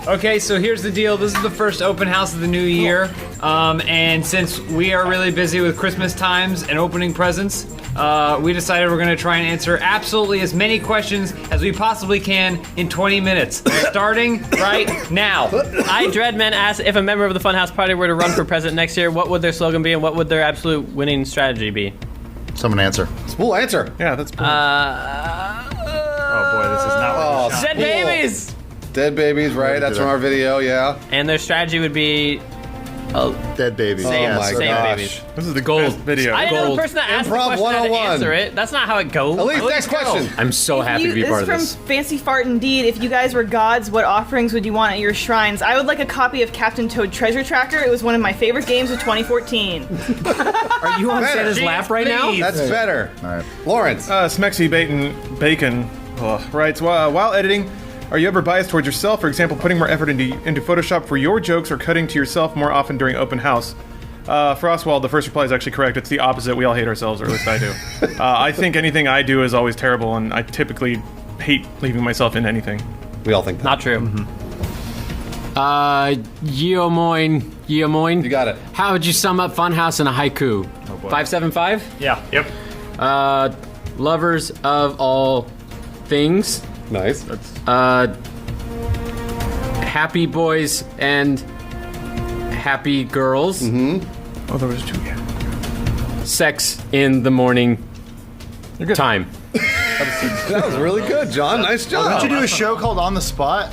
Okay, so here's the deal. This is the first open house of the new year. And since we are really busy with Christmas times and opening presents, we decided we're going to try and answer absolutely as many questions as we possibly can in 20 minutes. Starting right now. Dreadman asked if a member of the Funhouse Party were to run for president next year, what would their slogan be and what would their absolute winning strategy be? Someone answer. Spool, answer. Yeah, that's Oh boy, this is not what Dead babies! Dead babies, right? That's from our video, yeah. And their strategy would be Dead babies. Oh my save gosh. babies. This is the gold video. I didn't know the person that asked the Improv question had to 101. answer it. That's not how it goes. Elise, next question. I'm so happy to be part of This this. is from Fancy Fart Indeed. If you guys were gods, what offerings would you want at your shrines? I would like a copy of Captain Toad Treasure Tracker. It was one of my favorite games of 2014. Are you on Better. Santa's lap right now? That's better. All right. Lawrence. Smexy Bacon writes, while editing, are you ever biased towards yourself? For example, putting more effort into Photoshop for your jokes or cutting to yourself more often during open house? For Oswald, the first reply is actually correct. It's the opposite. We all hate ourselves, or at least I do. I think anything I do is always terrible, and I typically hate leaving myself in anything. We all think that. Not true. Yeomoin. You got it. How would you sum up Funhouse in a haiku? 575? Yeah. Yep. Lovers of all things. Nice. Happy boys and happy girls. Oh, there was two. Yeah. Sex in the morning time. That was really good, John. Nice job. Don't you do a show called On the Spot?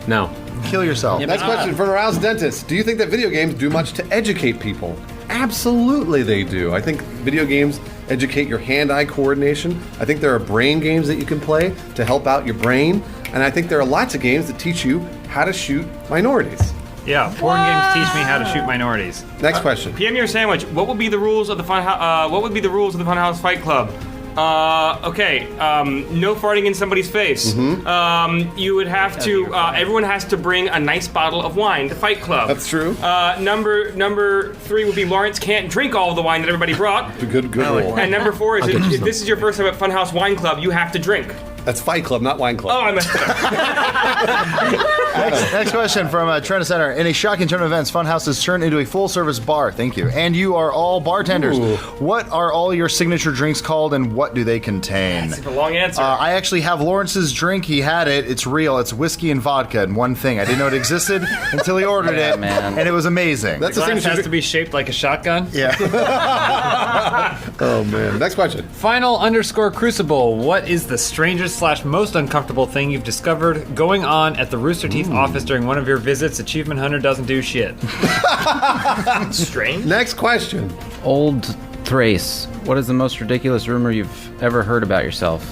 No. Kill yourself. Next question from Aroused Dentist. Do you think that video games do much to educate people? Absolutely they do. I think video games educate your hand-eye coordination. I think there are brain games that you can play to help out your brain. And I think there are lots of games that teach you how to shoot minorities. Yeah, porn games teach me how to shoot minorities. Next question. PM your sandwich. What would be the rules of the What would be the rules of the Funhouse Fight Club? No farting in somebody's face. You would have to. Everyone has to bring a nice bottle of wine to Fight Club. That's true. Number 3 would be Lawrence can't drink all of the wine that everybody brought. Good rule. And number 4 is if this is your first time at Funhouse Wine Club, you have to drink. That's Fight Club, not Wine Club. Oh, I messed it up. Next question from Trent Center. In a shocking turn of events, Funhouse has turned into a full-service bar. Thank you. And you are all bartenders. Ooh. What are all your signature drinks called, and what do they contain? That's a long answer. I actually have Lawrence's drink. He had it. It's real. It's whiskey and vodka and one thing. I didn't know it existed until he ordered it, man. and it was amazing. That's the Glass signature has drink. to be shaped like a shotgun. Yeah. Oh, man. Next question. Final_Crucible. What is the strangest / most uncomfortable thing you've discovered going on at the Rooster Teeth office during one of your visits? Achievement Hunter doesn't do shit. Strange. Next question. Old Thrace. What is the most ridiculous rumor you've ever heard about yourself?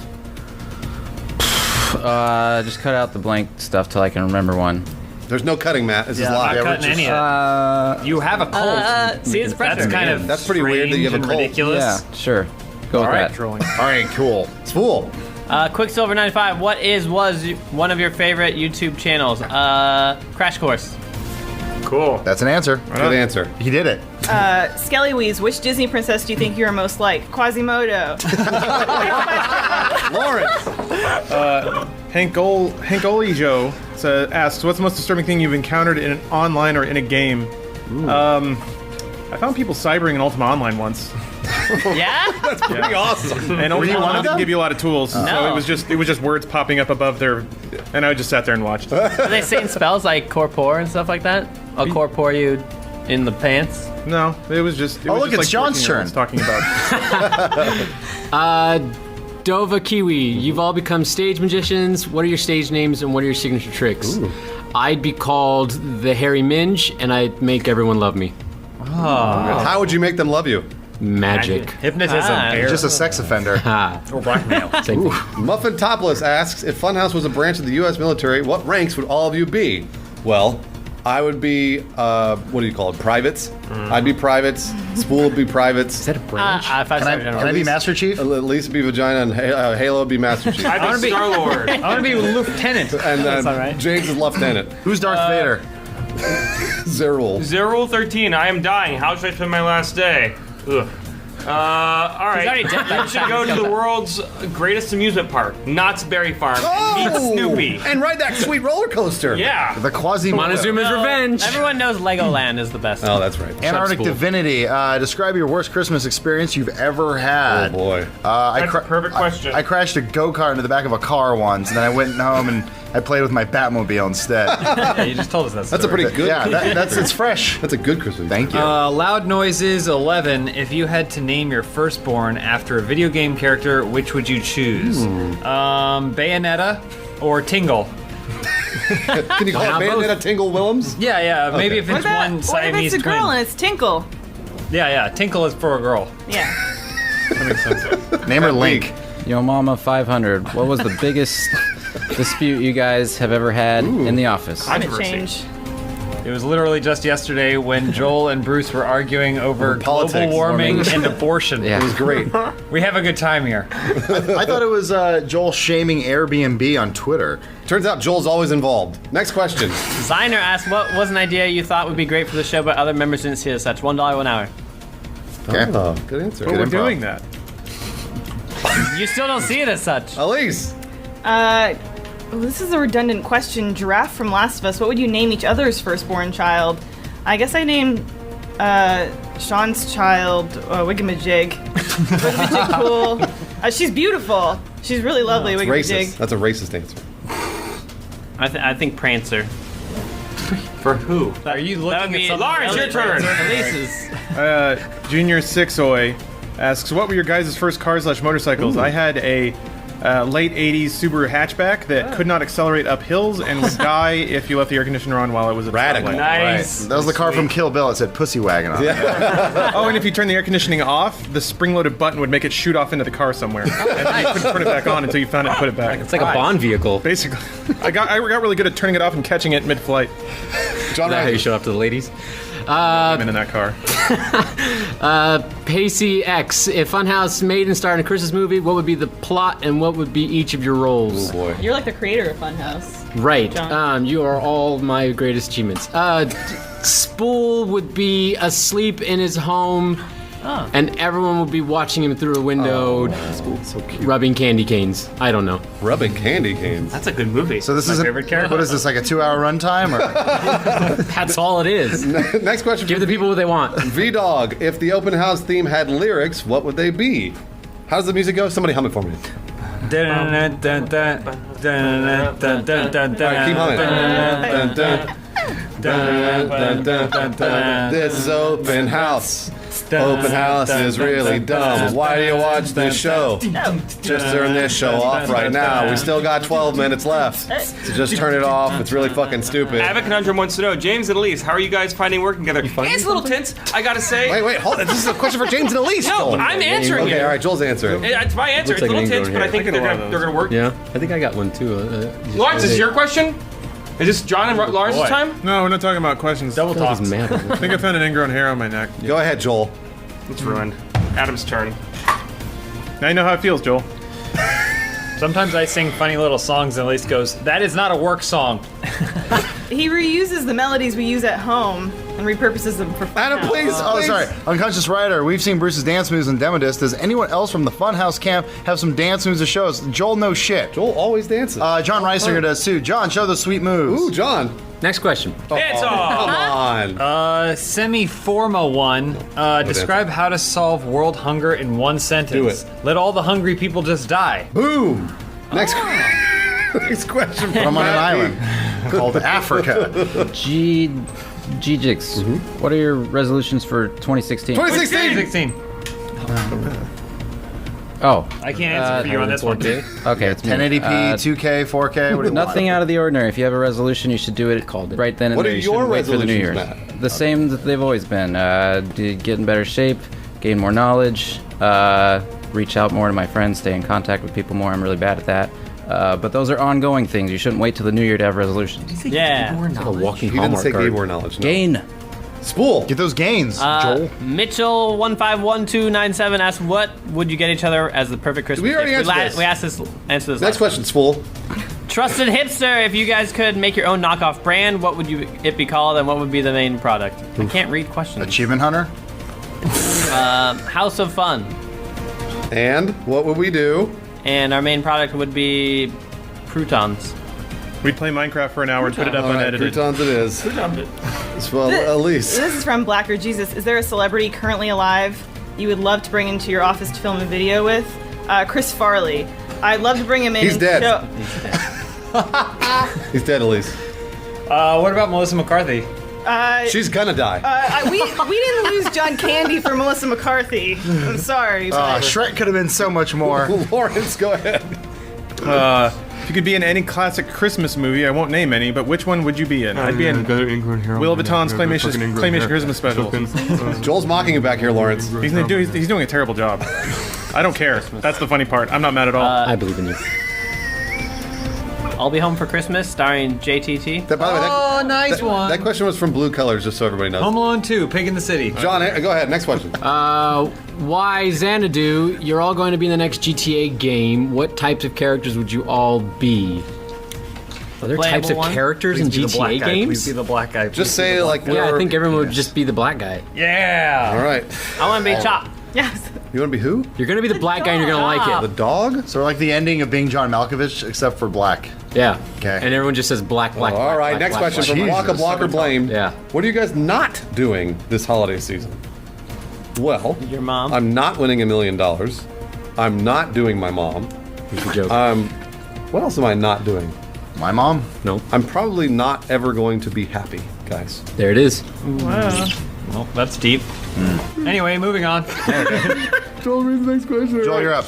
Just cut out the blank stuff till I can remember one. There's no cutting, Matt. This is I'm live. not cutting any of it. You have a cold. See, it's pressure. That's kind of That's pretty weird that you have a strange cold. and ridiculous. Yeah, sure. Go with that. All right, cool. Spool. Quicksilver 95. What was one of your favorite YouTube channels? Crash Course. Cool. That's an answer. Good answer. He did it. Skellyweeze, which Disney princess do you think you're most like? Quasimodo. Lawrence. Hankoli Joe asks, what's the most disturbing thing you've encountered in an online or in a game? I found people cybering in Ultima Online once. Yeah? That's pretty awesome. And Ultima Online didn't give you a lot of tools, so No. it was just words popping up above their, and I just sat there and watched. Are they saying spells like corpore and stuff like that? I'll corpore you in the pants? No, it was just. It was look, just it's John's 14-year-olds turn. talking about. Dova Kiwi, you've all become stage magicians. What are your stage names and what are your signature tricks? Ooh. I'd be called the Hairy Minge, and I'd make everyone love me. How would you make them love you? Magic. Hypnotism. Just a sex offender. Or blackmail. Same thing. Muffin Topless asks, if Funhouse was a branch of the U.S. military, what ranks would all of you be? Well, I would be, what do you call it, privates? I'd be privates. Spool would be privates. Is that a branch? Five-star Can general. I be Master Chief? At least be Vagina, and Halo would be Master Chief. I'd be Star-Lord. I want to be lieutenant. And then all right. James is Lieutenant. Who's Darth Vader? Zerul. 013. I am dying. How should I spend my last day? Ugh. All right. He's already dead by You the should time go he to comes the back. world's greatest amusement park, Knott's Berry Farm, and meet Snoopy. And ride that sweet roller coaster. Yeah. The quasi Montezuma's Revenge. Everyone knows Legoland is the best. Oh, that's right. Antarctic Spool. Divinity. Describe your worst Christmas experience you've ever had. Oh, boy. That's a perfect question. I crashed a go-kart into the back of a car once, and then I went home and I played with my Batmobile instead. Yeah, you just told us that. That's a story. pretty good. Yeah, it's fresh. That's a good Christmas. Thank you. Loud Noises 11. If you had to name your firstborn after a video game character, which would you choose? Bayonetta or Tingle? Can you call it Bayonetta Tingle Willems? Yeah. Maybe if What it's about one what if Siamese it's a twin. girl and it's Tinkle? Yeah. Tinkle is for a girl. Yeah. That makes sense. Name her Link. Yo Mama 500. What was the biggest dispute you guys have ever had in the office? Climate Controversy. change. It was literally just yesterday when Joel and Bruce were arguing over politics. global warming and abortion. Yeah. It was great. We have a good time here. I thought it was Joel shaming Airbnb on Twitter. Turns out Joel's always involved. Next question. Designer asked, what was an idea you thought would be great for the show, but other members didn't see it as such? $1 an hour. Okay. Oh, good answer. But we're improv. doing that. You still don't see it as such. Elise. This is a redundant question. Giraffe from Last of Us. What would you name each other's firstborn child? I guess I named Sean's child Wiggamajig. Wiggamajig cool. She's beautiful. She's really lovely. Racist. Wiggamajig. That's a racist answer. I think Prancer. For who? Are you That would looking be at something? Lars, your turn. Elise's. Junior 6oi asks, what were your guys' first cars/motorcycles? I had a late 80s Subaru hatchback that could not accelerate up hills and would die if you left the air conditioner on while it was at the Radical. stoplight. Nice. That was the car from Kill Bill. It said Pussy Wagon on it. Oh, and if you turn the air conditioning off, the spring-loaded button would make it shoot off into the car somewhere. And you couldn't turn it back on until you found it and put it back. It's like a Bond vehicle. Is Basically, I got really good at turning it off and catching it mid-flight. John that how you Ryan. show up to the ladies? I'm in that car. Pacey X. If Funhouse made and starred in a Christmas movie, what would be the plot and what would be each of your roles? Oh boy. You're like the creator of Funhouse. Right. John. You are all my greatest achievements. Spool would be asleep in his home, and everyone would be watching him through a window, rubbing candy canes. I don't know. Rubbing candy canes. That's a good movie. So this My is favorite character. What is this, like a 2-hour runtime? Or? That's all it is. Next question. Give the people what they want. V-Dog. If the open house theme had lyrics, what would they be? How does the music go? Somebody hum it for me. Alright, Keep humming. Dun, dun. This is open house. Open house is really dumb. Why do you watch this show? Just turn this show off right now. We still got 12 minutes left. So just turn it off. It's really fucking stupid. Avid Conundrum wants to know, James and Elise, how are you guys finding working together? It's a little tense, I gotta say. Wait, hold on. This is a question for James and Elise. No, Joel. I'm answering Okay, it. all right, Joel's answering. It's my answer. Looks It's a like little an tense, but I think I get a lot of they're gonna work. Yeah, I think I got one too. Lawrence, is this your question? Is this John and Lawrence's boy. time? No, we're not talking about questions. Double I talk. was mad. I think I found an ingrown hair on my neck. Go ahead, Joel. It's ruined. Adam's turn. Now you know how it feels, Joel. Sometimes I sing funny little songs and Elise goes, that is not a work song. He reuses the melodies we use at home and repurposes them for Adam, Funhouse. please. Oh, sorry. Unconscious Rider. We've seen Bruce's dance moves in Demodist. Does anyone else from the Funhouse camp have some dance moves to show us? Joel knows shit. Joel always dances. John Reisinger does too. John, show the sweet moves. Ooh, John. Next question. It's all. Come on. Semi-forma one. Describe how to solve world hunger in one sentence. Do it. Let all the hungry people just die. Boom. Next, next question. I'm on an island called Africa. G-Jix. What are your resolutions for 2016? 2016. 16. Oh, I can't answer for you on this one. okay. It's me. 1080p, 2K, 4K. What do you Nothing out of the ordinary. If you have a resolution, you should do it right then and What there. are You your shouldn't wait for the New Year's. resolutions, Matt? The same that they've always been. Get in better shape, gain more knowledge, reach out more to my friends, stay in contact with people more. I'm really bad at that. But those are ongoing things. You shouldn't wait till the New Year to have resolutions. Yeah. Like a walking He didn't Hallmark say card. gain more knowledge. No. Gain. Spool. Get those gains, Joel. Mitchell151297 asks, what would you get each other as the perfect Christmas We already gift? answered this. We asked this. Answer this. Next question, Spool. Trusted hipster, if you guys could make your own knockoff brand, what would it be called, and what would be the main product? I can't read questions. Achievement Hunter. House of Fun. And what would we do? And our main product would be croutons. We'd play Minecraft for an hour and put it up All right, unedited. croutons it is. Well, Elise. This is from Blacker Jesus. Is there a celebrity currently alive you would love to bring into your office to film a video with? Chris Farley. I'd love to bring him in. He's dead. Show- He's dead, Elise. What about Melissa McCarthy? She's gonna die. we didn't lose John Candy for Melissa McCarthy. I'm sorry. but- Shrek could have been so much more. Lawrence, go ahead. If you could be in any classic Christmas movie, I won't name any, but which one would you be in? I'd be in Will Vuitton's Claymation Christmas special. Joel's mocking you back here, Lawrence. He's doing a terrible job. I don't care. That's the funny part. I'm not mad at all. I believe in you. I'll Be Home for Christmas, starring JTT. By the way, Oh, nice one. that question was from Blue Colors, just so everybody knows. Home Alone 2, Pig in the City. John, go ahead. Next question. Why Xanadu? You're all going to be in the next GTA game. What types of characters would you all be? Are there Playable types of one? characters in GTA games? Please be the black guy. Just say like. Yeah, I whatever- think everyone would just be the black guy. Yeah. All right. I want to be Chop. Yes. You want to be who? You're gonna be the black guy and you're gonna like The it. dog? So we're like the ending of being John Malkovich, except for black. Yeah. Okay. And everyone just says black, black, All black, right. black, Next black, question black. from Waka Jesus. Blocker Blame. Yeah. What are you guys not doing this holiday season? Well, Your mom. I'm not winning $1 million. I'm not doing my mom. Here's the joke. What else am I not doing? My mom? No. I'm probably not ever going to be happy, guys. There it is. Wow. Well, that's deep. Anyway, moving on. Joel, read the next question. Joel, you're up.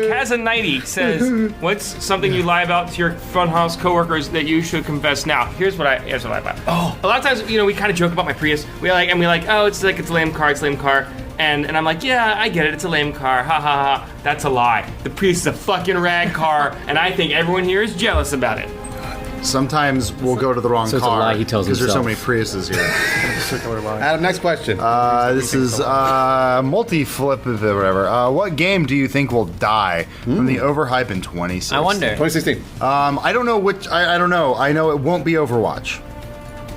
Kazan90 says, "What's something you lie about to your funhouse coworkers that you should confess now?" Here's what I lie about. Oh, a lot of times, we kind of joke about my Prius. We like, oh, it's a lame car, and I'm like, yeah, I get it, it's a lame car, ha ha ha. That's a lie. The Prius is a fucking rad car, and I think everyone here is jealous about it. Sometimes we'll go to the wrong So it's a car lie he tells because there's so many himself. Priuses here. Circular line. Adam, next question. This is multi-flip of whatever. What game do you think will die from the overhype in 2016? I wonder. 2016. I don't know which. I don't know. I know it won't be Overwatch.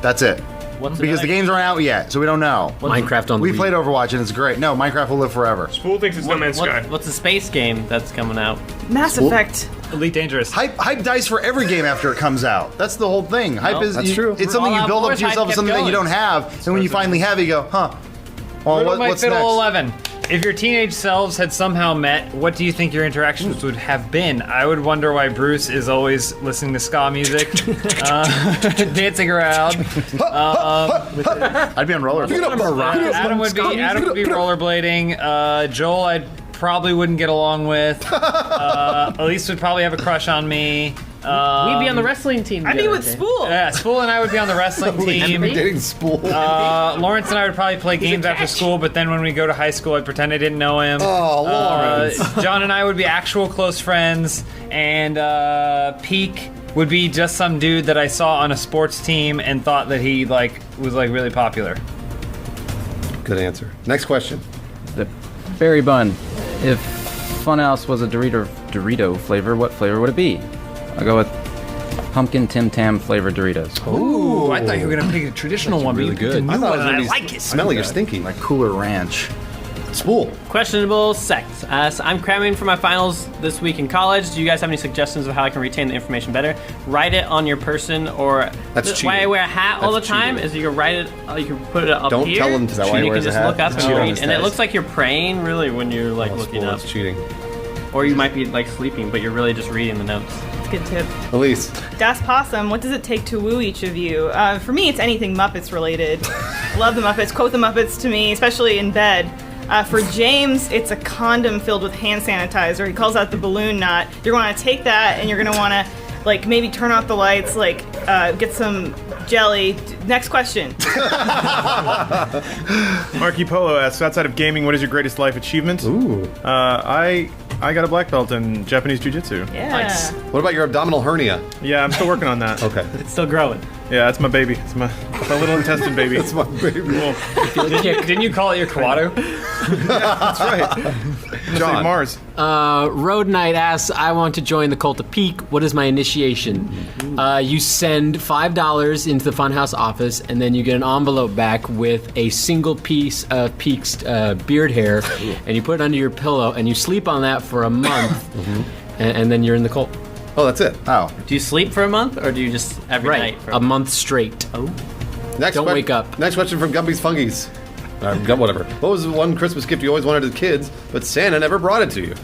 That's it. What's Because the games aren't out yet, so we don't know. Minecraft on the We Wii. played Overwatch and it's great. No, Minecraft will live forever. Spool thinks it's No Man's Sky. What's the space game that's coming out? Mass Effect. Elite Dangerous. Hype dies for every game after it comes out. That's the whole thing. Hype is that's true. It's something you Fallout build up 4's to yourself hype as something kept that you going. don't have, and when you finally have it, you go, huh? Well, Riddle My what's Fiddle next? 11. If your teenage selves had somehow met, what do you think your interactions would have been? I would wonder why Bruce is always listening to ska music, dancing around. I'd be on roller. Adam would be rollerblading. Joel, I probably wouldn't get along with. Elise would probably have a crush on me. We'd be on the wrestling team. I'd be together, with Jay. Spool. Yeah, Spool and I would be on the wrestling team. Dating Spool. Lawrence and I would probably play games after school, but then when we go to high school, I'd pretend I didn't know him. Oh, Lawrence. John and I would be actual close friends, and Peak would be just some dude that I saw on a sports team and thought that he was really popular. Good answer. Next question. The berry bun. If Funhouse was a Dorito flavor, what flavor would it be? I'll go with pumpkin Tim Tam flavored Doritos. Ooh, I thought you were gonna pick a traditional one, really but you picked good. a new I thought one, it and I was like it. smelly or stinky. Like Cooler Ranch. Spool. Questionable sex. So I'm cramming for my finals this week in college. Do you guys have any suggestions of how I can retain the information better? Write it on your person, or That's why I cheating. wear a hat all the That's time cheating. is you can write it, you can put it up Don't here. tell him to that why he and you can wears a just hat? look up It's and cheating on read, his and it test. looks like you're praying really when you're like looking Spool, up, that's cheating. or you might be like sleeping, but you're really just reading the notes. That's a good tip. Elise. Das Possum, what does it take to woo each of you? For me, it's anything Muppets related. Love the Muppets. Quote the Muppets to me, especially in bed. For James, it's a condom filled with hand sanitizer. He calls out the balloon knot. You're going to take that and you're going to want to, maybe turn off the lights, get some jelly. Next question. Marky Polo asks, outside of gaming, what is your greatest life achievement? Ooh. I got a black belt in Japanese Jiu-Jitsu. Yeah. Nice. What about your abdominal hernia? Yeah, I'm still working on that. Okay. It's still growing. Yeah, that's my baby. It's my little intestine baby. That's my baby. Didn't you call it your Kawato? That's right. John. Mars. Road Knight asks, I want to join the Cult of Peak. What is my initiation? You send $5 into the Funhouse office, and then you get an envelope back with a single piece of Peak's beard hair, and you put it under your pillow, and you sleep on that for a month, and then you're in the cult. Oh, that's it. Oh. Do you sleep for a month, or do you just every night? A month straight. Oh. Don't wake up. Next question from Gumby's Fungies. Whatever. What was the one Christmas gift you always wanted as kids, but Santa never brought it to you?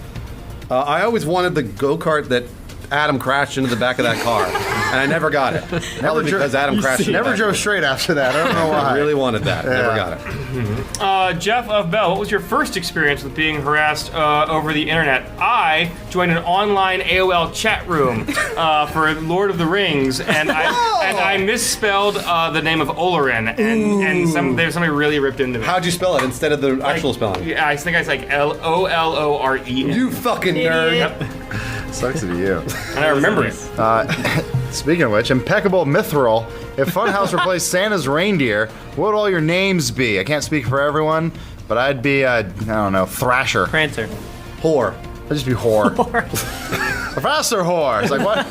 I always wanted the go-kart that Adam crashed into the back of that car, and I never got it. Probably because Adam crashed into Never drove straight after that. I don't know why. I really wanted that. Never got it. Jeff of Bell, what was your first experience with being harassed over the internet? I joined an online AOL chat room for Lord of the Rings, and I misspelled the name of Olorin, and somebody really ripped into me. How'd you spell it instead of the actual spelling? Yeah, I think I was like Olore. You fucking nerd. Yep. Sucks to be you. And I remember it. Speaking of which, Impeccable Mithril, if Funhouse replaced Santa's reindeer, what would all your names be? I can't speak for everyone, but I'd be, I don't know, Thrasher. Prancer. Whore. I'd just be Whore. Professor Whore. It's like, what?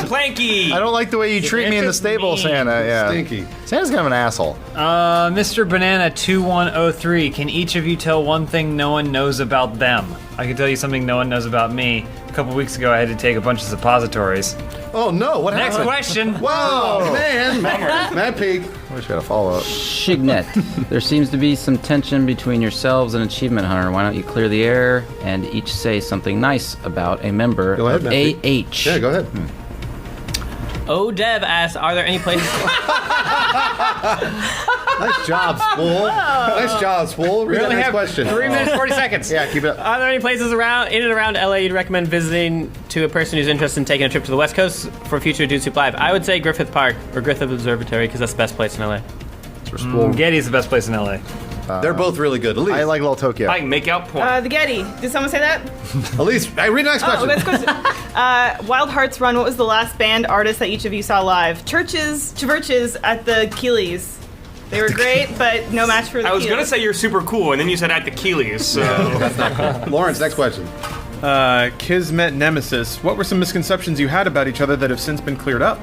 Planky. I don't like the way you treat me in the stable, Santa. Yeah. Stinky. Santa's kind of an asshole. Mr. Banana 2103, can each of you tell one thing no one knows about them? I can tell you something no one knows about me. A couple weeks ago, I had to take a bunch of suppositories. Oh no! What Next happened? question. Whoa, man! Mad Pig. I wish I had a follow-up. Shignet, there seems to be some tension between yourselves and Achievement Hunter. Why don't you clear the air and each say something nice about a member Go ahead, of Matt Pig. AH? Yeah, go ahead. Dev asks, are there any places... Nice job, Spool. Nice job, Spool. Read that next question. 3 minutes, 40 seconds. Yeah, keep it up. Are there any places in and around LA you'd recommend visiting to a person who's interested in taking a trip to the West Coast for future Dude Soup Live? I would say Griffith Park or Griffith Observatory because that's the best place in LA. Getty's the best place in LA. They're both really good. Elise. I like Little Tokyo. I can make out point. The Getty. Did someone say that? Elise, hey, read the next question. Next question. Wild Hearts Run, what was the last band artist that each of you saw live? Churches at the Keeleys. They were great, but no match for the I was Keeleys. gonna say you're super cool, and then you said at the Keeleys, so that's not cool. Lawrence, next question. Kismet Nemesis, what were some misconceptions you had about each other that have since been cleared up?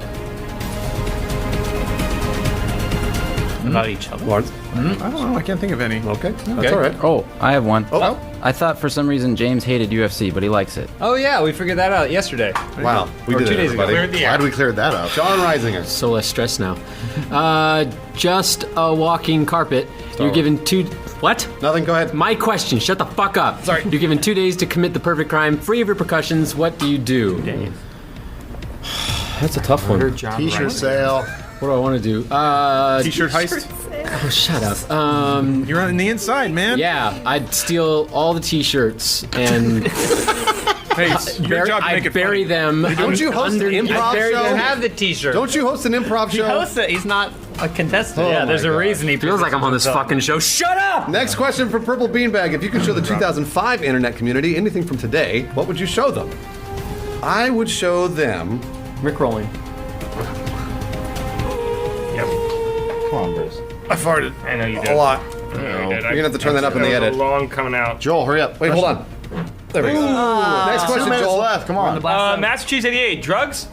About each other. Lawrence. I don't know. I can't think of any. Okay. That's all right. Oh, I have one. Oh. I thought for some reason James hated UFC, but he likes it. Oh yeah, we figured that out yesterday. Wow. We Or did 2 it, days ago. everybody. Cleared the air. Glad we cleared that up. John Reisinger. So less stress now. Just a walking carpet. You're given 2... What? Nothing. Go ahead. My question. Shut the fuck up. Sorry. You're given 2 days to commit the perfect crime, free of repercussions. What do you do? That's a tough one. T-shirt sale. What do I want to do? T-shirt heist. Oh, shut up. You're on the inside, man. Yeah, I'd steal all the T-shirts and Hey, it's your job to make I'd it bury funny. them. Don't you host an improv You show? have the T-shirt. Don't you host an improv He show? hosts it. He's not a contestant. Yeah, there's a reason he Feels like I'm on this fucking show. Shut up! Next question for Purple Beanbag. If you could show the 2005 internet community anything from today, what would you show them? I would show them... Rick rolling. Come on, Bruce. I farted. I know you did. A lot. You're You're gonna have to turn that up in the edit. Long coming out. Joel, hurry up. Wait, hold on. There we go. Next 2 question, minutes Joel. left. Come on. Master Cheese 88. Drugs?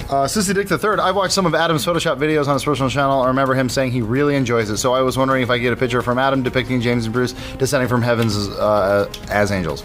Sissy Dick III, I've watched some of Adam's Photoshop videos on his personal channel. I remember him saying he really enjoys it, so I was wondering if I could get a picture from Adam depicting James and Bruce descending from heavens as angels.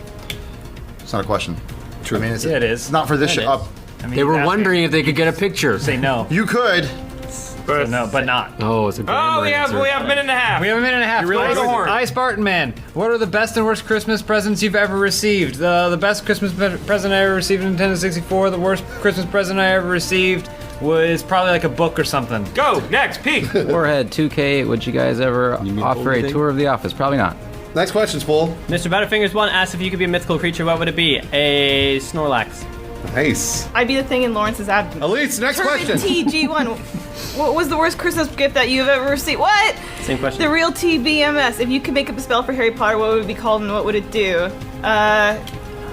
It's not a question. True. I mean, it's, Yeah, it is. It's not for this It show. is. I mean, They were ask me. wondering if they could get a picture. Say no. You could. So no, but not. Oh, it's a grammar Oh, we have answer. a minute and a half. We have a minute and a half. really Ice, enjoyed it. Ice Spartan Man, what are the best and worst Christmas presents you've ever received? The best Christmas present I ever received in Nintendo 64. The worst Christmas present I ever received was probably like a book or something. Go next, Pete. Warhead 2K, would you guys ever offer a tour of the office? Probably not. Next question, Spool. Mr. Butterfingers 1 asks if you could be a mythical creature, what would it be? A Snorlax. Nice. I'd be the thing in Lawrence's abdomen. Elise, next question. TG1. What was the worst Christmas gift that you've ever received? What? Same question. The real TBMS. If you could make up a spell for Harry Potter, what would it be called and what would it do?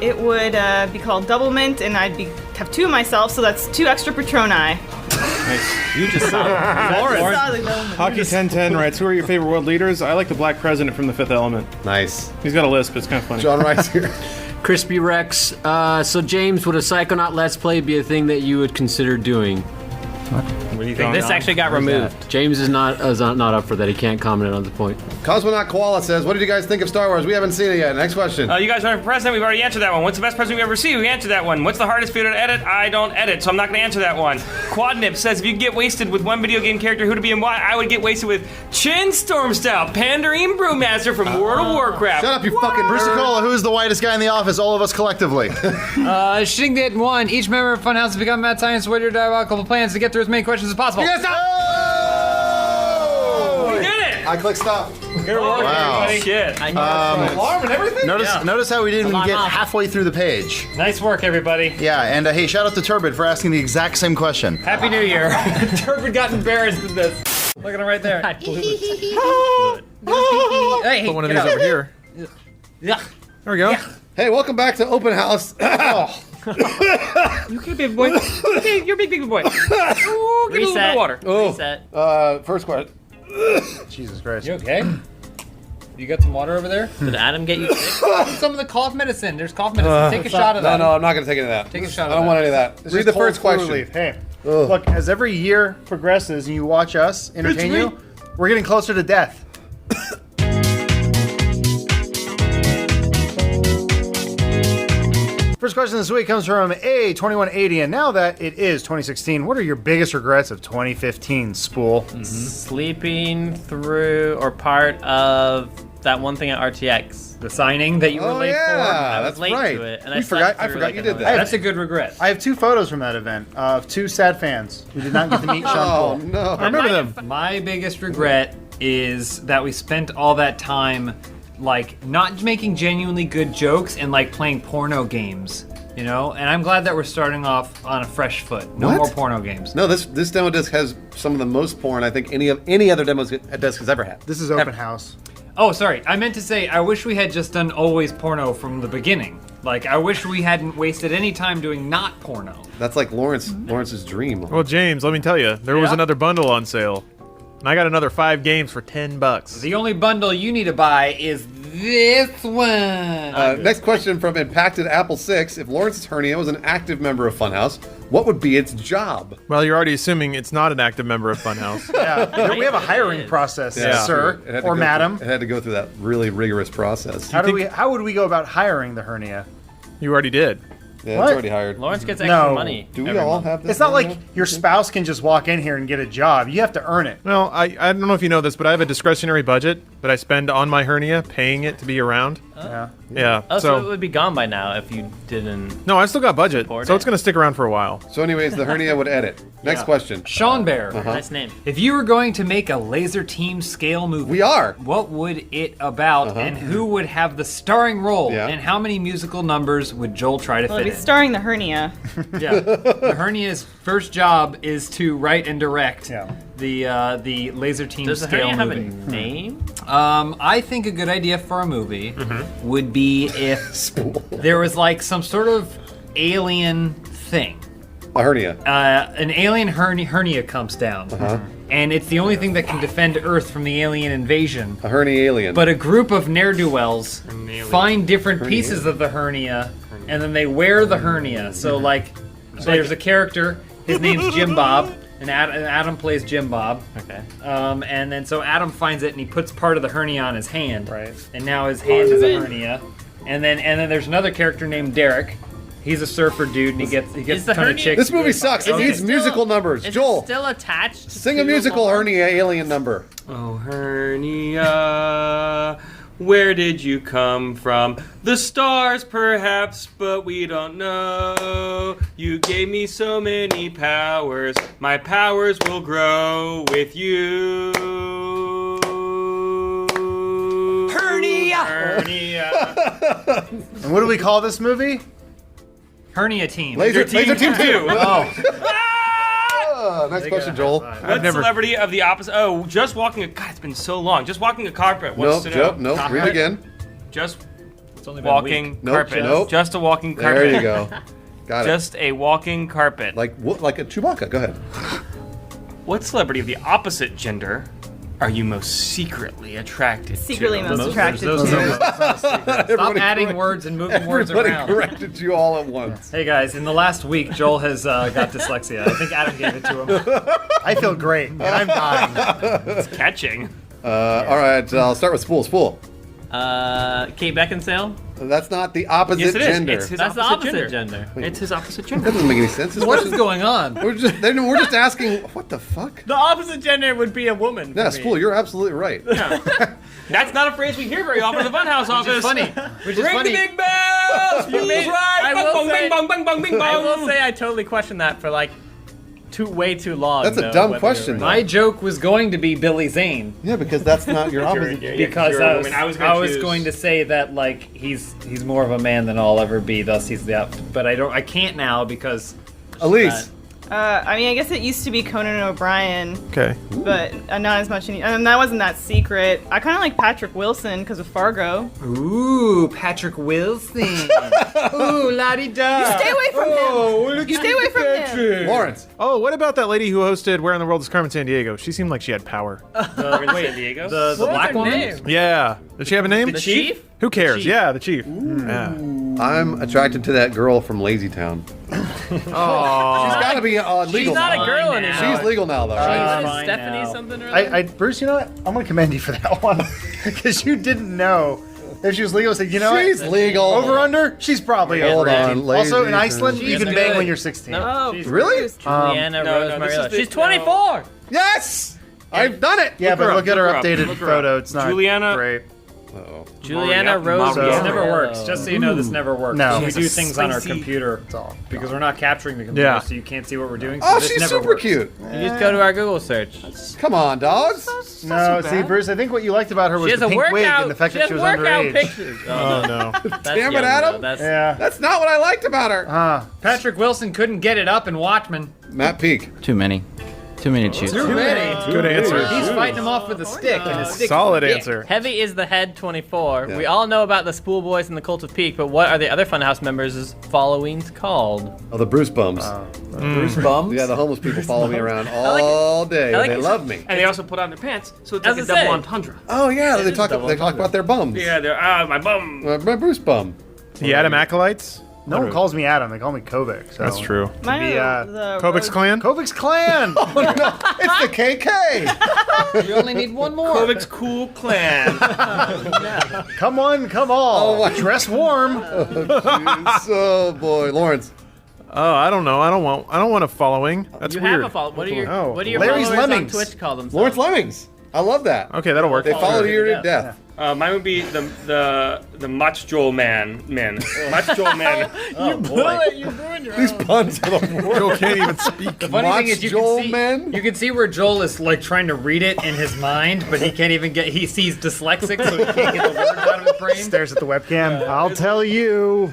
It would be called Double Mint, and I'd be have 2 myself, so that's 2 extra Patroni. You just saw Solid element. Hockey 1010 writes, who are your favorite world leaders? I like the Black President from The Fifth Element. Nice. He's got a list, but it's kind of funny. John writes here. Crispy Rex. So James, would a Psychonaut Let's Play be a thing that you would consider doing? What do you think? This John? actually got removed. James is not up for that. He can't comment on the point. Cosmonaut Koala says, what did you guys think of Star Wars? We haven't seen it yet. Next question. You guys are president. We've already answered that one. What's the best present we ever see? We answered that one. What's the hardest video to edit? I don't edit, so I'm not going to answer that one. Quadnip says, if you could get wasted with one video game character, who to be and why? I would get wasted with Chin Storm Style, Pandering Brewmaster from World of Warcraft. Shut up, you fucking Bruce nerd. Cola, who's the whitest guy in the office? All of us collectively. Shing did 1. Each member of Funhouse has become mad science with your diabolical plans to get through as many questions as possible. You guys stop! We did it! I click stop. Good work, Wow. everybody. Shit. Alarm and everything? Notice how we didn't even get halfway through the page. Nice work, everybody. Yeah, and hey, shout out to Turbid for asking the exact same question. Happy New Year. Turbid got embarrassed with this. Look at him right there. Hey, Put one of get these out. over here. Yeah. There we go. Hey, welcome back to Open House. You okay, baby boy? Okay, you're a big boy. Ooh, give me a little bit of water. Reset. First question. Jesus Christ. You okay? You got some water over there? Did Adam get you sick? Some of the cough medicine. There's cough medicine. Take a shot of that. No, I'm not going to take any of that. Take a shot I of don't that. want any of that. Read the first question. Hey, look, as every year progresses and you watch us entertain you, we're getting closer to death. First question this week comes from A2180, and now that it is 2016, what are your biggest regrets of 2015, Spool? Sleeping through or part of that one thing at RTX. The signing that you were late I was that's late right. to it, and We I forgot. slept I through, forgot like, you did another- that. for. That's a good regret. I have 2 photos from that event of 2 sad fans who did not get to meet Sean Oh Paul. no! I remember them. My biggest regret is that we spent all that time like not making genuinely good jokes and like playing porno games, you know? And I'm glad that we're starting off on a fresh foot. No What? more porno games. No, this demo disc has some of the most porn I think any other demo disc has ever had. This is Open House. Oh, sorry. I meant to say I wish we had just done always porno from the beginning. Like I wish we hadn't wasted any time doing not porno. That's like Lawrence's dream. Well, James, let me tell you, there was Yeah? another bundle on sale. And I got another 5 games for $10. The only bundle you need to buy is this one. Next question from Impacted Apple 6. If Lawrence's hernia was an active member of Funhouse, what would be its job? Well, you're already assuming it's not an active member of Funhouse. Yeah, we have a hiring process, sir It had to or go madam. It had to go through that really rigorous process. How would we go about hiring the hernia? You already did. Yeah, What? it's already hired. Lawrence gets extra No. money. Do we every all month. have this? It's not right like now? your spouse can just walk in here and get a job. You have to earn it. Well, I don't know if you know this, but I have a discretionary budget that I spend on my hernia, paying it to be around. Yeah. Yeah. Oh, so it would be gone by now if you didn't. No, I still got budget, Afford so it. it's going to stick around for a while. So, anyways, the hernia would edit. Next question. Sean Bear. Nice name. If you were going to make a laser team scale movie, We are. what would it about and who would have the starring role Yeah. and how many musical numbers would Joel try to Well, fit he's in? starring the hernia. Yeah. The hernia's first job is to write and direct Yeah. the laser team Does the scale hernia have a movie. name? I think a good idea for a movie would be if there was like some sort of alien thing. A hernia. An alien hernia comes down, and it's the only thing that can defend Earth from the alien invasion. A hernia alien. But a group of ne'er-do-wells find different Hernia. pieces of the hernia, and then they wear the hernia. So, like, there's a character, his name's Jim Bob, and Adam plays Jim Bob. Okay. And then so Adam finds it, and he puts part of the hernia on his hand. Right. And now his hand is a hernia. And then there's another character named Derek. He's a surfer dude, and he gets Is a the ton of hernia- chicks. This movie sucks. It Is it needs still- musical numbers. Is Joel, it still attached? sing to a musical the- hernia alien number. Oh, hernia, where did you come from? The stars, perhaps, but we don't know. You gave me so many powers. My powers will grow with you. Hernia! Hernia. And what do we call this movie? Hernia team. Laser Team 2. Oh. Next question, Joel. What celebrity of the opposite? Oh, just walking a. God, it's been so long. Just walking a carpet. What's Nope, to know? Joe, nope. Read it again. Just It's only been a walking week. Nope, carpet. nope. Just a walking carpet. There you go. Got it. Just a walking carpet. Like a Chewbacca. Go ahead. What celebrity of the opposite gender are you most secretly attracted Secretly to? most attracted Those to. Stop adding words and moving words Everybody around. corrected you all at once. Hey guys, in the last week, Joel has got dyslexia. I think Adam gave it to him. I feel great, and I'm dying. It's catching. All right, I'll start with Spool. Spool. Kate Beckinsale. That's not the opposite Yes, it is. gender. It's his That's the opposite opposite gender. gender. It's his opposite That gender. doesn't make any sense. This What is question- going on? We're just asking. What the fuck? The opposite gender would be a woman. Yeah, Spool, you're absolutely right. That's not a phrase we hear very often in the Funhouse office. It's funny. Which is Ring funny. the bing bell! Spool's right! I Bong, will bong, say- bing, bong, bing, bong, bing, I will bong. say I totally questioned that for like way too long. That's a though, dumb whether question, you're though. My joke was going to be Billy Zane Yeah, because that's not your opposite. because you're a I was, woman. I was I gonna was choose- going to say that like he's more of a man than I'll ever be. Thus he's the but I can't now because Elise. I mean, I guess it used to be Conan O'Brien, Okay. but not as much. And that wasn't that secret. I kind of like Patrick Wilson because of Fargo. ooh Patrick Wilson. Ooh la-di-da. Stay away from him. Stay away from him. Lawrence. Oh, what about that lady who hosted Where in the World is Carmen San San Diego? She seemed like she had power. San Diego. The black woman. name? Yeah. Did she have a name? The chief? Who cares? Chief. Yeah, the chief. Yeah. I'm attracted to that girl from Lazy Town. She's got to be legal. She's not now. a girl Fine anymore. She's legal now, though, right? Fine Stephanie now. something or other? Bruce, you know what? I'm gonna commend you for that one because you didn't know if she was legal. So you know She's what? legal. Over under, she's probably Hold over on, 18. ladies Also in and Iceland, you gentlemen. can bang when you're 16. No. Really? Juliana no, Rose no, this Marillo. is the- She's 24. Yes! I've done it! Yeah, but look at her look her up, updated look her photo. up. It's not Juliana- great. Uh-oh. Juliana Maria- Rose. Maria- This never Marillo. works. Just so you know, this never works. No. we She's do things on our spicy- computer all. because we're not capturing the computer, Yeah. so you can't see what we're doing. So Oh, this she's never super works. cute. You just go to our Google search. Come on, dogs. No, see, Bruce, I think what you liked about her She was has the a pink wig workout. and the fact She that has she was workout underage. pictures. Oh, no. That's Damn it, young, Adam. though. That's, Yeah. That's not what I liked about her. Patrick Wilson couldn't get it up in Watchmen. Matt Peak. Too many. Too many to choose. Too many. Good answer. He's fighting him off with a stick, and his stick. Solid answer. Heavy is the head 24. Yeah. We all know about the Spool Boys and the Cult of Peak, but what are the other Funhouse members' followings called? Oh, the Bruce Bums. Bruce Bums. Yeah, the homeless people follow me around all day. I like They it. love me. And they also put on their pants, so it's As like a I say. double entendre. Oh, yeah, they is talk double about their bums. Yeah, they're my bum. My Bruce Bum. The Adam Acolytes? No one calls me Adam. They call me Kovic. So. That's true. Mine be, are the Kovic's Rose- clan? Kovic's clan. It's the KK. You only need one more. Kovic's cool clan. Come one, come all. Oh, my- Dress warm. Oh, boy. Lawrence. Oh, I don't know. I don't want a following. That's You weird. have a follow. What are your Oh. What are your Larry's followers Lemmings. on Twitch call themselves? Lawrence Lemmings. I love that. Okay, that'll work. They followed you to Yeah. death. Mine would be the Mach Joel man. Mach Joel man. Oh boy. These puns are the worst. Joel can't even speak. The funny thing is, you Joel can see men? you can see where Joel is like trying to read it in his mind, but he can't even get. He sees dyslexic, so he can't get the words out of his brain. Stares at the webcam. I'll tell you.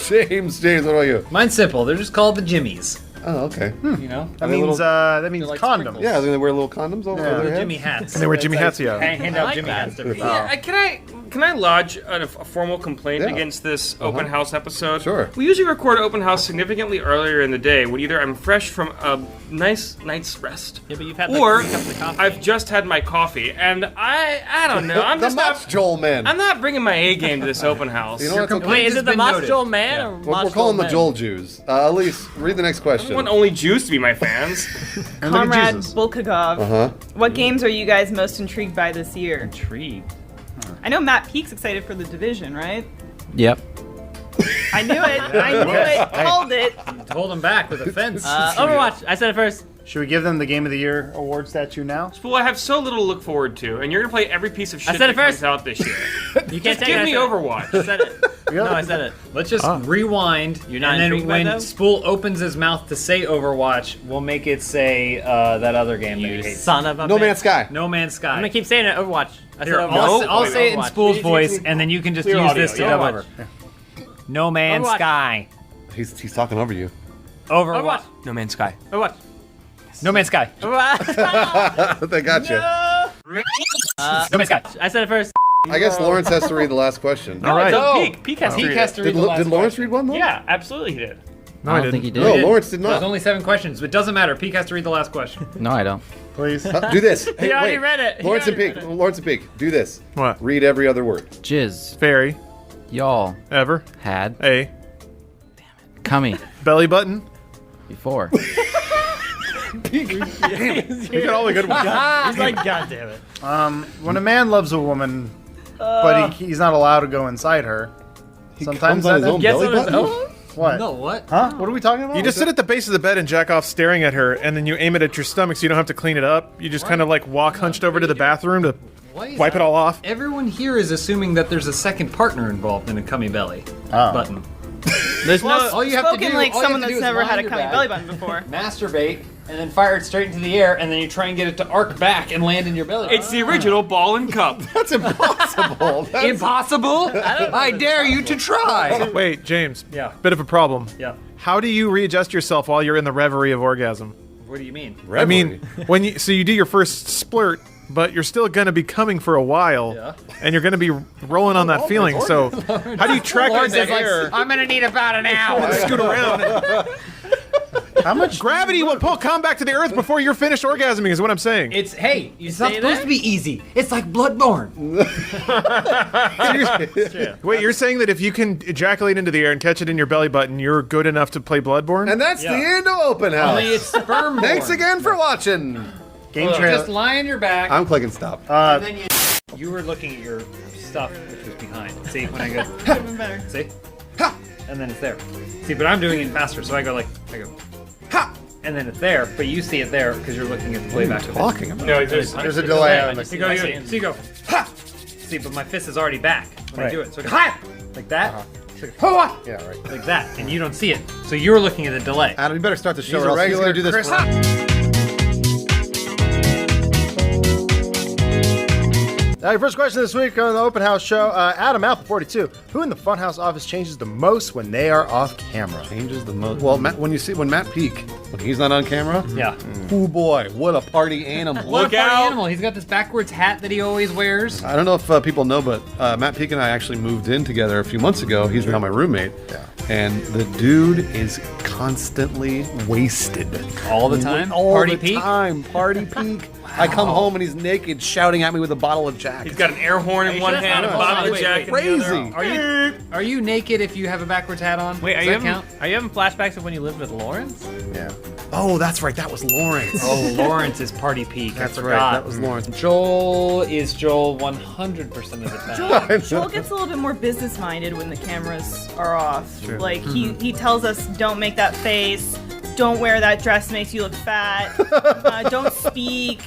James, what about you? Mine's simple. They're just called the Jimmies. Oh, okay. You know, That they means little- like condom. sprinkles. Yeah, they wear little condoms over the their Jimmy heads. hats. And they wear Jimmy hats, yeah. Hand I out like Jimmy that. hats to people. Can I lodge a formal complaint Yeah. against this open house episode? Sure. We usually record open house significantly earlier in the day when either I'm fresh from a nice night's rest, Yeah, but you've had or like 3 cups of coffee. I've just had my coffee, and I don't know. I'm the just Mach not. Joel men. I'm not bringing my A game to this open house. You know what's okay? Wait, is has it the been Mach noted. Joel man Yeah. or We're Mach calling the men? Joel Jews. Elise, read the next I question. want only Jews to be my fans. And look at Comrade Jesus. Bulkagov. Uh-huh. What games are you guys most intrigued by this year? Intrigued. I know Matt Peak's excited for the Division, right? Yep. I knew it. I knew it. Called it. Hold him back with a fence. Overwatch. I said it first. Should we give them the Game of the Year award statue now? Well, I have so little to look forward to, and you're gonna play every piece of shit said that it first. comes out this year. You can't Just take give it. me I Overwatch. said it. No, I said it. Let's just rewind. You're not and then intrigued by when those? Spool opens his mouth to say Overwatch, we'll make it say that other game that You he hates. son of a No bitch. Man's Sky. No Man's Sky. I'm gonna keep saying it. Overwatch. I said Here, Overwatch. I'll say it in Overwatch. Spool's voice, and then you can just Clear use audio, this to yeah. dub over. No Man's Overwatch. Sky. He's talking over you. Overwatch. Overwatch. No Man's Sky. Overwatch. No Man's Sky. Overwatch. They got you. No Man's Sky. I said it first. I guess Lawrence has to read the last question. All right. No, Peak has to read He has it. to read Did, the last did Lawrence question. read one though? Yeah, absolutely he did. No, I I don't think didn't. he did. No, Lawrence did There's not. only 7 questions. It doesn't matter. Peek has to read the last question. No, I don't. Please. Do this. Hey, He already wait. read it. He Lawrence and already Peak. read it. Lawrence and Peak. Do this. What? Read every other word. Jizz. Fairy. Y'all Ever. had A. cummy Belly button. before. You got all the good ones. He's like, God damn it. When a man loves a woman, but he's not allowed to go inside her, sometimes comes on his that own Gets belly on his button? own? What? No, what? Huh? What are we talking about? You just sit at the base of the bed and jack off staring at her, and then you aim it at your stomach so you don't have to clean it up. You just kind of like walk hunched over to the bathroom to Why is wipe it all off. Everyone here is assuming that there's a second partner involved in a cummy belly Oh. button. There's no. All you have to Spoken do, like all you someone have to that's do is never lie had on a your cummy back, belly button before. masturbate, and then fire it straight into the air, and then you try and get it to arc back and land in your belly. It's the original ball and cup. That's impossible. impossible. I dare you to try. Wait, James. Yeah. Bit of a problem. Yeah. How do you readjust yourself while you're in the reverie of orgasm? What do you mean? I mean, when you you do your first splurt, but you're still gonna be coming for a while, Yeah. and you're gonna be rolling on that feeling. So, how do you track it in the air? I'm gonna need about an hour. Scoot around. How much Gravity will come back to the earth before you're finished orgasming. Is what I'm saying. It's hey, it's not stay supposed there? to be easy. It's like Bloodborne. Wait, you're saying that if you can ejaculate into the air and catch it in your belly button, you're good enough to play Bloodborne? And that's the end of Open House. Only it's sperm. Thanks again for watching. game trailer? Just lie on your back. I'm clicking stop. and then you were looking at your stuff, which was behind. See when I go. Even better. See? Ha! And then it's there. See, but I'm doing it faster, so I go. Ha! And then it's there, but you see it there because you're looking at the playback. of it. Talking about. No, there's There's a delay on the. So you go. Ha! See, but my fist is already back when I Right. do it. So I go, ha! Like that. So I go, "Hoa!" Yeah, right. Like that, and you don't see it. So you're looking at the delay. Adam, you better start the show. These Or are else he's regular gonna do this. Chris- For Now, your first question this week on the Open House show, Adam Apple 42. Who in the Funhouse office changes the most when they are off camera? changes the most. Well, Matt, when Matt Peak, when he's not on camera. Yeah. Oh boy, what a party animal! What a Look party out. animal. He's got this backwards hat that he always wears. I don't know if people know, but Matt Peak and I actually moved in together a few months ago. He's now my roommate. Yeah. And the dude is constantly wasted. All the time? All Party the Peak? time. Party Peak. I come home and he's naked, shouting at me with a bottle of Jack. He's got an air horn in one hand, a Hold bottle on, of wait, Jack wait, in the other. Crazy. Are you naked if you have a backwards hat on? Wait, Does are you, that count? are you having flashbacks of when you lived with Lawrence? Yeah. Oh, that's right. That was Lawrence. Oh, Lawrence is Party Peak. That's I right. forgot. That was Lawrence. Joel is Joel 100% of the time. Joel gets a little bit more business minded when the cameras are off. Like he tells us, don't make that face, don't wear that dress, makes you look fat, don't speak,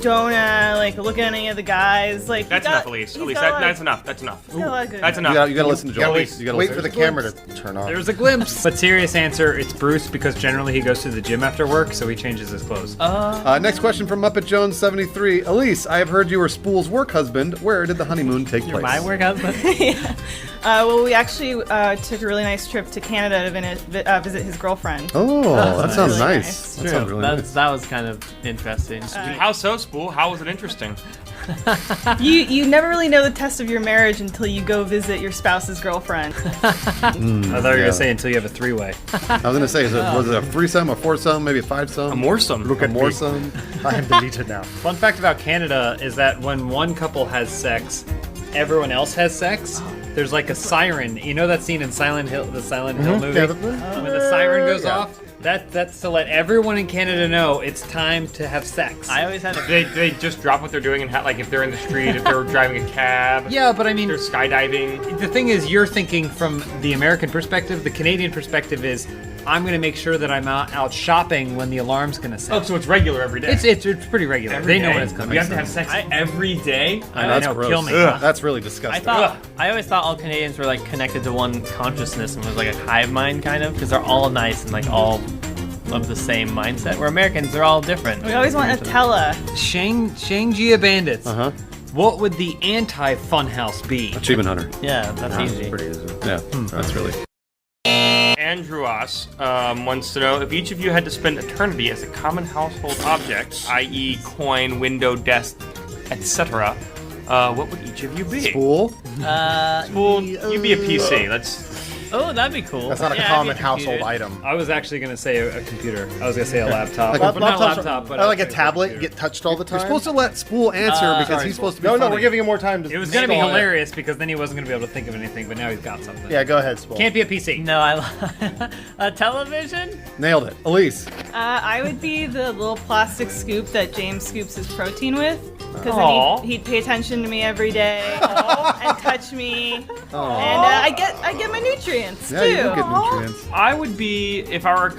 don't like look at any of the guys. Like That's enough, Elise. Elise, that's enough. That's enough. He's got a lot of good. That's You enough. gotta listen to Joel. Wait, You gotta wait listen. for the camera to turn on. There's a glimpse. But serious answer, it's Bruce because generally he goes to the gym after work, so he changes his clothes. Next question from Muppet Jones 73. Elise, I have heard you were Spool's work husband. Where did the honeymoon take place? My work husband? Well, we actually took a really nice trip to Canada to visit his girlfriend. Oh, that sounds really nice. nice. That sounds really nice. That was kind of interesting. How so, Spool? How was it interesting? You never really know the test of your marriage until you go visit your spouse's girlfriend. I thought you were going to say until you have a three-way. I was gonna say, was it a threesome, a foursome, maybe a fivesome? A moresome. Look at moresome. I am deleted now. Fun fact about Canada is that when one couple has sex, everyone else has sex. There's like a siren. You know that scene in Silent Hill, the Silent Hill movie? Yeah, When the siren goes yeah. off? That's to let everyone in Canada know it's time to have sex. I always had a They just drop what they're doing and like if they're in the street, if they're driving a cab, Yeah, but I mean, they're skydiving. the thing is, you're thinking from the American perspective. The Canadian perspective is, I'm going to make sure that I'm out shopping when the alarm's going to Oh, sound. so it's regular every day. It's pretty regular. Every they know day? when it's coming. You have to have sex every day. I know, kill me. That's really I disgusting. always thought all Canadians were like connected to one consciousness and was like a hive mind kind of because they're all nice and like all of the same mindset. Where Americans, they're all different. We always want Nutella. Shangjia Bandits. Uh-huh. What would the anti-Funhouse be? Achievement Hunter. Yeah, that's easy. Pretty easy. Yeah, that's really. Andrew Ross wants to know if each of you had to spend eternity as a common household object, i.e., coin, window, desk, etc., what would each of you be? Spool. Spool, you be a PC. Let's. Oh, that'd be cool. That's not a Yeah, common I'd be household computed. item. I was actually gonna say a computer. I was gonna say a laptop. Like But not a Laptops- laptop, but I like a I'd say tablet. computer. Get touched all the time. You're supposed to let Spool answer because sorry, he's Spool. supposed to be No, funny. we're giving him more time to. It was gonna be stall it. hilarious because then he wasn't gonna be able to think of anything, but now he's got something. Yeah, go ahead, Spool. Can't be a PC. No, a television? Nailed it. Elise. I would be the little plastic scoop that James scoops his protein with. Because Aw. then he'd pay attention to me every day and touch me. And I get my nutrients Yeah, too. you do get nutrients. I would be if I were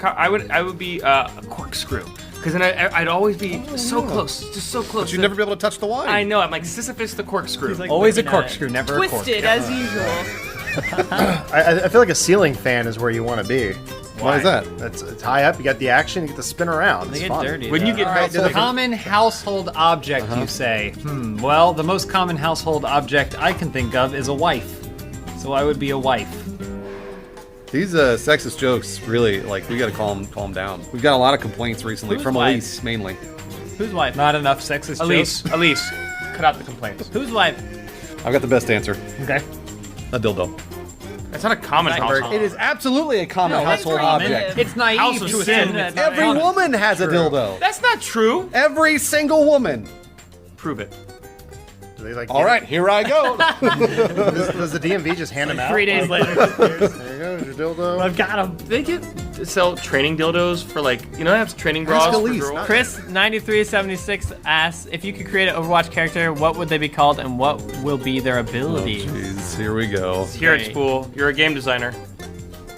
I would be a corkscrew because then I'd always be so close, just so close. But you'd never be able to touch the wine. I know. I'm like Sisyphus the corkscrew. Always a looking at corkscrew, never a cork. Twisted as usual. I feel like a ceiling fan is where you want to be. Why is that? It's high up. You got the action. You get to spin around. They It's get fun. dirty. When you though. get So common household object, Uh-huh. you say? Well, the most common household object I can think of is a wife. So I would be a wife. These sexist jokes really we got to calm down. We've got a lot of complaints recently Whose from wife? Elise mainly. Whose wife? Not enough sexist Elise, jokes. Elise, cut out the complaints. Whose wife? I've got the best answer. Okay. A dildo. That's not a common household. It is absolutely a common that's household primitive. object. It's naive House of to sin. assume it's not Every common. woman has a dildo. That's not true. Every single woman. Prove it. Do they, like, All right, here I go. Does the DMV just hand them out? 3 days later. There you go. Your dildo. I've got him. They sell training dildos for they have training bras for Elise, girls. not- Chris9376 asks, if you could create an Overwatch character, what would they be called and what will be their ability? Jeez, here we go. Here at Great. Spool, you're a game designer.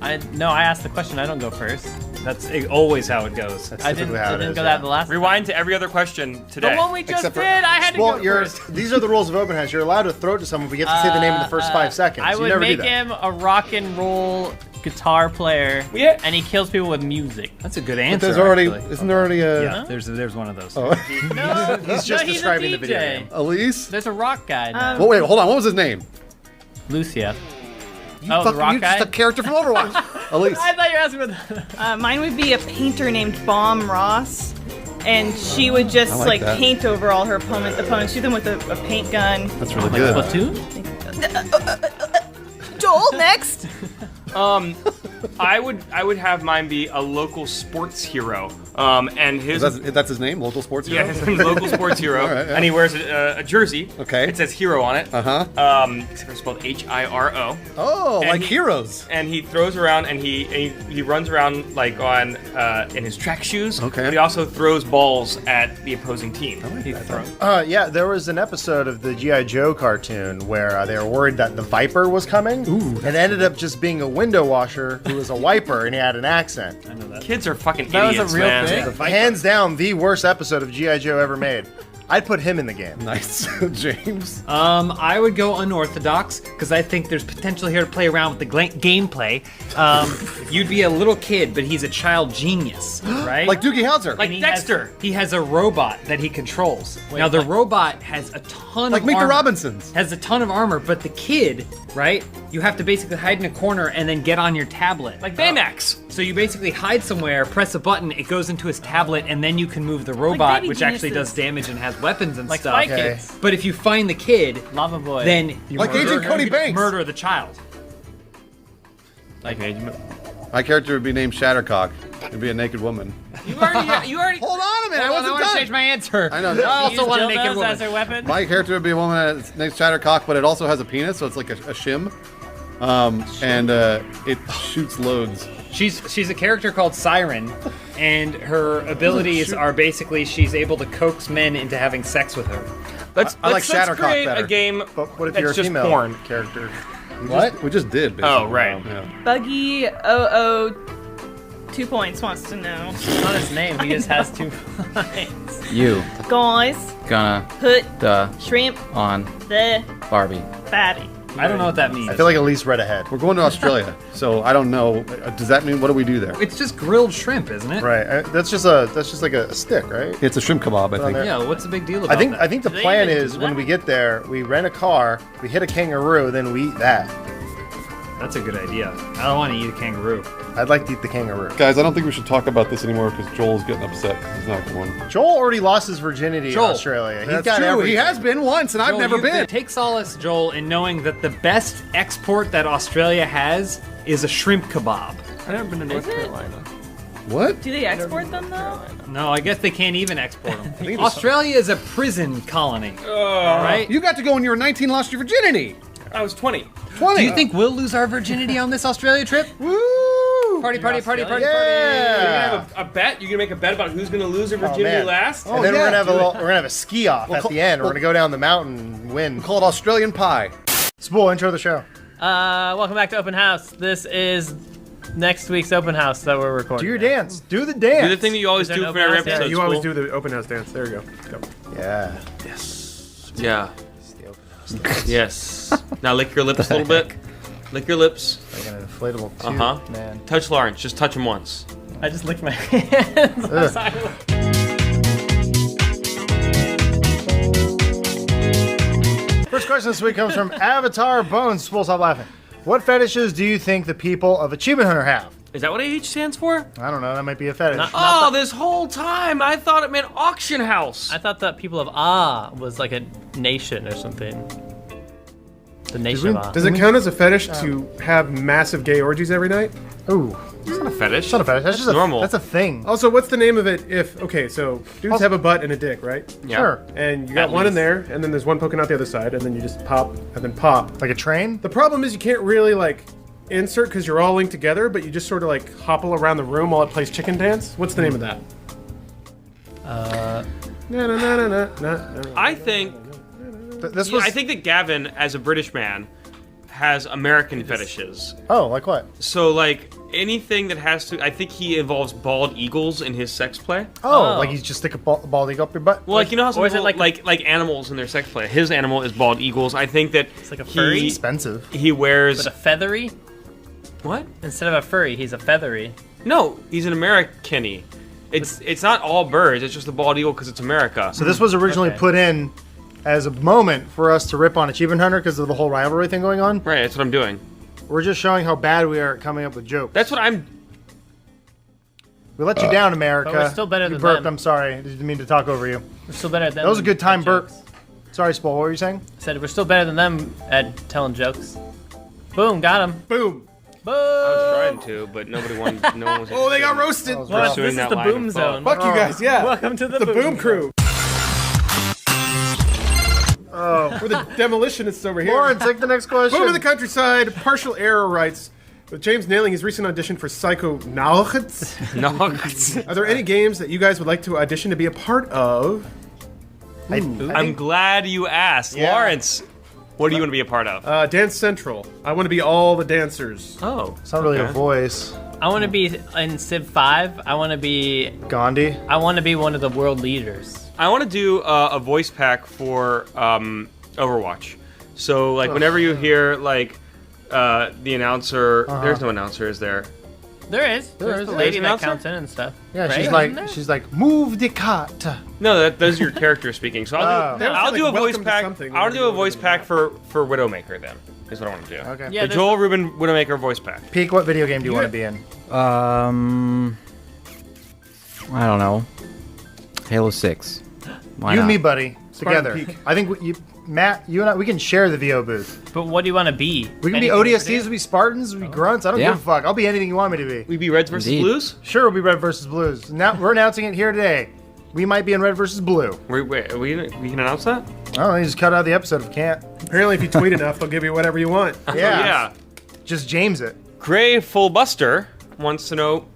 I asked the question. I don't go first. That's always how it goes. I didn't go that the last Rewind to every other question today. The one we just Except did, for- I had to Well, go you're, first. these are the rules of open house. You're allowed to throw it to someone, but you have to say the name in the first 5 seconds. I You would never do make that. him a rock and roll guitar player, Yeah. and he kills people with music. That's a good But answer. there's already, actually. isn't there already a Yeah, there's one of those. No, He's just he's describing a the video DJ. game. Elise? There's a rock guy now. Well, wait, hold on. What was his name? Lucia. You Oh, the rock you're just guy? a character from Overwatch. Elise. I thought you were asking about Mine would be a painter named Bomb Ross. And she would just I like that. paint over all her opponents, shoot them with a paint gun. That's really good. Platoon? Joel, next. I would have mine be a local sports hero. And his That's his name? Local sports hero? yeah, his name's local sports hero, All right, yeah. and he wears a jersey. Okay. It says hero on it. Uh-huh. Except for it's spelled H-I-R-O. Oh, And like he- heroes. And he throws around and he runs around on in his track shoes. Okay. But he also throws balls at the opposing team. He throws. Yeah, there was an episode of the G.I. Joe cartoon where they were worried that the Viper was coming. And it ended up just being a window washer who was a wiper and he had an accent. I know that. Kids are fucking That was a idiots, real man. thing? Hands down, the worst episode of G.I. Joe ever made. I'd put him in the game. Nice. James. I would go unorthodox because I think there's potential here to play around with the gameplay. You'd be a little kid, but he's a child genius, right? Like Doogie Howser. Like And he Dexter. He has a robot that he controls. Now the robot has a ton Like of Meet the armor. Robinsons. Has a ton of armor, but the kid, right? You have to basically hide in a corner and then get on your tablet. Like Baymax. So you basically hide somewhere, press a button, it goes into his tablet, and then you can move the robot, Baby which actually Geniuses. does damage and has weapons and Like stuff. Spy Kids. But if you find the kid, Lava Boy. then you Like murder, Agent Cody Banks. murder the child. Like My character would be named Shattercock. It'd be a naked woman. You already. Hold on a minute. I wasn't want to done. change my answer. I know. I also Use want to make it dildos woman. as their weapon. My character would be a woman that's named Shattercock, but it also has a penis, so it's like a shim. And it shoots loads. She's a character called Siren, and her abilities are basically she's able to coax men into having sex with her. Let's I like let's Shattercock create better. a game But what if that's you're a just female porn. character? We just did. Basically. Oh, right. Yeah. Buggy 00 2 points wants to know. It's not his name. He just has 2 points. You Guys, gonna put shrimp shrimp on the Barbie. fatty. I don't know what that means. I feel like Elise read ahead. We're going to Australia, so I don't know. Does that mean what do we do there? It's just grilled shrimp, isn't it? Right. That's just like a stick, right? It's a shrimp kebab, I think. there. Yeah. What's the big deal about I that? think the Do they plan even is do when that? we get there, we rent a car, we hit a kangaroo, then we eat that. That's a good idea. I don't want to eat a kangaroo. I'd like to eat the kangaroo. Guys, I don't think we should talk about this anymore because Joel's getting upset. He's not going. Joel already lost his virginity Joel. in Australia. He's That's got true. everything. He has been once, and I've Joel, never you- been. Take solace, Joel, in knowing that the best export that Australia has is a shrimp kebab. I've never been to North Carolina. What? Do they export them though? No, I guess they can't even export them. think it's- Australia is a prison colony. Right? You got to go when you were 19, lost your virginity. I was 20. 20. Do you think we'll lose our virginity on this Australia trip? Woo! Party, party, party, party, You're Yeah. gonna have a bet? You're gonna make a bet about who's gonna lose their virginity man. last? And then yeah, we're gonna have do we're gonna have a ski off at call- the end. We're well- gonna go down the mountain and win. Call it Australian pie. Spool, intro the show. Welcome back to Open House. This is next week's Open House that we're recording. Do your dance. Do the dance. Do the thing that you always Is do there for an every open house? episode. You always Spool. do the open house dance. There you go. Yeah. Yeah. Yes. Now lick your lips a little bit. Lick your lips. Like an inflatable tube, Uh-huh. man. Touch Lawrence. Just touch him once. I just licked my hands. I'm Ugh. sorry. First question this week comes from Avatar Bones. Spool, stop laughing. What fetishes do you think the people of Achievement Hunter have? Is that what AH stands for? I don't know. That might be a fetish. Oh, this whole time I thought it meant auction house. I thought that people of Ah was like a nation or something. The nation of Ah. Does it count as a fetish to have massive gay orgies every night? Ooh, It's not a fetish. it's not a fetish. That's just normal. That's a thing. Also, what's the name of it if, okay, so dudes have a butt and a dick, right? Yeah. Sure. And you got At one in least. there, and then there's one poking out the other side, and then you just pop, and then pop. Like a train? The problem is you can't really, like, insert because you're all linked together, but you just sort of, like, hopple around the room while it plays chicken dance. What's the name of that? I think This was. I think that Gavin, as a British man, has American fetishes. Oh, like what? So like anything that has to, I think he involves bald eagles in his sex play. Oh, like you just stick a bald eagle up your butt? Well, like you know how some or is it people like- like animals in their sex play. His animal is bald eagles. I think that It's like a furry? Expensive. he wears But a feathery? what? Instead of a furry, he's a feathery. No, he's an American-y. It's not all birds. It's just a bald eagle because it's America. So this was originally Okay. put in as a moment for us to rip on Achievement Hunter because of the whole rivalry thing going on. Right, that's what I'm doing. We're just showing how bad we are at coming up with jokes. That's what I'm. We let you down, America. But we're still better you than burped. them. I'm sorry. I didn't mean to talk over you. We're still better at them. That was a good time at burp. jokes. Sorry, Spool. What were you saying? Said we're still better than them at telling jokes. Boom, got him. Boom. Boom. I was trying to, but nobody wanted. No one was. Oh, they got interested in roasted. Well, pursuing this is that the line of boom thought. zone. Fuck you guys, yeah. Welcome to the The boom boom crew. Oh. We're the demolitionists over here. Lauren, take the next question. Boom in the countryside. Partial error writes, with James nailing his recent audition for Psychonauts, No, are there any games that you guys would like to audition to be a part of? I'm glad you asked, Yeah. Lawrence. What do you want to be a part of? Dance Central. I want to be all the dancers. Oh, It's not really a okay. voice. I want to be in Civ 5. I want to be Gandhi. one of the world leaders. I want to do a voice pack for Overwatch. So like whenever you hear like the announcer, there's no announcer, is there? There is. There's the is. lady There's an that announcer? counts in and stuff. Yeah, Right? she's Isn't like, there? she's like, move the cat. No, those are your characters speaking. So I'll do, Oh. I'll Like, do a voice welcome to pack. something, I'll do a whatever voice you pack for Widowmaker then. Is what I want to do. Okay. Yeah, The there's- Joel Rubin Widowmaker voice pack. Peak, what video game do you want to be in? I don't know. Halo 6. Why You not? and me, buddy, Spartan together. Peak. I think Matt, you and I, we can share the VO booth. But what do you want to be? We can be Anything ODSTs, we be Spartans, we be Grunts. I don't Yeah. give a fuck. I'll be anything you want me to be. We be Reds versus Indeed. Blues. Sure, we'll be Red versus Blues. Now we're announcing it here today. We might be in Red versus Blue. Wait, we can announce that? I don't know. You just cut out the episode if you can't. Apparently, if you tweet enough, they'll give you whatever you want. Yeah. Yeah. Just James it. Gray Fullbuster wants to know,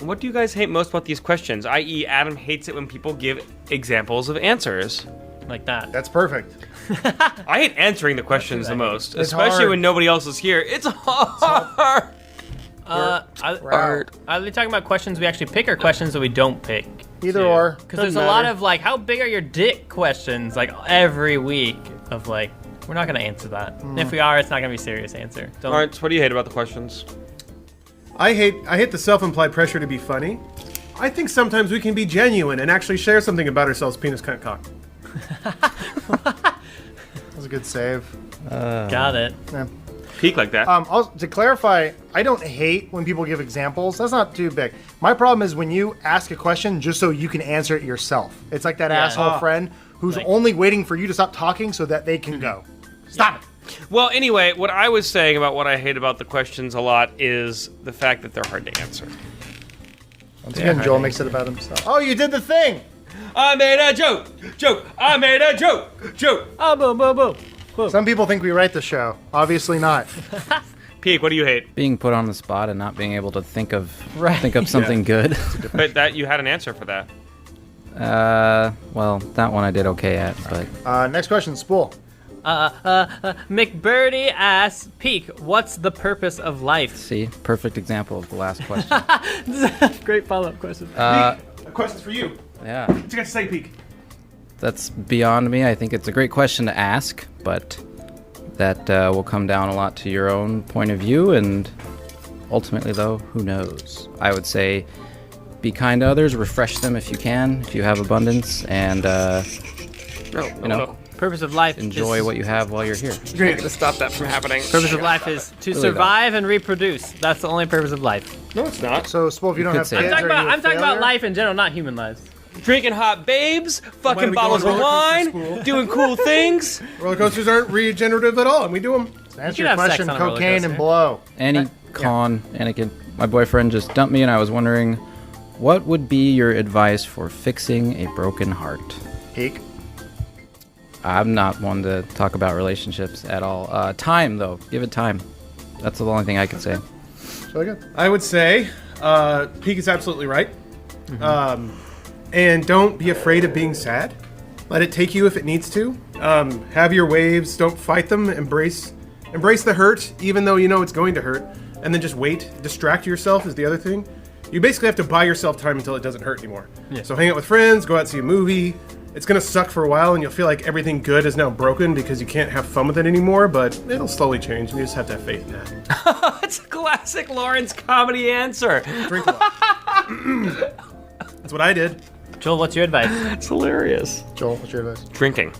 what do you guys hate most about these questions? I.e., Adam hates it when people give examples of answers. like that? That's perfect. I hate answering the questions the most, It's especially hard. when nobody else is here. It's hard. Are they talking about questions we actually pick or questions that we don't pick? Either or. Because there's a lot of like, how big are your dick questions like every week of like, we're not gonna answer that. And if we are, it's not gonna be a serious answer. Don't. Lawrence, what do you hate about the questions? I hate the self-implied pressure to be funny. I think sometimes we can be genuine and actually share something about ourselves, penis, cunt, cock. That was a good save. Got it. Yeah. Peak like that. Also, to clarify, I don't hate when people give examples. That's not too big. My problem is when you ask a question just so you can answer it yourself. It's like that asshole friend who's Like- only waiting for you to stop talking so that they can go. Stop it. Well, anyway, what I was saying about what I hate about the questions a lot is the fact that they're hard to answer. Once again, Joel makes it about himself. Oh, you did the thing! I made a joke! I made a joke! Oh, boom, boom, boom. Some people think we write the show. Obviously not. Peak, what do you hate? Being put on the spot and not being able to think of something good. But that you had an answer for that. Well, that one I did okay at, but Next question, Spool. McBirdie asks, Peak, what's the purpose of life? see, perfect example of the last question. Great follow-up question. A question's for you. Yeah, What you got to say, Peak? that's beyond me. I think it's a great question to ask, but that will come down a lot to your own point of view, and ultimately, though, who knows? I would say be kind to others, refresh them if you can, if you have abundance, and Purpose of life enjoy is, what you have while you're here. Great to stop that from happening. Purpose of life is to Really survive and reproduce. That's the only purpose of life. No, it's not. So, Spool, if you don't could have say kids, that. I'm talking about life in general, not human lives. Drinking hot babes, fucking we go bottles on of roller wine, coasters, Spool? doing cool things. Roller coasters aren't regenerative at all, and we do them. To answer You your can have sex question, on a roller cocaine and coaster. blow. Anakin, my boyfriend just dumped me, and I was wondering, what would be your advice for fixing a broken heart? Peak. I'm not one to talk about relationships at all. Time, though. Give it time. That's the only thing I can say. So good. I would say Peak is absolutely right. And don't be afraid of being sad. Let it take you if it needs to. Have your waves. Don't fight them. Embrace the hurt, even though you know it's going to hurt. And then just wait. Distract yourself is the other thing. You basically have to buy yourself time until it doesn't hurt anymore. Yeah. So hang out with friends. Go out and see a movie. It's going to suck for a while, and you'll feel like everything good is now broken because you can't have fun with it anymore, but it'll slowly change, and you just have to have faith in that. It's a classic Lawrence comedy answer. Drink a lot. That's what I did. Joel, what's your advice? It's hilarious. Joel, what's your advice? Drinking.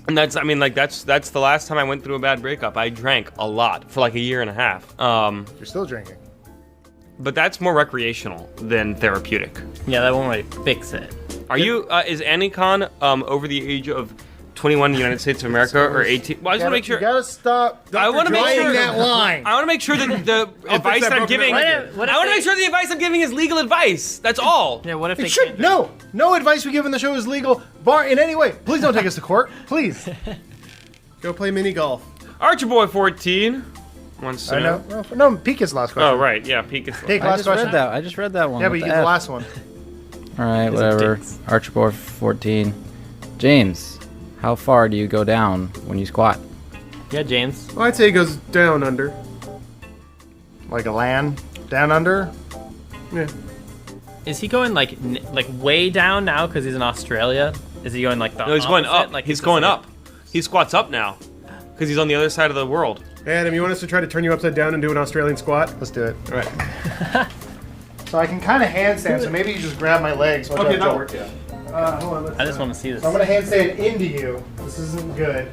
And that's the last time I went through a bad breakup. I drank a lot for like a year and a half. You're still drinking. But that's more recreational than therapeutic. Yeah, that won't really fix it. Are you, is Anicon over the age of 21 in the United States of America or 18? Well, I just want to make sure. You gotta stop. I want to make sure that line. I want to make sure that the advice that I'm giving. I want to make sure the advice I'm giving is legal advice. That's all. Yeah, what if they It should. can't? No advice we give in the show is legal, bar in any way. Please don't take us to court. Please. Go play mini golf. Archer Boy 14 wants to I know. know. No, Peak is the last question. Oh right, yeah, Peak is. Peak, I last just question. read that. I just read that one. Yeah, but What you the get the F? last one. All right, whatever. Archibald 14. James, how far do you go down when you squat? Yeah, James. Well, I'd say it goes down under. Like a land down under. Yeah. Is he going like way down now because he's in Australia? Is he going like the No, he's going opposite? up. Like He's going up. He squats up now because he's on the other side of the world. Adam, you want us to try to turn you upside down and do an Australian squat? Let's do it. All right. So I can kind of handstand. So maybe you just grab my legs. While Okay, I that'll jump. work. Yeah. Hold on. I just want to see this. So I'm gonna handstand into you. This isn't good.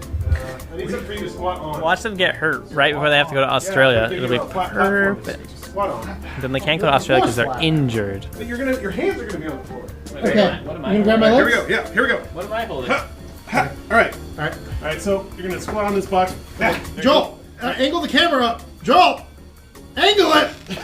I need some for you to squat on. Watch them get hurt right before they have to go to Australia. Yeah, It'll be flat platform. perfect. Squat on. Then they can't go to Australia because they're injured. But your hands are gonna be on the floor. Okay. What am You can grab my Here legs. we go. Yeah, here we go. What am I holding? All right. All right. So you're gonna squat on this box. Yeah, there you Joel, angle the camera up. Joel, angle it. go.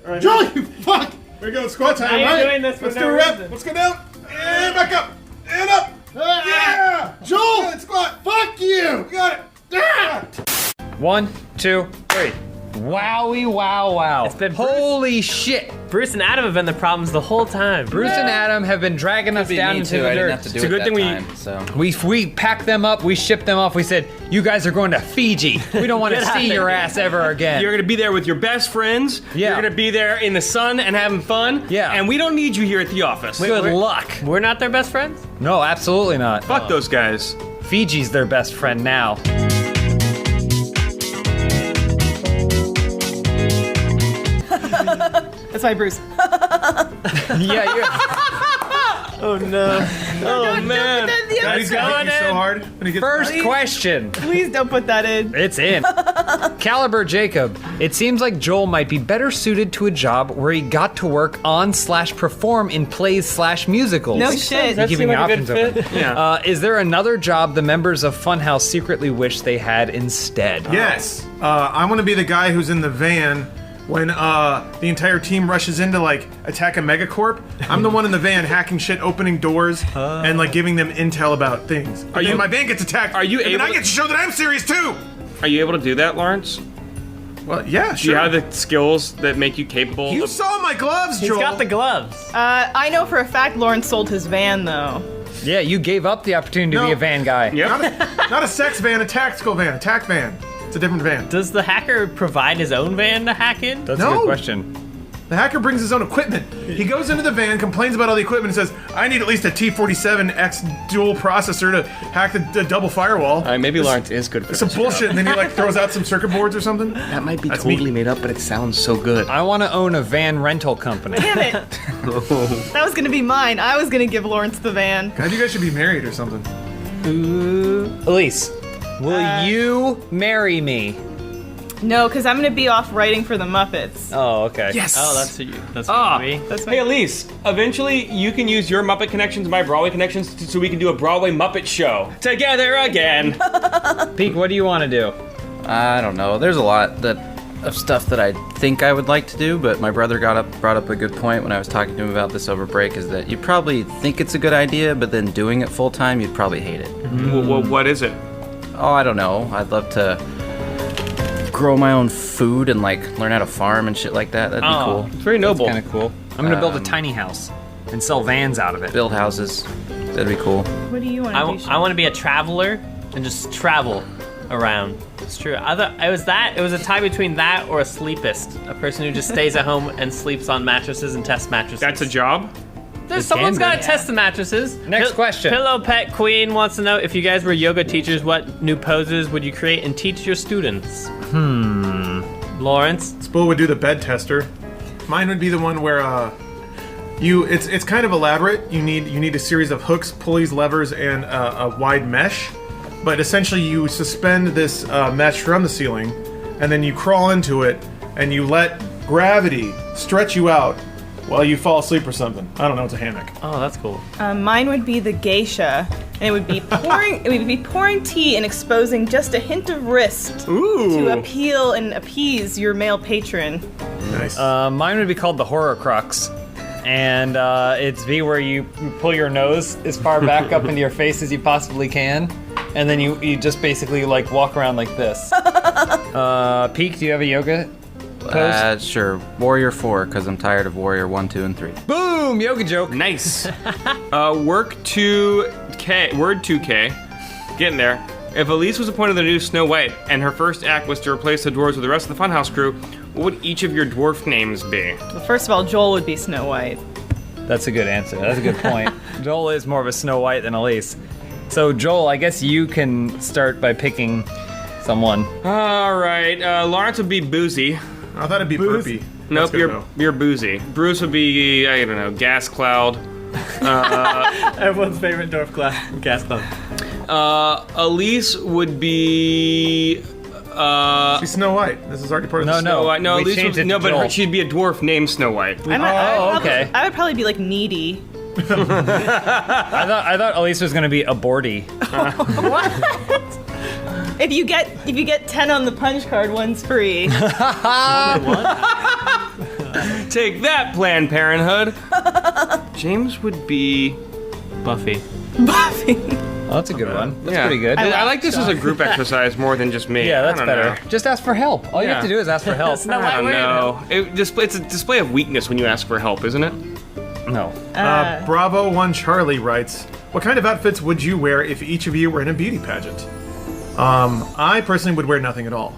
All right. Joel, you fuck. Here we go. Squat time. Why are you All right. doing this for Let's no do a rep. reason? Let's go down and back up and up. Yeah. Joel, Good squat. fuck you. You got it. Yeah. 1, 2, 3. Wowie, wow. It's been Bruce. Holy shit. Bruce and Adam have been the problems the whole time. Bruce and Adam have been dragging us down into the I didn't dirt. have to do It's a it good that thing we- time, so. We packed them up, we shipped them off, we said, you guys are going to Fiji. We don't want to Get out see of your here. ass ever again. You're gonna be there with your best friends. Yeah. You're gonna be there in the sun and having fun. Yeah. And we don't need you here at the office. Good luck. We're not their best friends? No, absolutely not. Fuck those guys. Fiji's their best friend now. That's my Bruce. Yeah, you're... Oh no. Oh man. He's gonna hit you so hard when he gets First Please. question. Please don't put that in. It's in. Caliber Jacob. It seems like Joel might be better suited to a job where he got to work on/perform in plays/musicals. No shit. You're keeping seem like a options good open. fit. Yeah. Is there another job the members of Funhouse secretly wish they had instead? Yes. I want to be the guy who's in the van when the entire team rushes in to like attack a megacorp. I'm the one in the van hacking shit, opening doors, and like giving them intel about things. And you- then my van gets attacked. are you and then able I get to show that I'm serious too. Are you able to do that, Lawrence? Well, yeah, Do sure. you have the skills that make you capable You of... saw my gloves, He's Joel. got the gloves. I know for a fact Lawrence sold his van, though. Yeah, you gave up the opportunity to No. be a van guy. Yep. Not a sex van, a tactical van, a tac van. It's a different van. Does the hacker provide his own van to hack in? That's a No. good question. The hacker brings his own equipment. He goes into the van, complains about all the equipment, and says, I need at least a T47X dual processor to hack the double firewall. Maybe Lawrence is good for Some this bullshit, job. and then he like throws out some circuit boards or something. That might be That's totally me. made up, but it sounds so good. I want to own a van rental company. Damn it! That was gonna be mine. I was gonna give Lawrence the van. God, you guys should be married or something. Elise, will you marry me? No, because I'm gonna be off writing for the Muppets. Oh, okay. Yes. Oh, that's you. That's Ah, me. That's hey Elise, eventually you can use your Muppet connections and my Broadway connections so we can do a Broadway Muppet show together again. Peek, what do you want to do? I don't know. There's a lot of stuff that I think I would like to do, but my brother brought up a good point when I was talking to him about this over break, is that you probably think it's a good idea, but then doing it full time, you'd probably hate it. What is it? Oh, I don't know. I'd love to grow my own food and like learn how to farm and shit like that. That'd be cool. It's very noble. Kind of cool. I'm gonna build a tiny house and sell vans out of it. Build houses. That'd be cool. What do you want to do? Sean? I want to be a traveler and just travel around. It's true. It was a tie between that or a sleepist, a person who just stays at home and sleeps on mattresses and tests mattresses. That's a job? Someone's can got be. to test the mattresses. Next question. Pillow Pet Queen wants to know if you guys were yoga teachers, what new poses would you create and teach your students? Lawrence? Spool would do the bed tester. Mine would be the one where it's kind of elaborate. You need a series of hooks, pulleys, levers, and a wide mesh. But essentially, you suspend this mesh from the ceiling, and then you crawl into it, and you let gravity stretch you out while you fall asleep or something. I don't know. It's a hammock. Oh, that's cool. Mine would be the geisha, and it would be pouring tea and exposing just a hint of wrist to appeal and appease your male patron. Nice. Mine would be called the Horror Crux. And it's where you pull your nose as far back up into your face as you possibly can. And then you just basically like walk around like this. Peek, do you have a yoga pose? Sure. Warrior 4, because I'm tired of Warrior 1, 2, and 3. Boom! Yoga joke. Nice. Work 2K, word 2K, getting there. If Elise was appointed the new Snow White and her first act was to replace the dwarves with the rest of the Funhouse crew, what would each of your dwarf names be? Well, first of all, Joel would be Snow White. That's a good answer. That's a good point. Joel is more of a Snow White than Elise. So Joel, I guess you can start by picking someone. All right, Lawrence would be Boozy. I thought it'd be burpy. Nope, That's good to you're Boozy. Bruce would be, I don't know, Gas Cloud. Everyone's favorite dwarf gas cloud. Elise would be... know. She's Snow White. This is already part of the Snow White. No, we Elise changed would, it to no, but Joel. she'd be a dwarf named Snow White. okay. I would probably be like needy. I thought Elise was gonna be aborty. If you get 10 on the punch card, one's free. Take that, Planned Parenthood. James would be... Buffy. Buffy. Oh, that's a good one. That's Yeah. pretty good. I like this as a group exercise more than just me. Yeah, I that's don't better. know. Just ask for help. All you Yeah. have to do is ask for help. I don't know. It's a display of weakness when you ask for help, isn't it? No. Bravo 1 Charlie writes, what kind of outfits would you wear if each of you were in a beauty pageant? I personally would wear nothing at all.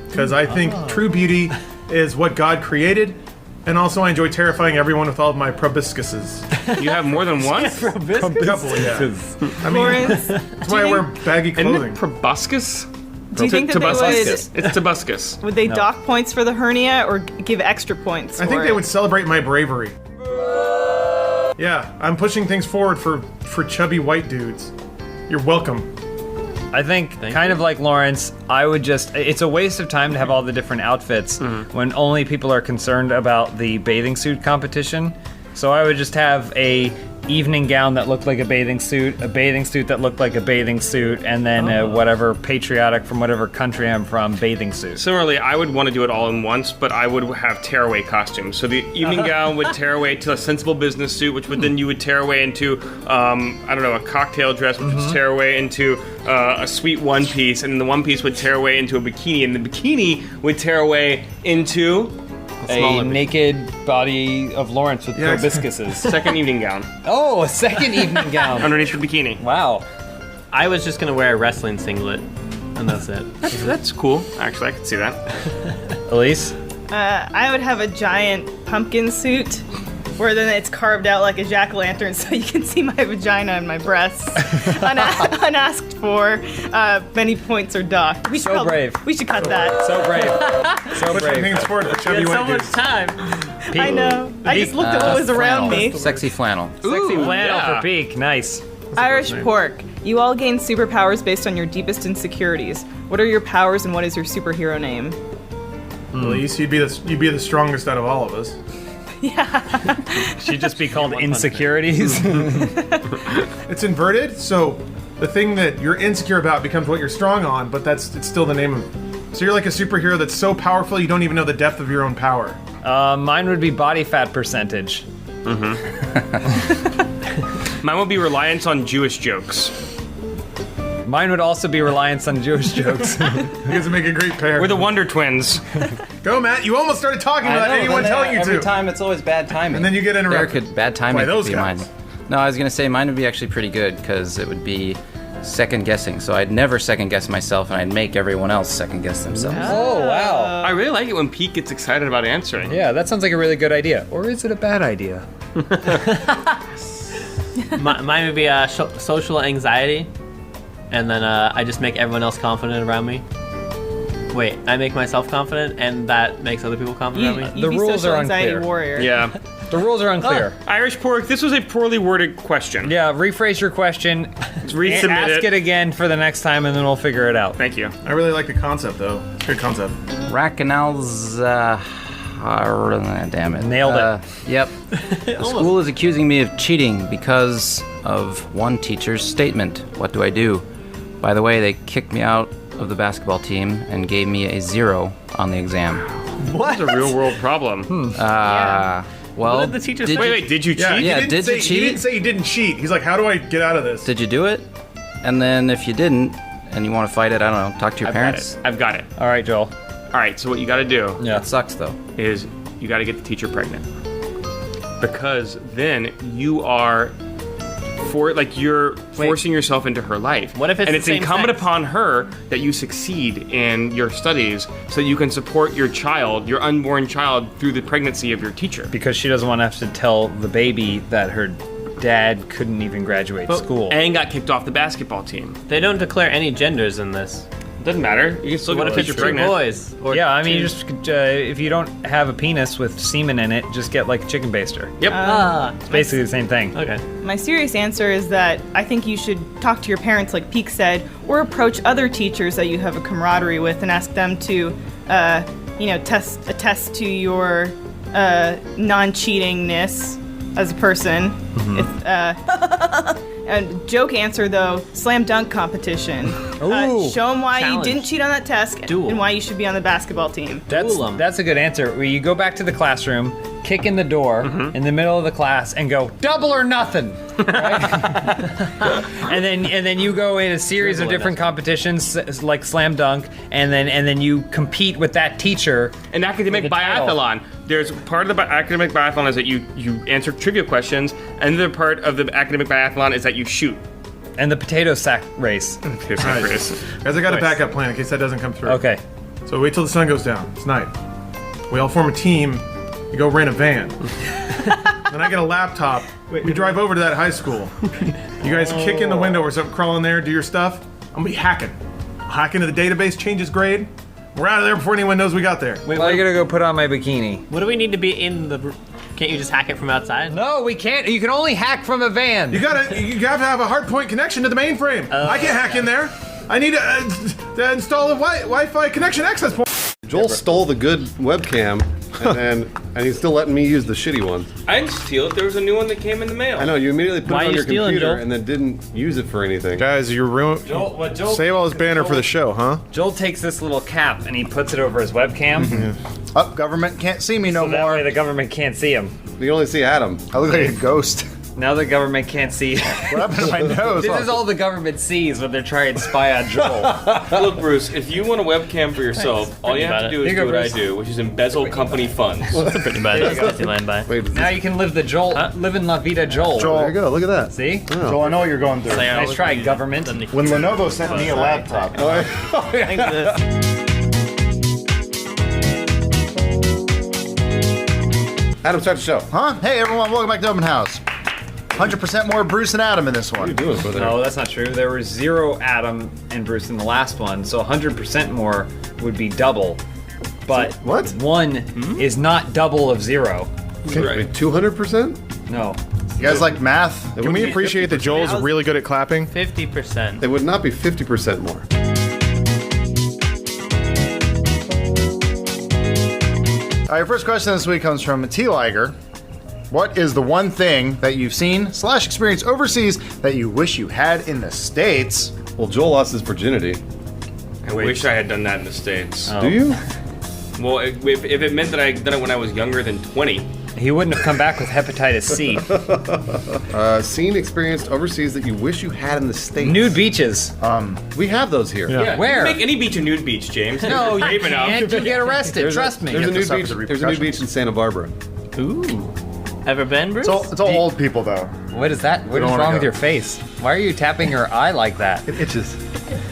Because I think true beauty is what God created, and also I enjoy terrifying everyone with all of my proboscises. You have more than one? A couple, yeah. I mean, Lawrence, that's why I wear baggy Isn't clothing. it proboscis? do you think that Tobuscus. It's Tobuscus. would they dock points for the hernia or give extra points? I think for they it? would celebrate my bravery. Yeah, I'm pushing things forward for chubby white dudes. You're welcome. I think, kind of like Lawrence, I would just... It's a waste of time to have all the different outfits when only people are concerned about the bathing suit competition. So I would just have a evening gown that looked like a bathing suit that looked like a bathing suit, and then whatever patriotic from whatever country I'm from bathing suit. Similarly, I would want to do it all in once, but I would have tearaway costumes. So the evening gown would tear away to a sensible business suit, which would then you would tear away into, a cocktail dress, which would tear away into a sweet one piece, and then the one piece would tear away into a bikini, and the bikini would tear away into a naked body of Lawrence with proboscises. Second evening gown. Oh, a second evening gown. Underneath your bikini. Wow. I was just gonna wear a wrestling singlet, and that's it. That's cool. Actually, I could see that. Elise? I would have a giant pumpkin suit where then it's carved out like a jack-o'-lantern so you can see my vagina and my breasts. Unasked for. Many points are docked. We should brave. We should cut that. So brave. So Put your brave. hands forward, whichever you So want to much do. time. I know. I just looked at what was around me. Sexy flannel. Sexy flannel yeah. for Beak. Nice. Irish pork. You all gain superpowers based on your deepest insecurities. What are your powers and what is your superhero name? Elise, you'd be the strongest out of all of us. She'd just be called insecurities. It's inverted, so the thing that you're insecure about becomes what you're strong on, but it's still the name of. So you're like a superhero that's so powerful you don't even know the depth of your own power. Mine would be body fat percentage. Mine would be reliance on Jewish jokes. Mine would also be reliance on Jewish jokes. You guys make a great pair. We're the Wonder Twins. Go, Matt. You almost started talking without anyone telling you every to. time it's always bad timing. And then you get There interrupted. could bad timing By could those be guys. mine. No, I was gonna say mine would be actually pretty good because it would be second guessing. So I'd never second guess myself, and I'd make everyone else second guess themselves. Oh, wow. I really like it when Pete gets excited about answering. Yeah, that sounds like a really good idea. Or is it a bad idea? Mine would be social anxiety, and then I just make everyone else confident around me. Wait, I make myself confident, and that makes other people confident around me? The You'd be rules social are anxiety unclear. warrior. Yeah. The rules are unclear. Irish pork, this was a poorly worded question. Yeah, rephrase your question. Resubmit Ask it again for the next time, and then we'll figure it out. Thank you. I really like the concept, though. Good concept. Racanals, damn it. Nailed it. Yep. The school is accusing me of cheating because of one teacher's statement. What do I do? By the way, they kicked me out of the basketball team and gave me a 0 on the exam. That's a real world problem. Well, What did the teacher say? Wait, did you cheat? Yeah, he didn't did say, you He cheat? didn't say he didn't cheat. He's like, how do I get out of this? Did you do it? And then if you didn't, and you want to fight it, I don't know, talk to your parents. I've got it. All right, Joel. All right, so what you got to do That sucks, though. is you got to get the teacher pregnant. Because then you are you're forcing yourself into her life. What if it's and the it's same incumbent sex? upon her that you succeed in your studies so that you can support your child, your unborn child, through the pregnancy of your teacher. Because she doesn't want to have to tell the baby that her dad couldn't even graduate school. And got kicked off the basketball team. They don't declare any genders in this. Doesn't matter. You can still What get if the it's teacher two pregnant. boys? Or Yeah, I mean, two- you just if you don't have a penis with semen in it, just get like a chicken baster. Yep. It's basically the same thing. Okay. My serious answer is that I think you should talk to your parents, like Peek said, or approach other teachers that you have a camaraderie with and ask them to, attest to your non-cheatingness as a person. And joke answer though, slam dunk competition. Show them why Challenge. you didn't cheat on that test Duel. and why you should be on the basketball team. That's a good answer. Where you go back to the classroom, kick in the door in the middle of the class, and go double or nothing. Right? and then you go in a series of different competitions like slam dunk, and then you compete with that teacher. An academic With the title. biathlon. There's part of the academic biathlon is that you answer trivia questions, and the other part of the academic biathlon is that you shoot. And the potato sack race. Guys, I got a backup plan in case that doesn't come through. Okay. So wait till the sun goes down. It's night. We all form a team. You go rent a van. Then I get a laptop. We drive over to that high school. You guys kick in the window or something, crawl in there, do your stuff. I'm gonna be hacking. Hack into the database, change his grade. We're out of there before anyone knows we got there. Well, I gotta go put on my bikini. What do we need to be in the? Can't you just hack it from outside? No, we can't. You can only hack from a van. You have to have a hard point connection to the mainframe. I can't hack in there. I need to install a Wi-Fi connection access point. Joel stole the good webcam, and he's still letting me use the shitty one. I didn't steal it. There was a new one that came in the mail. I know, you immediately put Why it on you your stealing, computer Joel? and then didn't use it for anything. Guys, you're ruined. Joel Save all his banner for the show, huh? Joel takes this little cap and he puts it over his webcam. Up, government can't see me no So that way more. the government can't see him. You can only see Adam. I look like a ghost. Now the government can't see. What happened to my nose? This is all the government sees when they're trying to spy on Joel. Look, Bruce, if you want a webcam for yourself, all you have to do is Here you do go, what I Bruce. do, which is embezzle company funds. That's pretty bad. That's Disneyland by. Wait, Now you can live the Joel, live in La Vida Joel. there you go. Look at that. See? Joel, I know what you're going through. Nice try, government. When Lenovo sent me a laptop, Adam, start the show. huh? Hey everyone, welcome back to Open House. 100% more Bruce and Adam in this one. What are you doing, brother? No, that's not true. There was 0 Adam and Bruce in the last one, so 100% more would be double. But what? 1 is not double of 0. Wait, 200%? No. You guys like math? Can we appreciate that Joel's really good at clapping? 50%. It would not be 50% more. All right, first question this week comes from T. Liger. What is the one thing that you've seen / experienced overseas that you wish you had in the States? Well, Joel lost his virginity. I wish I had done that in the States. Do you? Well, if it meant that I done it when I was younger than 20. He wouldn't have come back with hepatitis C. Seen, experienced overseas that you wish you had in the States. Nude beaches. We have those here. Yeah. Where? You can make any beach a nude beach, James. No, you Brave enough. can't. You get arrested. Trust me. There's a to nude suffer beach. the There's a nude beach in Santa Barbara. Ooh. Ever been, Bruce? It's all old people though. What is that? What is don't wanna wrong with go. your face? Why are you tapping your eye like that? It itches.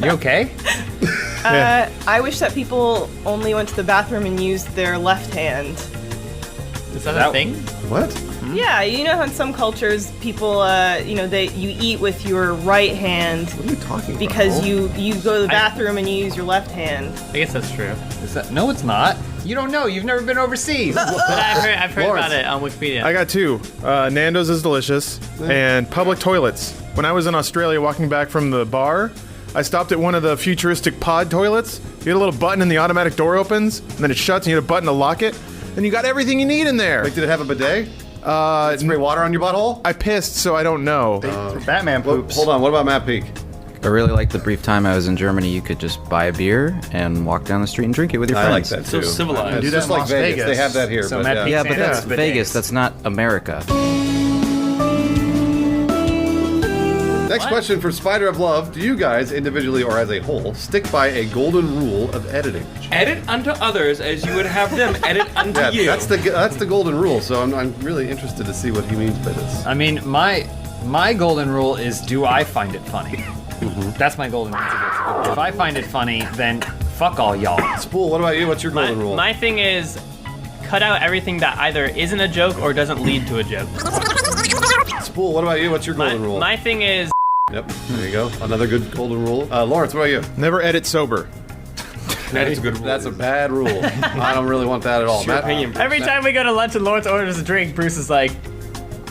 You okay? I wish that people only went to the bathroom and used their left hand. Is that a thing? What? Yeah, you know how in some cultures people, you eat with your right hand What are you talking about? because you go to the bathroom and you use your left hand. I guess that's true. Is that? No, it's not. You don't know. You've never been overseas. But I've heard Lawrence. about it on Wikipedia. I got 2. Nando's is delicious, and public toilets. When I was in Australia walking back from the bar, I stopped at one of the futuristic pod toilets. You get a little button and the automatic door opens, and then it shuts, and you hit a button to lock it, and you got everything you need in there. Like, did it have a bidet? Spray water on your butthole? I pissed, so I don't know. Batman Well, poops. hold on. What about Matt Peak? I really liked the brief time I was in Germany. You could just buy a beer and walk down the street and drink it with your I like friends. that too. So civilized. It's Do that just in like Las Vegas. Vegas. They have that here. So but Matt yeah. Peak- Yeah, but that's Santa Vegas. bidets. That's not America. Next question for Spider of Love. Do you guys, individually or as a whole, stick by a golden rule of editing? Edit unto others as you would have them edit unto Yeah, you. that's the golden rule. So I'm really interested to see what he means by this. I mean, my golden rule is: do I find it funny? That's my golden rule. If I find it funny, then fuck all y'all. Spool, what about you? What's your golden rule? My thing is cut out everything that either isn't a joke or doesn't lead to a joke. Spool, what about you? What's your golden rule? My thing is Yep, there you go. Another good golden rule. Lawrence, what about you? Never edit sober. That is a good rule. That's a bad rule. I don't really want that at all. Your Matt, opinion. every time we go to lunch and Lawrence orders a drink, Bruce is like,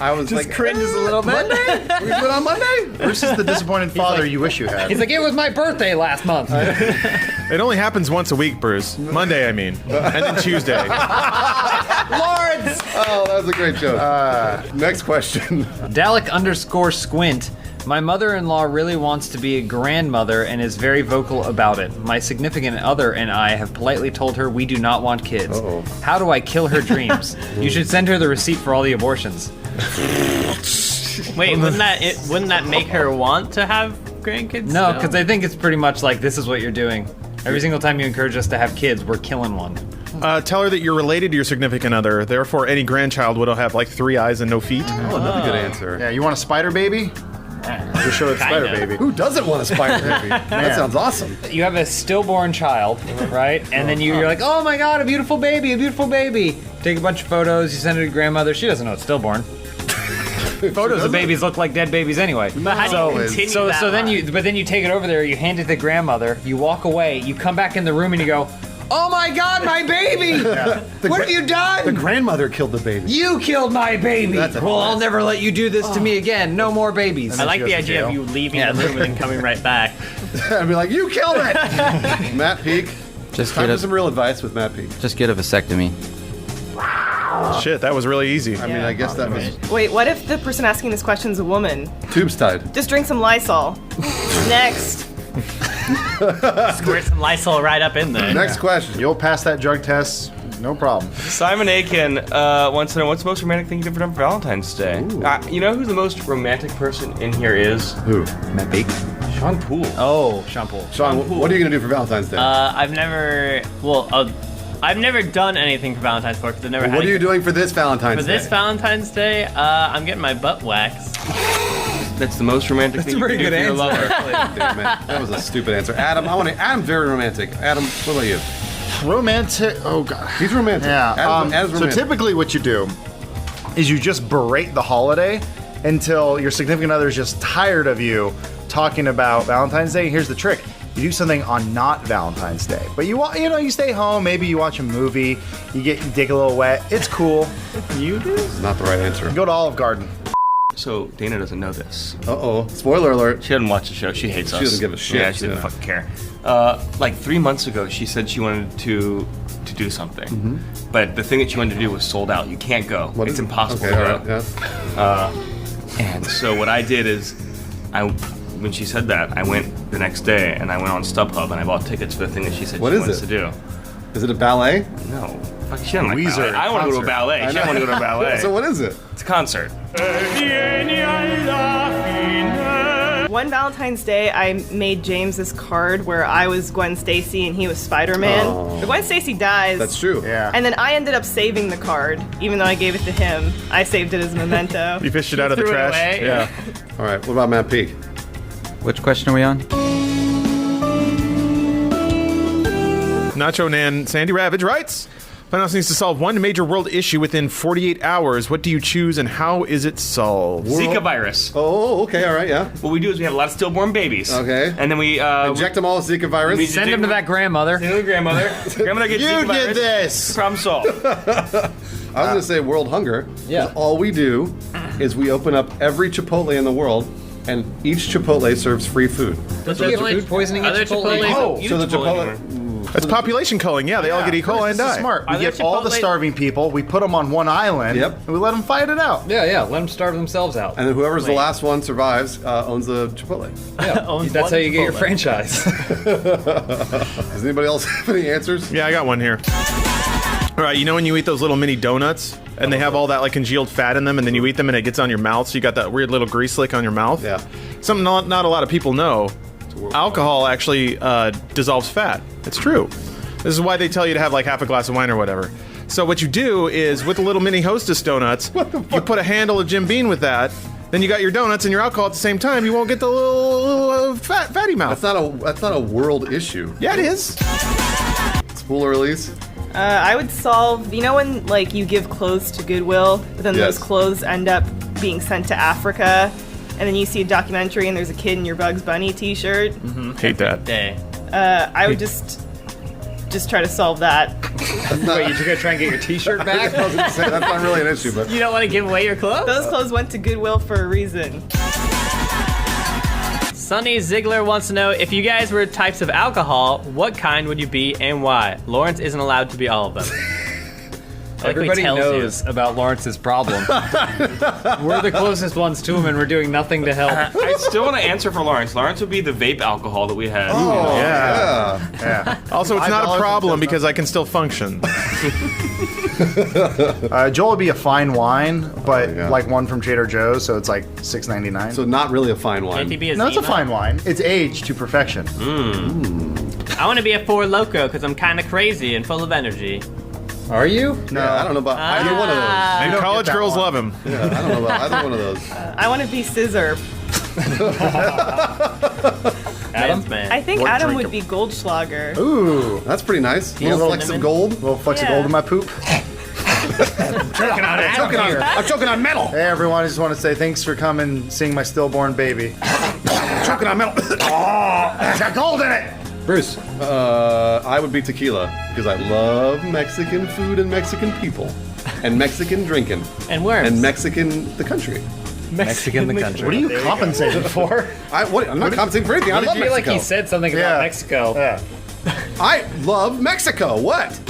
I was just like, cringes a little bit. Monday? We do it on Monday? Bruce is the disappointed father you wish you had. He's like, it was my birthday last month. It only happens once a week, Bruce. Monday, I mean. And then Tuesday. Lawrence! Oh, that was a great joke. Next question. Dalek_squint. My mother-in-law really wants to be a grandmother and is very vocal about it. My significant other and I have politely told her we do not want kids. Uh-oh. How do I kill her dreams? You should send her the receipt for all the abortions. Wait, wouldn't that make her want to have grandkids? No, because I think it's pretty much like this is what you're doing. Every single time you encourage us to have kids, we're killing one. Tell her that you're related to your significant other. Therefore, any grandchild would have like 3 eyes and no feet. Oh, another good answer. Yeah, you want a spider baby? Just show it spider baby. Who doesn't want a spider baby? That sounds awesome. You have a stillborn child, right? And then you're like, oh my god, a beautiful baby, a beautiful baby. Take a bunch of photos, you send it to grandmother. She doesn't know it's stillborn. Photos of babies look like dead babies anyway. But how do you continue that then line? you take it over there, you hand it to grandmother, you walk away, you come back in the room and you go, Oh my God, my baby! What have you done? The grandmother killed the baby. You killed my baby. That's a Well, I'll mess. never let you do this to me again. No more babies. I like goes the to idea of jail. you leaving the room and then coming right back. I'd be like, you killed it! Matt Peak. Just Time get for some a real advice with Matt Peak. just get a vasectomy. Shit, that was really easy. I mean, I guess that was Wait, what if the person asking this question is a woman? tubes tied. Just drink some Lysol. Next. Squirt some Lysol right up in there. Next question. You'll pass that drug test, no problem. Simon Aiken wants to know what's the most romantic thing you've ever done for Valentine's Day. You know who the most romantic person in here is? Who? Matt Bake. Sean Poole. Oh, shampoo. Sean, what are you going to do for Valentine's Day? I've never done anything for Valentine's Day because I've never had What are you any- doing for this Valentine's For Day? this Valentine's Day, I'm getting my butt waxed. That's the most romantic thing you pretty can do good for your answer. lover. Damn it. That was a stupid answer. Adam, Adam's very romantic. Adam, what about you? Romantic. Oh God. He's romantic. Yeah. Adam's So romantic. typically, what you do is you just berate the holiday until your significant other is just tired of you talking about Valentine's Day. Here's the trick: you do something on not Valentine's Day, but you stay home. Maybe you watch a movie. You dig a little wet. It's cool. You do? Not the right answer. Go to Olive Garden. So Dana doesn't know this. Uh-oh. Spoiler alert. She doesn't watch the show. She hates us. She doesn't give a shit, Yeah, she doesn't yeah. fucking care. Like 3 months ago, she said she wanted to do something, but the thing that she wanted to do was sold out. You can't go. What It's is it? impossible Okay, to all go. right, yeah. And so what I did is, when she said that, I went the next day and I went on StubHub and I bought tickets for the thing that she said What she is wanted it? to do. Is it a ballet? No, fuck, she doesn't like Weezer ballet. I want to go to a concert. ballet. She doesn't want to go to a ballet. So what is it? It's a concert. One Valentine's Day, I made James this card where I was Gwen Stacy and he was Spider-Man. Oh. But Gwen Stacy dies. That's true. Yeah. And then I ended up saving the card, even though I gave it to him. I saved it as a memento. You fished it out of the threw it trash. away? Yeah. All right, what about Matt Peak? Which question are we on? Nacho Nan Sandy Ravage writes, Funhouse needs to solve one major world issue within 48 hours. What do you choose and how is it solved? Zika virus. Oh, okay, all right, yeah. What we do is we have a lot of stillborn babies. Okay. And then we Inject them all with Zika virus. we Send him to that grandmother. Send him to grandmother. Grandmother gets You Zika did virus. this. Problem solved. I was going to say world hunger. 'Cause Yeah. All we do is we open up every Chipotle in the world, and each Chipotle serves free food. Don't you get food poisoning at Other Chipotle? Chipotle- Oh, You so the Chipotle Chipotle. It's population culling. Yeah, they all get E. coli and This is die. smart. We Are there get all the Chipotle- starving people. We put them on one island. Yep. And we let them fight it out. Yeah, let them starve themselves out. And then whoever's the Wait. last one survives owns the Chipotle. Owns That's one how you get your Chipotle. franchise. Does anybody else have any answers? Yeah, I got one here. All right, you know when you eat those little mini donuts and they have all that like congealed fat in them, and then you eat them and it gets on your mouth, so you got that weird little grease lick on your mouth? Yeah. Something not a lot of people know. Alcohol actually dissolves fat. It's true. This is why they tell you to have like half a glass of wine or whatever. So what you do is with the little mini Hostess donuts, you put a handle of Jim Beam with that. Then you got your donuts and your alcohol at the same time. You won't get the little fatty mouth. That's not a world issue. Yeah, it is. Spool or release? I would solve, you know when like you give clothes to Goodwill, but then Yes. those clothes end up being sent to Africa, and then you see a documentary and there's a kid in your Bugs Bunny t-shirt. Hate that. Day. I would just try to solve that. Wait, you're gonna try and get your T-shirt back? I was going to say, that's not really an issue, but You don't want to give away your clothes? Those clothes went to Goodwill for a reason. Sonny Ziegler wants to know if you guys were types of alcohol, what kind would you be and why? Lawrence isn't allowed to be all of them. I like Everybody how he tells knows about Lawrence's problem. We're the closest ones to him, and we're doing nothing to help. I still want to answer for Lawrence. Lawrence would be the vape alcohol that we had. Yeah. Yeah. Also, it's not $5 a problem and because I can still function. Joel would be a fine wine, but yeah. like one from Trader Joe's, so it's like $6.99. so not really a fine wine. Can't he be a no, it's a Zima? fine wine. It's aged to perfection. I want to be a Four Loko because I'm kind of crazy and full of energy. Are you? No, Yeah, I don't know about either one of those. And don't college get that girls one. love him. Yeah, I don't know about either one of those. I want to be Scissor. Adam? Man. I think What Adam drink would be Goldschlager. Ooh, That's pretty nice. A little little flecks of lemon. gold. little flecks of Yeah. gold in my poop. I'm choking on metal. Hey everyone, I just want to say thanks for coming, seeing my stillborn baby. Choking on metal. It's got gold in it. Bruce. I would be tequila because I love Mexican food and Mexican people, and Mexican drinking, And worms. and Mexican the country. Mexican the country. What are you compensating for? I'm not compensating for anything. I love I feel like Mexico. he said something about Yeah. Mexico. Yeah. I love Mexico. What?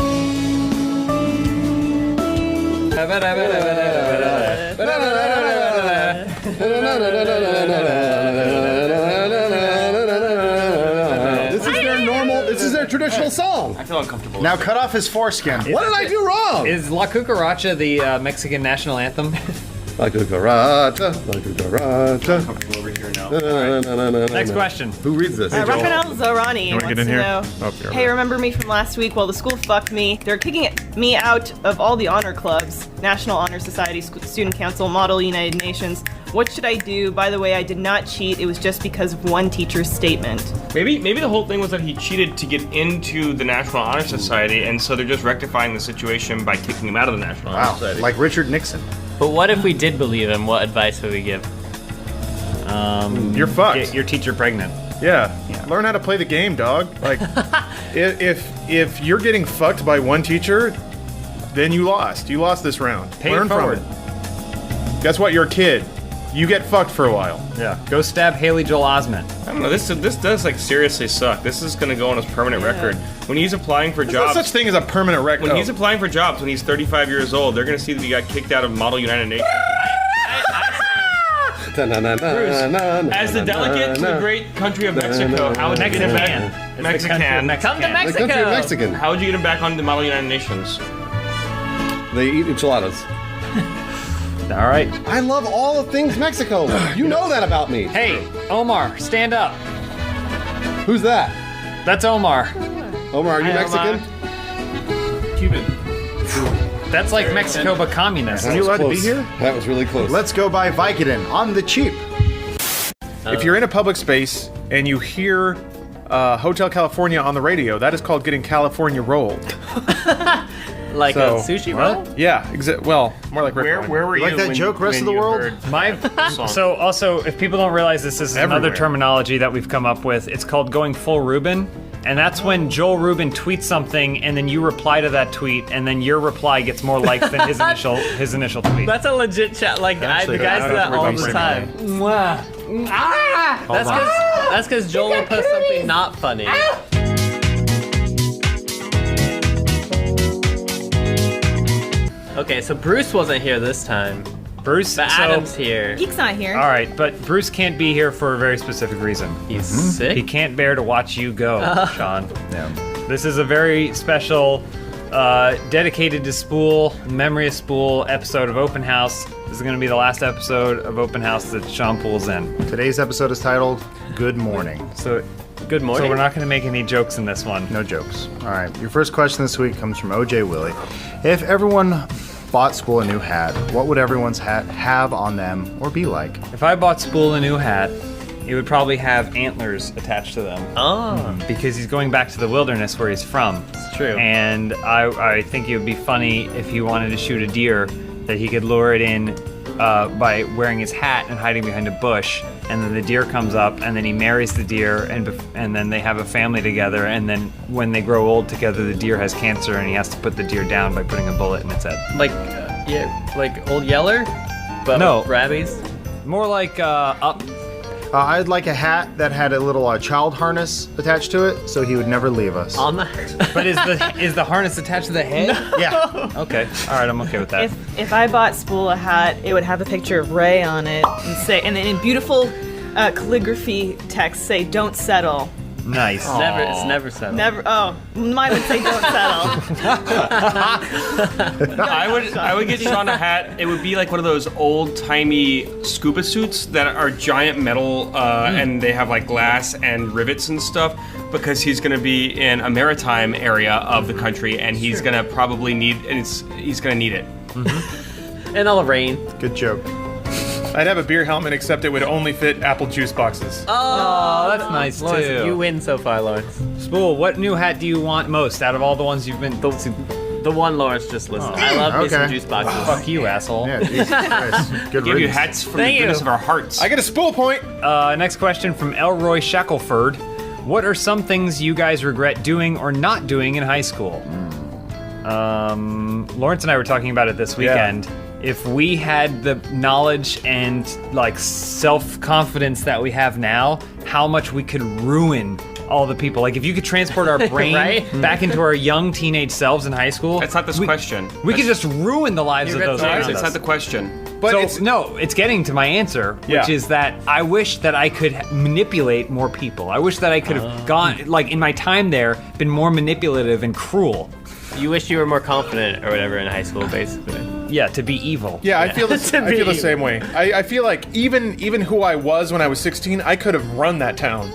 This is their traditional song. I feel uncomfortable. Now cut off his foreskin. What did I do wrong? Is La Cucaracha the Mexican national anthem? La cucaracha, la cucaracha. Over here now. Next question. Who reads this? Rafael Zorani wanna wants get in to here? know, Oh, you're hey, right. remember me from last week? Well, the school fucked me. They're kicking me out of all the honor clubs, National Honor Society, Student Council, Model United Nations. What should I do? By the way, I did not cheat. It was just because of one teacher's statement. Maybe the whole thing was that he cheated to get into the National Honor Society, and so they're just rectifying the situation by kicking him out of the National Honor Wow, Society. like Richard Nixon. But what if we did believe him? What advice would we give? You're fucked. Get your teacher pregnant. Yeah. Learn how to play the game, dog. Like, if you're getting fucked by one teacher, then you lost. You lost this round. Pay it Learn from forward. it. Guess what? You're a kid. You get fucked for a while. Yeah. Go stab Haley Joel Osment. I don't know. This does like seriously suck. This is gonna go on his permanent record when he's applying for There's no jobs. such thing as a permanent record. When he's applying for jobs when he's 35 years old, they're gonna see that he got kicked out of Model United Nations. As the delegate to the great country of Mexico, how would you get him back? Mexican. Come to The country of Mexico. Mexican. How would you get him back on the Model United Nations? They eat enchiladas. All right. I love all the things Mexico. You know that about me. Hey, Omar, stand up. Who's that? That's Omar. Omar, are you Hi, Mexican? Cuban. That's like Mexico but communist. Are you allowed to be Close. here? That was really close. Let's go buy Vicodin on the cheap. If you're in a public space and you hear Hotel California on the radio, that is called getting California rolled. Like So- a sushi roll? Yeah, well, more like Where Rick. were you? like that when- joke, Rest when of the you World? heard My song? so also, if people don't realize this is another Everywhere. terminology that we've come up with. It's called going full Reuben, and that's when Joel Rubin tweets something, and then you reply to that tweet, and then your reply gets more likes than his initial tweet. That's a legit chat. Like, Actually, the guys I do don't that all remember the saying time. That's because Joel will post something not funny. Okay, so Bruce wasn't here this time, Bruce. but Adam's here. Geek's not here. All right, but Bruce can't be here for a very specific reason. He's sick. He can't bear to watch you go, Sean. Yeah. This is a very special, dedicated to Spool, memory of Spool episode of Open House. This is going to be the last episode of Open House that Sean pulls in. Today's episode is titled Good Morning. So, Good morning. so we're not going to make any jokes in this one. No jokes. All right. Your first question this week comes from OJ Willie. If everyone bought Spool a new hat, what would everyone's hat have on them or be like? If I bought Spool a new hat, it would probably have antlers attached to them. Oh, Because he's going back to the wilderness where he's from. it's true. And I think it would be funny if he wanted to shoot a deer, that he could lure it in by wearing his hat and hiding behind a bush. And then the deer comes up, and then he marries the deer, and then they have a family together. And then when they grow old together, the deer has cancer, and he has to put the deer down by putting a bullet in its head. Like, yeah, like Old Yeller, but No. with rabies. More like up. I'd like a hat that had a little child harness attached to it, so he would never leave us. On the But is the harness attached to the head? Yeah. Okay. All right, I'm okay with that. If I bought Spool a hat, it would have a picture of Ray on it and then in beautiful calligraphy text say "Don't settle." Nice. it's never settled. Never. Oh, mine would say "Don't settle." I would get Sean a hat. It would be like one of those old timey scuba suits that are giant metal and they have like glass and rivets and stuff, because he's going to be in a maritime area of the country and he's going to probably need he's going to need it. In all the rain. Good joke. I'd have a beer helmet, except it would only fit apple juice boxes. Oh, that's nice Lawrence, too. you win so far, Lawrence. Spool, what new hat do you want most out of all the ones you've been? The one Lawrence just listed. I love me some okay. juice boxes. Fuck you, asshole. Yeah, Jesus Christ. Good Give you riddance. hats from Thank the goodness you. of our hearts. I get a Spool point. Next question from Elroy Shackelford. What are some things you guys regret doing or not doing in high school? Lawrence and I were talking about it this weekend. If we had the knowledge and like self-confidence that we have now, how much we could ruin all the people. Like if you could transport our brain back into our young teenage selves in high school. That's not this question. We could just ruin the lives of those around It's us. not the question. But it's getting to my answer, which is that I wish that I could manipulate more people. I wish that I could have gone, like in my time there, been more manipulative and cruel. You wish you were more confident or whatever in high school, basically. Yeah, to be evil. Yeah, I feel the same way. I feel like even who I was when I was 16, I could have run that town,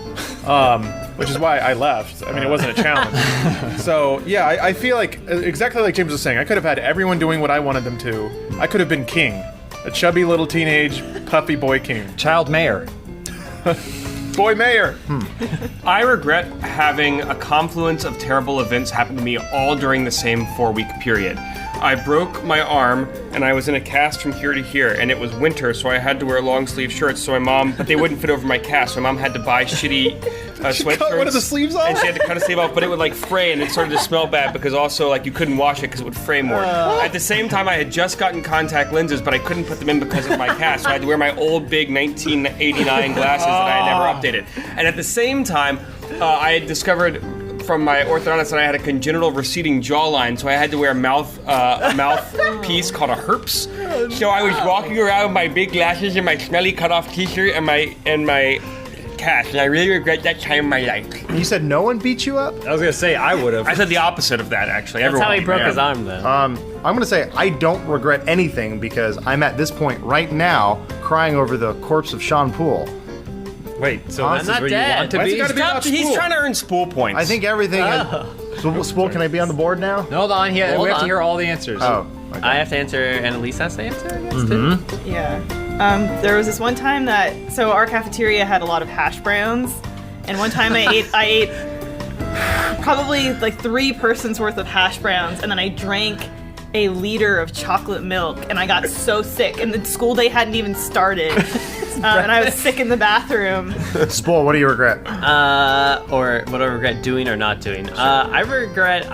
which is why I left. I mean, it wasn't a challenge. So yeah, I feel like exactly like James was saying, I could have had everyone doing what I wanted them to. I could have been king, a chubby little teenage puffy boy king, child mayor. Boy mayor. I regret having a confluence of terrible events happen to me all during the same 4-week period. I broke my arm and I was in a cast from here to here, and it was winter, so I had to wear long sleeve shirts. but they wouldn't fit over my cast. So my mom had to buy shitty sweatshirts. Cut one of the sleeves off? And she had to cut a sleeve off, but it would like fray, and it started to smell bad because also like you couldn't wash it because it would fray more. At the same time, I had just gotten contact lenses, but I couldn't put them in because of my cast. So I had to wear my old big 1989 glasses that I had never updated. And at the same time, I had discovered from my orthodontist that I had a congenital receding jawline, so I had to wear a mouthpiece called a herps. So I was walking around with my big glasses and my smelly cut-off t-shirt and my cast, and I really regret that time in my life. You said no one beat you up? I was gonna say I would have. I said the opposite of that, actually. That's how he broke his arm, though. I'm gonna say I don't regret anything because I'm at this point right now crying over the corpse of Sean Poole. Wait, so I'm this not is where dead. you want to Why's be? it gotta be about He's Spool? trying to earn spool points. I think everything. Spool, can I be on the board now? Hold on, we have Hold to on. hear all the answers. Oh, okay. I have to answer, and Elise has to answer, I guess, too. Yeah. There was this one time so our cafeteria had a lot of hash browns, and one time I ate probably like 3 persons worth of hash browns, and then I drank a liter of chocolate milk, and I got so sick, and the school day hadn't even started, and I was sick in the bathroom. Spool, what do you regret? Or what I regret doing or not doing. I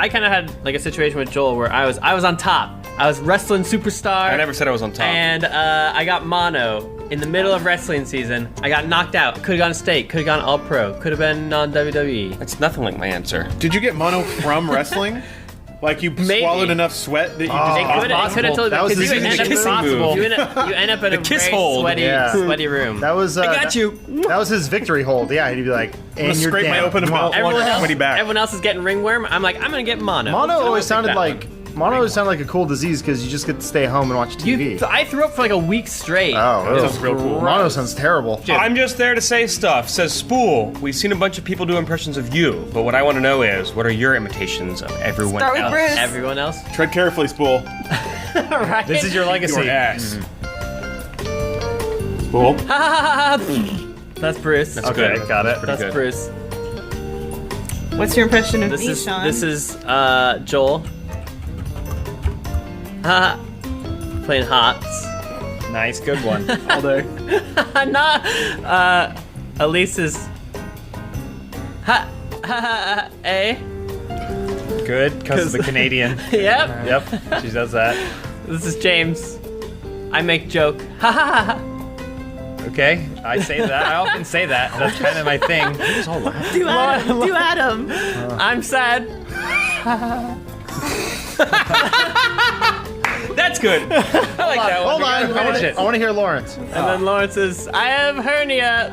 kind of had like a situation with Joel where I was on top. I was wrestling superstar. I never said I was on top. And I got mono in the middle of wrestling season. I got knocked out. Could have gone state. Could have gone all pro. Could have been on WWE. That's nothing like my answer. Did you get mono from wrestling? Like you Maybe. swallowed enough sweat that you just It could have totally That was because the you end up kissing move. you end up in a kiss very hold. sweaty room. That was. I got you. That was his victory hold. Yeah, he'd be like, gonna and you're scrape my down. open mouth. Sweaty back. Everyone else is getting ringworm. I'm like, I'm gonna get mono. Mono So always I'll take sounded that like one. a cool disease because you just get to stay home and watch TV. I threw up for like a week straight. Oh, Sounds real cool. Mono sounds terrible. I'm just there to say stuff. Says Spool. We've seen a bunch of people do impressions of you, but what I want to know is, what are your imitations of everyone Start with else? Bruce. Everyone else. Tread carefully, Spool. Right. This is your legacy. Your ass. Spool. That's Bruce. That's Okay, good. got it. That's good. Bruce. What's your impression of This me, is Sean? Joel. Playing Hots. Nice, good one. All day. Not Elise's A. Good, because of the Canadian. Yep. Yep, she does that. This is James. I make joke. Okay, I say that. I often say that. That's kind of my thing. Do Adam. I'm sad. That's good. I like that one. Hold on, finish it. I want to hear Lawrence. And then Lawrence is, I have hernia.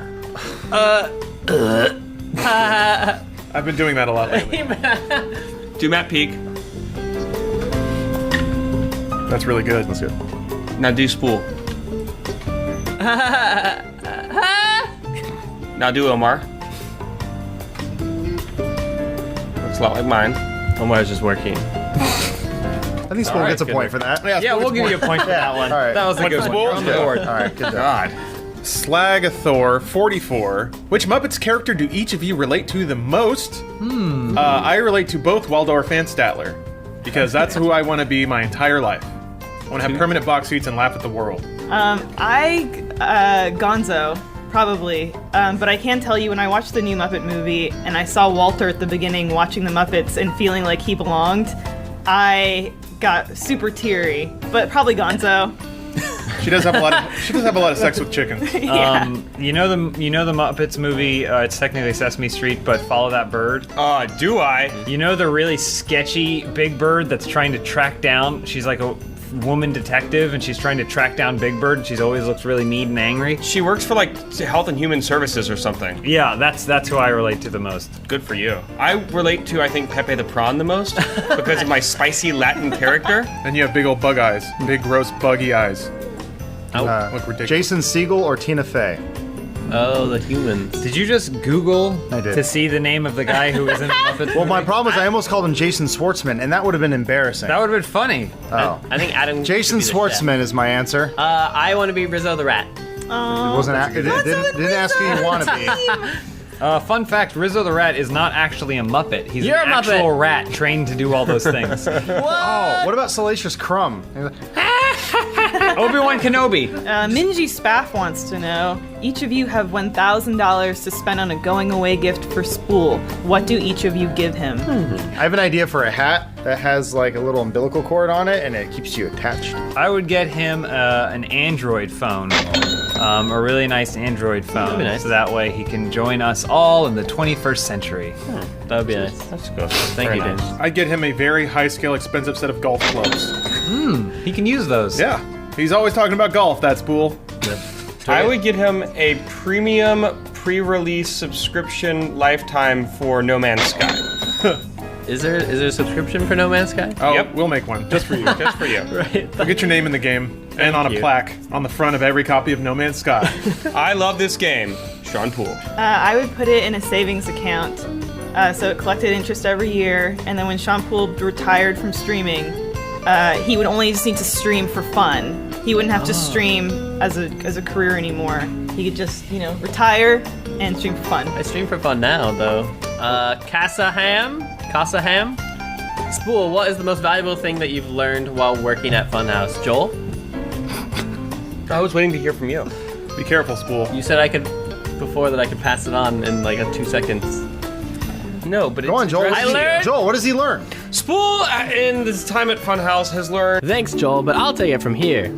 I've been doing that a lot lately. Do Matt Peak. That's really good. That's good. Now do Spool. Now do Omar. Looks a lot like mine. Omar's just working. I think Spool gets a point for that. Yeah, we'll give you a point for that one. All right. That was a good one. You're on the board. All right, good job. God. Slagathor 44. Which Muppets character do each of you relate to the most? I relate to both Waldorf and Statler because that's who I want to be my entire life. I want to have permanent box seats and laugh at the world. Gonzo. probably. But I can tell you, when I watched the new Muppet movie and I saw Walter at the beginning watching the Muppets and feeling like he belonged, I got super teary. But probably Gonzo. She does have a lot of sex with chickens. Yeah. You know the Muppets movie. It's technically Sesame Street, but Follow That Bird. Do I? You know the really sketchy Big Bird that's trying to track down. She's like a woman detective, and she's trying to track down Big Bird. And she's always looks really mean and angry. She works for like Health and Human Services or something. Yeah, that's who I relate to the most. Good for you. I relate to, I think, Pepe the Prawn the most because of my spicy Latin character. And you have big old bug eyes. Big, gross, buggy eyes. Look ridiculous. Jason Segel or Tina Fey? Oh, the humans. Did you just Google I did. to see the name of the guy who was in the Muppets? Well, my problem is I almost called him Jason Schwartzman, and that would have been embarrassing. That would have been funny. Oh. I think Adam. Jason should be the chef. Schwartzman is my answer. I want to be Rizzo the Rat. It wasn't. It didn't ask who you want to be. Fun fact: Rizzo the Rat is not actually a Muppet. He's You're an a Muppet. actual rat trained to do all those things. Oh, what about Salacious Crumb? Obi-Wan Kenobi. Minji Spaff wants to know, each of you have $1,000 to spend on a going-away gift for Spool. What do each of you give him? I have an idea for a hat that has like a little umbilical cord on it, and it keeps you attached. I would get him an Android phone, a really nice Android phone, That'd be nice. so that way he can join us all in the 21st century. That would be nice. That's good. Thank you, James. I'd get him a very high-scale, expensive set of golf clubs. He can use those. Yeah. He's always talking about golf, that spool. I would get him a premium pre-release subscription lifetime for No Man's Sky. Is there a subscription for No Man's Sky? Oh, Yep. we'll make one. Just for you. Just for you. Right. We'll get your name in the game and on a you. plaque on the front of every copy of No Man's Sky. I love this game. Sean Poole. I would put it in a savings account, so it collected interest every year, and then when Sean Poole retired from streaming, he would only just need to stream for fun. He wouldn't have to stream as a career anymore. He could just, retire and stream for fun. I stream for fun now, though. Casa Ham? Spool, what is the most valuable thing that you've learned while working at Funhouse? Joel? I was waiting to hear from you. Be careful, spool. You said I could pass it on in like 2 seconds. No, but Go on, Joel. I learned- Joel, what does he learn? Spool in this time at Funhouse has learned. Thanks, Joel, but I'll take it from here.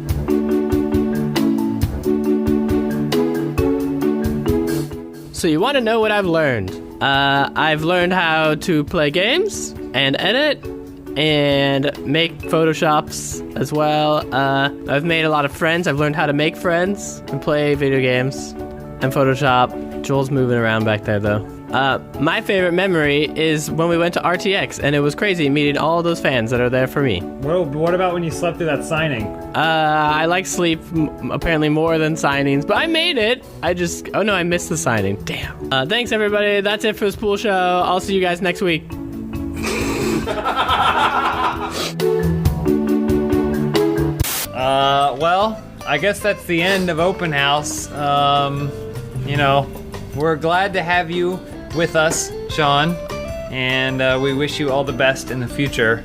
So you want to know what I've learned? I've learned how to play games and edit and make Photoshops as well. I've made a lot of friends. I've learned how to make friends and play video games and Photoshop. Joel's moving around back there, though. My favorite memory is when we went to RTX, and it was crazy meeting all those fans that are there for me. What about when you slept through that signing? I like sleep apparently more than signings, but I made it. Oh no, I missed the signing. Damn. Thanks everybody. That's it for the Spool Show. I'll see you guys next week. Well, I guess that's the end of Open House. We're glad to have you with us, Sean, and we wish you all the best in the future.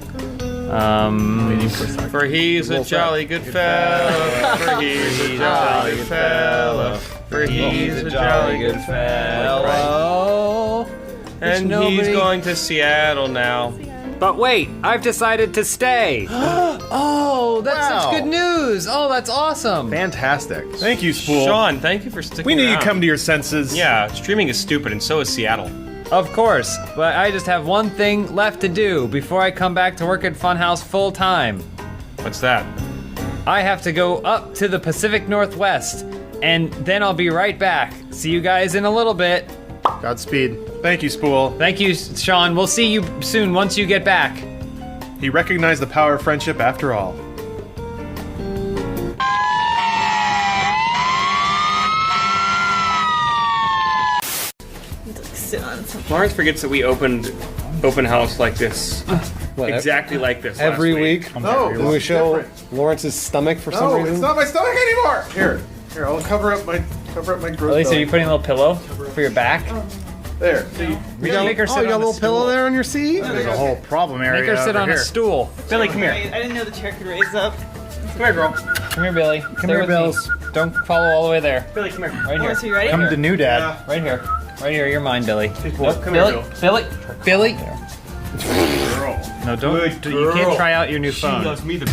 For he's a jolly good fellow. For he's a jolly good fellow. For he's a jolly good fellow. And he's going to Seattle now. But wait, I've decided to stay. Oh, that's Wow. such good news. Oh, that's awesome. Fantastic. Thank you, spool. Sean, thank you for sticking We need you around. to come to your senses. Yeah, streaming is stupid, and so is Seattle. Of course, but I just have one thing left to do before I come back to work at Funhouse full time. What's that? I have to go up to the Pacific Northwest, and then I'll be right back. See you guys in a little bit. Godspeed. Thank you, spool. Thank you, Sean. We'll see you soon once you get back. He recognized the power of friendship after all. Sit on something. Lawrence forgets that we opened Open House like this. Exactly like this. Every last week, No, when we it's show different. Lawrence's stomach for some No, reason. it's not my stomach anymore. Here, I'll cover up my gross At least belly. are you putting a little pillow for your back? There. See, We can make her sit Oh, you got on a little pillow there on your seat? There's a whole problem area. Make her sit over on here. a stool. Billy, come here. I didn't know the chair could raise up. Come here, girl. Come here, Billy. Come here, Bills. Don't follow all the way there. Billy, come here. Right Oh, here. is he ready? Come to new dad. Right here. Right here. You're mine, Billy. Come here, Billy. Bill. Billy. Girl. No, don't. Good You can't girl. try out your new She phone. loves me the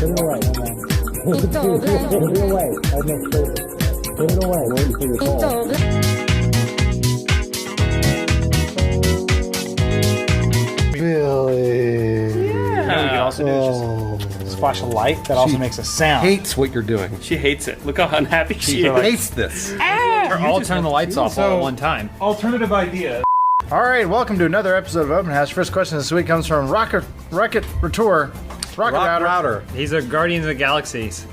Billy. Now we can also do is just flash a light that also makes a sound. Hates what you're doing. She hates it. Look how unhappy she is. Hates this. I'll turn the lights off all at one time. Alternative idea. All right, welcome to another episode of Open House. First question this week comes from Rocket Ratour. Rocket Router. He's a Guardians of the Galaxies.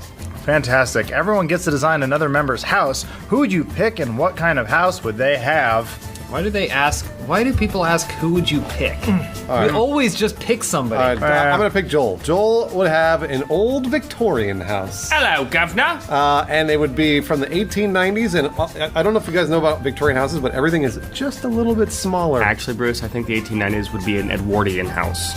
Fantastic. Everyone gets to design another member's house. Who would you pick and what kind of house would they have? Why do people ask who would you pick? We always just pick somebody. All right, I'm gonna pick Joel. Joel would have an old Victorian house. Hello, governor. And they would be from the 1890s. And I don't know if you guys know about Victorian houses, but everything is just a little bit smaller. Actually, Bruce, I think the 1890s would be an Edwardian house.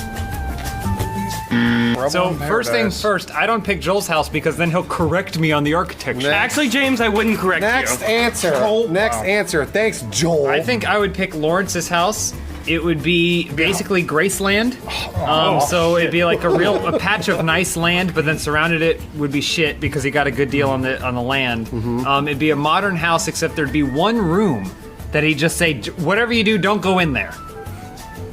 So first things first, I don't pick Joel's house because then he'll correct me on the architecture. Actually, James, I wouldn't correct Next you. answer. Next answer. Thanks, Joel. I think I would pick Lawrence's house. It would be basically Graceland. So it'd be like a patch of nice land, but then surrounded it would be shit because he got a good deal on the land. It'd be a modern house, except there'd be one room that he'd just say, whatever you do, don't go in there.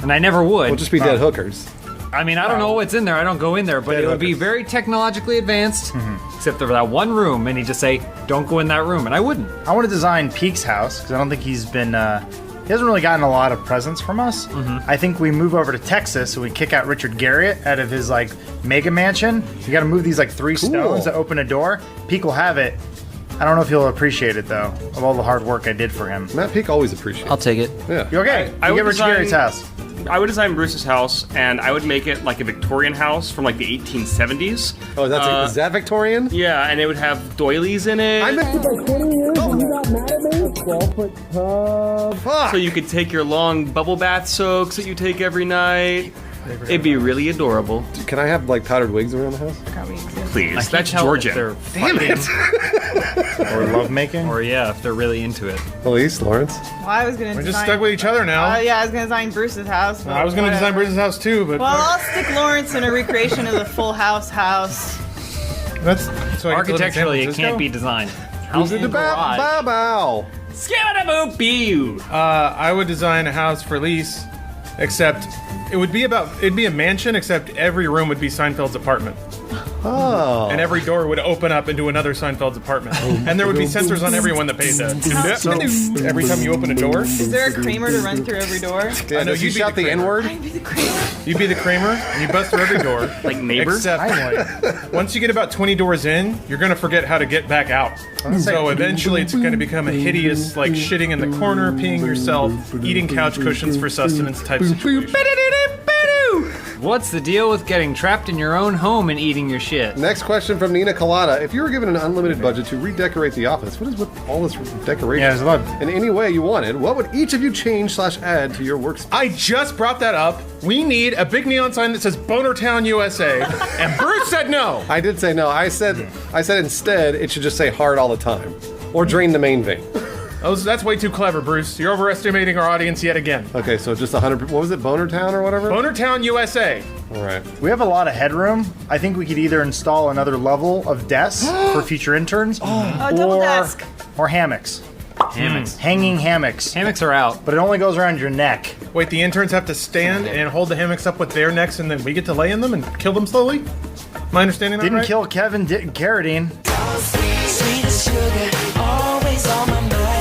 And I never would. We'll just be dead hookers. I mean, I don't know what's in there. I don't go in there, but it would be very technologically advanced, except for that one room, and he'd just say, "Don't go in that room," and I wouldn't. I want to design Peake's house because I don't think he's been. He hasn't really gotten a lot of presents from us. I think we move over to Texas and we kick out Richard Garriott out of his like mega mansion. You got to move these like three stones that open a door. Peake will have it. I don't know if he'll appreciate it though, of all the hard work I did for him. Matt Peake always appreciates. I'll take it. Yeah. You okay? I You would get Richard design- Garriott's house. I would design Bruce's house, and I would make it like a Victorian house from like the 1870s. Oh, is that Victorian? Yeah, and it would have doilies in it. So you could take your long bubble bath soaks that you take every night. It'd be really adorable. Can I have like powdered wigs around the house? Please, that's Tell if Georgia. they're Damn it! Or lovemaking. or yeah, if they're really into it. Elise, Lawrence. Well, I was gonna We're design. just stuck with each other now. Yeah, I was gonna design Bruce's house. but I was going to design whatever. Bruce's house too, but Well, I'll stick Lawrence in a recreation of the Full House house. that's so I get to live in San Architecturally, it Francisco? can't be designed. House and garage. Bow. Skibidi-boop-bee. I would design a house for lease, except it'd be a mansion, except every room would be Seinfeld's apartment. Oh. And every door would open up into another Seinfeld's apartment. And there would be sensors on everyone that paid that. Every time you open a door, Is there a Kramer to run through every door? Yeah, know does he you'd be shout the the Kramer. N-word? I'd be the Kramer. you'd be the Kramer, and you bust through every door. Like neighbor? Except once you get about 20 doors in, you're going to forget how to get back out. So eventually it's going to become a hideous, like shitting in the corner, peeing yourself, eating couch cushions for sustenance type situation. What's the deal with getting trapped in your own home and eating your shit? Next question from Nina Colada. If you were given an unlimited budget to redecorate the office, what is with all this decoration? Yeah, there's a lot. In any way you wanted, what would each of you change/add to your workspace? I just brought that up. We need a big neon sign that says Bonertown, USA. And Bruce said no. I did say no. I said instead it should just say hard all the time, or drain the main vein. That's way too clever, Bruce. You're overestimating our audience yet again. Okay, so just 100. What was it, Bonertown or whatever? Bonertown, USA. All right. We have a lot of headroom. I think we could either install another level of desks for future interns, double desk. or hammocks. Hammocks. Hanging hammocks. Hammocks are out. But it only goes around your neck. Wait, the interns have to stand and hold the hammocks up with their necks, and then we get to lay in them and kill them slowly? Am I understanding that Didn't right? kill Kevin Carradine.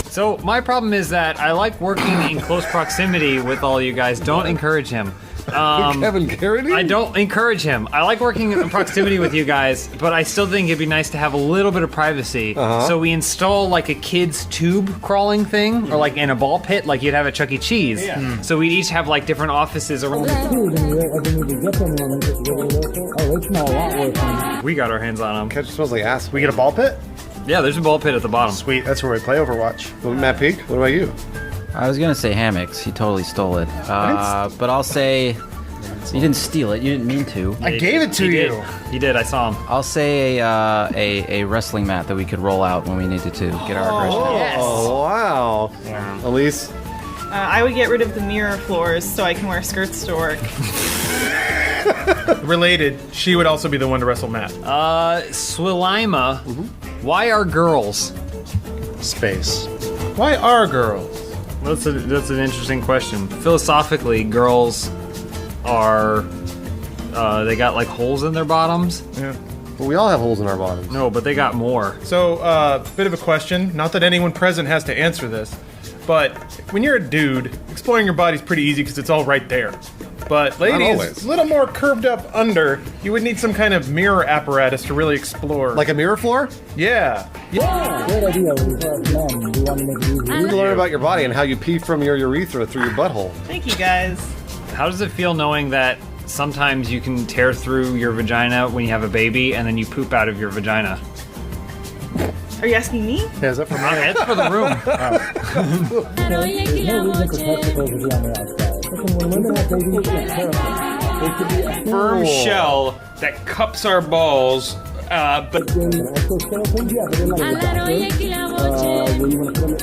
So my problem is that I like working in close proximity with all you guys. Don't encourage him. Kevin Carradine? I don't encourage him. I like working in proximity with you guys, but I still think it'd be nice to have a little bit of privacy. So we install like a kid's tube crawling thing, or like in a ball pit, like you'd have at Chuck E. Cheese. So we'd each have like different offices around. We got our hands on them. Catch smells like ass. We get a ball pit? Yeah, there's a ball pit at the bottom. Sweet, that's where we play Overwatch. Well, Matt Peake, what about you? I was gonna say hammocks. He totally stole it. But I'll say You didn't steal it. You didn't mean to. I gave it to He you. did. He did. I saw him. I'll say a wrestling mat that we could roll out when we needed to get our aggression. Oh, wow. Elise? I would get rid of the mirror floors so I can wear skirts to work. Related, she would also be the one to wrestle Matt. Swilima, why are girls? Space. Why are girls? That's an interesting question. Philosophically, girls are they got like holes in their bottoms. Yeah. Well, we all have holes in our bottoms. No, but they got more. So, bit of a question. Not that anyone present has to answer this, but when you're a dude, exploring your body's pretty easy because it's all right there. But ladies, always. a little more curved up under, you would need some kind of mirror apparatus to really explore. Like a mirror floor? Yeah. You need to learn about your body and how you pee from your urethra through your butthole. Thank you, guys. How does it feel knowing that sometimes you can tear through your vagina when you have a baby and then you poop out of your vagina? Are you asking me? Yeah, is that for me? It's for the room. Firm shell that cups our balls, but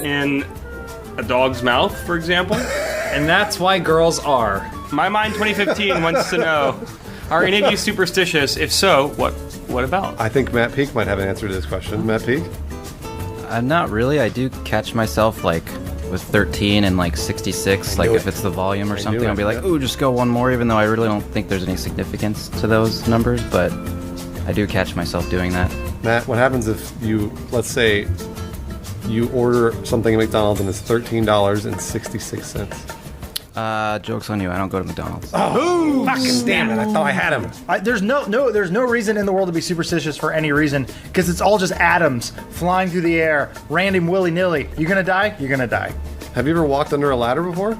in a dog's mouth, for example. And that's why girls are. My Mind 2015 wants to know, are any of you superstitious? If so, what about? I think Matt Peak might have an answer to this question. Matt Peak? Not really. I do catch myself like with 13 and like 66, like if it's the volume or something, I'll be like, ooh, just go one more, even though I really don't think there's any significance to those numbers, but I do catch myself doing that. Matt, what happens if you, let's say, you order something at McDonald's and it's $13.66? Joke's on you. I don't go to McDonald's. Fucking damn it! I thought I had him. There's no reason in the world to be superstitious for any reason, because it's all just atoms flying through the air, random willy-nilly. You're gonna die? You're gonna die. Have you ever walked under a ladder before?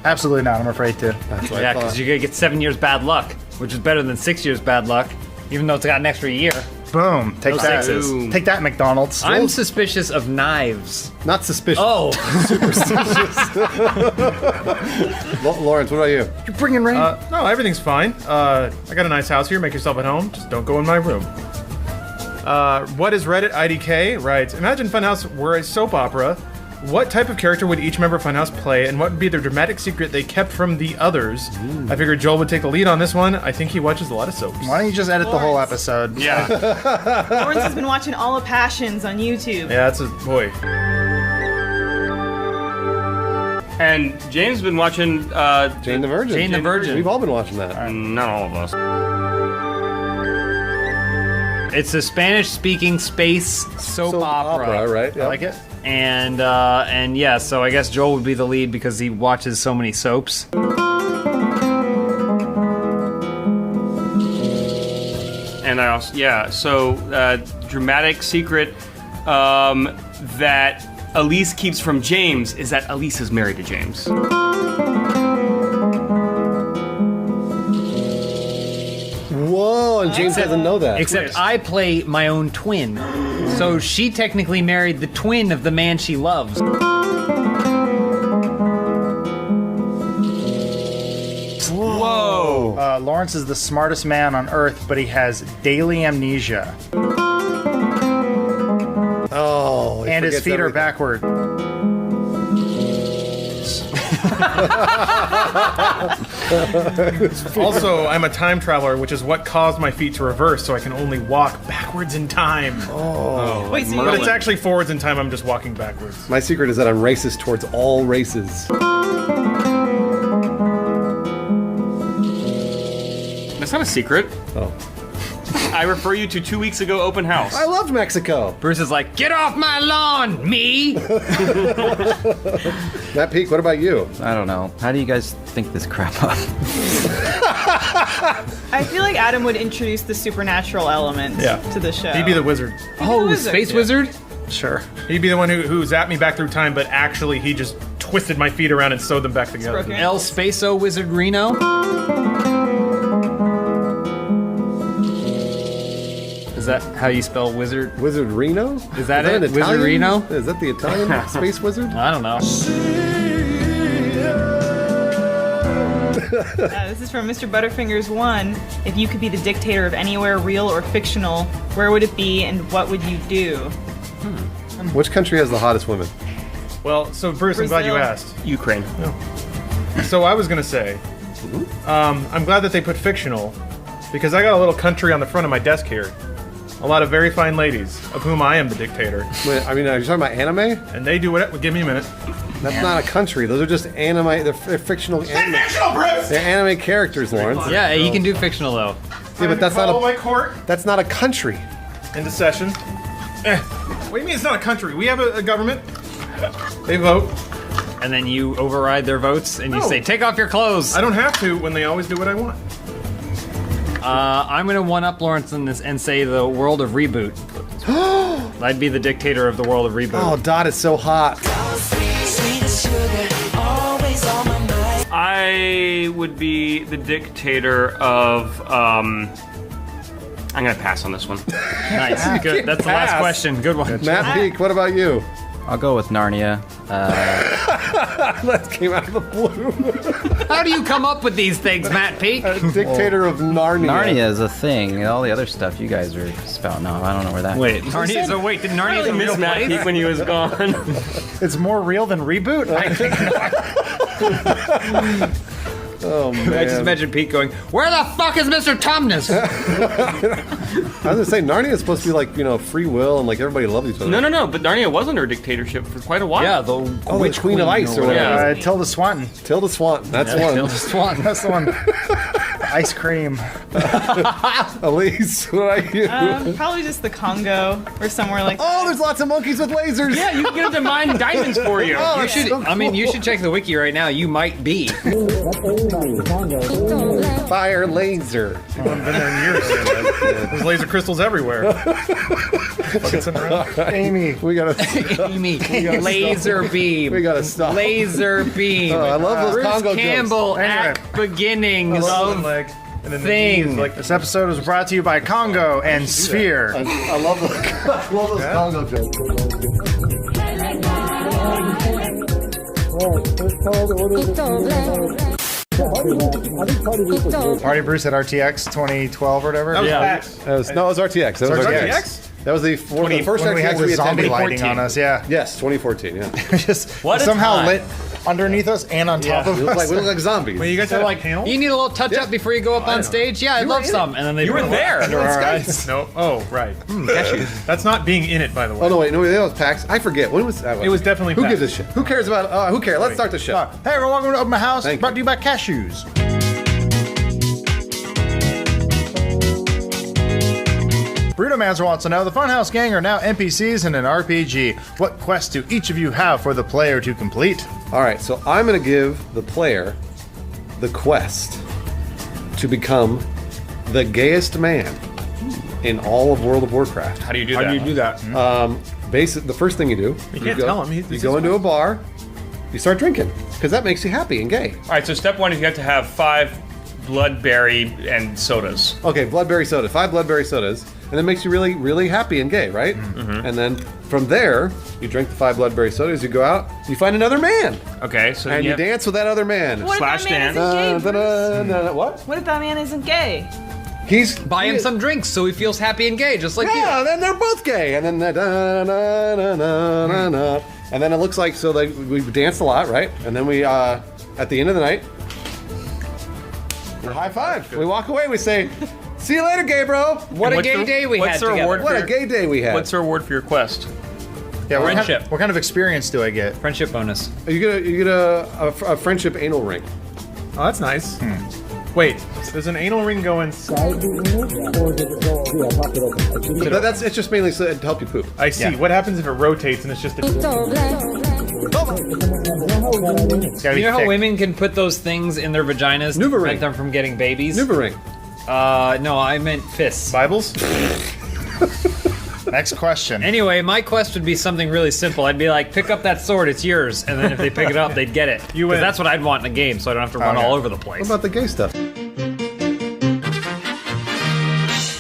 Absolutely not. I'm afraid to. That's what Yeah, I thought. because you're gonna get 7 years bad luck, which is better than 6 years bad luck, even though it's got an extra year. Boom. Take No that. sixes. Take that, McDonald's. I'm suspicious of knives. Not suspicious. Oh, Lawrence, what about you? You're bringing rain. No, everything's fine. I got a nice house here. Make yourself at home. Just don't go in my room. What is Reddit IDK? Right. Imagine Funhouse were a soap opera. What type of character would each member of Funhouse play, and what would be their dramatic secret they kept from the others? I figured Joel would take the lead on this one. I think he watches a lot of soaps. Why don't you just edit the whole episode? yeah. Lawrence has been watching All of Passions on YouTube. Yeah, that's a boy. And James has been watching, Jane the Virgin. Jane the Virgin. We've all been watching that. not all of us. It's a Spanish-speaking space soap opera. right? I like it. And yeah, so I guess Joel would be the lead because he watches so many soaps. And I also, yeah, so dramatic secret that Elise keeps from James is that Elise is married to James. Whoa, and James doesn't know that. Except I play my own twin. So she technically married the twin of the man she loves. Whoa! Lawrence is the smartest man on Earth, but he has daily amnesia. Oh, he And his forgets feet are everything. backward. Also, I'm a time traveler, which is what caused my feet to reverse, so I can only walk backwards in time. Wait, so But you're it's actually forwards in time, I'm just walking backwards. My secret is that I'm racist towards all races. That's not a secret. Oh. I refer you to 2 weeks ago open house. I loved Mexico. Bruce is like, get off my lawn, me! Matt Peak, what about you? I don't know. How do you guys think this crap up? I feel like Adam would introduce the supernatural element to the show. He'd be the wizard. Oh, wizard. Space Wizard? Sure. He'd be the one who zapped me back through time, but actually he just twisted my feet around and sewed them back together. broken. El Spaso Wizard Reno? Is that how you spell wizard? Wizard Reno? Is that an it? Wizard Italian? Reno? Is that the Italian space wizard? I don't know. This is from Mr. Butterfingers 1. If you could be the dictator of anywhere, real or fictional, where would it be and what would you do? Which country has the hottest women? Well, so Bruce, I'm glad you Brazil. asked. Ukraine. So I was gonna say, I'm glad that they put fictional, because I got a little country on the front of my desk here. A lot of very fine ladies, of whom I am the dictator. Wait, I mean, are you talking about anime? And they do what? Give me a minute. That's not a country. Those are just anime. They're fictional. Fictional, Bruce! They're anime characters, Lawrence. Yeah, you can do fictional though. Yeah, but that's Follow not my court that's not a country. into session. What do you mean it's not a country? We have a government. They vote. And then you override their votes and you No. say, take off your clothes. I don't have to when they always do what I want. I'm gonna one-up Lawrence on this and say the world of Reboot. I'd be the dictator of the world of Reboot. Oh, Dot is so hot. I would be the dictator of. I'm gonna pass on this one. Nice, good. That's the last pass. question. Good one. Matt Peak, what about you? I'll go with Narnia. That came out of the blue. How do you come up with these things, Matt Peak? Dictator of Narnia. Narnia is a thing. All the other stuff you guys are spouting off, I don't know where that. Wait, Narnia. So wait, did Narnia I miss Matt Peak when he was gone. It's more real than Reboot? I think Oh man. I just imagine Pete going, "Where the fuck is Mr. Tumnus?" I was gonna say Narnia is supposed to be like free will and like everybody loves each other. No. But Narnia was under dictatorship for quite a while. Yeah, the Witch Queen of Ice or whatever. Yeah. Tilda Swanton. Tilda Swanton. That's one. Tilda Swanton. That's the one. Ice cream. Elise, what are you? Probably just the Congo or somewhere like that. Oh, there's lots of monkeys with lasers. Yeah, you can get them to mine diamonds for you. Oh, You that's should. so I mean, cool. you should check the wiki right now. You might be. Fire laser. I haven't been there in years. There's laser crystals everywhere. Fucking sitting around. Amy. We gotta. Amy, laser beam. We gotta stop. Laser beam. Oh, I love those Bruce Congo Campbell Anyway. at beginnings One of leg, and then the thing. knee is like This episode was brought to you by Congo and Sphere. I love those. I love those Congo jokes. Party Bruce at RTX 2012 or whatever. yeah. No, it was RTX. That was RTX? That was the first when we RTX had the we zombie attended. lighting on us, yeah. Yes, 2014. Yeah. Just What a somehow time. lit underneath us and on top of We look us. like zombies. Wait, you guys had like, a panel? you need a little touch up before you go up on stage. Yeah, I'd love some. And then they You were there. under our eyes. No. Oh, right. That's not being in it, by the way. Oh no, wait, no, that was PAX. I forget when was that? It was definitely Who PAX. gives a shit? Who cares about? Who cares? Let's start the show. Hey, everyone, welcome to Open My House. Thank Brought you. to you by Cashews. Burrito Manzer wants to know, the Funhouse Gang are now NPCs in an RPG. What quest do each of you have for the player to complete? All right, so I'm gonna give the player the quest to become the gayest man in all of World of Warcraft. How do you do that? The first thing you do, You can't tell him. You go into a bar, you start drinking because that makes you happy and gay. All right, so step one is you have to have 5 bloodberry and sodas. Okay, bloodberry soda, 5 bloodberry sodas, and that makes you really, really happy and gay, right? Mm-hmm. And then from there, you drink the 5 bloodberry sodas, you go out, you find another man, Okay, so and you you have- dance with that other man. What if Slash that man dance. isn't gay? Bruce? What? What if that man isn't gay? He's Buy him some drinks so he feels happy and gay, just like Yeah, you. then they're both gay, and then and then it looks like we danced a lot, right? And then we at the end of the night, we high five. We walk away. We say, "See you later, gay bro." What a what's gay the- day we what's had the together. reward? What a gay day we had. What's the reward for your quest? Yeah, Friendship. What kind of experience do I get? Friendship bonus. You get a friendship anal ring. Oh, that's nice. Wait, does an anal ring go inside? It's just mainly to help you poop. I see. Yeah. What happens if it rotates and it's just a... It's gotta be You know how thick. women can put those things in their vaginas to Nuva ring. prevent them from getting babies? Nuva ring. No, I meant fists. Bibles? Next question. Anyway, my quest would be something really simple. I'd be like, pick up that sword, it's yours. And then if they pick it up, they'd get it. You 'Cause win. that's what I'd want in a game, so I don't have to run Okay. all over the place. What about the gay stuff?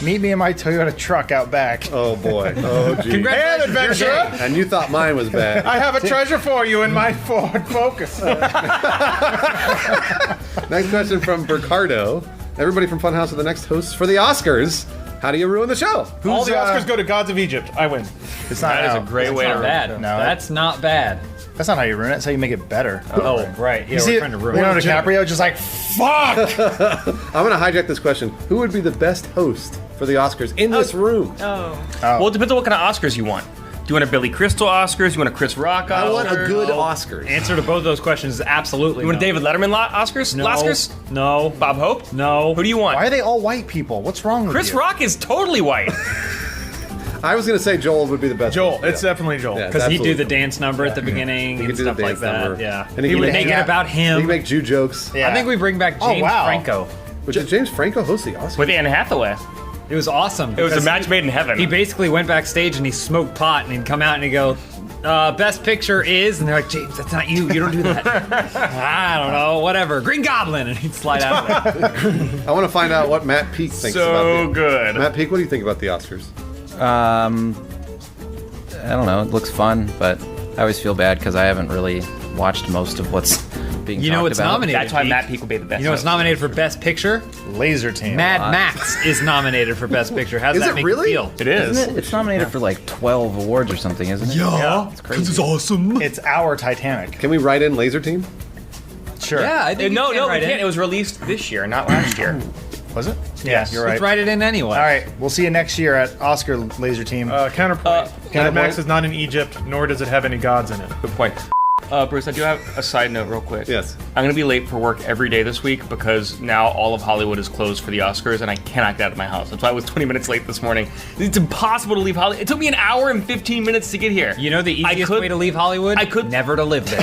Meet me in my Toyota truck out back. Oh boy. Oh gee. Hey, adventurer! And you thought mine was bad. I have a treasure for you in my Ford Focus. Next question from Ricardo. Everybody from Funhouse are the next hosts for the Oscars. How do you ruin the show? All the Oscars go to Gods of Egypt. I win. It's not That is out. a great way to Not ruin bad. it. No. That's not bad. That's not how you ruin it. That's how you make it better. Oh, right. Yeah, You see we're it, trying to ruin Leonardo it. DiCaprio just like, fuck! I'm going to hijack this question. Who would be the best host for the Oscars in this room? Oh. Well, it depends on what kind of Oscars you want. Do you want a Billy Crystal Oscars? You want a Chris Rock Oscars? I want a good Oscars. Answer to both those questions is absolutely You want a no. David Letterman Oscars? No. Oscars? No. Bob Hope? No. Who do you want? Why are they all white people? What's wrong with Chris you? Rock is totally white. I was going to say Joel would be the best. Joel. host. It's definitely Joel. Yeah. Because he'd do Absolutely. the dance number at the beginning He and could do the stuff like dance that. number. Yeah. And he he could would make- make it about He him. can make Jew jokes. Yeah. I think we bring back James wow. Franco. Did James Franco host the Oscars? With Anne Hathaway. It was awesome. It was a because match made in heaven. He basically went backstage and he smoked pot and he'd come out and he'd go, best picture is, and they're like, James, that's not you. You don't do that. I don't know, whatever. Green Goblin, and he'd slide out of there. I want to find out what Matt Peake thinks about So it. good. Matt Peake, what do you think about the Oscars? I don't know. It looks fun, but I always feel bad because I haven't really watched most of what's being You know talked what's about. nominated? That's why Pete? Matt Peake will be the best. You know what's host. nominated for Best Picture? Laser Team. Mad Max is nominated for Best Picture. How does Is that it make really? you feel? It is. Isn't it? It's nominated for like 12 awards or something, isn't it? Yeah. It's crazy. awesome. It's our Titanic. Can we write in Laser Team? Sure. Yeah, I think No, you can we write can't. in. It was released this year, not last year. Was it? Yes. You're right. Let's write it in anyway. All right. We'll see you next year at Oscar Laser Team. Counterpoint. Mad Max is not in Egypt, nor does it have any gods in it. Good point. Bruce, I do have a side note real quick. Yes. I'm going to be late for work every day this week because now all of Hollywood is closed for the Oscars and I cannot get out of my house. That's why I was 20 minutes late this morning. It's impossible to leave Hollywood. It took me an hour and 15 minutes to get here. You know the easiest way to leave Hollywood? I could- Never to live there.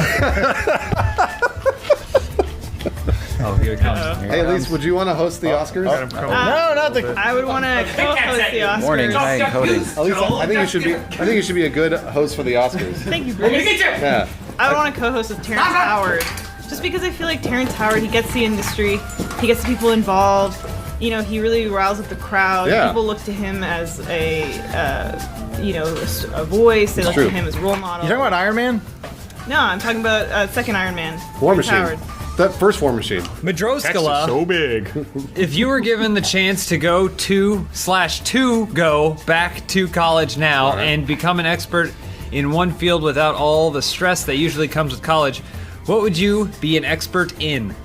Oh, here it comes. Hey, Elise, would you want to host the Oscars? no, not the. I would want to co-host the Oscars. Morning, hi, coding. Elise, I think you should be a good host for the Oscars. Thank you, Bruce. Yeah. I would want to co-host with Terrence Howard. Just because I feel like Terrence Howard, he gets the industry, he gets the people involved. You know, he really riles up the crowd. Yeah. People look to him as a voice. They look true. to him as role model. You talking about Iron Man? No, I'm talking about second Iron Man. War Terrence Machine. Howard. That first War Machine. Madroskala, big. if you were given the chance to go go back to college now and become an expert in one field without all the stress that usually comes with college, what would you be an expert in?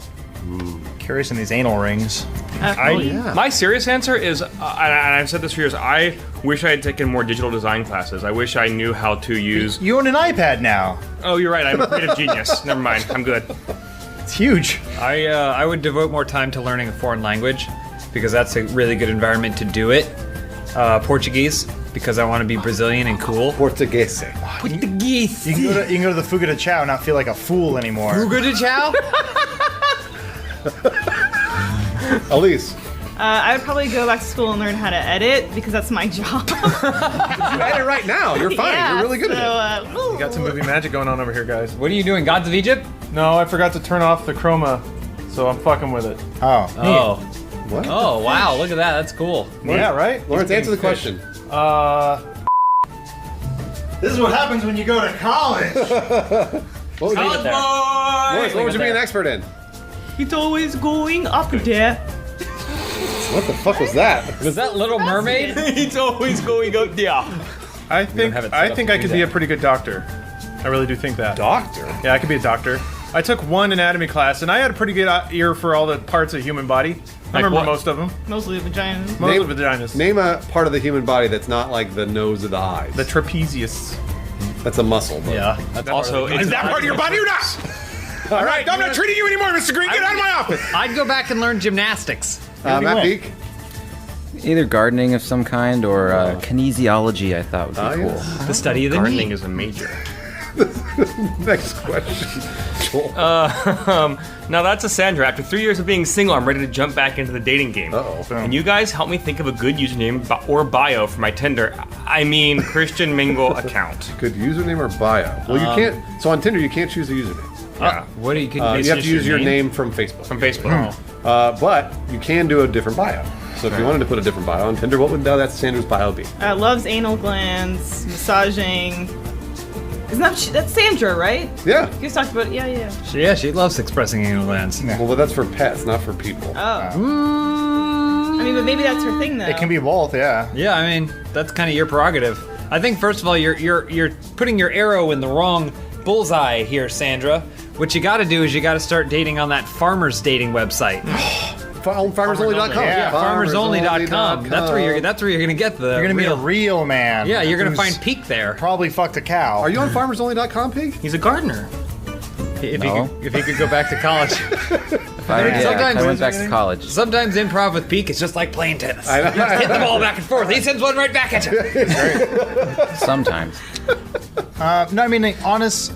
Curious in these anal rings. My serious answer is, and I've said this for years, I wish I had taken more digital design classes. I wish I knew how to use... You own an iPad now. Oh, you're right. I'm a creative genius. Never mind. I'm good. It's huge. I would devote more time to learning a foreign language because that's a really good environment to do it. Portuguese, because I want to be Brazilian and cool. Portuguese. Portuguese. You can go to the Fuga de Chao and not feel like a fool anymore. Fuga de Chao? Elise, I would probably go back to school and learn how to edit because that's my job. you edit right now. You're fine. Yeah, You're really good at it. so, Got some movie magic going on over here, guys. What are you doing, Gods of Egypt? No, I forgot to turn off the chroma, so I'm fucking with it. Oh. Oh. What? Oh, wow, look at that. That's cool. Yeah, right? Lawrence, answer the question. This is what happens when you go to college. What would, Lawrence, what would you be an expert in? it's always going up there. What the fuck was that? Was that Little Mermaid? It's always going up there. I think have it set I up think to I do could be that. a pretty good doctor. I really do think that. Doctor? Yeah, I could be a doctor. I took one anatomy class, and I had a pretty good ear for all the parts of the human body. I remember what? most of them. Mostly the vaginas. Most of the vaginas. Name a part of the human body that's not like the nose or the eyes. The trapezius. That's a muscle. But. Yeah. Also, Is that part of your body or not? All right, I'm not treating you anymore, Mr. Green. Get out of my office. I'd go back and learn gymnastics. Matt Peake? Either gardening of some kind or kinesiology, I thought would be cool. Yes. The study of the gardening knee. is a major. Next question. Joel. Now that's a Sandra. After 3 years of being single, I'm ready to jump back into the dating game. Uh-oh. Can you guys help me think of a good username or bio for my Tinder? I mean, Christian Mingle account. Good username or bio? Well, you can't. So on Tinder, you can't choose a username. Yeah, What do you? Can You have to use your name from Facebook. from Facebook. But you can do a different bio. So if you wanted to put a different bio on Tinder, what would that Sandra's bio be? Loves anal glands, massaging. Isn't that's Sandra, right? Yeah. You guys talked about it. Yeah. Yeah, she loves expressing anal glands. Well, but that's for pets, not for people. Oh. I mean, but maybe that's her thing, though. It can be both, yeah. Yeah, I mean, that's kind of your prerogative. I think first of all, you're putting your arrow in the wrong bullseye here, Sandra. What you got to do is you got to start dating on that farmers dating website. Farmersonly.com. Yeah, farmersonly.com. That's where you're gonna get the. You're gonna be a real man. Yeah, you're gonna who's find Peak there. Probably fucked a cow. Are you on farmersonly.com, Pig? He's a gardener. If No. he could go back to college. I went back to college. Sometimes improv with Peak is just like playing tennis. I know. You just hit the ball back and forth. He sends one right back at you. Sometimes. No, I mean, an honest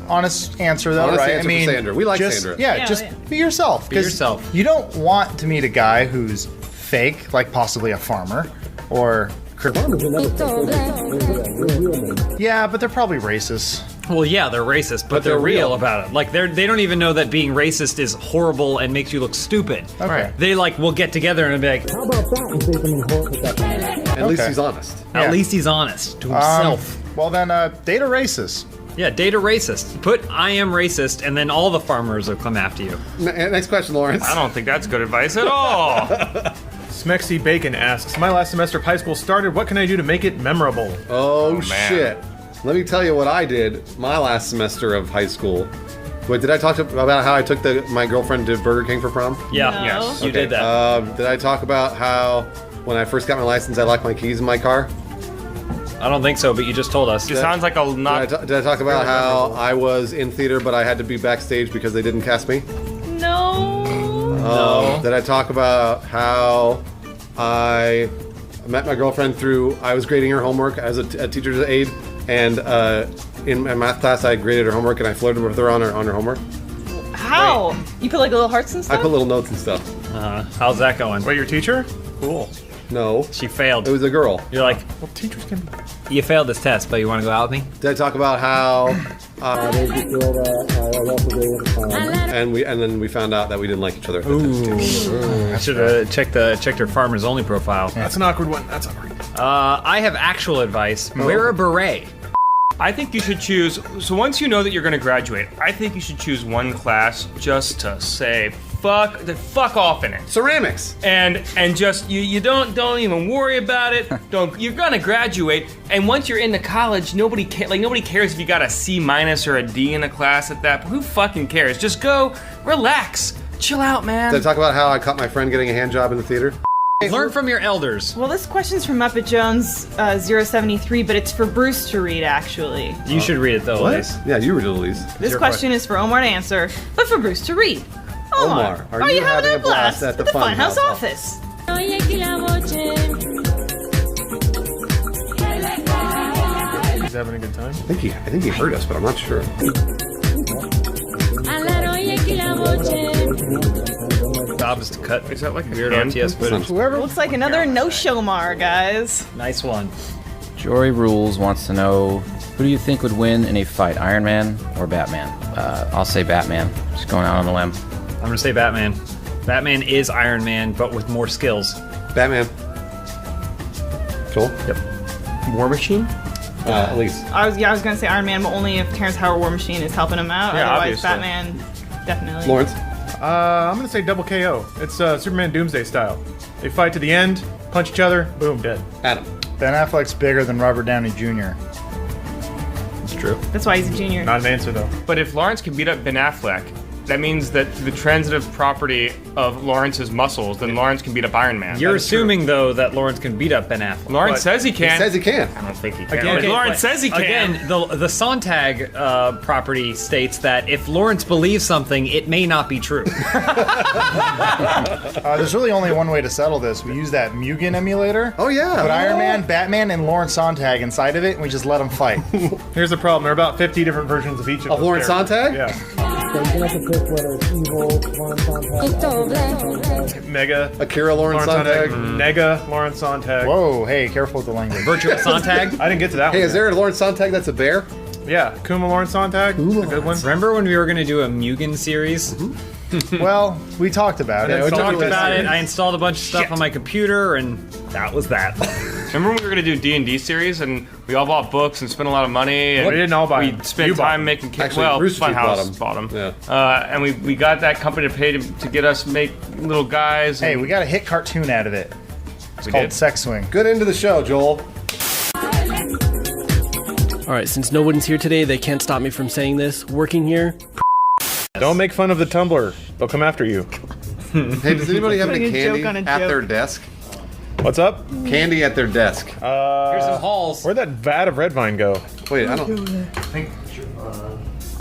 answer though, Honest right? answer I mean, for Sandra. We like just, Sandra. Yeah, Yeah, just yeah. be yourself. Be 'cause yourself. You don't want to meet a guy who's fake, like possibly a farmer, or. Yeah, but they're probably racist. Well, yeah, they're racist, but they're real about it. Like they don't even know that being racist is horrible and makes you look stupid. Okay. They like will get together and be like, At least Okay. he's honest. at Yeah. least he's honest to himself. Well then, date a racist. Yeah, date a racist. Put I am racist, and then all the farmers will come after you. Next question, Lawrence. I don't think that's good advice at all. Smexy Bacon asks, my last semester of high school started. What can I do to make it memorable? Oh, man. shit. Let me tell you what I did my last semester of high school. Wait, did I talk about how I took my girlfriend to Burger King for prom? Yeah, No. yes, you did that. Did I talk about how when I first got my license, I locked my keys in my car? I don't think so, but you just told us. It sounds like a not. Did I talk about how I was in theater, but I had to be backstage because they didn't cast me? No. Did I talk about how I met my girlfriend through, I was grading her homework as a teacher's aide, and in my math class I graded her homework and I flirted with her on her homework. How? You put like little hearts and I stuff? put little notes and stuff. How's that going? Wait, your teacher? Cool. No, She failed. it was a girl. You're like, Well, teachers can. you failed this test, but you want to go out with me? Did I talk about how? And then we found out that we didn't like each other. At the test. I should have checked her farmers only profile. That's an awkward one. That's awkward. I have actual advice. Wear a beret. I think you should choose. So once you know that you're going to graduate, I think you should choose one class just to say fuck off in it. Ceramics. And just you don't even worry about it. You're gonna graduate, and once you're into college, nobody cares if you got a C- or a D in a class at that. Who fucking cares? Just go, relax, chill out, man. Did I talk about how I caught my friend getting a hand job in the theater? Learn from your elders. Well, this question's from Muppet Jones 073, but it's for Bruce to read, actually. You should read it though, Elise. Yeah, you read it, Elise. This your question is for Omar to answer, but for Bruce to read. Omar, are you having a blast at the Funhouse Funhouse office? He's having a good time. I think he heard us, but I'm not sure. Job is to cut. Is that like a weird hand? RTS footage? Whoever looks like another no-show-mar, guys. Nice one. Jory Rules wants to know, who do you think would win in a fight, Iron Man or Batman? I'll say Batman. Just going out on a limb. I'm gonna say Batman. Batman is Iron Man, but with more skills. Batman. Joel? Yep. War Machine? Elise. I was gonna say Iron Man, but only if Terrence Howard War Machine is helping him out. Yeah, Otherwise, obviously. Batman, definitely. Lawrence? I'm gonna say double KO. It's Superman Doomsday style. They fight to the end, punch each other, boom, dead. Adam. Ben Affleck's bigger than Robert Downey Jr. It's true. That's why he's a junior. Not an answer though. But if Lawrence can beat up Ben Affleck, that means that the transitive property of Lawrence's muscles, then Lawrence can beat up Iron Man. You're assuming though that Lawrence can beat up Ben Affleck. Lawrence says he He can. says he can. I don't think he can. Again, But Lawrence says he can. Again, the Sontag property states that if Lawrence believes something, it may not be true. There's really only one way to settle this. We use that Mugen emulator. Oh, yeah. Put Iron Man, Batman, and Lawrence Sontag inside of it, and we just let them fight. Here's the problem. There are about 50 different versions of each of Of those Lawrence characters. Sontag? Yeah. Mega Akira Lawrence Sontag. Nega Lawrence Sontag. Whoa, hey, careful with the language. Virtual Sontag. I didn't get to that Hey, one. is there a Lawrence Sontag that's a bear? Yeah, Kuma Lauren Sontag, a good one. Remember when we were going to do a Mugen series? Well, we talked about it. We talked about it. I installed a bunch of stuff on my computer, and that was that. Remember when we were gonna do D&D series, and we all bought books and spent a lot of money, and We didn't all buy them. we spent time making kids. Actually, Well, Rooster Teeth Funhouse bought 'em. bought them. And we got that company to pay to get us make little guys. Hey, and we got a hit cartoon out of it. It's We called did? Sex Swing. Good end of the show, Joel. All right, since no one's here today, they can't stop me from saying this. Working here, Don't make fun of the Tumblr. They'll come after you. Hey, does anybody have any Putting a joke candy on a at joke. their desk? What's up? Candy at their desk. Here's some halls. Where'd that vat of red vine go? Wait, I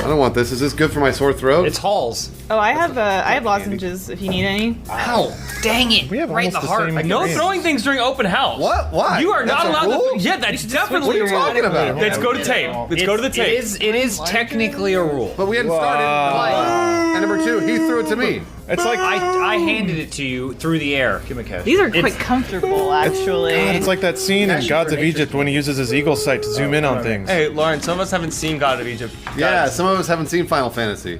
don't want this. Is this good for my sore throat? It's halls. Oh, I have lozenges if you need any. Ow! Dang it! We have right in almost the the heart. same- no throwing things during open house. What? Why? You are That's not a allowed rule? to. Yeah, that's definitely What are you talking about? Let's go to tape. Let's go to the tape. It is technically a rule. But we hadn't started. And number two, he threw it to me. It's like I handed it to you through the air. Give me a cash. These are quite comfortable, actually. it's like that scene in Gods of Egypt when he uses his eagle sight to zoom in on things. Hey, Lauren, some of us haven't seen God of Egypt. Yeah, some of us haven't seen Final Fantasy.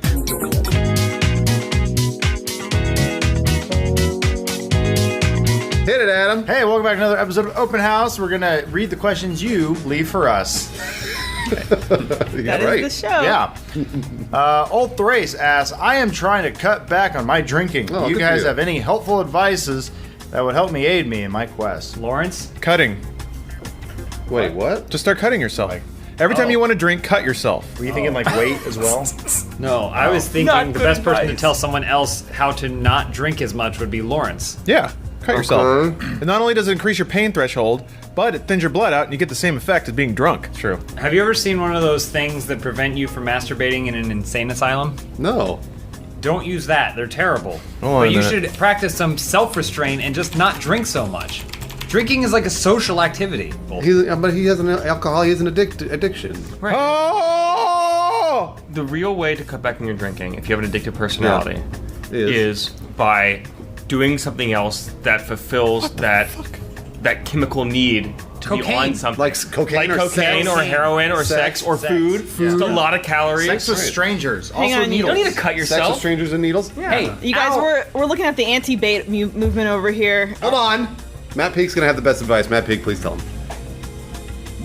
Hit it, Adam. Hey, welcome back to another episode of Open House. We're going to read the questions you leave for us. That is the show. Yeah. Old Thrace asks, I am trying to cut back on my drinking. Oh, Do you good for guys you. have any helpful advices that would help me aid me in my quest? Lawrence? Cutting. Wait, what? Just start cutting yourself. Every time you want to drink, cut yourself. Were you thinking like weight as well? No, I was thinking Not the good best person to advice. tell someone else how to not drink as much would be Lawrence. Yeah, cut yourself. Okay. And not only does it increase your pain threshold, but it thins your blood out and you get the same effect as being drunk. True. Have you ever seen one of those things that prevent you from masturbating in an insane asylum? No. Don't use that. They're terrible. Hold on But a you minute. should practice some self-restraint and just not drink so much. Drinking is like a social activity. But he has an alcohol. He has an addiction. Oh! The real way to cut back on your drinking, if you have an addictive personality, Is. is by doing something else that fulfills that chemical need to be Cocaine. on something. Like cocaine or cocaine sex. or heroin or sex or food. Just a lot of calories. Sex with strangers. Hang Also on, You needles. don't need to cut Sex with yourself. strangers and needles. Hey, You guys, we're looking at the anti-bait movement over here. Hold on. Matt Peak's gonna have the best advice. Matt Peak, please tell him.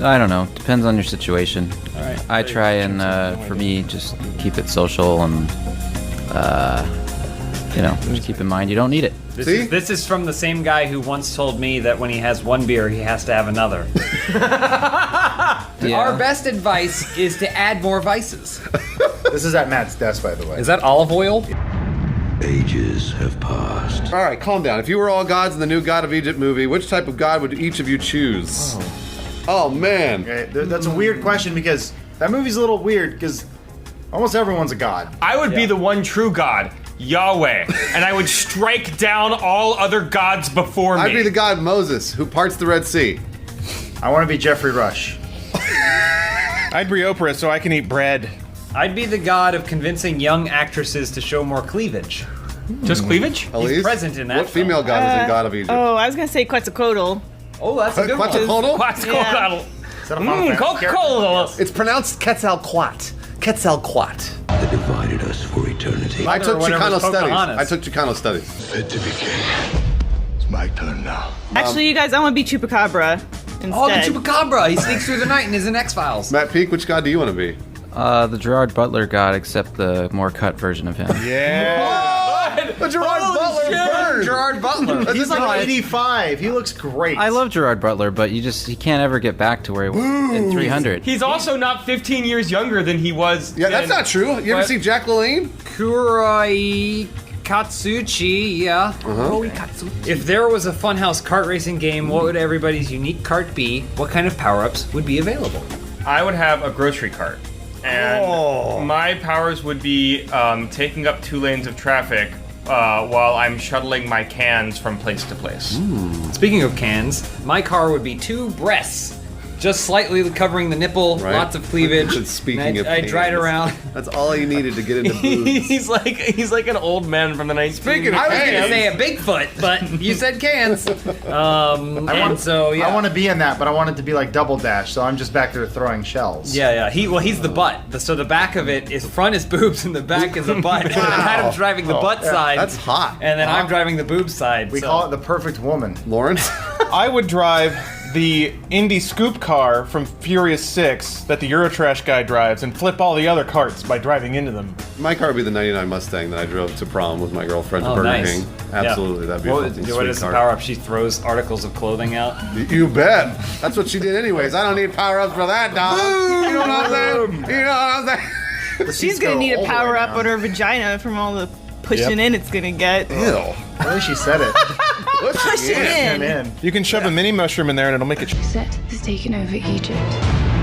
I don't know. Depends on your situation. All right. I try and, for me, just keep it social and, just keep in mind you don't need it. See? This is from the same guy who once told me that when he has one beer, he has to have another. Yeah. Our best advice is to add more vices. This is at Matt's desk, by the way. Is that olive oil? Ages have passed. All right, calm down. If you were all gods in the new God of Egypt movie, which type of god would each of you choose? Oh man. Okay, that's a weird question because that movie's a little weird because almost everyone's a god. I would be the one true God, Yahweh, and I would strike down all other gods before me. I'd be the god Moses, who parts the Red Sea. I want to be Jeffrey Rush. I'd be Oprah so I can eat bread. I'd be the god of convincing young actresses to show more cleavage. Just cleavage? Elise, present in that What female god is in God of Egypt? Oh, I was gonna say Quetzalcoatl. Oh, that's a good one. Quetzalcoatl? Quetzalcoatl. Is that a Final Fantasy character? Coca-Cola. It's pronounced Quetzalcoatl. Quetzalcoatl. That divided us for eternity. I took Or whatever, Chicano studies. Pocahontas. I took Chicano studies. Fit to be king. It's my turn now. Actually, you guys, I want to be Chupacabra instead. Oh, the Chupacabra! He sneaks through the night and is in X-Files. Matt Peak, which god do you want to be? The Gerard Butler god, except the more cut version of him. Yeah. The Gerard Butler bird. Gerard Butler. He's like 85. He looks great. I love Gerard Butler, but he can't ever get back to where he was in 300. He's also not 15 years younger than he was. Yeah, that's not true. You ever What? see Jack LaLanne? Kurai Katsuchi, yeah. If there was a Funhouse kart racing game, what would everybody's unique cart be? What kind of power-ups would be available? I would have a grocery cart. And my powers would be taking up 2 lanes of traffic while I'm shuttling my cans from place to place. Speaking of cans, my car would be 2 breasts just slightly covering the nipple, Right. lots of cleavage. Speaking And of I dried penis, around. That's all you needed to get into boobs. he's like an old man from the 19th. Speaking of I was gonna cans. say a Bigfoot, but you said cans. And so yeah. I want to be in that, but I want it to be like Double Dash, so I'm just back there throwing shells. Yeah. He's the butt. So the back of it is front is boobs and the back is a butt. And then Adam's driving the butt side. That's hot. And then I'm driving the boob side. We call it the perfect woman. Lawrence? I would drive the Indy Scoop car from Furious 6 that the Eurotrash guy drives and flip all the other carts by driving into them. My car would be the 99 Mustang that I drove to prom with my girlfriend to Oh, Burger nice. King. Absolutely, that'd be a What fucking is sweet the car. power up? She throws articles of clothing out. You bet. That's what she did anyways. I don't need power-ups for that, dog. You know what I'm saying? You know what I'm saying? She's gonna need a power up on her vagina from all the pushing in it's gonna get. Ew. At least she said it. Pushing in. in. You can shove a mini mushroom in there and it'll make it. Set has taken over Egypt.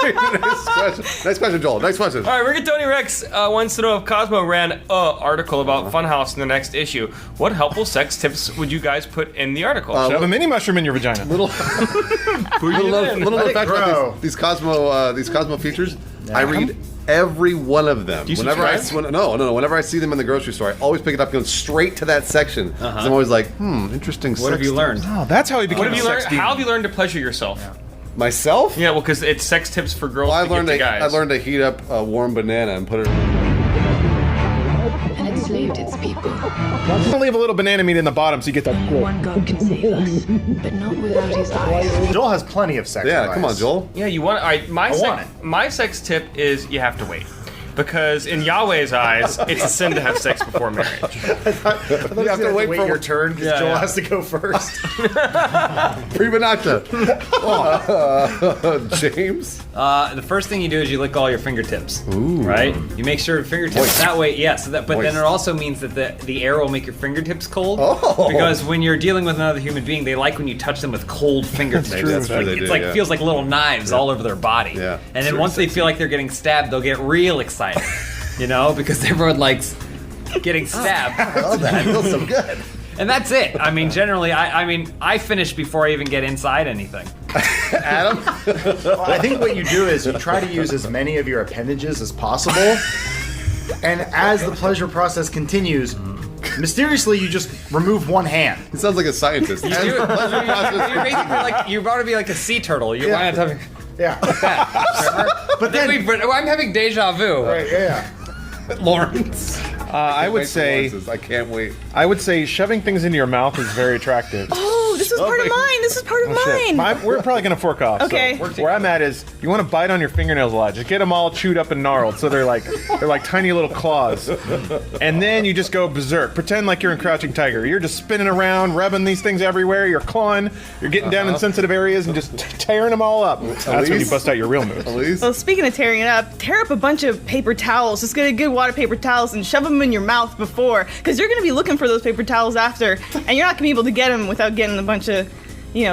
Nice question, Joel. Next question. All right, Rigatoni Rex wants to know if Cosmo ran an article about Funhouse in the next issue. What helpful sex tips would you guys put in the article? Shove a mini mushroom in your vagina. Little fact about these Cosmo features. I read every one of them. Do you Whenever subscribe? whenever I see them in the grocery store, I always pick it up, going straight to that section. 'Cause I'm always like, interesting. What have you learned? Oh, that's how he became What have a you learned? sex demon. How have you learned to pleasure yourself? Myself? Yeah, well, because it's sex tips for girls Well, to get to guys. I learned to heat up a warm banana and put it. And enslaved its people. Leave a little banana meat in the bottom so you get that. Only one God can save us, but not without his eyes. Joel has plenty of sex. Yeah, advice. come on, Joel. Yeah, you want. All right, my sex tip is you have to wait. Because in Yahweh's eyes, it's a sin to have sex before marriage. You have to wait for your turn because Joel has to go first. Prima nocta. James? The first thing you do is you lick all your fingertips. Ooh. Right? You make sure your fingertips Moist. that way, yes. But then Moist. it also means that the air will make your fingertips cold. Oh. Because when you're dealing with another human being, they like when you touch them with cold fingertips. That's true. That's Like, true, they it's do, like yeah. feels like little knives all over their body. Yeah. And then Sure, once they feel like they're getting stabbed, they'll get real excited. You know, because everyone likes getting stabbed. I love that. It feels so good. And that's it. I mean, generally, I finish before I even get inside anything. Adam? Well, I think what you do is you try to use as many of your appendages as possible, and as the pleasure process continues, mysteriously you just remove one hand. He sounds like a scientist. You're basically like you ought to be like a sea turtle. You're Yeah. having Yeah. but then I'm having deja vu. Right, yeah. Lawrence. I would say. I can't wait. I would say shoving things into your mouth is very attractive. Oh, this was part of mine. This was part of Shit. mine. We're probably gonna fork off. Okay. So where I'm at is you want to bite on your fingernails a lot. Just get them all chewed up and gnarled, so they're like tiny little claws. And then you just go berserk. Pretend like you're in Crouching Tiger. You're just spinning around, rubbing these things everywhere. You're clawing. You're getting down in sensitive areas and just tearing them all up. That's when you bust out your real moves. Elise? Well, speaking of tearing it up, tear up a bunch of paper towels. Just get a good wad of paper towels and shove them in your mouth before, because you're going to be looking for those paper towels after, and you're not going to be able to get them without getting a bunch of,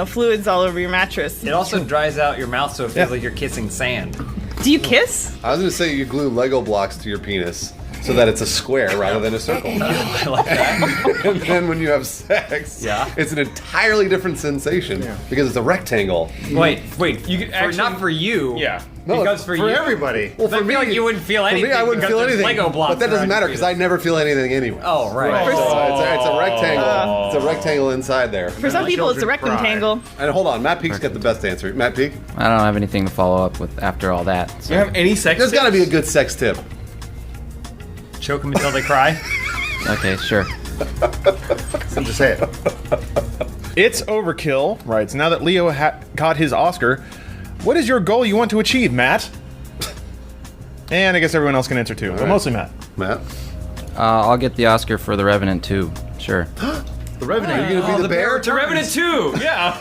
fluids all over your mattress. It also dries out your mouth so it feels like you're kissing sand. Do you kiss? I was going to say you glue Lego blocks to your penis so that it's a square rather than a circle. I like that. And then when you have sex, it's an entirely different sensation because it's a rectangle. Wait. You could actually, not for you. Yeah. No, because for you, everybody. Well, I feel like you wouldn't feel anything. For me, I wouldn't because feel there's anything. Lego blocks but that doesn't around matter your because I never feel anything anyway. Oh, right. So it's a rectangle. It's a rectangle inside there. For some people, it's a rectangle. And hold on, Matt Peak's got the best answer. Matt Peak? I don't have anything to follow up with after all that. So. You have any sex There's got to be a good sex tip. Choke them until they cry. Okay, sure. So just say it. It's overkill, right? So now that Leo got his Oscar, what is your goal you want to achieve, Matt? And I guess everyone else can answer too, but mostly Matt. Matt? I'll get the Oscar for The Revenant 2. Sure. The Revenant. You're going to be the bear? To Revenant 2, yeah.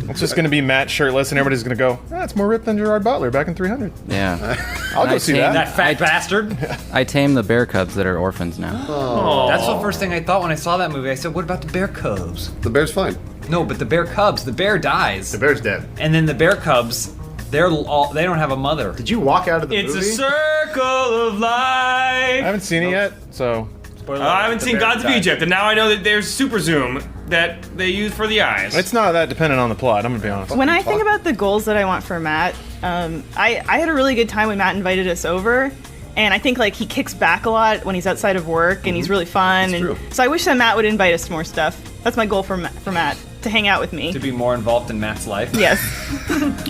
It's just going to be Matt shirtless, and everybody's going to go, that's more ripped than Gerard Butler back in 300. Yeah. I'll go see that. That fat bastard. I tamed the bear cubs that are orphans now. That's the first thing I thought when I saw that movie. I said, what about the bear cubs? The bear's fine. No, but the bear cubs. The bear dies. The bear's dead. And then the bear cubs, they don't have a mother. Did you walk out of the It's movie? a circle of life. I haven't seen it yet, so... I haven't seen Gods of Egypt, and now I know that there's Super Zoom. that they use for the eyes. It's not that dependent on the plot. I'm gonna be honest. When I think about the goals that I want for Matt, I had a really good time when Matt invited us over. And I think like he kicks back a lot when he's outside of work, and he's really fun. That's true. So I wish that Matt would invite us to more stuff. That's my goal for Matt, to hang out with me. To be more involved in Matt's life. Yes.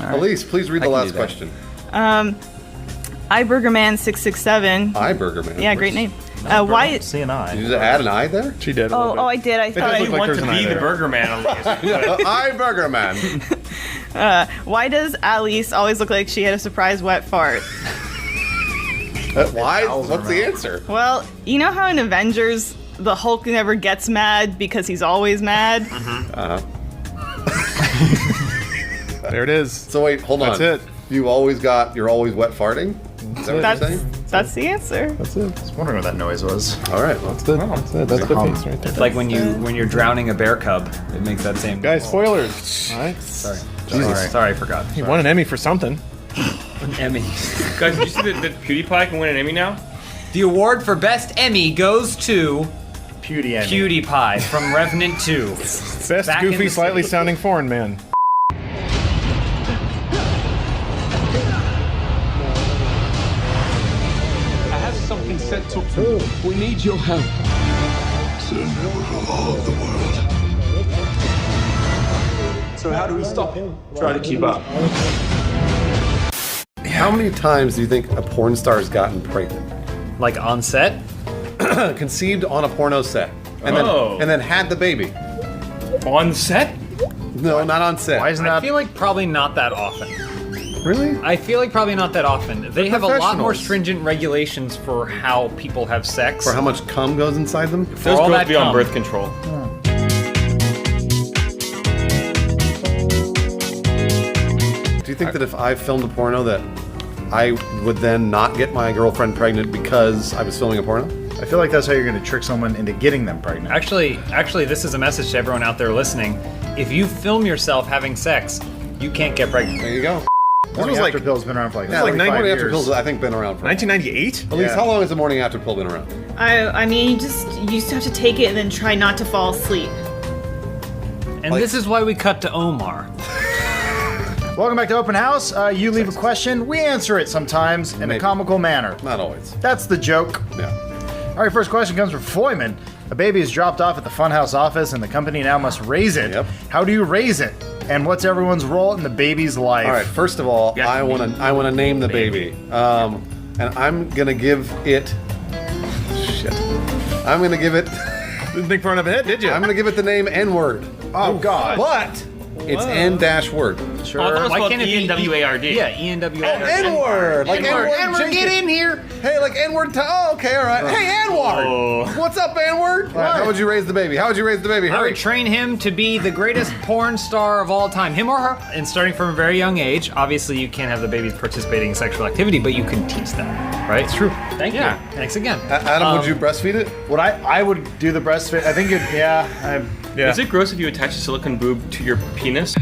Elise, please read the last question. iBurgerman667. iBurgerman. Yeah, great name. Why? See an eye. Did you just add an I there? She did. Oh, I did. I thought look You like want there's to an eye be the there. Burger Man, Elise. iBurgerman. Why does Alice always look like she had a surprise wet fart? Why? What's the answer? Well, you know how in Avengers the Hulk never gets mad because he's always mad? There it is. So wait, hold on. That's it. You're always wet farting? Is that what you're saying? That's the answer. That's it. I was wondering what that noise was. All right, well, That's it. That's the piece right there. It's like when you're drowning a bear cub, it makes that same. Guys, spoilers. All right. Sorry. Jesus. Sorry, I forgot. He won an Emmy for something. An Emmy. Guys, did you see that PewDiePie can win an Emmy now? The award for best Emmy goes to PewDiePie from Revenant 2. Best Back in goofy, the slightly city. sounding foreign man. I have something set to prove. We need your help. Send for all of the world. So how do we stop him? Try to keep up. How many times do you think a porn star's gotten pregnant? Like on set? Conceived on a porno set. And then had the baby. On set? No, not on set. Why isn't I that? feel like probably not that often. Really? I feel like probably not that often. They have a lot more professionals. stringent regulations for how people have sex. For how much cum goes inside them? For Those all girls that be on cum. birth control. Do you think that if I filmed a porno that I would then not get my girlfriend pregnant because I was filming a porno? I feel like that's how you're going to trick someone into getting them pregnant. Actually, this is a message to everyone out there listening. If you film yourself having sex, you can't get pregnant. There you go. Morning was like- after pill's been around for like Yeah, like 45 morning years. after pills, I think, been around for. 1998? At least, Yeah. how long has the morning after pill been around? I mean, you just have to take it and then try not to fall asleep. And Like- this is why we cut to Omar. Welcome back to Open House. You leave a question, we answer it sometimes in a Maybe. comical manner. Not always. That's the joke. Yeah. All right, first question comes from Foyman. A baby is dropped off at the Funhouse office, and the company now must raise it. Yep. How do you raise it? And what's everyone's role in the baby's life? All right. First of all, Yeah, I want to name the baby. And I'm gonna give it. Shit. I'm gonna give it. Didn't think far enough ahead, did you? I'm gonna give it the name N-word. Oh, God. But it's N-word. Sure. Oh, I thought it was Why called can't it be ENWARD. Yeah, ENWARD. N-word. Like N-word. N-word. Get in here. Hey, like N-word. Oh, okay, all right. Hey, N-word. What's up, N-word? How would you raise the baby? How would you raise the baby? I Hurry. would train him to be the greatest porn star of all time, him or her. And starting from a very young age, obviously you can't have the babies participating in sexual activity, but you can teach them, right? It's true. Thank you. Thanks again. Adam, would you breastfeed it? What I would do the breastfeed. I think it. Yeah. Yeah. Is it gross if you attach a silicone boob to your penis?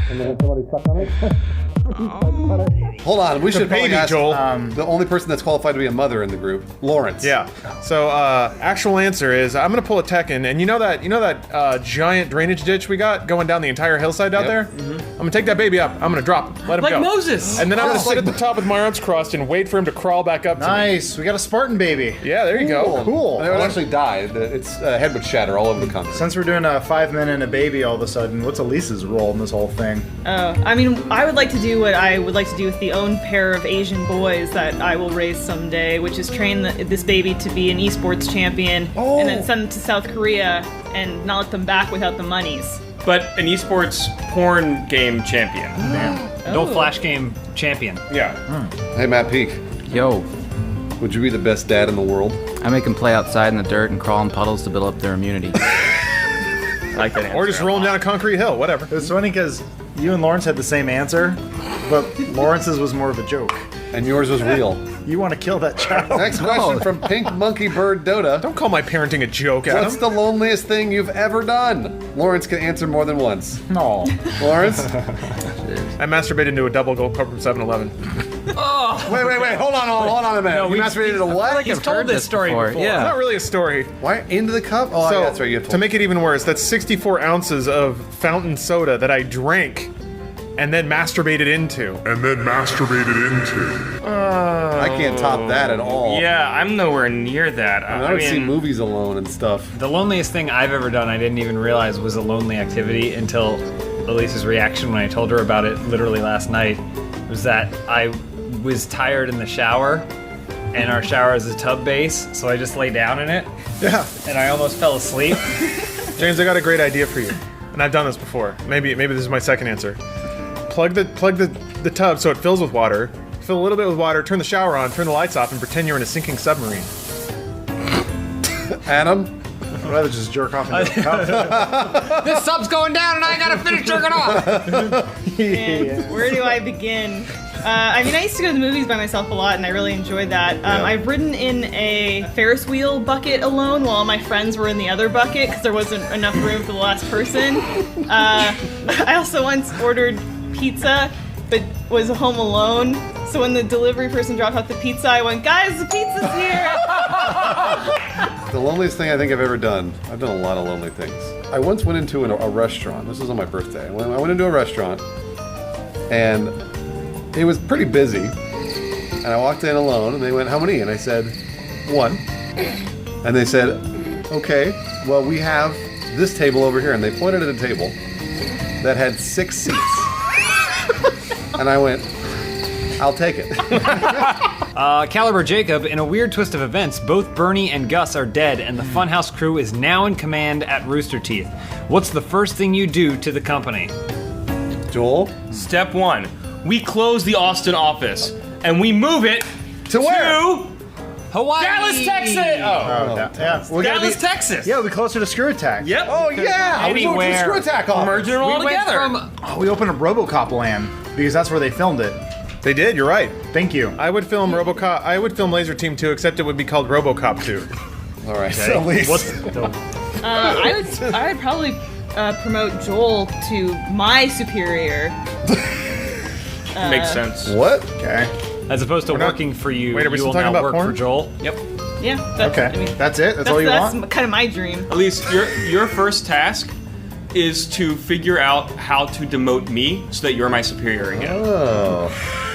Hold on, we should probably baby, ask Joel. the only person that's qualified to be a mother in the group, Lawrence. Yeah. So actual answer is I'm gonna pull a Tekken, and you know that giant drainage ditch we got going down the entire hillside out there. I'm gonna take that baby up. I'm gonna drop him. Let him Like go. Moses. And then I'm gonna sit at the top with my arms crossed and wait for him to crawl back up to me. Nice. We got a Spartan baby. Yeah, there you go. Cool. And it would actually die. Its head would shatter all over the continent. Since we're doing a 5 men and a baby all of a sudden, what's Elise's role in this whole thing? I mean, I would like to do what I would like to do with the own pair of Asian boys that I will raise someday, which is train this baby to be an esports champion and then send them to South Korea and not let them back without the monies. But an esports porn game champion. No flash game champion. Yeah. Hey, Matt Peak, Yo, would you be the best dad in the world? I make them play outside in the dirt and crawl in puddles to build up their immunity. I like that answer. Or just roll him down a concrete hill, whatever. It's funny because you and Lawrence had the same answer, but Lawrence's was more of a joke. And yours was real. You want to kill that child. Next question from Pink Monkey Bird Dota. Don't call my parenting a joke, Adam. What's the loneliest thing you've ever done? Lawrence can answer more than once. No. Lawrence? I masturbated into a double gold cup from 7-Eleven. Wait. Hold on a minute. No, you masturbated to what? He's told this story before. It's Yeah. not really a story. Why into the cup? Oh, So, yeah, that's right. You to make it even worse, that's 64 ounces of fountain soda that I drank and then masturbated into. I can't top that at all. Yeah, I'm nowhere near that. I would see movies alone and stuff. The loneliest thing I've ever done, I didn't even realize was a lonely activity until Elise's reaction when I told her about it literally last night, was that I was tired in the shower, and our shower is a tub base, so I just lay down in it, Yeah. and I almost fell asleep. James, I got a great idea for you. And I've done this before. Maybe this is my second answer. Plug the tub so it fills with water. Fill a little bit with water, turn the shower on, turn the lights off, and pretend you're in a sinking submarine. Adam? I'd rather just jerk off into the cup. This sub's going down, and I gotta finish jerking off. Man, where do I begin? I mean, I used to go to the movies by myself a lot, and I really enjoyed that. I've ridden in a Ferris wheel bucket alone while my friends were in the other bucket because there wasn't enough room for the last person. I also once ordered pizza, but was home alone. So when the delivery person dropped off the pizza, I went, "Guys, the pizza's here!" The loneliest thing I think I've ever done. I've done a lot of lonely things. I once went into a restaurant. This was on my birthday. I went into a restaurant, and it was pretty busy. And I walked in alone, and they went, "How many?" And I said, "1." And they said, "Okay, well, we have this table over here." And they pointed at a table that had 6 seats. And I went, "I'll take it." Caliber Jacob, in a weird twist of events, both Bernie and Gus are dead, and the Funhouse crew is now in command at Rooster Teeth. What's the first thing you do to the company? Joel? Step 1. We close the Austin office, and we move it To where? to Hawaii! Dallas, Texas! Yeah. We're gonna Dallas, be, Texas! yeah, we'll be closer to Screw Attack. Yep. Oh, yeah! We moved to the Screw Attack office. Merging it all We went together. from Oh, we opened up RoboCop land because that's where they filmed it. They did, you're right. Thank you. I would film RoboCop. I would film Laser Team 2, except it would be called RoboCop 2. All right, so at least. I would probably promote Joel to my superior. Makes sense. What? Okay. as opposed to We're not- working for you. Wait, are we you still will talking now about work porn? for Joel. Yep. Yeah. That's, Okay. I mean, That's it? That's all you that's want? kind of my dream. At least your first task is to figure out how to demote me so that you're my superior again. Oh.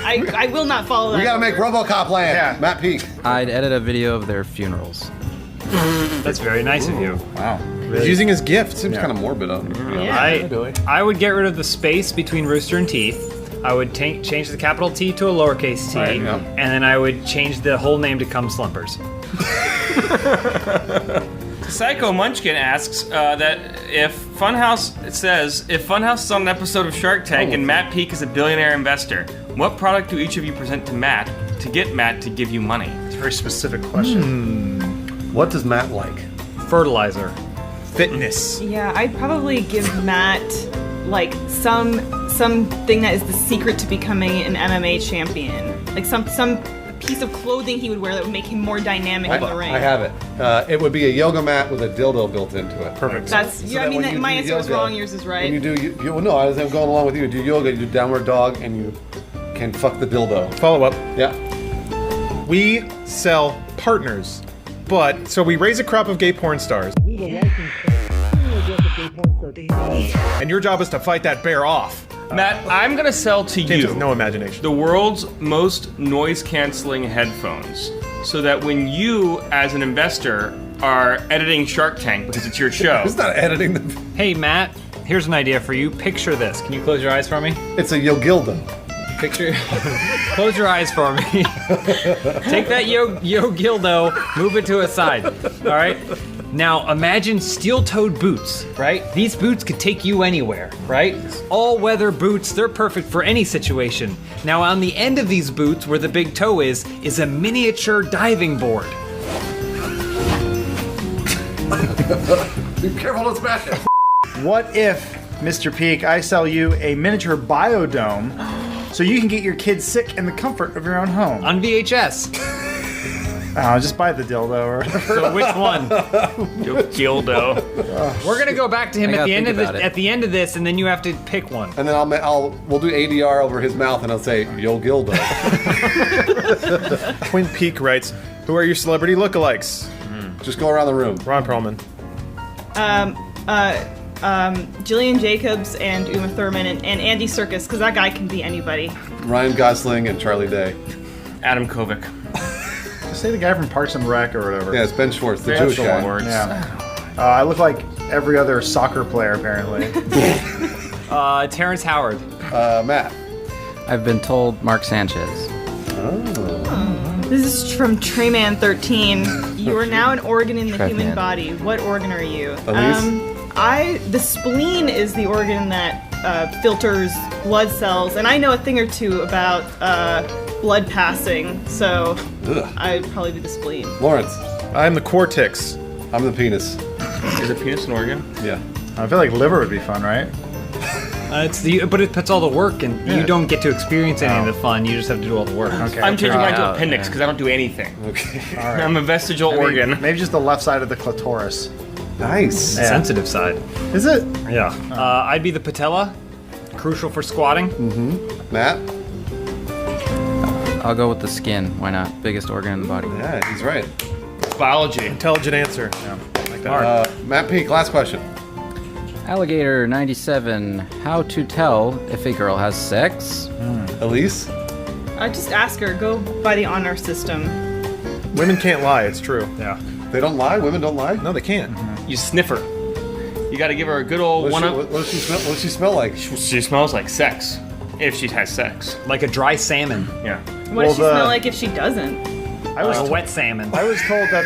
I will not follow that. We gotta make RoboCop land. Yeah. Matt Peak. I'd edit a video of their funerals. That's very nice of you. Wow. He's using his gift. Seems kind of morbid on me. I would get rid of the space between Rooster and Teeth. I would change the capital T to a lowercase t, Right, yeah. and then I would change the whole name to Cum Slumpers. Psycho Munchkin asks that if Funhouse is on an episode of Shark Tank and Matt Peak is a billionaire investor, what product do each of you present to Matt to get Matt to give you money? It's a very specific question. What does Matt like? Fertilizer. Fitness. Yeah, I'd probably give Matt like something that is the secret to becoming an MMA champion. Like some piece of clothing he would wear that would make him more dynamic in the ring. I have it. It would be a yoga mat with a dildo built into it. Perfect. That's yeah. I that mean, when you my do answer was yoga, wrong. Yours is right. When you do, well, no, I'm going along with you. You do yoga, you do downward dog, and you can fuck the dildo. Follow up. Yeah. We sell partners, but so we raise a crop of gay porn stars. And your job is to fight that bear off. Matt, I'm gonna sell to James you has no imagination. the world's most noise-canceling headphones, so that when you, as an investor, are editing Shark Tank because it's your show, It's not editing the. Hey Matt, here's an idea for you. Picture this. Can you close your eyes for me? It's a yogildo. Picture. Close your eyes for me. Take that yo gildo, move it to a side. All right. Now imagine steel-toed boots, right? These boots could take you anywhere, right? All-weather boots, they're perfect for any situation. Now on the end of these boots, where the big toe is a miniature diving board. Be careful, don't smash it. What if, Mr. Peak, I sell you a miniature biodome so you can get your kids sick in the comfort of your own home? On VHS. Just buy the dildo or whatever. So which one? Dildo. We're gonna go back to him I at gotta the end of think this. about it. At the end of this, and then you have to pick one. And then we'll do ADR over his mouth, and I'll say, "Yo, Gildo." Twin Peak writes, "Who are your celebrity lookalikes?" Just go around the room. Ron Perlman. Jillian Jacobs and Uma Thurman and Andy Serkis, because that guy can be anybody. Ryan Gosling and Charlie Day. Adam Kovic. Say the guy from Parks and Rec or whatever. Yeah, it's Ben Schwartz, the Jewish guy. Yeah. I look like every other soccer player, apparently. Terrence Howard. Matt. I've been told Mark Sanchez. This is from Trayman13. You are now an organ in the Trayman. human body. What organ are you? Elise? The spleen is the organ that filters blood cells, and I know a thing or two about blood passing, so I'd probably be the spleen. Lawrence. I'm the cortex. I'm the penis. Is a penis an organ? Yeah. I feel like liver would be fun, right? But it puts all the work, and you don't get to experience any of the fun. You just have to do all the work. Okay. I'm changing mine to out, appendix because I don't do anything. Okay. All right. I'm a vestigial organ. Maybe just the left side of the clitoris. Nice. Sensitive side. Is it? Yeah. I'd be the patella. Crucial for squatting. Matt. I'll go with the skin. Why not? Biggest organ in the body. Yeah, he's right. Biology. Intelligent answer. Yeah, like that. Matt Peak. Last question. Alligator 97. How to tell if a girl has sex? Elise. Just ask her. Go by the honor system. Women can't lie. It's true. Yeah. They don't lie. Women don't lie. No, they can't. You sniff her. You got to give her a good old one up. What does she smell? What does she smell like? She smells like sex. If she has sex. Like a dry salmon. Yeah. What does she smell like if she doesn't? I was Like a wet salmon. I was told that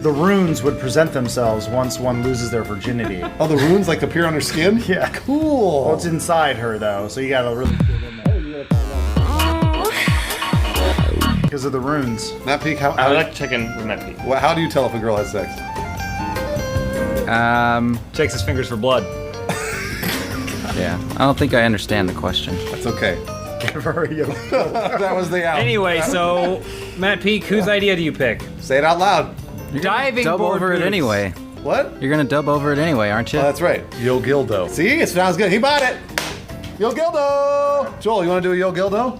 the runes would present themselves once one loses their virginity. Oh, the runes like appear on her skin? Yeah. Cool. Well, it's inside her though, so you gotta really get in there. Because of the runes. Matt Peak. I would like to check in with Matt Peak. How do you tell if a girl has sex? Checks his fingers for blood. Yeah. I don't think I understand the question. That's okay. Give her a yoke. That was the out. Anyway, so Matt Peak, whose idea do you pick? Say it out loud. Diving Dub board over it boots. anyway. What? You're gonna dub over it anyway, aren't you? Oh, that's right. Yo Gildo. See, it sounds good. He bought it. Yo Gildo. Joel, you want to do a Yo Gildo?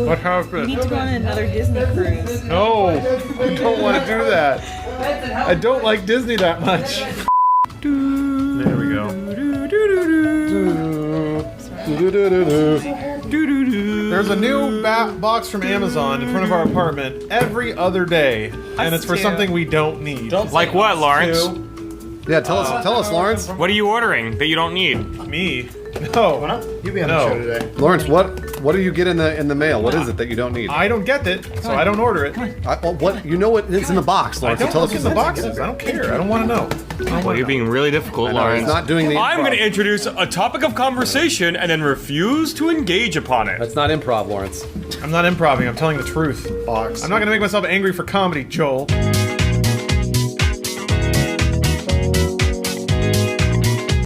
What happened? You need to go on another Disney cruise. No, I don't want to do that. I don't like Disney that much. There we go. There's a new box from Amazon in front of our apartment every other day, and it's for something we don't need. Like what, Lawrence? Yeah, tell us, Lawrence. What are you ordering that you don't need? Me? No. You be on the show today. Lawrence, what do you get in the mail? What is it that you don't need? I don't get it, so I don't order it. What you know what is in the box, I Lawrence? don't Tell look us in the boxes. I don't care. I don't want to know. Well, you're being really difficult, I know, Lawrence. he's not doing the I'm improv. going to introduce a topic of conversation and then refuse to engage upon it. That's not improv, Lawrence. I'm not improving. I'm telling the truth. Box. I'm not gonna make myself angry for comedy, Joel.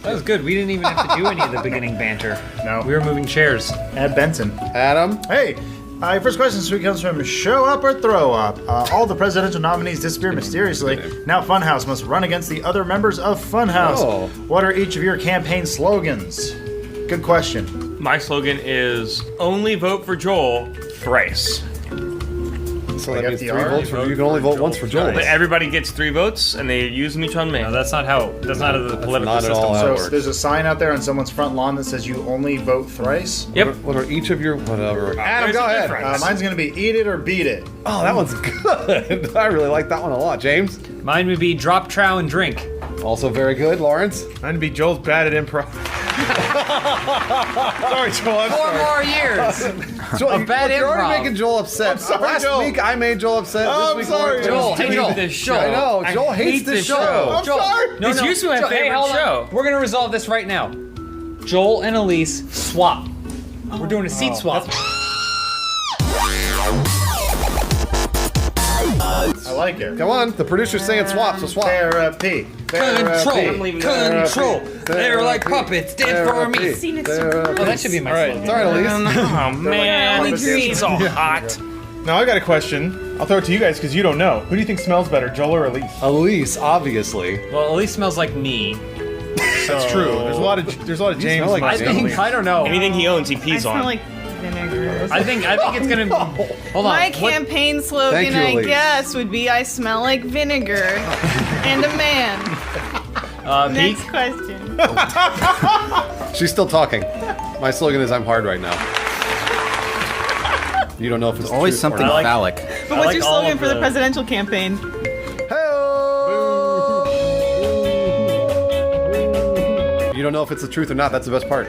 That was good. We didn't even have to do any of the beginning banter. No. We were moving chairs. Ed Benson. Adam. Hey, your first question this week comes from Show Up or Throw Up. All the presidential nominees disappear mysteriously. Now Funhouse must run against the other members of Funhouse. Oh. What are each of your campaign slogans? Good question. My slogan is only vote for Joel thrice. So Like that means FDR? 3 votes for you. You can only vote once for Joel. But everybody gets 3 votes and they use them each on me. No, that's not how the political not at system all how it works. So there's a sign out there on someone's front lawn that says you only vote thrice. Yep. What are each of your whatever? Adam, There's go a ahead. difference. Mine's gonna be eat it or beat it. Oh, that one's good. I really like that one a lot. James. Mine would be drop trow and drink. Also very good. Lawrence. Mine would be Joel's bad at improv. Sorry, Joel. I'm 4 sorry. more years. Joel, bad you're already improv. making Joel upset. I'm sorry, Last Joel. week I made Joel upset. Oh, this I'm week sorry, Lawrence Joel, made hey, him Joel. upset. This show. I know. Joel I hates hate this this show. show. I'm sorry. It's used to have Joel, hey, favorite hold on. show. We're gonna resolve this right now. Joel and Elise swap. We're doing a seat swap. I like it. Come on, the producer's saying swap, so swap. Therapy. Control. They're like puppets, dead for me. Oh, that should be my slogan. It's all right, Elise. Oh man, it's so hot. Now I got a question. I'll throw it to you guys because you don't know. Who do you think smells better, Joel or Elise? Elise, obviously. Well, Elise smells like me. That's true. There's a lot of James. smell like I smells. think, I don't know. Anything he owns, he I pees smell on. like vinegar. I think it's gonna. Hold on. My What- campaign slogan, Thank you, I Elise. guess, would be "I smell like vinegar and a man." Pete? Next question. She's still talking. My slogan is I'm hard right now. You don't know if it's Always truth or something not. phallic. But what's like your all slogan of for the the- presidential campaign? You don't know if it's the truth or not. That's the best part.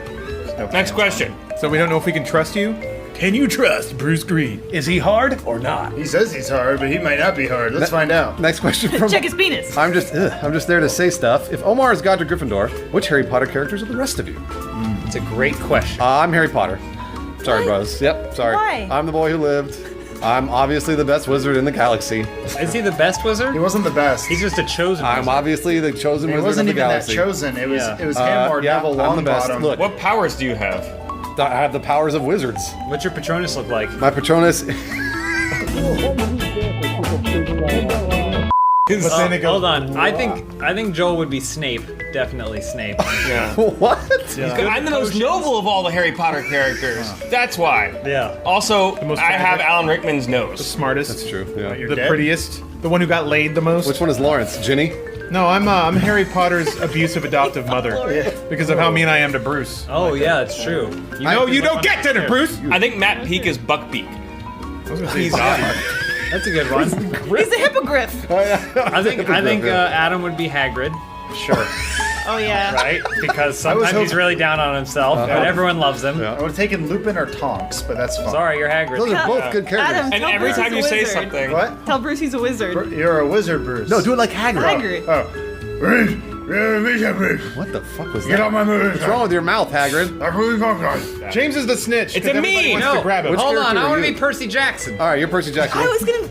Next question. So we don't know if we can trust you. Can you trust Bruce Green? Is he hard or not? He says he's hard, but he might not be hard. Let's find out. Next question from. Check his penis. I'm just there to say stuff. If Omar is Godric Gryffindor, which Harry Potter characters are the rest of you? It's a great question. I'm Harry Potter. Sorry, bros. Yep, sorry. Why? I'm the boy who lived. I'm obviously the best wizard in the galaxy. Is he the best wizard? He wasn't the best. He's just a chosen I'm wizard. obviously the chosen He wizard wasn't of the even that galaxy. chosen. It was Yeah. it was him or yeah, Neville I'm the best. Longbottom. Look, What powers do you have? I have the powers of wizards. What's your Patronus look like? My Patronus. But then it goes, Hold on. I think Joel would be Snape. Definitely Snape. Yeah. What? I'm the most noble of all the Harry Potter characters. That's why. Yeah. Also, most I have tragic. Alan Rickman's nose. smartest. That's true. Yeah. The dead? prettiest. The one who got laid the most. Which one is Lawrence? Ginny? No, I'm Harry Potter's abusive adoptive mother because of how mean I am to Bruce. Oh yeah, it's true. You know you don't get dinner, Bruce. I think Matt Peak is Buckbeak. I was gonna say Dobby. That's a good one. He's a hippogriff. I think Adam would be Hagrid. Sure. Oh yeah. Right? Because sometimes he's hoping- really down on himself, but everyone loves him. I would have taken Lupin or Tonks, but that's fine. Sorry, you're Hagrid. Those are both good characters. Adam, And tell every Bruce time he's you a say wizard. something, What? Tell Bruce he's a wizard. You're a wizard, Bruce. No, do it like Hagrid. Hagrid. Oh. What the fuck was Get that? out my moon. What's wrong with your mouth, Hagrid? James is the snitch. It's 'cause a everybody me. wants No, to grab him. hold on. character I are want to you? be Percy Jackson. All right, you're Percy Jackson. I was gonna.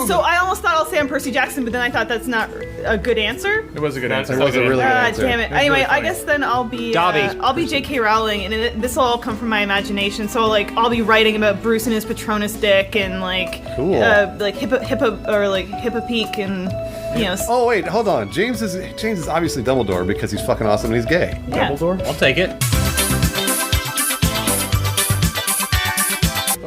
So I almost thought I'll say I'm Percy Jackson, but then I thought that's not a good answer. It was a good answer. It was a really good answer. Damn it. That's Anyway, really I funny. guess then I'll be Dobby. I'll be J.K. Rowling, and this will all come from my imagination. So like I'll be writing about Bruce and his Patronus dick, and like Cool. like Hippo Peak, and you know. Oh wait, hold on. James is obviously Dumbledore because he's fucking awesome and he's gay. Yeah. I'll take it.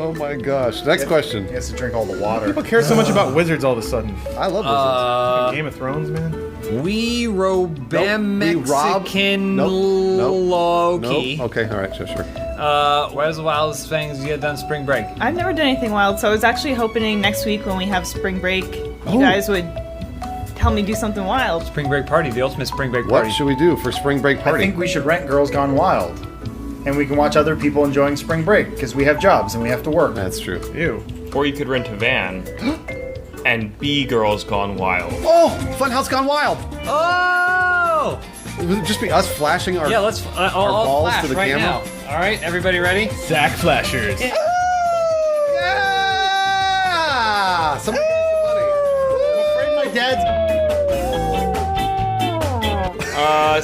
Oh my gosh. Next question. He has to drink all the water. People care so much about wizards all of a sudden. I love wizards. Game of Thrones, man. We Robem Nope. We rob- Mexican Nope. Loki. Nope. Okay, all right, sure. Where's the wildest things you had done spring break? I've never done anything wild, so I was actually hoping next week when we have spring break, you guys would help me do something wild. Spring break party, the ultimate spring break party. What should we do for spring break I party? think we should rent Girls Gone Wild. And we can watch other people enjoying spring break because we have jobs and we have to work. That's true. Ew. or you could rent a van and be Girls Gone Wild. Oh, Funhouse Gone Wild. Oh! Would it just be us flashing our Yeah, let's our all balls flash to the right camera? now. All right, everybody ready? Zach Flashers. Yeah! Somebody give me some money. My dad's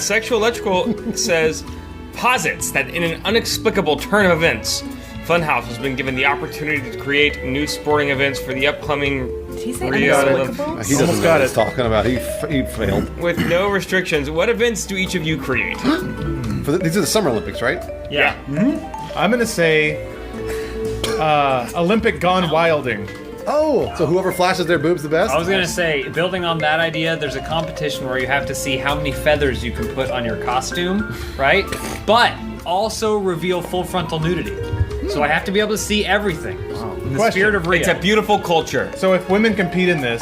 Sexual Electrical says, posits that in an inexplicable turn of events, Funhouse has been given the opportunity to create new sporting events for the upcoming Did he say Rio inexplicable? He doesn't know what he's talking about. He failed. with no restrictions. What events do each of you create? These are the Summer Olympics, right? Yeah. I'm gonna say Olympic Gone Wilding. Oh, so whoever flashes their boobs the best? I was gonna say, building on that idea, there's a competition where you have to see how many feathers you can put on your costume, right? But also reveal full frontal nudity. So I have to be able to see everything. In the Question. spirit of Rio. It's a beautiful culture. So if women compete in this,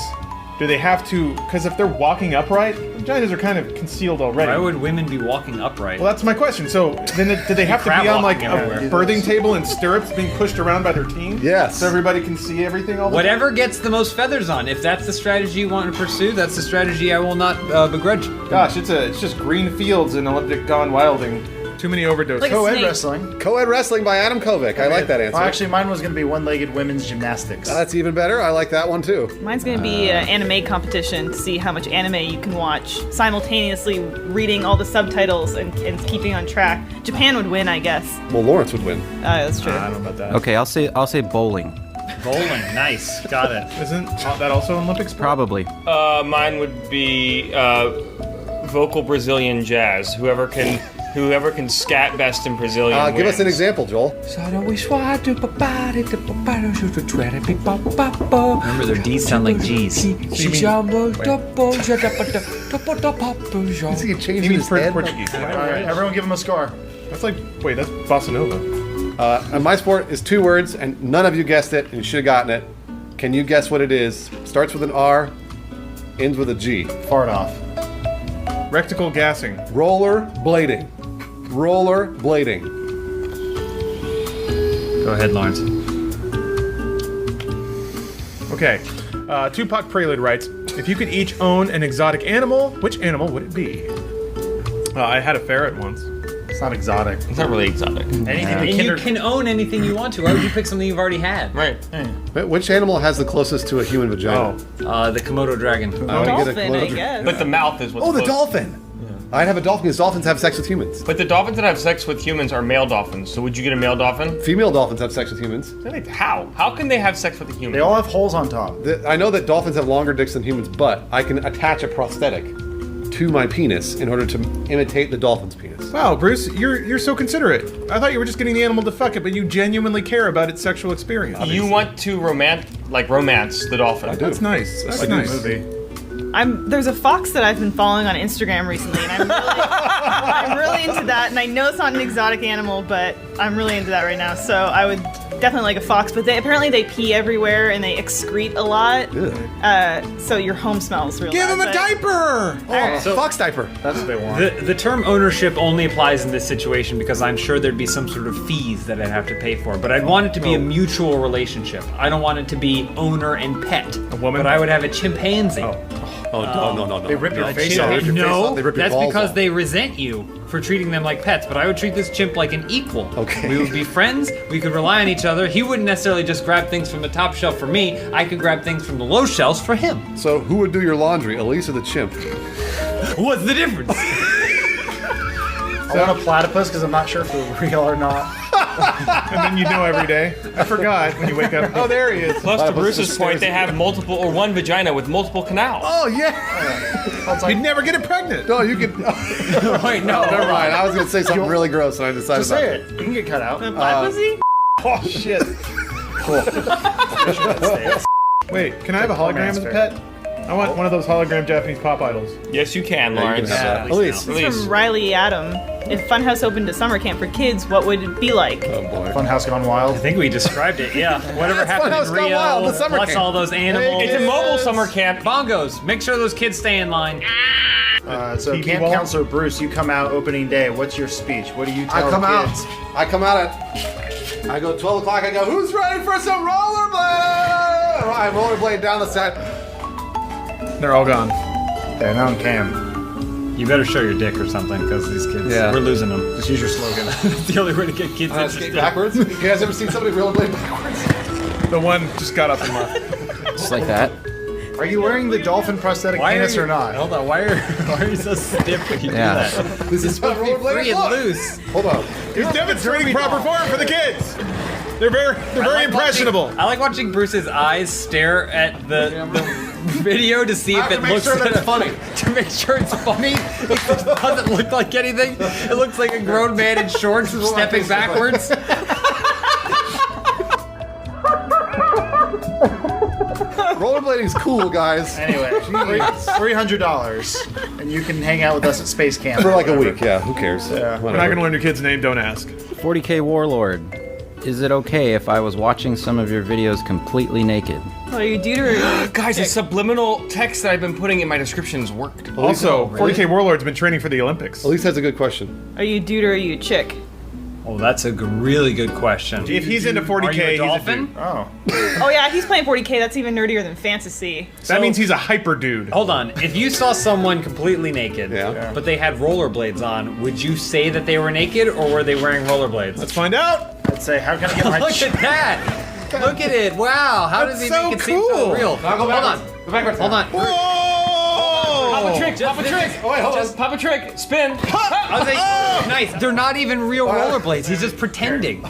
do they have to? Because if they're walking upright, vaginas are kind of concealed already. Why would women be walking upright? Well, that's my question. So then, do they have to be on like a everywhere. birthing table in stirrups, being pushed around by their team? Yes. So everybody can see everything all the Whatever gets the most feathers on. If that's the strategy you want to pursue, that's the strategy I will not begrudge. time? Gosh, it's just green fields and Olympic gone wilding. Too many overdoses. Like a Co-ed snake. wrestling. Co-ed wrestling by Adam Kovic. I like that answer. Well, actually, mine was going to be one-legged women's gymnastics. That's even better. I like that one too. Mine's gonna be an anime competition to see how much anime you can watch simultaneously, reading all the subtitles and keeping on track. Japan would win, I guess. Well, Lawrence would win. That's true. I don't know about that. Okay, I'll say bowling. Bowling, nice. Got it. Isn't that also an Olympic sport? Probably. Mine would be vocal Brazilian jazz. Whoever can scat best in Brazilian. Give us an wins. example, Joel. Remember, their D's sound like G's. Is he changing his head? Portuguese. All right, everyone give him a score. That's like, wait, that's bossa nova. And my sport is 2 words, and none of you guessed it, and you should have gotten it. Can you guess what it is? Starts with an R, ends with a G. Fart off. Rectical gassing. Roller blading. Roller blading. Go ahead, Lawrence. Okay. Tupac Prelude writes, if you could each own an exotic animal, which animal would it be? I had a ferret once. It's not exotic. It's not really exotic. Anything and you can own anything you want to. Why would you pick something you've already had? Right. Which animal has the closest to a human vagina? The Komodo dragon. Dolphin, I guess. But the mouth is what's Oh, the close. dolphin! I'd have a dolphin because dolphins have sex with humans. But the dolphins that have sex with humans are male dolphins. So would you get a male dolphin? Female dolphins have sex with humans. How? How can they have sex with a human? They all have holes on top. I know that dolphins have longer dicks than humans, but I can attach a prosthetic to my penis in order to imitate the dolphin's penis. Wow, Bruce, you're so considerate. I thought you were just getting the animal to fuck it, but you genuinely care about its sexual experience. You want to romance the dolphin. I do. That's nice. That's Like a nice. movie. There's a fox that I've been following on Instagram recently, and I'm really into that. And I know it's not an exotic animal, but I'm really into that right now. So I would definitely like a fox. But apparently they pee everywhere and they excrete a lot. So your home smells really. Give him a diaper! Fox diaper. That's what they want. The term ownership only applies in this situation because I'm sure there'd be some sort of fees that I'd have to pay for. But I'd want it to be a mutual relationship. I don't want it to be owner and pet. A woman? But I would have a chimpanzee. No. They rip your face off. No, They rip your that's balls because off. they resent you for treating them like pets. But I would treat this chimp like an equal. Okay. We would be friends. We could rely on each other. He wouldn't necessarily just grab things from the top shelf for me. I could grab things from the low shelves for him. So who would do your laundry, Elise or the chimp? What's the difference? I want a platypus because I'm not sure if they're real or not. And then you know every day. I forgot when you wake up. Oh, there he is. Plus, to Bruce's point, they have multiple or one vagina with multiple canals. Oh, yeah! You'd never get it pregnant. No, you could... Wait, no. Never mind. I was going to say something really gross and I decided Just say it. You can get cut out. Platypusy? Oh, shit. Cool. Wait, can I have a hologram as a pet? I want one of those hologram Japanese pop idols. Yes, you can, Lawrence. Elise. This is from Riley Adam. If Funhouse opened a summer camp for kids, what would it be like? Oh, boy. Funhouse Gone Wild. I think we described it, yeah. Whatever happened Funhouse in Gone Rio, Wild, the summer plus camp. all those animals. It's a mobile summer camp. Bongos. Make sure those kids stay in line. So TV Camp wall? Counselor Bruce, you come out opening day. What's your speech? What do you tell I come kids? out. I come out at... I go 12 o'clock. I go, who's ready for some rollerblade? I rollerblade down the set. They're all gone. There, now on cam. You better show your dick or something, because these kids, we're losing them. Just use your slogan. It's the only way to get kids Skate interested. backwards. You guys ever seen somebody rollerblade backwards? The one just got up and left. Just like that. Are you wearing the dolphin prosthetic penis or not? Hold on, why are you so stiff when you do that? This is what Free rollerbladers and look. loose. Hold on. He's demonstrating proper form for the kids. They're very impressionable. I like watching Bruce's eyes stare at the video to see if it looks sure that it's funny. To make sure it's funny. It doesn't look like anything. It looks like a grown man in shorts stepping backwards. Rollerblading's cool, guys. Anyway, $300, and you can hang out with us at Space Camp For like a week, yeah. Who cares? Yeah. We're not going to learn your kid's name, don't ask. 40K Warlord. is it okay if I was watching some of your videos completely naked? Oh, you dude or you Guys, the subliminal text that I've been putting in my descriptions worked. Also, 40K Warlord's been training for the Olympics. Elise has a good question. Are you dude or are you chick? Oh, that's a really good question. If he's into 40K, Are you a he's a dolphin? dude. Oh. Oh yeah, he's playing 40K. That's even nerdier than fantasy. That means he's a hyper dude. Hold on. If you saw someone completely naked, Yeah. but they had rollerblades on, would you say that they were naked or were they wearing rollerblades? Let's find out. I'd say, how can I get my Look at that! Look at it! Wow! How does he That's make it so seem so cool. real? Now go Hold on. Go backwards. Hold on. Pop a trick. Pop a trick. Oh, wait, hold on. Just pop a trick. Spin. I was like, nice. They're not even real rollerblades. He's just pretending.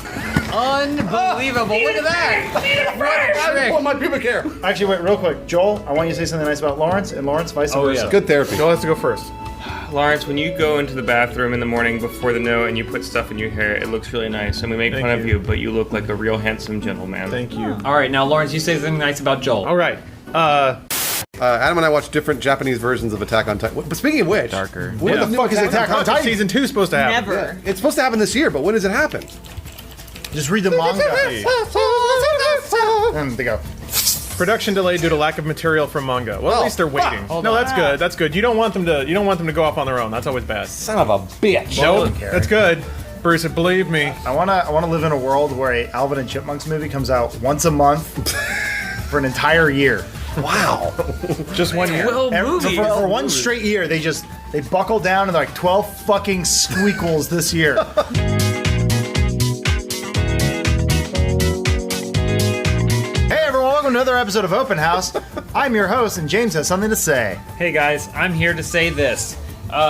Unbelievable! Look at that! What a trick! Oh, my pubic hair. Actually, wait, real quick. Joel, I want you to say something nice about Lawrence, and Lawrence, vice versa. yeah. Good therapy. Joel has to go first. Lawrence, when you go into the bathroom in the morning before the note and you put stuff in your hair, it looks really nice. And we make fun of you, but you look like a real handsome gentleman. Thank you. All right, now Lawrence, you say something nice about Joel. All right. Adam and I watched different Japanese versions of Attack on Titan. But speaking of which, Darker. when the fuck is Attack on Titan? Season 2 is supposed to happen. Never. It's supposed to happen this year, but when does it happen? Just read the manga. And they go. Production delay due to lack of material from manga. Well, at least they're waiting. No, that's good. That's good. You don't want them to go off on their own. That's always bad. Son of a bitch. Nope. That's good. Bruce, believe me. I wanna live in a world where a Alvin and Chipmunks movie comes out once a month for an entire year. Wow. Just 1 year. Well, So for one straight year, they buckle down and they're like 12 fucking squeakles this year. Hey everyone, welcome to another episode of Open House. I'm your host, and James has something to say. Hey guys, I'm here to say this.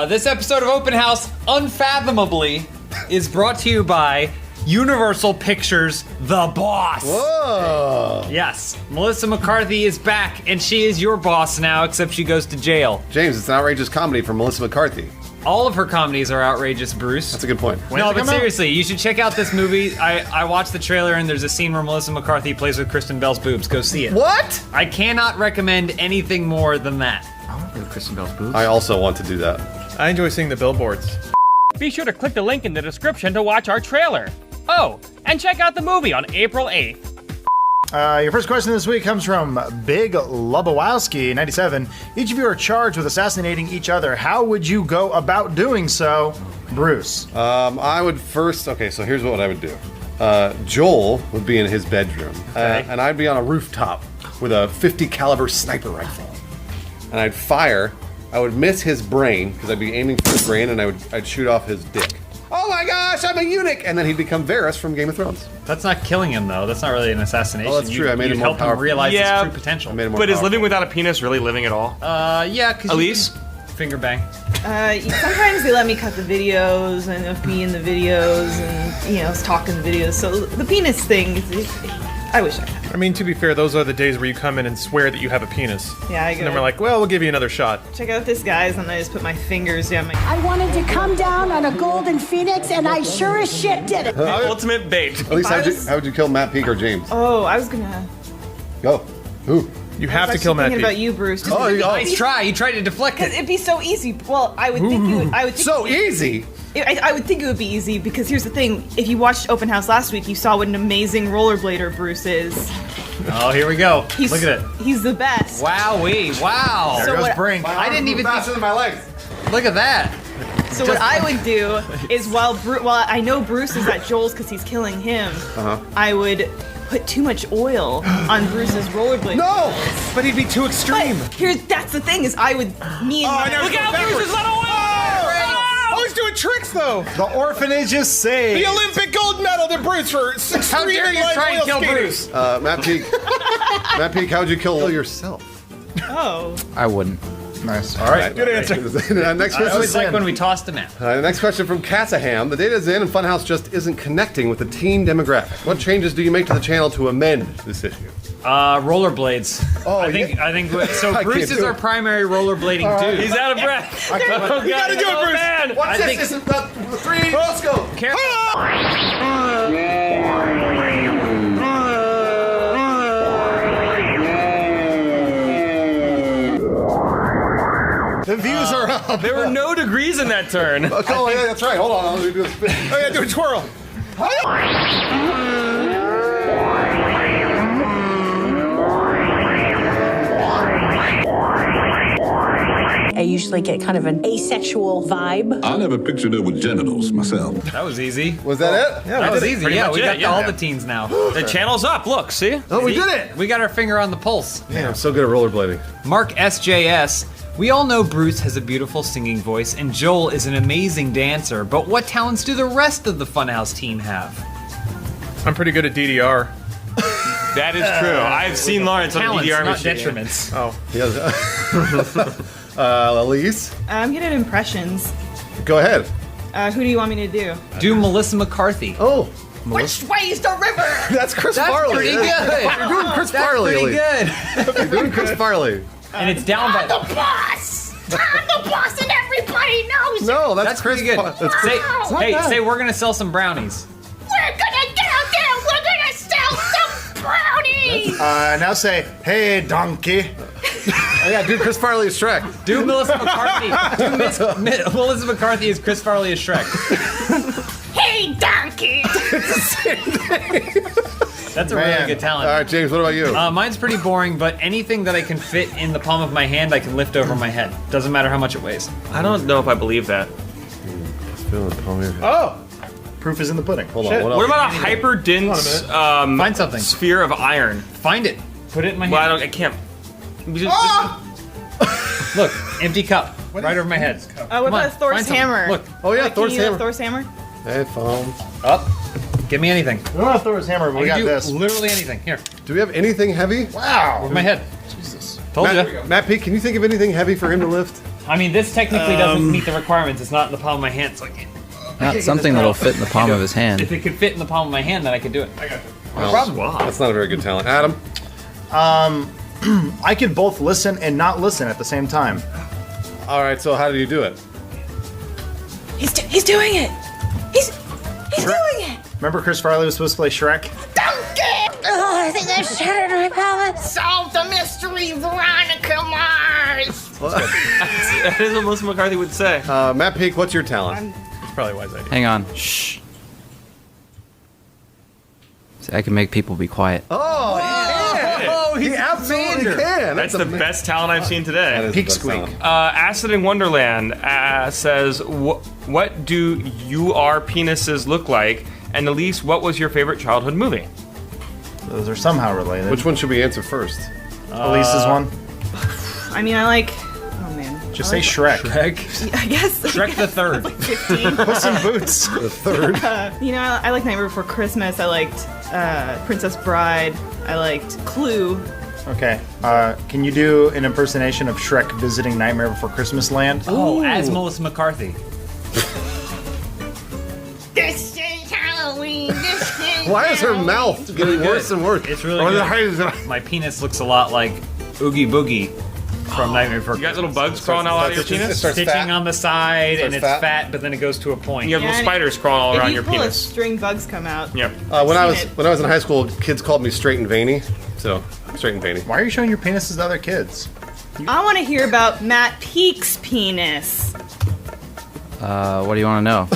This episode of Open House, unfathomably, is brought to you by Universal Pictures The Boss. Whoa. Yes, Melissa McCarthy is back, and she is your boss now, except she goes to jail. James, it's an outrageous comedy from Melissa McCarthy. All of her comedies are outrageous, Bruce. That's a good point. No, but seriously, you should check out this movie. I watched the trailer, and there's a scene where Melissa McCarthy plays with Kristen Bell's boobs. Go see it. What? I cannot recommend anything more than that. Kristen Bell's boobs. I also want to do that. I enjoy seeing the billboards. Be sure to click the link in the description to watch our trailer. Oh, and check out the movie on April 8th. Your first question this week comes from Big Lubowowski, 97. Each of you are charged with assassinating each other. How would you go about doing so, Bruce? I would first. Okay, so here's what I would do. Joel would be in his bedroom, and I'd be on a rooftop with a 50 caliber sniper rifle, and I'd fire. I would miss his brain because I'd be aiming for his brain, and I'd shoot off his dick. Oh my gosh, I'm a eunuch! And then he'd become Varys from Game of Thrones. That's not killing him, though. That's not really an assassination. Oh, that's true. I made him more help him powerful. realize Yeah, his true potential. I made him more But is powerful. living without a penis really living at all? Yeah, because Elise? Finger bang. Sometimes they let me cut the videos and of me in the videos and talk in the videos. So the penis thing, I wish I had. I mean, to be fair, those are the days where you come in and swear that you have a penis. Yeah, I And then go. we're like, well, we'll give you another shot. Check out this, guys, and I just put my fingers down my. I wanted to come down on a golden phoenix, and I sure as shit did it. Ultimate bait. At least, how would you kill Matt Peak or James? Oh, I was gonna. Go. Who? You I have was to kill actually Matt thinking Peak. about you, Bruce. Just Oh, Nice try. You tried to deflect because it. it'd be so easy. Well, I would think you would. I would think So easy. I would think it would be easy because here's the thing: if you watched Open House last week, you saw what an amazing rollerblader Bruce is. Oh, here we go. He's, Look at it. He's the best. Wowee. Wow. So There goes what- Brink. I didn't even faster than my legs. Look at that. So what I would do is while I know Bruce is at Joel's because he's killing him, I would put too much oil on Bruce's rollerblade. No. But he'd be too extreme. But that's the thing is I would me and my, Look out, Bruce is not away! Oh, he's doing tricks, though! The orphanage is saved. The Olympic gold medal to Bruce for How dare you try and kill Bruce? Matt Peak. Matt Peak, how would you kill yourself? Oh. I wouldn't. Nice. All right. Good answer. Next I always question. like when we tossed him out. The next question from Cassaham. The data's in and Funhouse just isn't connecting with the teen demographic. What changes do you make to the channel to amend this issue? Rollerblades. Oh, I think so. I Bruce can't is do our it. primary rollerblading dude. He's out of breath. Oh, You gotta do it, Bruce! Man. What's I this? think- This is about 3. Let's go. Careful. The views are up. There were no degrees in that turn. Oh, yeah, that's right. Hold on. Let me do a spin. Oh, yeah, do a twirl. I usually get kind of an asexual vibe. I never pictured her with genitals myself. That was easy. Was that it? Yeah, that was easy. Pretty Yeah, much we it, got all the teens now. The channel's up. Look, see? Oh, we did it! We got our finger on the pulse. Man, I'm so good at rollerblading. Mark SJS. We all know Bruce has a beautiful singing voice and Joel is an amazing dancer, but what talents do the rest of the Funhouse team have? I'm pretty good at DDR. That is true. I've seen Lawrence on the Talents, DDR not machine. detriments. Oh. Elise, I'm good at impressions. go ahead. Who do you want me to do? Do Melissa McCarthy. Oh, Which way's the river? that's Chris That's Farley. pretty good. You're doing Chris That's Farley. pretty Elise. good. You're doing Chris Farley. And it's down by. The boss! I'm the boss and everybody knows it! No, That's Chris. pretty good. That's Chris. Say, hey, say we're gonna sell some brownies. We're gonna get out there and we're gonna sell some brownies! Now say, hey, donkey. Oh, yeah, do Chris Farley as Shrek. Do Melissa McCarthy. Do Melissa McCarthy as Chris Farley as Shrek. Hey, donkey! That's a really good talent. All right, James, what about you? Mine's pretty boring, but anything that I can fit in the palm of my hand, I can lift over my head. Doesn't matter how much it weighs. I don't know if I believe that. Oh! Proof is in the pudding. Hold on, What about a hyper dense Find something. sphere of iron? Find it. Put it in my hand. Well, I can't. Look, empty cup. Right over my head. What Come on, about Thor's find something. hammer? Look. Oh, yeah, Can Thor's you do hammer. Thor's hammer? Headphones. Up. Give me anything. We don't have Thor's hammer, but we I got can do this. literally anything. Here. Do we have anything heavy? Wow. Over my head. Told you. Matt P, can you think of anything heavy for him to lift? I mean, this technically doesn't meet the requirements. It's not in the palm of my hand, so I can't. Not something that'll fit in the palm of his If hand. it could fit in the palm of my hand, then I could do it. No problem. That's not a very good talent. Adam? I can both listen and not listen at the same time. All right, so how do you do it? He's doing it! He's doing it! Remember Chris Farley was supposed to play Shrek? Donkey! Oh, I think I've shattered my palate. Solve the mystery, Veronica Mars! That is what Melissa McCarthy would say. Matt Peak, what's your talent? It's probably a wise idea. Hang on. Shh. See, I can make people be quiet. Oh, he absolutely can. That's the best talent I've seen today. Peak squeak. Acid in Wonderland says, what do your penises look like? And Elise, what was your favorite childhood movie? Those are somehow related. Which one should we answer first? Elise's one? I mean, I like. Oh man. Just say Shrek. Shrek. I guess. Shrek the Third. 15. Puss in Boots. The third. You know, I like Nightmare Before Christmas. I liked Princess Bride. I liked Clue. Okay. Can you do an impersonation of Shrek visiting Nightmare Before Christmas Land? Oh, as Melissa McCarthy. This is Halloween. This is Why is her mouth getting worse and worse? It's really good. My penis looks a lot like Oogie Boogie from Nightmare Before You got Christmas. little bugs crawling out of your It penis? starts Stitching fat. on the side, and Starts it's fat, but then it goes to a point. You have little spiders crawling all around If your you pull a penis. string, bugs come out. Yep. When I seen was in high school, kids called me straight and veiny. So straight and veiny. Why are you showing your penises to other kids? I want to hear about Matt Peak's penis. What do you want to know?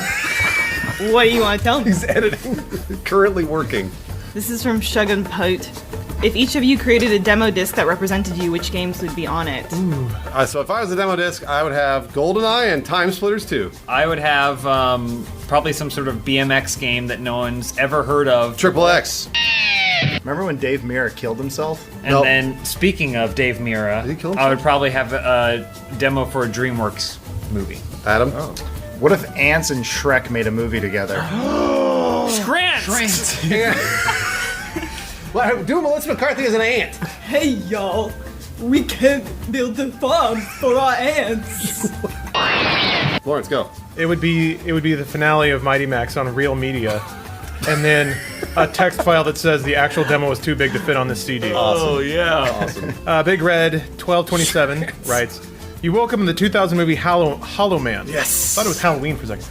What do you want to tell me? He's editing. Currently working. This is from Shug and Pote. If each of you created a demo disc that represented you, which games would be on it? So if I was a demo disc, I would have GoldenEye and Time Splitters 2. I would have probably some sort of BMX game that no one's ever heard of. Triple X. Remember when Dave Mirra killed himself? And Nope. then, speaking of Dave Mirra, Did he kill I would probably have a demo for a DreamWorks movie. Adam. What if Ants and Shrek made a movie together? Scrant! Well, do Melissa McCarthy as an ant. Hey y'all, we can build a farm for our ants. Lawrence, go. It would be the finale of Mighty Max on Real Media, and then a text file that says the actual demo was too big to fit on the CD. Oh, yeah. Awesome. Big Red 1227 writes, "You woke up in the 2000 movie Hollow Man. Yes. Thought it was Halloween for a second.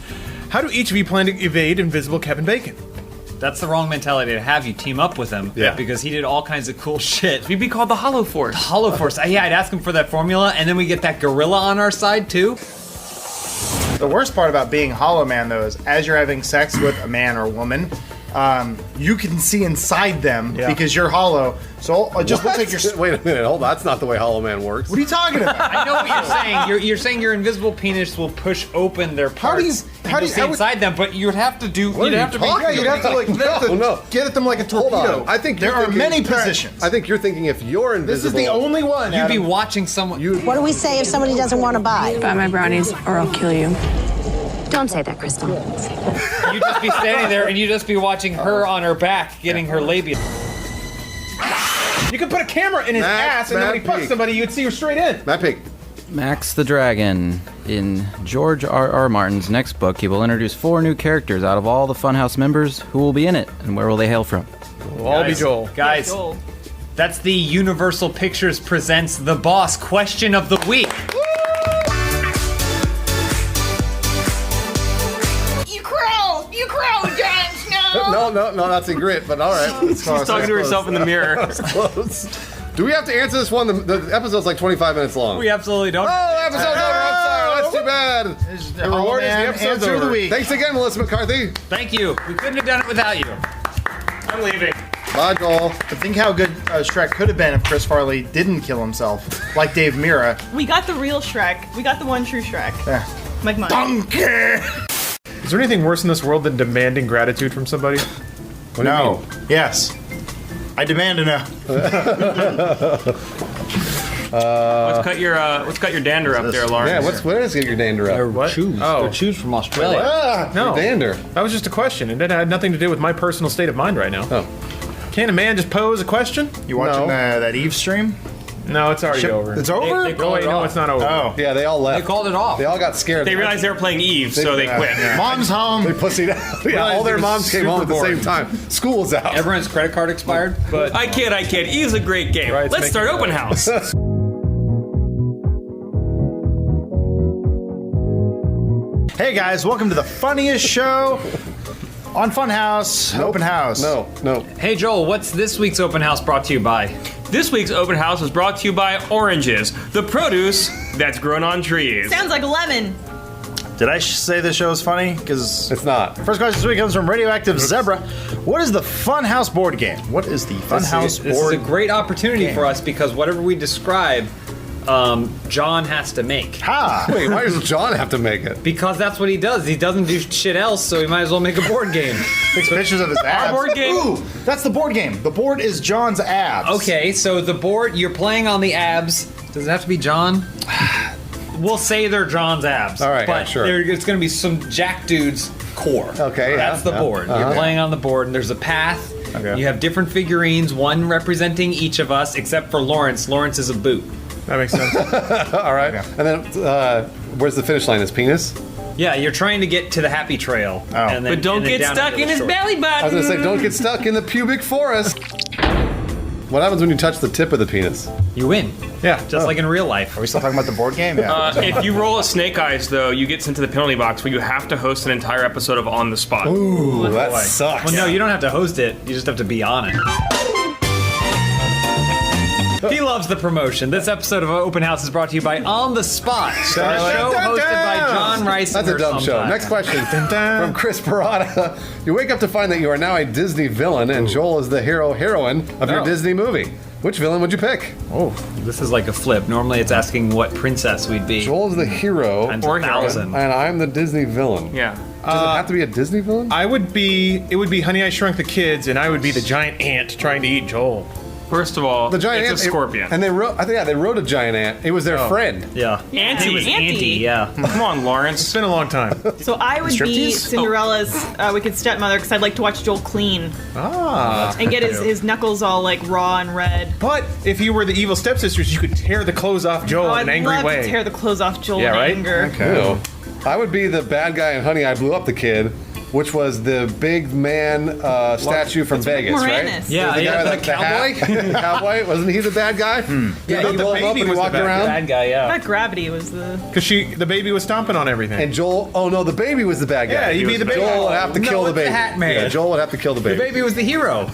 How do each of you plan to evade invisible Kevin Bacon?" That's the wrong mentality to have. You team up with him. Yeah. Because he did all kinds of cool shit. We'd be called the Hollow Force. Hollow Force. Yeah, I'd ask him for that formula, and then we get that gorilla on our side, too. The worst part about being Hollow Man, though, is as you're having sex with a man or woman, you can see inside them because you're hollow. So it just looks like you're. Wait a minute, hold on. That's not the way Hollow Man works. What are you talking about? I know what you're saying. You're saying your invisible penis will push open their parts. How do you see inside them? But you'd have to do. You'd have to get at them like a torpedo. I think there are many positions. I think you're thinking if you're invisible. This is the only one. You'd be watching someone. What do we say if somebody doesn't want to buy? Buy my brownies or I'll kill you. Don't say that, Crystal. You'd just be standing there and you'd just be watching her on her back getting her labia. You could put a camera in his ass, and then when he fucks somebody, you'd see her straight in. Matt Pig. Max the Dragon. In George R.R. Martin's next book, he will introduce 4 new characters out of all the Funhouse members. Who will be in it, and where will they hail from? We'll all be Joel. Guys, that's the Universal Pictures Presents The Boss Question of the Week. You crow, Jon Snow! No, that's a grit, but all right. She's talking to herself in the mirror. That's close. Do we have to answer this one? The episode's like 25 minutes long. We absolutely don't. Oh, episode's over. I'm sorry. That's too bad. The reward is the episode's answer of the over. week. Thanks again, Melissa McCarthy. Thank you. We couldn't have done it without you. I'm leaving. Bye, Joel. But think how good Shrek could have been if Chris Farley didn't kill himself, like Dave Mirra. We got the real Shrek. We got the one true Shrek. Yeah. Mike Myers. Donkey! Is there anything worse in this world than demanding gratitude from somebody? No. Yes. I demand a no. Let's cut your dander up there, Lawrence. Yeah, what is your dander up? What? Choose. Oh. They're choose from Australia. No. Dander. That was just a question. It had nothing to do with my personal state of mind right now. Oh. Can a man just pose a question? You watching that Eve stream? No, it's already over. It's over? They called it no, off. it's not over. Oh. Yeah, they all left. They called it off. They all got scared. They realized they were playing Eve, so they quit. Yeah. Mom's home. They pussied out. Yeah, all their moms came home at the same time. School was out. Everyone's credit card expired. But I kid. Eve's a great game. Right, Let's start Open House. Hey guys, welcome to the funniest show on Funhouse. Open House. No. Hey Joel, what's this week's open house brought to you by? This week's Open House was brought to you by oranges, the produce that's grown on trees. Sounds like a lemon. Did I say this show is funny? Because It's not. first question this week comes from Radioactive Zebra. What is the Funhouse board game? What is the Funhouse This is board a great opportunity game. for us because whatever we describe, John has to make. Ha! Wait, why does John have to make it? Because that's what he does. He doesn't do shit else, so he might as well make a board game. Takes pictures of his abs. board game- Ooh, that's the board game. The board is John's abs. Okay, so the board, you're playing on the abs. Does it have to be John? We'll say they're John's abs. All right, but yeah, sure. It's going to be some Jack dude's core. Okay, yeah, That's the yeah, board. You're playing on the board, and there's a path. Okay. You have different figurines, one representing each of us, except for Lawrence. Lawrence is a boot. that makes sense. All right. And then, where's the finish line? His penis? Yeah, you're trying to get to the happy trail. Oh. And then, But don't and then get down stuck into in the his short. belly button. I was gonna say, don't get stuck in the pubic forest. What happens when you touch the tip of the penis? You win. Yeah. Just like in real life. Are we still talking about the board game? Yeah. If you roll a snake eyes, though, you get sent to the penalty box where you have to host an entire episode of On the Spot. Ooh, that sucks. Well, no, you don't have to host it. You just have to be on it. He loves the promotion. This episode of Open House is brought to you by On the Spot, a show hosted by John Rice. That's a dumb show. Next question from Chris Parada. You wake up to find that you are now a Disney villain, and Joel is the heroine of your Disney movie. Which villain would you pick? Oh, this is like a flip. Normally it's asking what princess we'd be. Joel's the hero, Times Or 1,000. and I'm the Disney villain. Yeah. Does it have to be a Disney villain? It would be Honey, I Shrunk the Kids, and I would be the giant ant trying to eat Joel. First of all, The giant it's ant, a scorpion. and they wrote. I think they wrote a giant ant. It was their friend. Yeah. Auntie. It was Auntie, yeah. Come on, Lawrence. It's been a long time. So I would be Striptease? Cinderella's wicked stepmother because I'd like to watch Joel clean and get his knuckles all like raw and red. But if you were the evil stepsisters, you could tear the clothes off Joel in I'd an angry love way. to tear the clothes off Joel Yeah, in right? anger. Ew. I would be the bad guy in Honey, I Blew Up the Kid, which was the big man statue from Vegas, right? Moranis. Yeah, the guy the with cowboy. The cowboy? Wasn't he the bad guy? Yeah, Did the blow him up baby when he was the walked bad around? Bad guy, yeah. Not Gravity was the. Because the baby was stomping on everything. And Joel, oh no, the baby was the bad guy. Yeah, he'd be the baby. Joel would have to No, kill the it's the baby. Hat Man. Yeah, Joel would have to kill the The baby. baby was the hero.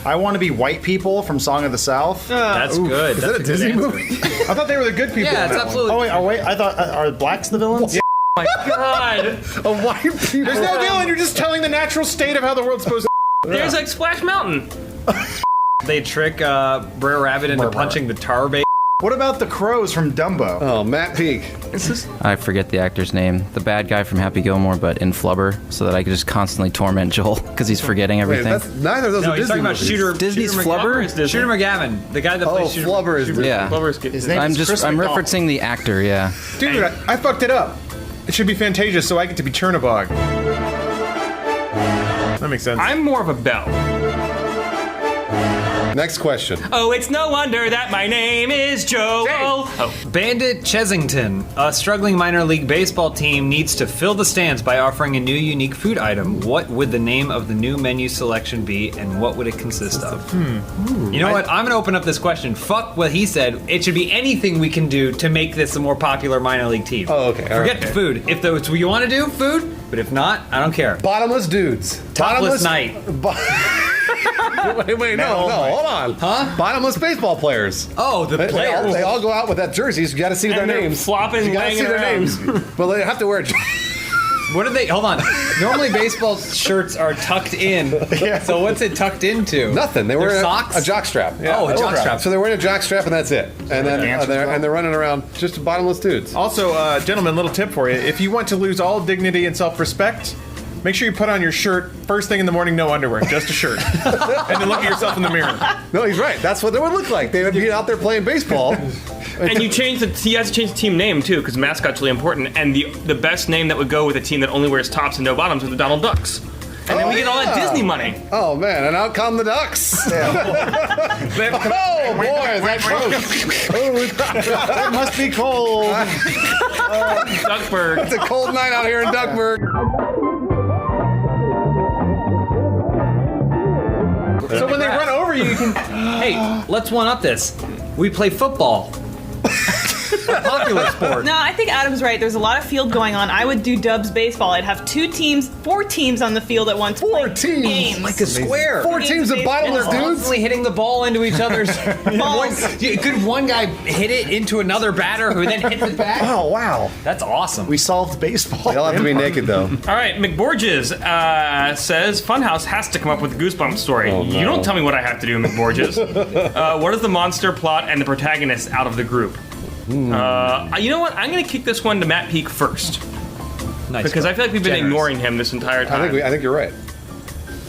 I want to be white people from Song of the South. That's good. Is that a Disney movie? I thought they were the good people. Yeah, in it's that absolutely. Oh wait, I thought are blacks the villains? my god. Of why people. There's no villain. You're just telling the natural state of how the world's supposed to. There's like Splash Mountain. They trick Brer Rabbit into punching the tar bait. What about the crows from Dumbo? Oh, Matt Peak. I forget the actor's name. The bad guy from Happy Gilmore, but in Flubber, so that I could just constantly torment Joel because he's forgetting everything. Neither of those No, are he's Disney talking about movies. Disney's Flubber? Shooter McGavin, the guy that plays Shooter. Flubber is Yeah. Flubber's good. His name I'm is just Chris I'm McDonald. referencing the actor. Yeah. Dude, I fucked it up. It should be Fantasia, so I get to be Chernabog. That makes sense. I'm more of a Belle. Next question. Oh, it's no wonder that my name is Joel. Oh. Bandit Chesington, a struggling minor league baseball team, needs to fill the stands by offering a new unique food item. What would the name of the new menu selection be, and what would it consist of? You know what? I'm going to open up this question. Fuck what he said. It should be anything we can do to make this a more popular minor league team. Oh, okay. All Forget right. food. If that's what you want to do, food. But if not, I don't care. Bottomless dudes. Topless night. Wait, no, hold on. Huh? Bottomless baseball players. Oh, the players. They all go out with that jerseys. You got to see their And they're names. flopping, you gotta laying see their around. names. But they have to wear. What are they? Hold on. Normally baseball shirts are tucked in. So what's it tucked into? Nothing. They wear Their socks? a jock strap. Oh, a jock strap. So they're wearing a jock strap and that's it. And then they're running around just bottomless dudes. Also, gentlemen, little tip for you. If you want to lose all dignity and self-respect, make sure you put on your shirt first thing in the morning, no underwear, just a shirt. And then look at yourself in the mirror. No, he's right. That's what they would look like. They would be out there playing baseball. And you have to change the team name too, because mascot's really important. And the best name that would go with a team that only wears tops and no bottoms are the Donald Ducks. And then we get all that Disney money. Oh man, and out come the Ducks. Oh boy, is that close. That must be cold. Duckburg. It's a cold night out here in Duckburg. So when they run over you, you can. Hey, let's one up this. We play football. A popular sport. No, I think Adam's right. There's a lot of field going on. I would do Dubs baseball. I'd have 4 teams on the field at once. 4 teams, games. Like a square. 4 teams of bottomless dudes. Constantly hitting the ball into each other's Balls. Could one guy hit it into another batter who then hits it back? Oh wow, that's awesome. We solved baseball. They all have to be naked though. All right, McBorges says Funhouse has to come up with a Goosebumps story. Oh, no. You don't tell me what I have to do, McBorges. What is the monster plot and the protagonist out of the group? You know what? I'm going to kick this one to Matt Peak first. Nice. Because I feel like we've been ignoring him this entire time. I think you're right.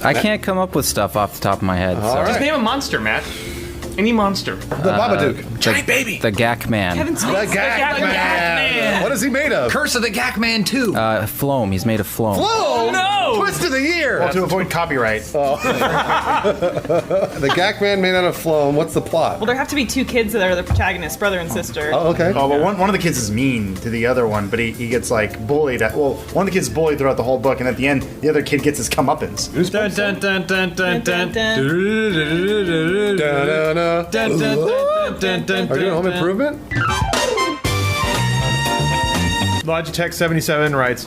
I can't come up with stuff off the top of my head. All Sorry. right. Just name a monster, Matt. Any monster. The Babadook. Giant baby. The Gak Man. Kevin The Smith. Gak Man. What is he made of? Curse of the Gak Man 2. Floam. He's made of floam. Flow. No! Twist of the year. Well, to avoid copyright. The Gak Man made out of floam. What's the plot? Well, there have to be 2 kids that are the protagonists, brother and sister. Oh, okay. Oh, but one of the kids is mean to the other one, but he gets like bullied. One of the kids is bullied throughout the whole book, and at the end, the other kid gets his comeuppance. Dun, dun, dun, dun, dun, dun. Da-da-da. Dun, dun, dun, dun, dun, Are you doing Home dun. Improvement? Logitech 77 writes,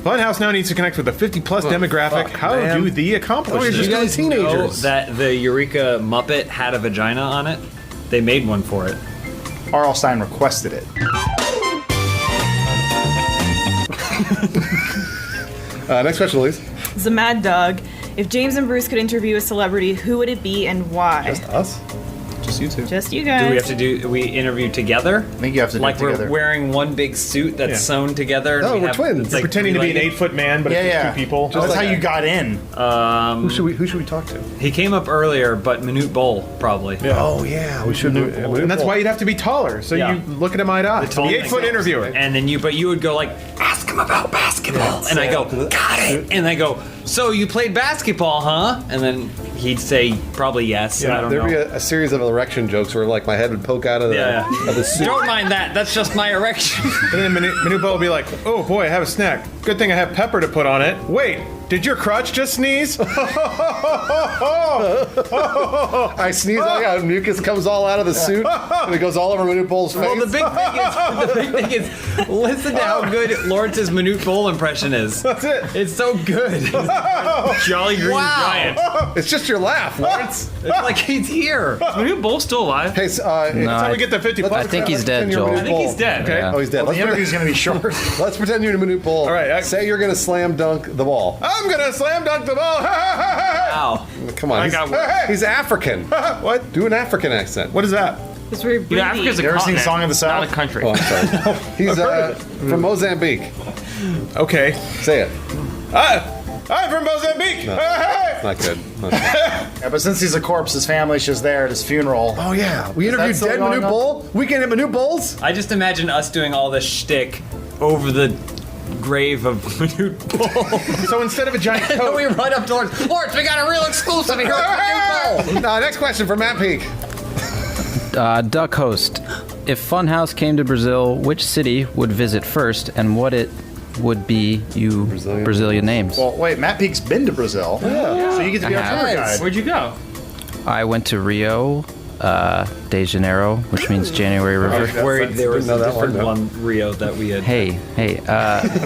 Funhouse now needs to connect with a 50-plus demographic. How man. do they accomplish Oh, you're this? just You guys know teenagers. that the Eureka Muppet had a vagina on it? They made one for it. R.L. Stein requested it. Next question, please. It's a Mad Dog. If James and Bruce could interview a celebrity, who would it be and why? Just us? Just you two. Just you guys. Do we have to we interview together? I think you have to do Like it together. we're wearing one big suit that's Yeah. sewn together. and No, we we're have- twins. it's like Pretending to be an three-legged. 8-foot man, but Yeah, it's yeah. 2 people. That's like how that. you got in. Who should we talk to? He came up earlier, but Manute Bowl probably. Yeah. Oh yeah, we should do it. And that's why you'd have to be taller, so Yeah. you look at him eye to eye. tall The 8-foot thing. interviewer. And then you would go like, ask him about basketball, and I go, got it, and I go, so you played basketball, huh? And then he'd say probably yes. and I don't There'd know. be a series of erection jokes where like my head would poke out of Yeah. of the suit. Don't mind that. That's just my erection. And then Manupo will be like, oh boy, I have a snack. Good thing I have pepper to put on it. Wait, Did your crotch just sneeze? I sneeze, mucus comes all out of the suit, and it goes all over Manute Bowl's face. Well, the big thing is, listen to how good Lawrence's Manute Bowl impression is. That's it. It's so good. Jolly Green Giant. It's just your laugh, Lawrence. It's like he's here. Is Manute Bowl still alive? Hey, That's how we get the 50 bucks. I think he's dead, pretend you're Joel. Manute I think he's Bowl. dead. Okay. Yeah. Oh, he's dead. The interview's going to be short. Let's pretend you're Manute Bowl. All right, Say you're gonna slam dunk the ball. I'm gonna slam dunk the ball. Wow. Come on. I He's, got one. he's African. What? Do an African accent. What is that? It's very You know, Africa's a You ever seen continent, Song of the South? not a country. Oh, I'm sorry. He's from Mozambique. Okay. Say it. I'm from Mozambique. Not good. Not good. Yeah, but since he's a corpse, his family's just there at his funeral. Oh yeah, we Is that interviewed still dead going Manute on? Bowl. Weekend at Manute Bowl's. I just imagine us doing all this shtick over the grave of Manute Bowl. So instead of a giant And then coat, we run up to Lawrence. Lawrence, we got a real exclusive here at Manute Bowl. Next question for Matt Peak. Duck host. If Funhouse came to Brazil, which city would visit first, and what it would be Brazilian names? Well, wait, Matt Peak's been to Brazil. Yeah. So you get to be I our have. tour guide. Where'd you go? I went to Rio de Janeiro, which means January River. Worried there was a Didn't know that different one, one, Rio, that we had. Hey.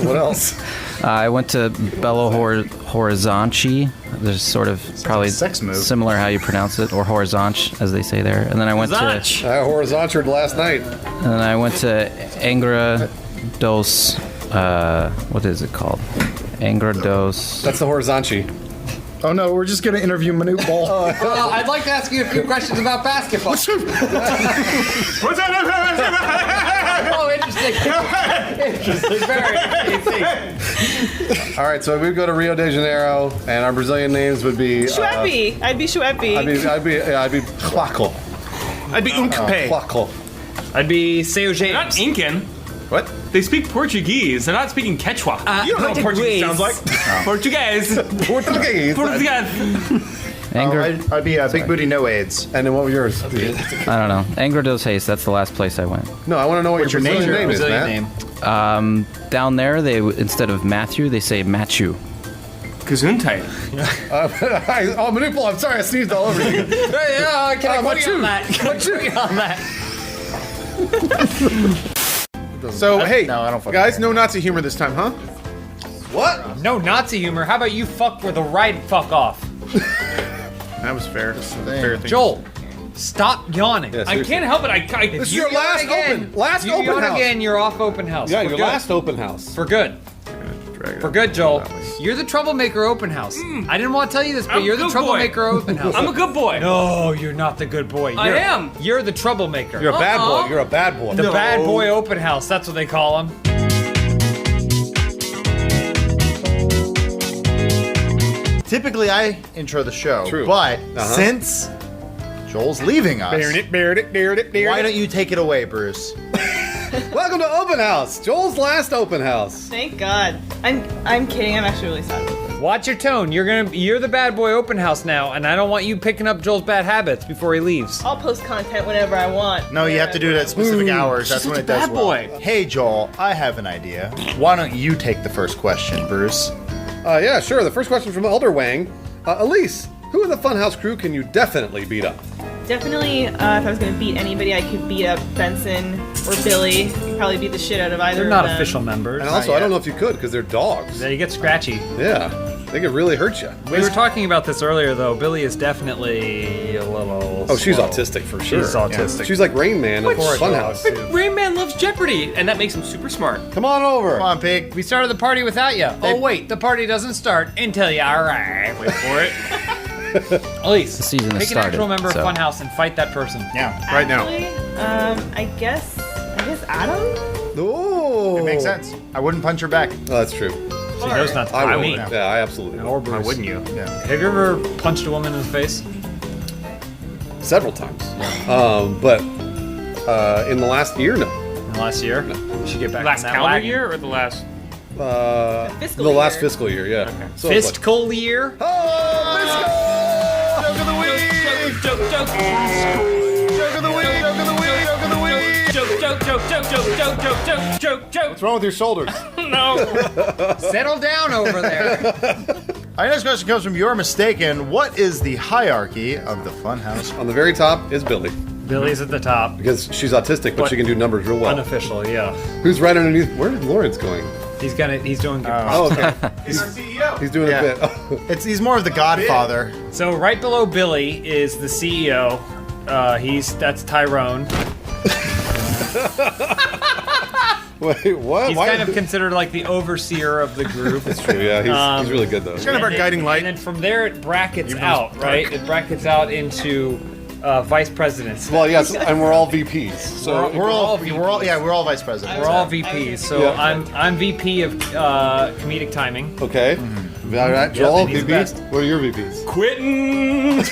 What else? I went to Belo Horizonte. There's sort of probably a sex move. similar how you pronounce it, or Horizonte as they say there. And then I went Zanch. I horizontal last night. and then I went to Angra dos. What is it called? Angra dos. That's the horizontal. Oh no, we're just gonna interview Manute Bowl. I'd like to ask you a few questions about basketball. Oh, interesting. Interesting. Very interesting. All right, so we go to Rio de Janeiro, and our Brazilian names would be. Shuepi. I'd be Shuepi. I'd be Quaco. I'd be Unkpe. Quaco. I'd be Seu They're not James. Incan. What? They speak Portuguese. They're not speaking Quechua. You don't know what Portuguese sounds like. Portuguese. Portuguese. Portuguese. Angra, I'd be Big Booty No AIDS. And then what was yours? I don't know. Angra dos Reis. That's the last place I went. No, I want to know what What's your your Brazilian name is, Brazilian Matt. name. Down there, they instead of Matthew, they say Machu. Gesundheit. Oh, Manute Bowl, I'm sorry, I sneezed all over you. Yeah, can I what put you you? on that? Can I put you on that? So, hey, No, I don't fucking guys, care. no Nazi humor this time, huh? What? No Nazi humor. How about you fuck with a right fuck off? That was fair. Fair thing. Joel, stop yawning. Yeah, I seriously. can't help it. This is You your yawn last again. last you open yawn house. again, you're off open house. Yeah, For your good. last open house. For good. For good, Joel. You're the troublemaker open house. I didn't want to tell you this, but I'm you're a the good troublemaker boy. open house. I'm a good boy. No, you're not the good boy. I am. You're the troublemaker. You're a bad boy. You're a bad boy. the bad boy open house. That's what they call him. Typically, I intro the show. True. But since Joel's leaving us, why don't you take it away, Bruce? Welcome to open house. Joel's last open house. Thank God. I'm kidding. I'm actually really sad about this. Watch your tone. You're the bad boy open house now, and I don't want you picking up Joel's bad habits before he leaves. I'll post content whenever I want. No, you have to do it at specific hours. That's when it does bad well. boy. Hey, Joel, I have an idea. Why don't you take the first question, Bruce? Yeah, sure. The first question from Elder Wang. Elise, who in the Funhouse crew can you definitely beat up? Definitely, if I was going to beat anybody, I could beat up Benson or Billy. I'd probably beat the shit out of either They're not of them. official members. And also, I don't know if you could because they're dogs. They get scratchy. Yeah, they could really hurt you. We were talking about this earlier, though. Billy is definitely a little. Oh, she's slow. autistic for sure. She's autistic. She's like Rain Man of Funhouse. Rain Man loves Jeopardy, and that makes him super smart. Come on over. Come on, Pig. We started the party without you. Oh wait, the party doesn't start until you. All right, wait for it. Elise, The season has pick an started. actual member so. of Funhouse and fight that person. Yeah, Right now. Actually, I guess Adam? Ooh. it makes sense. I wouldn't punch her back. Oh, that's true. She knows not to I fight would. me. Yeah, I absolutely would. Or Bruce. Why wouldn't you? Yeah. Have you ever punched a woman in the face? Several times. But in the last year, no. In the last year? You should get back Last on that calendar wagon. year or the last? Fiscal The last year. fiscal year, yeah. So it's like, Fistful year? oh, Joke of the week. Joke of the week. Joke. what's wrong with your shoulders? No. Settle down over there. Our next question comes from You're Mistaken. What is the hierarchy of the Funhouse? On the very top is Billy. Billy's at the top. Because she's autistic, but she can do numbers real well. Unofficial, yeah. Who's right underneath? Where is Lawrence going? He's doing good. Oh, okay. He's doing a bit. He's more of the Godfather. So right below Billy is the CEO. That's Tyrone. Wait, what? He's kind of considered like the overseer of the group. That's true, yeah. He's really good, though. He's kind of our guiding light. And then from there, it brackets out, right? It brackets out into vice presidents. Well, yes, and we're all VPs. So we're all vice presidents. We're all VPs. So I'm VP of comedic timing. Okay. Mm-hmm. All right, Joel, he's the best. VP. What are your VPs? Quitting.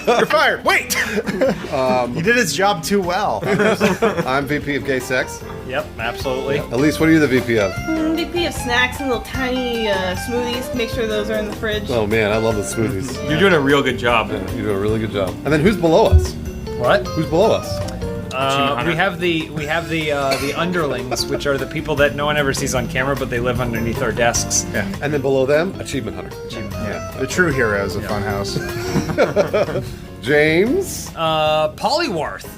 You're fired. Wait. He did his job too well. I'm VP of gay sex. Yep, absolutely. Elise, what are you the VP of? VP of snacks and little tiny smoothies. Make sure those are in the fridge. Oh man, I love the smoothies. You're doing a real good job. Yeah, you do a really good job. And then who's below us? What? Who's below us? We have the underlings, which are the people that no one ever sees on camera, but they live underneath our desks. Yeah. And then below them, Achievement Hunter. Yeah. The true heroes of Funhouse. James? Polywarth.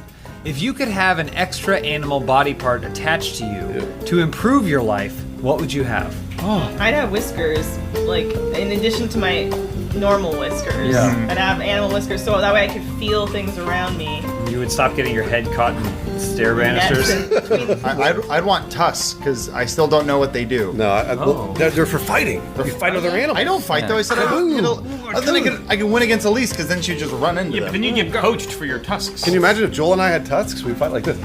If you could have an extra animal body part attached to you to improve your life, what would you have? I'd have whiskers, like in addition to my normal whiskers. Yeah. I'd have animal whiskers, so that way I could feel things around me. You would stop getting your head caught in stair banisters. I'd want tusks because I still don't know what they do. No, they're for fighting. You fight other animals. I don't fight though. I said I can win against Elise because then she'd just run into them. But then you get coached for your tusks. Can you imagine if Joel and I had tusks? We'd fight like this.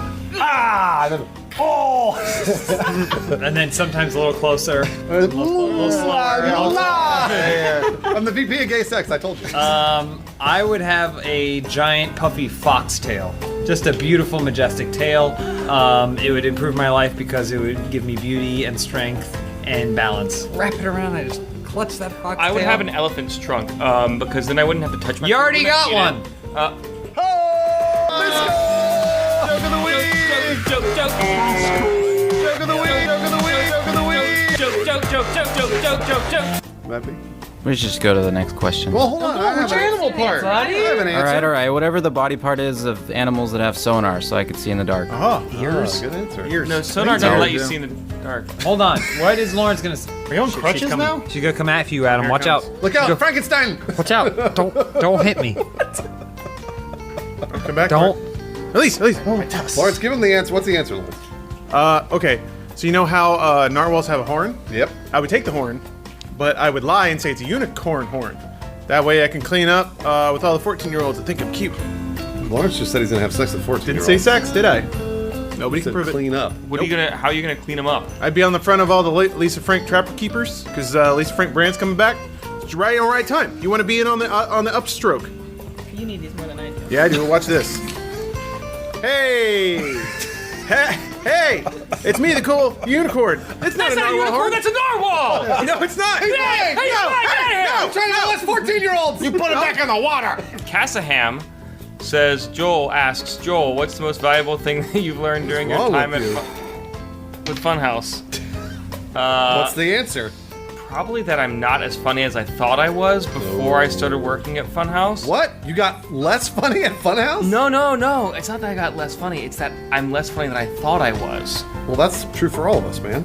And then sometimes a little closer. A little slower. I'm the VP of gay sex, I told you. I would have a giant puffy foxtail. Just a beautiful, majestic tail. It would improve my life because it would give me beauty and strength and balance. Wrap it around, I just clutch that foxtail. I would have an elephant's trunk because then I wouldn't have to touch my. You already got one. Let's go! Joke of the week! Joke of the week! Joke of the week! Joke of the week! Joke of the week! Joke. Mappy? We should just go to the next question. Well, hold on. I have an animal part. I have an answer. All right. Whatever the body part is of animals that have sonar, so I could see in the dark. Ears? Good answer. Ears. No, sonar doesn't let you see in the dark. Hold on. What is Lawrence gonna say? Are you on crutches now? She's gonna come at you, Adam. Watch out. Look out, Frankenstein! Watch out. Don't hit me. Come back. Don't. Elise. Lawrence, give him the answer. What's the answer, Lawrence? Okay. So you know how narwhals have a horn? Yep. I would take the horn, but I would lie and say it's a unicorn horn. That way I can clean up with all the 14-year-olds that think I'm cute. Lawrence just said he's gonna have sex with 14-year-olds. Didn't say sex, did I? Nobody can prove it. Clean up. How are you gonna clean them up? I'd be on the front of all the Lisa Frank Trapper Keepers because Lisa Frank brand's coming back. It's right on right time. You want to be in on the upstroke. You need these more than I do. Yeah, I do. Watch this. Hey! Hey! It's me, the cool unicorn. It's not That's a not a narwhal unicorn. horn. That's a narwhal. No, it's not. Hey, I'm trying to molest 14-year-olds! You put him back in the water. Cassaham says, Joel, what's the most valuable thing that you've learned during your time with Funhouse? What's the answer? Probably that I'm not as funny as I thought I was before I started working at Funhouse. What? You got less funny at Funhouse? No. It's not that I got less funny. It's that I'm less funny than I thought I was. Well, that's true for all of us, man.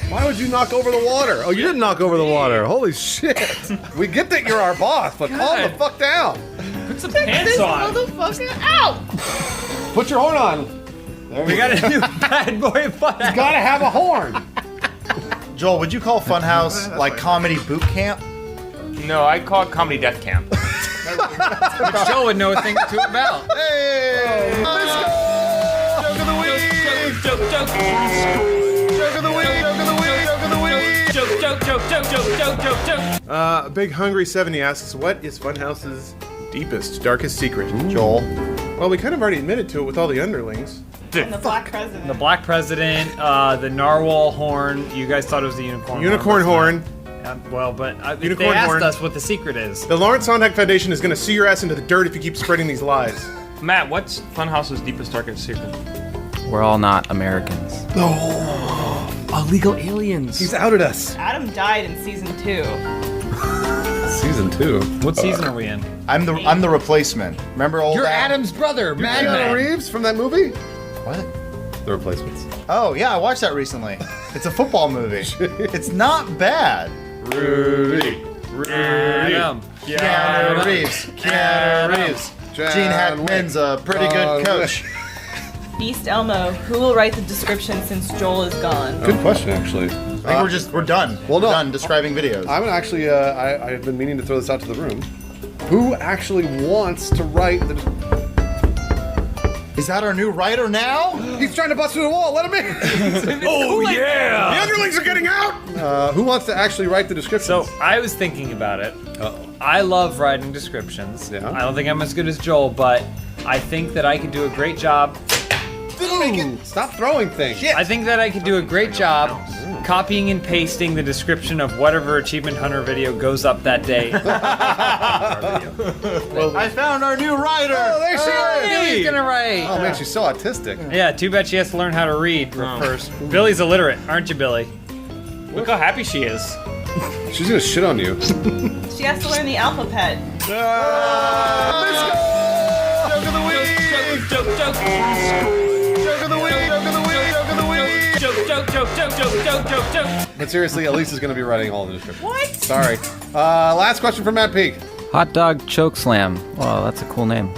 Why would you knock over the water? Oh, you didn't knock over the water. Holy shit. We get that you're our boss, but calm the fuck down. Put some pants on. Motherfucker out! Put your horn on. We got a new bad boy Funhouse. You gotta have a horn. Joel, would you call Funhouse like comedy boot camp? No, I call it comedy death camp. Which Joel would know a thing or two about. Hey! Let's go! Joke of the week! Joke. Joke of the week! Joke of the week! Joke of the week! Joke. Big Hungry 70 asks, what is Funhouse's deepest, darkest secret? Joel. Well, we kind of already admitted to it with all the underlings. And the Black President. The Black President, the narwhal horn. You guys thought it was the unicorn. Unicorn horn. If Unicorn they asked horn. us what the secret is. The Lawrence Sondheim Foundation is going to sue your ass into the dirt if you keep spreading these lies. Matt, what's Funhouse's deepest, darkest secret? We're all not Americans. Illegal aliens. He's outed us. Adam died in season 2. Season 2. What season are we in? I'm the replacement. Remember old You're Adam? Adam's brother, Mad Keanu Man. Reeves from that movie? What? The Replacements. Oh yeah, I watched that recently. It's a football movie. It's not bad. Rudy. Adam. Keanu Reeves. Keanu Reeves. Gene Hackman's a pretty good coach. Beast Elmo, who will write the description since Joel is gone? Good question, actually. I think we're done. Well, no. We're done describing videos. I'm gonna actually, I've been meaning to throw this out to the room. Who actually wants to write the... Is that our new writer now? He's trying to bust through the wall, let him in! Oh yeah! The underlings are getting out! Who wants to actually write the description? So I was thinking about it. I love writing descriptions. Yeah. I don't think I'm as good as Joel, but I think that I could do a great job. Stop throwing things. I think that I could do a great job copying and pasting the description of whatever Achievement Hunter video goes up that day. I found our new writer. Oh, there she is! Billy's gonna write. Oh man, she's so autistic. Yeah, too bad she has to learn how to read first. Billy's illiterate, aren't you, Billy? Look how happy she is. She's gonna shit on you. She has to learn the alphabet. Let's go! Joke of the week! Joke of the week! Joke of the week! Joke of the week! Joke of the week! Joke. But seriously, Elise is gonna be writing all the descriptions. What? Sorry. Last question from Matt Peak. Hot dog choke slam. Wow, that's a cool name.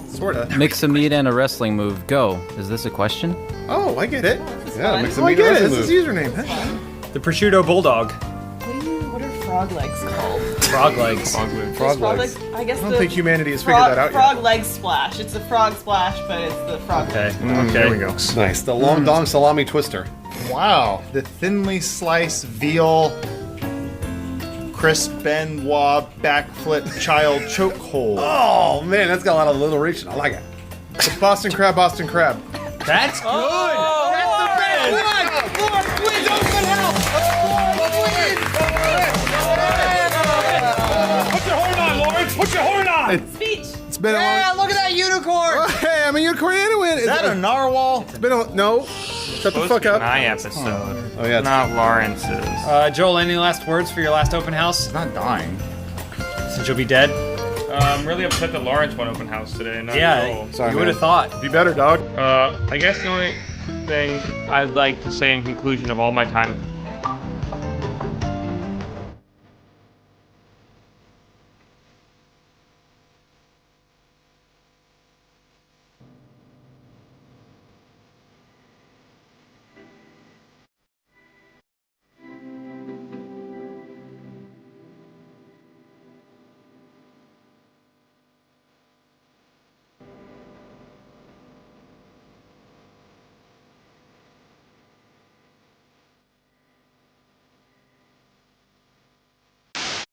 Sorta. Mix a meat and a wrestling move. Go. Is this a question? Oh, I get it. Yeah, fun. mix a Oh, I meat get it. and It's move. his username. The prosciutto bulldog. What are frog legs called? Frog legs. Frog legs. I guess I don't think humanity has figured that out frog yet. leg splash. It's the frog splash, but it's the frog. Okay. There we go. Nice. The long dong salami twister. Wow. The thinly sliced veal Chris Benoit backflip child chokehold. Oh man, that's got a lot of alliteration. I like it. The Boston crab. That's good. That's the best one. Please open house. Put your horn on, Lawrence! Put your horn on! Speech. It's been a long... Look at that unicorn. Hey, I'm a unicorn anyway. Is that a narwhal? It's been a... No. Shut the fuck up. My episode. Oh yeah. Not Lawrence's. Joel, any last words for your last open house? He's not dying. Since you'll be dead? I'm really upset that Lawrence went open house today. Not Yeah, Joel. Sorry, you would have thought. Be better, dog. I guess the only thing I'd like to say in conclusion of all my time.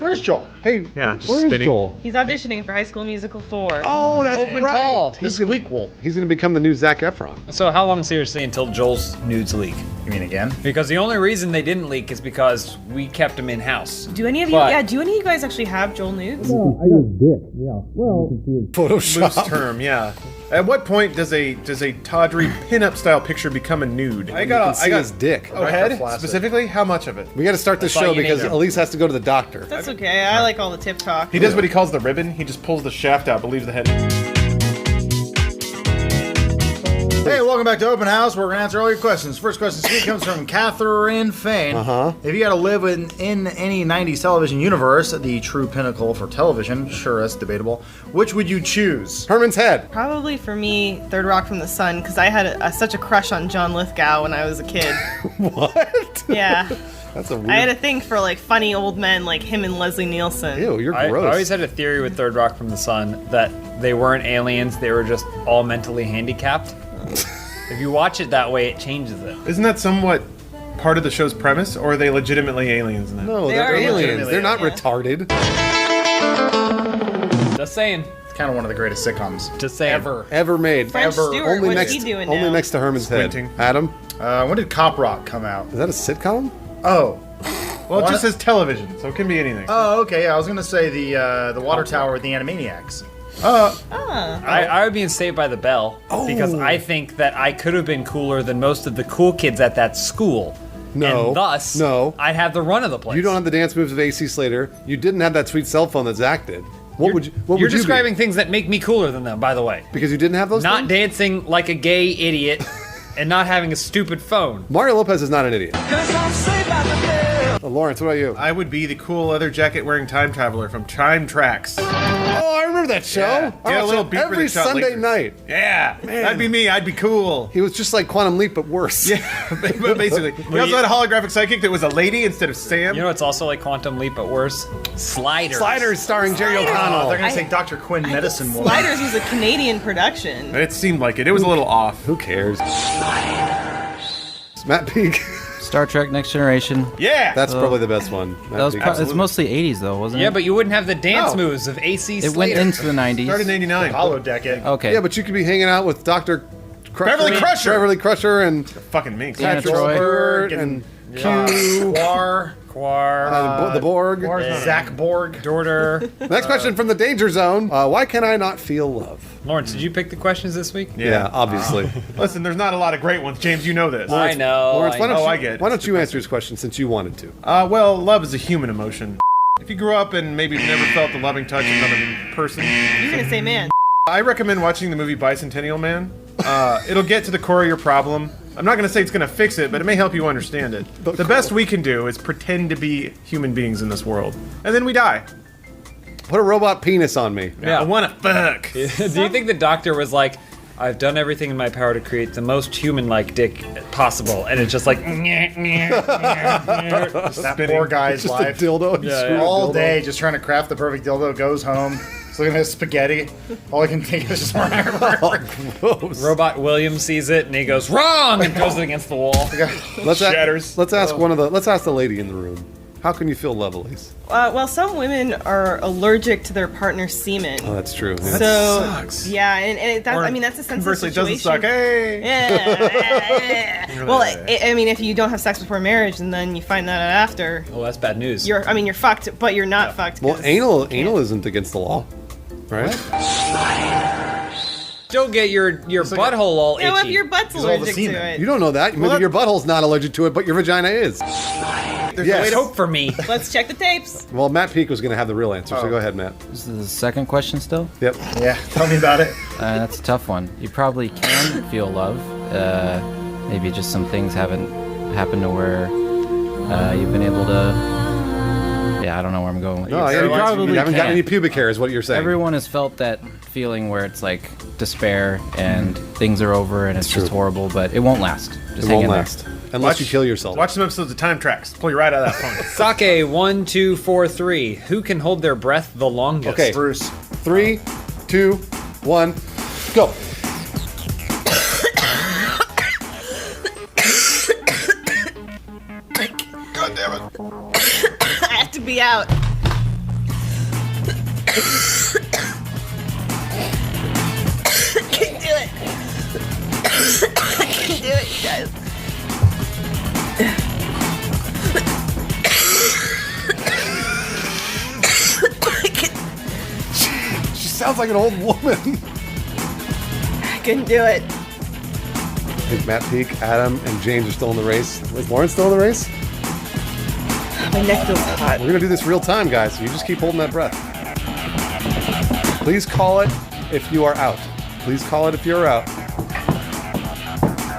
Where's Joel? Hey, Yeah, just where's spinning. Joel? He's auditioning for High School Musical 4. Oh, that's Open right. call. He's gonna become the new Zac Efron. So how long seriously until Joel's nudes leak? You mean again? Because the only reason they didn't leak is because we kept them in house. Do any of you? But- Yeah. Do any of you guys actually have Joel nudes? Loose term, yeah. At what point does a tawdry pinup style picture become a nude? I got his dick. Oh, head? Specifically? How much of it? We got to start this That's all show you because need. Elise has to go to the doctor. That's okay. I like all the tip talk. He does what he calls the ribbon. He just pulls the shaft out, but leaves the head in. Hey, welcome back to Open House. We're going to answer all your questions. First question this week comes from Catherine Fain. If you got to live in any 90s television universe, the true pinnacle for television, sure, that's debatable, which would you choose? Herman's head. Probably for me, Third Rock from the Sun, because I had such a crush on John Lithgow when I was a kid. What? Yeah. That's a weird... I had a thing for like funny old men like him and Leslie Nielsen. Ew, you're I gross. always had a theory with Third Rock from the Sun that they weren't aliens, they were just all mentally handicapped. If you watch it that way, it changes it. Isn't that somewhat part of the show's premise, or are they legitimately aliens in that? No, They they're are aliens. They're not yeah. retarded. Just saying. It's kind of one of the greatest sitcoms Just saying. Ever made. French Ever. Stewart, Only what's next, he doing only now? next to Herman's Squinting. head. Adam, When did Cop Rock come out? is that a sitcom? Oh. Well, it What? just says television, so it can be anything. Oh, okay. Yeah, I was going to say the Water Tower with the Animaniacs. I would be in Saved by the Bell because I think that I could have been cooler than most of the cool kids at that school. No. And thus, I'd have the run of the place. You don't have the dance moves of AC Slater. You didn't have that sweet cell phone that Zach did. What would you? What You're would you describing things that make me cooler than them, by the way. Because you didn't have those. Not things? dancing like a gay idiot and not having a stupid phone. Mario Lopez is not an idiot. Lawrence, what about you? I would be the cool leather jacket wearing time traveler from Time Tracks. Oh, I remember that show. Yeah. I Get a watched little it beeper every that shot Sunday lasers. night. Yeah, that'd be me. I'd be cool. He was just like Quantum Leap, but worse. Yeah, basically. He also had a holographic psychic that was a lady instead of Sam. You know what's also like Quantum Leap but worse? Sliders. Sliders starring Jerry O'Connell. They're gonna say Dr. Quinn Medicine Woman. Sliders was a Canadian production. It seemed like it. It was a little off. Who cares? Matt Peak. Star Trek Next Generation. Yeah! That's probably the best one. That was it's mostly 80s though, wasn't it? Yeah, but you wouldn't have the dance moves of AC it Slater. went into the 90s. Started in 89. Apollo decade. Okay. Yeah, but you could be hanging out with Dr. Beverly Crusher. Beverly Crusher and Fucking minx. Deanna Patrick Troy. Stewart and Q. Quar. The Borg. Zach Borg. Dorter. Next question from the Danger Zone. Why can I not feel love? Lawrence, did you pick the questions this week? Yeah, obviously. Listen, there's not a lot of great ones. James, you know this. I know. Lawrence, why don't I you, get it. why don't you answer his question since you wanted to? Well, love is a human emotion. If you grew up and maybe never felt the loving touch of another person, You're gonna say man. I recommend watching the movie Bicentennial Man. It'll get to the core of your problem. I'm not going to say it's going to fix it, but it may help you understand it. The best we can do is pretend to be human beings in this world. And then we die. Put a robot penis on me. I want to fuck. Do you think the doctor was like, I've done everything in my power to create the most human-like dick possible, and it's just like That poor guy's Just life. a dildo. Yeah. All day just trying to craft the perfect dildo, goes home, he's looking at his spaghetti. All he can think is just Gross. Robot Williams sees it and he goes wrong and throws it against the wall. Shatters. Let's ask the lady in the room. How can you feel love, Elise? Well, some women are allergic to their partner's semen. Oh, that's true. Yeah. So sucks. yeah, and that's, Or I mean that's a sensitive Conversely, it situation. doesn't suck. Hey! Yeah. Well, I mean, if you don't have sex before marriage and then you find that out after, Oh, that's bad news. you're fucked, but you're not fucked. Well, 'cause- anal isn't against the law, right? Still get your butthole all You know, if itchy. your butt's all the allergic to semen. it. You don't know that. Maybe your butthole's not allergic to it, but your vagina is. There's hope for me. Let's check the tapes. Well, Matt Peak was going to have the real answer, so go ahead, Matt. This is the second question still? Yep. Yeah, tell me about it. That's a tough one. You probably can feel love. Maybe just some things haven't happened to where you've been able to... Yeah, I don't know where I'm going with No, this. yeah, You probably you haven't got can. any pubic hair, is what you're saying. Everyone has felt that feeling where it's like despair and things are over and it's just horrible, but it won't last. Just It hang won't in there. last. Unless you kill yourself. Watch some episodes of Time Tracks. Pull you right out of that phone. Sake 1, 2, 4, 3. Who can hold their breath the longest? Okay. Bruce. 3, 2, 1, go. God damn it. I have to be out. I can't do it. I can't do it, you guys. She sounds like an old woman. I couldn't do it. I think Matt Peak, Adam, and James are still in the race. Is Lawrence still in the race? My neck feels hot. We're going to do this real time, guys, so you just keep holding that breath. Please call it if you are out. Please call it if you're out.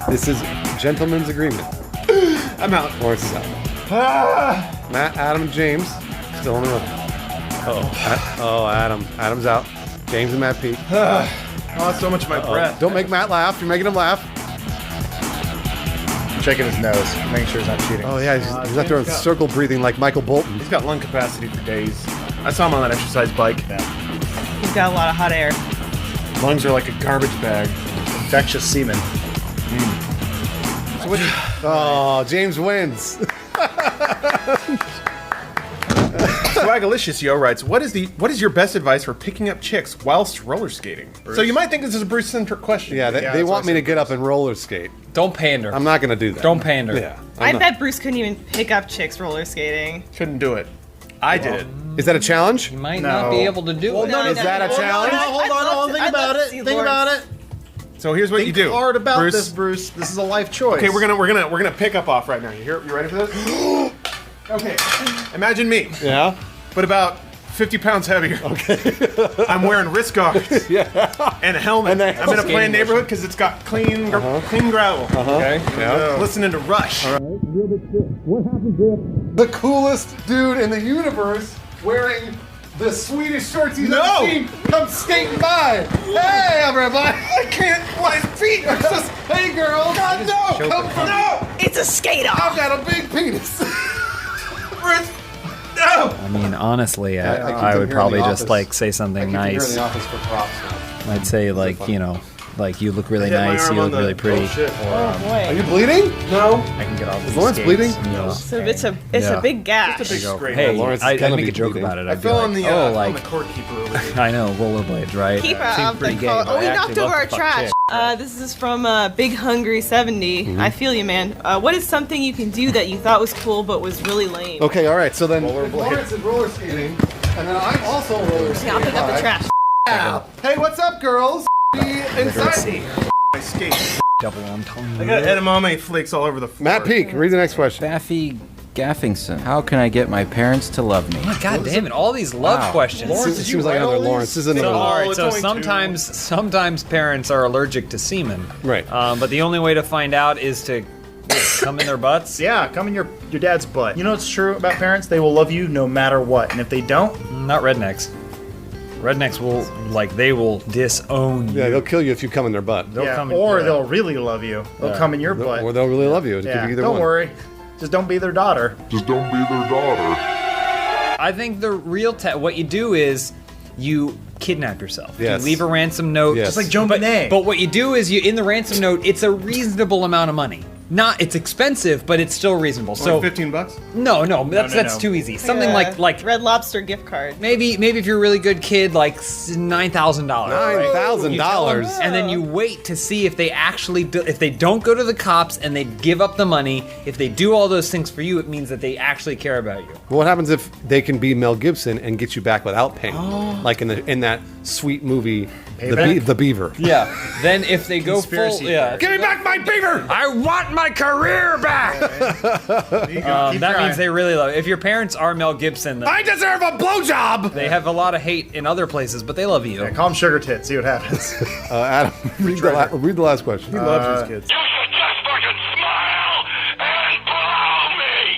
This is gentleman's agreement. I'm out. Lawrence is out. Matt, Adam, and James still in the room. Oh, Adam. Adam's out. James and Matt Peak. Oh, so much of my breath. Don't make Matt laugh. You're making him laugh. Checking his nose, making sure he's not cheating. Oh, yeah. He's out there in circle breathing like Michael Bolton. He's got lung capacity for days. I saw him on that exercise bike. He's got a lot of hot air. Lungs are like a garbage bag. Infectious semen. So what Oh, James wins. Swagalicious Yo writes, what is your best advice for picking up chicks whilst roller skating? So you might think this is a Bruce-centric question. Yeah, they want me to get up and roller skate. Don't pander. I'm not going to do that. Don't pander. Yeah. I bet Bruce couldn't even pick up chicks roller skating. Shouldn't do it. I did it. Is that a challenge? You might not be able to do it. Is that a challenge? Hold on. Think about it. Think about it. So here's what you do. Think hard about Bruce. this, Bruce. This is a life choice. Okay, we're gonna pick up off right now. You ready for this? Okay. Imagine me. Yeah. But about 50 pounds heavier. Okay. I'm wearing wrist guards. And a helmet. I'm in a planned neighborhood because it's got clean gravel. Okay. Yeah. Listening to Rush. What happens if the coolest dude in the universe wearing the Swedish shorts he's ever seen comes skating by? Hey, everybody! I can't. My feet are just. Hey, girl! God, no! Come from no! It's a skater. I've got a big penis. No! I mean, honestly, I would probably just like say something nice. I'd say like, you know, like you look really nice, you look really pretty. Oh boy. Are you bleeding? No. I can get off. Is Lawrence bleeding? No. So it's a big gash. Hey, Lawrence is I'd gonna make be a joke bleeding. about it. I I'd be fell on like, the oh, like court keeper. I know rollerblades, right? Keeper Seemed of pretty the gay, call. but Oh, I we actually knocked over love our to fuck trash. chicks. This is from Big Hungry 70. I feel you, man. What is something you can do that you thought was cool but was really lame? Okay, all right. So then Lawrence is roller skating, and then I'm also roller skating. Yeah, I'll pick up the trash. Hey, what's up, girls? Be inside me. I skate. Double on tongue. I got edamame flakes all over the floor. Matt Peak, read the next question. Baffy Gaffingson. How can I get my parents to love me? Oh, God damn it! All these love questions. This seems like another Lawrence. This is another All Lawrence. right, so sometimes parents are allergic to semen. Right. But the only way to find out is to come in their butts. Yeah, come in your dad's butt. You know what's true about parents? They will love you no matter what, and if they don't, Not rednecks. Rednecks will they will disown you. Yeah, they'll kill you if you come in their butt. They'll come in, or yeah. they'll really love you. They'll come in your butt. Or they'll really love you. It could Yeah, be either don't one. worry. Just don't be their daughter. I think the real what you do is you kidnap yourself. Yes. You leave a ransom note. Yes. Just like Joan but, Benet. but what you do is in the ransom note, it's a reasonable amount of money. It's expensive, but it's still reasonable. So $15? No, that's no. too easy. Something like Red Lobster gift card. maybe if you're a really good kid, like $9,000. $9,000. And then you wait to see if they actually if they don't go to the cops and they give up the money. If they do all those things for you, it means that they actually care about you. What happens if they can be Mel Gibson and get you back without pain, like in that sweet movie, the Beaver? Yeah. Then if they go full, yeah. Give me back my beaver! I want my career back. That means they really love it. If your parents are Mel Gibson, I deserve a blowjob! they have a lot of hate in other places, but they love you. Yeah, call them sugar tits. See what happens. Adam, read the last question. He loves his kids.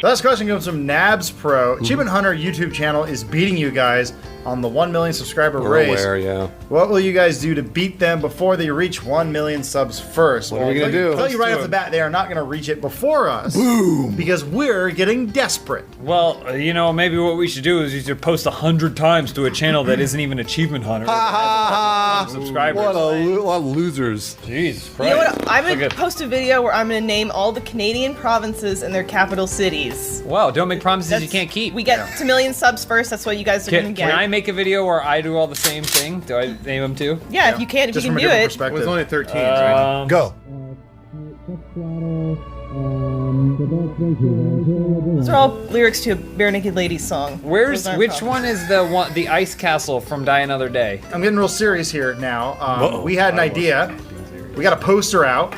Last question comes from Nabs Pro. Achievement Hunter YouTube channel is beating you guys on the 1 million subscriber We're race. aware, yeah. What will you guys do to beat them before they reach 1 million subs first? What are we gonna do? I'll tell you right Let's off do the it. bat, they are not going to reach it before us. Boom! Because we're getting desperate. Well, maybe what we should do is you should post 100 times to a channel that isn't even Achievement Hunter. Subscribers. What a losers. Jesus Christ. You know what? I'm Look gonna at- post a video where I'm gonna name all the Canadian provinces and their capital cities. Wow, don't make promises you That's- can't keep. We get to million subs first. That's what you guys are gonna Can get. I make a video where I do all the same thing? Do I name them too? Yeah, if you can, if Just you from can a do different it. It perspective. was only 13, right? Go. Those are all lyrics to a Bare Naked Ladies song. Those aren't Which problems. one is the ice castle from Die Another Day? I'm getting real serious here now. We had an idea. We got a poster out,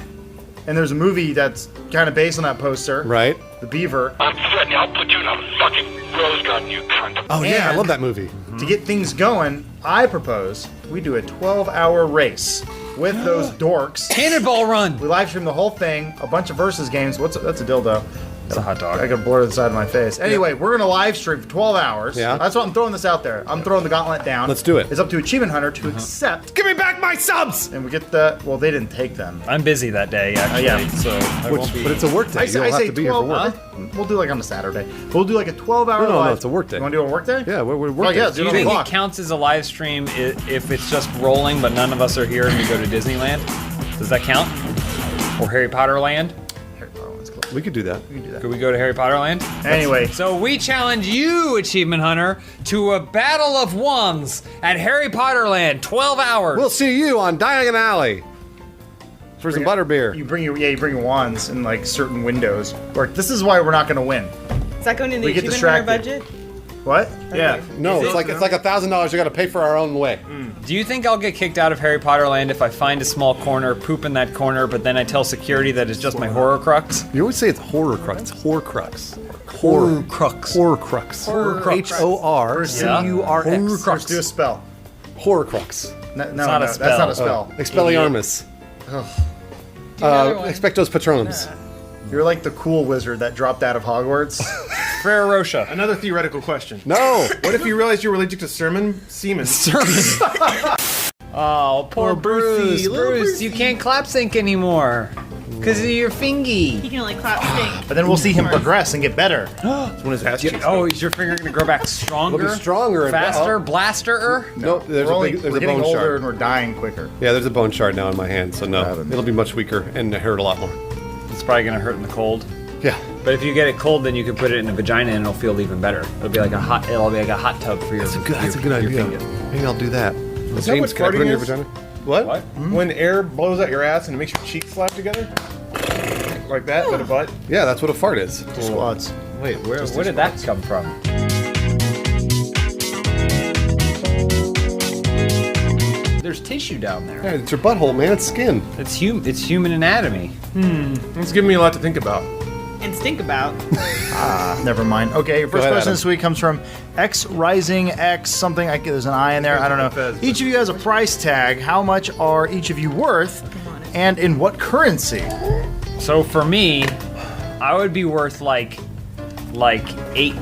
and there's a movie that's kind of based on that poster. Right. The Beaver. I'm threatening. I'll put you in a fucking rose garden, you cunt. Oh, yeah, I And- love that movie. To get things going, I propose we do a 12-hour race with those dorks. Cannonball Run! We live stream the whole thing, a bunch of versus games. That's a dildo. It's a hot dog. I got blur to the side of my face. Anyway, we're gonna live stream for 12 hours. Yeah. That's what I'm throwing this out there. I'm throwing the gauntlet down. Let's do it. It's up to Achievement Hunter to accept. Give me back my subs! And we get well, they didn't take them. I'm busy that day, actually, yeah. so I won't be. But it's a work day. I You don't say have to be here for 12. work. We'll do like on a Saturday. We'll do like a 12-hour No, live. it's a work day. You want to do a work day? Yeah, we're Oh working. yeah, Do do you it on the think clock. it counts as a live stream if it's just rolling, but none of us are here and we go to Disneyland? Does that count? Or Harry Potter Land? We could do that. Could we go to Harry Potter Land? Anyway. So we challenge you, Achievement Hunter, to a battle of wands at Harry Potter Land, 12 hours. We'll see you on Diagon Alley for some butterbeer. You bring your wands in like certain windows. Or this is why we're not going to win. Is that going in the We get Achievement Hunter distracted. budget? What? Yeah. No, it's like $1,000 you got to pay for our own way. Do you think I'll get kicked out of Harry Potter Land if I find a small corner, poop in that corner, but then I tell security that it's just my horror crux? You always say it's horror crux. It's Horcrux. Horror crux. Horcrux. H-O-R-C-U-R-X. Let's do a spell. Horcrux. No, It's not a spell. That's not a spell. Expelliarmus. Expectos Patronums. You're like the cool wizard that dropped out of Hogwarts. Frere Rocha. Another theoretical question. No. What if you realized you were allergic to semen? Oh, poor Brucey. Bruce, you can't clap sync anymore. Because of your fingy. He can only clap stink. But then we'll see him progress and get better. When his ass cheeks Oh, is your finger going to grow back stronger? It'll be stronger and Faster? Blaster? Nope, there's we're a getting bone older shard. and we're dying quicker. Yeah, there's a bone shard now in my hand, so no, it'll be much weaker and hurt a lot more. It's probably going to hurt in the cold. Yeah. But if you get it cold, then you can put it in a vagina and it'll feel even better. It'll be like a hot tub for your. That's a good idea. Maybe I'll do that. Is that James, what can I put it in farting your is? vagina? What? When air blows out your ass and it makes your cheeks slap together? Like that, but a butt? Yeah, that's what a fart is. Squats. Wait, where did that come from? There's tissue down there. Yeah, it's your butthole, man. It's skin. It's human anatomy. It's giving me a lot to think about. And stink about. Never mind. Okay, your first ahead, question Adam. this week comes from X Rising X something. There's an I in there. I don't know. Each of you has a price tag. How much are each of you worth, and in what currency? So for me, I would be worth like 8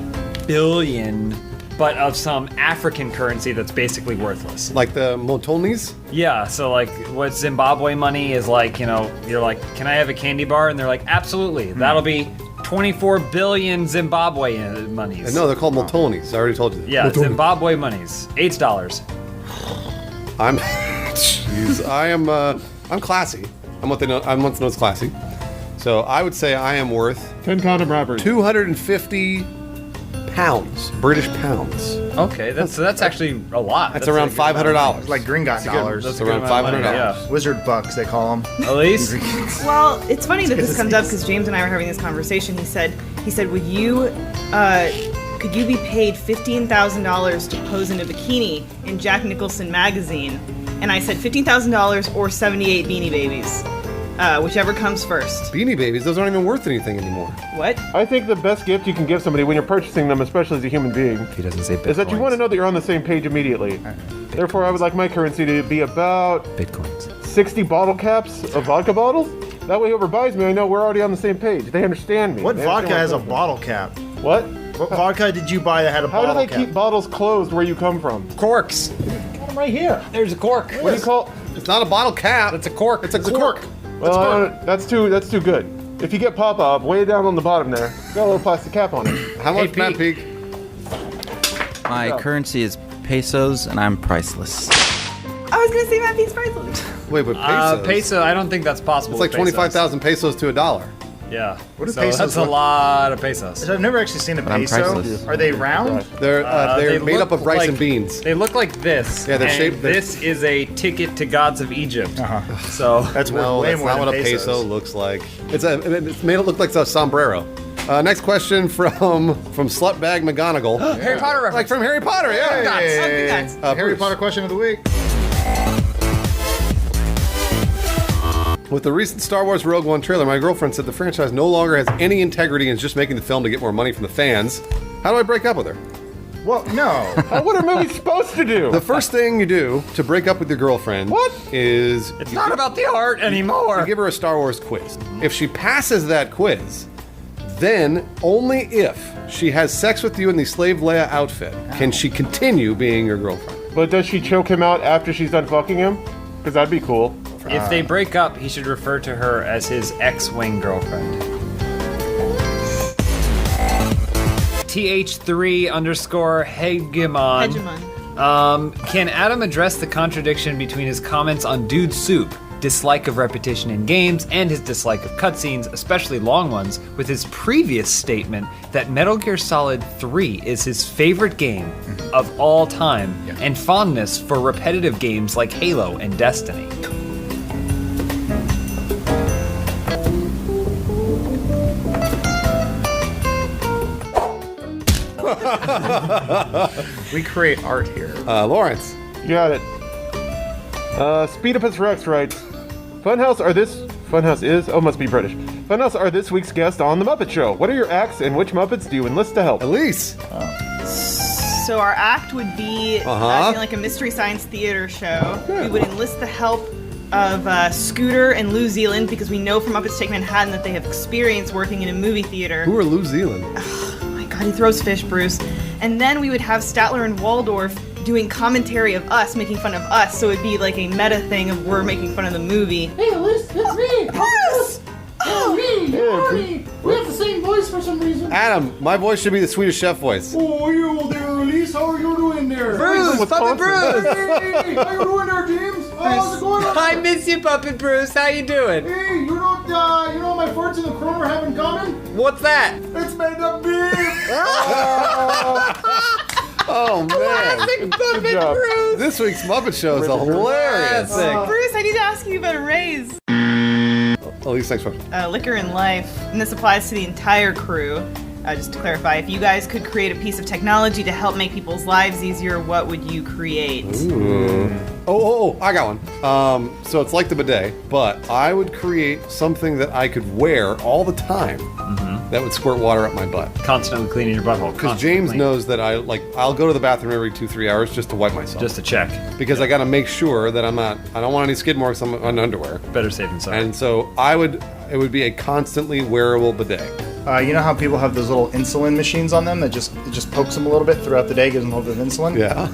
billion, but of some African currency that's basically worthless. Like the Motonis? Yeah, so like what Zimbabwe money is like, you're like, can I have a candy bar? And they're like, absolutely. That'll be 24 billion Zimbabwe monies. No, they're called Motonis. I already told you that. Yeah, Zimbabwe monies. $8. I'm jeez. I'm classy. I'm what's known as classy. So I would say I am worth 10 condom robbers. 250 pounds, British pounds. Okay, that's actually a lot. That's around $500. Like Gringot dollars. That's around $500. Yeah. Wizard bucks, they call them. Elise? Well, it's funny that this comes up because James and I were having this conversation. He said, would you, could you be paid $15,000 to pose in a bikini in Jack Nicholson magazine? And I said $15,000 or 78 Beanie Babies. Whichever comes first. Beanie Babies, those aren't even worth anything anymore. What? I think the best gift you can give somebody when you're purchasing them, especially as a human being, He doesn't say Bitcoins. is that you want to know that you're on the same page immediately. Therefore, I would like my currency to be about Bitcoins. 60 bottle caps of vodka bottles. That way, whoever buys me, I know we're already on the same page. They understand me. What They vodka has understand a bottle cap? What? What vodka did you buy that had a How bottle do they cap? keep bottles closed where you come from? Corks. Got 'em right here. There's a cork. What do you call? It's not a bottle cap. That's a cork. It's a cork. Well, that's too good. If you get pop-up, way down on the bottom there, got a little plastic cap on it. How much, Matt Peak? My currency is pesos, and I'm priceless. I was gonna say Matt Pete's priceless. Wait, but pesos? Peso, I don't think that's possible. It's like with pesos. 25,000 pesos to $1. Yeah. What do So pesos that's a look- lot of pesos. I've never actually seen a I'm peso. priceless. Are they round? They're They made look up of rice like- and beans. They look like this. Yeah, they're and shaped- This is a ticket to gods of Egypt. So That's worth No, way that's more not than what a pesos. peso looks like. It's made it look like a sombrero. Next question from Slutbag McGonagall. Harry Potter reference. Like from Harry Potter, yeah. Hey. Harry Bruce. Potter question of the week. With the recent Star Wars Rogue One trailer, my girlfriend said the franchise no longer has any integrity and is just making the film to get more money from the fans. How do I break up with her? Well, no. What are movies supposed to do? The first thing you do to break up with your girlfriend is It's not about the art anymore. you give her a Star Wars quiz. If she passes that quiz, then only if she has sex with you in the Slave Leia outfit can she continue being your girlfriend. But does she choke him out after she's done fucking him? Because that'd be cool. If they break up, he should refer to her as his ex-wing girlfriend. TH3_Hegemon. Can Adam address the contradiction between his comments on Dude Soup, dislike of repetition in games, and his dislike of cutscenes, especially long ones, with his previous statement that Metal Gear Solid 3 is his favorite game of all time, and fondness for repetitive games like Halo and Destiny? We create art here. Lawrence. You got it. Speedopus Rex writes, Funhouse is, must be British. Funhouse are this week's guest on The Muppet Show. What are your acts and which Muppets do you enlist to help? Elise. So our act would be like a Mystery Science Theater show. We would enlist the help of Scooter and New Zealand because we know from Muppets Take Manhattan that they have experience working in a movie theater. Who are New Zealand? Oh my god, he throws fish, Bruce. And then we would have Statler and Waldorf doing commentary of us, making fun of us, so it'd be like a meta thing of we're making fun of the movie. Hey, Elise, it's me! Bruce! Oh, me! Marty! We have the same voice for some reason. Adam, my voice should be the Swedish Chef voice. Oh, you there, Elise? How are you doing there? Bruce! Puppet Bruce! Hey, how you doing there, James? How's it going? I miss you, Puppet Bruce. How you doing? Hey, you know what my farts in the corner have in common? What's that? It's made up beef! Oh, man. Classic Puppet Bruce! This week's Muppet Show is hilarious. Bruce, I need to ask you about a raise. Elise, next question. Liquor in life, and this applies to the entire crew. Just to clarify, if you guys could create a piece of technology to help make people's lives easier, what would you create? Ooh. Oh, I got one. So it's like the bidet, but I would create something that I could wear all the time that would squirt water up my butt. Constantly cleaning your butthole. Because James knows that I'll go to the bathroom every 2-3 hours just to wipe myself. Just to check. Because I got to make sure that I don't want any skid marks on underwear. Better safe than sorry. And so it would be a constantly wearable bidet. You know how people have those little insulin machines on them that just pokes them a little bit throughout the day, gives them a little bit of insulin? Yeah.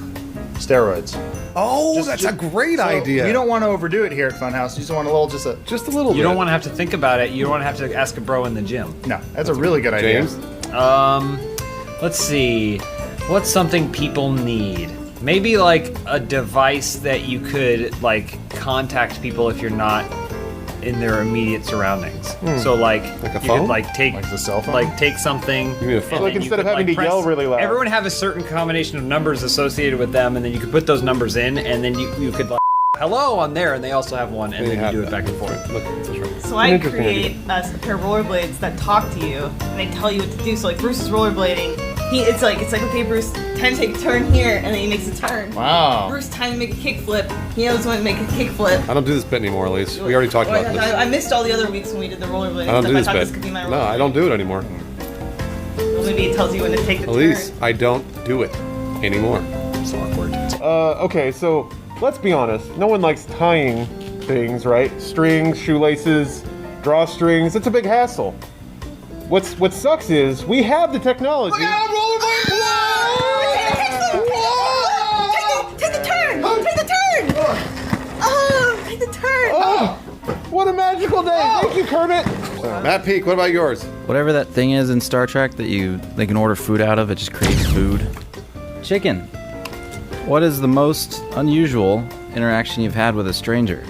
Steroids. Oh, that's a great idea. You don't want to overdo it here at Funhouse. You just want a little, just a little bit. You don't want to have to think about it. You don't want to have to ask a bro in the gym. No, that's a really good idea. James? Let's see. What's something people need? Maybe like a device that you could like contact people if you're not in their immediate surroundings. So like a you phone? could like take Like the cell phone? like take something. You mean a phone? and Like then you instead of could, having to press- yell really loud. Everyone have a certain combination of numbers associated with them, and then you could put those numbers in, and then you could like hello on there, and they also have one, and They then you have do that. it back and forth. Look, that's right. So I Interesting create a pair of rollerblades that talk to you, and they tell you what to do. So like Bruce is rollerblading. It's like okay, Bruce, time to take a turn here, and then he makes a turn. Wow. Bruce, time to make a kickflip. He knows when to make a kickflip. I don't do this bit anymore, Elise. We already talked about this. I missed all the other weeks when we did the rollerblading I don't stuff. do I this thought bit. this could be my No, rollerblade. I don't do it anymore. Well, maybe it tells you when to take the Elise, turn. I don't do it anymore. So awkward. Okay, so let's be honest. No one likes tying things, right? Strings, shoelaces, drawstrings. It's a big hassle. What sucks is we have the technology. Take the turn! Take the turn! Oh, take the turn! Oh, what a magical day! Thank you, Kermit. Matt Peak, what about yours? Whatever that thing is in Star Trek that they can order food out of, it just creates food. Chicken. What is the most unusual interaction you've had with a stranger?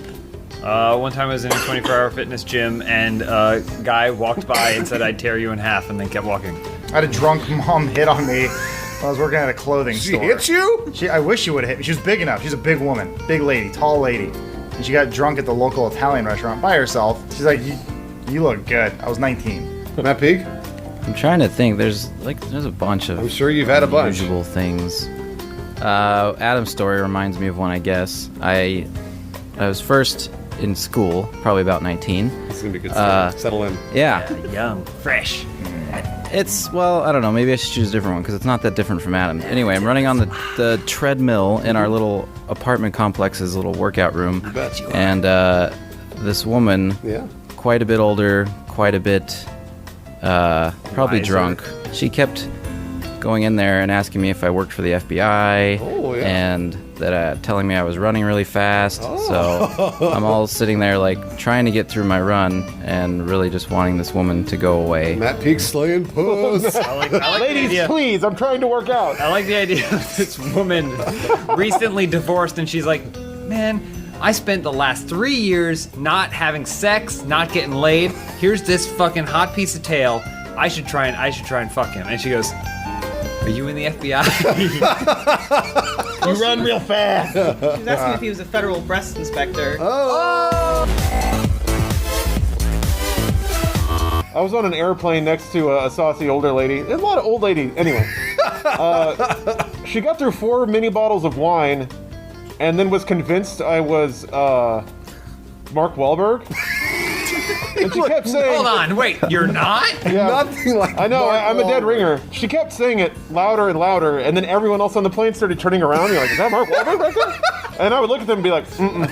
One time I was in a 24-hour fitness gym, and a guy walked by and said I'd tear you in half, and then kept walking. I had a drunk mom hit on me when I was working at a clothing store. She hit you? I wish she would have hit me. She was big enough. She's a big woman. Big lady. Tall lady. And she got drunk at the local Italian restaurant by herself. She's like, you look good. I was 19. Matt Peak? I'm trying to think. There's a bunch of. I'm sure you've had a bunch. Unusual things. Adam's story reminds me of one. I guess I was first in school, probably about 19. This is gonna be a good story. Settle in. Yeah. Young, fresh. I don't know, maybe I should choose a different one because it's not that different from Adam. Anyway, I'm running on the treadmill in our little apartment complex's little workout room. You bet. And this woman, quite a bit older, quite a bit probably Wiser. drunk, she kept going in there and asking me if I worked for the FBI. Oh, yeah. And that telling me I was running really fast. Oh. So I'm all sitting there like trying to get through my run and really just wanting this woman to go away. Matt Peak slaying puss. I like the Ladies, idea. please, I'm trying to work out. I like the idea of this woman recently divorced, and she's like, man, I spent the last 3 years not having sex, not getting laid. Here's this fucking hot piece of tail. I should try and fuck him. And she goes, are you in the FBI? You run real fast. She was asking if he was a federal breast inspector. I was on an airplane next to a saucy older lady. There's a lot of old ladies. Anyway, She got through 4 mini bottles of wine, and then was convinced I was Mark Wahlberg. And she kept saying, Hold on, wait, you're not? Yeah. Nothing like I know, Mark I'm a dead Wahlberg. ringer. She kept saying it louder and louder, and then everyone else on the plane started turning around. You're like, is that Mark Wahlberg right there? And I would look at them and be like, No.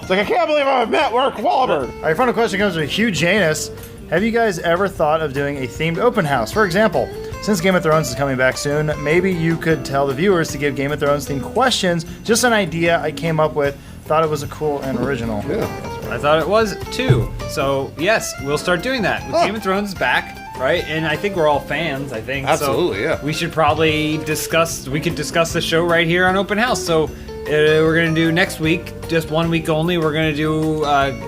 It's like, I can't believe I've met Mark Wahlberg. All right, final question comes from Hugh Janus. Have you guys ever thought of doing a themed open house? For example, since Game of Thrones is coming back soon, maybe you could tell the viewers to give Game of Thrones themed questions. Just an idea I came up with. Thought it was a cool and original. Yeah. I thought it was too. So yes, we'll start doing that. Game of Thrones is back, right? And I think we're all fans. I think Absolutely, so yeah. We should probably discuss. We could discuss the show right here on Open House. So we're gonna do next week, just 1 week only. We're gonna do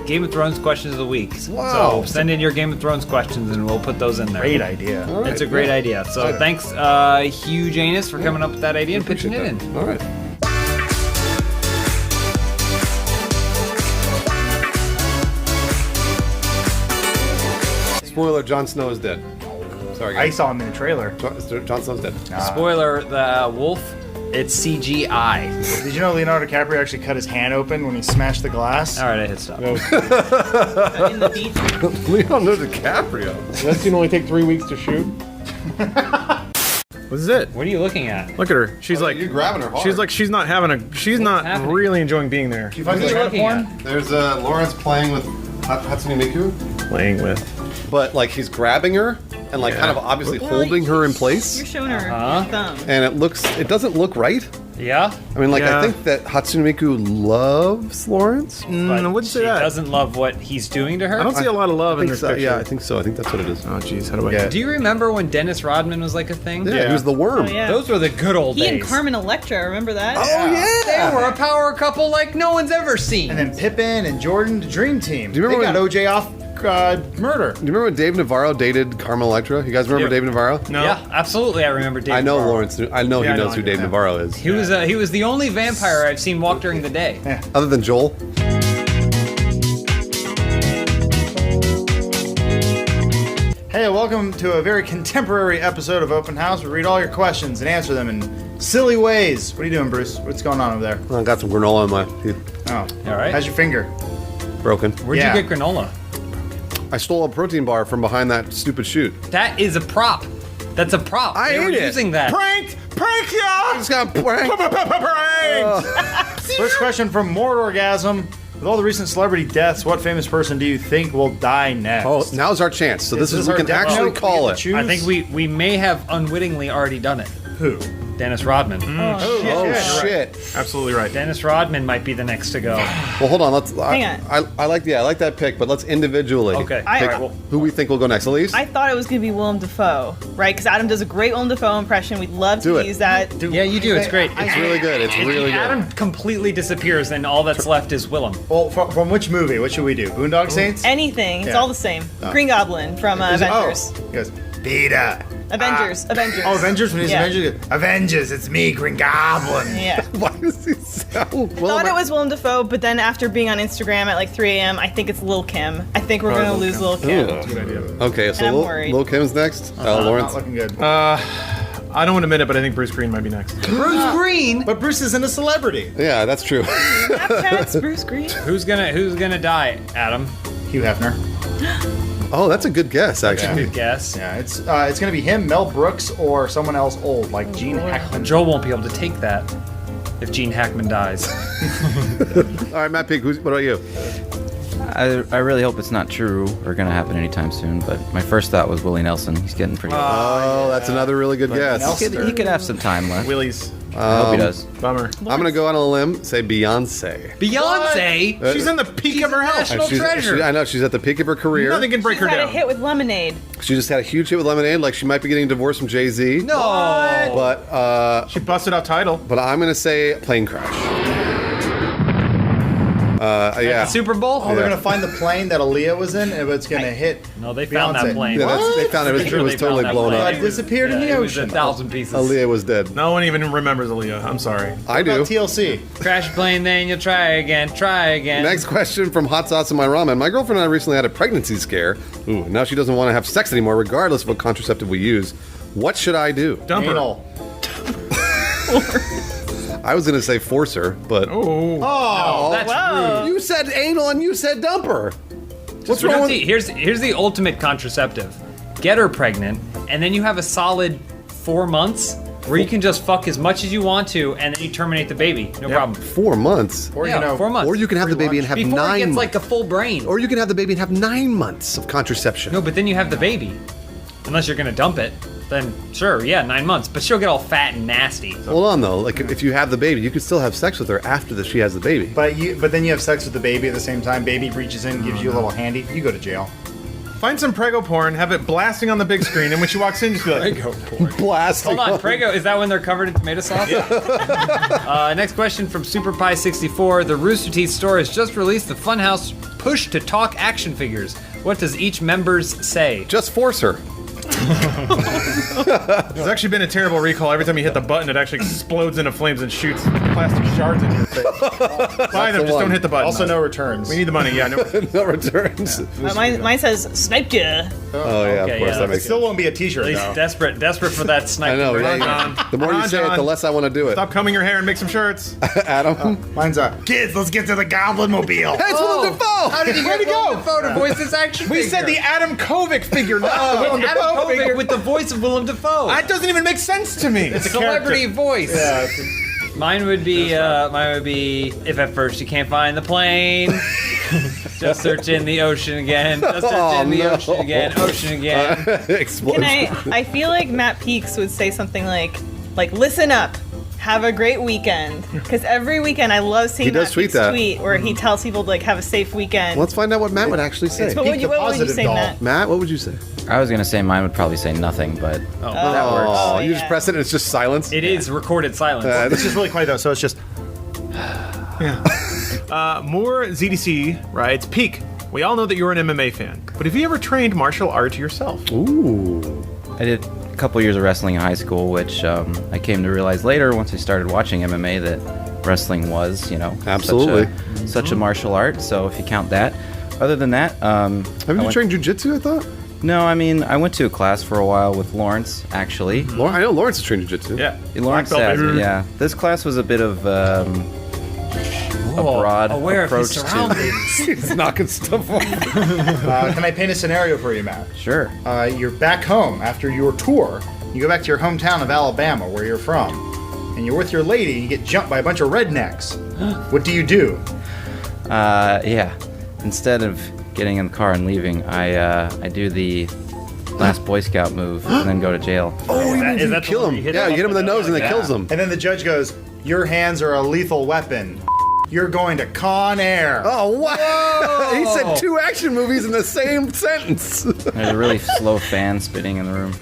Game of Thrones questions of the week. Wow. So send in your Game of Thrones questions, and we'll put those in there. Great idea. All right, It's a great yeah. idea. So Exciting. thanks, Hugh Janus, for coming up with that idea and pitching it in. All right. Spoiler: Jon Snow is dead. Sorry, I guys. saw him in the trailer. Jon Snow's dead. Spoiler: the wolf. It's CGI. Did you know Leonardo DiCaprio actually cut his hand open when he smashed the glass? All right, I hit stop. In the beach. Leonardo DiCaprio. That scene only take 3 weeks to shoot. This is it. What are you looking at? Look at her. She's like, you're grabbing her hard. she's like, she's not having a, she's not happening? really enjoying being there. You find the What are you trailer looking porn? at? There's Lawrence playing with Hatsune Miku, Playing with. but like he's grabbing her and like kind of obviously holding her in place, You're showing her Uh-huh. your thumb. and it doesn't look right. Yeah? I mean, like Yeah. I think that Hatsune Miku loves Lawrence. But I wouldn't say she that. doesn't love what he's doing to her. I don't see a lot of love I in think this so. picture. Yeah, I think so. I think that's what it is. Oh, jeez, how do I? Yeah. Do you remember when Dennis Rodman was like a thing? Yeah, he was the worm. Oh, yeah. Those were the good old He days. and Carmen Electra, remember that? Oh yeah. They were a power couple like no one's ever seen. And then Pippin and Jordan, the Dream Team. Do you remember they got when- OJ off murder. Do you remember when Dave Navarro dated Carmen Electra? You guys remember Yeah. Dave Navarro? No. Yeah, absolutely. I remember Dave. I know Navarro. Lawrence. I know Yeah, I he know knows who him, Dave yeah. Navarro is. He was the only vampire I've seen walk during the day. Other than Joel. Hey, welcome to a very contemporary episode of Open House. We read all your questions and answer them in silly ways. What are you doing, Bruce? What's going on over there? I got some granola in my teeth. Oh, All right. how's your finger? Broken. Where'd Yeah. you get granola? I stole a protein bar from behind that stupid chute. That is a prop. That's a prop. I they were ate it. using that. Prank ya! Just got pranked. First question from Mordorgasm. With all the recent celebrity deaths, what famous person do you think will die next? Oh, now's our chance. So this is we our can death actually note? We call get it. to choose? I think we may have unwittingly already done it. Who? Dennis Rodman. Oh shit! Absolutely right. Dennis Rodman might be the next to go. Well, hold on. Let's. Hang on. I like that pick, but let's individually Okay. I- pick Alright, well- who we think will go next. Elise. I thought it was going to be Willem Dafoe, right? Because Adam does a great Willem Dafoe impression. We'd love Do to it. use that. Yeah, you do. It's great. It's really good. It's really good. Adam completely disappears, and all that's left is Willem. Well, from which movie? What should we do? Boondock Saints? Anything. It's Yeah. all the same. Green Goblin from Is it- Avengers. Oh, he goes, Peter. Avengers. Avengers. Oh, Avengers? When he's Yeah. Avengers, he goes, Avengers, it's me, Green Goblin. Yeah. Why does he sound? Thought it was Willem Dafoe, but then after being on Instagram at like 3 a.m., I think it's Lil Kim. I think we're going to lose Lil Kim. Okay, so And I'm worried. Lil Kim's next. Not Lawrence. looking good. I don't want to admit it, but I think Bruce Green might be next. Bruce Green. But Bruce isn't a celebrity. Yeah, that's true. Snapchat's Bruce Green. Who's gonna die? Adam. Hugh Hefner. Oh, that's a good guess, actually. Good guess. Yeah, it's gonna be him, Mel Brooks, or someone else old, like Gene Hackman. Joel won't be able to take that if Gene Hackman dies. All right, Matt Pig. What about you? I really hope it's not true or gonna happen anytime soon, but my first thought was Willie Nelson. He's getting pretty old. Oh, that's another really good guess. He could have some time left. Willie's. I hope he does. Bummer. I'm gonna go on a limb. Say Beyonce. Beyonce. She's in the peak of her health. national treasure. I know she's at the peak of her career. Nothing can break She's her had a down. hit with Lemonade. She just had a huge hit with Lemonade. Like she might be getting divorced from Jay-Z. No. But She busted out title. but I'm gonna say Plane Crash. Yeah. Super Bowl. Oh, they're gonna find the plane that Aaliyah was in, and it's gonna hit. No, they found Beyonce. that plane. Yeah, they found it. It Sure was they totally found that blown plane. up. It disappeared in the It was ocean. 1,000 pieces. Aaliyah was dead. No one even remembers Aaliyah. I'm sorry. I do. About TLC. Crash plane, then you'll try again. Try again. Next question from Hot Sauce in My Ramen. My girlfriend and I recently had a pregnancy scare. Ooh, now she doesn't want to have sex anymore, regardless of what contraceptive we use. What should I do? Dumper. Anal. I was going to say forcer, but... Oh, that's rude. You said anal and you said dumper. What's You wrong know, with... here's the ultimate contraceptive. Get her pregnant, and then you have a solid 4 months where you can just fuck as much as you want to, and then you terminate the baby. No problem. 4 months? Or, Yeah, 4 months. Or you can have the baby and have Before 9 it gets months. like a full brain. Or you can have the baby and have 9 months of contraception. No, but then you have the baby. Unless you're gonna dump it, then sure, yeah, 9 months. But she'll get all fat and nasty. Hold on, though. Like, if you have the baby, you can still have sex with her after she has the baby. But then you have sex with the baby at the same time. Baby reaches in, gives you a little handy. You go to jail. Find some Prego porn, have it blasting on the big screen, and when she walks in, just be like, Prego porn. Blasting. Hold on, Prego, is that when they're covered in tomato sauce? Yeah. Next question from SuperPie64. The Rooster Teeth store has just released the Funhouse push-to-talk action figures. What does each member's say? Just force her. There's actually been a terrible recall. Every time you hit the button, it actually explodes into flames and shoots plastic shards into your face. Buy them, just don't hit the button. Also, no returns. We need the money, yeah. No, No returns. Mine says sniped ya. Oh, yeah, Okay, of course. yeah, That makes Still won't be a T-shirt At least though. desperate for that sniper. I know. Right? Yeah, the more you say it, the less I want to do it. stop combing your hair and make some shirts. Adam? Mine's kids, let's get to the Goblin Mobile. Hey, it's Willem Dafoe! How did he Where'd get he go? Willem Dafoe to voice this action We figure? said the Adam Kovic figure, not the Willem Adam Dafoe Kovic figure. with the voice of Willem Dafoe. That doesn't even make sense to me. It's a celebrity voice. Yeah. Mine would be if at first you can't find the plane, just search in the ocean again. Just search in the ocean again. Ocean again. Can I feel like Matt Peaks would say something like listen up. Have a great weekend. Because every weekend I love seeing He does Matt tweet Peaks that. tweet where he tells people to have a safe weekend. Let's find out what Matt would actually say. What would you say, Matt? Matt, what would you say? I was gonna say mine would probably say nothing, but that works. Oh, you just press it and it's just silence? It is recorded silence. It's just really quiet though, so it's just. More ZDC writes, Peak, we all know that you're an MMA fan, but have you ever trained martial art yourself? Ooh. I did a couple years of wrestling in high school, which I came to realize later once I started watching MMA that wrestling was, Absolutely. such a martial art. So if you count that, other than that, Have you trained jujitsu? I thought. No, I mean I went to a class for a while with Lawrence. Actually, I know Lawrence has trained jujitsu. Yeah, Lawrence Black belt, has. baby. Yeah, this class was a bit of a broad aware of his approach to. surroundings. He's knocking stuff off. Can I paint a scenario for you, Matt? Sure. You're back home after your tour. You go back to your hometown of Alabama, where you're from, and you're with your lady. And you get jumped by a bunch of rednecks. What do you do? Yeah. Instead of getting in the car and leaving, I do the last Boy Scout move and then go to jail. Oh, Is that kill him. Yeah, you hit him in the nose and it kills him. And then the judge goes, "Your hands are a lethal weapon. You're going to Con Air." Oh, wow! He said 2 action movies in the same sentence. There's a really slow fan spinning in the room.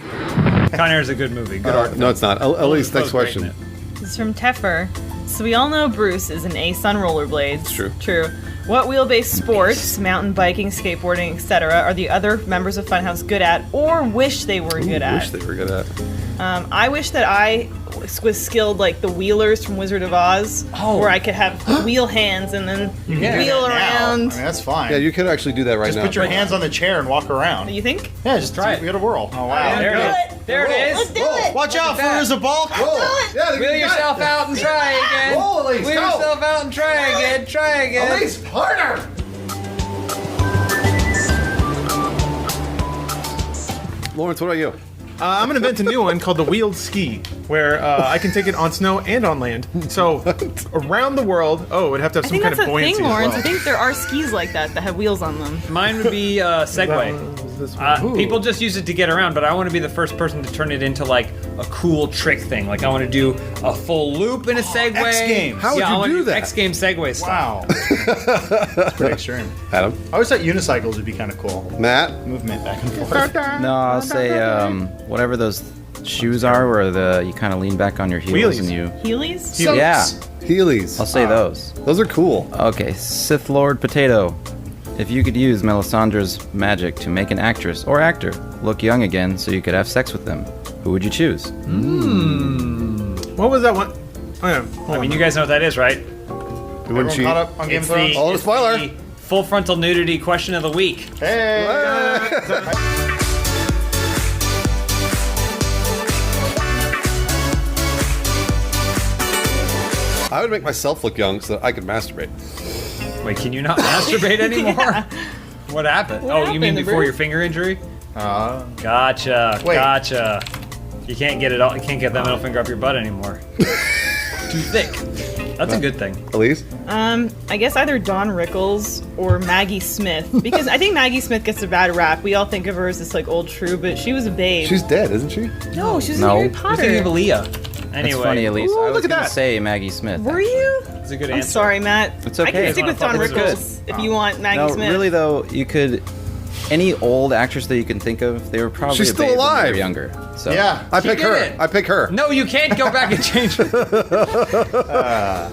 Con Air is a good movie. Good art. No, it's not. Elise, next question. This is from Teffer. So we all know Bruce is an ace on rollerblades. It's true. True. What wheelbase sports, mountain biking, skateboarding, etc., are the other members of Funhouse good at, or wish they were good at? Wish they were good at. I wish that I was skilled like the wheelers from Wizard of Oz, where I could have wheel hands and then wheel around. I mean, that's fine. Yeah, you could actually do that right just now. put your hands on the chair and walk around. You think? Yeah, just try it. We got a whirl. Oh wow! There it is. There it is. Let's do it. Watch out, Furza Bulk. Yeah, Wheel yourself out and try again. Roll, Elise, Wheel go. yourself out and try again. Try again. Elise, harder! Lawrence, what about you? I'm going to invent a new one called the wheeled ski, where I can take it on snow and on land. So around the world, it'd have to have I some think kind that's of a buoyancy thing, as Lawrence. well. I think there are skis like that have wheels on them. Mine would be Segway. People just use it to get around, but I want to be the first person to turn it into like a cool trick thing. Like I want to do a full loop in a Segway. X Games. How would I you wanna do that? X Games Segway stuff. Wow. That's pretty extreme. Adam? I always thought unicycles would be kind of cool. Matt? Movement back and forth. No, I'll say whatever those shoes are, where you kind of lean back on your heels Wheelies. and you. Heelys? Yeah, Heelys. I'll say those. Those are cool. Okay, Sith Lord Potato. If you could use Melisandre's magic to make an actress or actor look young again so you could have sex with them, who would you choose? What was that one? Oh, yeah. I mean, you guys know what that is, right? Everyone caught up on Game of Thrones? Oh, it's spoiler. the full frontal nudity question of the week. Hey! I would make myself look young so that I could masturbate. Wait, can you not masturbate anymore? Yeah. What happened? What You mean happened, before Bruce? your finger injury? Gotcha. Wait. Gotcha. You can't get it all. You can't get that middle finger up your butt anymore. Too thick. That's a good thing. Elise? I guess either Dawn Rickles or Maggie Smith, because I think Maggie Smith gets a bad rap. We all think of her as this like old shrew, but she was a babe. She's dead, isn't she? No, she was No. in Harry You're Potter. thinking of Leah. Anyway, It's funny, Elise. Ooh, I was look at gonna that. say Maggie Smith. Were you? it's a good I'm answer. sorry, Matt. It's I okay. can stick with Dawn It's good. Rickles if you want Maggie No, Smith. really though, you could. Any old actress that you can think of, they were probably She's a still babe when they alive. were younger. So Yeah. I pick did her. it. I pick her. No, you can't go back and change it. Yeah,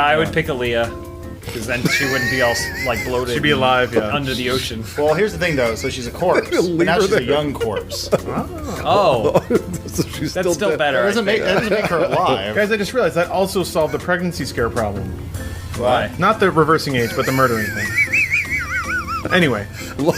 I would pick Aaliyah. Because then she wouldn't be all like bloated. She'd be alive, yeah. Under the ocean. Well, here's the thing, though. So she's a corpse, but Leave now her she's a there. young corpse. Oh, So she's that's still dead. better. That doesn't make her alive. Guys, I just realized that also solved the pregnancy scare problem. Why? Not the reversing age, but the murdering thing. Anyway,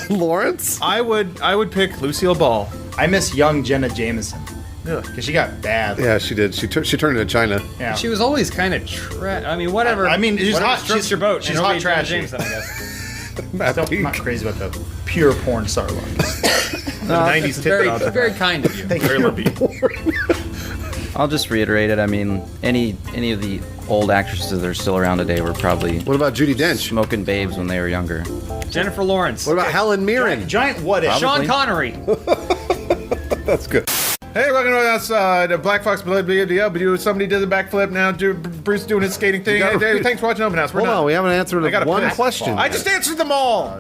Lawrence? I would pick Lucille Ball. I miss young Jenna Jameson Ugh. because she got bad. Yeah, she did. She turned into China. Yeah. She was always kind of I mean, whatever. I mean, she's whatever hot. strokes She's your boat. She's and hot it'll be Jenna trashy. Jameson, I guess. I'm not crazy about the pure porn star look. The 90s It's tit very, dogs. very kind of you. Very lumpy. I'll just reiterate it. I mean, any of the old actresses that are still around today were probably What about Judi Dench? smoking babes when they were younger. Jennifer Lawrence. What about Helen Mirren? Giant what if? Sean Connery. That's good. Hey, welcome to us, the Black Fox Blood video. Somebody did a backflip now. Bruce doing his skating thing. gotta- Hey, thanks for watching Open House. We're Hold done. on, we haven't answered I gotta one piss. question. I just answered them all.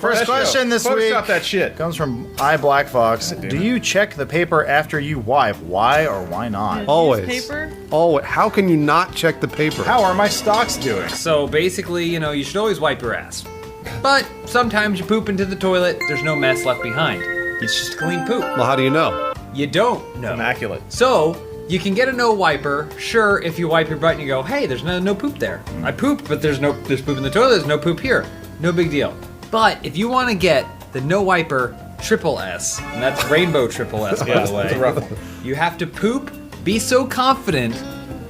First question this week Photoshop that shit. comes from iBlackFox. Do you check the paper after you wipe? Why or why not? Always. Newspaper? Always. How can you not check the paper? How are my stocks doing? So basically, you should always wipe your ass. But sometimes you poop into the toilet, there's no mess left behind. It's just clean poop. Well, how do you know? You don't know. Immaculate. So, you can get a no wiper, sure, if you wipe your butt and you go, hey, there's no poop there. I pooped, but there's poop in the toilet, there's no poop here. No big deal. But if you want to get the no wiper triple S, and that's rainbow triple S, by the way, you have to poop, be so confident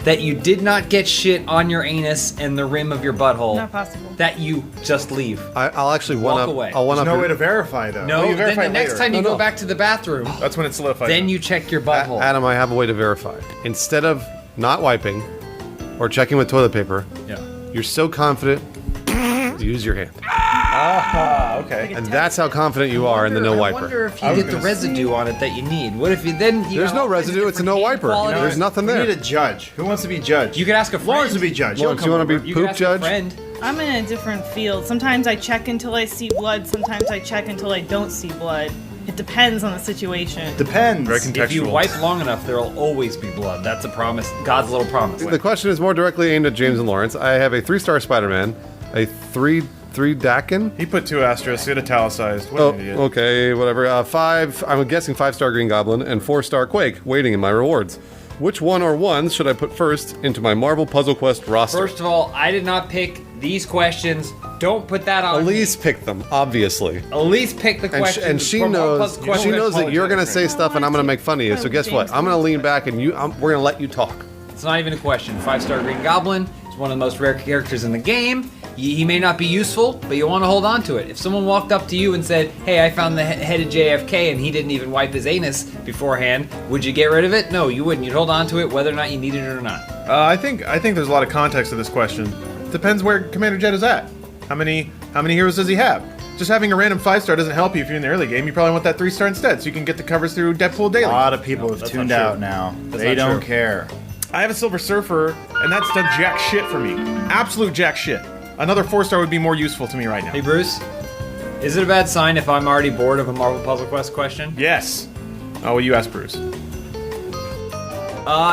that you did not get shit on your anus and the rim of your butthole. Not possible. That you just leave. I'll actually Walk away. I'll one There's up. no way to verify, though. No, you then verify the next later. time you No, go no. back to the bathroom, That's when it's solidified. then you check your butthole. Adam, I have a way to verify. Instead of not wiping or checking with toilet paper, Yeah. you're so confident, use your hand. okay. And that's how confident you are in the no I wiper. wonder if you get the residue on it that you need. What if you then? There's no residue, it's a no wiper. There's nothing We there. need a judge. Who wants to be judge? You could ask a friend. Lawrence would be judge. He'll Lawrence, come you want to over. be You could poop ask judge? a friend. I'm in a different field. Sometimes I check until I see blood. Sometimes I check until I don't see blood. It depends on the situation. Depends. Very contextual. If you wipe long enough, there'll always be blood. That's a promise. God's little promise. The question is more directly aimed at James and Lawrence. I have a 3-star Spider-Man, a 3 Dakin. He put 2 asterisks. It italicized. What Oh, an idiot. okay, whatever. 5, I'm guessing 5-star Green Goblin, and 4-star Quake, waiting in my rewards. Which one or ones should I put first into my Marvel Puzzle Quest roster? First of all, I did not pick these questions. Don't put that on. Elise picked them, obviously. Elise picked the And, questions. and she from Marvel knows Puzzle Quest. she knows that you're gonna say stuff and I'm gonna make fun of you. So guess what? I'm gonna lean back and we're gonna let you talk. It's not even a question. 5-star Green Goblin is one of the most rare characters in the game. He may not be useful, but you want to hold on to it. If someone walked up to you and said, hey, I found the head of JFK and he didn't even wipe his anus beforehand, would you get rid of it? No, you wouldn't. You'd hold on to it whether or not you needed it or not. I think there's a lot of context to this question. Depends where Commander Jed is at. How many heroes does he have? Just having a random 5-star doesn't help you if you're in the early game. You probably want that 3-star instead, so you can get the covers through Deadpool Daily. A lot of people have that's tuned not true. out now. That's They not don't true. care. I have a Silver Surfer, and that's done jack shit for me. Absolute jack shit. Another 4-star would be more useful to me right now. Hey, Bruce, is it a bad sign if I'm already bored of a Marvel Puzzle Quest question? Yes. Oh, well, you asked Bruce.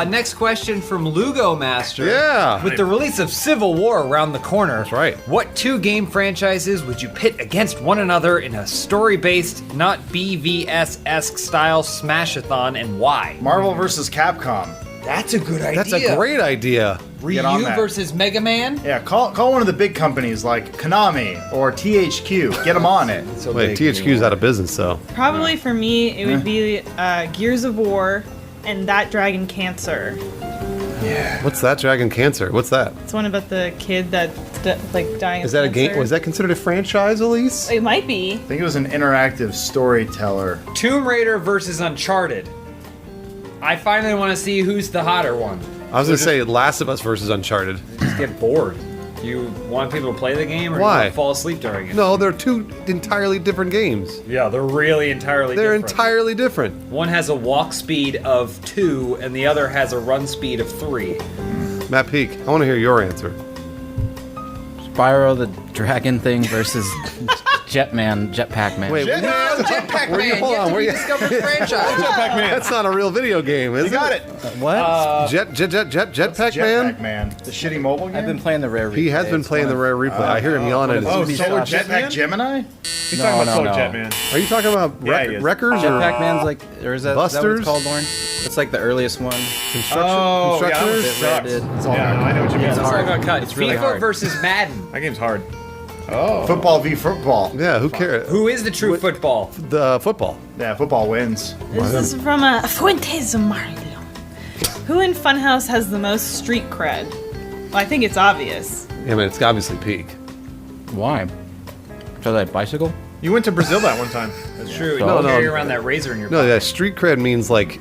Next question from Lugo Master. Yeah. With the release of Civil War around the corner, That's right. What 2 game franchises would you pit against one another in a story-based, not BVS-esque style smash-a-thon, and why? Marvel versus Capcom. That's a good idea. That's a great idea. Get on Ryu that. versus Mega Man. Yeah, call one of the big companies like Konami or THQ. Get them on it. Wait, THQ's out of business, though. Probably for me, it would be Gears of War and That Dragon Cancer. What's that Dragon Cancer? What's that? It's one about the kid that like dying. Is of that a game? cancer. Was that considered a franchise, Elise? It might be. I think it was an interactive storyteller. Tomb Raider versus Uncharted. I finally want to see who's the hotter one. I was gonna say Last of Us versus Uncharted. Just get bored. You want people to play the game, or Why? you want to fall asleep during it? No, they're two entirely different games. Yeah, they're really entirely They're different. entirely different. One has a walk speed of 2, and the other has a run speed of 3. Matt Peak, I want to hear your answer. Spyro the Dragon thing versus Jetpack Man. Wait, Jetpack where you? Man, Hold yet on, to where be you? discovered franchise. Jetpack Man. That's not a real video game, is it? You got it. What? Jetpack Man. Jetpack Man. The shitty mobile game? I've been playing the rare replay. He has been It's playing the one of- rare replay. I hear him yelling at Oh, his. Solar Jetpack Jetman? Gemini? He's talking about Solar no. Jetman. Are you talking about Yeah, he is. Wreckers or Jetpack Man's like, or is that what Busters? it's called, Lauren? It's like the earliest one. Oh, yeah, Constructors? that sucks. Did. Yeah, I know what you mean. It's all got cut. It's really FIFA hard. versus Madden. That game's hard. Football v football. Yeah, who cares? Who is the true football? The football. Yeah, football wins. This is from Fuentes Mario. Who in Funhouse has the most street cred? Well, I think it's obvious. Yeah, man, it's obviously Peak. Why? So that bicycle? You went to Brazil that one time. That's true. No, You no. carry around that razor in your No, pocket. that street cred means like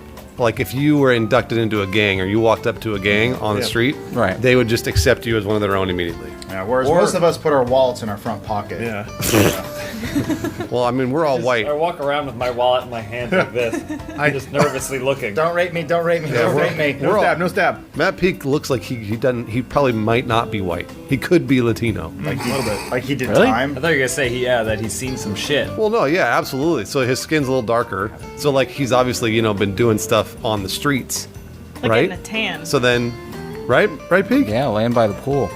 if you were inducted into a gang or you walked up to a gang on the street, Right. they would just accept you as one of their own immediately. Yeah, whereas most of us put our wallets in our front pocket. Yeah. Well, I mean, we're all white. I walk around with my wallet in my hand like this. I'm just nervously looking. Don't rate me, don't rate me, Yeah, don't we're- rate me. No all- stab, no stab. Matt Peak looks like he doesn't. He probably might not be white. He could be Latino. Like a little bit. Like he did Really? I time. thought you were gonna say that he's seen some shit. Well, no, yeah, absolutely. So his skin's a little darker. So like he's obviously been doing stuff on the streets, Like right? getting a tan. So then, right, Peak? Yeah, laying by the pool.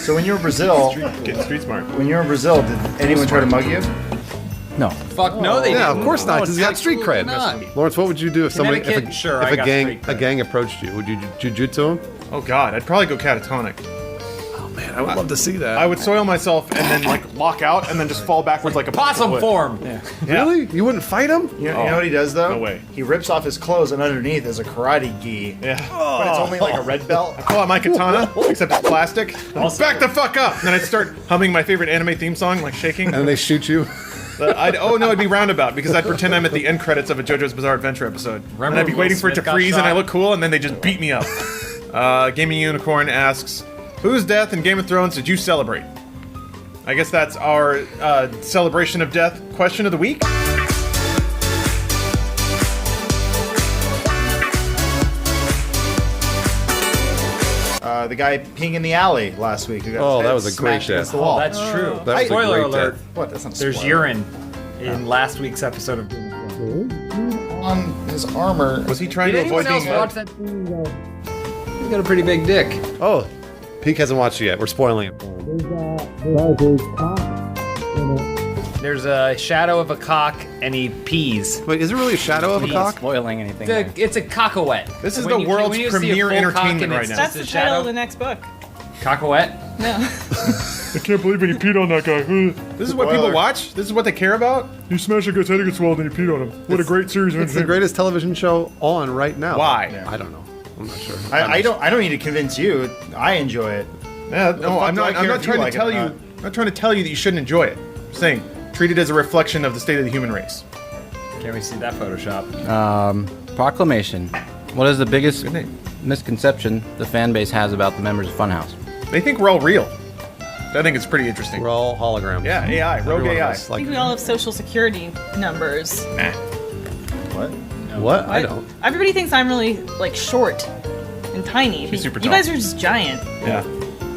So when you were in Brazil, Getting street smart. when you were in Brazil, did anyone try to mug you? No. Fuck no, they Yeah, didn't. of course not, because he's got street absolutely cred. not. Lawrence, what would you do if somebody, Connecticut? Sure, I if got street a cred. gang approached you? Would you jujutsu him? Oh god, I'd probably go catatonic. Man, I would love to see that. I would soil myself and then like lock out and then just fall backwards like a Possum would. form. Yeah. Really? You wouldn't fight him? You know what he does though? No way. He rips off his clothes and underneath is a karate gi. Yeah. But it's only like a red belt. Pull out my katana, except it's plastic. Back the fuck up! And then I'd start humming my favorite anime theme song, like shaking. And then they shoot you? It'd be roundabout because I'd pretend I'm at the end credits of a JoJo's Bizarre Adventure episode. Remember and I'd be Will waiting for it to Smith got freeze and I shot? look cool and then they just beat me up. Gaming Unicorn asks, whose death in Game of Thrones did you celebrate? I guess that's our celebration of death question of the week. The guy peeing in the alley last week. Who got Oh, his that head was a great smashed against death. the wall. That's true. That was a Spoiler great alert. death. What? That's not There's spoiler. urine in last week's episode of Game of Thrones. on his armor. Was he trying Did to avoid anyone else being watch that? He's got a pretty big dick. Oh, Peak hasn't watched it yet. We're spoiling it. There's a shadow of a cock, and he pees. Wait, is it really a shadow of a cock? Spoiling anything. It's a cockawet. This is When the you- world's when you see a premier full cock entertainment and right it's now. That's just the a title shadow. of the next book. Cockawet? No. I can't believe when you peed on that guy. This is what people watch? This is what they care about? You smash a guy's head against the wall, then you peed on him. What a great series of It's the greatest television show on right now. Why? I don't know. I'm not sure. I don't need to convince you. I enjoy it. Yeah, The no, fuck I'm do I not. I'm care not if you trying like to it or tell you. not? I'm not trying to tell you that you shouldn't enjoy it. I'm saying treat it as a reflection of the state of the human race. Can't we see that Photoshop? Proclamation. What is the biggest misconception the fan base has about the members of Funhouse? They think we're all real. I think it's pretty interesting. We're all holograms. Yeah, AI, rogue Everyone AI. else, I think we all have social security numbers. What? What? I don't. Everybody thinks I'm really like short and tiny. She's super You tall. guys are just giant. Yeah.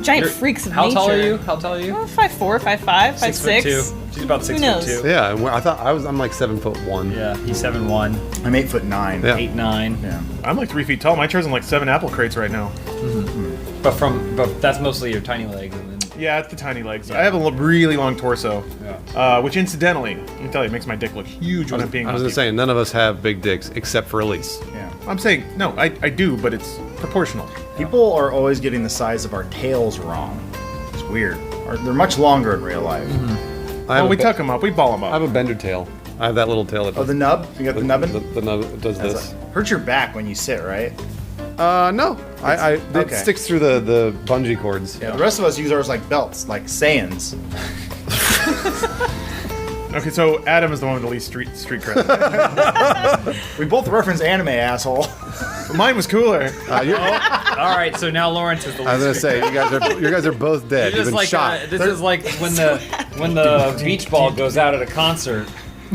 Giant You're- freaks of How nature. tall are you? How tall are you? 5'4", 5'5", 5'6". 6'2". She's about 6'2". Who knows? Yeah, and I thought I'm like 7'1". Yeah, he's 7'1", I'm 8'9". Yeah. 8'9". Yeah. I'm like 3 feet tall. My chair's in like 7 apple crates right now. But that's mostly your tiny legs, and then Yeah, it's the tiny legs. I have a really long torso, which incidentally, let me tell you, makes my dick look huge when I'm being. I was gonna say none of us have big dicks except for Elise. Yeah. I'm saying no, I do, but it's proportional. People are always getting the size of our tails wrong. It's weird. They're much longer in real life. We tuck them up, we ball them up. I have a bender tail. I have that little tail that. Oh, the nub? You got the nubbin? The nub does this. Hurts your back when you sit, right? No. It sticks through the bungee cords. Yeah. The rest of us use ours like belts, like Saiyans. Okay, so Adam is the one with the least street cred. We both reference anime, asshole. Mine was cooler. All right, so now Lawrence is the least. I was gonna say you guys are both dead. You've been shot. This is like when the beach ball goes out at a concert.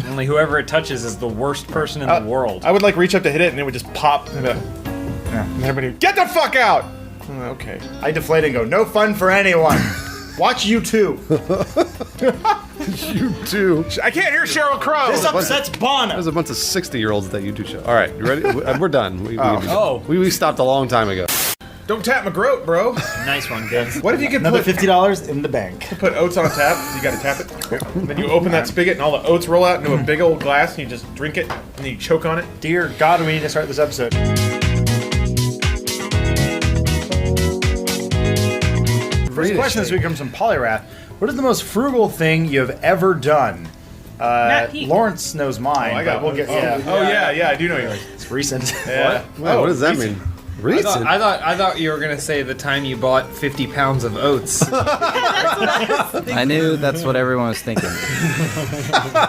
Only whoever it touches is the worst person in the world. I would like reach up to hit it and it would just pop. And everybody, get the fuck out! Okay. I deflate and go, no fun for anyone. Watch you two. You too. I can't hear Sheryl Crow. This upsets Bono. There's a bunch of 60-year-olds at that YouTube show. All right, you ready? We're done. We stopped a long time ago. Don't tap my groat, bro. Nice one, kids. What if you could Another put $50 in the bank? put oats on a tap? You gotta tap it. Then you open that spigot and all the oats roll out into a big old glass and you just drink it and then you choke on it. Dear God, we need to start this episode. First question this week comes from Polyrath. What is the most frugal thing you have ever done? Lawrence knows mine. I got but we'll get. yeah, I do know yours. It's recent. Yeah. What does that mean? Recent? I thought you were gonna say the time you bought 50 pounds of oats. I knew that's what everyone was thinking.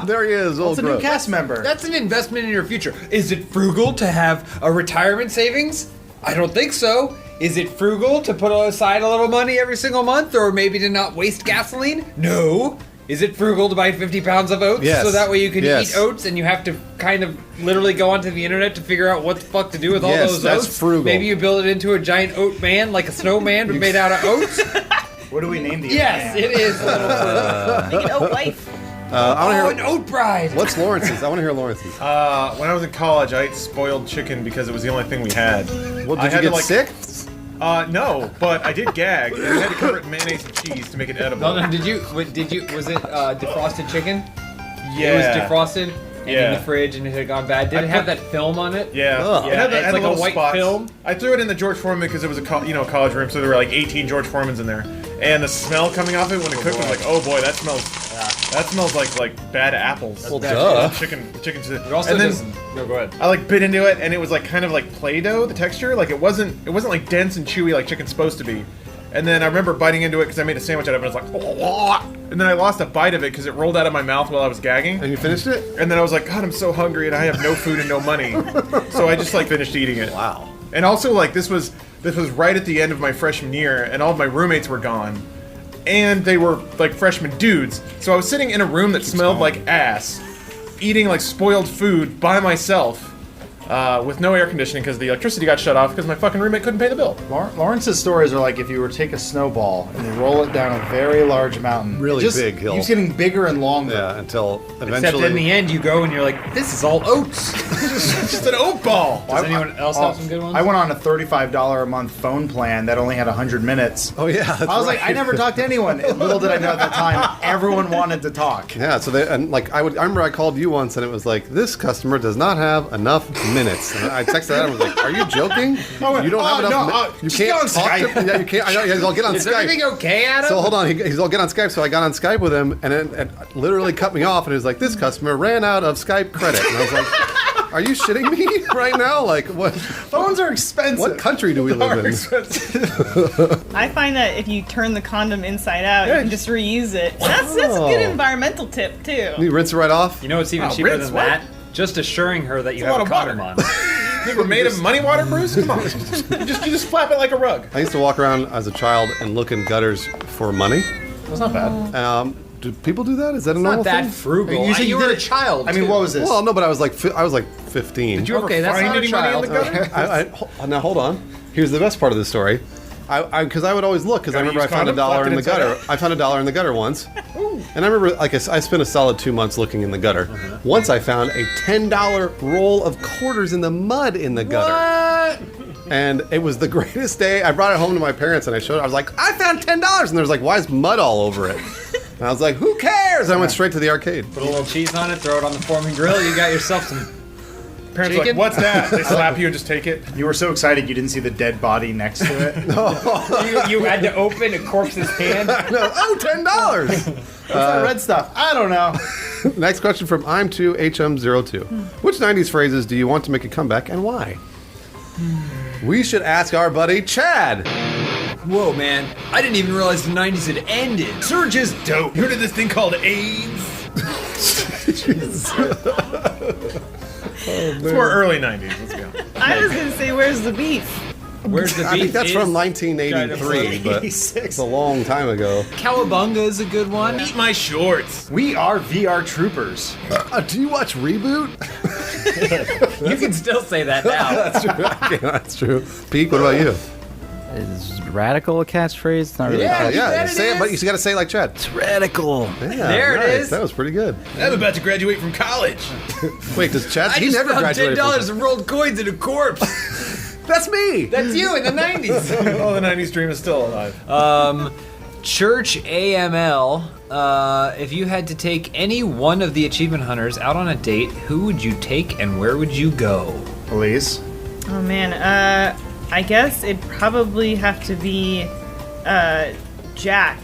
There he is, old It's a new cast member. That's an investment in your future. Is it frugal to have a retirement savings? I don't think so. Is it frugal to put aside a little money every single month, or maybe to not waste gasoline? No. Is it frugal to buy 50 pounds of oats? Yes. So that way you can Yes. eat oats and you have to kind of literally go onto the internet to figure out what the fuck to do with all Yes, those that's oats? frugal. Maybe you build it into a giant oat man, like a snowman, but made out of oats? What do we name the Yes, it is a little frugal. Make an oat wife. An oat bride! What's Lawrence's? I want to hear Lawrence's. When I was in college, I ate spoiled chicken because it was the only thing we had. Well, I did you had get to, sick? No, but I did gag. And I had to cover it in mayonnaise and cheese to make it edible. No, did you, was it defrosted chicken? Yeah. It was defrosted and in Yeah. the fridge and it had gone bad. Did it have that film on it? Yeah. Ugh. It had, It's had like a little white spots. film. I threw it in the George Foreman because it was a college room, so there were like 18 George Foremans in there. And the smell coming off it when it cooked was like, oh boy, that smells like bad apples. Well, duh. Chicken. It also And then- doesn't. No, go ahead. I like bit into it, and it was like kind of like Play-Doh, the texture. Like it wasn't like dense and chewy like chicken's supposed to be. And then I remember biting into it because I made a sandwich out of it. And I was like, oh, and then I lost a bite of it because it rolled out of my mouth while I was gagging. And you finished it? And then I was like, God, I'm so hungry, and I have no food and no money. So I just like finished eating it. Wow. And also like this was right at the end of my freshman year, and all of my roommates were gone. And they were like freshman dudes. So I was sitting in a room that smelled like ass, eating like spoiled food by myself, with no air conditioning because the electricity got shut off because my fucking roommate couldn't pay the bill. Lawrence's stories are like if you were to take a snowball and you roll it down a very large mountain. Really big hill. It's getting bigger and longer. Yeah, until eventually. Except in the end, you go and you're like, this is all oats. It's just an oat ball. Does anyone else have some good ones? I went on a $35 a month phone plan that only had 100 minutes. Oh yeah, that's I was right. like, I never talked to anyone. Little did I know at the time, everyone wanted to talk. Yeah, so I remember I called you once and it was like, this customer does not have enough minutes. And I texted Adam and was like, are you joking? You don't have enough minutes. You can't talk to him. Yeah, you can't. I know. He's all get on Is Skype. everything okay, Adam? So hold on, he's all get on Skype. So I got on Skype with him, and it literally cut me off. And he was like, "This customer ran out of Skype credit." And I was like, "Are you shitting me right now? Like, what? Phones are expensive. What country do we live in?" I find that if you turn the condom inside out, you can just reuse it. That's a good environmental tip too. You rinse it right off. You know what's even cheaper than that? Just assuring her that you have a condom on. You ever made of money water, Bruce? Come on. You just flap it like a rug. I used to walk around as a child and look in gutters for money. That's not bad. Do people do that? Is that a normal Not that thing? frugal. You were did a child. I mean, what was this? Well, no, but I was like 15. Did you ever Okay, that's find not a any money in the child. gutter? Now hold on. Here's the best part of the story. Because I would always look because I Gotta remember I use found condom, $1 flap in it the inside gutter. I found $1 in the gutter once, and I remember like I spent a solid 2 months looking in the gutter. Once I found a $10 roll of quarters in the mud in the gutter. what? And it was the greatest day. I brought it home to my parents and I showed it. I was like, I found $10. And there's like, why is mud all over it? And I was like, who cares? And I went straight to the arcade. Put a little cheese on it, throw it on the Foreman grill. You got yourself some. Parents are like, what's that? They slap you and just take it. You were so excited you didn't see the dead body next to it. you had to open a corpse's hand. Oh, $10. What's that red stuff? I don't know. Next question from I'm2HM02. Which 90s phrases do you want to make a comeback and why? We should ask our buddy Chad. Whoa, man. I didn't even realize the 90s had ended. Surge is dope. You heard of this thing called AIDS? It's more early 90s. Let's go. I was gonna say, where's the beef? Where's the beef? I think that's is from 1983, but it's a long time ago. Cowabunga is a good one. Eat my shorts. We are VR troopers. Do you watch Reboot? You can still say that now. That's true. Okay, that's true. Pete, what about you? Is radical a catchphrase? It's not really. Yeah. Say it, but you got to say it like Chad. It's radical. Yeah, There it is. That was pretty good. I'm about to graduate from college. Wait, does Chad? I He just never found graduated. $10 and rolled coins in a corpse. That's me. That's you in the 90s. Oh, the 90s dream is still alive. Church AML. If you had to take any one of the achievement hunters out on a date, who would you take and where would you go? Elise? Oh man, I guess it'd probably have to be Jack.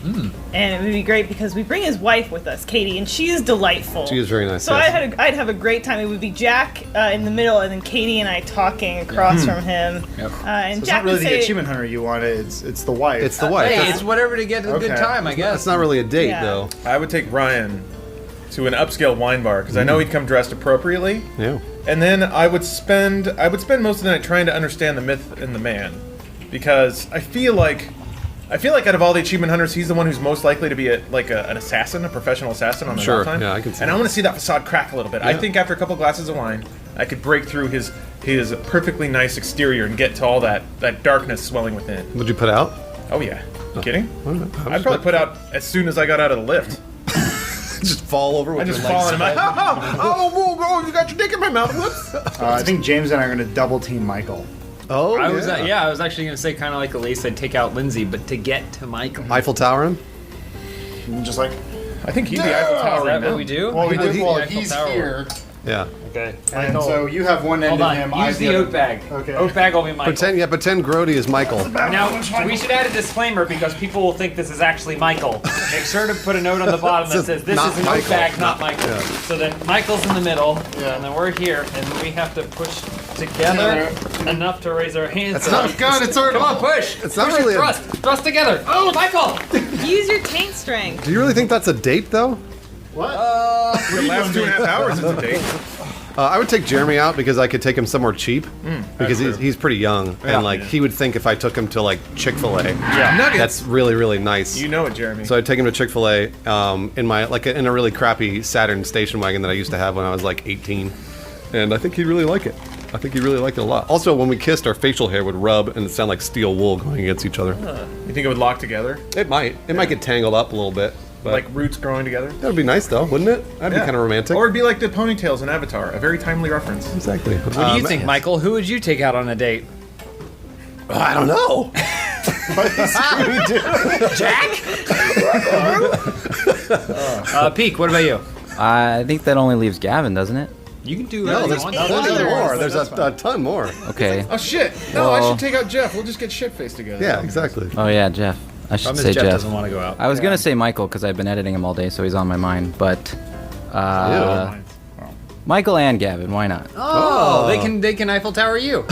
And it would be great because we bring his wife with us, Katie, and she is delightful. She is very nice. So yes. I'd have a great time. It would be Jack in the middle, and then Katie and I talking across from him. Yep. And So it's Jack not really would the say, achievement hunter you want. It's the wife. It's the wife. Hey, That's- it's whatever to get a good Okay. time, I guess. That's not really a date, Yeah. though. I would take Ryan to an upscale wine bar because I know he'd come dressed appropriately. Yeah. And then I would spend most of the night trying to understand the myth and the man, because I feel like out of all the achievement hunters, he's the one who's most likely to be an assassin, a professional assassin on the Sure, time. yeah, I can see And I that. want to see that facade crack a little bit. I Yeah. think after a couple glasses of wine, I could break through his perfectly nice exterior and get to all that darkness swelling within. Would you put out? Oh yeah, you kidding? I'd probably put out as soon as I got out of the lift. Just fall over with I just your fall legs. in my oh, you got your dick in my mouth. Whoops. I think James and I are going to double team Michael. Oh, I was actually gonna say kind of like Elise, I'd take out Lindsay, but to get to Michael. Eiffel Tower him? Just like, I think he'd be Eiffel Is Tower. that what we do? well, we Would do. be Well, Eiffel he's Tower. here, Yeah. Okay. and so you have one end Hold of on. him. I Use have the other. oat bag. Okay. Oat bag will be Michael. Pretend Grody is Michael. Now, we should add a disclaimer because people will think this is actually Michael. Make sure to put a note on the bottom that says this Not is an Michael. oat bag, not Michael. Yeah. So then Michael's in the middle, Yeah. and then we're here, and we have to push together enough to raise our hands. It's not good. It's already. Come on, push. It's not Push really and a- thrust together. Oh, Michael! use your taint strength. Do you really think that's a date, though? What? The last 2.5 hours is a date. I would take Jeremy out because I could take him somewhere cheap because he's pretty young and like he would think if I took him to like Chick-fil-A, Nuggets. that's really really nice. You know it, Jeremy. So I'd take him to Chick-fil-A in my in a really crappy Saturn station wagon that I used to have when I was like 18, and I think he'd really like it. I think he really liked it a lot. Also, when we kissed, our facial hair would rub and it sound like steel wool going against each other. You think it would lock together? It might. It might get tangled up a little bit. But Like roots growing together? that would be nice, though, wouldn't it? That'd be kind of romantic. Or it'd be like the ponytails in Avatar, a very timely reference. Exactly. What do you think, Michael? Who would you take out on a date? I don't know. Jack? Peak, what about you? I think that only leaves Gavin, doesn't it? You can do No, whatever there's you want. plenty more. There's a ton more. Okay. Oh shit! No, I Well- should take out Jeff. We'll just get shit-faced together. Yeah, exactly. Oh yeah, Jeff. I should Problem say is Jeff Jeff. doesn't want to go out. I was gonna say Michael because I've been editing him all day, so he's on my mind. But Michael and Gavin, why not? Oh, they can Eiffel Tower you.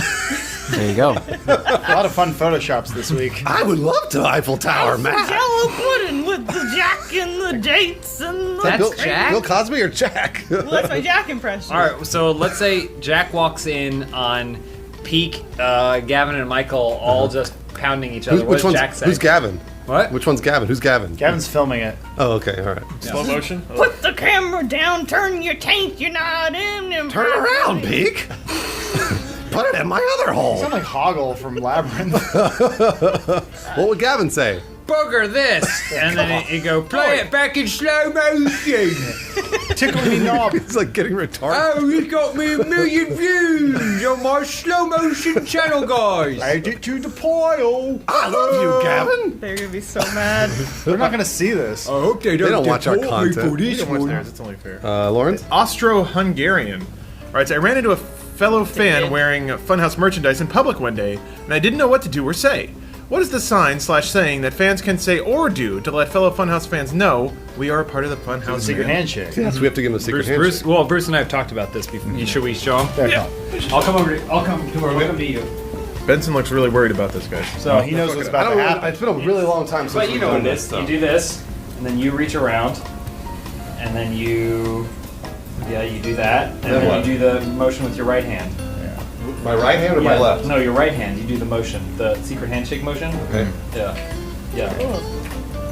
There you go. A lot of fun photoshops this week. I would love to Eiffel Tower, Matt. Jello pudding with the Jack and the dates and the... That's Jack? Bill Cosby or Jack? Well, that's my Jack impression. All right, so let's say Jack walks in on Peak, Gavin, and Michael all just pounding each other. What does Jack say? Who's Gavin? What? Which one's Gavin? Who's Gavin? Gavin's filming it. Oh, okay, all right. Slow motion? Put the camera down, turn your taint, you're not in them. Turn around, Peak. Put it in my other You hole. sound like Hoggle from Labyrinth. What would Gavin say? Booger this! And then you go, play it back in slow motion! Tickle me knob. It's like getting retarded. Oh, you got me 1 million views on my slow motion channel, guys. Add it to the pile. I love you, Gavin. They're gonna be so mad. They're not gonna see this. I hope they don't watch our content. You can watch theirs, it's only fair. Lawrence? Austro-Hungarian. Alright, so I ran into a fellow fan wearing Funhouse merchandise in public one day, and I didn't know what to do or say. What is the sign/saying that fans can say or do to let fellow Funhouse fans know we are a part of the Funhouse Secret handshake. Yes, we have to give him a secret handshake. Bruce and I have talked about this before. Should we show him? Yeah. I'll come over. I'll come to you. Benson looks really worried about this, guys. So he knows what's about to happen. It's been a really long time since But you we've know done what it this is. stuff. You do this, and then you reach around, and then you do that, and then what? you do the motion with your right hand. My right hand or my left? No, your right hand. You do the motion, the secret handshake motion. Okay. Yeah.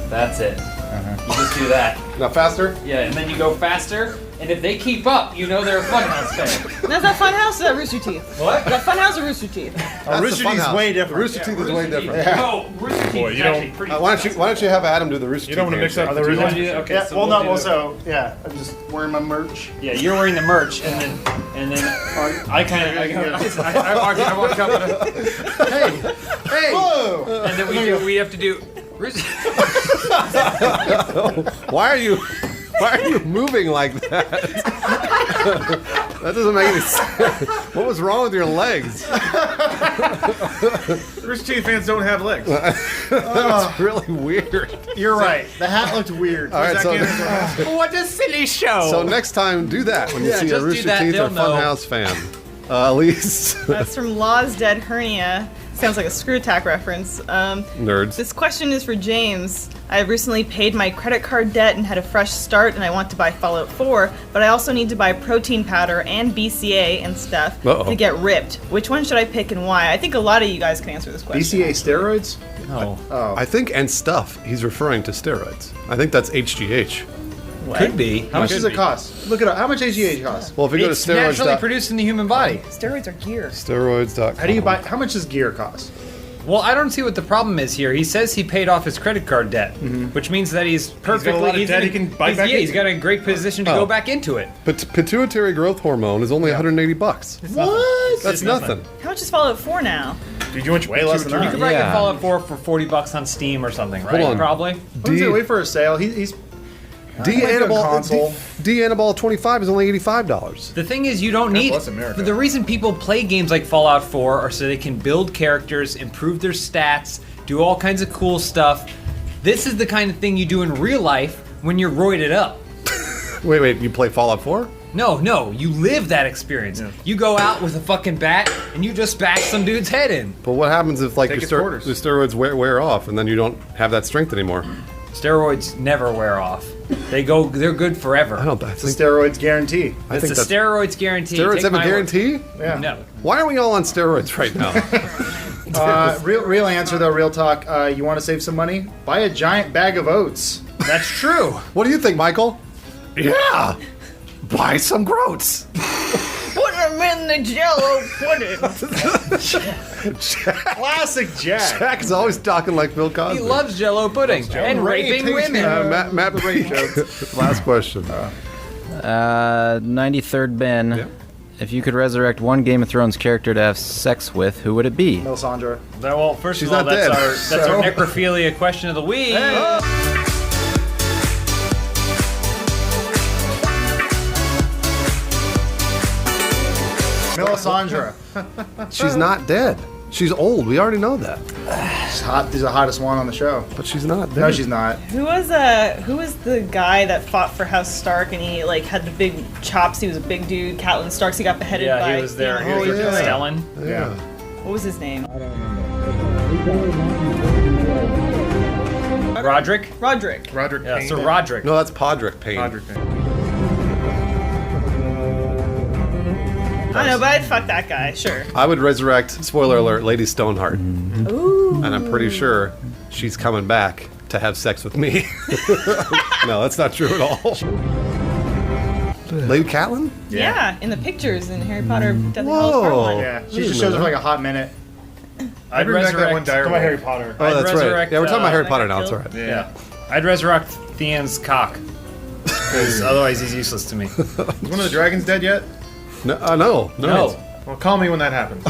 That's it. You just do that. Now faster? Yeah, and then you go faster, and if they keep up, you know they're a Funhouse fan. That's that Funhouse or that Rooster Teeth? What? That Funhouse or Rooster Teeth? Rooster Teeth is way different. Rooster Teeth is way different. No, Rooster Teeth is actually pretty. Why don't you have Adam do the Rooster Teeth? You don't want to mix up the You wanna two. do that? Okay, Yeah, so well, we'll no, do also, yeah, I'm just wearing my merch. Yeah, you're wearing the merch, and then I kind of I walk up and hey, Whoa! and then we have to do. Why are you moving like that? That doesn't make any sense. What was wrong with your legs? Rooster Teeth fans don't have legs. That's really weird. You're right. The hat looked weird. All right, so, What a silly show! so next time do that when you see a just do Rooster that, Teeth or they'll know. Funhouse fan. Elise. That's from Law's Dead Hernia. Sounds like a Screw Attack reference. Nerds. This question is for James. I have recently paid my credit card debt and had a fresh start, and I want to buy Fallout 4, but I also need to buy protein powder and BCA and stuff to get ripped. Which one should I pick and why? I think a lot of you guys can answer this question. BCA steroids? No. Oh. I think and stuff. He's referring to steroids. I think that's HGH. Could be. How much does it cost? Look it up. How much HGH cost? Well, if you go to It's naturally steroids. produced in the human body. Steroids are gear. Steroids.com. How do you buy? How much does gear cost? Well, I don't see what the problem is here. He says he paid off his credit card debt, which means that he's perfectly. got a lot of debt he can buy back he's into. got a great position to go back into it. But pituitary growth hormone is only $180. What? That's nothing. How much is Fallout 4 now? Did you want Way less than You that. could probably get Fallout 4 for $40 on Steam or something, right? on. Probably. Wait for a sale. He's D-Anabol 25 is only $85. The thing is, you don't need. bless America. The reason people play games like Fallout 4 are so they can build characters, improve their stats, do all kinds of cool stuff. This is the kind of thing you do in real life when you're roided up. Wait, you play Fallout 4? No, you live that experience. Yeah. You go out with a fucking bat and you just bash some dude's head in. But what happens if like Take the its quarters. steroids wear off and then you don't have that strength anymore? Steroids never wear off. They're good forever. I the think steroids guarantee. I think It's a that's steroids guarantee. steroids Take have a my word. guarantee? Yeah. No. Why are we all on steroids right now? Real answer though. Real talk. You want to save some money? Buy a giant bag of oats. That's true. What do you think, Michael? Yeah, buy some groats. Put them in the Jello pudding. Classic Jack. Jack is always talking like Bill Cosby. He loves Jello pudding and raping women. Matt last question. 93rd Ben. If you could resurrect one Game of Thrones character to have sex with, who would it be? Melisandre. Well, first She's of all, not dead. that's our necrophilia question of the week. Melisandre. She's not dead. She's old. We already know that. She's hot. She's the hottest one on the show. But she's not dead. No, she's not. Who was the guy that fought for House Stark and he like had the big chops? He was a big dude. Catelyn Starks. He got beheaded by. Yeah, he was there. He Oh, was yeah. Stellan. Yeah. What was his name? Roderick? Roderick. Roderick Yeah, Payne. Sir Roderick. No, that's Podrick Payne. Roderick Payne. I know, but I'd fuck that guy. Sure. I would resurrect, spoiler alert, Lady Stoneheart. Ooh. And I'm pretty sure she's coming back to have sex with me. No, that's not true at all. Lady Catelyn? Yeah, in the pictures in Harry Potter Deathly Whoa. Hallows Part 1. Yeah. She just shows up for like a hot minute. I bring back that one Talk about Harry dire Potter. Oh, that's right. resurrect, Yeah, we're talking about Harry that Potter got now. That's all killed. right. Yeah. I'd resurrect Theon's cock. because otherwise he's useless to me. Is one of the dragons dead yet? No. Well, call me when that happens.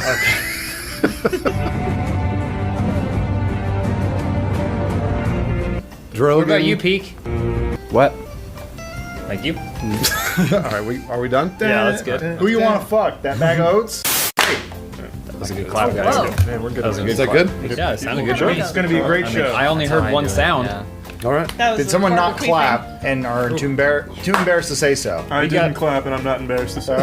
Drogon. What about you, Peak? What? Thank you. All right, are we done? Yeah, that's good. Who you want to fuck? That bag of oats? That was a good clap, guys. Man, we're good. That was a good Is that clap. good? Yeah, it sounded good to me. It's gonna be a great show. I only heard one sound. All right. That was Did the someone part not of the creeping. clap and are too embarrassed to say so? I didn't clap, and I'm not embarrassed to say.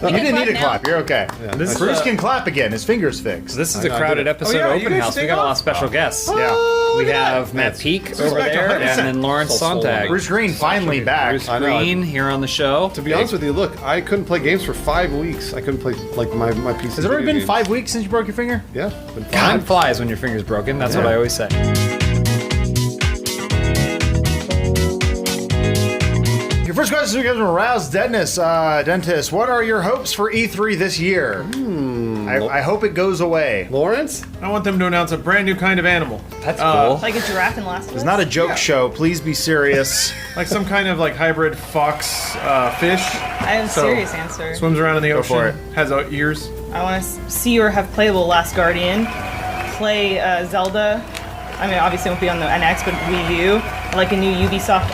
You didn't need to clap. You're okay. This is Bruce a- can clap again. His finger's fixed. This is a I know, I crowded did it. episode Oh, yeah, of you Open guys House. We take got a lot of off? special guests. Yeah. We have Matt Peak over back to there, 100%. and then Lawrence So swollen. Sontag. Bruce Green finally back. Bruce I know. Green here on the show. To be honest with you, look, I couldn't play games for 5 weeks. I couldn't play like my PC. Has it already video been games. 5 weeks since you broke your finger? Yeah, been Time 5. flies when your finger's broken. That's what I always say. Your first question comes from Rouse Deadness. Dentist, what are your hopes for E3 this year? I hope it goes away. Lawrence? I want them to announce a brand new kind of animal. That's cool. Like a giraffe in Last of Us? It's not a joke show. Please be serious. Like some kind of like hybrid fox fish. I have a So- serious answer. Swims around in the ocean. for it. Has ears. I want to see or have playable Last Guardian. Play Zelda. I mean, obviously it won't be on the NX, but Wii U. Like a new Ubisoft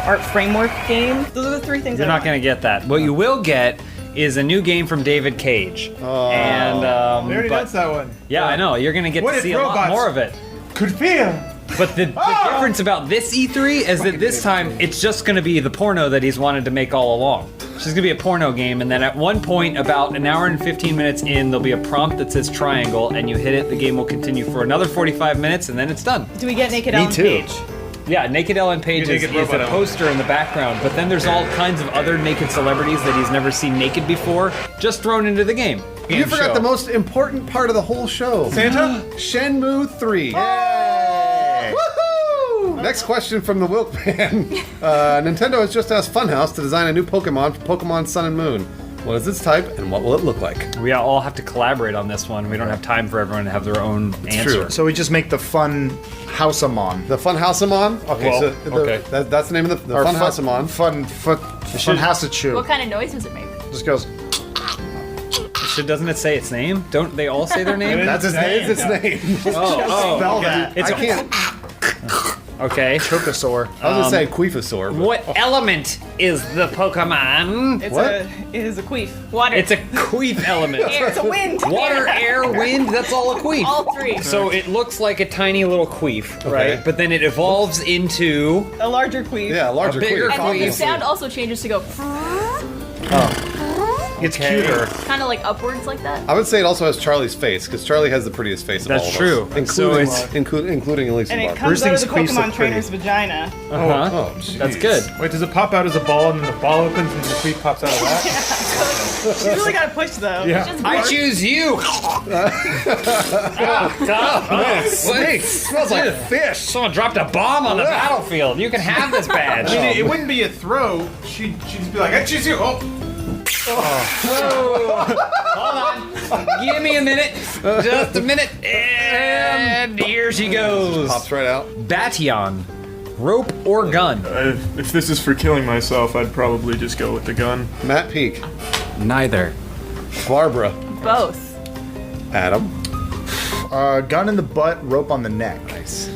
art framework game. Those are the three things You're I not want. going to get that. What you will get is a new game from David Cage. And They already but- announced that one. yeah, I know. You're going to get What to if see a lot robots more of it. Could feel. But the difference about this E3 is that this time it's just going to be the porno that he's wanted to make all along. It's just going to be a porno game, and then at one point, about an hour and 15 minutes in, there'll be a prompt that says triangle, and you hit it, the game will continue for another 45 minutes, and then it's done. Do we get Naked Ellen too. Page? Yeah, Naked Ellen Page is Naked the Robot Ellen. poster in the background, but then there's all kinds of other naked celebrities that he's never seen naked before, just thrown into the game. You forgot the most important part of the whole show. Santa? Shenmue 3. Woohoo! Next question from the Wilk Man. Nintendo has just asked Funhouse to design a new Pokemon for Pokemon Sun and Moon. What is its type, and what will it look like? We all have to collaborate on this one. We don't have time for everyone to have their own answer. true. So we just make the fun Houseamon. The Funhouseamon? Okay, Well, so okay. That's the name of the Or Funhouseamon. Fun Houseachew. What kind of noise does it make? Just goes. Doesn't it say its name? Don't they all say their name? That's his name. It's its name. Oh, Spell that. it's I can't. okay. Chocosaur. I was gonna say Queefosaur. but- What element is the Pokemon? It is a queef. Water. It's a queef element. It's a wind. Water, air, wind, that's all a queef. All three. So it looks like a tiny little queef, right? But then it evolves into A larger queef. Yeah, larger A bigger queef. And then the queef. sound also changes to go It's cuter. kind of like upwards like that. I would say it also has Charlie's face, because Charlie has the prettiest face of all That's of true. us. So Including, it's- including Elisa And it Barber. comes out of the thinks queefs look Pokemon pretty. trainer's vagina. uh-huh. Oh, jeez. That's good. Wait, does it pop out as a ball and then the ball opens and the queef pops out of that? You really gotta push though. Yeah. I choose you. Snake smells like fish. Someone dropped a bomb on the battlefield. You can have this badge. I mean, it wouldn't be a throw. She'd just be like, I choose you. Oh. Hold on. Give me a minute. Just a minute. And here she goes. Pops right out. Batyon. Rope or gun? If this is for killing myself, I'd probably just go with the gun. Matt Peak. Neither. Barbara. Both. Adam. Gun in the butt, rope on the neck.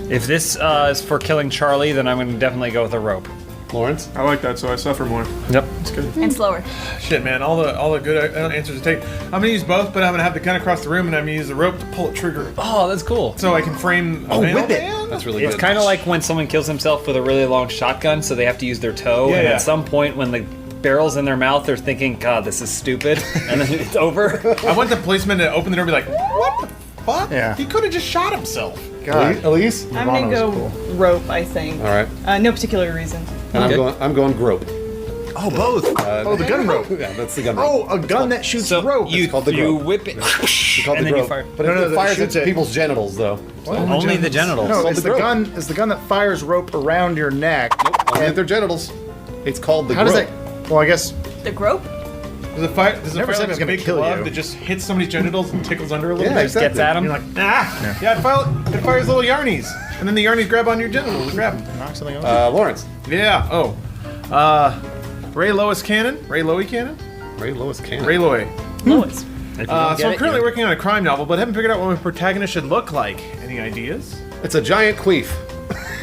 If this is for killing Charlie, then I'm going to definitely go with a rope. Lawrence. I like that, so I suffer more. Yep. It's good. And slower. Shit, man, all the good answers to take. I'm gonna use both, but I'm gonna have the gun across the room, and I'm gonna use the rope to pull a trigger, Oh, that's cool. so I can frame. A whip it. That's really It's good. kind of like when someone kills himself with a really long shotgun, so they have to use their toe. Yeah, and yeah. at some point, when the barrel's in their mouth, they're thinking, "God, this is stupid," and then it's over. I want the policeman to open the door and be like, "What the fuck? Yeah. He could have just shot himself." God. Elise. I'm gonna go rope, I think. All right. No particular reason. And I'm going grope. Oh, both. The gun rope. Yeah, that's the gun rope. Oh, a gun that shoots So rope. you, called the you grope. whip it, It's called and the then you grope. fire. But No, no, it that fires shoots at it. people's genitals, though. Only the genitals. No, called it's the the grope. gun. It's the gun that fires rope around your neck. Only at their genitals. It's called the How does grope. that? Well, I guess. The grope? Does it fire? Does it Never fire said like it's a gonna big kill glove you. that just hits somebody's genitals and tickles under a little Yeah, bit? exactly. Gets at him. You're like, ah! Yeah, it fires little yarnies, and then the yarnies grab on your genitals and grab them. Knock something over. Lawrence. Yeah. Oh. Ray Lois Cannon? Ray Lowy Cannon? Ray Lois Cannon. Ray Loy. Lois. So I'm currently working on a crime novel, but haven't figured out what my protagonist should look like. Any ideas? It's a giant queef.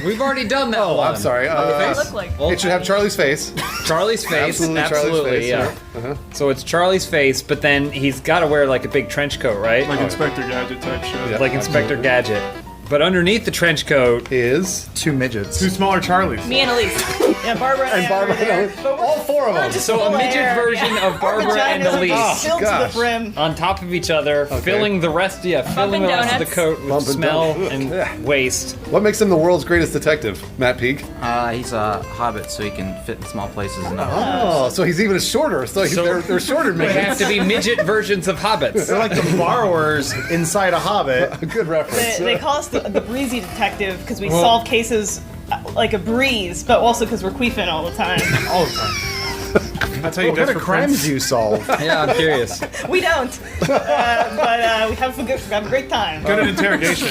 We've already done that. Oh, I'm sorry. Look like. It should have Charlie's face. Charlie's face, Absolutely absolutely, Charlie's face, yeah. yeah. So it's Charlie's face, but then he's got to wear like a big trench coat, right? Like Inspector Gadget type shit. Like Inspector Gadget. But underneath the trench coat is 2 midgets. 2 smaller Charlies. Me and Elise. Yeah, Barbara and Barbara. All 4 of them. So a midget version of Barbara and Elise Filled to the brim. on top of each other, filling the rest, filling the rest of the coat with smell and waste. What makes him the world's greatest detective, Matt Peak? He's a hobbit, so he can fit in small places. And Oh, so he's even shorter. So, they're shorter They midgets. have to be midget versions of hobbits. They're like the borrowers inside a hobbit. Good reference. They call us the breezy detective because we solve cases like a breeze, but also because we're queefing all the time. All the time. That's how you What kind of crimes do you solve? Yeah, I'm curious. We don't, but we have a great time. Good at interrogation.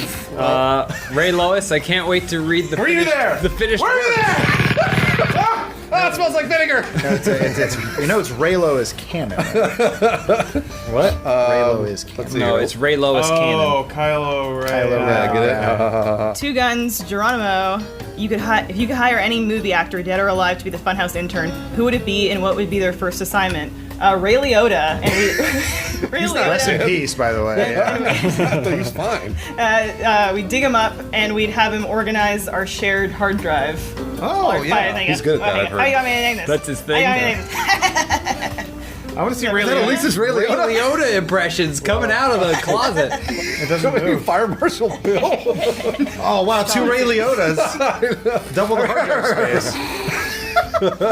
Ray Lois, I can't wait to read the Were you there? The finished Were you there? Oh, it smells like vinegar. It's Raylo is canon. What? Raylo is canon. No, it's Ray Lois Cannon. Oh, Kylo Ren. Kylo Ren. Yeah, get it? 2 Guns, Geronimo. If you could hire any movie actor, dead or alive, to be the Funhouse intern, who would it be, and what would be their first assignment? Ray Liotta. And Ray Liotta. Rest in peace, by the way. Yeah. He's fine. We'd dig him up, and we'd have him organize our shared hard drive. Oh, yeah. He's good at that, I've heard. How you want me to name this? That's his thing. How you want me to name this? I want to see Ray Is that Liotta. Elise's Ray Ray Liotta? Liotta impressions coming out of the closet. It doesn't Maybe move. Fire Marshal Bill. Oh, wow, 2 Ray Liotas. Double the hard drive space.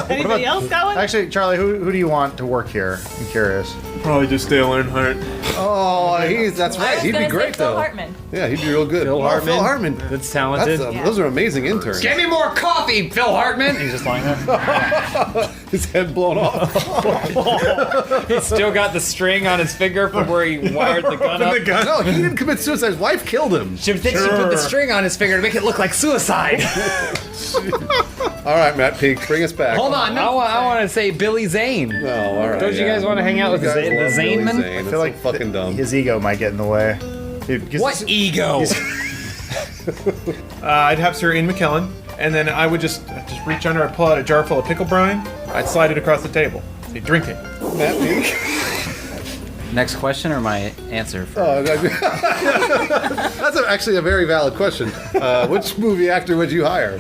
Anybody else got one? Actually, Charlie, who do you want to work here? I'm curious. Probably just Dale Earnhardt. Oh, that's right. He'd be great, Phil though. Hartman. Yeah, he'd be real good. Phil Hartman. Phil Hartman. That's talented. Those are amazing interns. Give me more coffee, Phil Hartman. He's just lying there. His head blown off. He's still got the string on his finger from where he wired the gun up. No, he didn't commit suicide. His wife killed him. She thinks she put the string on his finger to make it look like suicide. All right, Matt Peak, bring us back. Hold on, I want to say Billy Zane. Oh, all right. Don't you guys want to hang out with the Zaneman? I feel like fucking dumb. His ego might get in the way. What ego? I'd have Sir Ian McKellen, and then I would just reach under and pull out a jar full of pickle brine. I'd slide it across the table. Say, drink it. Matt Peak. Next question or my answer? That's actually a very valid question. Which movie actor would you hire?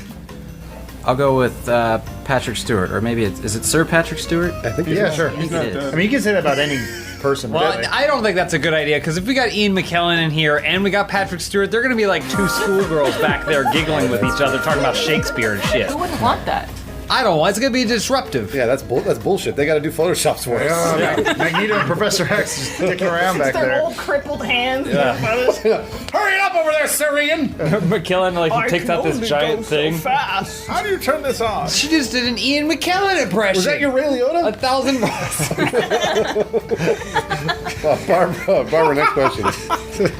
I'll go with Patrick Stewart, or maybe is it Sir Patrick Stewart? I think Yeah, sure. I think it is. I mean, you can say that about any person. Well, really. I don't think that's a good idea, because if we got Ian McKellen in here and we got Patrick Stewart, they're going to be like 2 schoolgirls back there giggling with each other, talking about Shakespeare and shit. Who wouldn't want that? I don't know. It's going to be disruptive. Yeah, that's bullshit. They got to do Photoshops for us. Yeah. Magneto and Professor X just dicking around back Their there. old crippled hands. Hurry it up over there, Sir Ian! McKellen, like, he takes out this giant thing. Fast. How do you turn this off? She just did an Ian McKellen impression. Was that your Ray Liotta? 1,000 Barbara, next question.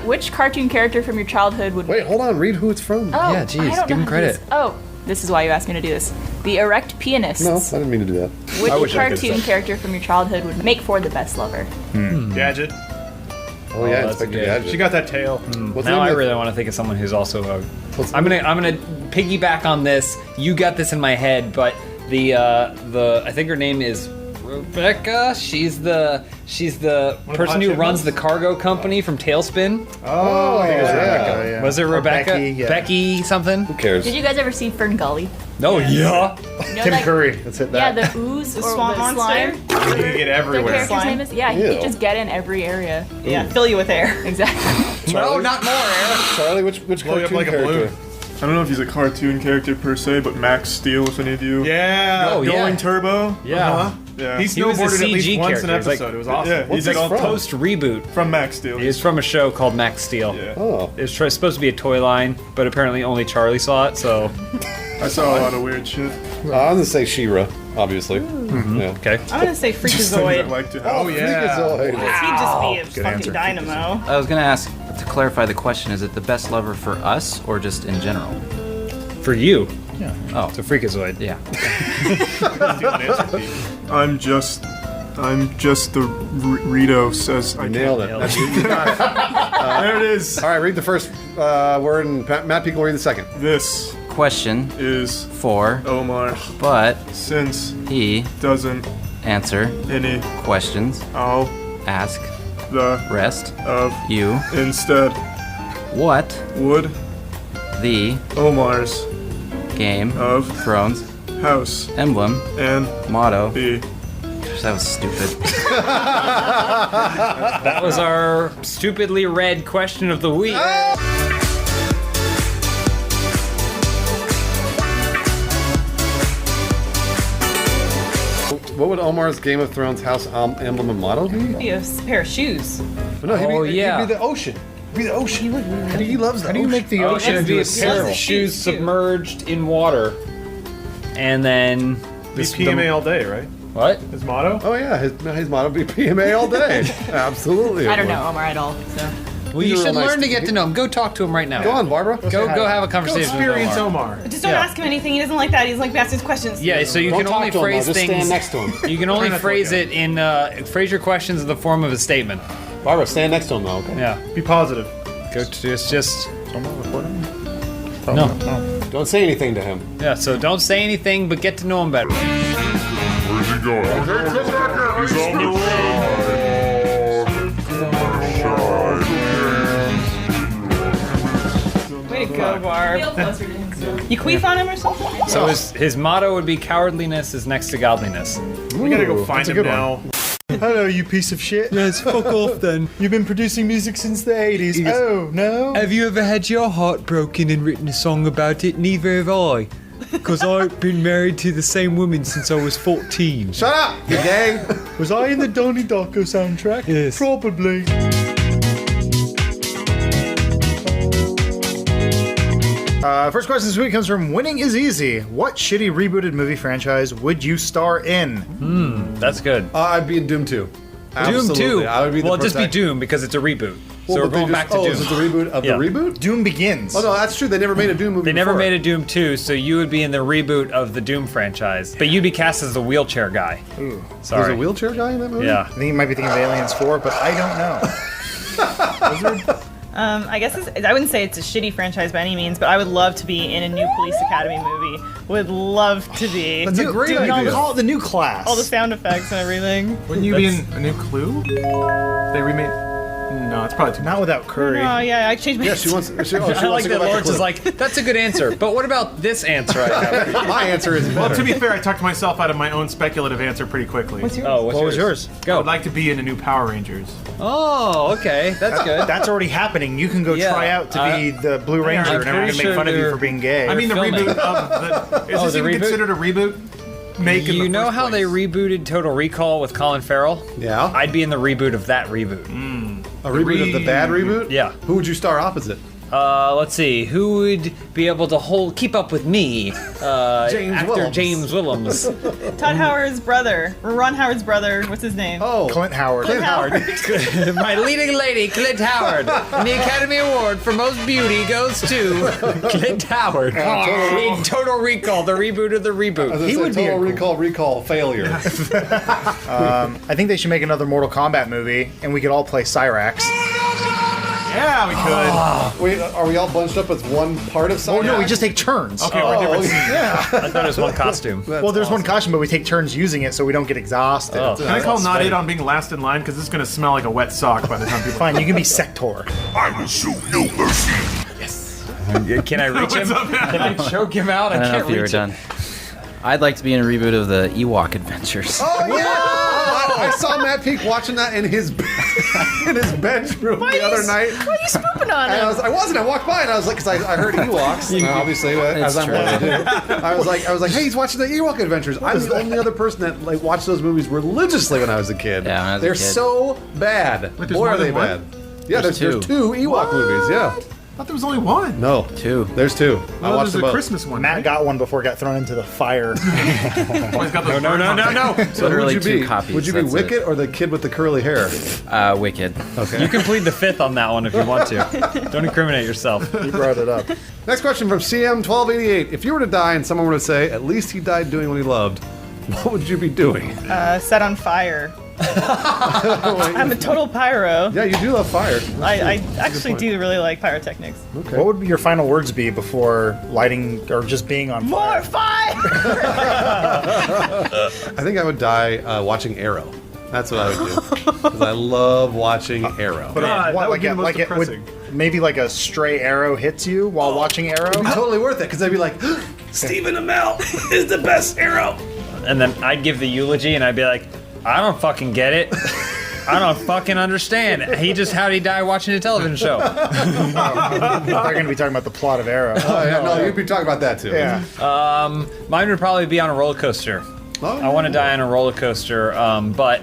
Which cartoon character from your childhood would? Wait, hold on. Read who it's from. Oh, Yeah, geez, I don't give know him how to do credit. this. Oh, this is why you asked me to do this. The erect pianists. No, I didn't mean to do that. Which wish I could cartoon say. character from your childhood would make for the best lover? Gadget. Oh, yeah, that's Inspector good. Gadget. She got that tail. What's Now the I name of- really want to think of someone who's also a... I'm gonna piggyback on this. You got this in my head, but the I think her name is Rebecca. She's the person who runs the cargo company from Tailspin. Oh, I think it was yeah. Rebecca. Yeah. Was it Or Rebecca? Becky, yeah. Becky something? Who cares? Did you guys ever see Fern Gully? Oh yeah. You know, Tim like- Curry. Let's hit Yeah, that. the ooze The or swamp the monster? slime. You can get Their everywhere. character's Slime? name is he Ew. could just get in every area. Yeah, fill you with air. Exactly. No, not more air. Charlie, which Blow you up cartoon like a character? balloon. I don't know if he's a cartoon character per se, but Max Steel, if any of you. Yeah. Oh, yeah. Going Turbo. Yeah. Yeah. He was a snowboarded at least CG once an character. He's episode. like- It was awesome. Yeah, he what's did this all from? Post reboot from Max Steel. It's from a show called Max Steel. Yeah. Oh. It's supposed to be a toy line, but apparently only Charlie saw it. So I saw a lot of weird shit. I'm gonna say She-Ra, obviously. Yeah. Okay. I'm gonna say Freakazoid. Oh, yeah. Freakazoid. He'd just be a Good fucking answer. dynamo. I was gonna ask to clarify the question: is it the best lover for us or just in general? For you. Yeah. Oh. It's a freakazoid. Yeah. I'm just the Rito says I Nailed it. You got it. There it is. All right, read the first word, and Matt Peak will read the second. This Question is for Omar, but since he doesn't answer any questions, I'll ask the rest of you instead. What would the Omar's Game of Thrones house emblem and motto be? That was stupid. That was our stupidly read question of the week. What would Omar's Game of Thrones house emblem and motto be? Be a pair of shoes. But no, he'd be yeah. the ocean. He'd be the ocean. He loves the How do you make the ocean It'd into be a a pair symbol? of shoes submerged in water, and then Be PMA all day, right? What? His motto? Oh yeah, his motto would be PMA all day. Absolutely. I don't know Omar at all, so. Well, you should learn to get to know him. Go talk to him right now. Go on, Barbara. Go have a conversation with Experience Omar. Omar. Just don't ask him anything. He doesn't like that. He's like asking questions. Yeah, so you Don't can talk only to him, though. phrase Just things. stand next to him. You can only not to phrase look it in phrase your questions in the form of a statement. Barbara, stand next to him though. Okay. Yeah. Be positive. Go to just. Oh, No. Don't say anything to him. Yeah. So don't say anything, but get to know him better. Where's he going? He's on the road. Way to go, Barb. You queef on him or something? So his motto would be "Cowardliness is next to godliness." We gotta go find that's a him good now. Hello, you piece of shit. Yes, fuck off then. You've been producing music since the 80s. Oh, no? Have you ever had your heart broken and written a song about it? Neither have I. Because I've been married to the same woman since I was 14. Shut up, you gay. Was I in the Donnie Darko soundtrack? Yes. Probably. First question this week comes from Winning is Easy. What shitty rebooted movie franchise would you star in? That's good. I'd be in Doom 2. Doom Absolutely. 2. I would be the Well, just be protect- Doom because it's a reboot. Well, So we're but they going just- back to Doom. Is it the reboot of Yeah. the reboot? Doom Begins. Oh no, that's true. They never made a Doom movie. They never before. made a Doom 2, so you would be in the reboot of the Doom franchise. But you'd be cast as the wheelchair guy. Ooh. Sorry. There's a wheelchair guy in that movie. Yeah. I think you might be thinking of Aliens 4, but I don't know. I guess I wouldn't say it's a shitty franchise by any means, but I would love to be in a new Police Academy movie. Would love to be. That's a great Dude, idea. no, call it the new class. All the sound effects and everything. Wouldn't you be in a new Clue? They remade. No, it's probably too Not without Curry. Oh yeah, I changed my. Yeah, she wants. She I wants like to that go back to Lawrence is Clue. like, that's a good answer. But what about this answer I have? My answer is Well, better. to be fair, I talked myself out of my own speculative answer pretty quickly. What's yours? Oh, What was yours? I Go. would like to be in a new Power Rangers. Oh, okay. That's good. That's already happening. You can go Yeah. try out to be the Blue Ranger, I'm and everyone pretty can make fun of you sure for being gay. I mean, the filming. reboot of the. Is Oh, this the even reboot? considered a reboot? Make in You the know first how they place? rebooted Total Recall with Colin Farrell? Yeah. I'd be in the reboot of that reboot. A reboot of the bad reboot. Yeah. Who would you star opposite? Let's see. Who would be able to keep up with me? James actor Willems. James Willems. Todd Howard's brother, or Ron Howard's brother. What's his name? Oh, Clint Howard. My leading lady, Clint Howard. And the Academy Award for Most Beauty goes to Clint Howard. In Total Recall, the reboot of the reboot. He would be Total a- Recall failure. I think they should make another Mortal Kombat movie, and we could all play Cyrax. Yeah, we could. Wait, are we all bunched up as one part of Oh something? no, we just take turns. Okay, we're different. Yeah. I thought it was one costume. Well, there's one costume, but we take turns using it so we don't get exhausted. Oh. Can I call not it on being last in line? Because this is going to smell like a wet sock by the time people. Fine, you can be Sector. I will show no mercy. Can I reach him? Can I choke him out? I don't know can't if you were reach him. done. I'd like to be in a reboot of the Ewok Adventures. Oh yeah! I saw Matt Peak watching that in his bedroom the other night. Why are you spooping on And him? I wasn't. I walked by and I was like, because I heard Ewoks, obviously, as I'm true. wont to do. I was like, hey, he's watching the Ewok Adventures. I'm the only other person that like watched those movies religiously when I was a kid. Yeah, when I was a They're kid. so bad. Wait, there's Boy, more are they than one? bad. Yeah, there's two Ewok movies. Yeah. thought there was only one. No, 2. There's 2. I Well, watched there's them a both. Christmas one. Matt right? got one before it got thrown into the fire. Always got those No. So who would Literally you be? 2 copies, Would you be that's it. Wicket or the kid with the curly hair? Wicked. Okay. You can plead the 5th on that one if you want to. Don't incriminate yourself. You brought it up. Next question from CM1288. If you were to die and someone were to say, at least he died doing what he loved, what would you be doing? Set on fire. I'm a total pyro. Yeah, you do love fire. I actually do really like pyrotechnics. Okay. What would your final words be before lighting or just being on fire? More fire! I think I would die watching Arrow. That's what I would do. Because I love watching Arrow. But God, what, that would like be the most it would depressing. maybe like a stray arrow hits you while watching Arrow? It'd be totally worth it because I'd be like, Stephen Amell is the best Arrow. And then I'd give the eulogy and I'd be like, I don't fucking get it. I don't fucking understand. How'd he die watching a television show? They're going to be talking about the plot of Arrow. Oh, yeah, no, you'd be talking about that too. Yeah. Mine would probably be on a roller coaster. Oh, I want to die on a roller coaster, but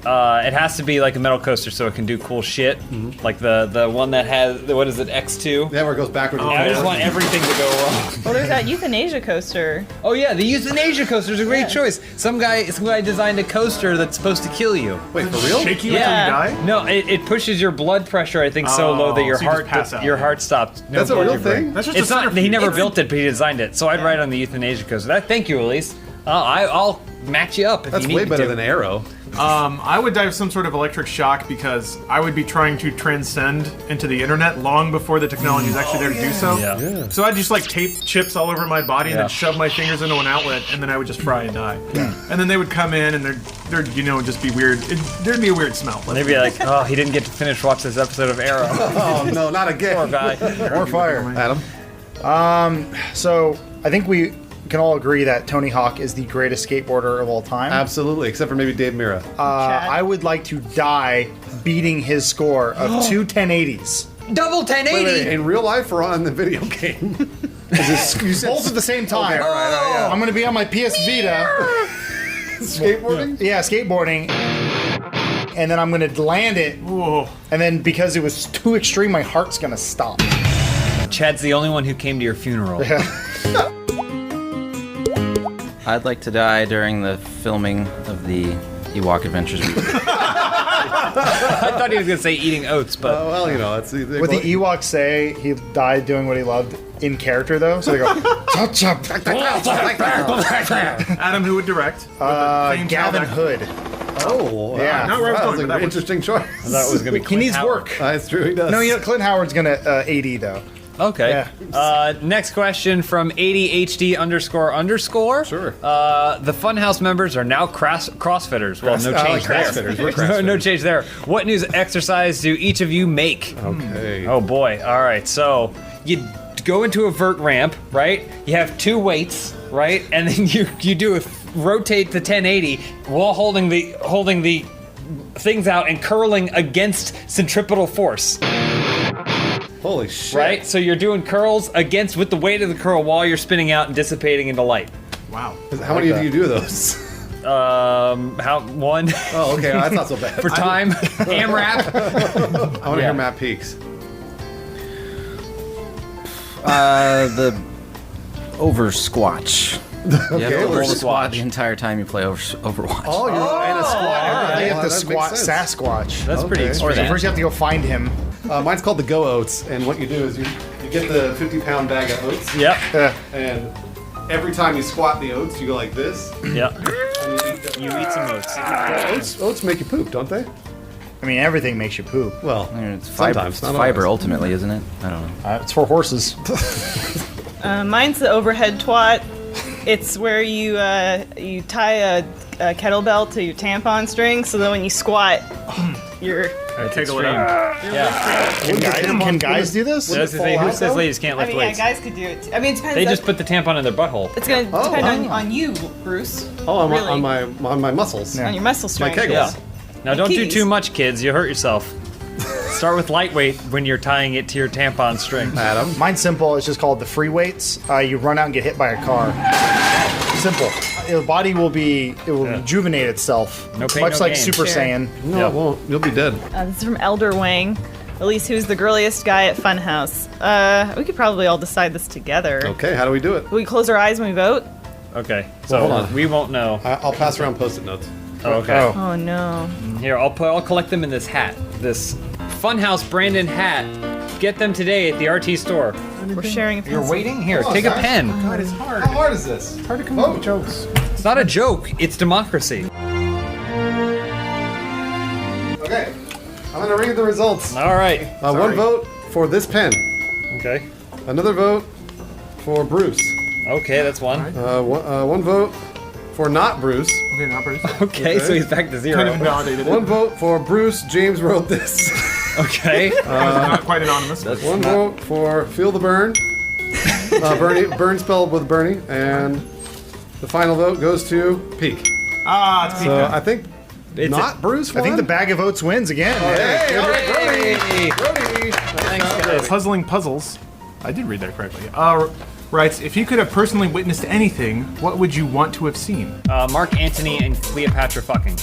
it has to be like a metal coaster so it can do cool shit. Like the one that has, what is it, X2? Yeah, where it goes backwards. and I just forwards. want everything to go wrong. Well, there's that euthanasia coaster. Oh yeah, the euthanasia coaster is a great choice. Some guy designed a coaster that's supposed to kill you. Wait, for real? Shake you until you die? No, it pushes your blood pressure, I think, so low that your so you just pass out. heart stops. No That's a blood real to your brain. thing? That's just It's a not. He centrifuge. never built it, but he designed it. So I'd ride on the euthanasia coaster. Thank you, Elise. I'll match you up if That's you need way me better to. than Arrow. I would die of some sort of electric shock because I would be trying to transcend into the internet long before the technology is actually there to do so. Yeah. So I'd just like tape chips all over my body and Yeah. then shove my fingers into an outlet and then I would just fry and die. And then they would come in and there'd just be weird. There'd be a weird smell. They'd be like, oh, he didn't get to finish watching this episode of Arrow. Oh, no, not again. Poor guy. More fire. Adam? So I think we can all agree that Tony Hawk is the greatest skateboarder of all time. Absolutely, except for maybe Dave Mirra. I would like to die beating his score of 2 1080s. Double 1080. Wait, in real life or on the video game? Both at the same time. Okay, all right, yeah. I'm going to be on my PS Vita. Skateboarding? Yeah, skateboarding. And then I'm going to land it. Whoa. And then because it was too extreme, my heart's going to stop. Chad's the only one who came to your funeral. I'd like to die during the filming of the Ewok Adventures movie. I thought he was gonna say eating oats, but well, you know, it's Would the Ewoks say he died doing what he loved in character, though? So they go, Adam, who would direct? Gavin Hood. Oh, Yeah. Not where I was that going, was but an that was- interesting choice. I thought it was gonna be. He Clint needs Howard. work. That's true, he does. No, you know, Clint Howard's going to AD, though. Okay. Next question from ADHD__. Sure. The Funhouse members are now CrossFitters. Well, no change there. CrossFitters. We're No CrossFitters. change there. What new exercise do each of you make? Okay. Oh boy. All right. So you go into a vert ramp, right? You have 2 weights, right? And then you do rotate the 1080 while holding the things out and curling against centripetal force. Holy shit. Right? So you're doing curls with the weight of the curl while you're spinning out and dissipating into light. Wow. How many of you do those? One. Oh, okay. That's not so bad. For time. AMRAP. I want to hear Matt Peaks. The over squatch. Okay, Over over squat the entire time you play Overwatch. Oh, you're in a squat. They have to that squat makes sense. Sasquatch. That's pretty Okay. extreme. So first you have to go find him. Mine's called the Go Oats, and what you do is you get the 50-pound bag of oats, Yep. and every time you squat the oats, you go like this, Yep. and you eat them. You eat some oats. Oats make you poop, don't they? I mean, everything makes you poop. Well, I mean, it's fiber, sometimes, it's not fiber always. ultimately, isn't it? I don't know. It's for horses. Mine's the overhead twat. It's where you tie a kettlebell to your tampon string, so that when you squat, you're. That's Tickle it extreme. up. Yeah. Can guys do this? So that's the thing. Who says ladies can't I lift mean, yeah, weights? guys could do it. I mean, it depends. They just put the tampon in their butthole. It's gonna depend on you, Bruce. Oh, really. on my muscles. On your muscle My strength. kegels. Now don't do Keys. too much, kids. You hurt yourself. Start with lightweight when you're tying it to your tampon string. Adam. Mine's simple. It's just called the free weights. You run out and get hit by a car. Simple. Your body will rejuvenate itself. No pain, much no like gain. Super Sure. Saiyan. No, it won't. You'll be dead. This is from Elder Wang. Elise, who's the girliest guy at Funhouse? We could probably all decide this together. Okay, how do we do it? Will we close our eyes when we vote? Okay, so hold on. we won't know. I'll pass around Post-it notes. Okay. Oh no. Here, I'll collect them in this hat. This Funhouse Brandon hat. Get them today at the RT store. We're sharing a pencil. You're waiting? Here, take a pen. God, it's hard. How hard is this? Hard to come up with jokes. It's not a joke, it's democracy. Okay, I'm gonna read the results. All right. One vote for this pen. Okay. Another vote for Bruce. Okay, that's one. One vote for not Bruce. Okay, not Bruce. Okay, so he's back to 0. Kind of invalidated. One vote for Bruce. James wrote this. Okay. Not quite anonymous. One vote for Feel the Burn. Burn spelled with Bernie. And the final vote goes to Peak. Ah, it's Peak. So then. I think not Bruce I won. think the bag of votes wins again. Thanks, guys. Puzzling Puzzles. I did read that correctly. Writes, if you could have personally witnessed anything, what would you want to have seen? Mark Antony and Cleopatra fucking.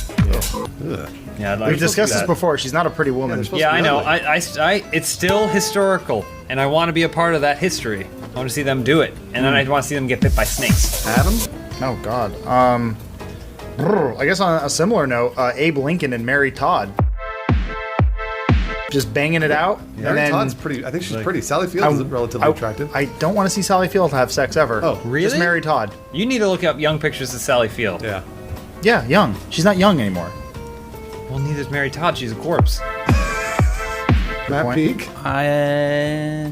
Yeah, I'd like We've to discussed see this that. before. She's not a pretty woman. Yeah, I know. It's still historical, and I want to be a part of that history. I want to see them do it, and then I want to see them get bit by snakes. Adam? Oh God. I guess on a similar note, Abe Lincoln and Mary Todd. Just banging it out. Mary and then Todd's pretty. I think she's pretty. Sally Fields is relatively attractive. I don't want to see Sally Field have sex ever. Oh, really? Just Mary Todd. You need to look up young pictures of Sally Field. Yeah. Yeah, young. She's not young anymore. Well, neither's Mary Todd. She's a corpse. Matt Peak? I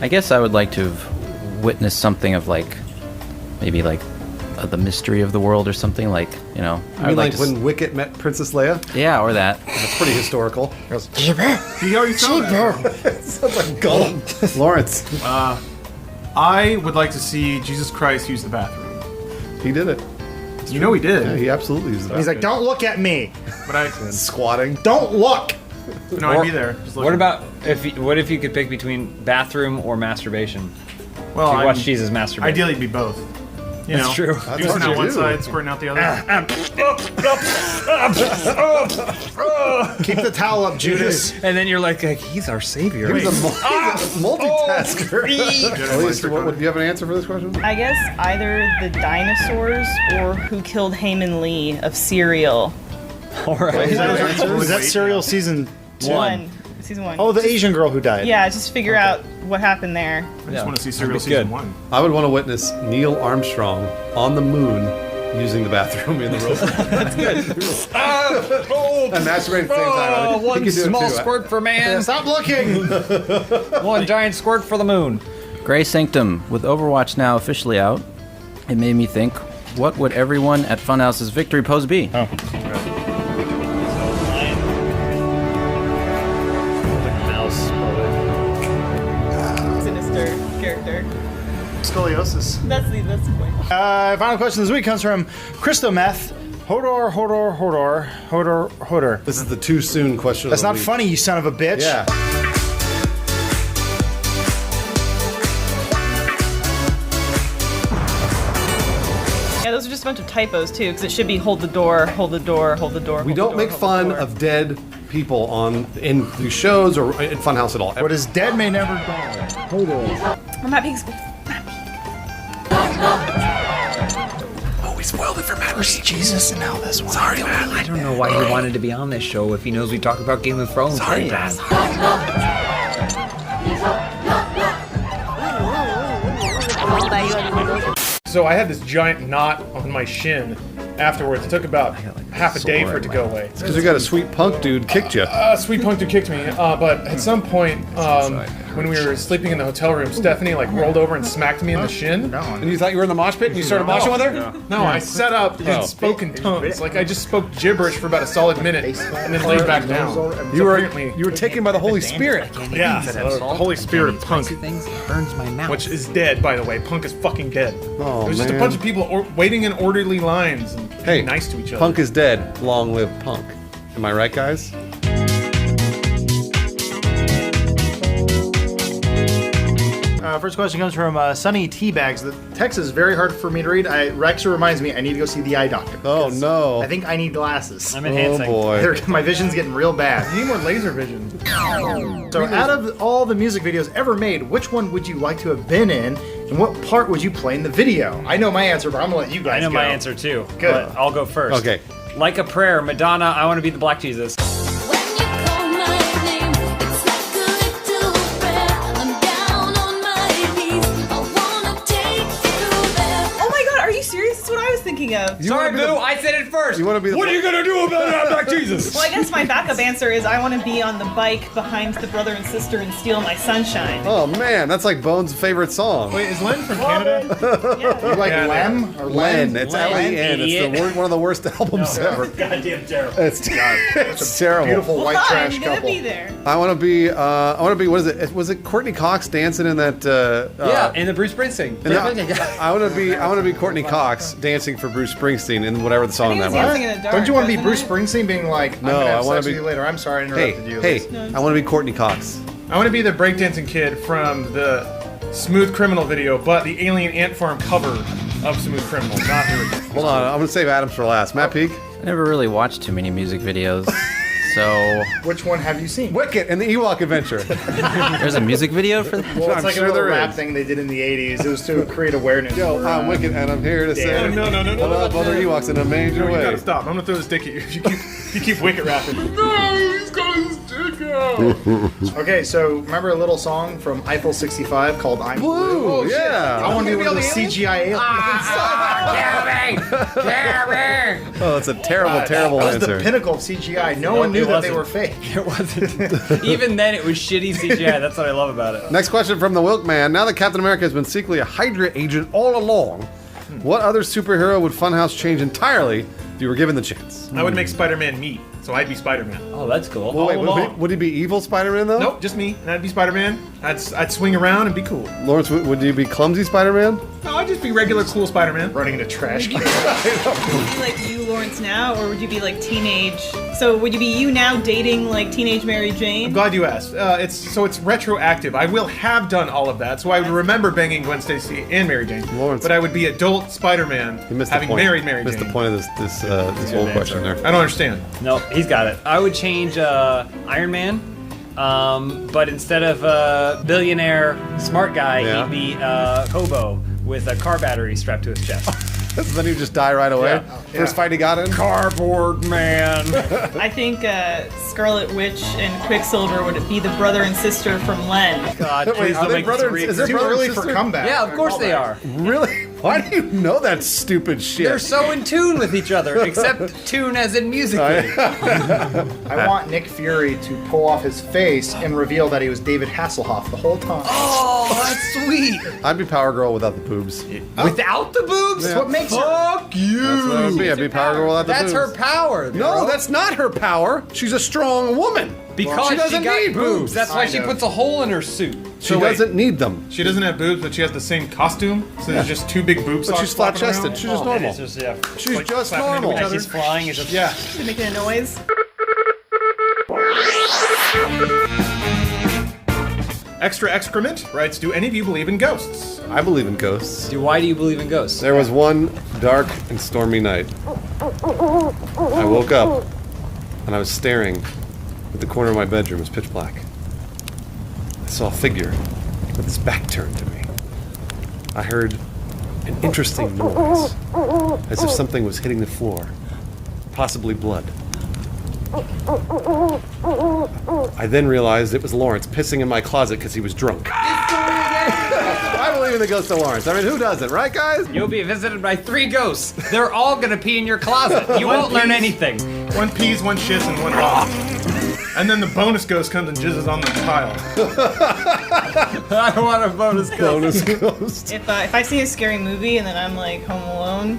guess I would like to have witnessed something of maybe the mystery of the world or something I I would mean, to when Wicket met Princess Leia? Yeah, or that. That's pretty historical. You already saw that. Sounds like Gollum. Lawrence. I would like to see Jesus Christ use the bathroom. He did it. You know he did. Yeah, he absolutely used the bathroom. He's like, don't look at me. But I squatting. Don't look. No, I'd be there. Just What looking. about what if you could pick between bathroom or masturbation? Well, if you watch Jesus masturbate. Ideally, it'd be both. You That's know, true. That's using hard out to one do. side, squirting out the other. Keep the towel up, Judas. And then you're like he's our savior. He's a multitasker. Elise, do you have an answer for this question? I guess either the dinosaurs or who killed Haymon Lee of Serial. All right. Was that Serial season 2? Season 1. Oh, the Asian girl who died. Yeah, just figure out what happened there. I just want to see Serial That'd be season good. 1. I would want to witness Neil Armstrong on the moon using the bathroom in the rover. That's good. And masturbating at the same time. I think he One could do it small too. squirt for man. Stop looking. One giant squirt for the moon. Grey Sanctum, with Overwatch now officially out, it made me think, what would everyone at Funhouse's victory pose be? Oh. Sinister character. Scoliosis. That's the point. Final question this week comes from Christometh. Hodor. This is the too soon question. That's of the not week. funny, you son of a bitch. Yeah. Yeah, those are just a bunch of typos too, because it should be hold the door, hold the door, hold the door. We don't make fun of dead people in the shows or in Funhouse at all. What is dead may never die. Hodor. Or Matt Peaks. Oh, we spoiled it for Matt. First Jesus and now this one. Sorry, man. I don't know why he wanted to be on this show if he knows we talk about Game of Thrones. Sorry, man. So I had this giant knot on my shin afterwards. It took about half a day for it to go away. It's because you got a sweet punk dude kicked you. Sweet punk dude kicked me, but at some point, when we were sleeping in the hotel room, Stephanie rolled over and smacked me in the shin. And you thought you were in the mosh pit and you started moshing with her? No, I sat up and spoke in tongues. I just spoke gibberish for about a solid minute and then laid back down. You were taken by the Holy Spirit. Yeah, the Holy Spirit of punk, Things burns my mouth. which is dead, by the way. Punk is fucking dead. Oh, It was just a man. bunch of people waiting in orderly lines and Hey, being nice to each other. Punk is dead. Long live punk. Am I right, guys? First question comes from Sunny Teabags. The text is very hard for me to read. Rex reminds me I need to go see the eye doctor. Oh no! I think I need glasses. I'm enhancing. Oh boy! My vision's getting real bad. You need more laser vision. So, out of all the music videos ever made, which one would you like to have been in, and what part would you play in the video? I know my answer, but I'm gonna let you guys I know go. my answer too. Good. But I'll go first. Okay. Like a prayer, Madonna, I want to be the Black Jesus. Oh my god, are you serious? That's what I was thinking of. Sorry, Boo, I said it first. You want to be? What are you gonna do about it, Black Jesus? Well, I guess my backup answer is I want to be on the bike behind the brother and sister and steal my sunshine. Oh man, that's like Bones' favorite song. Wait, is Len from Canada? You like Lem or Len. Len? It's Len. It's one of the worst albums ever. Goddamn terrible. It's terrible. Beautiful Well, white fine, trash I'm gonna couple. be there. I want to be. What is it? Was it Courtney Cox dancing in that? Yeah, and the Bruce Springsteen. I want to be Courtney Cox dancing for Bruce Springsteen in whatever the song I that think it was was. Dancing in the Dark, Don't you want to be wasn't Bruce it? Springsteen being like, I'm No, gonna I have wanna sex with be- you later? I'm sorry I interrupted you. Hey, I want to be Courtney Cox. I want to be the breakdancing kid from the Smooth Criminal video, but the Alien Ant Farm cover of Smooth Criminal, not the original. Hold on, I'm gonna save Adams for last. Matt Peak. I never really watched too many music videos, so Which one have you seen? Wicket and the Ewok Adventure. there's a music video for that. Well, it's I'm like sure a little there rap is. thing they did in the 80s. It was to create awareness. Yo, for, I'm Wicket and I'm here to say No. I love other Ewoks in a major No, you way. gotta stop. I'm gonna throw this dick at you if you keep Wicket rapping. No, he's got his dick out. Okay, so remember a little song from Eiffel 65 called I'm Blue? Blue, yeah. I want to be one of those CGI aliens. Oh, that's a terrible That was answer. the pinnacle of CGI. No one knew it that they wasn't. were fake. It wasn't. Even then, it was shitty CGI. That's what I love about it. Next question from the Wilk Man. Now that Captain America has been secretly a Hydra agent all along, what other superhero would Funhouse change entirely if you were given the chance? I would make Spider-Man me, so I'd be Spider-Man. Oh, that's cool. Well, wait, along. would he be evil Spider-Man though? Nope, just me, and I'd be Spider-Man. I'd swing around and be cool. Lawrence, would you be clumsy Spider-Man? No, I'd just be regular cool Spider-Man. Running in a trash can. Would you be like you, Lawrence, now, or would you be like teenage? So would you be you now dating like teenage Mary Jane? I'm glad you asked. It's retroactive. I will have done all of that, so I would remember banging Gwen Stacy and Mary Jane. Lawrence. But I would be adult Spider-Man You missed having the point. married Mary Missed Jane. the point of this whole question there. I don't understand. No, he's got it. I would change Iron Man, but instead of billionaire smart guy, Yeah. he'd be hobo with a car battery strapped to his chest. Then you just die right away. First fight he got in. Cardboard man. I think Scarlet Witch and Quicksilver would be the brother and sister from Len. God, Wait, please are don't they make brother? this Is there Too brother early and for sister? comeback. Yeah, of course they are. Really? Why do you know that stupid shit? They're so in tune with each other, except tune as in musically. I want Nick Fury to pull off his face and reveal that he was David Hasselhoff the whole time. Oh, that's sweet. I'd be Power Girl without the boobs. Without the boobs? That's what makes her. Fuck you. That's what I would be. I'd be Power Girl without the That's boobs. her power. No, bro. that's not her power. She's a strong woman. because she doesn't got need boobs. That's why she Kind of. puts a hole in her suit. She doesn't need them. She doesn't have boobs, but she has the same costume. So there's just two big boob But socks. she's flopping flat-chested. around. She's just And normal. it's just, yeah. She's like just slapping into normal. each As other. she's flying, it's just Yeah. Is it making a noise? Extra excrement writes, do any of you believe in ghosts? I believe in ghosts. Why do you believe in ghosts? There was one dark and stormy night. I woke up and I was staring at the corner of my bedroom. It was pitch black. I saw a figure with its back turned to me. I heard an interesting noise, as if something was hitting the floor, possibly blood. I then realized it was Lawrence pissing in my closet because he was drunk. I believe in the ghost of Lawrence. I mean, who doesn't, right, guys? You'll be visited by 3 ghosts. They're all gonna pee in your closet. You won't learn anything. One pees, one shits, and one vomits. And then the bonus ghost comes and jizzes on the tile. I want a bonus ghost. Bonus ghost. If I see a scary movie and then I'm like home alone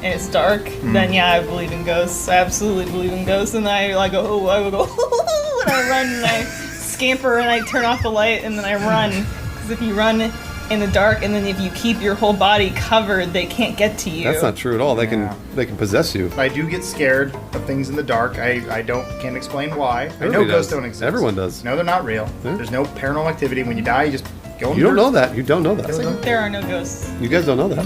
and it's dark, then yeah, I believe in ghosts. I absolutely believe in ghosts, and I like go, oh, I would go, and I run and I scamper and I turn off the light and then I run. Because if you run in the dark and then if you keep your whole body covered, they can't get to you. That's not true at all. They can possess you. I do get scared of things in the dark. I can't explain why. I know Everybody ghosts does. don't exist. Everyone does. No, they're not real. Yeah. There's no paranormal activity. When you die, you just You don't know that. You don't know that. There are no ghosts. You guys don't know that.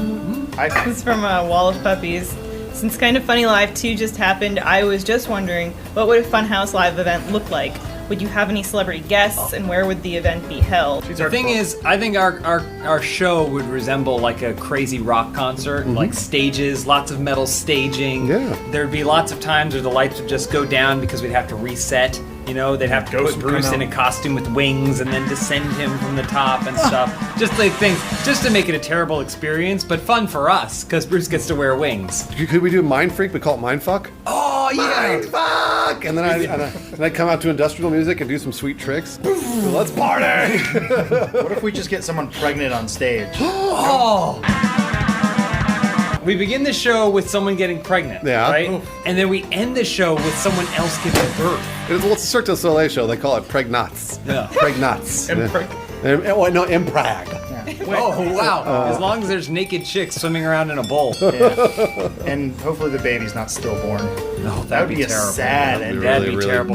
This is from Wall of Puppies. Since Kind of Funny Live 2 just happened, I was just wondering, what would a Funhouse Live event look like? Would you have any celebrity guests, and where would the event be held? The thing is, I think our show would resemble like a crazy rock concert, like stages, lots of metal staging. Yeah. There'd be lots of times where the lights would just go down because we'd have to reset. You know, they'd have to put Bruce in a costume with wings and then descend him from the top and stuff. Just like things, just to make it a terrible experience, but fun for us because Bruce gets to wear wings. Could we do Mind Freak? We call it Mind Fuck. Oh yeah, Mind Fuck! And then I'd come out to industrial music and do some sweet tricks. Let's party! What if we just get someone pregnant on stage? Oh! We begin the show with someone getting pregnant, right? And then we end the show with someone else giving birth. Well, it's a Cirque du Soleil show. They call it Pregnats. Yeah. Pregnats. Impreg. No, Imprag. Oh, wow. As long as there's naked chicks swimming around in a bowl. Yeah. And hopefully the baby's not stillborn. No, that would be a terrible. sad That'd ending. be really, really terrible.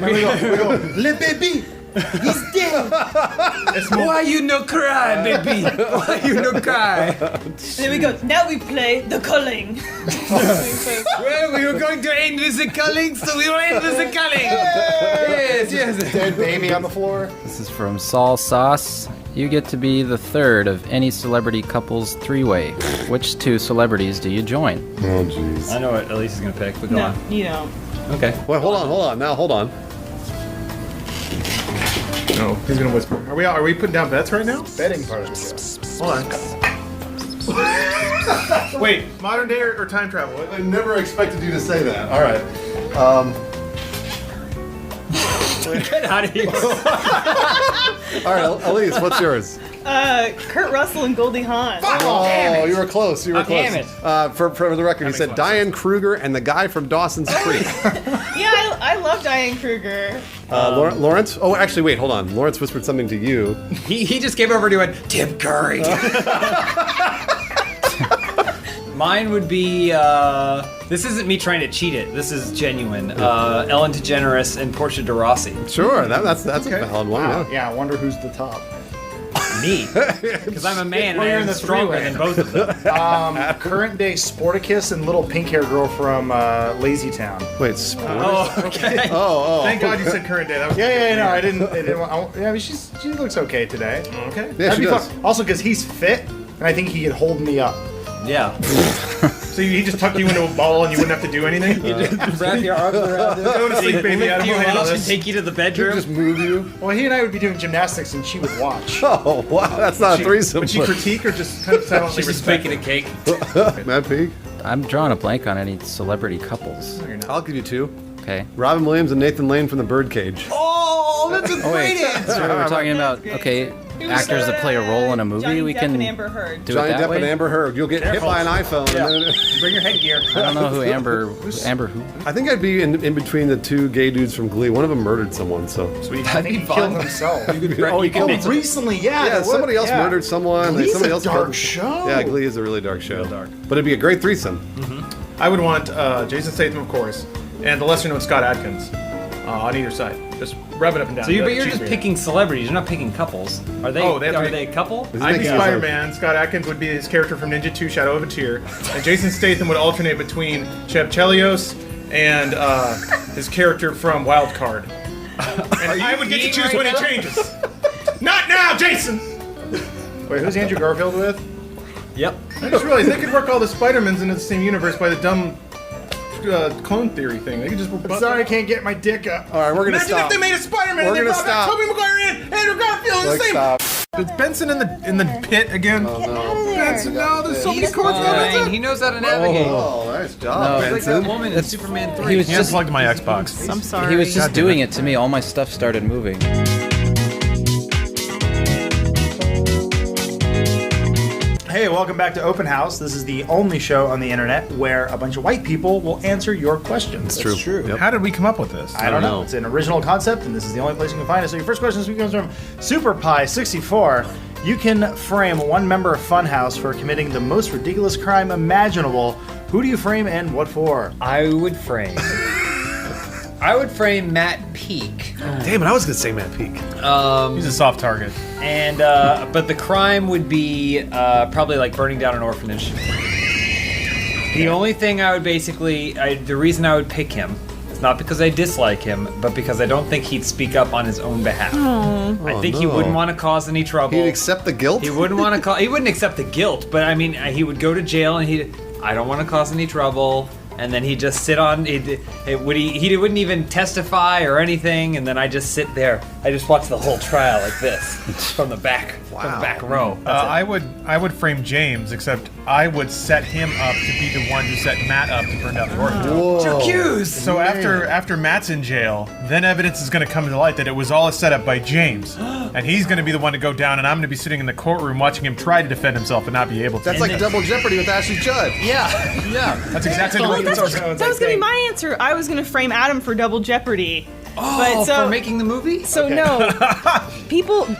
We go, le baby, he's dead. Why you no cry, baby? Why you no cry? There we go. Now we play the culling. Well, we were going to end with the culling, so we will end with the culling. Yes, yes. Dead baby on the floor. This is from Saul Sauce. You get to be the third of any celebrity couple's three-way. Which two celebrities do you join? Oh, jeez. I know what Elise is going to pick, but go on. You don't. Okay. Wait, hold on. Now, hold on. No, he's gonna whisper. Are we putting down bets right now? Betting part of the show. Hold on. Wait, modern day or time travel? I never expected you to say that. All right. Get out of here. All right, Elise, what's yours? Kurt Russell and Goldie Hawn. Oh, you were close. You were close. Damn it. For the record, he said Diane Kruger and the guy from Dawson's Creek. Yeah, I love Diane Kruger. Lawrence? Oh, actually, wait, hold on. Lawrence whispered something to you. He just came over and he went, Tim Curry. Mine would be, this isn't me trying to cheat it. This is genuine. Ellen DeGeneres and Portia de Rossi. Sure, that's a valid one. Wow. Yeah. Yeah, I wonder who's the top. Me. Because I'm a man Well, you're and in I'm the stronger three-way. than both of them. Current day Sporticus and little pink hair girl from Lazy Town. Wait, sport? Oh, okay. Oh. Thank God you said current day. That was Yeah, no, I didn't I mean, she looks okay today. Okay. Yeah, That'd she be does. fun. Also, because he's fit, and I think he could hold me up. Yeah. So he just tucked you into a ball and you wouldn't have to do anything? You just wrap your arms around him. Go to sleep, baby. Adam. You We'll handle and this. take you to the bedroom. Just move you. Well, he and I would be doing gymnastics, and she would watch. Oh, wow. That's not a threesome. Would she critique or just kind of silently She's just respect? baking a cake. Matt Peak? I'm drawing a blank on any celebrity couples. I'll give you two. Okay. Robin Williams and Nathan Lane from The Birdcage. Oh, that's a Oh, great wait. answer. So we're talking about, great. okay, actors that play a role in a movie. Johnny We Depp can and Amber Heard. do Johnny it that Depp way. and Amber Heard. You'll get hit by an iPhone. Yeah. And then, Bring your headgear. I don't know who Amber who. I think I'd be in between the two gay dudes from Glee. One of them murdered someone, so. Sweet. I think he killed himself. Oh, he killed himself. Recently, yeah. Yeah, somebody else murdered someone. Glee's somebody a else dark killed- show. Yeah, Glee is a really dark show. But it'd be a great threesome. I would want Jason Statham, of course, and the lesser known Scott Adkins on either side. Just rub it up and down. So you're Cheese just me. picking celebrities. You're not picking couples. Are they? Oh, they have to are be- they a couple? I'd be Yeah. Spider-Man. Scott Adkins would be his character from Ninja 2: Shadow of a Tear, and Jason Statham would alternate between Cheb Chelios and his character from Wild Card. And I would get to choose when it changes. Not now, Jason. Wait, who's Andrew Garfield with? Yep. I just realized they could work all the Spider-Mans into the same universe by the dumb clone theory thing. They could just. I'm sorry, I can't get my dick up. All right, we're going to Imagine stop. if they made a Spider-Man We're and they gonna brought back stop. Tobey Maguire in, Andrew Garfield in the Let's same. stop. Is Benson in the pit again? Oh, no. Benson, no, there's so many He's chords fine. on He knows how to navigate. Oh, nice job, No, He's like Benson. that woman in Superman 3. He was just Unplugged my Xbox. I'm sorry. he was just doing it to me. All my stuff started moving. Hey, welcome back to Open House. This is the only show on the internet where a bunch of white people will answer your questions. It's true. Yep. How did we come up with this? I don't know. It's an original concept, and this is the only place you can find it. So your first question this week comes from SuperPie64. You can frame one member of Funhouse for committing the most ridiculous crime imaginable. Who do you frame and what for? I would frame Matt Peak Damn it, I was gonna say Matt Peak. He's a soft target. And but the crime would be probably like burning down an orphanage. The only thing I would the reason I would pick him is not because I dislike him, but because I don't think he'd speak up on his own behalf. I think he wouldn't want to cause any trouble. He'd accept the guilt? He wouldn't want to he wouldn't accept the guilt, but I mean, he would go to jail and I don't want to cause any trouble. And then he'd just sit on. He wouldn't even testify or anything. And then I just sit there. I just watch the whole trial like this from the back, from the back row. I would frame James, except I would set him up to be the one who set Matt up to burn down the orphanage. You're accused. So after Matt's in jail, then evidence is going to come to light that it was all a setup by James, and he's going to be the one to go down, and I'm going to be sitting in the courtroom watching him try to defend himself and not be able to. That's like Double Jeopardy with Ashley Judd. Yeah. That's exactly what that was gonna be my answer. I was gonna frame Adam for Double Jeopardy. For making the movie? So no,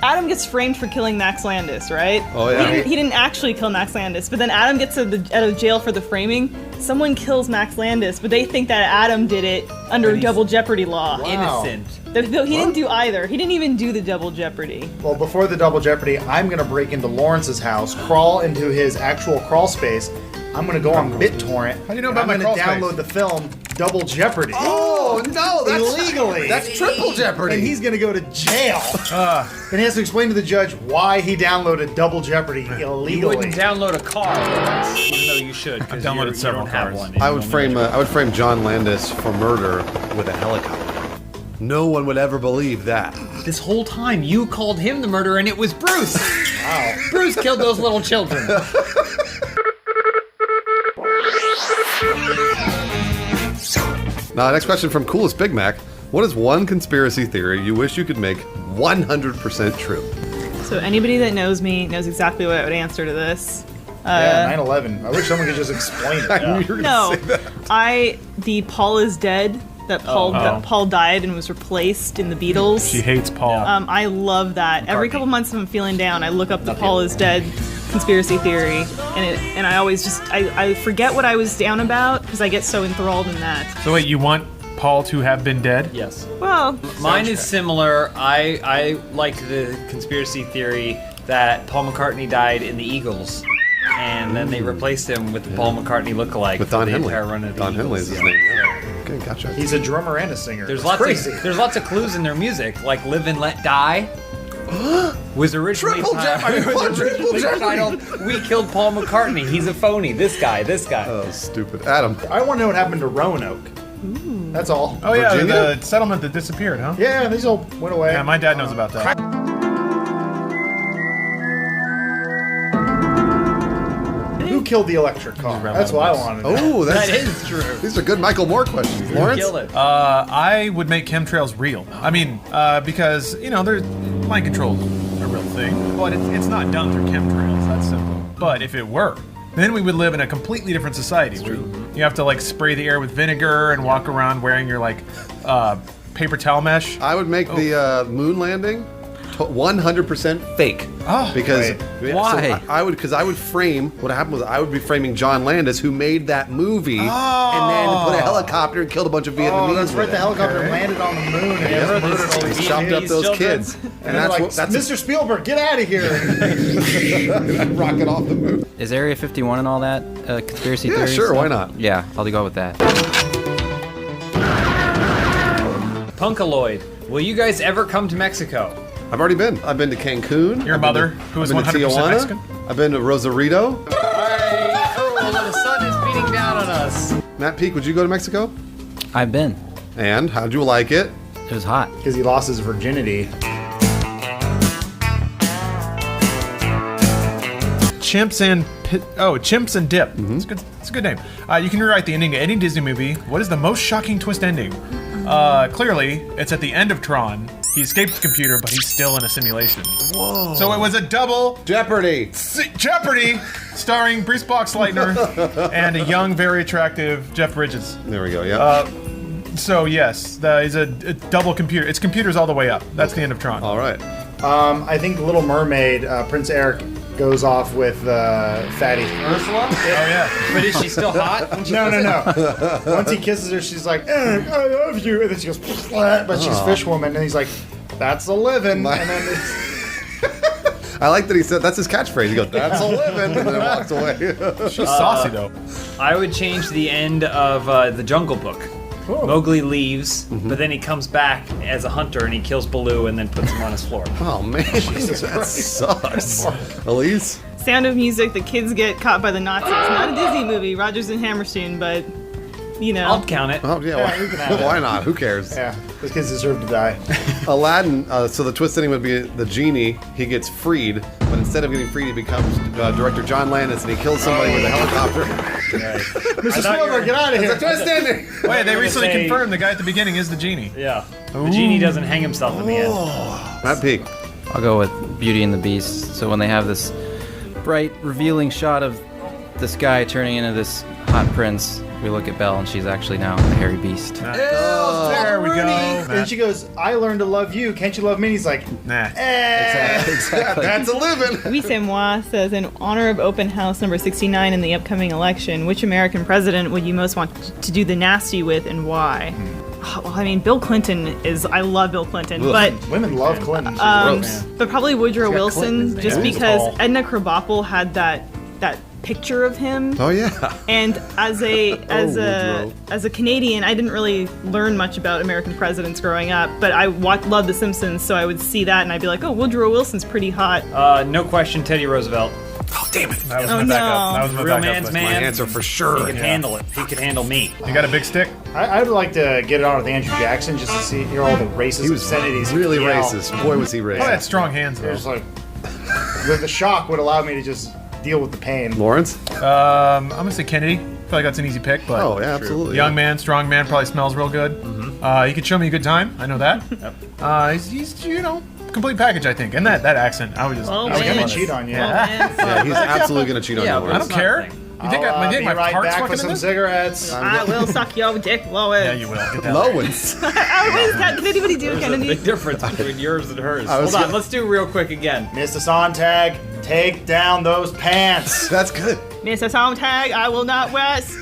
Adam gets framed for killing Max Landis, right? Oh yeah. He didn't actually kill Max Landis, but then Adam gets out of jail for the framing. Someone kills Max Landis, but they think that Adam did it under Double Jeopardy law. Innocent. He didn't do either. He didn't even do the Double Jeopardy. Well, before the Double Jeopardy, I'm gonna break into Lawrence's house, crawl into his actual crawl space. I'm gonna go on BitTorrent. How do you know about my crawl I'm gonna space? download the film Double Jeopardy. Oh no, that's illegally. That's triple Jeopardy. And he's gonna go to jail. And he has to explain to the judge why he downloaded Double Jeopardy illegally. You wouldn't download a car, even though you should. I've downloaded several have cars. one. I would frame John Landis for murder with a helicopter. No one would ever believe that. This whole time, you called him the murderer, and it was Bruce. Wow. Bruce killed those little children. Now, next question from Coolest Big Mac. What is one conspiracy theory you wish you could make 100% true? So anybody that knows me knows exactly what I would answer to this. Yeah, 9/11. I wish someone could just explain it. I knew you were gonna say that. The Paul is dead. That Paul died and was replaced in the Beatles. She hates Paul. I love that. Every couple months if I'm feeling down, I look up the Paul is dead conspiracy theory, and I always I forget what I was down about because I get so enthralled in that. So wait, you want Paul to have been dead? Yes. Well, mine is similar. I like the conspiracy theory that Paul McCartney died in the Eagles. And then they replaced him with the Paul McCartney lookalike With Don for the Henley. entire run of the Don Eagles. Henley is his name. Yeah. Okay, gotcha. He's a drummer and a singer. There's It's lots of clues in their music, like "Live and Let Die." Was originally Triple Jeopardy! Triple Jeopardy! titled "We Killed Paul McCartney." He's a phony. This guy. Oh, stupid. Adam. I want to know what happened to Roanoke. That's all. Oh yeah, Virginia? the settlement that disappeared, huh? Yeah, these all went away. Yeah, my dad knows about that. Who killed the electric car? That's what I wanted to know. Oh, That is true. These are good Michael Moore questions. Lawrence? Kill it. I would make chemtrails real. I mean, because, there's mind control's a real thing, but it's not done through chemtrails. That's simple. But if it were, then we would live in a completely different society. You have to spray the air with vinegar and walk around wearing your paper towel mesh. I would make the moon landing 100% fake. Oh, because Why? I would frame what happened was I would be framing John Landis, who made that movie, and then put a helicopter and killed a bunch of Vietnamese. Oh, that's right. with The it. helicopter landed on the moon and Yeah. murdered all these He chopped up Vietnamese those children. kids, And that's Mr. Spielberg, get out of here! rocket off the moon. Is Area 51 and all that conspiracy Yeah, theories? sure, why not? Yeah, I'll go with that. Punkaloid. Will you guys ever come to Mexico? I've already been. I've been to Cancun. Your mother, who is I've been to 100% Tijuana. Mexican? I've been to Rosarito. The sun is beating down on us. Matt Peak, would you go to Mexico? I've been. And how'd you like it? It was hot. Because he lost his virginity. Chimps and Dip. It's good. It's a good name. You can rewrite the ending to any Disney movie. What is the most shocking twist ending? Clearly, it's at the end of Tron. He escaped the computer, but he's still in a simulation. Whoa. So it was a double Jeopardy! Jeopardy, starring Brees Boxleitner and a young, very attractive Jeff Bridges. There we go, yeah. So yes, is a double computer. It's computers all the way up. That's the end of Tron. All right. I think Little Mermaid, Prince Eric goes off with Fatty. Ursula? Oh yeah. But is she still hot? No. Once he kisses her, she's like, "Eric, I love you," and then she goes, but she's fish woman, and he's like, "That's a living," and then I like that he said that's his catchphrase. He goes, "That's a living," and then walks away. She's saucy though. I would change the end of the Jungle Book. Mowgli leaves, but then he comes back as a hunter and he kills Baloo and then puts him on his floor. Oh man, that sucks. Elise? Sound of Music, the kids get caught by the Nazis. Not a Disney movie, Rodgers and Hammerstein, but, you know. I'll count it. Oh yeah, you can have it. why not? Who cares? yeah, those kids deserve to die. Aladdin, so the twist ending would be the genie, he gets freed, but instead of getting freed, he becomes director John Landis and he kills somebody with a helicopter. Mr. Spielberg, get out of here! It's a twist ending! Wait, they recently say- confirmed the guy at the beginning is the genie. Yeah. The genie doesn't hang himself in the end. Matt Peak. I'll go with Beauty and the Beast. So when they have this bright, revealing shot of this guy turning into this hot prince, we look at Belle and she's actually now a hairy beast. There we go. And she goes, "I learned to love you. Can't you love me?" And he's like, Nah. Exactly. That's a living! Oui C'est Moi says, in honor of open house number 69 in the upcoming election, which American president would you most want to do the nasty with and why? Well, I mean, Bill Clinton is, I love Bill Clinton, but women love Clinton. but probably Woodrow Wilson, Clinton, just yeah. because Tall. Edna Krabappel had that picture of him. Oh yeah. And as a Canadian, I didn't really learn much about American presidents growing up, but I loved The Simpsons, so I would see that and I'd be like, oh, Woodrow Wilson's pretty hot. No question, Teddy Roosevelt. Oh damn it! That was Oh, my backup. no. That was my Real backup man's list. man. My answer for sure. He could handle it. He could handle me. You got a big stick? I'd like to get it on with Andrew Jackson just to hear all the racist He was obscenities. really he yelled. racist. Boy, was he Oh, he had racist. strong hands It though. was like the shock would allow me to just deal with the pain. Lawrence? I'm gonna say Kennedy. I feel like that's an easy pick, but Oh yeah, absolutely. young man, strong man, probably smells real good. He could show me a good time. I know that. He's you know, complete package, I think. And that accent, I would just. Oh, I would I'm man. gonna love it. cheat on you. Yeah, he's absolutely gonna cheat on Yeah, you, but I Lawrence. don't care. Nothing. You think I'll my be my right heart's back fucking with in some this? cigarettes. I will suck your dick, Lois. Yeah, you will. Get that. Lawrence. Can anybody do There's a Kennedy? big difference between yours and hers. I was Hold on, gonna- let's do it real quick again. Mr. Sontag, take down those pants. That's good. Mr. Sontag, I will not rest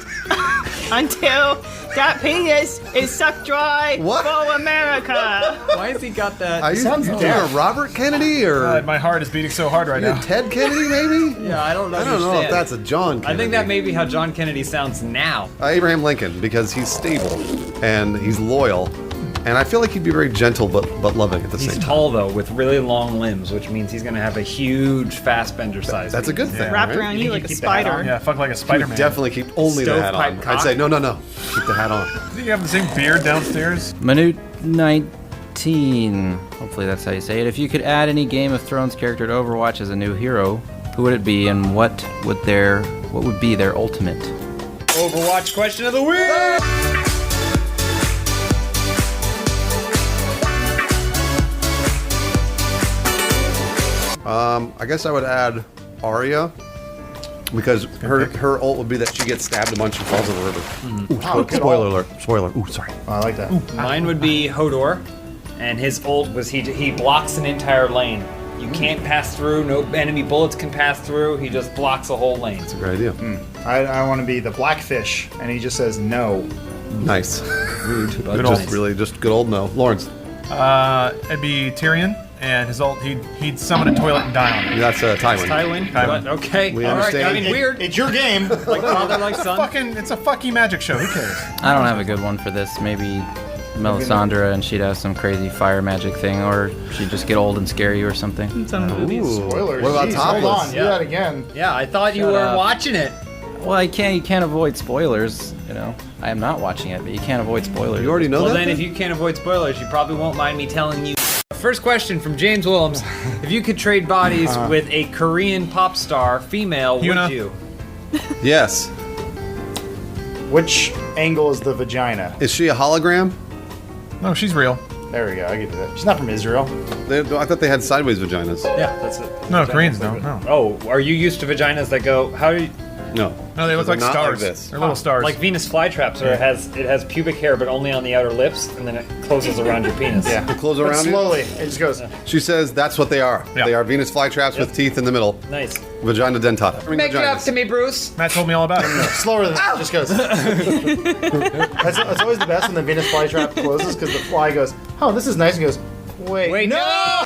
until that penis is sucked dry What? for America. Why has he got that? Are you Sounds doing deaf. a Robert Kennedy or God, my heart is beating so hard right you now. Ted Kennedy maybe? Yeah, I don't know. I don't know if that's a John Kennedy. I think that may be how John Kennedy sounds now. Abraham Lincoln, because he's stable and he's loyal, and I feel like he'd be very gentle but loving at the He's same time. tall though, with really long limbs, which means he's gonna have a huge Fassbender size. That's a good thing. Wrapped right? around you like a keep the hat spider. on? Yeah, fuck like a He Spider would Man. definitely keep only the hat on. Stovepipe I'd say cock? no, keep the hat on. Do you have the same beard downstairs? Minute 19. Hopefully that's how you say it. If you could add any Game of Thrones character to Overwatch as a new hero, who would it be, and what would be their ultimate? Overwatch question of the week. I guess I would add Arya because her ult would be that she gets stabbed a bunch and falls in the river. Ooh, good spoiler alert! Spoiler! Ooh, sorry. I like that. Mine would be Hodor, and his ult was he blocks an entire lane. You can't pass through. No enemy bullets can pass through. He just blocks a whole lane. That's a great idea. I want to be the Blackfish, and he just says no. Nice. Rude, but Just nice. really just good old no. Lawrence. It'd be Tyrion, and his ult, he'd summon a toilet and die on it. That's Tywin. Tywin. Tywin. But, okay. We All right. understand. I mean, weird. It's your game. Like father, like son. It's a fucking magic show. Who cares? I don't have a good one for this. Maybe Melisandre, and she'd have some crazy fire magic thing, or she'd just get old and scare you or something. Some movies. Ooh. Spoilers. What about Jeez, topless? Hold on, do Yeah. that again. Yeah, I thought you Shut were up. watching it. Well, you can't avoid spoilers. You know, I am not watching it, but you can't avoid spoilers. You already know Well, that. then, if you can't avoid spoilers, you probably won't mind me telling you. First question from James Willems: if you could trade bodies with a Korean pop star, female, Hyuna. would you? Yes. Which angle is the vagina? Is she a hologram? No, she's real. There we go. I get to that. She's not from Israel. I thought they had sideways vaginas. Yeah, that's it. No, Koreans don't. No. Oh, are you used to vaginas that go? How do you? No. No, they look like Not stars. this. They're little stars. Like Venus flytraps, where it has pubic hair, but only on the outer lips, and then it closes around your penis. Yeah. They close But around you? slowly. It just goes. She says that's what they are. Yeah. They are Venus flytraps with teeth in the middle. Nice. Vagina dentata. Make it up to me, Bruce. Matt told me all about it. Slower than that. It just goes. That's always the best when the Venus flytrap closes because the fly goes, oh, this is nice, and goes, wait, no!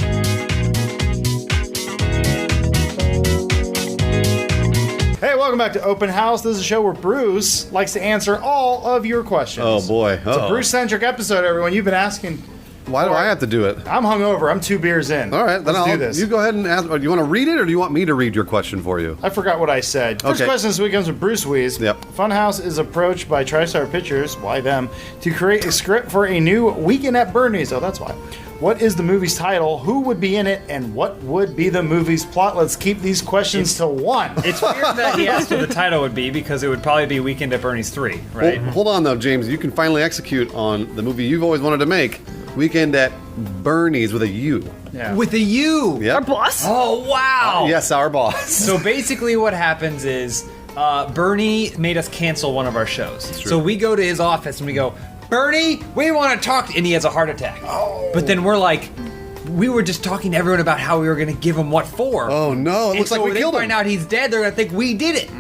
Hey, welcome back to Open House. This is a show where Bruce likes to answer all of your questions. Oh boy. It's a Bruce-centric episode, everyone. You've been asking. Why do I have to do it? I'm hungover. I'm 2 beers in. All right, then Let's do this. You go ahead and ask. Do you want to read it, or do you want me to read your question for you? I forgot what I said. First Okay. question this week comes from Bruce Wees. Yep. Funhouse is approached by TriStar Pictures, why them, to create a script for a new Weekend at Bernie's. Oh, that's why. What is the movie's title? Who would be in it? And what would be the movie's plot? Let's keep these questions to one. It's weird that he asked what the title would be because it would probably be Weekend at Bernie's 3, right? Hold on, though, James. You can finally execute on the movie you've always wanted to make, Weekend at Bernie's with a U. Yeah. With a U. Yep. Our boss? Oh, wow. Yes, our boss. So basically what happens is Bernie made us cancel one of our shows. So we go to his office and we go, Bernie, we want to talk, and he has a heart attack. Oh. But then we're like, we were just talking to everyone about how we were going to give him what for. Oh no, it looks like we killed him. Find out he's dead, they're going to think we did it.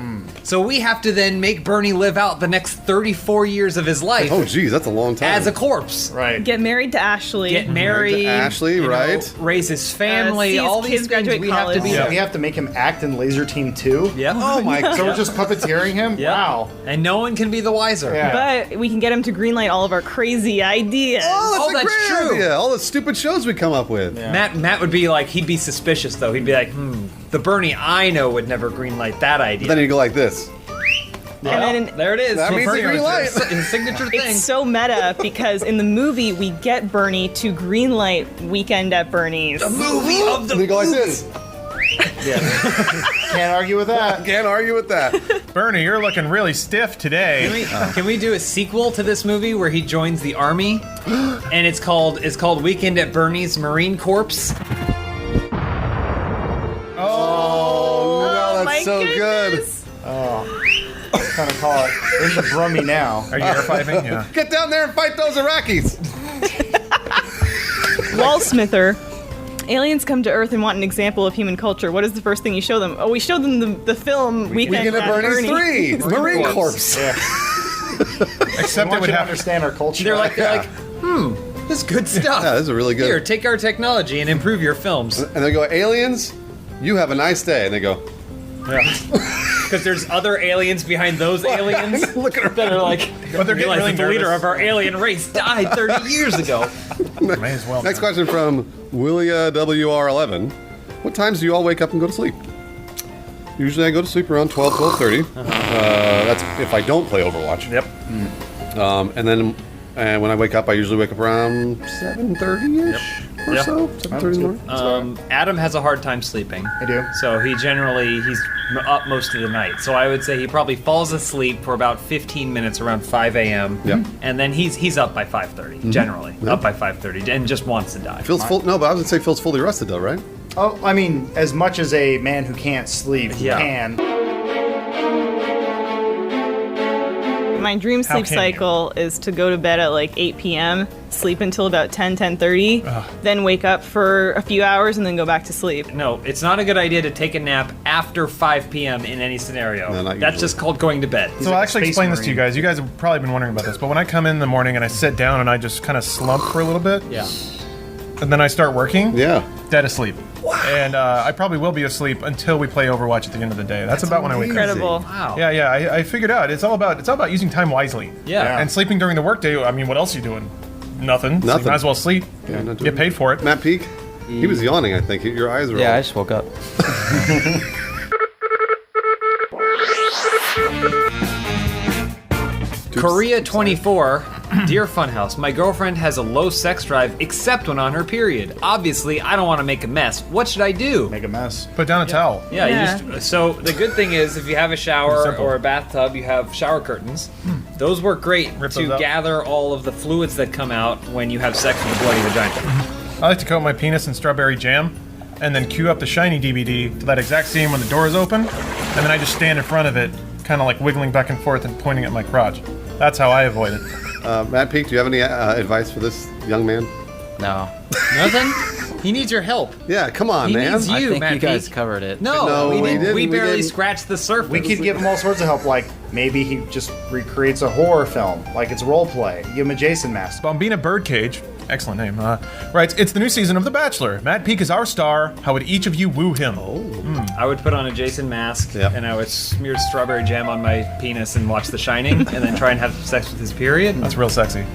So we have to then make Bernie live out the next 34 years of his life. Oh geez, that's a long time. As a corpse. Right. Get married to Ashley. Get married. Ashley, you know, right. raise his family. See his all kids these things graduate we have to be. college. We have to make him act in Laser Team 2. Yep. Oh my So god. we're just puppeteering him? Yep. Wow. And no one can be the wiser. Yeah. But we can get him to greenlight all of our crazy ideas. Oh, that's, that's a great true. idea. All the stupid shows we come up with. Yeah. Matt would be like, he'd be suspicious though. He'd be like, the Bernie I know would never greenlight that idea. Then you go like this. And then There it is. That means the green light. His signature thing. it's so meta because in the movie we get Bernie to greenlight Weekend at Bernie's. Movie of the Then you go like this. Can't argue with that. Can't argue with that. Bernie, you're looking really stiff today. Can we do a sequel to this movie where he joins the army, and it's called Weekend at Bernie's Marine Corps? Oh, no, that's so goodness. Kind of call it in the brummy now. Are you air fiving? Yeah. good. Get down there and fight those Iraqis. Wallsmither. Aliens come to Earth and want an example of human culture. What is the first thing you show them? Oh, we showed them the film Weekend Weekend at Bernie's 3. It's Marine Corps. Yeah. Except I it want would you to have understand our culture. They're like, this is good stuff. Yeah, this is really good. Here, take our technology and improve your films. And they go, aliens, you have a nice day. And they go, Because there's other aliens behind those aliens. look at her. That are like, But they're getting realize really that the leader nervous. of our alien race died 30 years ago. May as well. Next question from Willia WR11. What times do you all wake up and go to sleep? Usually I go to sleep around 12, 12:30. That's if I don't play Overwatch. Yep. And then when I wake up, I usually wake up around 7:30-ish or Yep. so. 7:30 in the morning. Adam has a hard time sleeping. I do. So he's up most of the night. So I would say he probably falls asleep for about 15 minutes around 5 a.m. Yep. And then he's up by 5:30, generally. Yep. Up by 5:30 and just wants to die. Feels full. No, but I was gonna say Phil's fully rested though, right? Oh, I mean, as much as a man who can't sleep Yeah. can. My dream sleep can you? cycle is to go to bed at like 8 p.m., sleep until about 10:30, then wake up for a few hours and then go back to sleep. No, it's not a good idea to take a nap after 5 p.m. in any scenario. No, not That's usually. just called going to bed. So I'll like a actually space explain this to you marine. guys. You guys have probably been wondering about this, but when I come in the morning and I sit down and I just kind of slump for a little bit, Yeah. and then I start working, Yeah. dead asleep. And I probably will be asleep until we play Overwatch at the end of the day. That's about when I wake up. Incredible. Wow. Yeah, I figured out it's all about using time wisely. Yeah. And sleeping during the workday. I mean, what else are you doing? Nothing. So Nothing. you might as well sleep. Yeah, not Get paid for it. Matt Peak. He was yawning. I think your eyes were. Yeah, all- I just woke up. Korea 24, dear Funhouse, my girlfriend has a low sex drive except when on her period. Obviously, I don't want to make a mess. What should I do? Make a mess. Put down a towel. Yeah, Yeah. so the good thing is if you have a shower Simple. or a bathtub, you have shower curtains. Those work great Rip those to up. gather all of the fluids that come out when you have sex with a bloody vagina. I like to coat my penis in strawberry jam, and then cue up the Shiny DVD to that exact scene when the door is open, and then I just stand in front of it, kind of like wiggling back and forth and pointing at my crotch. That's how I avoid it. Matt Peak, do you have any advice for this young man? No. Nothing? He needs your help. Yeah, come on, He man. needs you, I think Matt you guys Peak. covered it. No, we didn't. We barely didn't. scratched the surface. We could give him all sorts of help, like maybe he just recreates a horror film, like it's role play. Give him a Jason mask. Bombina Birdcage, excellent name, writes, it's the new season of The Bachelor. Matt Peak is our star. How would each of you woo him? I would put on a Jason mask and I would smear strawberry jam on my penis and watch The Shining and then try and have sex with his period. That's real sexy.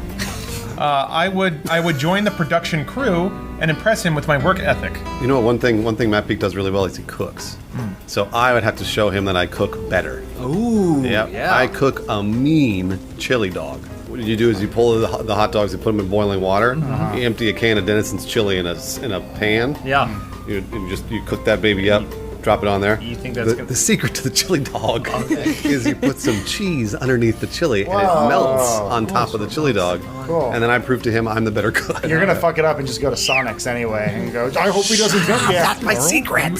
I would join the production crew and impress him with my work ethic. You know what? One thing Matt Peak does really well is he cooks. So I would have to show him that I cook better. Ooh, Yep. yeah. I cook a mean chili dog. What you do is you pull the hot dogs and put them in boiling water. You empty a can of Denison's chili in a pan. Yeah. You cook that baby up. Drop it on there. You think that's the secret to the chili dog is you put some cheese underneath the chili and it melts on top of the chili dog. Cool. And then I prove to him I'm the better cook. You're gonna fuck it up and just go to Sonic's anyway and go, I hope he doesn't jump yet. That's my secret.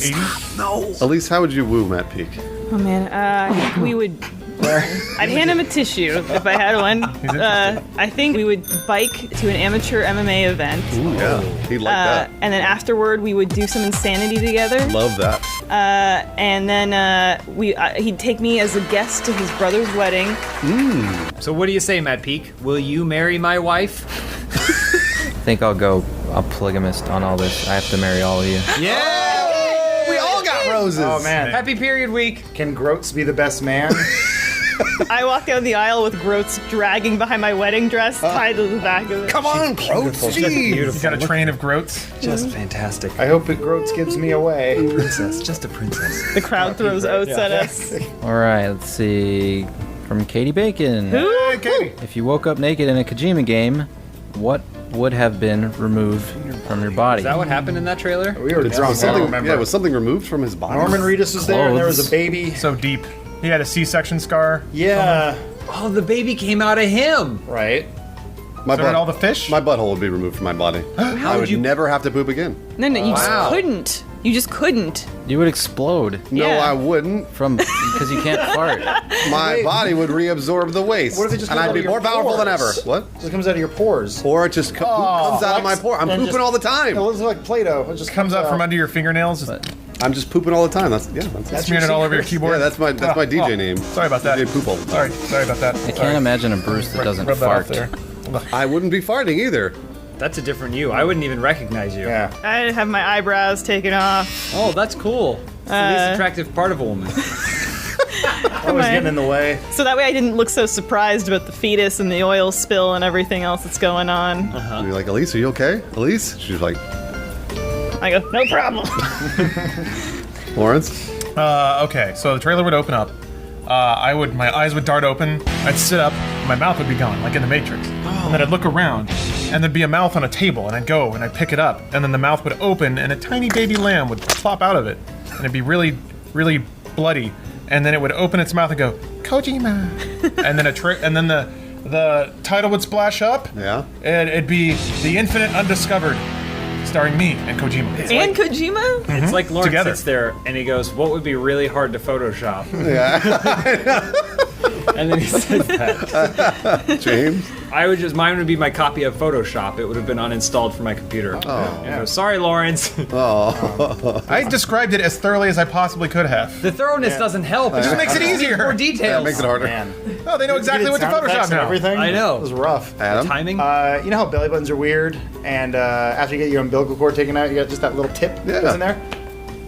No. Elise, how would you woo Matt Peak? Oh man, I think we would. I'd hand him a tissue if I had one. I think we would bike to an amateur MMA event. Ooh, yeah, he'd like that. And then afterward, we would do some insanity together. Love that. And then he'd take me as a guest to his brother's wedding. So what do you say, Matt Peak? Will you marry my wife? I think I'll go polygamist on all this. I have to marry all of you. Yeah! We all got roses. Oh man. Happy period week. Can Groats be the best man? I walk down the aisle with Groats dragging behind my wedding dress, tied to the back of it. Come on, Groats. He's got a train of groats. Just fantastic. I hope Groats gives me away. Princess, just a princess. The crowd throws oats at us. All right, let's see. From Katie Bacon. Hey, Katie. If you woke up naked in a Kojima game, what would have been removed from your body? Is that what happened in that trailer? We were drunk, I don't remember. Yeah, was something removed from his body? Norman Reedus was there and there was Clothes. a baby. So deep. He had a C-section scar. Yeah. Oh, the baby came out of him. Right. My So did all the fish? My butthole would be removed from my body. I would never have to poop again. No, you Wow. just couldn't. You just couldn't. You would explode No, Yeah. I wouldn't. because you can't fart. My body would reabsorb the waste. What if it just and comes I'd out be of your more powerful than ever. pores? What? So it comes out of your pores. Or it just poop comes out of my pore. I'm And pooping just- all the time. It looks like Play-Doh. It just Comes out from under your fingernails. I'm just pooping all the time. That's Smearing it all over your keyboard. Yeah, that's my DJ name. Sorry about that. DJ Poop all the time. Sorry about that. I can't imagine a Bruce that doesn't Rub that off fart. there. I wouldn't be farting either. That's a different you. I wouldn't even recognize you. Yeah. I'd have my eyebrows taken off. Oh, that's cool. It's the least attractive part of a woman. Always getting in the way. So that way I didn't look so surprised about the fetus and the oil spill and everything else that's going on. And you're like, Elise, are you okay? Elise? She's like, I go, no problem. Lawrence? Okay, so the trailer would open up. My eyes would dart open. I'd sit up. My mouth would be gone, like in the Matrix. And then I'd look around, and there'd be a mouth on a table, and I'd go and I'd pick it up, and then the mouth would open, and a tiny baby lamb would plop out of it, and it'd be really, really bloody. And then it would open its mouth and go, Kojima. And then the title would splash up. Yeah. And it'd be The Infinite Undiscovered, starring me and Kojima. And Kojima? It's like Lawrence Together. sits there and he goes, "What would be really hard to Photoshop?" Yeah. And then he says that. James? Mine would be my copy of Photoshop. It would have been uninstalled from my computer. Oh. Yeah. Sorry, Lawrence. Oh. I described it as thoroughly as I possibly could have. The thoroughness doesn't help. It just makes it easier. More details. Yeah, it makes it harder. Man. Oh, they know exactly what to Sound effects Photoshop and now. everything. I know. It was rough. Adam? Timing. You know how belly buttons are weird, and after you get your umbilical cord taken out, you got just that little tip that's in there.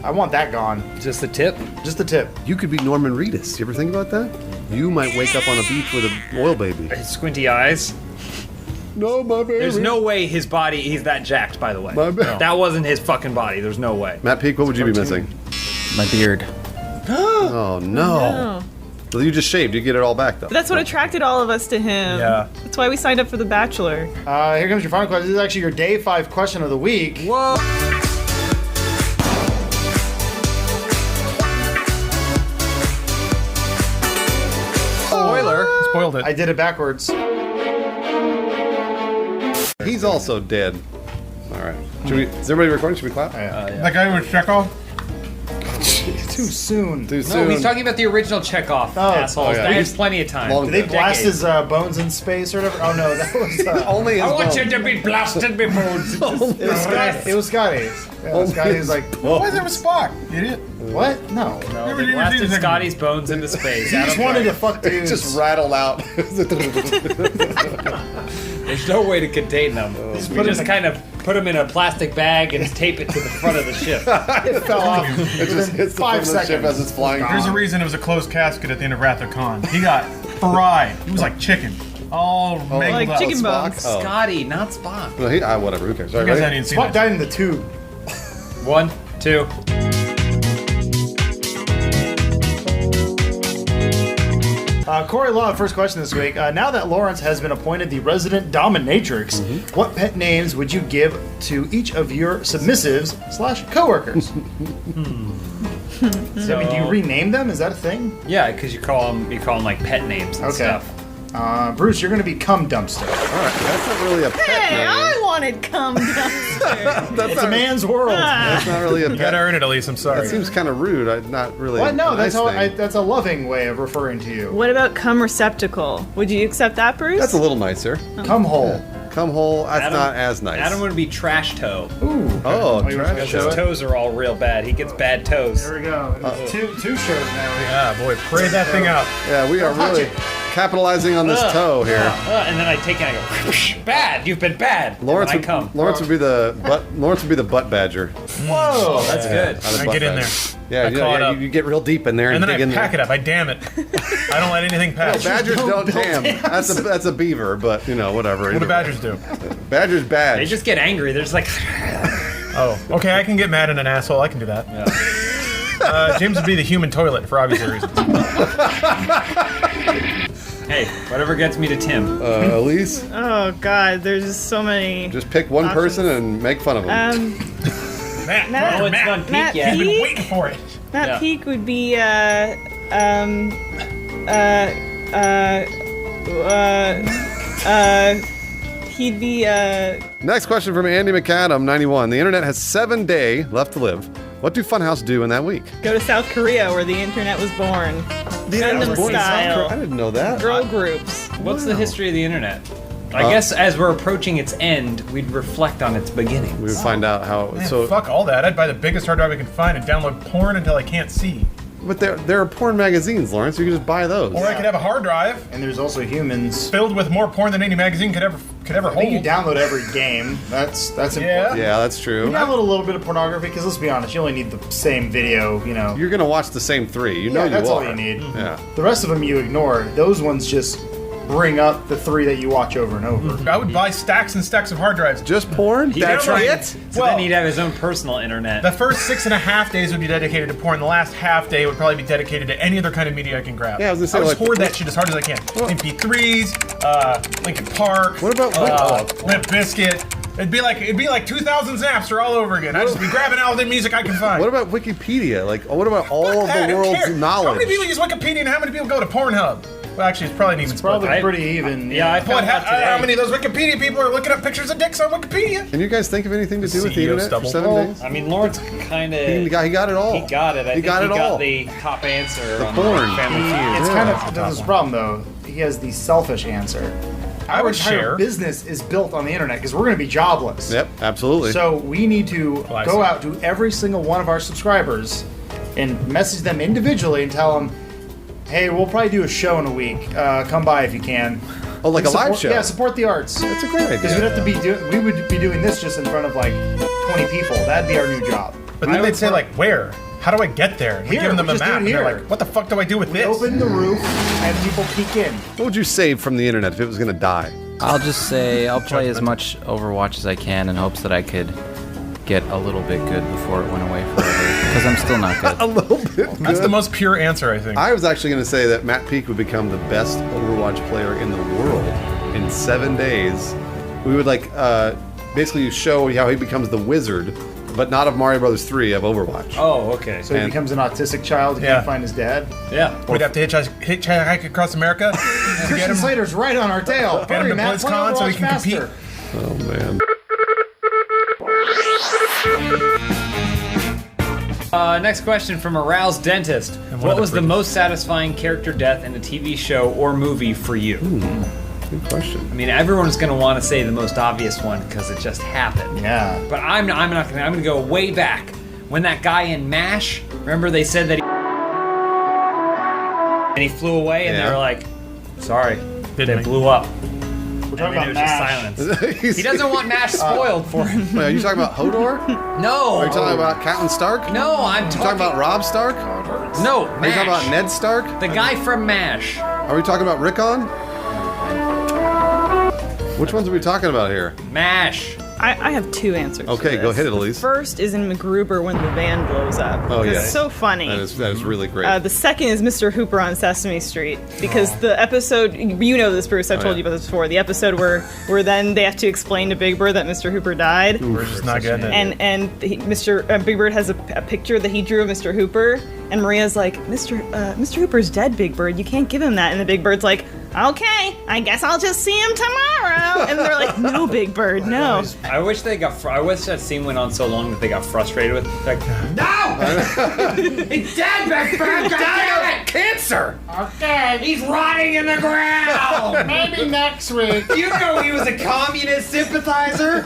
I want that gone. Just the tip. Just the tip. You could be Norman Reedus. You ever think about that? You might wake up on a beach with an oil baby. Squinty eyes. No, my baby. There's no way he's that jacked, by the way. My baby. That wasn't his fucking body. There's no way. Matt Peak, what would you be missing? My beard. Oh, no. Well, you just shaved. You get it all back, though. But that's what attracted all of us to him. Yeah. That's why we signed up for The Bachelor. Here comes your final question. This is actually your day 5 question of the week. Whoa. Spoiler. Spoiled it. I did it backwards. He's also dead. All right. Is everybody recording? Should we clap? That guy was Chekhov? Too soon. Too No, soon. he's talking about the original Chekhov assholes. yeah. There's plenty of time. Long Did they ago. blast his bones in space or whatever? Oh no, that was Only his I want bones. you to be blasted with bones. it was Scotty. It was Scotty. Yeah, Scotty was like, Why is there with Spock? Idiot. what? No. No, they blasted Scotty's bones into space. He just wanted to fuck It dudes. just rattled out. There's no way to contain them. We just kind of put them in a plastic bag and tape it to the front of the ship. It fell off. It just hits the front of the ship as it's flying. There's a reason it was a closed casket at the end of Wrath of Khan. He got fried. He was like chicken. All mangled Like up. chicken bones. Oh. Scotty, not Spock. Well, whatever. Who cares? All You guys right, hadn't even seen Spock that. died in the tube. 1, 2. Corey Law, first question this week. Now that Lawrence has been appointed the resident dominatrix, what pet names would you give to each of your submissives / coworkers? I mean, do you rename them? Is that a thing? Yeah, because you call them like pet names and stuff. Bruce, you're going to be Cum Dumpster. All right, that's not really a pet Hey, name. I wanted cum dumpster. It's a man's world. That's not really a You pet. gotta earn it, Elise. I'm sorry. That seems kind of rude. Not really. What? No, a nice thing. that's a loving way of referring to you. What about cum receptacle? Would you accept that, Bruce? That's a little nicer. Cum hole. Come hole. That's Adam- not as nice. Adam would be Trash Toe. Ooh. Oh, you trash want to His show it? toes are all real bad. He gets bad toes. There we go. Two shows now. Yeah, boy, pray that thing out. Yeah, we are really capitalizing on this toe here. And then I take it and I go, "Whoosh, bad. You've been bad." Lawrence and then I come. Lawrence would be the butt badger. Whoa. That's good. Not a I butt get in badger. there. Yeah, I call it up. you get real deep in there And then dig I in pack there. it up. I damn it. I don't let anything pass. Badgers don't dam. That's a beaver, but whatever. What do badgers do? Badgers bad. They just get angry. They're just like, Oh, okay. I can get mad at an asshole. I can do that. James would be the human toilet for obvious reasons. hey, whatever gets me to Tim. Elise, Oh God, there's just so many. just pick one Options. person and make fun of them. Matt, Matt- Oh, it's not peak Matt yet. He's been Peak? waiting for it. That Yeah. peak would be he'd be Next question from Andy McAdam, 91. The internet has 7 days left to live. What do Funhouse do in that week? go to South Korea where the internet was born. Gundam style. I didn't know that. Girl groups. What's the history of the internet? I guess as we're approaching its end, we'd reflect on its beginnings. We would find out how. Man, So, fuck all that. I'd buy the biggest hard drive I can find and download porn until I can't see. but there are porn magazines, Lawrence. You can just buy those. Or I could have a hard drive And there's also humans. filled with more porn than any magazine could ever I think you hold. download every game. That's important. Yeah, that's true. You download a little bit of pornography because let's be honest, you only need the same video. You're gonna watch the same 3. You know you that's are. all you need. Yeah. The rest of them you ignore. Those ones just bring up the 3 that you watch over and over. I would buy stacks and stacks of hard drives. Just porn? That's right. So then he'd have his own personal internet. The first 6.5 days would be dedicated to porn. The last half day would probably be dedicated to any other kind of media I can grab. Yeah, I was gonna say, I would like- hoard that shit as hard as I can. MP3s, Linkin Park. What about Limp Bizkit? It'd be like 2,000 Zapster all over again. I'd just be grabbing all the music I can find. What about Wikipedia? Like, what about all of That, the who world's cares? How knowledge? many people use Wikipedia and how many people go to Pornhub? Well, actually, it's probably an even It's probably split. pretty even. Yeah, I But found out today. how many of those Wikipedia people are looking up pictures of dicks on Wikipedia? Can you guys think of anything to do with the CEO internet stubble. for 7 days? I mean, Lawrence kind of. He got it all. He got it. I think got it he all. got the top answer The on porn. Family Feud. It's Yeah. kind of there's a problem though. He has the selfish answer. I Our would entire share. business is built on the internet because we're going to be jobless. Yep, absolutely. So we need to Well, I go see. out to every single one of our subscribers and message them individually and tell them, "Hey, we'll probably do a show in a week. Come by if you can." Oh, like a live Support- show? Yeah, support the arts. That's a great Because idea. we'd have to we would be doing this just in front of like 20 people. That'd be our new job. But then they'd say, like, where? How do I get there? We Here, give them we a just do map, it and they're here. like, what the fuck do I do with We this? open the roof and people peek in. What would you save from the internet if it was going to die? I'll just say I'll play as much Overwatch as I can in hopes that I could get a little bit good before it went away forever. Because I'm still not good. A little bit. That's the most pure answer, I think. I was actually going to say that Matt Peak would become the best Overwatch player in the world in 7 days. We would basically show how he becomes the wizard, but not of Mario Brothers 3, of Overwatch. Oh, okay. So he And- becomes an autistic child who Yeah. can't find his dad. Yeah. We'd have to hitchhike across America to get Christian him. Slater's right on our tail. Get him Hurry, to Matt, play BlizzCon so he Overwatch can compete. faster. Oh, man. Next question from Aroused Dentist. What was the most satisfying character death in a TV show or movie for you? Good question. I mean, everyone's going to want to say the most obvious one because it just happened. Yeah. But I'm not going to. I'm going to go way back. When that guy in MASH, remember they said that he flew away and they were like, sorry, they blew up. We're talking about Just MASH. silence. He doesn't want MASH spoiled for him. Wait, are you talking about Hodor? No. Are you talking about Catelyn Stark? No, I'm talking about Robb Stark? No, Are you talking about Ned Stark? The guy from MASH. Are we talking about Rickon? Which ones are we talking about here? MASH. I have two answers. Okay, to go this. ahead, Elise. First is in MacGruber when the van blows up. Oh, yeah. It's so funny. That is really great. The second is Mr. Hooper on Sesame Street because the episode, you know this, Bruce, I've told you about this before. The episode where then they have to explain to Big Bird that Mr. Hooper died. We're just not getting it. And Big Bird has a picture that he drew of Mr. Hooper, and Maria's like, Mr. Hooper's dead, Big Bird. You can't give him that. And the Big Bird's like, okay, I guess I'll just see him tomorrow. And they're like, no, Big Bird, no. I wish I wish that scene went on so long that they got frustrated with it. Like, no! He's dead, Big Bird! He died of cancer! Okay. He's rotting in the ground! Maybe next week. You know he was a communist sympathizer!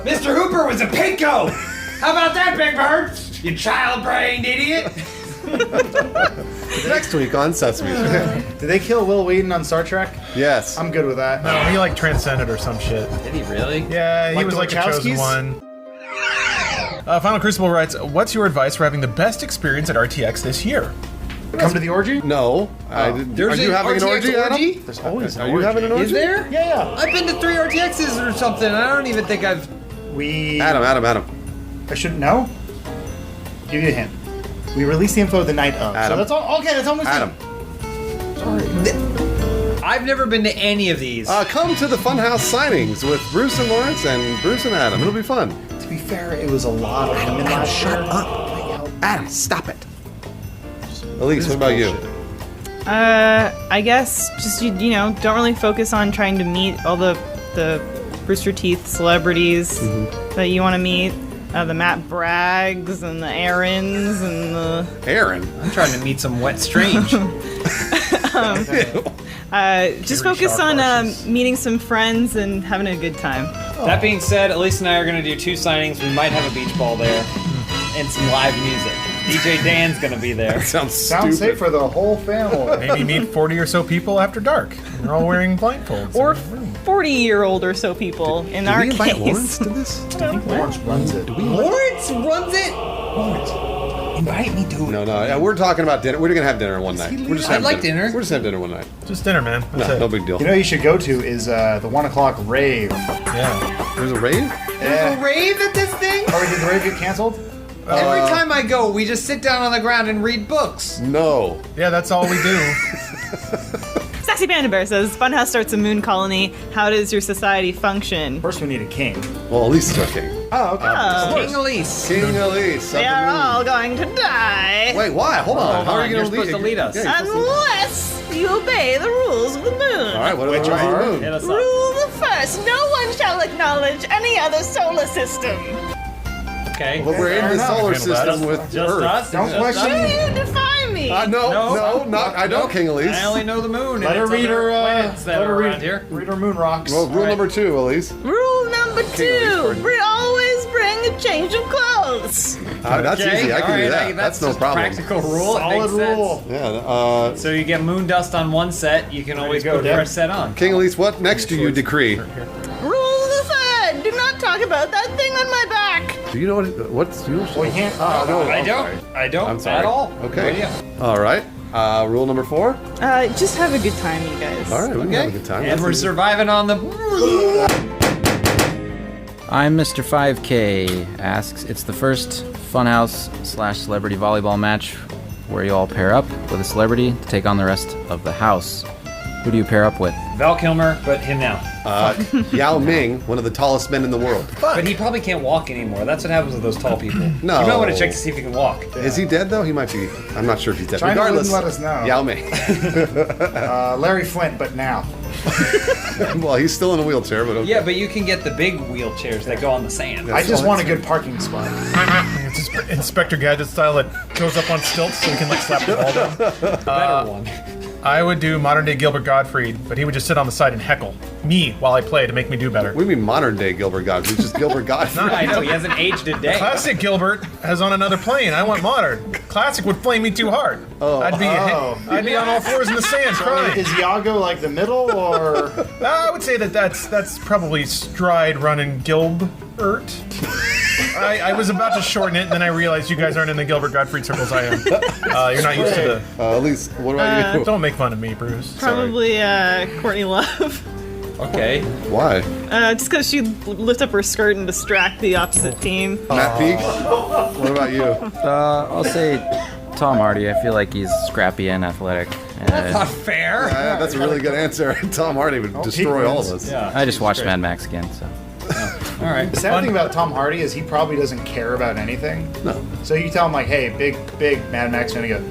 Mr. Hooper was a pinko! How about that, Big Bird? You child-brained idiot! Next week on Sesame Street. Did they kill Will Wheaton on Star Trek? Yes. I'm good with that. No, he like transcended or some shit. Did he really? Yeah, he Like was the like a chosen Wachowskis? one. Final Crucible writes, what's your advice for having the best experience at RTX this year? Come to the orgy? No. Are you having an orgy, Adam? There's always Are you having an orgy? Is there? Yeah. I've been to 3 RTXs or something. I don't even think I've... Adam. I shouldn't know. Give you a hint. We released the info the night of. Adam. So that's all. Okay, that's almost Adam. I've never been to any of these. Come to the Funhouse signings with Bruce and Lawrence and Bruce and Adam. It'll be fun. To be fair, it was a lot of women last year. Shut up. Adam, stop it. Elise, what about you? I guess just you know, don't really focus on trying to meet all the Rooster Teeth celebrities that you want to meet. The Matt Braggs and the Aarons and the... Aaron? I'm trying to meet some wet strange. Just focus on meeting some friends and having a good time. That being said, Elise and I are going to do 2 signings. We might have a beach ball there and some live music. DJ Dan's going to be there. Sounds safe for the whole family. Maybe meet 40 or so people after dark. They're all wearing blindfolds. Or 40-year-old or so people in our case. Lawrence to this? I think Lawrence runs it. Lawrence runs it? Lawrence, invite me to it. No, we're talking about dinner. We're going to have dinner one night. We're just I'd having like dinner. We're just having dinner one night. Just dinner, man. That's it. No big deal. You know what you should go to is the 1 o'clock rave. Yeah. There's a rave? There's a rave at this thing? Oh, did the rave get canceled? Every time I go, we just sit down on the ground and read books. No. Yeah, that's all we do. Sassy Panda Bear says, Funhouse starts a moon colony. How does your society function? First, we need a king. Well, Elise is our king. Oh, okay. King Elise. King Elise. They are all going to die. Wait, why? Hold on. How are you You're going supposed to lead us. Unless you obey the rules of the moon. All right, what are the rules of the moon? Hit us up. Rule the first. No one shall acknowledge any other solar system. Okay. But we're in the solar system with Just Earth. us? Don't Just question us? You define me. No, not. I don't, King Elise. I only know the moon. Let her read her. Planets that Let her are read around here. Read her moon rocks. Well, rule number 2, Elise. Rule number Elise, 2. pardon. Always bring a change of clothes. That's Okay, easy. I can all do right, that. That's no just a problem. Practical rule. It Solid makes sense. rule. Yeah. So you get moon dust on one set, you can always go, put a Deb. fresh set on. King Elise, what next do you decree? Rule the 3rd. Do not talk about that thing on my back. Do you know what's you? We can't. no, I I'm don't. sorry. I don't I'm sorry. at all. Okay. Yeah. All right. Rule number 4. Just have a good time, you guys. All right. We can have a good time. And we're surviving on the. I'm Mr. 5K asks, it's the first Funhouse/celebrity volleyball match where you all pair up with a celebrity to take on the rest of the house. Who do you pair up with? Val Kilmer, but him now. Yao Ming, one of the tallest men in the world. But he probably can't walk anymore. That's what happens with those tall people. No. You might want to check to see if he can walk. Is he dead though? He might be. I'm not sure if he's dead. China Regardless, wouldn't let us know. Yao Ming. Larry Flint, but now. Well, he's still in a wheelchair, but okay. Yeah, but you can get the big wheelchairs that go on the sand. I just want a good parking spot. Inspector Gadget style that goes up on stilts so you can like slap the ball down. Better one. I would do modern day Gilbert Gottfried, but he would just sit on the side and heckle me while I play to make me do better. What do you mean modern day Gilbert Gottfried? It's just Gilbert Gottfried. I know, he hasn't aged a day. Classic Gilbert has on another plane. I want modern. Classic would flame me too hard. I'd be on all fours in the sand crying. Is Iago like the middle, or? I would say that's probably Stride running Gilbert. I was about to shorten it, and then I realized you guys aren't in the Gilbert Gottfried circles I am. You're not used to the... At least, what about you? Don't make fun of me, Bruce. Probably Courtney Love. Okay. Why? Just because she'd lift up her skirt and distract the opposite team. Matt Peak? What about you? I'll say Tom Hardy. I feel like he's scrappy and athletic. That's not fair. Yeah, that's a really good answer. Tom Hardy would destroy all of us. Yeah, I just watched Mad Max again, so. All right. The sad thing about Tom Hardy is he probably doesn't care about anything. No. So you tell him like, "Hey, big Mad Max fan," he goes,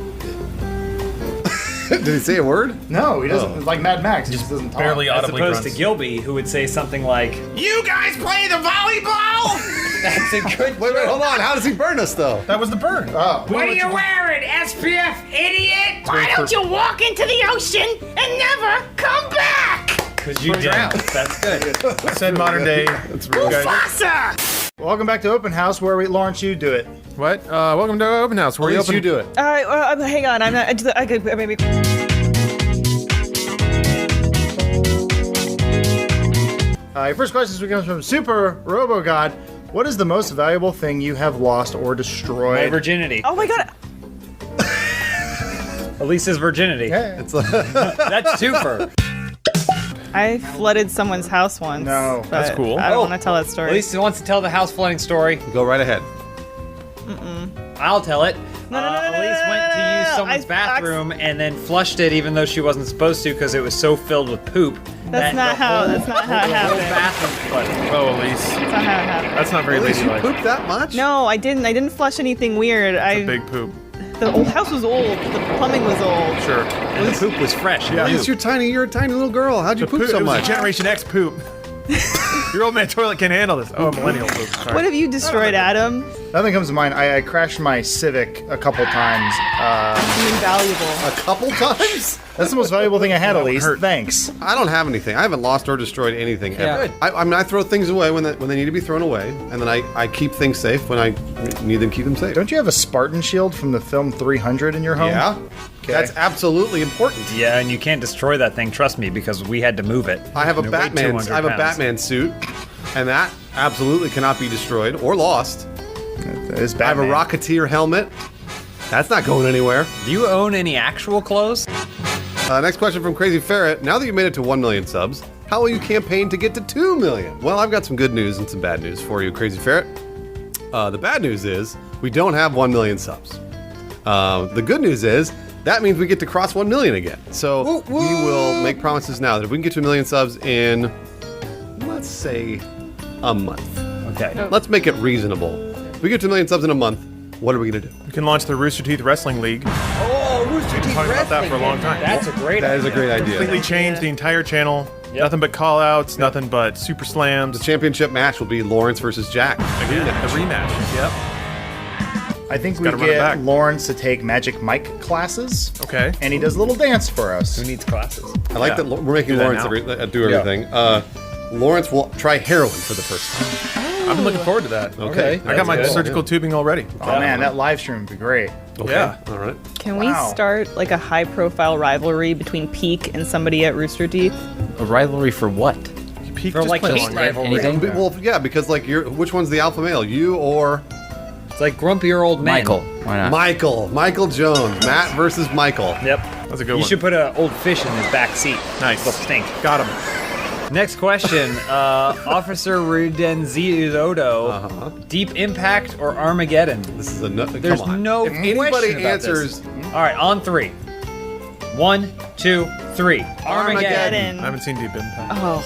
Did he say a word? "No, he doesn't." Like Mad Max, he just doesn't talk. Barely As audibly opposed grunts. to Gilby, who would say something like, You guys play the volleyball? "That's a good Wait, joke." hold on. How does he burn us, though? That was the burn. Oh, What are you wearing, SPF idiot? Why don't you walk into the ocean and never come back? Because you drowned. That's good. I said modern day. That's really good. Mufasa! welcome back to Open House, where Lawrence, you do it. What? Welcome to Open House. Where At least open... you do it. All right, hang on. I'm not. I could maybe. Your first question comes from Super RoboGod. What is the most valuable thing you have lost or My destroyed? virginity. Oh my god! Elisa's virginity. Yeah. That's super. I flooded someoance house once. No. but That's cool. I don't want to tell that story. Elisa wants to tell the house flooding story. Go right ahead. I'll tell it. No. Elise went to use someone's bathroom and then flushed it, even though she wasn't supposed to, because it was so filled with poop. That's not how it The whole happened. bathroom flooded. Oh, Elise. That's not how it happened. That's not very At least you ladylike. pooped that much? No, I didn't. I didn't flush anything weird. A big poop. The old house was old. The plumbing was old. Sure. And the poop was fresh. Yeah. At least you're a tiny little girl. How'd you poop so It was much? a Generation X poop. Your old man toilet can't handle this. Oh, millennial poop. Sorry. What have you destroyed, Adam? Nothing comes to mind. I crashed my Civic a couple times. Invaluable. A couple times? That's the most valuable thing I had, Elise. hurt. Thanks. I don't have anything. I haven't lost or destroyed anything ever. Good. I mean, I throw things away when they need to be thrown away, and then I keep things safe when I need them to keep them safe. Don't you have a Spartan shield from the film 300 in your home? Yeah? Okay. That's absolutely important. Yeah, and you can't destroy that thing, trust me, because we had to move it. I have a And it weighed Batman. 200 I have a pounds. Batman suit, and that absolutely cannot be destroyed or lost. That is I have a Batman. Rocketeer helmet. That's not going anywhere. Do you own any actual clothes? Next question from Crazy Ferret. Now that you made it to 1 million subs, how will you campaign to get to 2 million? Well, I've got some good news and some bad news for you, Crazy Ferret. The bad news is we don't have 1 million subs. The good news is that means we get to cross 1 million again. So we will make promises now that if we can get to 1 million subs in, let's say, a month. Okay. Let's make it reasonable. If we get to 1 million subs in a month, what are we going to do? You can launch the Rooster Teeth Wrestling League. Oh, Rooster Teeth Talking about that for a long time. That's a great That is a great idea. Completely changed the entire channel. Nothing but call outs, nothing but super slams. The championship match will be Lawrence versus Jack. Again, a rematch. Yep. I think we gotta run it back. get Lawrence to take Magic Mike classes. Okay. And he does a little dance for us. Who needs classes? I like that we're making Do that Lawrence now. do everything. Lawrence will try heroin for the first time. I've been looking forward to that. Okay. I got my good. surgical tubing already. Oh man, that live stream would be great. Okay. Yeah. All right. Can we Wow. start like a high-profile rivalry between Peak and somebody at Rooster Teeth? A rivalry for what? Peak For just like plays hate long. rivalry. Anything? Well, yeah, because like which one's the alpha male? You or It's like grumpier old men. Michael. Why not? Michael Jones? Matt versus Michael. Yep. That's a good You one. should put an old fish in his back seat. Nice. It'll stink. Got him. Next question. Officer Rudenzidodo. Deep Impact or Armageddon? This is There's come on. no If anybody question about answers, this. All right, on 3. 1, 2, 3. Armageddon. I haven't seen Deep Impact. Oh.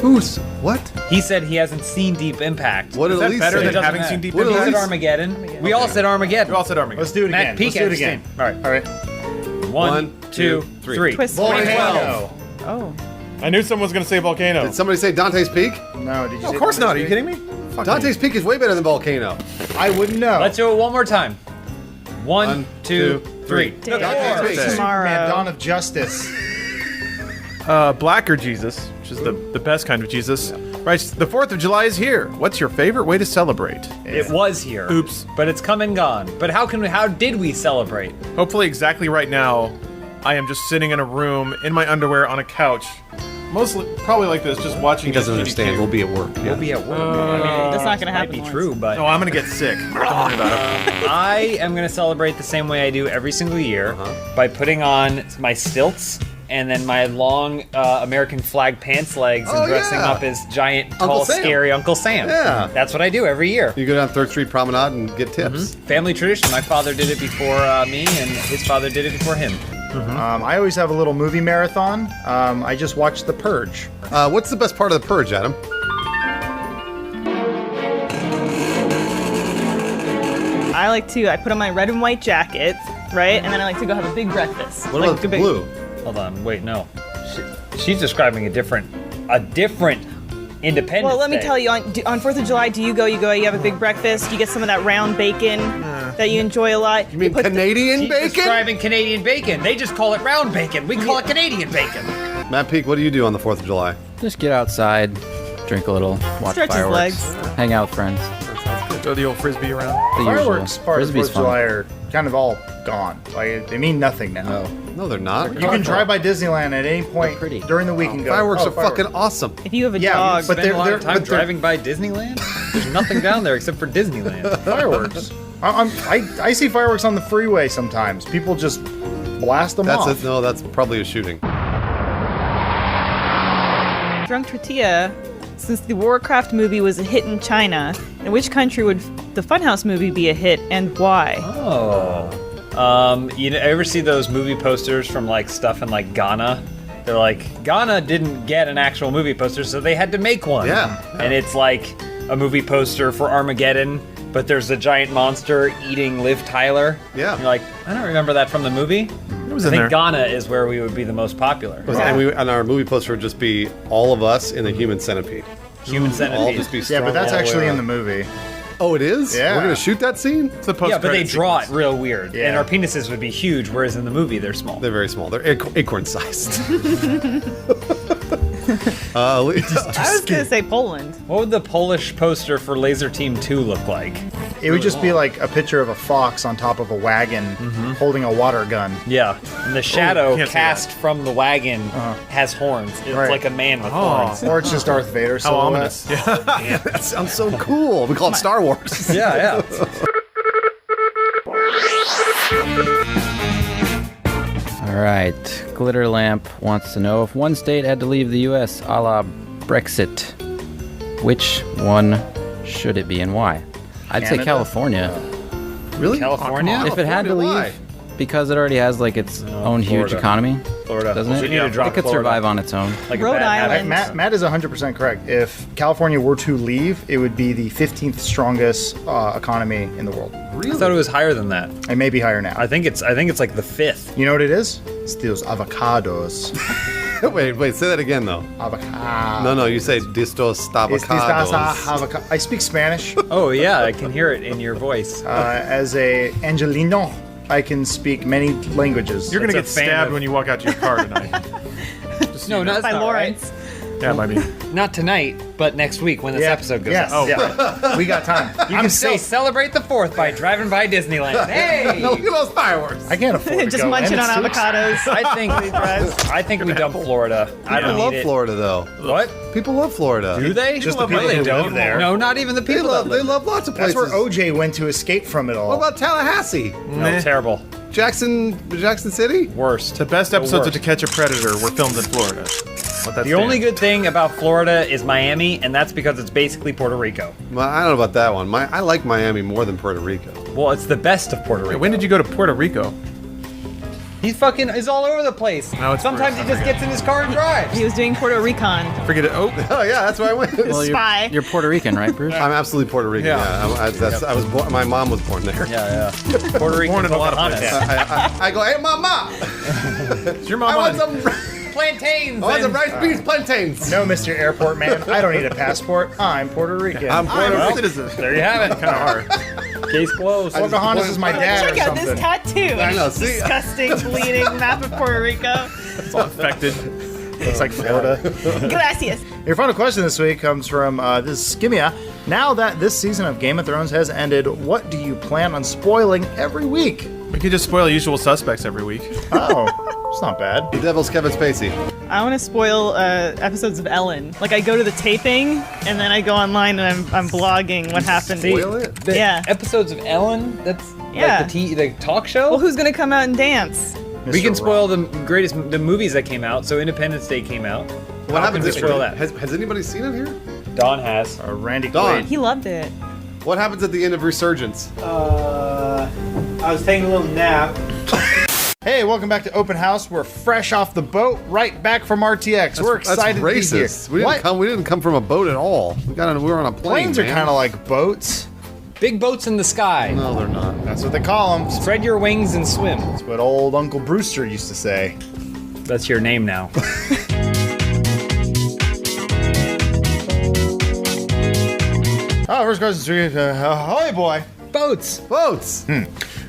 who's what? He said he hasn't seen Deep Impact. What did Is that Elise better say? than Doesn't having matter. seen Deep What did He Impact? said Elise- Armageddon. We all said Armageddon. We all said Armageddon. Let's do it again. Matt Peak Let's do it abstained. again. All right. All right. 1, 2, 3. Twist Volcano. Oh. I knew someone was going to say Volcano. Did somebody say Dante's Peak? No, did you No, say of course Dante's not. Are you Peak? kidding me? Fuck Dante's me. Peak is way better than Volcano. I wouldn't know. Let's do it one more time. One, two, three. Day Dante's Peak. tomorrow. Man, Dawn of Justice. Blacker Jesus, which is the best kind of Jesus. Right, the 4th of July is here. What's your favorite way to celebrate? It was here. Oops. But it's come and gone. But how did we celebrate? Hopefully exactly right now, I am just sitting in a room in my underwear on a couch. Mostly, probably like this, just watching. He doesn't GDQ. understand. We'll be at work. We'll be at work. I mean, That's not gonna happen. Might be Lawrence. true, but No, I'm gonna get sick. Don't worry about it. I am going to celebrate the same way I do every single year by putting on my stilts and then my long American flag pants legs and dressing up as giant, tall, Sam. scary Uncle Sam. Yeah. That's what I do every year. You go down 3rd Street Promenade and get tips. Family tradition. My father did it before me, and his father did it before him. I always have a little movie marathon. I just watched The Purge. What's the best part of The Purge, Adam? I put on my red and white jacket, right? And then I like to go have a big breakfast. What like about a big, blue? Hold on. Wait, no. She's describing a different Independence Well, let me Day. tell you, on 4th of July, you have a big breakfast, you get some of that round bacon that you enjoy a lot. You mean Canadian She's bacon? describing Canadian bacon. They just call it round bacon. We call it Canadian bacon. Matt Peak, what do you do on the 4th of July? Just get outside, drink a little, watch Stretch his fireworks, legs. hang out with friends. Throw the old frisbee around. The Fireworks usual. part of 4th Frisbee's of fun. July are kind of all gone. Like, they mean nothing now. No, they're not. You can drive by Disneyland at any point during the week and go. Fireworks "Oh, are fucking awesome. If you have a Yeah, dog, but Spend a lot of time but they're- driving by Disneyland. There's nothing down there except for Disneyland. Fireworks. I see fireworks on the freeway sometimes. People just blast them off. No, that's probably a shooting. Drunk Tortilla, since the Warcraft movie was a hit in China, in which country would the Funhouse movie be a hit and why? Oh. You ever see those movie posters from like stuff in like Ghana? They're like, Ghana didn't get an actual movie poster, so they had to make one. Yeah. And it's like a movie poster for Armageddon, but there's a giant monster eating Liv Tyler. Yeah. You're like, I don't remember that from the movie. It was I in think there. Ghana is where we would be the most popular. And our movie poster would just be all of us in the Human Centipede. Human All centipede. just be Yeah, strung but that's all the way actually in around. the movie. Oh, it is? Yeah. We're going to shoot that scene? It's a Yeah, but they post-credit draw sequence. it real weird. Yeah. And our penises would be huge, whereas in the movie they're small. They're very small. They're acorn-sized. I was gonna say Poland. What would the Polish poster for Laser Team 2 look like? It would just be like a picture of a fox on top of a wagon holding a water gun. Yeah, and the shadow can't say cast from the wagon has horns. It's Right. like a man with Oh. horns. Or it's just Darth Vader. How silhouette. ominous. Yeah. That sounds so cool. We call it Star Wars. Yeah, All right. Glitter Lamp wants to know if one state had to leave the U.S. a la Brexit, which one should it be and why? I'd say Canada? California. Really? California? If it had to leave, Why? because it already has like its own huge Florida. economy, Florida. doesn't We it? need to drop it could Florida. survive on its own. Like a Rhode bad Island. habit. Matt is 100% correct. If California were to leave, it would be the 15th strongest economy in the world. I thought it was higher than that. It may be higher now. I think it's like the 5th. You know what it is? It's those avocados. Wait, say that again, though. Avocado. No, you say distos It's avocados. I speak Spanish. Oh yeah, I can hear it in your voice. As a Angelino, I can speak many languages. You're going to get That's a fan stabbed of- when you walk out to your car tonight. No, not By Lawrence. Yeah, it might be. Not tonight, but next week when this episode goes Yes. out. Yeah. We got time. You can say celebrate the 4th by driving by Disneyland. Hey! Look at those fireworks. I can't afford to Just go munching in. on It's too avocados. I think we dump Florida. I don't People love need it. Florida, though. What? People love Florida. Do they? Just the No, people they who don't. live there. No, not even the They people. love, that live lots of That's places. where OJ went to escape from it all. What about Tallahassee? No, terrible. Jackson City? Worst. The best episodes of worst. To Catch a Predator were filmed in Florida. What that The only good thing about Florida is Miami, and that's because it's basically Puerto Rico. I don't know about that one. I like Miami more than Puerto Rico. Well, it's the best of Puerto Rico. When did you go to Puerto Rico? He's all over the place. No, it's Sometimes he Puerto just gets in his car and drives. He was doing Puerto Recon. Forget it. Oh, Oh yeah, that's where I went. Well, Spy. you're Puerto Rican, right, Bruce? I'm absolutely Puerto Rican. Yeah. I was born. My mom was born there. Yeah. Puerto Rico. born in a lot of places. I go, hey, mama. Is your mom I on want some. plantains. Oh, the and- rice, beans, plantains. No, Mr. Airport Man, I don't need a passport. I'm Puerto Rican. I'm Puerto Well, citizen. There you have it. Kind of hard. Case closed. Pocahontas is my dad Check or out this something. tattoo. I know, see? Disgusting, bleeding map of Puerto Rico. It's all infected. Looks like Florida. Gracias. Your final question this week comes from this is Skimia. Now that this season of Game of Thrones has ended, what do you plan on spoiling every week? We could just spoil Usual Suspects every week. Oh, it's not bad. The Devil's Kevin Spacey. I want to spoil episodes of Ellen. Like I go to the taping and then I go online and I'm blogging what happened. Spoil it? The Yeah. episodes of Ellen. That's Yeah. like the talk show. Well, who's gonna come out and dance? We can Mr. spoil the movies that came out. So Independence Day came out. What How happens can we if spoil that? Has anybody seen it here? Don has. Randy Dawn. Quaid. He loved it. What happens at the end of Resurgence? I was taking a little nap. Hey, welcome back to Open House. We're fresh off the boat, right back from RTX. We're excited to be here. That's racist. We didn't come from a boat at all. We were on a plane. Planes are man. kind of like boats. Big boats in the sky. No, they're not. That's what they call them. Spread your wings and swim. That's what old Uncle Brewster used to say. That's your name now. Oh, first question. Ahoy, boy. Boats. Boats.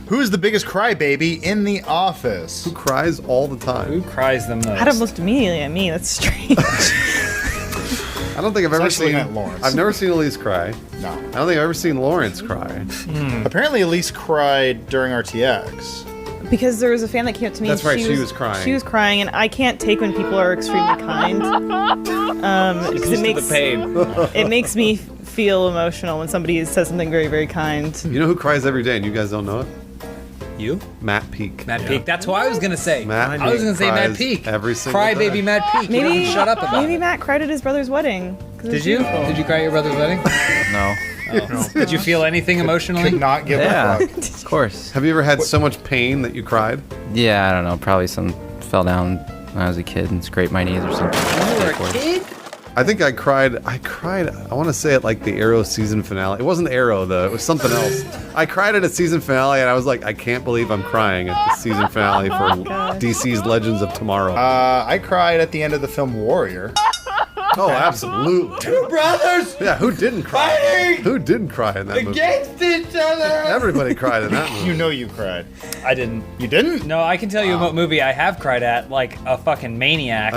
Who's the biggest crybaby in the office? Who cries all the time? Who cries the most? Had him looked immediately at me. That's strange. I don't think I've ever actually seen at Lawrence. I've never seen Elise cry. No. I don't think I've ever seen Lawrence cry. Apparently, Elise cried during RTX. Because there was a fan that came up to me. That's and right, she was crying. She was crying, and I can't take when people are extremely kind. Because it makes me feel emotional when somebody says something very, very kind. You know who cries every day and you guys don't know it? You? Matt Peak. Matt Peak. That's who I was gonna say. Matt I was gonna say Matt cries Peak. every single Crybaby day. Matt Peak. You don't shut up about maybe it. Matt cried at his brother's wedding. 'Cause it Did was you? beautiful. Did you cry at your brother's wedding? No. Oh. Did you feel anything emotionally? Could not give Yeah, a fuck. of course. Have you ever had so much pain that you cried? Yeah, I don't know. Probably some fell down when I was a kid and scraped my knees or something. You were a kid? I think I cried, I want to say it like the Arrow season finale. It wasn't Arrow though, it was something else. I cried at a season finale and I was like, I can't believe I'm crying at the season finale for DC's Legends of Tomorrow. I cried at the end of the film Warrior. Oh, absolutely. Two brothers Yeah, who didn't cry? fighting Who didn't cry in that movie? against each other. Everybody cried in that movie. You know you cried. I didn't. You didn't? No, I can tell you what movie I have cried at, like a fucking maniac.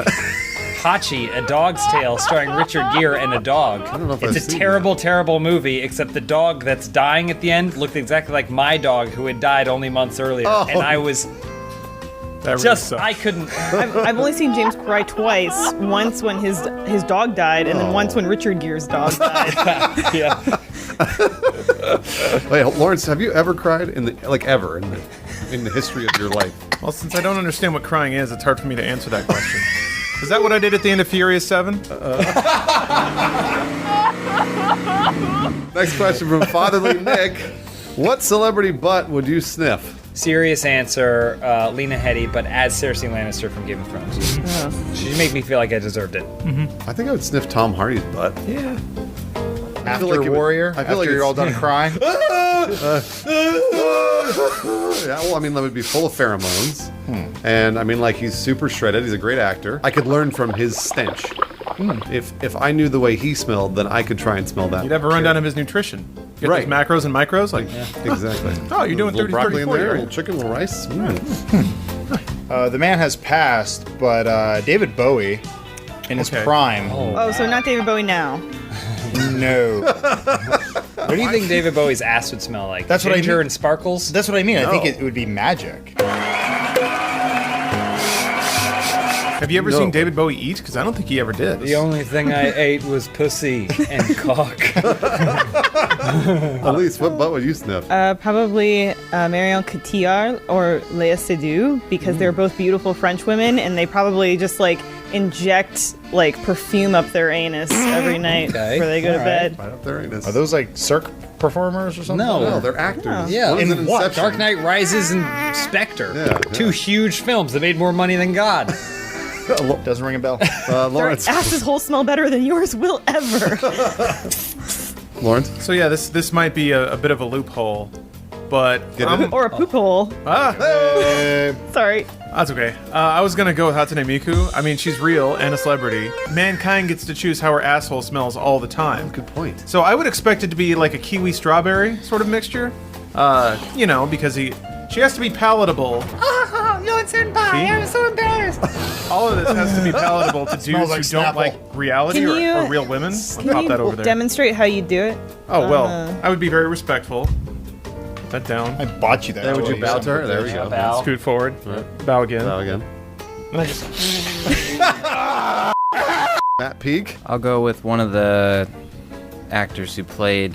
Hachi, A Dog's Tale, starring Richard Gere and a dog. I don't know if It's I've a seen terrible, terrible movie, except the dog that's dying at the end looked exactly like my dog who had died only months earlier. Oh. And I was That really just, sucks. I couldn't. I've only seen James cry twice. Once when his dog died, and then once when Richard Gere's dog died. Yeah. Wait, Lawrence, have you ever cried in the history of your life? Well, since I don't understand what crying is, it's hard for me to answer that question. Is that what I did at the end of Furious 7? Next question from Fatherly Nick. What celebrity butt would you sniff? Serious answer, Lena Headey, but as Cersei Lannister from Game of Thrones. She make me feel like I deserved it. I think I would sniff Tom Hardy's butt. Yeah. After like it would- Warrior? I feel like after you're it's- all done crying? Yeah, well, I mean, that would be full of pheromones. And I mean, like, he's super shredded. He's a great actor. I could learn from his stench. If I knew the way he smelled, then I could try and smell that. You'd have a rundown of his nutrition. Get Right. those macros and micros. Like, Exactly. oh, you're doing A little 30, broccoli 30, in 40, there, a right? little chicken, a little rice. The man has passed, but David Bowie, in his Okay. prime, Oh, so not David Bowie now. no. What do you think David Bowie's ass would smell like? That's what I Ginger mean. and sparkles? That's what I mean. I think No. it would be magic. Have you ever No. seen David Bowie eat? Because I don't think he ever did. The only thing I ate was pussy and cock. Elise, what butt would you sniff? Probably Marion Cotillard or Léa Seydoux, because they're both beautiful French women, and they probably just like inject like perfume up their anus every night Okay, before they go to all bed. Right up there, anus. Are those like cirque performers or something? No, they're actors. Yeah. One's In an what? Inception. Dark Knight Rises and Spectre. Yeah, Two yeah. huge films that made more money than God. Doesn't ring a bell. Their Lawrence. asses whole smell better than yours will ever. Lawrence. So yeah, this might be a bit of a loophole. but Or a poop hole. Sorry. That's okay. I was gonna go with Hatsune Miku. I mean, she's real and a celebrity. Mankind gets to choose how her asshole smells all the time. Good point. So I would expect it to be like a kiwi strawberry sort of mixture. Because she has to be palatable. Oh, no, it's in pie. I'm so embarrassed. All of this has to be palatable to dudes like who don't Snapple. like reality Can you- or real women. I'll Can pop you that over there. demonstrate how you do it? Oh, well, I would be very respectful. Put that down. I bought you that. Would you toy. bow to her? There we go. Bow. Scoot forward. Bow again. Bow again. Matt Peak. I'll go with one of the actors who played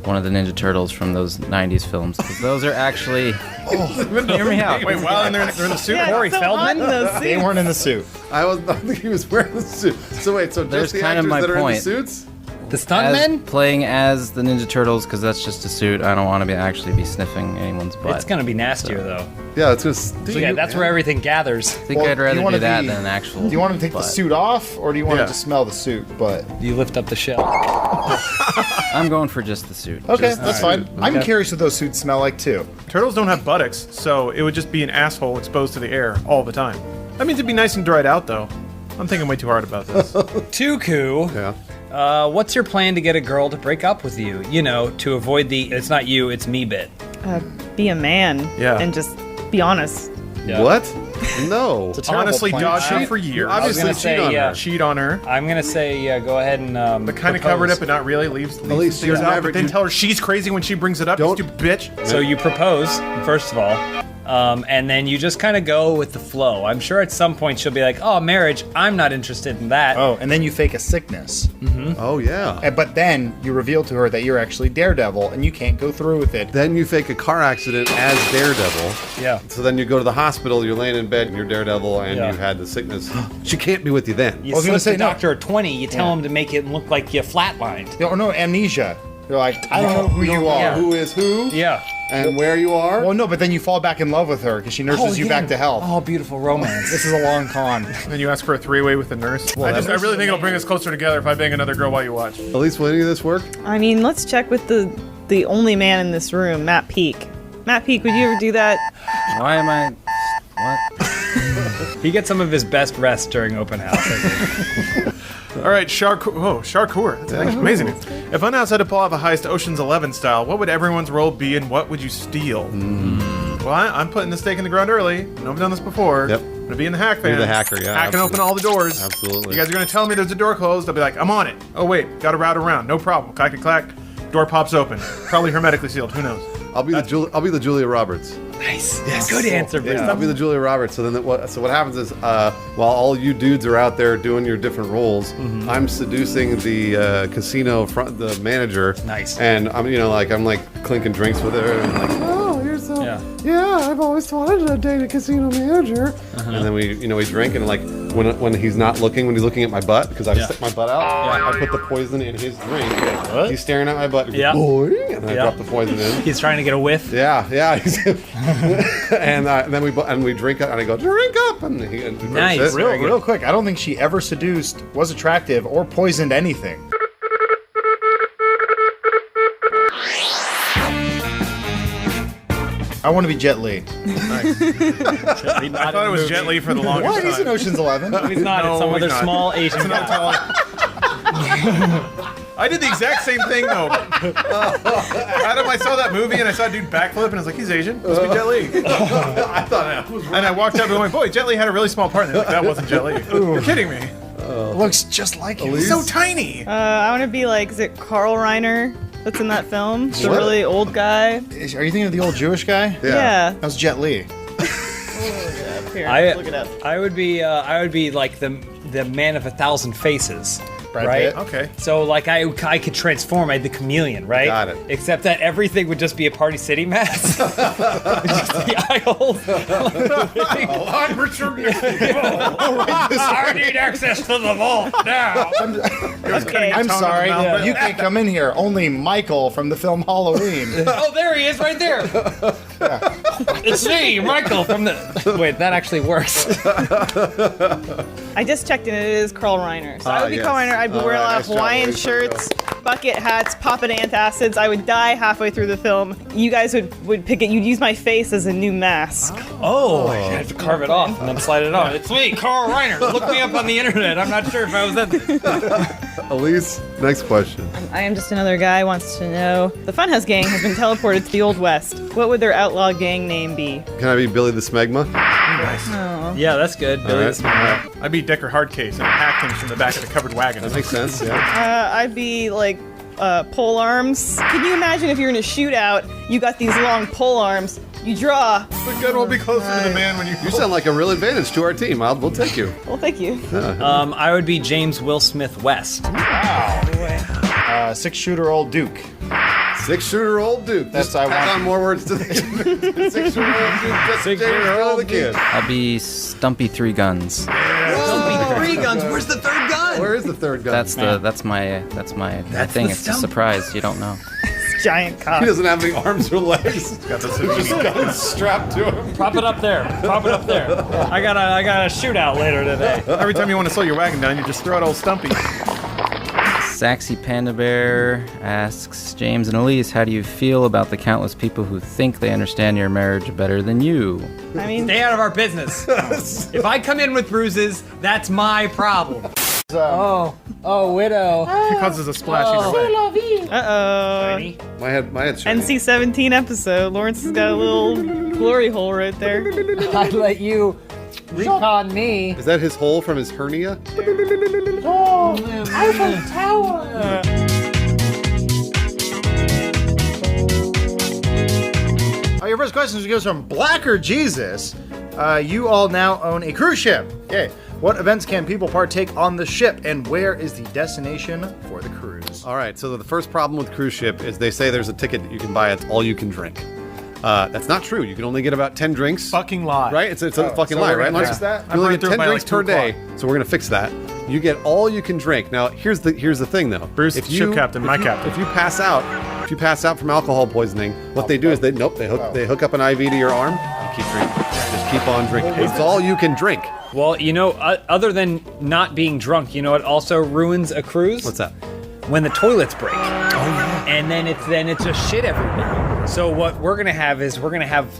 one of the Ninja Turtles from those 90s films. 'Cause those are actually... hear me out. Wait, while they're in the suit? Yeah, Corey so Feldman? on the They suit. weren't in the suit. I think he was wearing the suit. So wait, so There's just the kind of actors my that are in the point. suits? The stuntmen? Playing as the Ninja Turtles, because that's just a suit. I don't want to actually be sniffing anyone's butt. It's gonna be nastier though. Yeah, it's just. So yeah, that's where everything gathers. I think Well, I'd rather you do wanna that be- than an actual. Do you want him to take the butt. suit off, or do you want Yeah. him to smell the suit? But You lift up the shell. I'm going for just the suit. okay, that's fine. I'm curious what those suits smell like too. Turtles don't have buttocks, so it would just be an asshole exposed to the air all the time. That means it'd be nice and dried out, though. I'm thinking way too hard about this. Tuku, Yeah. what's your plan to get a girl to break up with you? You know, to avoid the "it's not you, it's me" bit. Be a man. Yeah. And just be honest. Yeah. What? No. Honestly, plan. dodge her for years. Obviously, gonna cheat say, on yeah. her. Cheat on her. I'm gonna say go ahead and But kind of covered up, but not really. Leaves least things you're out. never- But then you- tell her she's crazy when she brings it up. Don't- You stupid bitch. So you propose, first of all, and then you just kind of go with the flow. I'm sure at some point she'll be like, oh, marriage, I'm not interested in that. Oh, and then you fake a sickness. Oh yeah. But then you reveal to her that you're actually Daredevil, and you can't go through with it. Then you fake a car accident as Daredevil. Yeah. So then you go to the hospital, you're laying in bed, and you're Daredevil, and Yeah. you had the sickness. She can't be with you then. You I was gonna slip say, the no. doctor a 20, you tell him to make it look like you flatlined. Oh no, amnesia. You're like, I don't know who you are. Yeah. Who is who? Yeah. And where you are? Well, no, but then you fall back in love with her because she nurses you back to health. Oh, beautiful romance. This is a long con. And then you ask for a three-way with the nurse. I really think it'll bring us closer together if I bang another girl while you watch. Elise, will any of this work? I mean, let's check with the only man in this room, Matt Peak. Matt Peak, would you ever do that? Why am I? What? He gets some of his best rest during open house, I think. All right, Sharkour. That's actually amazing. If Unhouse had to pull off a heist Ocean's 11 style, what would everyone's role be and what would you steal? Well, I'm putting the stake in the ground early. I know I've done this before. Yep. I'm gonna be in the hack van. You're the hacker, yeah, Hacking open all the doors. Absolutely. You guys are gonna tell me there's a door closed. I'll be like, I'm on it. Oh wait, got to route around. No problem. Clack clack. Door pops open. Probably hermetically sealed. Who knows? I'll be the Julia Roberts. Nice. Yes. Good answer, Bruce. Yeah, I'll be the Julia Roberts. So then, what happens is, while all you dudes are out there doing your different roles, I'm seducing the casino the manager. Nice. And I'm clinking drinks with her, and like, oh, you're so. Yeah, I've always wanted to date a casino manager. And then we drink, and like when he's not looking, when he's looking at my butt, because I stick my butt out, I put the poison in his drink. What? He's staring at my butt. And Yeah. Boing, and I drop the poison in. He's trying to get a whiff. Yeah. and then we drink it, and I go, drink up, and he drinks Nice. it. Real quick, I don't think she ever seduced, was attractive, or poisoned anything. I want to be Jet Li. I thought it was Jet Li for the longest What? time. He's in Ocean's 11. He's not. It's some No, other he's not. small Asian It's not guy. tall. I did the exact same thing though. Adam, I saw that movie and I saw a dude backflip and I was like, he's Asian. Must be Jet Li. I thought that was And I walked up and went, boy, Jet Li had a really small part. And they're like, that wasn't Jet Li. You're kidding me. Looks just like him. He's so tiny. I want to be like, is it Carl Reiner that's in that film? The What? really old guy? Are you thinking of the old Jewish guy? Yeah. That was Jet Li. Here, look it up. I would be like the man of 1,000 faces. Brad Right. Pitt? Okay. So like I could transform. I had the chameleon, right? Got it. Except that everything would just be a Party City mess. Just the aisles. I'm Richard. I need access to the vault now. I'm sorry. You can't come in here. Only Michael from the film Halloween. Oh, there he is, right there. It's me, Michael from the. Wait, that actually works. I just checked and it is Carl Reiner. So I would be yes. Carl Reiner. I'd be wearing a lot Alright, of nice job, Hawaiian Louise. shirts, bucket hats, popping antacids. I would die halfway through the film. You guys would pick it. You'd use my face as a new mask. Oh, I have to carve it off and then slide it on. It's me, Carl Reiner. Look me up on the internet. I'm not sure if I was at this. Elise, next question. I am just another guy wants to know. The Funhouse gang has been teleported to the Old West. What would their outlaw gang name be? Can I be Billy the Smegma? Nice. Oh. Yeah, that's good. Billy the Smegma. I'd be Decker Hardcase and hacked him from the back of the covered wagon. That makes sense, yeah. I'd be like pole arms. Can you imagine if you're in a shootout, you got these long pole arms, you draw. The gun will be closer to the man when you... You sound like a real advantage to our team. We'll take you. Well, thank you. I would be James Will Smith West. Wow. 6-shooter old Duke. 6-shooter old Duke. That's Just tack on more words to the 6-shooter old Duke. Just Six-shooter old the kid. I'll be Stumpy Three Guns. Stumpy Three Guns. Where's the third gun? Where is the third gun? That's my thing. It's a surprise. You don't know. Giant cock. He doesn't have any arms or legs. He's got this gun strapped to him. Prop it up there. Prop it up there. I got a shootout later today. Every time you want to slow your wagon down, you just throw out old Stumpy. Saxy Panda Bear asks, James and Elise, how do you feel about the countless people who think they understand your marriage better than you? I mean, stay out of our business. If I come in with bruises, that's my problem. Widow. He causes a splash either way. Uh-oh. My head's shiny. NC-17 episode. Lawrence has got a little glory hole right there. I'd let you recon me. Is that his hole from his hernia? Eiffel Tower. Your first question goes from Blacker Jesus. You all now own a cruise ship. Okay. What events can people partake on the ship, and where is the destination for the cruise? All right, so the first problem with cruise ship is they say there's a ticket that you can buy. It's all you can drink. That's not true. You can only get about 10 drinks. Fucking lie. Right? It's a fucking lie, right? Fix that? You only I'm get 10 by drinks like per 2 day, o'clock. so we're gonna fix that. You get all you can drink. Now, here's the thing, though. Bruce, ship captain, my captain. If you pass out from alcohol poisoning, what they do is they hook up an IV to your arm. You keep drinking. Just keep on drinking. It's all you can drink. Well, other than not being drunk, it also ruins a cruise? What's that? When the toilets break. Oh yeah. And then it's just shit everywhere. So what we're gonna have is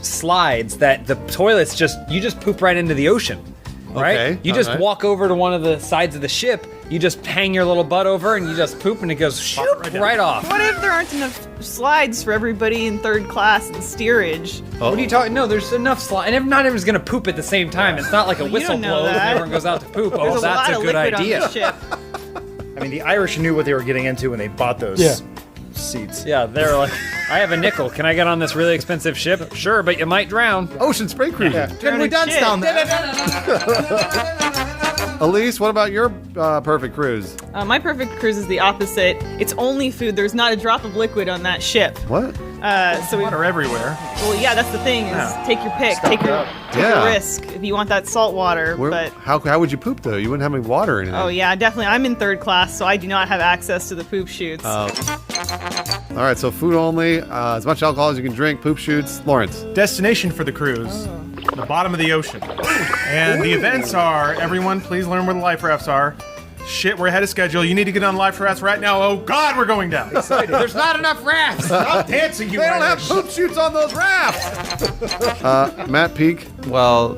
slides that the toilets you just poop right into the ocean. Right? Okay, You just walk over to one of the sides of the ship, you just hang your little butt over and you just poop and it goes shoop, right off. What if there aren't enough slides for everybody in third class and steerage? What are you talking? No, there's enough slides. And not everyone's gonna poop at the same time. It's not like a whistle don't know blows and that. everyone goes out to poop. There's That's lot a of good liquid idea. on this ship. I mean, the Irish knew what they were getting into when they bought those seats. Yeah, they're like, I have a nickel. Can I get on this really expensive ship? Sure, but you might drown. Ocean spray cruising. Yeah. Can we dance down there? Elise, what about your perfect cruise? My perfect cruise is the opposite. It's only food. There's not a drop of liquid on that ship. What? So Water everywhere. Well, yeah, that's the thing. Is take your pick. Take your risk if you want that salt water. But How would you poop though? You wouldn't have any water or anything. oh yeah, definitely. I'm in third class, so I do not have access to the poop chutes. All right, so food only, as much alcohol as you can drink, poop shoots. Lawrence. Destination for the cruise. The bottom of the ocean. And the events are, everyone, please learn where the life rafts are. Shit, we're ahead of schedule. You need to get on life rafts right now. Oh God, we're going down. There's not enough rafts. Stop dancing, you They don't have Irish. poop shoots on those rafts. Matt Peak. Well,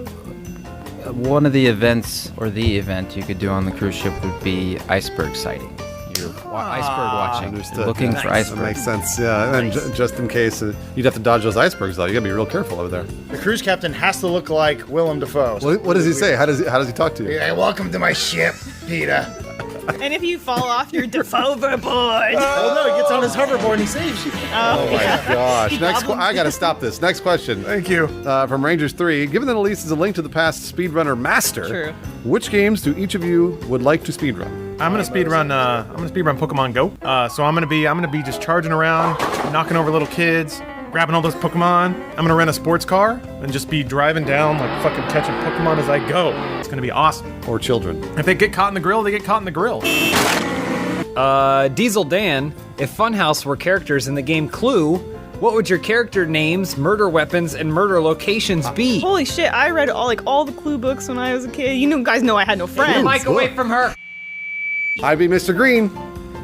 one of the events, or the event you could do on the cruise ship would be iceberg sighting. You're iceberg watching. Understood. You're looking for That icebergs. makes sense. Yeah, and just in case you'd have to dodge those icebergs, though. You gotta be real careful over there. The cruise captain has to look like Willem Dafoe. What does he say? How does he talk to you? Yeah, welcome to my ship, Peter. And if you fall off your overboard. Oh no, he gets on his hoverboard and he saves you. Oh my gosh. I gotta stop this. Next question. Thank you. From Rangers 3. Given that Elise is a Link to the Past speedrunner master, True. which games do each of you would like to speedrun? I'm gonna speedrun Pokemon Go. So I'm gonna be just charging around, knocking over little kids, grabbing all those Pokemon. I'm gonna rent a sports car and just be driving down like fucking catching Pokemon as I go. It's gonna be awesome. Or children. If they get caught in the grill, they get caught in the grill. Diesel Dan, if Funhouse were characters in the game Clue, what would your character names, murder weapons, and murder locations be? Holy shit! I read all the Clue books when I was a kid. You guys know I had no friends. Mike, away from her. I'd be Mr. Green.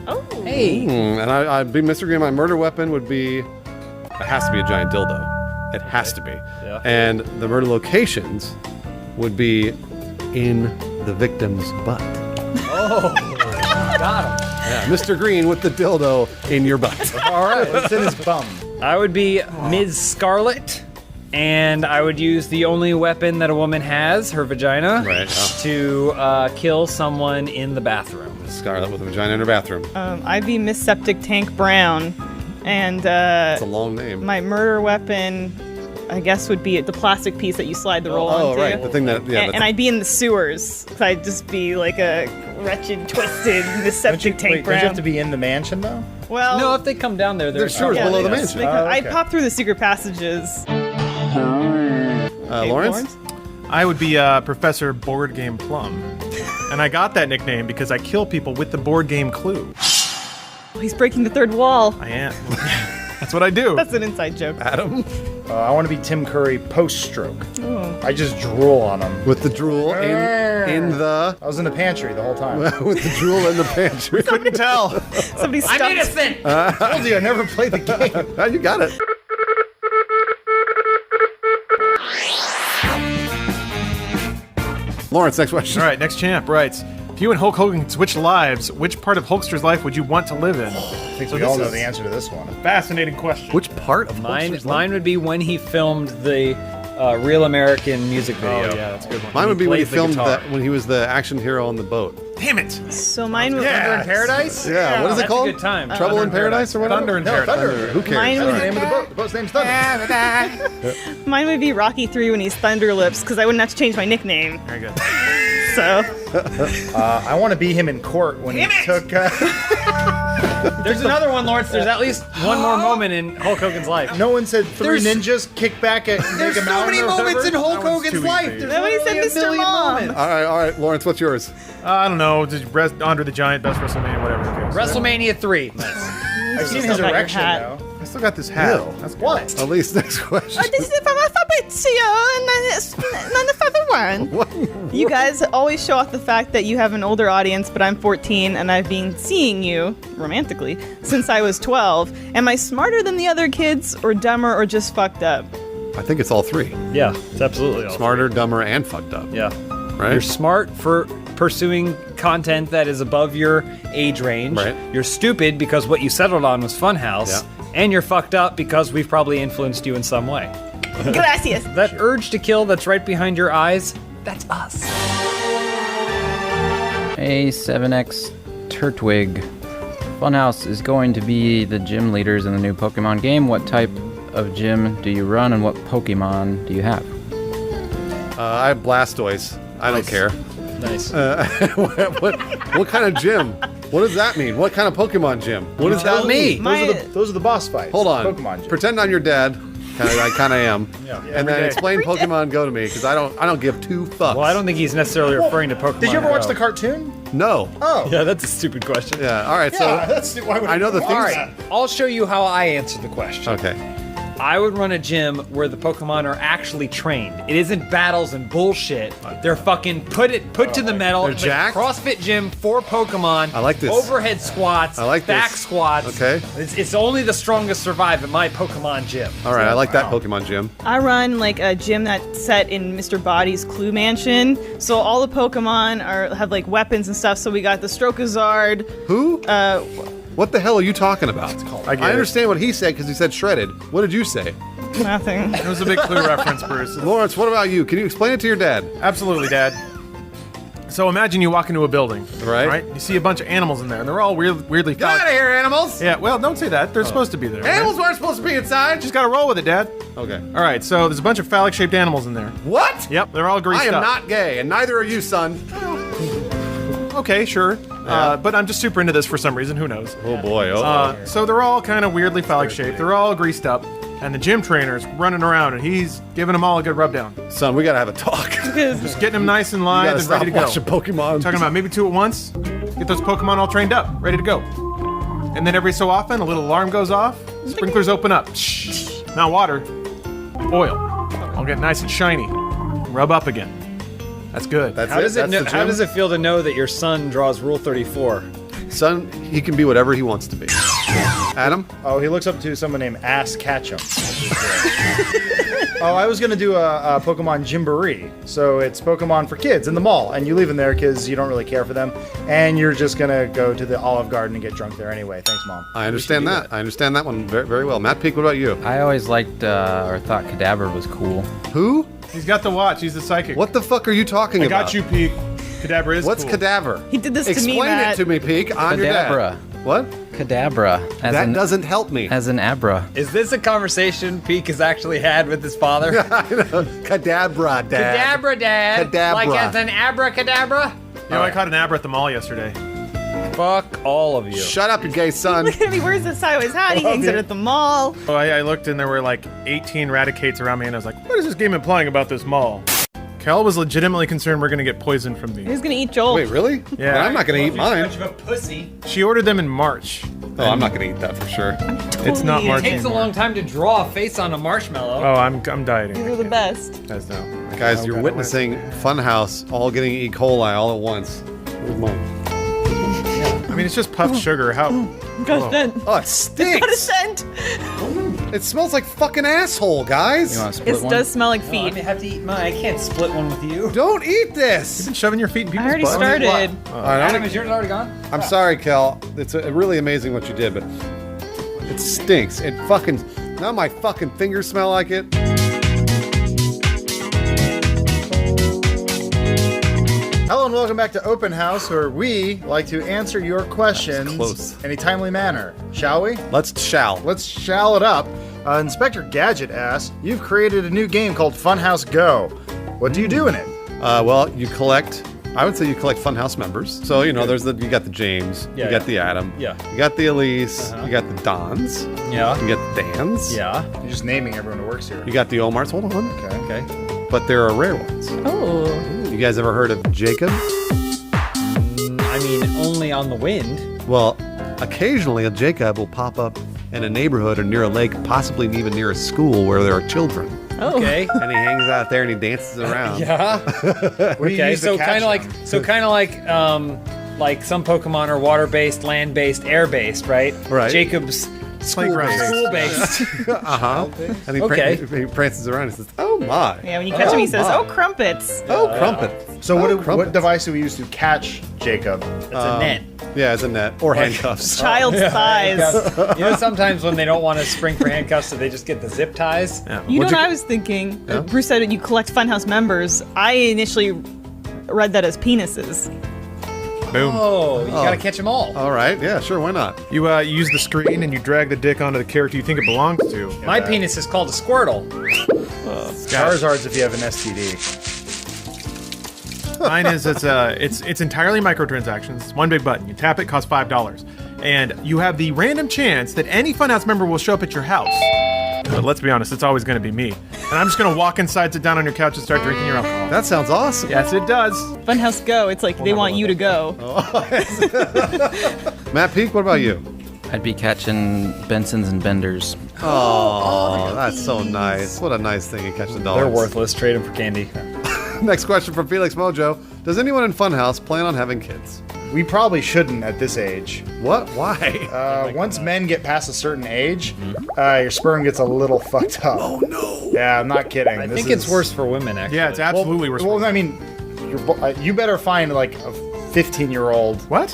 Oh. Hey. And I'd be Mr. Green. My murder weapon would be. It has to be a giant dildo. It has to be. Yeah. And the murder locations would be in the victim's butt. Oh, got him. Yeah, Mr. Green with the dildo in your butt. All right, it's in his bum. I would be Ms. Scarlet, and I would use the only weapon that a woman has, her vagina, to kill someone in the bathroom. Scarlet with a vagina in her bathroom. I'd be Miss Septic Tank Brown, and It's a long name. my murder weapon, I guess, would be the plastic piece that you slide the roll onto. Oh, right. The thing that. Yeah. And I'd be in the sewers. So I'd just be like a wretched, twisted Miss Septic Tank Don't Brown. you have to be in the mansion, though? Well, No, if they come down there, There's sewers below the mansion. I'd pop through the secret passages. Lawrence? I would be Professor Board Game Plum. And I got that nickname because I kill people with the board game clue. He's breaking the third wall. I am. That's what I do. That's an inside joke. Adam? I want to be Tim Curry post-stroke. Oh. I just drool on him. With the drool in the... I was in the pantry the whole time. With the drool in the pantry. Couldn't tell. Somebody stuffed. I'm innocent! I told you I never played the game. You got it. Lawrence, next question. All right, next champ writes, if you and Hulk Hogan switched lives, which part of Hulkster's life would you want to live in? I think we all know the answer to this one. Fascinating question. Which part of Mine would be when he filmed the Real American music video. Oh, yeah, that's a good one. Mine would be when he plays the filmed guitar. that, when he was the action hero on the boat. Damn it! So mine would. Thunder in Paradise? Yeah, what is it That's called? a good time. Trouble in Paradise or whatever? Thunder in No, Paradise. Thunder. Who cares? Mine That's would, the name of the boat. The boat's name's Thunder. mine would be Rocky 3 when he's Thunderlips, because I wouldn't have to change my nickname. Very good. So. I want to be him in court when he took... There's another one, Lawrence. There's at least one more moment in Hulk Hogan's life. No one said three ninjas kick back at There's Mega so Mountain many or moments whatever. in Hulk That one's Hogan's too life. easy. There's Nobody said literally a Mr. million Mom. moments. All right, Lawrence, what's yours? I don't know. Just Andre the Giant, best WrestleMania, whatever. Who cares? WrestleMania 3. I've seen his Still got your erection, hat. though. I still got this hat. Ew. That's good. What? Elise, next question. This is from Fabrizio, and then the further one. What? You guys always show off the fact that you have an older audience, but I'm 14, and I've been seeing you, romantically, since I was 12. Am I smarter than the other kids, or dumber, or just fucked up? I think it's all three. Yeah, it's absolutely all. Smarter, dumber, and fucked up. Yeah. Right? You're smart for pursuing content that is above your age range. Right. You're stupid because what you settled on was Funhouse. Yeah. And you're fucked up because we've probably influenced you in some way. Gracias. That urge to kill that's right behind your eyes, that's us. A7X Turtwig. Funhouse is going to be the gym leaders in the new Pokemon game. What type of gym do you run and what Pokemon do you have? I have Blastoise. I don't care. Nice. What kind of gym? What does that mean? What kind of Pokemon gym? What does that mean? Those are the boss fights. Hold on. Pokemon gym. Pretend I'm your dad. I kind of am. Yeah. And then explain Pokemon Go to me because I don't give two fucks. Well, I don't think he's necessarily referring to Pokemon. Did you ever watch Go. the cartoon? No. Oh. Yeah, that's a stupid question. Yeah. All right. So Yeah, that's why would I know the All things. right. I'll show you how I answer the question. Okay. I would run a gym where the Pokemon are actually trained. It isn't battles and bullshit. They're fucking put to the metal. They're It's like jacked? CrossFit gym for Pokemon. I like this. Overhead squats. I like back this. squats. Okay. It's only the strongest survive at my Pokemon gym. All right. I like that Pokemon gym. I run like a gym that's set in Mr. Body's Clue Mansion. So all the Pokemon have like weapons and stuff. So we got the Strokazard. Who? What the hell are you talking about? I get I it. understand what he said because he said shredded. What did you say? Nothing. It was a big Clue reference, Bruce. Lawrence, what about you? Can you explain it to your dad? Absolutely, Dad. So imagine you walk into a building, Right. You see a bunch of animals in there, and they're all weirdly. Get out of here, animals! Yeah, well, don't say that. They're supposed to be there. Animals aren't supposed to be inside. Just gotta roll with it, Dad. Okay. All right, so there's a bunch of phallic-shaped animals in there. What? Yep, they're all greased I am up. not gay, and neither are you, son. Okay, sure. But I'm just super into this for some reason. Who knows? Oh boy. So they're all kind of weirdly phallic-shaped. They're all greased up, and the gym trainer's running around, and he's giving them all a good rub down. Son, we gotta have a talk. Just getting them nice and You live gotta and stop ready to go. watching Pokemon. Talking about maybe 2 at once. Get those Pokemon all trained up, ready to go. And then every so often, a little alarm goes off. Sprinklers open up. Shh. Not water, oil. I'll get nice and shiny. Rub up again. That's good. That's How does it That's the how gym? does it feel to know that your son draws Rule 34? Son, he can be whatever he wants to be. Adam? Oh, he looks up to someone named Ass Ketchum. Oh, I was going to do a Pokemon Gymboree. So it's Pokemon for kids in the mall, and you leave them there because you don't really care for them, and you're just going to go to the Olive Garden and get drunk there anyway. Thanks, Mom. I understand that. I understand that one very, very well. Matt Peak, what about you? I always liked or thought Kadabra was cool. Who? He's got the watch. He's the psychic. What the fuck are you talking about? I got you, Pete. Kadabra is What's cool. Cadaver? He did this to me, Explain Matt. it to me, Peak. I'm your dad. Kadabra. What? Kadabra. That doesn't help me. As an abra. Is this a conversation Peak has actually had with his father? I know. Kadabra, Dad. Kadabra, Dad. Kadabra. Like as an abracadabra? You know, I caught an abra at the mall yesterday. Fuck all of you. Shut up, you gay son. Look at me, where's the sideways hat? He hangs it at the mall. Oh, I looked and there were like 18 Raticates around me, and I was like, what is this game implying about this mall? Kel was legitimately concerned we're gonna get poisoned from these. Who's gonna eat Joel? Wait, really? Yeah. Well, I'm not gonna eat mine. Much of a pussy. She ordered them in March. Oh, I'm not gonna eat that for sure. It's not eat it. March It takes a anymore. long time to draw a face on a marshmallow. Oh, I'm dieting. These are the best. Guys, no. Guys, Oh, you're God, witnessing Funhouse all getting E. coli all at once. Where's mine? I mean, it's just puffed sugar. How? Got a scent. Oh, it Got a stinks. scent. It smells like fucking asshole, guys. You want to split It one? does smell like I feet. have to eat mine. I can't split one with you. Don't eat this. You've been shoving your feet in I people's already butts. started. All right, Adam, is yours already gone? I'm sorry, Kel. It's really amazing what you did, but it stinks. It fucking. Now my fucking fingers smell like it. Hello and welcome back to Open House, where we like to answer your questions close. in a timely manner. Shall we? Let's shall. Let's shall it up. Inspector Gadget asks, you've created a new game called Funhouse Go. What do you do in it? Well, you collect. I would say you collect Funhouse members. So you know, you got the James, Yeah, you got yeah. the Adam, Yeah. you got the Elise, you got the Dons, Yeah. you got the Dans, Yeah. You're just naming everyone who works here. you got the Omars. Hold on, Okay. but there are rare ones. Oh. You guys ever heard of Jacob? I mean, only on the wind. Well, occasionally a Jacob will pop up in a neighborhood or near a lake, possibly even near a school where there are children. Oh. Okay. And he hangs out there and he dances around. Yeah. What do you Okay. use to So catch kind of them? like some Pokemon are water-based, land-based, air-based, right? Right. Jacob's Playground-based. school-based. Uh-huh. And he, Okay. he prances around and says, "Oh my." Yeah, when you catch him, he says, my. "Oh, crumpets." Oh, crumpet. So Oh, what crumpets. device do we use to catch Jacob? It's a net. Yeah, it's a net or handcuffs. Child's thighs. You know, sometimes when they don't want to spring for handcuffs, so they just get the zip ties. Yeah. You know What'd what I was thinking? Yeah? Bruce said you collect Funhouse members. I initially read that as penises. Boom. Oh, you gotta catch them all. All right. Yeah, sure. Why not? You use the screen and you drag the dick onto the character you think it belongs to. My penis is called a Squirtle. Charizard's if you have an STD. Mine is it's entirely microtransactions. It's one big button. You tap it, costs $5, and you have the random chance that any Funhouse member will show up at your house. But let's be honest, it's always going to be me. And I'm just going to walk inside, sit down on your couch, and start drinking your alcohol. That sounds awesome. Yes, it does. Funhouse Go. It's like they want you to go. Matt Peak, what about you? I'd be catching Bensons and Benders. Oh, that's so nice. What a nice thing to catch the dogs. They're worthless. Trade them for candy. Next question from Felix Mojo. Does anyone in Funhouse plan on having kids? We probably shouldn't at this age. What? Why? Once men get past a certain age, your sperm gets a little fucked up. Oh no! Yeah, I'm not kidding. I think it's worse for women, actually. Yeah, it's absolutely worse. Well, I mean, you better find like a 15-year-old. What?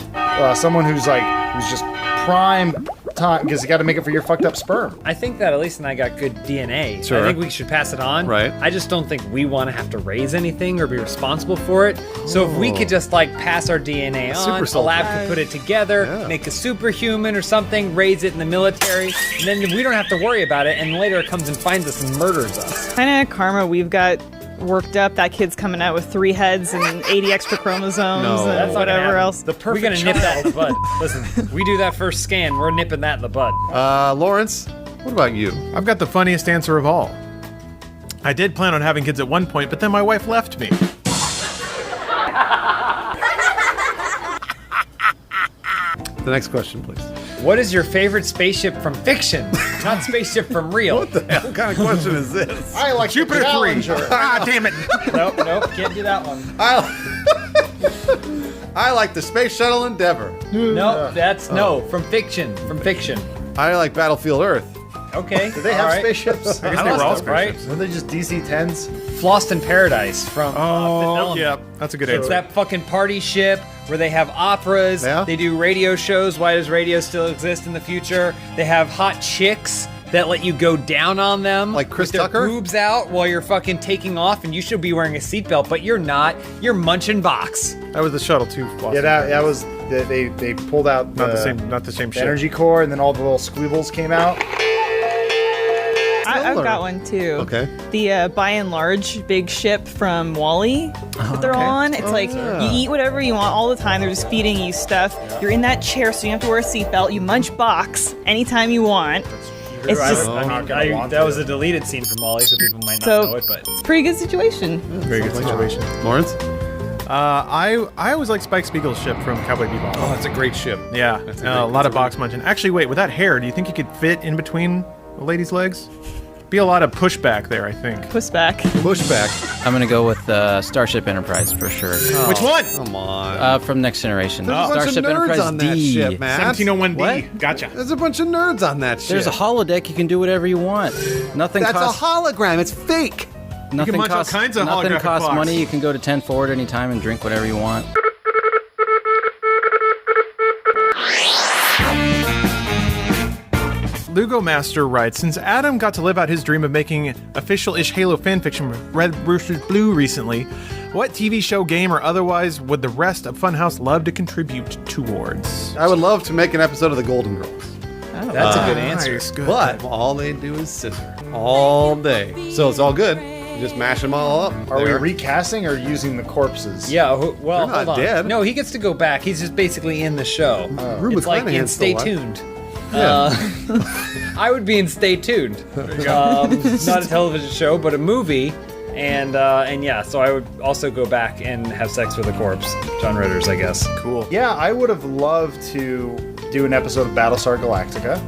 Someone who's just prime time, because you got to make it for your fucked up sperm. I think that Elise and I got good DNA. Sure. I think we should pass it on. Right. I just don't think we want to have to raise anything or be responsible for it. So if we could just like pass our DNA on, super a lab soldier. could put it together, Yeah. make a superhuman or something, raise it in the military, and then we don't have to worry about it, and later it comes and finds us and murders us. Kind of karma we've got worked up. That kid's coming out with 3 heads and 80 extra chromosomes No. and That's not gonna whatever happen. else. The We're perfect gonna nip that in the bud. Listen, we do that first scan, we're nipping that in the bud. Lawrence, what about you? I've got the funniest answer of all. I did plan on having kids at one point, but then my wife left me. The next question, please. What is your favorite spaceship from fiction? Not spaceship from real. What the hell kind of question is this? I like Jupiter the 3. Challenger. Ah, damn it. Nope, can't do that one. I like the Space Shuttle Endeavour. No, that's no from fiction. From fiction. I like Battlefield Earth. Okay. Do they have all right. spaceships? I guess they were all Right? spaceships. Are they just DC-10s? Flossed in Paradise from Fifth Oh, Element. yeah, that's a good It's answer. that fucking party ship where they have operas. Yeah? They do radio shows. Why does radio still exist in the future? They have hot chicks that let you go down on them. Like Chris with their Tucker? boobs out while you're fucking taking off, and you should be wearing a seatbelt, but you're not. You're munching box. That was the shuttle too. Yeah, that was they pulled out Not the same ship. energy core, and then all the little squeebles came out. I've got one too. Okay. The by and large big ship from Wall-E that they're on. It's like you eat whatever you want all the time. They're just feeding you stuff. You're in that chair, so you have to wear a seatbelt. You munch box anytime you want. It's just That was a deleted scene from Wall-E, so people might not So- know it, but it's a pretty good situation. Very good situation. Lawrence? I always like Spike Spiegel's ship from Cowboy Bebop. Oh, it's a great ship. Yeah, a lot of box munching. Actually, wait, with that hair, do you think you could fit in between a lady's legs? Be a lot of pushback there, I think. Pushback. Pushback. I'm gonna go with Starship Enterprise for sure. Which one? Come on. From Next Generation. There's a bunch Starship of nerds Enterprise on that D. ship, man. 1701D. What? Gotcha. There's a bunch of nerds on that ship. There's a holodeck. You can do whatever you want. Nothing That's costs. a hologram. It's fake. Nothing munch all costs. kinds of nothing holographic costs clocks. money. You can go to 10 forward anytime and drink whatever you want. Lugo Master writes, since Adam got to live out his dream of making official-ish Halo fanfiction with Red vs. Blue recently, what TV show, game, or otherwise would the rest of Funhouse love to contribute towards? I would love to make an episode of The Golden Girls. that's a good answer. Nice, good. But all they do is scissor all day. So it's all good. You just mash them all up. Are there. we recasting or using the corpses? Yeah, well, They're not hold on. dead. No, he gets to go back. He's just basically in the show. Rue It's like in McClanahan's Stay still alive. Tuned. Yeah. I would be in Stay Tuned. Not a television show, but a movie. And yeah, so I would also go back and have sex with a corpse. John Ritter's, I guess. Cool. Yeah, I would have loved to do an episode of Battlestar Galactica.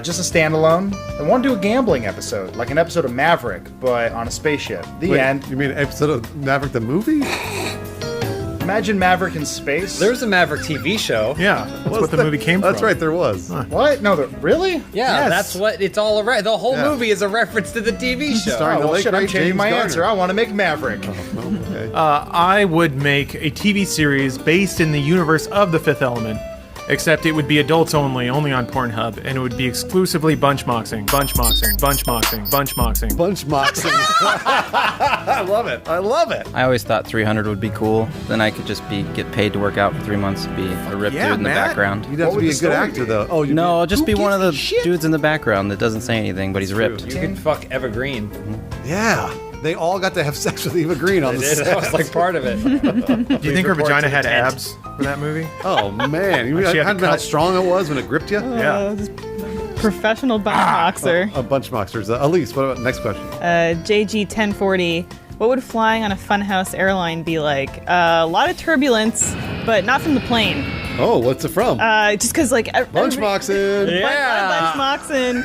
Just a standalone. I want to do a gambling episode, like an episode of Maverick, but on a spaceship. The Wait, end. You mean an episode of Maverick the movie? Imagine Maverick in space. There's a Maverick TV show. Yeah, that's what the movie came from. That's right, there was. What? No, really? Yeah, Yes. that's what it's all around. The whole Yeah. movie is a reference to the TV show. Starring the Oh, well, late shit, I'm great changing James my Garner. answer. I want to make Maverick. Okay. I would make a TV series based in the universe of The Fifth Element, except it would be adults only on Pornhub, and it would be exclusively bunch-moxing. Bunch moxing. I love it. I love it. I always thought 300 would be cool. Then I could just get paid to work out for 3 months and be a ripped yeah, dude in the Matt. background. You'd have to be a good actor, though. Oh, No, I'll just be one of the dudes in the background that doesn't say anything, but he's ripped. You can fuck Eva Green. Yeah. They all got to have sex with Eva Green on the set. That was like part of it. Do you think her report vagina to the had tent. abs for that movie? Oh, man. You She had to had how cut- strong it was when it gripped you? Yeah. Professional bunch boxer. A bunch of moxers. Elise, what about next question? JG 1040. What would flying on a Funhouse airline be like? A lot of turbulence, but not from the plane. Oh, what's it from? Just because like Bunch moxing. bunch moxing.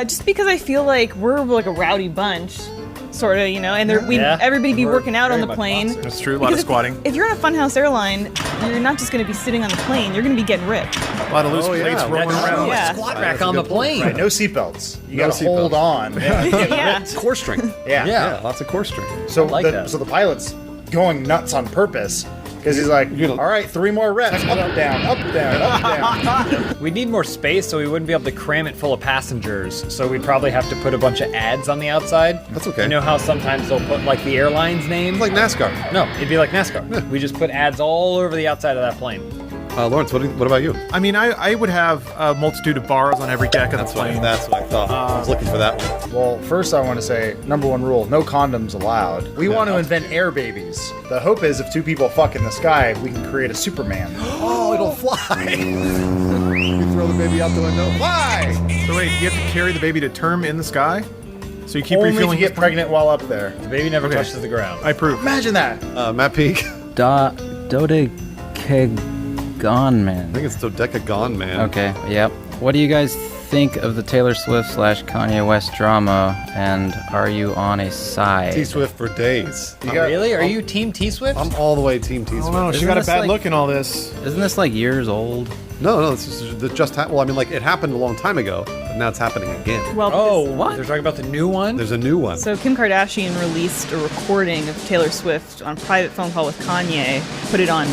Just because I feel like we're like a rowdy bunch, sort of, you know, and everybody be We're working out on very the much plane. boxers. That's true. A lot of Because squatting. If you're on a Funhouse airline, you're not just going to be sitting on the plane. You're going to be getting ripped. A lot of loose plates rolling That's around. Yeah. squat rack on the plane. Right, no seatbelts. You No gotta hold seatbelts. on. Yeah. Core string. Yeah. Yeah, lots of core string. So, like that. so the pilot's going nuts on purpose because he's like, all right, 3 more reps. Up, down, up, down, up, down. We'd need more space, so we wouldn't be able to cram it full of passengers. So we'd probably have to put a bunch of ads on the outside. That's okay. You know how sometimes they'll put like the airline's name? Like NASCAR. No, it'd be like NASCAR. We just put ads all over the outside of that plane. Lawrence, what about you? I mean, I would have a multitude of bars on every deck of the plane. That's what I thought. I was looking for that one. Well, first I want to say, number 1 rule, no condoms allowed. We want to invent air babies. The hope is if 2 people fuck in the sky, we can create a Superman. Oh, it'll fly. You throw the baby out the window. Fly! So wait, you have to carry the baby to term in the sky? So you keep Only if you refueling get pregnant while up there. The baby never Okay. touches the ground. I approve. Imagine that. Matt Peak. Dodecagon I man. think it's Dodecagon Man. Okay, yep. What do you guys think of the Taylor Swift / Kanye West drama, and are you on a side? T-Swift for days. Really? Are you Team T-Swift? I'm all the way Team T-Swift. Oh, she got a bad look in all this. Isn't this like years old? No, it's just well, I mean, like, it happened a long time ago, but now it's happening again. Well, what? They're talking about the new one? There's a new one. So Kim Kardashian released a recording of Taylor Swift on a private phone call with Kanye, put it on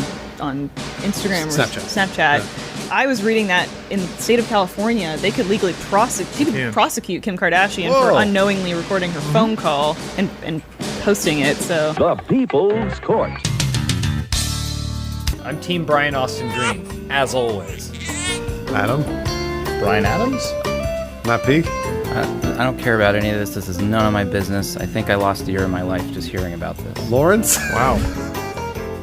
Instagram or Snapchat. Yeah. I was reading that in the state of California, they could legally prosecute Kim Kardashian for unknowingly recording her phone call and posting it. So The People's Court. I'm Team Brian Austin Green, as always. Adam? Brian Adams? Matt Peak? I don't care about any of this. This is none of my business. I think I lost a year of my life just hearing about this. Lawrence? Wow.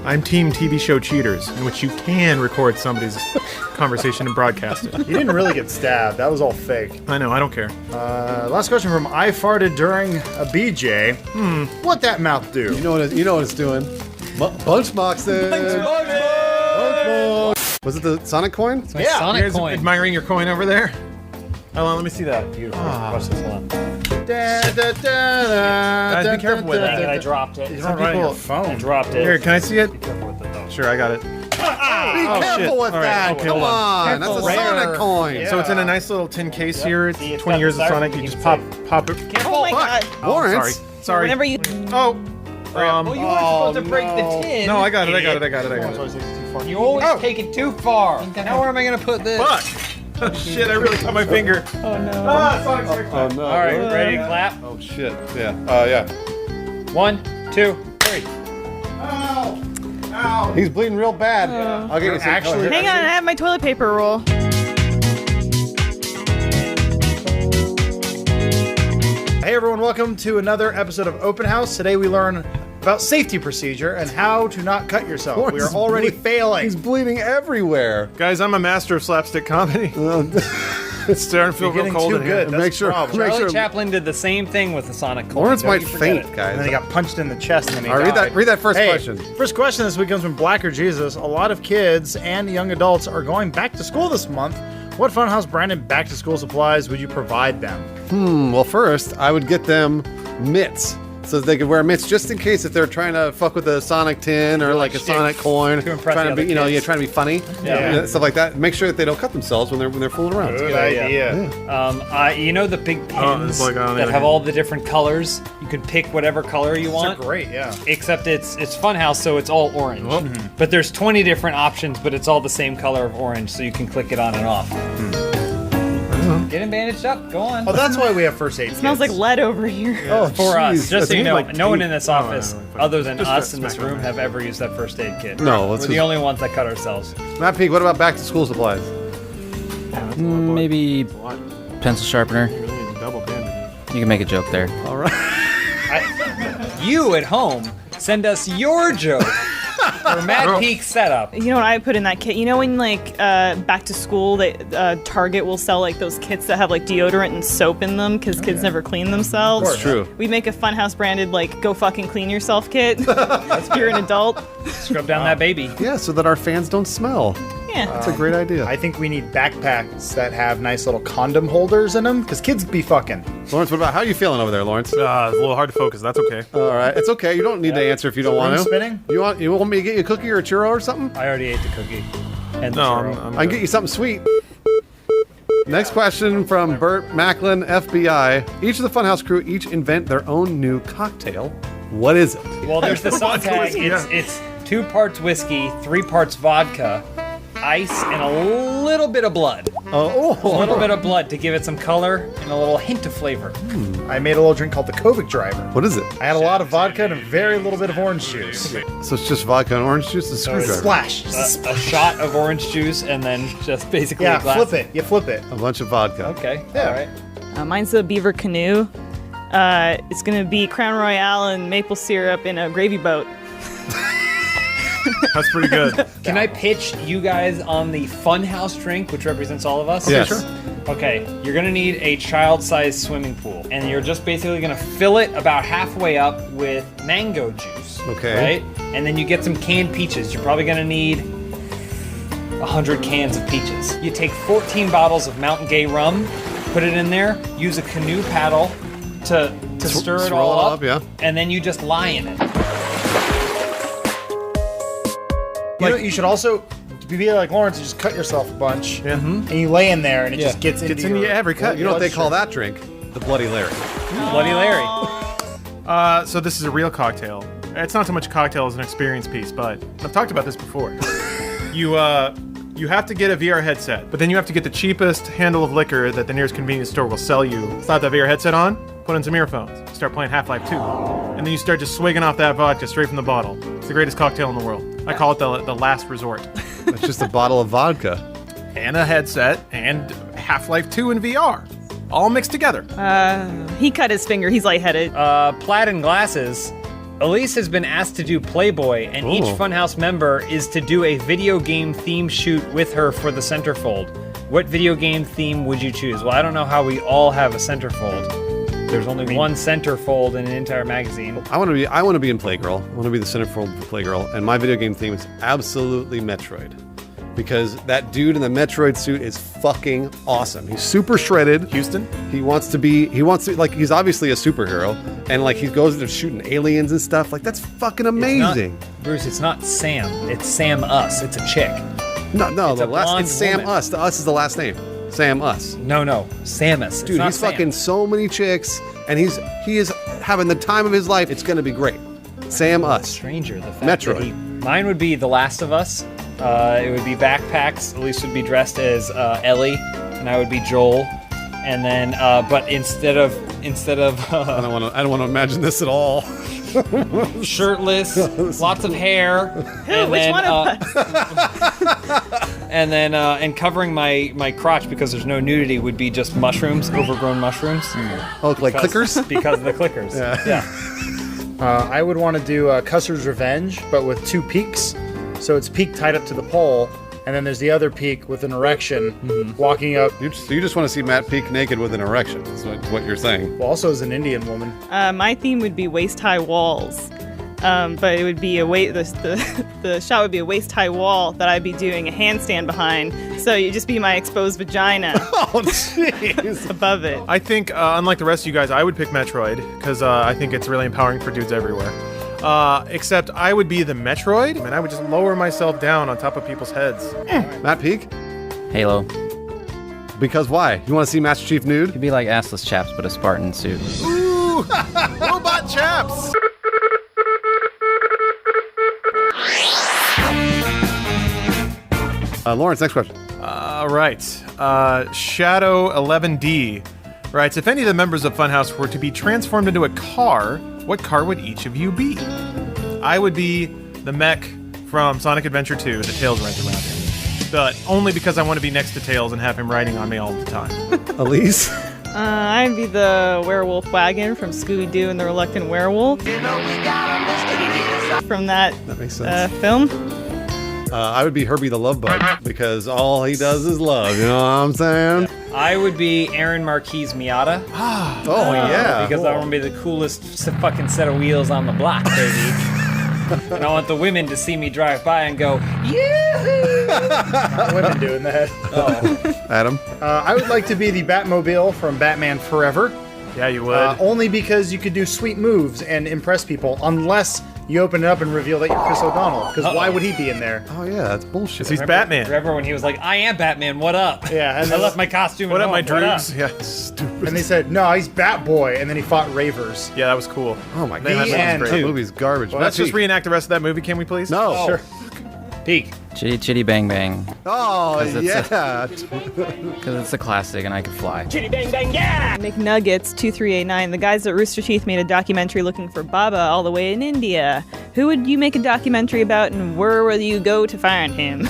I'm Team TV show cheaters, in which you can record somebody's conversation and broadcast it. You didn't really get stabbed. That was all fake. I know, I don't care. Last question from I farted during a BJ. What that mouth do? You know what it's doing. Bunch boxes. Was it the Sonic coin? Yeah. Sonic Here's coin. admiring your coin over there. Hold on, let me see that. Beautiful. Watch this one. Guys, be careful with that. I dropped it. Some people phone. I dropped it. Here, can I see it? Be careful with it, though. Sure, I got it. Be careful with that. Come on. That's a Sonic coin. Yeah. So it's in a nice little tin case here. It's 20 years of Sonic. You just pop it. oh my god! Lawrence? Sorry. Whenever you Oh. Well, you weren't supposed to break the tin. No, I got it. You always take it too far. Now where am I going to put this? Fuck! Oh, shit, I really cut my finger. Oh no! Sonic. Oh, no. All right, ready to clap? Oh, shit. Yeah. Yeah. 1, 2, 3. Ow! He's bleeding real bad. I'll get you some. Actually- Hang on, I have my toilet paper roll. Hey everyone, welcome to another episode of Open House. Today we learn about safety procedure and how to not cut yourself. We are already failing. He's bleeding everywhere. Guys, I'm a master of slapstick comedy. It's starting to feel You're real getting cold too in here. good. That's Make the sure- problem. make Charlie sure- Chaplin did the same thing with the Sonic coin. Lawrence Don't might you forget faint, it. guys. And then he got punched in the chest and then he All right, died. read that first Hey, question. First question this week comes from Blacker Jesus. A lot of kids and young adults are going back to school this month. What Funhouse branded back to school supplies would you provide them? Well, first, I would get them mitts. So that they could wear mitts just in case if they're trying to fuck with a Sonic tin or like a Sonic coin, to impress trying the to be, other kids. trying to be funny, stuff like that. Make sure that they don't cut themselves when they're fooling around. Good idea. You know the big pins like on the that other have hand. all the different colors? You can pick whatever color you These want. are great, yeah. Except it's Funhouse, so it's all orange. But there's 20 different options, but it's all the same color of orange, so you can click it on and off. Get him bandaged up. Go on. Oh, that's why we have first aid. It smells like lead over here. Oh, For us, jeez. just so you That's know, like no one eight- in this office, other than Just us in this smack room, on have ever used that first aid kit. No, We're let's the just- only ones that cut ourselves. Matt Peak, what about back to school supplies? Maybe pencil sharpener. You really need to double bandage. You can make a joke there. All right. You at home, send us your joke for Mad Peak setup. You know what I put in that kit? You know when like back to school, they Target will sell like those kits that have like deodorant and soap in them because kids never clean themselves. It's true. We make a Funhouse branded like go fucking clean yourself kit. If you're an adult. Scrub down that baby. Yeah, so that our fans don't smell. Yeah. That's a great idea. I think we need backpacks that have nice little condom holders in them because kids be fucking. Lawrence, what about how are you feeling over there, Lawrence? It's a little hard to focus. That's okay. All right, it's okay. You don't need to answer if you don't Is the want room to. spinning? You want me to get you a cookie or a churro or something? I already ate the cookie. And the No, churro. I can get you something sweet. Next question from Burt Macklin, FBI. Each of the Funhouse crew each invent their own new cocktail. What is it? Well, there's the Sontag. It's 2 parts whiskey, 3 parts vodka, ice, and a little bit of blood. A little bit of blood to give it some color and a little hint of flavor. I made a little drink called the Kovic Driver. What is it? I had a lot of vodka and a very little bit of orange juice. So it's just vodka and orange juice and screwdriver. Splash. A shot of orange juice and then just basically Yeah, a glass. flip it. You flip it. A bunch of vodka. Okay, Yeah. all right. Mine's the Beaver Canoe. It's gonna be Crown Royale and maple syrup in a gravy boat. That's pretty good. Can I pitch you guys on the Funhouse drink, which represents all of us? Yes. Sure. Okay, you're gonna need a child-sized swimming pool, and you're just basically gonna fill it about halfway up with mango juice. Okay. Right? And then you get some canned peaches. You're probably gonna need 100 cans of peaches. You take 14 bottles of Mountain Gay rum, put it in there, use a canoe paddle to stir it all up, yeah. and then you just lie in it. You know, you should also be like Lawrence. You just cut yourself a bunch, and you lay in there, and it just gets into your every cut. You know what they call that drink? The Bloody Larry. Bloody Larry. So this is a real cocktail. It's not so much a cocktail as an experience piece, but I've talked about this before. You have to get a VR headset, but then you have to get the cheapest handle of liquor that the nearest convenience store will sell you. Slap that VR headset on, put in some earphones, start playing Half-Life 2, and then you start just swigging off that vodka straight from the bottle. It's the greatest cocktail in the world. I call it the last resort. It's just a bottle of vodka. And a headset, and Half-Life 2 in VR. All mixed together. He cut his finger. He's lightheaded. Plaid and glasses. Elise has been asked to do Playboy, and each Funhouse member is to do a video game theme shoot with her for the centerfold. What video game theme would you choose? Well, I don't know how we all have a centerfold. There's only one centerfold in an entire magazine. I want to be in Playgirl. I want to be the centerfold for Playgirl, and my video game theme is absolutely Metroid. Because that dude in the Metroid suit is fucking awesome. He's super shredded. Houston? He wants to, like, he's obviously a superhero. And, like, he goes into shooting aliens and stuff. Like, that's fucking amazing. Bruce, it's not Sam. It's Sam Us. It's a chick. No, it's it's Sam woman. Us. The Us is the last name. Sam Us. No, Samus. Dude, he's fucking so many chicks. And he is having the time of his life. It's going to be great. Sam Us. Stranger, the fact Metroid. that mine would be The Last of Us. It would be backpacks. Elise would be dressed as Ellie, and I would be Joel. And then, but instead of I don't want to imagine this at all. Shirtless, lots of hair. And Which then, one of us? and covering my crotch because there's no nudity would be just mushrooms, overgrown mushrooms. Oh, like clickers? Because of the clickers. Yeah. I would want to do Custer's Revenge, but with two peaks. So it's peak tied up to the pole, and then there's the other peak with an erection walking up. You just want to see Matt Peak naked with an erection. That's what you're saying. Well, also as an Indian woman. My theme would be waist-high walls. But it would be the shot would be a waist-high wall that I'd be doing a handstand behind. So you'd just be my exposed vagina. Oh, jeez. Above it. I think, unlike the rest of you guys, I would pick Metroid, because I think it's really empowering for dudes everywhere. Except I would be the Metroid, and I would just lower myself down on top of people's heads. Matt Peak? Halo. Because why? You want to see Master Chief nude? You'd be like assless chaps, but a Spartan suit. Ooh! Robot chaps! Lawrence, next question. Right. Shadow 11D writes, if any of the members of Funhouse were to be transformed into a car, what car would each of you be? I would be the mech from Sonic Adventure 2 that Tails rides around in. But only because I want to be next to Tails and have him riding on me all the time. Elise? I'd be the werewolf wagon from Scooby-Doo and the Reluctant Werewolf. From that makes sense. Film. I would be Herbie the Love Bug, because all he does is love, you know what I'm saying? I would be Aaron Marquis Miata. Oh, yeah. Because I want to be the coolest fucking set of wheels on the block, baby. And I want the women to see me drive by and go, yoo-hoo! Not women doing that. Oh. Adam? I would like to be the Batmobile from Batman Forever. Yeah, you would. Only because you could do sweet moves and impress people, unless you open it up and reveal that you're Chris O'Donnell. Because why would he be in there? Oh, yeah, that's bullshit. He's Batman. Remember when he was like, I am Batman, what up? Yeah, and I left my costume What at up, my home, what up? droogs? Yeah, stupid. And they said, no, he's Batboy, and then he fought Ravers. Yeah, that was cool. Oh, my The God. end. That movie's garbage. Well, let's just reenact the rest of that movie, can we please? No. Sure. Peak. Chitty Chitty Bang Bang. Oh, yeah. Because it's a classic and I can fly. Chitty bang bang, yeah! McNuggets 2389. The guys at Rooster Teeth made a documentary looking for Baba all the way in India. Who would you make a documentary about, and where will you go to find him?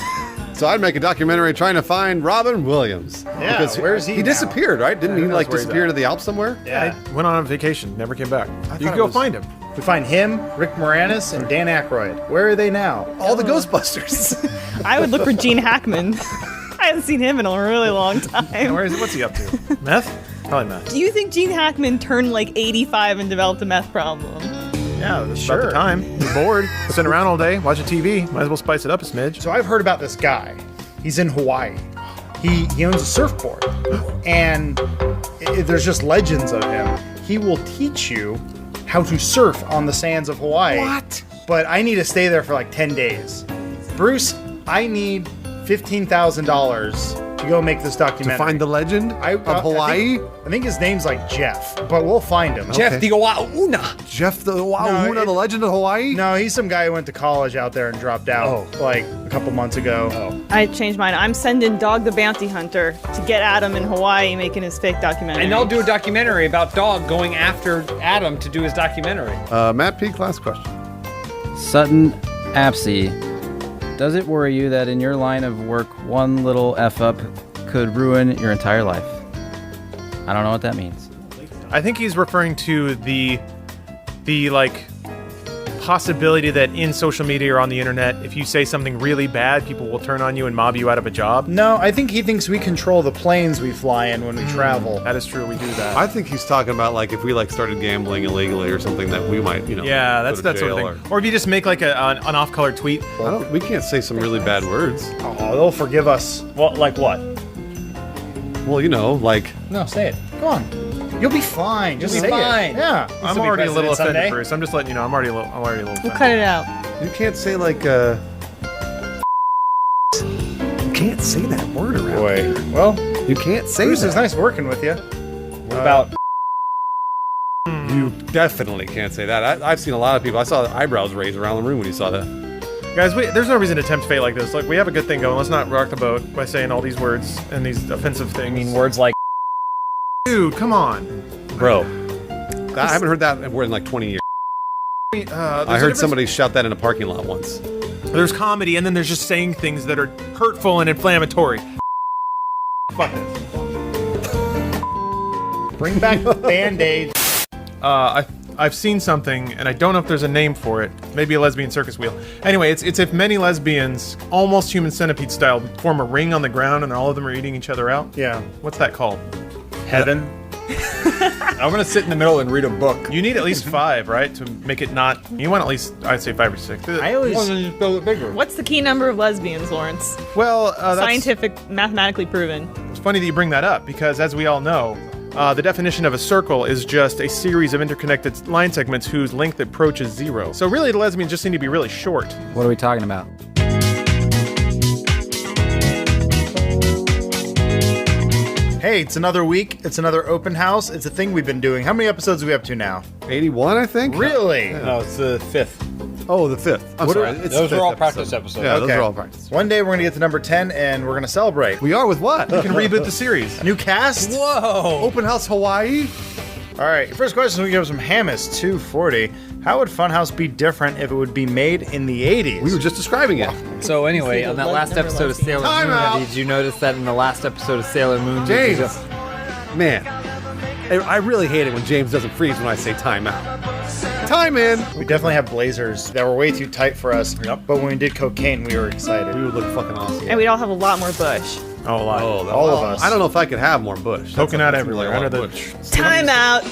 So I'd make a documentary trying to find Robin Williams. Yeah, because where's he He now? disappeared, right? Didn't he, like, where he's disappear at. to the Alps somewhere? Yeah. I went on a vacation, never came back. You thought can it go was- find him. We find him, Rick Moranis, and Dan Aykroyd. Where are they now? All the Ghostbusters. I would look for Gene Hackman. I haven't seen him in a really long time. What's he up to? Meth? Probably meth. Do you think Gene Hackman turned like 85 and developed a meth problem? Yeah, that's about the time. You're bored, sitting around all day, watching TV. Might as well spice it up a smidge. So I've heard about this guy. He's in Hawaii. He owns a surfboard, and there's just legends of him. He will teach you how to surf on the sands of Hawaii. What? But I need to stay there for like 10 days. Bruce, I need $15,000 to go make this documentary. To find the legend of Hawaii? I think his name's like Jeff, but we'll find him. Jeff the Oauna. Jeff the Oauna, the legend of Hawaii? No, he's some guy who went to college out there and dropped out like a couple months ago. I changed mine. I'm sending Dog the Bounty Hunter to get Adam in Hawaii making his fake documentary. And I'll do a documentary about Dog going after Adam to do his documentary. Matt Peak, last question. Sutton Apsey, does it worry you that in your line of work, one little F up could ruin your entire life? I don't know what that means. I think he's referring to the like possibility that in social media or on the internet, if you say something really bad, people will turn on you and mob you out of a job. No, I think he thinks we control the planes we fly in when we travel. That is true, we do that. I think he's talking about like if we like started gambling illegally or something that we might, Yeah, that's that sort of thing. Or if you just make like an off-color tweet. We can't say some really bad words. Oh, they'll forgive us. Well, like what? Well, like... No, say it. Come on. You'll be fine. Just You'll be say fine. it. Yeah. I'm already a little offended, Sunday. Bruce. I'm just letting you know. I'm already a little We'll offended. cut it out. You can't say like, you can't say that word around Boy. here. Well, You can't say Bruce, that. it's nice working with you. What about... You definitely can't say that. I've seen a lot of people. I saw the eyebrows raise around the room when you saw that. Guys, there's no reason to tempt fate like this. Like, we have a good thing going. Let's not rock the boat by saying all these words and these offensive things. I mean, words like... Dude, come on. Bro. I haven't heard that word in like 20 years. I heard somebody shout that in a parking lot once. There's comedy, and then there's just saying things that are hurtful and inflammatory. Fuck this. Bring back the Band-Aid. I've seen something, and I don't know if there's a name for it. Maybe a lesbian circus wheel. Anyway, it's if many lesbians, almost human centipede style, form a ring on the ground and all of them are eating each other out. Yeah. What's that called? Heaven. I'm gonna sit in the middle and read a book. You need at least 5, right, to make it not. You want at least, I'd say 5 or 6. I always just build it bigger. What's the key number of lesbians, Lawrence? Well, that's Scientific, mathematically proven. It's funny that you bring that up because, as we all know, the definition of a circle is just a series of interconnected line segments whose length approaches 0. So really, the lesbians just need to be really short. What are we talking about? Hey, it's another week. It's another open house. It's a thing we've been doing. How many episodes are we up to now? 81, I think? Really? No, it's the 5th. Oh, the 5th. I'm sorry. It's Those the are all 5th practice episodes. Yeah, those Okay. are all practice. One day we're going to get to number 10 and we're going to celebrate. We are with what? We can reboot the series. New cast? Whoa! Open House Hawaii? All right, first question we get from Hamus 240. How would Funhouse be different if it would be made in the 80s? We were just describing it. So anyway, on that last episode of Sailor Time Moon, out. did you notice that in the last episode of Sailor Moon, James, man, I really hate it when James doesn't freeze when I say time out. Time in. We definitely have blazers that were way too tight for us. Yep. But when we did cocaine, we were excited. We would look fucking awesome. And we'd all have a lot more bush. Oh, a lot. All of us. I don't know if I could have more bush. Poking out That seems everywhere. like a lot Under of the bush. Time out.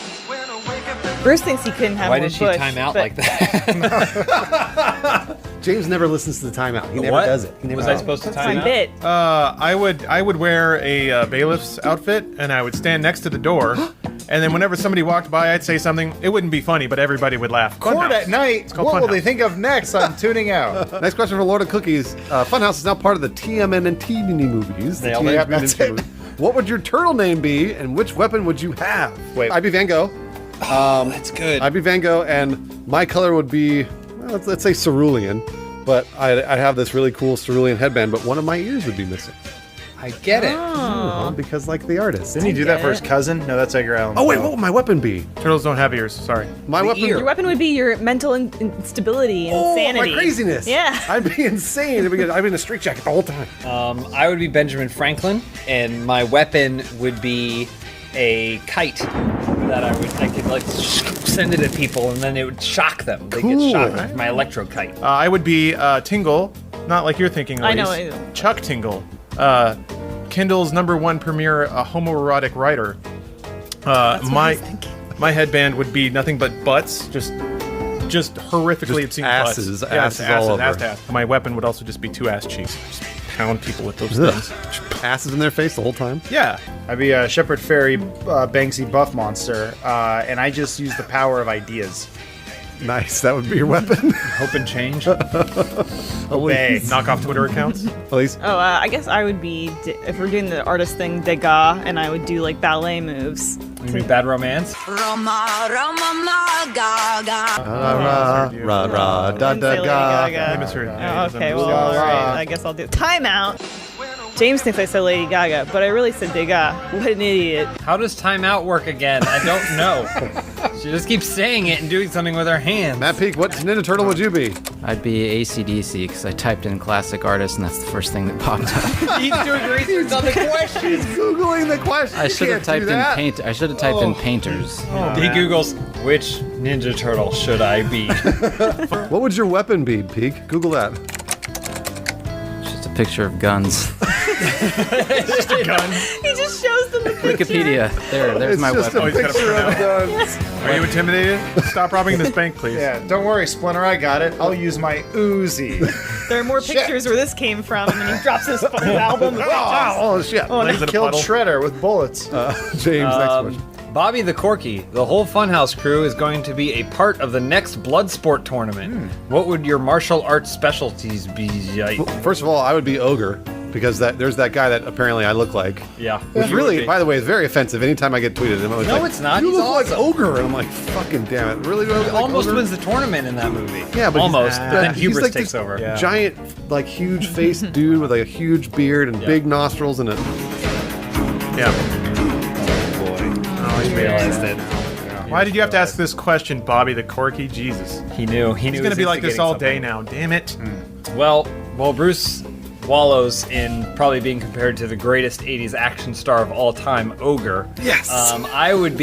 Bruce thinks he couldn't have Why more did she bush, time out but like that? James never listens to the timeout. He never What? does it. He never Was does I supposed to That's time my out? bit. I would wear a bailiff's outfit, and I would stand next to the door, and then whenever somebody walked by, I'd say something. It wouldn't be funny, but everybody would laugh. Court Funhouse. at night. called What will Funhouse. they think of next? I'm tuning out. Next question for Lord of Cookies. Funhouse is now part of the TMNT movies. The Nailed it. Teenage Mutant That's Ninja it. movies. What would your turtle name be, and which weapon would you have? Wait. I'd be Van Gogh. That's good. I'd be Van Gogh, and my color would be, well, let's say cerulean. But I'd have this really cool cerulean headband, but one of my ears would be missing. I get it. Well, because like the artist. Didn't he do that for his cousin? No, that's Edgar Allan Oh wait, Poe. what would my weapon be? Turtles don't have ears. Sorry. My weapon. Your weapon would be your mental instability and insanity. My craziness. Yeah. I'd be insane. I'd be in a straitjacket the whole time. I would be Benjamin Franklin, and my weapon would be a kite that I could like send it at people, and then it would shock them. They get shocked with my electro kite. I would be Tingle, not like you're thinking. I know, Elise. I know. Chuck Tingle, Kindle's #1 premier homoerotic writer. My headband would be nothing but butts, just horrifically Just obscene asses, butts. asses all over. Ass to ass. My weapon would also just be 2 ass cheeks. Just pound people with those Ugh. things. Passes in their face the whole time. Yeah. I'd be a Shepherd Fairy Banksy buff monster, and I just use the power of ideas. Nice. That would be your weapon. Hope and change. Obey. Knock off Twitter accounts. Elise. Oh, I guess I would be, if we're doing the artist thing, Degas, and I would do like ballet moves. You mean Bad Romance? Roma, Roma, ma, ga, ga. Ra, ra, ra, da, da, ga. Oh, okay, well, all right. I guess I'll do timeout. James thinks I said Lady Gaga, but I really said Degas. What an idiot. How does timeout work again? I don't know. She just keeps saying it and doing something with her hands. Matt Peak, what Ninja Turtle would you be? I'd be AC/DC because I typed in classic artist and that's the first thing that popped up. He's doing research on the question. He's Googling the question. I should have typed in paint. I should have typed in painters. He Googles, which Ninja Turtle should I be? What would your weapon be, Peak? Google that. Just a picture of guns. Just a gun. He just shows them the picture. Wikipedia. There's my just weapon. a picture of guns. Are you intimidated? Stop robbing this bank, please. Yeah, don't worry, Splinter, I got it. I'll use my Uzi. There are more pictures where this came from, and then he drops his album. Oh, shit. Oh, and Legs he in a killed puddle. Shredder with bullets. James, next question. Bobby the Corky, the whole Funhouse crew is going to be a part of the next Bloodsport tournament. What would your martial arts specialties be? First of all, I would be Ogre. Because there's that guy that apparently I look like. Yeah. Which really, by the way, is very offensive. Anytime I get tweeted, I'm always No, like, it's not. You He's look awesome. like Ogre. And I'm like, fucking damn it. Really do I look He like almost Ogre? wins the tournament in that movie. Yeah, but almost. But then he's hubris like takes this over. giant, like huge faced dude with like a huge beard and big nostrils and a. Yeah. Oh, I realized it. Why did you have to ask this question, Bobby the Corky? Jesus. He knew. He knew. He's he gonna was be like this instigating all day something. now. Damn it. Well, Bruce wallows in probably being compared to the greatest 80s action star of all time, Ogre. Yes. I would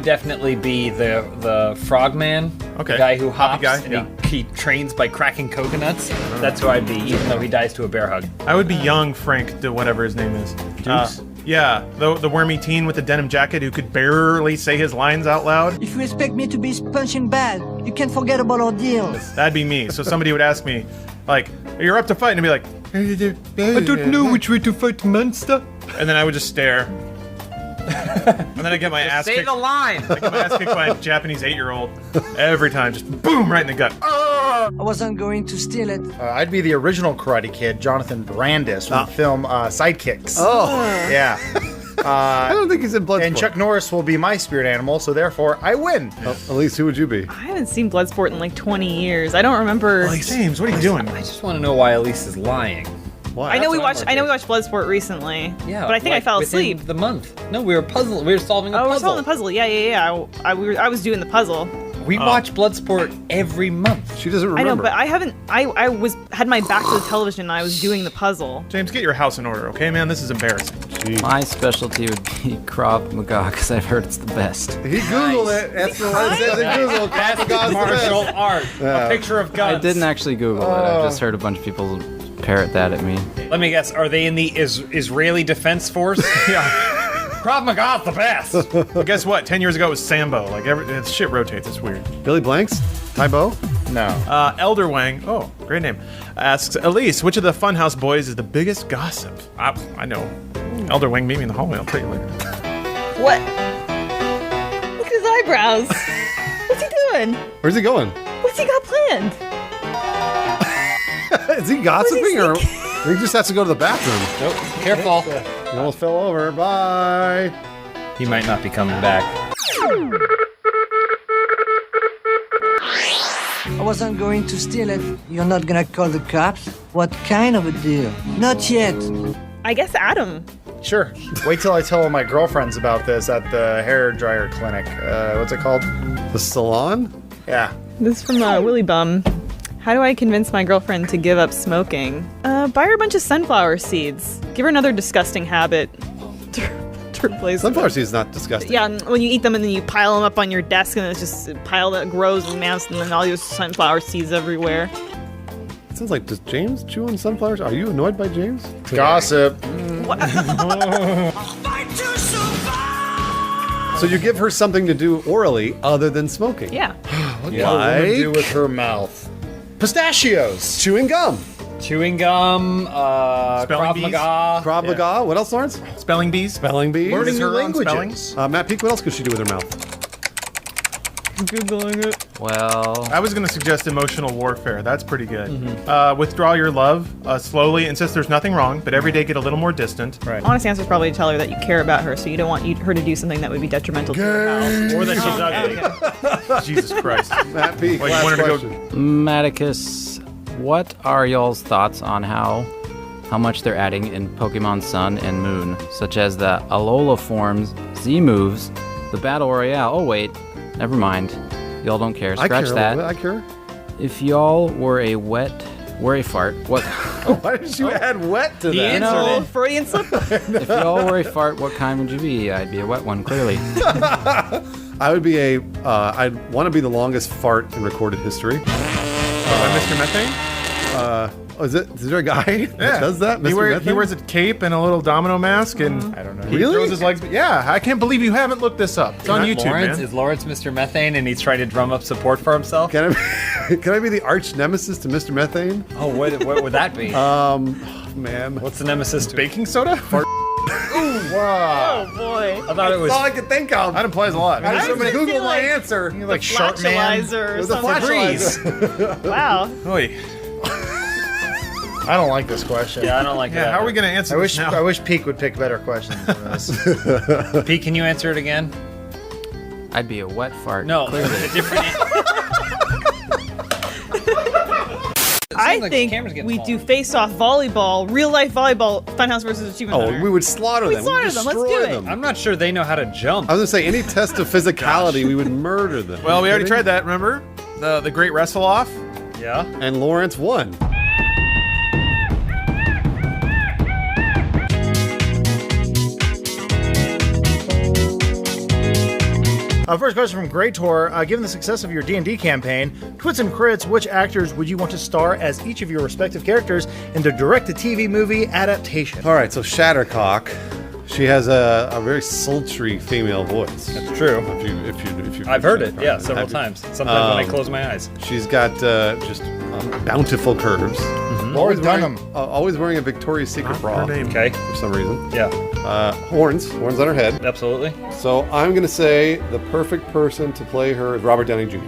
definitely be the frogman. Okay. The guy who Hoppy hops guy, and he trains by cracking coconuts. That's who I'd be, even though he dies to a bear hug. I would be young Frank, whatever his name is. Dukes? Yeah, the wormy teen with the denim jacket who could barely say his lines out loud. If you expect me to be punching bad, you can't forget about our deals. That'd be me. So somebody would ask me, like, "You're up to fight," and I'd be like, "I don't know which way to fight, monster." And then I would just stare. And then I get my ass Say kicked. the line. I get my ass kicked by a Japanese 8-year-old every time, just boom right in the gut. I wasn't going to steal it. I'd be the original Karate Kid, Jonathan Brandis, from the film Sidekicks. Oh. Yeah. I don't think he's in Bloodsport. And Chuck Norris will be my spirit animal, so therefore I win. Elise, who would you be? I haven't seen Bloodsport in like 20 years. I don't remember. James, what are you doing? I just want to know why Elise is lying. Why? I know we That's watched. what I know I'm we watched Bloodsport recently. Yeah, but I think I like fell within asleep. The month. No, we were puzzling. We were solving a Oh, puzzle. we're solving the puzzle. Yeah. I was doing the puzzle. We watch Bloodsport every month. She doesn't I know, remember. but I haven't. I had my back to the television and I was doing the puzzle. James, get your house in order, okay, man? This is embarrassing. My specialty would be Krav Maga because I've heard it's the best. He Googled it. That's the one it says in Google. That's martial art. Yeah. A picture of guns. I didn't actually Google it. I've just heard a bunch of people parrot that at me. Let me guess. Are they in the Israeli Defense Force? Yeah. Krav Maga's the best. But guess what? 10 years ago it was Sambo. Like shit rotates. It's weird. Billy Blanks? Tybo? No. Elder Wang. Oh, great name. Asks Elise, which of the Funhouse boys is the biggest gossip? I know. Elder Wang, meet me in the hallway. I'll tell you later. What? Look at his eyebrows. What's he doing? Where's he going? What's he got planned? Is he gossiping or he just has to go to the bathroom? Nope. Careful. He almost fell over. Bye. He might not be coming back. I wasn't going to steal it. You're not gonna call the cops? What kind of a deal? Not yet. I guess Adam. Sure. Wait till I tell my girlfriends about this at the hair dryer clinic. What's it called? The salon? Yeah. This is from Willy Bum. How do I convince my girlfriend to give up smoking? Buy her a bunch of sunflower seeds. Give her another disgusting habit to replace. Sunflower seeds is not disgusting. Yeah, when you eat them and then you pile them up on your desk and it's just a pile that grows and mounts and then all your sunflower seeds everywhere. It sounds like, does James chew on sunflowers? Are you annoyed by James? Gossip. So you give her something to do orally other than smoking? Yeah. What can a woman do with her mouth? Pistachios. Chewing gum. Chewing gum, Krav bees. Maga. Krav Maga. What else, Lawrence? Spelling bees. Spelling bees. Learning new her own languages. Matt Peak, what else could she do with her mouth? Googling it. Well, I was going to suggest emotional warfare. That's pretty good. Withdraw your love slowly. Insist there's nothing wrong, but every day get a little more distant. Right. Honest answer is probably to tell her that you care about her, so you don't want her to do something that would be detrimental to your health. Or that she's ugly. Jesus Christ. Matt Peak, Well, you last wanted to go- question. Maticus, what are y'all's thoughts on how much they're adding in Pokemon Sun and Moon, such as the Alola forms, Z moves, the Battle Royale? Oh wait, never mind. Y'all don't care. I Scratch care that. a little bit. I care. If y'all were a fart, what? Why did you add wet to that? No. Freudian slip. If y'all were a fart, what kind would you be? I'd be a wet one, clearly. I would be I'd want to be the longest fart in recorded history. Mr. Methane? Is there a guy that does that? He Mr. Methane? wears a cape and a little domino mask, and I don't know. he Really? throws his legs. Yeah, I can't believe you haven't looked this up. It's on YouTube, Lawrence, man. is Lawrence Mr. Methane and he's trying to drum up support for himself? Can I be the arch nemesis to Mr. Methane? Oh, what would that be? Man. What's the nemesis to Baking soda? Wow. Oh boy. I thought it was. That's all I could think of. That implies a lot. I just was gonna Googled say, my like- answer. Like Shark Man. Flatulazer or With a something. Wow. Oy. I don't like this question. Yeah, I don't like Yeah, that. how are we going to answer this now? I wish Peak would pick better questions than this. Pete, can you answer it again? I'd be a wet fart. No, clearly. a different. I like the think camera's getting we smaller. do face-off volleyball, real-life volleyball, Funhouse versus Achievement Hunter. We would slaughter We'd them. slaughter We'd them. Let's destroy do it. them. I'm not sure they know how to jump. I was gonna say any test of physicality, we would murder them. Well, we already Kidding? tried that, remember? The great wrestle-off? Yeah. And Lawrence won. First question from Great Tour. Given the success of your D&D campaign, Twits and Crits, which actors would you want to star as each of your respective characters in the direct-to-TV movie adaptation? All right, so Shattercock, she has a very sultry female voice. That's true. If you I've heard it, yeah, several times. Sometimes when I close my eyes. She's got just bountiful curves. Laura Dunham. Always wearing a Victoria's Secret bra. Okay. For some reason. Yeah. Horns on her head. Absolutely. So I'm gonna say the perfect person to play her is Robert Downey Jr.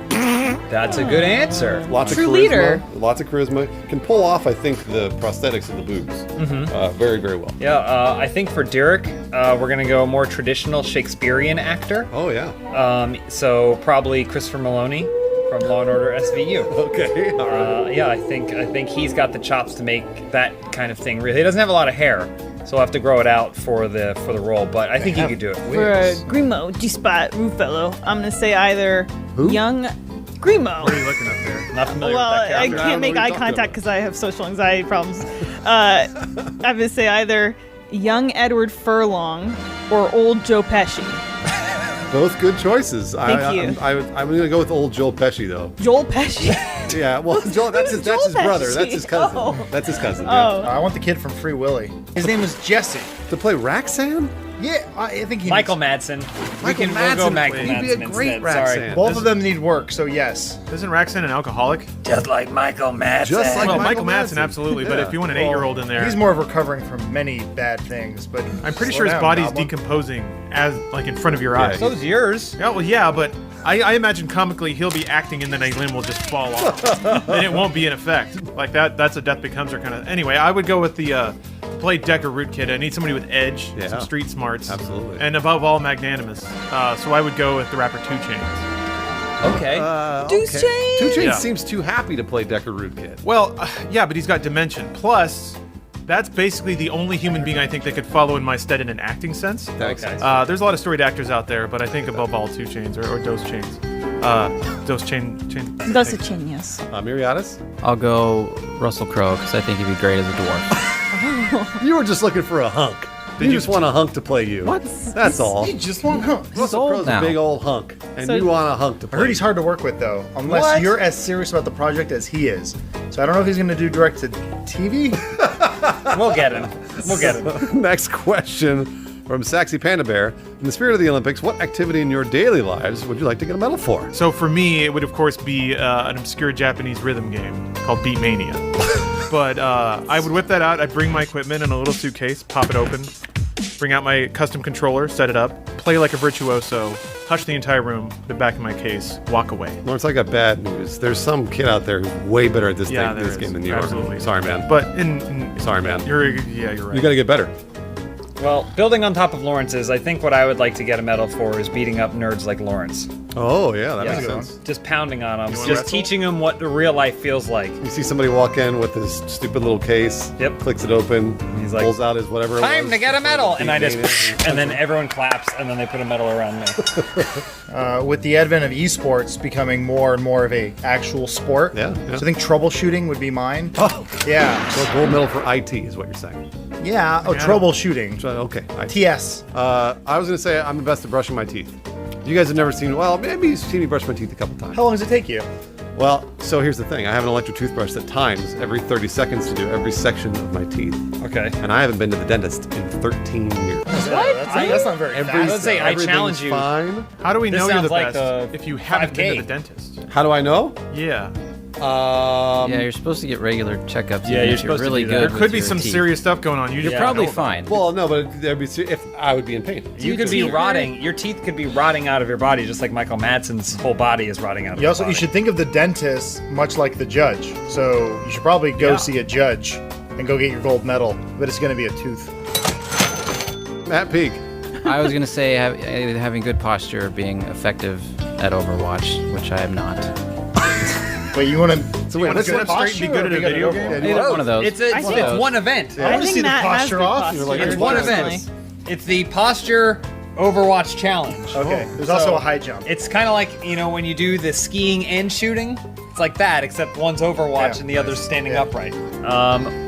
That's a good answer. Lots True of charisma. leader. Lots of charisma. Can pull off, I think, the prosthetics of the boobs. Very, very well. Yeah, I think for Derek, we're gonna go a more traditional Shakespearean actor. Oh yeah. So probably Christopher Maloney from Law and Order SVU. Okay. All right. Yeah, I think he's got the chops to make that kind of thing real. He doesn't have a lot of hair, so we'll have to grow it out for the role. But I think he could do it. For Grimo, G-Spot, Rufellow, I'm going to say either young Grimo. What are you looking up there? Not familiar Well, with that I character. can't make eye contact because I have social anxiety problems. I'm going to say either young Edward Furlong or old Joe Pesci. Both good choices. Thank you. I'm going to go with old Joel Pesci, though. Joel Pesci? Yeah, well, Joel, that's his Joel brother. Pesci? That's his cousin. Oh. That's his cousin. Oh. I want the kid from Free Willy. His name is Jesse. Yeah. To play Raxan? Yeah, I think he Michael needs- Madsen. Michael We'll go Madsen. Michael He'd Madsen be a great instead. Sorry. Raxan. Both of them need work, so yes. Isn't Raxan an alcoholic? Just like Michael Madsen. Just like Well, Michael Michael Madsen, Madsen. absolutely. But Yeah. if you want an 8-year-old in there, He's more of recovering from many bad things, but I'm pretty slow sure his down, body's Goblin. decomposing as like in front of your eyes. So's yours. Yeah, well, yeah, but I imagine comically he'll be acting and then a limb will just fall off. Then it won't be in effect. Like that's a death becomes her kind of. Anyway, I would go with the play Decker Rootkid. I need somebody with edge, Yeah. some street smarts, Absolutely. and above all magnanimous. So I would go with the rapper 2 Chainz. Okay. Deuce Chainz? 2 Chainz Yeah. seems too happy to play Decker Rootkid. Well, yeah, but he's got dimension. Plus, that's basically the only human being I think that could follow in my stead in an acting sense. That makes sense. There's a lot of storied actors out there, but I think above all 2 Chainz or Dose Chains. Dose Chain. That's a chin, yes. Miriatis? I'll go Russell Crowe because I think he'd be great as a dwarf. You were just looking for a hunk. You just want a hunk to play you. What? That's all. You just want hunk. Russell old Crowe's now. a big old hunk, and So- you want a hunk to I play. heard he's hard to work with, though, unless What? you're as serious about the project as he is. So I don't know if he's going to do direct to TV. We'll get him. Next question from Saxy Panda Bear. In the spirit of the Olympics, what activity in your daily lives would you like to get a medal for? So for me, it would of course be an obscure Japanese rhythm game called Beatmania. But I would whip that out. I'd bring my equipment in a little suitcase, pop it open, bring out my custom controller, set it up, play like a virtuoso, hush the entire room, put it back in my case, walk away. Lawrence, I got bad news. There's some kid out there who's way better at this Yeah, this there game is. than you Absolutely. are. Sorry, man. But sorry, man. You're right. You got to get better. Well, building on top of Lawrence's, I think what I would like to get a medal for is beating up nerds like Lawrence. Oh, yeah, that makes sense. Just pounding on them, You wanna just wrestle? teaching them what the real life feels like. You see somebody walk in with this stupid little case. Yep. Clicks it open. He's like, pulls out his whatever. Time it was, to get a medal, and I just, It. and then everyone claps, and then they put a medal around me. With the advent of esports becoming more and more of a actual sport, yeah. So I think troubleshooting would be mine. Oh, yeah. So a gold medal for IT is what you're saying. Yeah. Oh, troubleshooting. Okay. TS. I was gonna say I'm the best at brushing my teeth. You guys have never seen. Well, maybe you've seen me brush my teeth a couple times. How long does it take you? Well, so here's the thing. I have an electric toothbrush that times every 30 seconds to do every section of my teeth. Okay. And I haven't been to the dentist in 13 years. That's not very fast. Let's say I challenge you. Fine. How do we This know you're sounds the like best the if you haven't been to 5K. the dentist? How do I know? Yeah. Yeah, you're supposed to get regular checkups. Yeah, even you're if supposed to really do good. that. There could with be your some teeth. serious stuff going on. You just You're don't probably know. fine. Well, no, but there'd be if I would be in pain. You could be rotting. Your teeth could be rotting out of your body, just like Michael Madsen's whole body is rotting out of his body. You should think of the dentist much like the judge. So you should probably go see a judge and go get your gold medal, but it's going to be a tooth. Matt Peak. I was gonna say having good posture, being effective at Overwatch, which I am not. Wait, you want to? So wait, let's sit up straight and be good at a video game? Either one of those. It's one event. I want to see the posture off. It's one event. It's the posture Overwatch challenge. Okay. There's also a high jump. It's kind of like, when you do the skiing and shooting. It's like that, except one's Overwatch and the other's standing upright.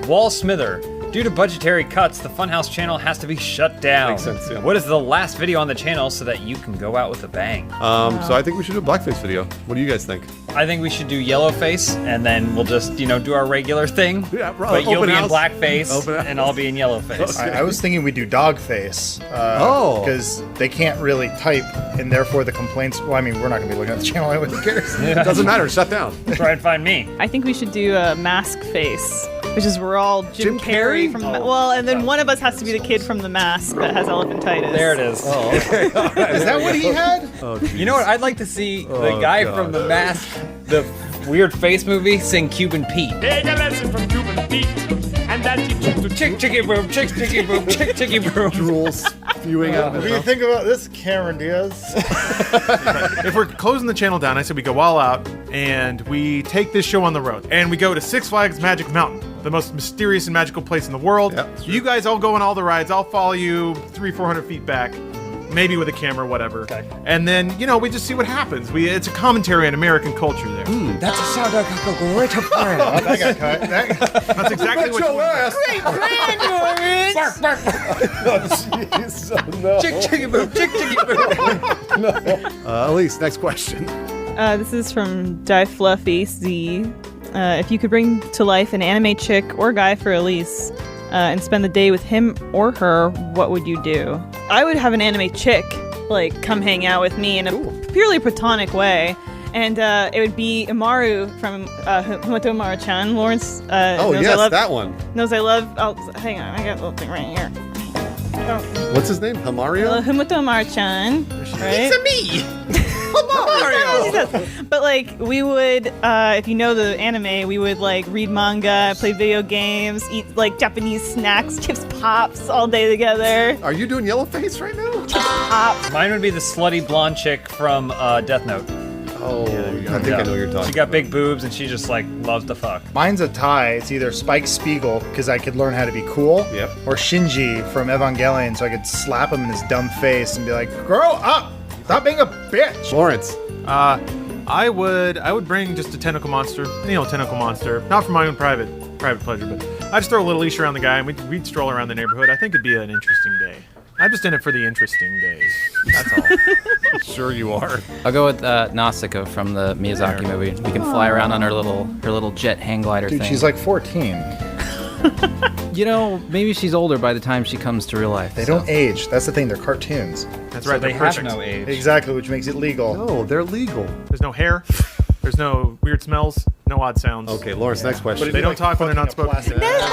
Wall Smither. Due to budgetary cuts, the Funhouse channel has to be shut down. Makes sense, yeah. What is the last video on the channel so that you can go out with a bang? So I think we should do a blackface video. What do you guys think? I think we should do Yellowface, and then we'll just, do our regular thing. Yeah, but you'll open be in house. blackface, Open house. and I'll be in Yellowface. I was thinking we'd do dog face. Oh. Because they can't really type, and therefore the complaints. Well, I mean, we're not going to be looking at the channel anyway. Who cares? Doesn't matter. Shut down. Try and find me. I think we should do a mask face, which is we're all Jim Carrey from the and then one of us has to be the kid from The Mask that has elephantitis. There it is. Oh, okay. Is that what he had? Oh, You know what? I'd like to see the Oh, guy God. from The Mask, the weird face movie, sing Cuban Pete. Take a lesson from Cuban Pete, and that teaches to Chick, chicky boom, chick, chicky boom, chick, chicky boom. Drools spewing out of What his do you mouth. think about this, Cameron Diaz? If we're closing the channel down, I said we go all out and we take this show on the road. And we go to Six Flags Magic Mountain, the most mysterious and magical place in the world. Yeah, that's You guys all go on all the rides. I'll follow you 300-400 feet back, maybe with a camera, whatever. Okay. And then, we just see what happens. It's a commentary on American culture there. That's a sound like a great plan. Oh, that got cut. That's exactly what you want. Great plan, Lawrence! Bark, bark, bark. Chick, chicky boom, chick, chicky boom. Elise, next question. This is from Die Fluffy Z. If you could bring to life an anime chick or guy for Elise and spend the day with him or her, what would you do? I would have an anime chick come hang out with me in a purely platonic way. And it would be Imaru from Homoto Umaru-chan. Lawrence Oh, knows yes, I love, that one. knows I love... hang on, I got a little thing right here. What's his name? Hamario? Homoto Umaru-chan, right? It's me! But we would, if you know the anime, we would read manga, play video games, eat Japanese snacks, chips, pops all day together. Are you doing Yellowface right now? Chips, pops. Mine would be the slutty blonde chick from Death Note. Oh, I think I know what you're talking She got big boobs and she just loves to fuck. Mine's a tie. It's either Spike Spiegel, because I could learn how to be cool, or Shinji from Evangelion, so I could slap him in his dumb face and be like, grow up! Stop being a bitch! Lawrence. I would bring just a tentacle monster, any old tentacle monster, not for my own private pleasure, but I'd just throw a little leash around the guy and we'd stroll around the neighborhood. I think it'd be an interesting day. I'm just in it for the interesting days. That's all. Sure you are. I'll go with Nausicaa from the Miyazaki movie. We can fly around on her little jet hang glider Dude, thing. she's 14. Maybe she's older by the time she comes to real life. They don't age. That's the thing. They're cartoons. That's right. They They're have perfect. no age. Exactly, which makes it legal. No, they're legal. There's no hair. There's no weird smells. No odd sounds. Okay, Lawrence, next question. They don't talk when they're not supposed to. There's the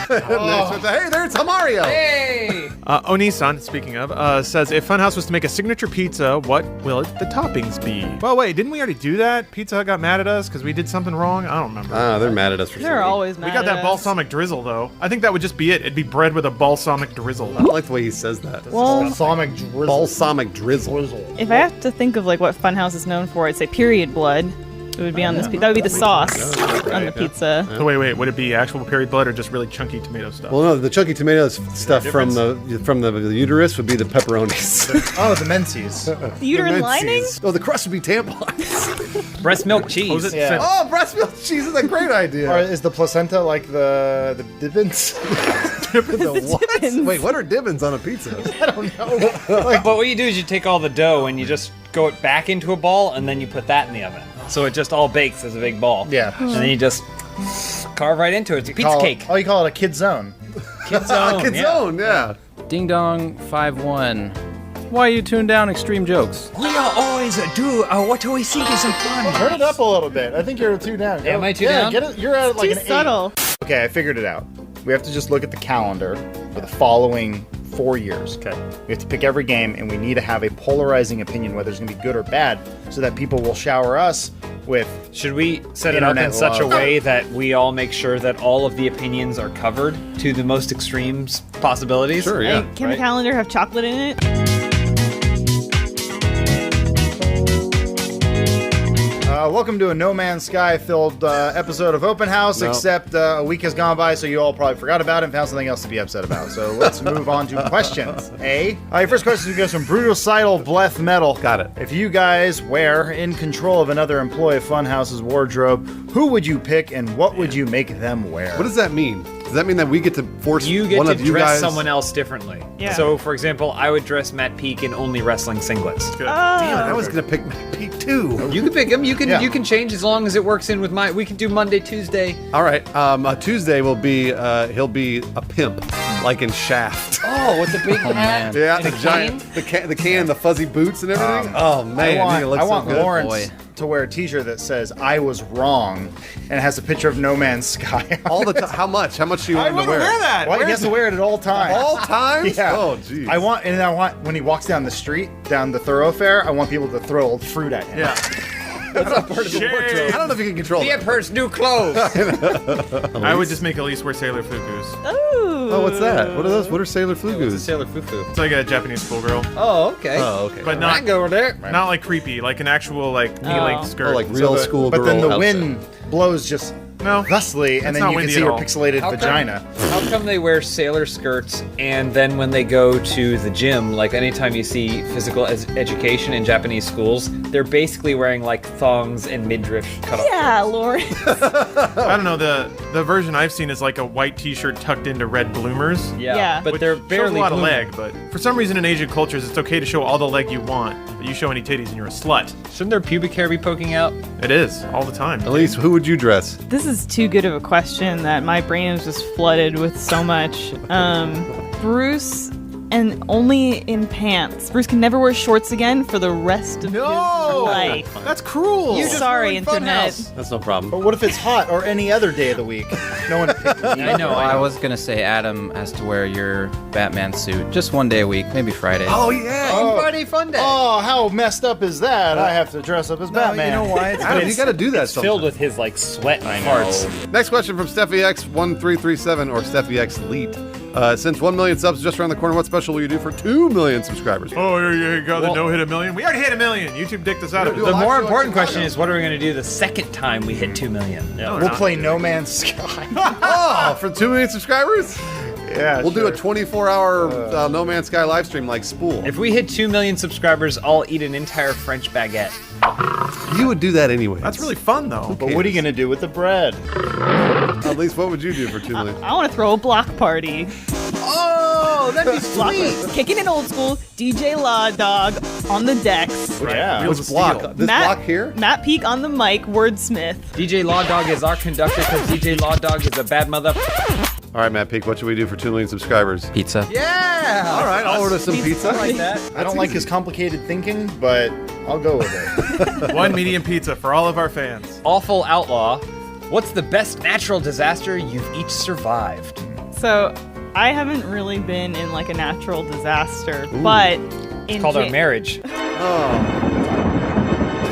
question. Hey, there's Mario. Hey! Onisan, speaking of, says, if Funhouse was to make a signature pizza, what will the toppings be? Well, wait, didn't we already do that? Pizza Hut got mad at us because we did something wrong? I don't remember. They're mad at us for They're always mad We got at that us. balsamic drizzle, though. I think that would just be it. It'd be bread with a balsamic drizzle. I don't like the way he says that. Well, Balsamic drizzle. Balsamic drizzle. if I have to think of like what Funhouse is known for, I'd say period blood. It would be on this. That would be the sauce on the pizza. So wait, would it be actual period blood or just really chunky tomato stuff? Well, no, the chunky tomato stuff from the uterus would be the pepperonis. Oh, the Menzies. The uterine lining? Oh, the crust would be tampons. Breast milk cheese. Oh, is it- Yeah. Oh, breast milk cheese is a great idea. Or is the placenta like the dippins? The what? Dippins. Wait, what are dippins on a pizza? I don't know. But what you do is you take all the dough and you just go it back into a ball, and then you put that in the oven. So it just all bakes as a big ball. Yeah. And then you just carve right into it. It's a pizza cake. Oh, you call it a kid zone. Kid zone. Kid zone, yeah. Ding dong 5-1. Why you tune down extreme jokes? We are always do what we think is fun. Turn it up a little bit. I think you're too down. Yeah, am I too down? Get it. You're at like Too an subtle. 8. Okay, I figured it out. We have to just look at the calendar for the following 4 years. Okay. We have to pick every game, and we need to have a polarizing opinion whether it's going to be good or bad, so that people will shower us with. Should we set it up in Internet such a love. way that we all make sure that all of the opinions are covered to the most extreme possibilities? Sure, yeah. Hey, can the calendar have chocolate in it? Welcome to a No Man's Sky filled episode of Open House, No. except a week has gone by, so you all probably forgot about it and found something else to be upset about. So let's move on to questions. Your first question goes from Brutalcidal Bleth Metal. Got it. If you guys were in control of another employee of Funhouse's wardrobe, who would you pick and what would you make them wear? What does that mean? Does that mean that we get to force You get one to of you dress guys? someone else differently. Yeah. So, for example, I would dress Matt Peak in only wrestling singlets. Good. Damn it, I was gonna pick Matt Pete too. You can pick him. You can Yeah. you can change as long as it works in with my. We can do Monday, Tuesday. All right. Tuesday will be he'll be a pimp, like in Shaft. Oh, with the big hat. Yeah, and the a giant, the can, the fuzzy boots and everything. Oh man, I he looks want so good. Lawrence to wear a T-shirt that says "I was wrong" and it has a picture of No Man's Sky. All the time. How much? How much do you want him to wear? that. Well, he has to wear it at all times. All times? Yeah. Oh, geez. I want when he walks down the street, down the thoroughfare, I want people to throw old fruit at him. Yeah. That's not part of the wardrobe. I don't know if you can control The that. Emperor's new clothes. I would just make Elise wear Sailor Fukus. Ooh. Oh, what's that? What are those? What are Sailor Fugus? Sailor Fufu. It's like a Japanese schoolgirl, Oh, okay. Oh, okay. but I not can go over there. not like creepy, like an actual like knee-length skirt. Oh, like real So school but girl then the outfit. wind blows just No. thusly, That's and then not you can windy see at her all. pixelated How come- vagina. How come they wear sailor skirts and then when they go to the gym, like anytime you see physical education in Japanese schools, they're basically wearing like thongs and midriff cut off. Yeah, Lauren. I don't know. The version I've seen is like a white T-shirt tucked into red bloomers. Yeah. But Which they're shows barely a lot of blooming. leg, but for some reason in Asian cultures, it's okay to show all the leg you want, but you show any titties and you're a slut. Shouldn't their pubic hair be poking out? It is all the time. Elise, who would you dress? This is too good of a question that my brain is just flooded with so much. Bruce, and only in pants. Bruce can never wear shorts again for the rest of his life. That's cruel. You just Sorry, ruined internet. Funhouse. That's no problem. But what if it's hot or any other day of the week? No one picked me. I know. I was gonna say Adam has to wear your Batman suit just one day a week, maybe Friday. Oh yeah. Friday fun day. Oh, how messed up is that? I have to dress up as Batman. You know why? Adam, you got to do that. It's filled with his like sweat and farts. Next question from SteffiX1337 or SteffiX Leet. Since 1 million subs is just around the corner, what special will you do for 2 million subscribers? Oh, you got Well- the no hit a million. We already hit a million. YouTube dicked us out of it. The more important question is, what are we going to do the second time we hit 2 million? We'll play No Man's Sky. Oh, for 2 million subscribers? Yeah, We'll do a 24-hour No Man's Sky live stream like Spool. If we hit 2 million subscribers, I'll eat an entire French baguette. You would do that anyway. That's really fun, though. But what are you going to do with the bread? At least, what would you do for 2 million? I want to throw a block party. Oh, that'd be Block sweet. Kicking it old school, DJ Law Dog on the decks. Yeah. Wheels Which of block? Steel. This block here? Matt Peak on the mic, wordsmith. DJ Law Dog is our conductor because DJ Law Dog is a bad mother. All right, Matt Peak, what should we do for 2 million subscribers? Pizza. Yeah! All right, I'll order some pizza. I like that. I don't like his complicated thinking, but I'll go with it. 1 medium pizza for all of our fans. Awful Outlaw. What's the best natural disaster you've each survived? So, I haven't really been in like a natural disaster, but It's called our marriage.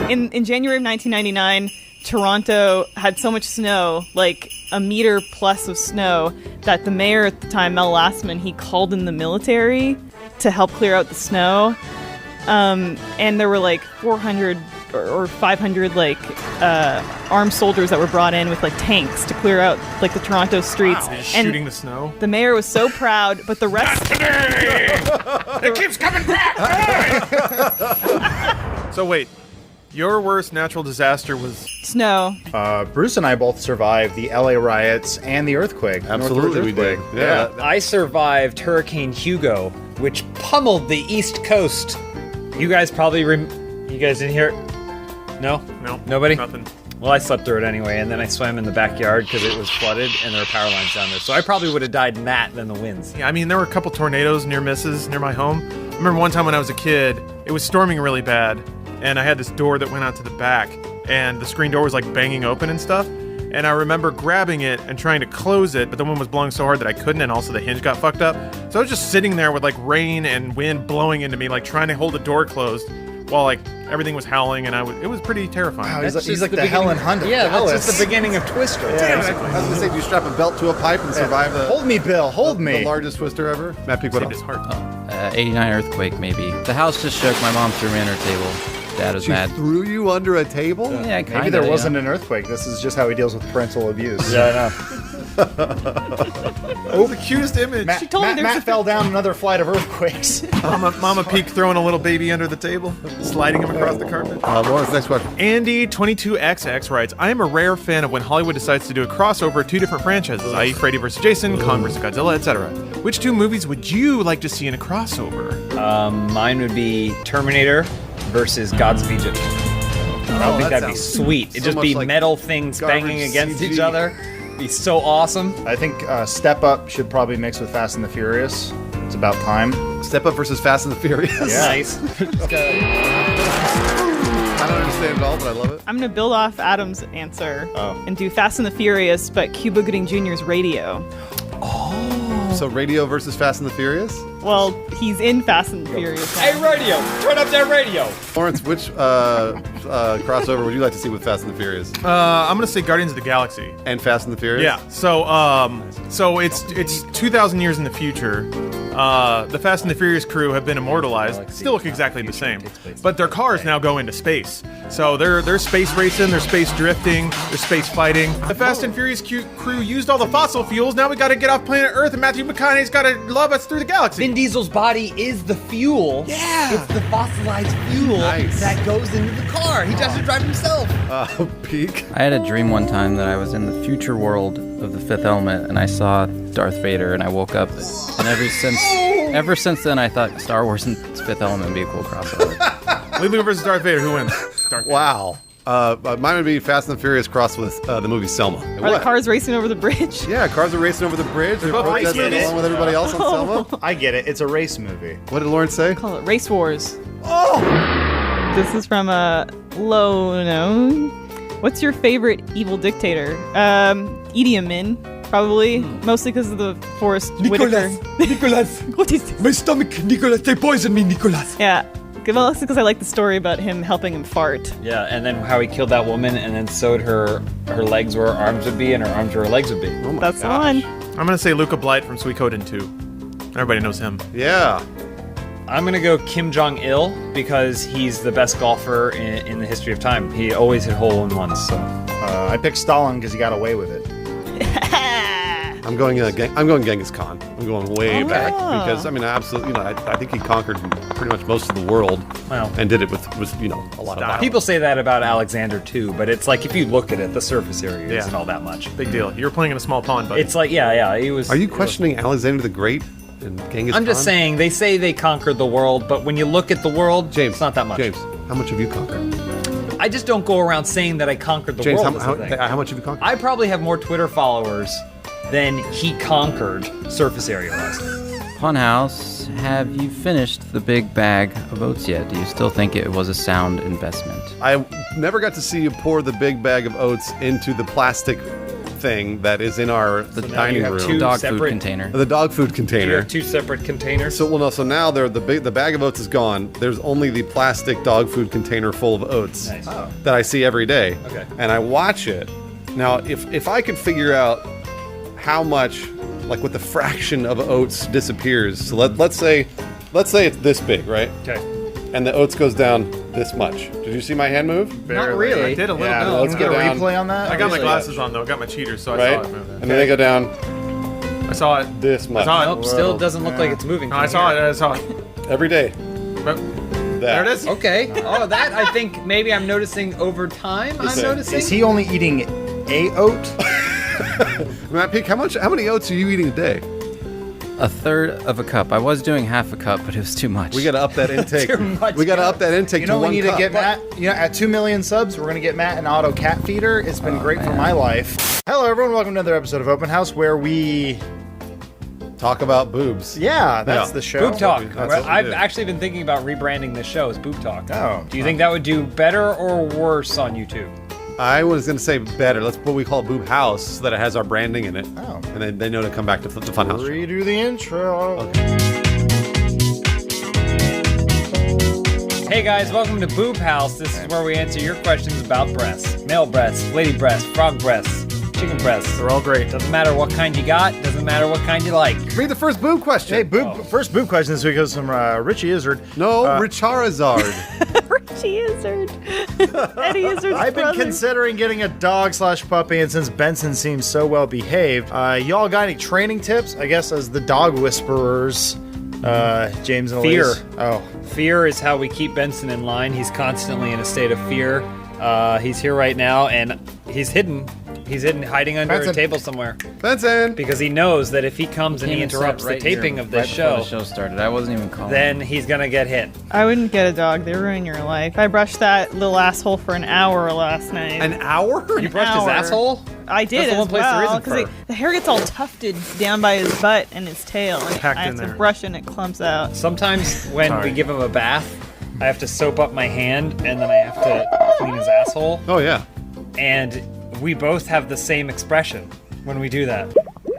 In January of 1999, Toronto had so much snow, like a meter plus of snow, that the mayor at the time, Mel Lastman, he called in the military to help clear out the snow. And there were like 400 or 500 like armed soldiers that were brought in with like tanks to clear out like the Toronto streets. Wow. And Shooting the snow. the mayor was so proud, but the rest. It keeps coming back! So wait, your worst natural disaster was Snow. Bruce and I both survived the LA riots and the earthquake. Absolutely, we did. Yeah. I survived Hurricane Hugo, which pummeled the East Coast. You guys probably you guys didn't hear it? No? No. Nobody? Nothing. Well, I slept through it anyway, and then I swam in the backyard because it was flooded and there were power lines down there. So I probably would have died in that than the winds. Yeah, I mean, there were a couple tornadoes near misses near my home. I remember one time when I was a kid, it was storming really bad, and I had this door that went out to the back, and the screen door was like banging open and stuff. And I remember grabbing it and trying to close it, but the wind was blowing so hard that I couldn't, and also the hinge got fucked up. So I was just sitting there with like rain and wind blowing into me, like trying to hold the door closed while like everything was howling, and it was pretty terrifying. Wow, he's like the Helen Hunt of Yeah, Dallas. that's just the beginning of Twister. Damn it. I was going to say, do you strap a belt to a pipe and survive the... Hold me, Bill. Hold me. The largest twister ever? Matt Peak, what else? His heart. 89 earthquake, maybe. The house just shook. My mom threw me under a table. Dad was She mad. threw you under a table? Yeah, kind of. Maybe there wasn't an earthquake. This is just how he deals with parental abuse. Yeah, I know. Oh, the cutest image. Matt fell down another flight of earthquakes. Mama Peak throwing a little baby under the table, sliding him across the carpet. Lawrence, next question. Andy22XX writes, I am a rare fan of when Hollywood decides to do a crossover of 2 different franchises, i.e. Freddy vs. Jason, Kong vs. Godzilla, etc. Which 2 movies would you like to see in a crossover? Mine would be Terminator versus Gods of Egypt. I think that'd be sweet. It'd just be like metal things banging against each other. It'd be so awesome. I think Step Up should probably mix with Fast and the Furious. It's about time. Step Up versus Fast and the Furious. Yeah. Nice. I don't understand it all, but I love it. I'm gonna build off Adam's answer and do Fast and the Furious, but Cuba Gooding Jr.'s Radio. So Radio versus Fast and the Furious? Well, he's in Fast and the Furious now. Hey, radio! Turn up that radio! Lawrence, which crossover would you like to see with Fast and the Furious? I'm gonna say Guardians of the Galaxy. And Fast and the Furious? Yeah. So it's 2,000 years in the future. The Fast and the Furious crew have been immortalized. Still look exactly the same, but their cars now go into space. So they're space racing, they're space drifting, they're space fighting. The Fast and Furious crew used all the fossil fuels. Now we got to get off planet Earth, and Matthew McConaughey's got to love us through the galaxy. Vin Diesel's body is the fuel. Yeah. It's the fossilized fuel that goes into the car. He doesn't drive himself. Peak. I had a dream one time that I was in the future world of the Fifth Element, and I saw Darth Vader, and I woke up, and ever since then, I thought Star Wars and Fifth Element would be a cool crossover. Lulu versus Darth Vader. Who wins? Darth Vader. Wow. Mine would be Fast and the Furious crossed with the movie Selma. Are the cars racing over the bridge? Yeah, cars are racing over the bridge. They're I protesting get it. along with everybody else on Selma. I get it. It's a race movie. What did Lawrence say? Call it Race Wars. Oh! This is from low known. What's your favorite evil dictator? Idi Amin, probably. Mostly because of the Forrest Whitaker. Nicholas! What is this? My stomach, Nicholas! They poisoned me, Nicholas! Yeah. Well, that's because I like the story about him helping him fart. Yeah, and then how he killed that woman and then sewed her legs where her arms would be and her arms where her legs would be. Oh my That's the gosh. one. I'm gonna say Luca Blight from Suikoden 2. Everybody knows him. Yeah. I'm gonna go Kim Jong-il because he's the best golfer in the history of time. He always hit hole-in-ones, so. I picked Stalin because he got away with it. I'm going Genghis Khan. I'm going way back because I mean, absolutely. I think he conquered pretty much most of the world, and did it with a lot of violence. People say that about Alexander too, but it's like if you look at it, the surface area isn't all that much. Big deal. You were playing in a small pond, buddy. It's like he was. Are you questioning Alexander the Great and Genghis Khan? I'm just saying they say they conquered the world, but when you look at the world, James, it's not that much. James, how much have you conquered? I just don't go around saying that I conquered the James, world. how much have you conquered? I probably have more Twitter followers then he conquered surface area last night. Funhouse, have you finished the big bag of oats yet? Do you still think it was a sound investment? I never got to see you pour the big bag of oats into the plastic thing that is in our dining room. Two dog separate food container. The dog food Do you container. have two separate containers? So now the bag of oats is gone. There's only the plastic dog food container full of oats Nice. that I see every day. Okay. And I watch it. Now, if I could figure out how much, like what the fraction of oats disappears. So let's say it's this big, right? Okay. And the oats goes down this much. Did you see my hand move? Not really. I did a little Yeah, bit. let's get a replay on that. I got my Really? glasses on though. I got my cheaters, so I Right? saw it move. And then they go down I saw it. this much. saw it. Nope, still doesn't look like it's moving. No, from I saw here. it. I saw it. Every day. But there it is. Okay. Oh, that I think maybe I'm noticing over time. I'm it- noticing. Is he only eating a oat? Matt Peak, how many oats are you eating a day? A third of a cup. I was doing half a cup, but it was too much. We gotta up that intake. Too much, We gotta yeah. up that intake You to know, we one need cup. to get Matt. You know, at 2 million subs, we're gonna get Matt an auto cat feeder. It's been great for my life. Hello, everyone. Welcome to another episode of Open House, where we Talk about boobs. that's Yeah. the show. Boob Talk. That's what we I've do. actually been thinking about rebranding this show as Boob Talk. Oh. Do you think that would do better or worse on YouTube? I was gonna say better. That's what we call Boob House, so that it has our branding in it. Oh. And then they know to come back to the Funhouse. show. Redo the intro. Hey guys, welcome to Boob House. This is where we answer your questions about breasts. Male breasts, lady breasts, frog breasts, chicken breasts. They're all great. Doesn't matter what kind you got, doesn't matter what kind you like. Read the first boob question. Hey, first boob question this week goes from Richie Izzard. No, Richarizard. Richie Izzard. Eddie Izzard's I've been brother. considering getting a dog/puppy, and since Benson seems so well behaved, y'all got any training tips? I guess as the dog whisperers, James and Fear. Elise. Oh, Fear is how we keep Benson in line. He's constantly in a state of fear. He's here right now, and he's hidden. He's hiding under Benson. a table somewhere Benson. because he knows that if he comes and he Came and sat interrupts right the taping here of this right before show, the show started. I wasn't even calling. then he's gonna get hit. I wouldn't get a dog. They ruin your life. I brushed that little asshole for an hour last night. An hour? You brushed his hour. asshole? I did That's the as one place there well isn't fur. the hair gets all tufted down by his butt and his tail, and Packed I have in to there. brush it and it clumps out. Sometimes when Sorry. we give him a bath, I have to soap up my hand and then I have to clean his asshole. Oh yeah. And we both have the same expression when we do that.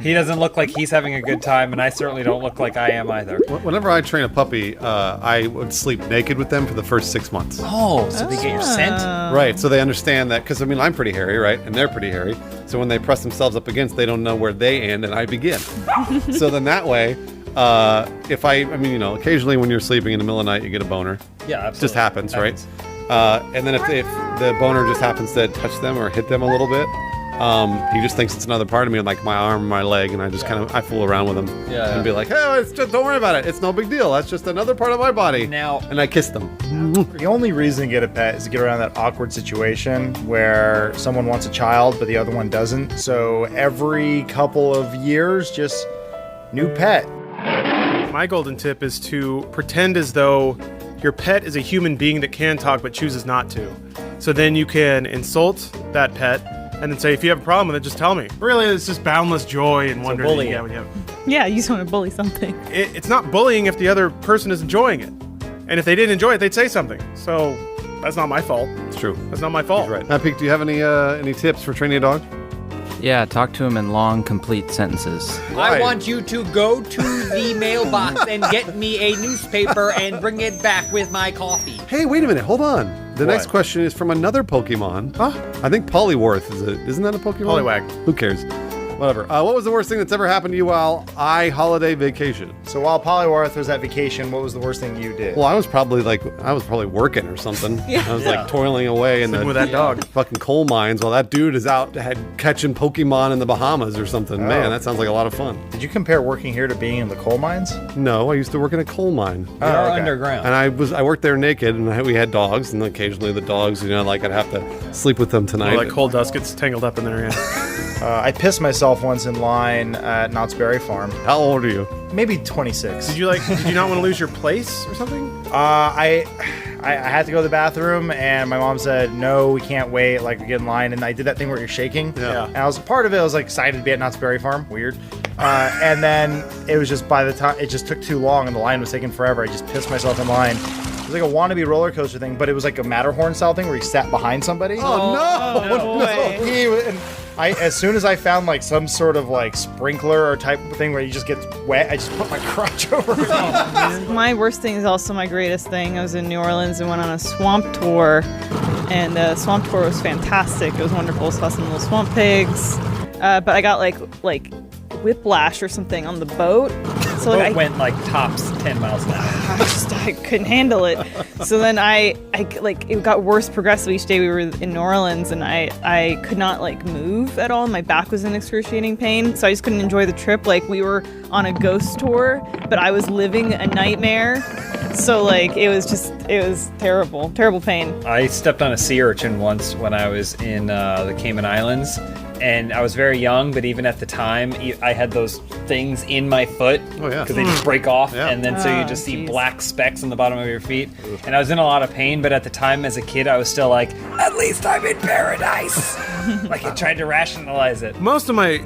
He doesn't look like he's having a good time, and I certainly don't look like I am either. Whenever I train a puppy, I would sleep naked with them for the first 6 months. Oh, so they get your scent? Right, so they understand that, because I mean, I'm pretty hairy, right? And they're pretty hairy. So when they press themselves up against, they don't know where they end and I begin. So then that way, if I mean, you know, occasionally when you're sleeping in the middle of the night, you get a boner. Yeah, absolutely. It just happens, right? And then if the boner just happens to touch them or hit them a little bit, he just thinks it's another part of me, like my arm or my leg, and I just I fool around with him and be like, "Hey, it's just, don't worry about it. It's no big deal. That's just another part of my body." Now, and I kiss them. the only reason to get a pet is to get around that awkward situation where someone wants a child but the other one doesn't. So every couple of years, just new pet. My golden tip is to pretend as though your pet is a human being that can talk but chooses not to. So then you can insult that pet and then say, if you have a problem with it, just tell me. Really, it's just boundless joy and wonder that bullying. you get what you have. Yeah, you just want to bully something. It's not bullying if the other person is enjoying it. And if they didn't enjoy it, they'd say something. So that's not my fault. It's true. That's not my fault. Right. Matt Peak, do you have any tips for training a dog? Yeah, talk to him in long, complete sentences. I want you to go to the mailbox and get me a newspaper and bring it back with my coffee. Hey, wait a minute. Hold on. The What? next question is from another Pokemon. I think Poliwrath isn't that a Pokemon? Poliwag. Who cares? Whatever. What was the worst thing that's ever happened to you while holiday vacation? So while Poliwrath was at vacation, what was the worst thing you did? Well, I was probably working or something. I was like toiling away in Sleeping with that dog. fucking coal mines while that dude is out catching Pokemon in the Bahamas or something. Oh. Man, that sounds like a lot of fun. Did you compare working here to being in the coal mines? No, I used to work in a coal mine. We are okay. underground. And I worked there naked, and we had dogs, and occasionally the dogs, like I'd have to sleep with them tonight. Like coal dust gets tangled up in there. Yeah. I pissed myself once in line at Knott's Berry Farm. How old are you? Maybe 26. Did you not want to lose your place or something? I I had to go to the bathroom, and my mom said, no, we can't wait, like, we get in line, and I did that thing where you're shaking. Yeah. And I was part of it, I was like excited to be at Knott's Berry Farm, weird. And then it was just by the time, it just took too long, and the line was taking forever. I just pissed myself in line. It was like a wannabe roller coaster thing, but it was like a Matterhorn style thing where you sat behind somebody. Oh, no! And as soon as I found like some sort of like sprinkler or type of thing where you just get wet, I just put my crotch over it. My worst thing is also my greatest thing. I was in New Orleans and went on a swamp tour, and the swamp tour was fantastic. It was wonderful. Saw some little swamp pigs, but I got like whiplash or something on the boat. So Boat went like tops 10 miles an hour. I couldn't handle it. So then I like it got worse progressively each day we were in New Orleans, and I could not like move at all. My back was in excruciating pain, so I just couldn't enjoy the trip. Like we were on a ghost tour, but I was living a nightmare. So like it was terrible pain. I stepped on a sea urchin once when I was in the Cayman Islands. And I was very young, but even at the time, I had those things in my foot. Oh, yeah. Because they just break off, Yeah. and then so you just see black specks on the bottom of your feet. And I was in a lot of pain, but at the time, as a kid, I was still like, at least I'm in paradise. Like I tried to rationalize it. Most of my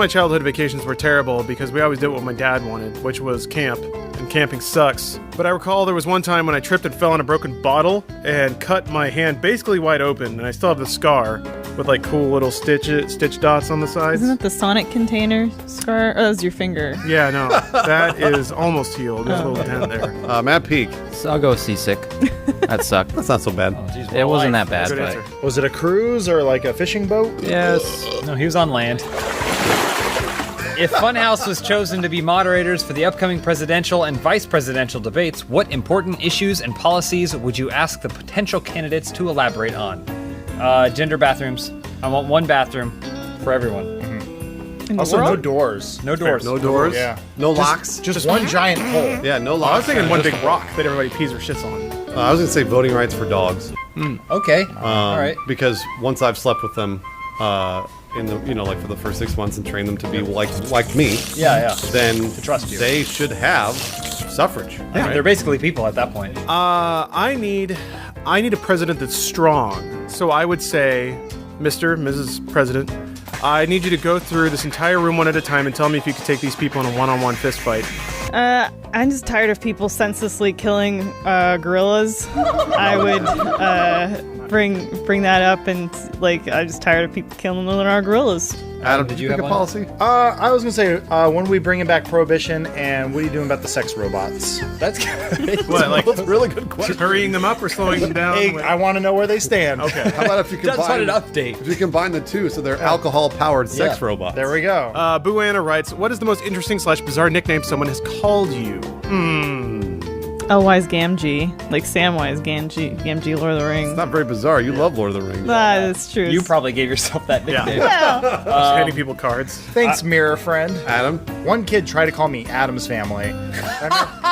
childhood vacations were terrible because we always did what my dad wanted, which was camp. And camping sucks. But I recall there was one time when I tripped and fell on a broken bottle and cut my hand basically wide open, and I still have the scar with like cool little stitch dots on the sides. Isn't that the Sonic container scar? Oh, that was your finger. Yeah, no, that is almost healed. There's a little dent there. Matt Peak. So I'll go seasick. That sucked. That's not so bad. It wasn't that bad, Good but answer. Was it a cruise or like a fishing boat? yes. No, he was on land. If Funhouse was chosen to be moderators for the upcoming presidential and vice presidential debates, what important issues and policies would you ask the potential candidates to elaborate on? Gender bathrooms. I want one bathroom for everyone. Also, no doors. No doors. No doors. Yeah. No locks. Just one giant hole. Yeah, no I locks. was thinking one big rock that everybody pees or shits on. I was gonna say voting rights for dogs. Okay. All right. Because once I've slept with them, in the like for the first 6 months and trained them to be like me. Yeah. Then To trust you. they should have suffrage. Yeah, they're basically people at that point. I need a president that's strong. So I would say, Mrs. President, I need you to go through this entire room one at a time and tell me if you could take these people in a one-on-one fist fight. I'm just tired of people senselessly killing gorillas. I would bring that up, and like I'm just tired of people killing our gorillas. Adam, did you have a policy? I was gonna say, when are we bringing back prohibition, and what are you doing about the sex robots? That's good. What, like That's a really good question. hurrying them up or slowing them down? Hey, I want to know where they stand. Okay. How about if you Just want combine an update. If you combine the two, so they're alcohol-powered sex Yeah. robots. There we go. Buana writes, what is the most interesting / bizarre nickname someone has called you? Elwise Gamgee, like Samwise Gamgee, Lord of the Rings. It's not very bizarre. You love Lord of the Rings. That's true. You probably gave yourself that nickname. Just handing people cards. Thanks, mirror friend. Adam? One kid tried to call me Adam's Family.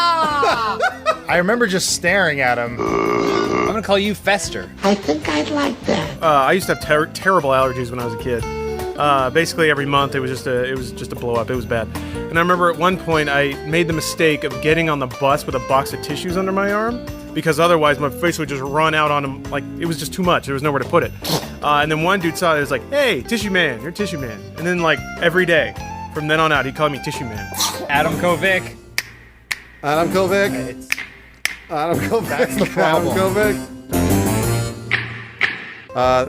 I remember just staring at him. I'm gonna call you Fester. I think I'd like that. I used to have terrible allergies when I was a kid. Basically every month it was just a blow up. It was bad. And I remember at one point I made the mistake of getting on the bus with a box of tissues under my arm because otherwise my face would just run out on him. Like it was just too much. There was nowhere to put it. And then one dude saw it. He was like, "Hey, tissue man, you're tissue man." And then like every day from then on out, he called me tissue man. Adam Kovic. Adam Kovic. Adam Kovic. That's the problem. Adam Kovic.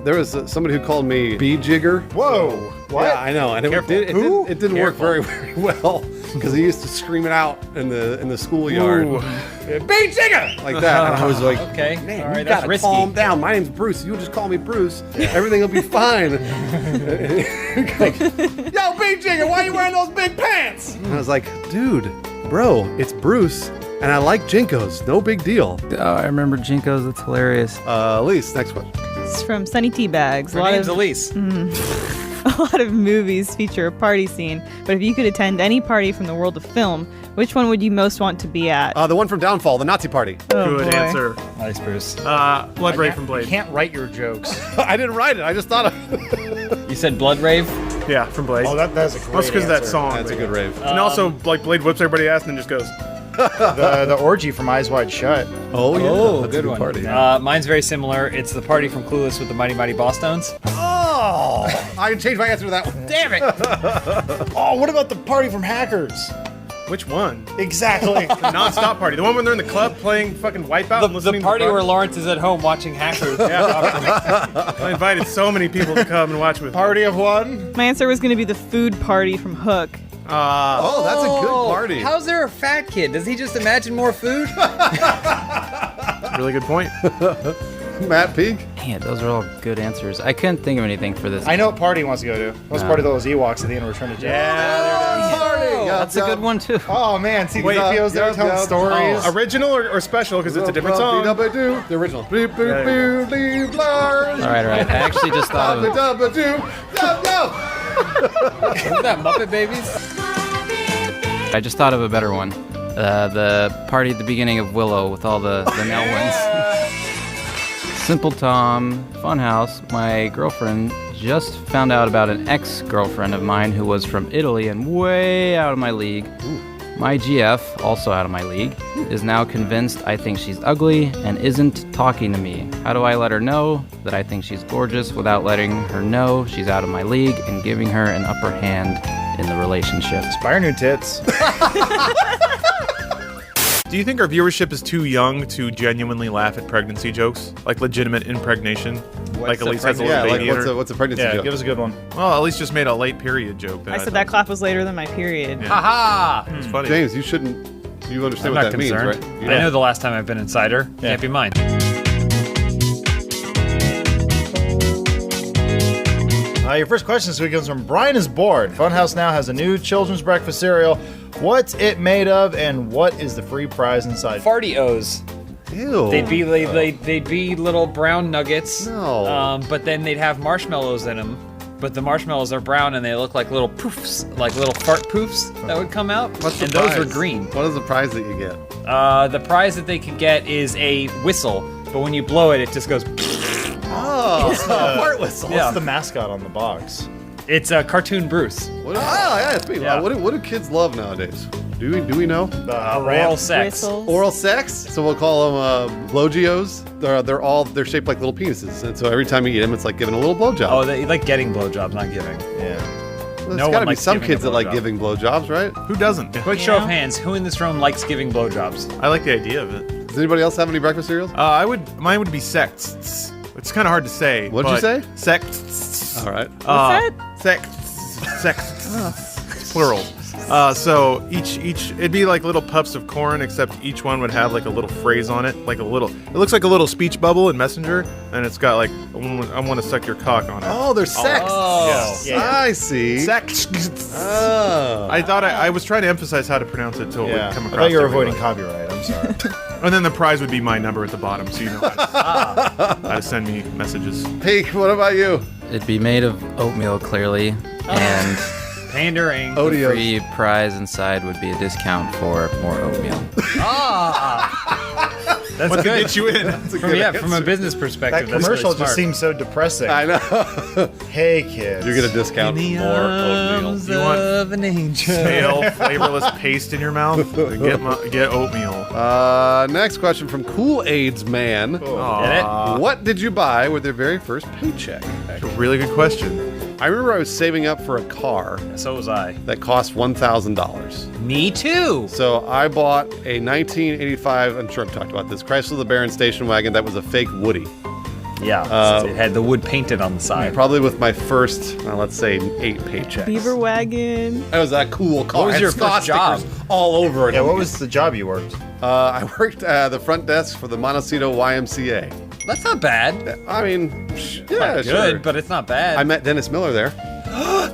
There was somebody who called me Bee Jigger. Whoa. What? Yeah, I know, and it didn't work very well because he used to scream it out in the schoolyard. Bee Jigger! Like that, and I was like, Okay. man, All right, you that's gotta risky. calm down. My name's Bruce. You just call me Bruce. Everything will be fine. Like, yo, Bee Jigger, why are you wearing those big pants? And I was like, dude, bro, it's Bruce, and I like Jinkos. No big deal. Oh, I remember Jinkos. That's hilarious. Elise, next one. It's from Sunny Teabags. Her name's Elise. A lot of movies feature a party scene, but if you could attend any party from the world of film, which one would you most want to be at? The one from Downfall, the Nazi party. Oh, Good boy. answer. Nice, Bruce. Blood Ray from You Blade. can't write your jokes. I didn't write it. I just thought of You said Blood Rave? Yeah, from Blade. Oh, that's a great That's because of that answer. song. That's a good rave. And also, like, Blade whips everybody ass and then just goes. The orgy from Eyes Wide Shut. Oh, yeah. Oh, That's a good one. party. Mine's very similar. It's the party from Clueless with the Mighty Mighty Boss Stones. Oh! I can change my answer to that one. Damn it! Oh, what about the party from Hackers? Which one? Exactly. The non-stop party. The one when they're in the club playing fucking Wipeout and The listening party to where Lawrence is at home watching Hackers. I invited so many people to come and watch with me. Party of one. My answer was going to be the food party from Hook. Oh, that's a good party. How's there a fat kid? Does he just imagine more food? Really good point. Matt Peak? Man, those are all good answers. I couldn't think of anything for this. I know what party he wants to go to. Let's party those Ewoks at the end of Return to Jedi. That's a good one too. Oh man, see Wait, the there telling stories. Oh, original or special because it's a different song. The original. All right. I actually just thought of What's that, Muppet Babies? I just thought of a better one. The party at the beginning of Willow with all the male ones. Simple Tom, Funhouse. My girlfriend just found out about an ex-girlfriend of mine who was from Italy and way out of my league. My GF, also out of my league, is now convinced I think she's ugly and isn't talking to me. How do I let her know that I think she's gorgeous without letting her know she's out of my league and giving her an upper hand in the relationship? Buy her new tits. Do you think our viewership is too young to genuinely laugh at pregnancy jokes? Like legitimate impregnation? Like Elise has a little baby in her? What's a pregnancy joke? Give us a good one. Well, Elise just made a late period joke. I said that clap was later than my period. Yeah. Ha It's funny. James, you shouldn't. You understand I'm what not that concerned. means, right? I know the last time I've been inside her. Can't be mine. Your first question this week comes from Brian is Bored. Funhouse now has a new children's breakfast cereal. What's it made of, and what is the free prize inside? Farty-O's. Ew. They'd be little brown nuggets. No. But then they'd have marshmallows in them. But the marshmallows are brown and they look like little poofs, like little fart poofs that would come out. What's the and prize? those are green. What is the prize that you get? The prize that they could get is a whistle, but when you blow it, it just goes. Oh, It's a fart whistle. Yeah. What's the mascot on the box? It's a cartoon Bruce. Yeah, it's me. Yeah. What do kids love nowadays? Do we know? Oral sex. Whistles. Oral sex. So we'll call them blowgios. They're shaped like little penises, and so every time you eat them, it's like giving a little blowjob. Oh, they like getting blowjobs, not giving. Yeah. There's no got to one be likes some giving kids a that like blowjob. giving blowjobs, right? Who doesn't? Quick show of hands. Who in this room likes giving blowjobs? I like the idea of it. Does anybody else have any breakfast cereals? Mine would be sects. It's kind of hard to say. What'd you say? Sects. All right. What's that? Sects. Plural. So each it'd be like little puffs of corn, except each one would have like a little phrase on it, like a little. It looks like a little speech bubble in Messenger, and it's got like I want to suck your cock on it. Oh, they're sex. Oh. Yeah. I see. Sex. Oh. I thought I was trying to emphasize how to pronounce it till it Yeah. would come I across. thought you were everybody. avoiding copyright. I'm sorry. And then the prize would be my number at the bottom, so you know how to send me messages. Peak, what about you? It'd be made of oatmeal, clearly, and Pandering. the Odios. free prize inside would be a discount for more oatmeal. That's What good. to get you in? From a business perspective, That that's commercial really just smart. seems so depressing. I know. Hey, kids. You're gonna discount more oatmeal. You want of an angel. stale, flavorless paste in your mouth? Get oatmeal. Next question from Cool AIDS Man. Aw. What did you buy with your very first paycheck? That's a really good question. I remember I was saving up for a car So was I. that cost $1,000. Me too. So I bought a 1985, I'm sure I've talked about this, Chrysler LeBaron station wagon that was a fake Woody. Yeah. It had the wood painted on the side. Probably with my first, let's say, 8 paychecks. Beaver wagon. That was that cool car. What was It your had Scott first job? stickers all over it. Yeah, what was the job you worked? I worked at the front desk for the Montecito YMCA. That's not bad. I mean, yeah, Not sure. good, but it's not bad. I met Dennis Miller there.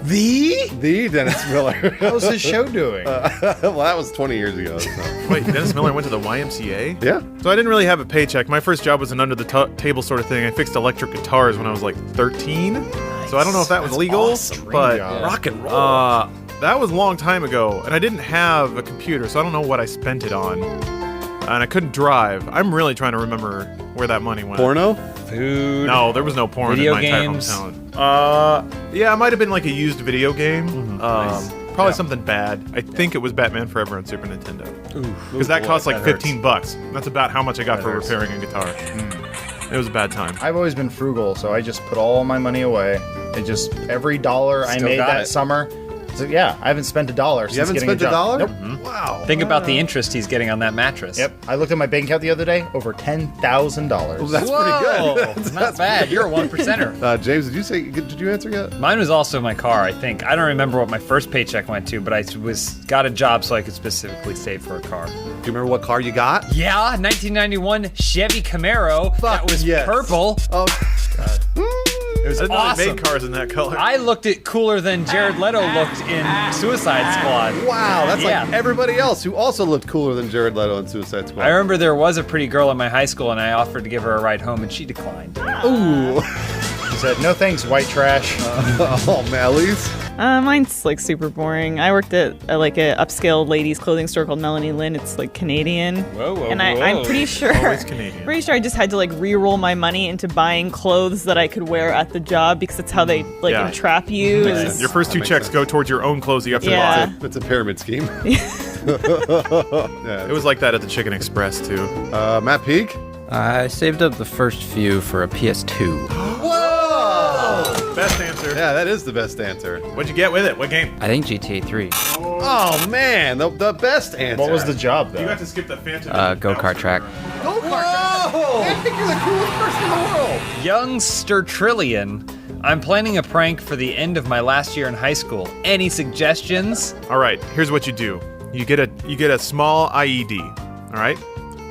The Dennis Miller. What was his show doing? Well, that was 20 years ago. So. Wait, Dennis Miller went to the YMCA? Yeah. So I didn't really have a paycheck. My first job was an under-the-table sort of thing. I fixed electric guitars when I was like 13. So I don't know if that was legal, but rock and roll. that was a long time ago, and I didn't have a computer, so I don't know what I spent it on. And I couldn't drive. I'm really trying to remember where that money went. Porno? Food. No, there was no porn Video in my games. entire hometown. Yeah, it might have been like a used video game. Probably something bad. I think it was Batman Forever on Super Nintendo. Because that cost like $15. That's about how much I got for repairing a guitar. It was a bad time. I've always been frugal, so I just put all my money away. It just every dollar I made that summer. So yeah, I haven't spent $1 since haven't getting spent a job. $1? Nope. Wow. Think about the interest he's getting on that mattress. Yep. I looked at my bank account the other day. Over $10,000. Well, that's Whoa, pretty good. Not bad. You're a 1%er. James, did you answer yet? Mine was also my car, I think. I don't remember what my first paycheck went to, but I got a job so I could specifically save for a car. Do you remember what car you got? Yeah, 1991 Chevy Camaro. That was purple. Oh, God. It was I didn't know awesome. they made cars in that color. I looked at cooler than Jared Leto looked in Suicide Squad. Wow, that's like everybody else who also looked cooler than Jared Leto in Suicide Squad. I remember there was a pretty girl in my high school, and I offered to give her a ride home, and she declined. Ooh. She said, "No thanks, white trash." Oh, Mally's. Mine's like super boring. I worked at like a upscale ladies clothing store called Melanie Lynn. It's like Canadian. Whoa. I'm pretty sure. Always Canadian. Pretty sure I just had to like re-roll my money into buying clothes that I could wear at the job because that's how they like entrap you. Your first two checks go towards your own clothes you have to buy. It's a pyramid scheme. It was like that at the Chicken Express too. Matt Peak? I saved up the first few for a PS2. Whoa! Best answer. Yeah, that is the best answer. What'd you get with it? What game? I think GTA 3. Oh, man, the best answer. What was the job, though? You got to skip the Phantom. Go-kart track. Whoa! I think you're the coolest person in the world. Youngster Trillion. I'm planning a prank for the end of my last year in high school. Any suggestions? All right, here's what you do. You get a small IED. All right,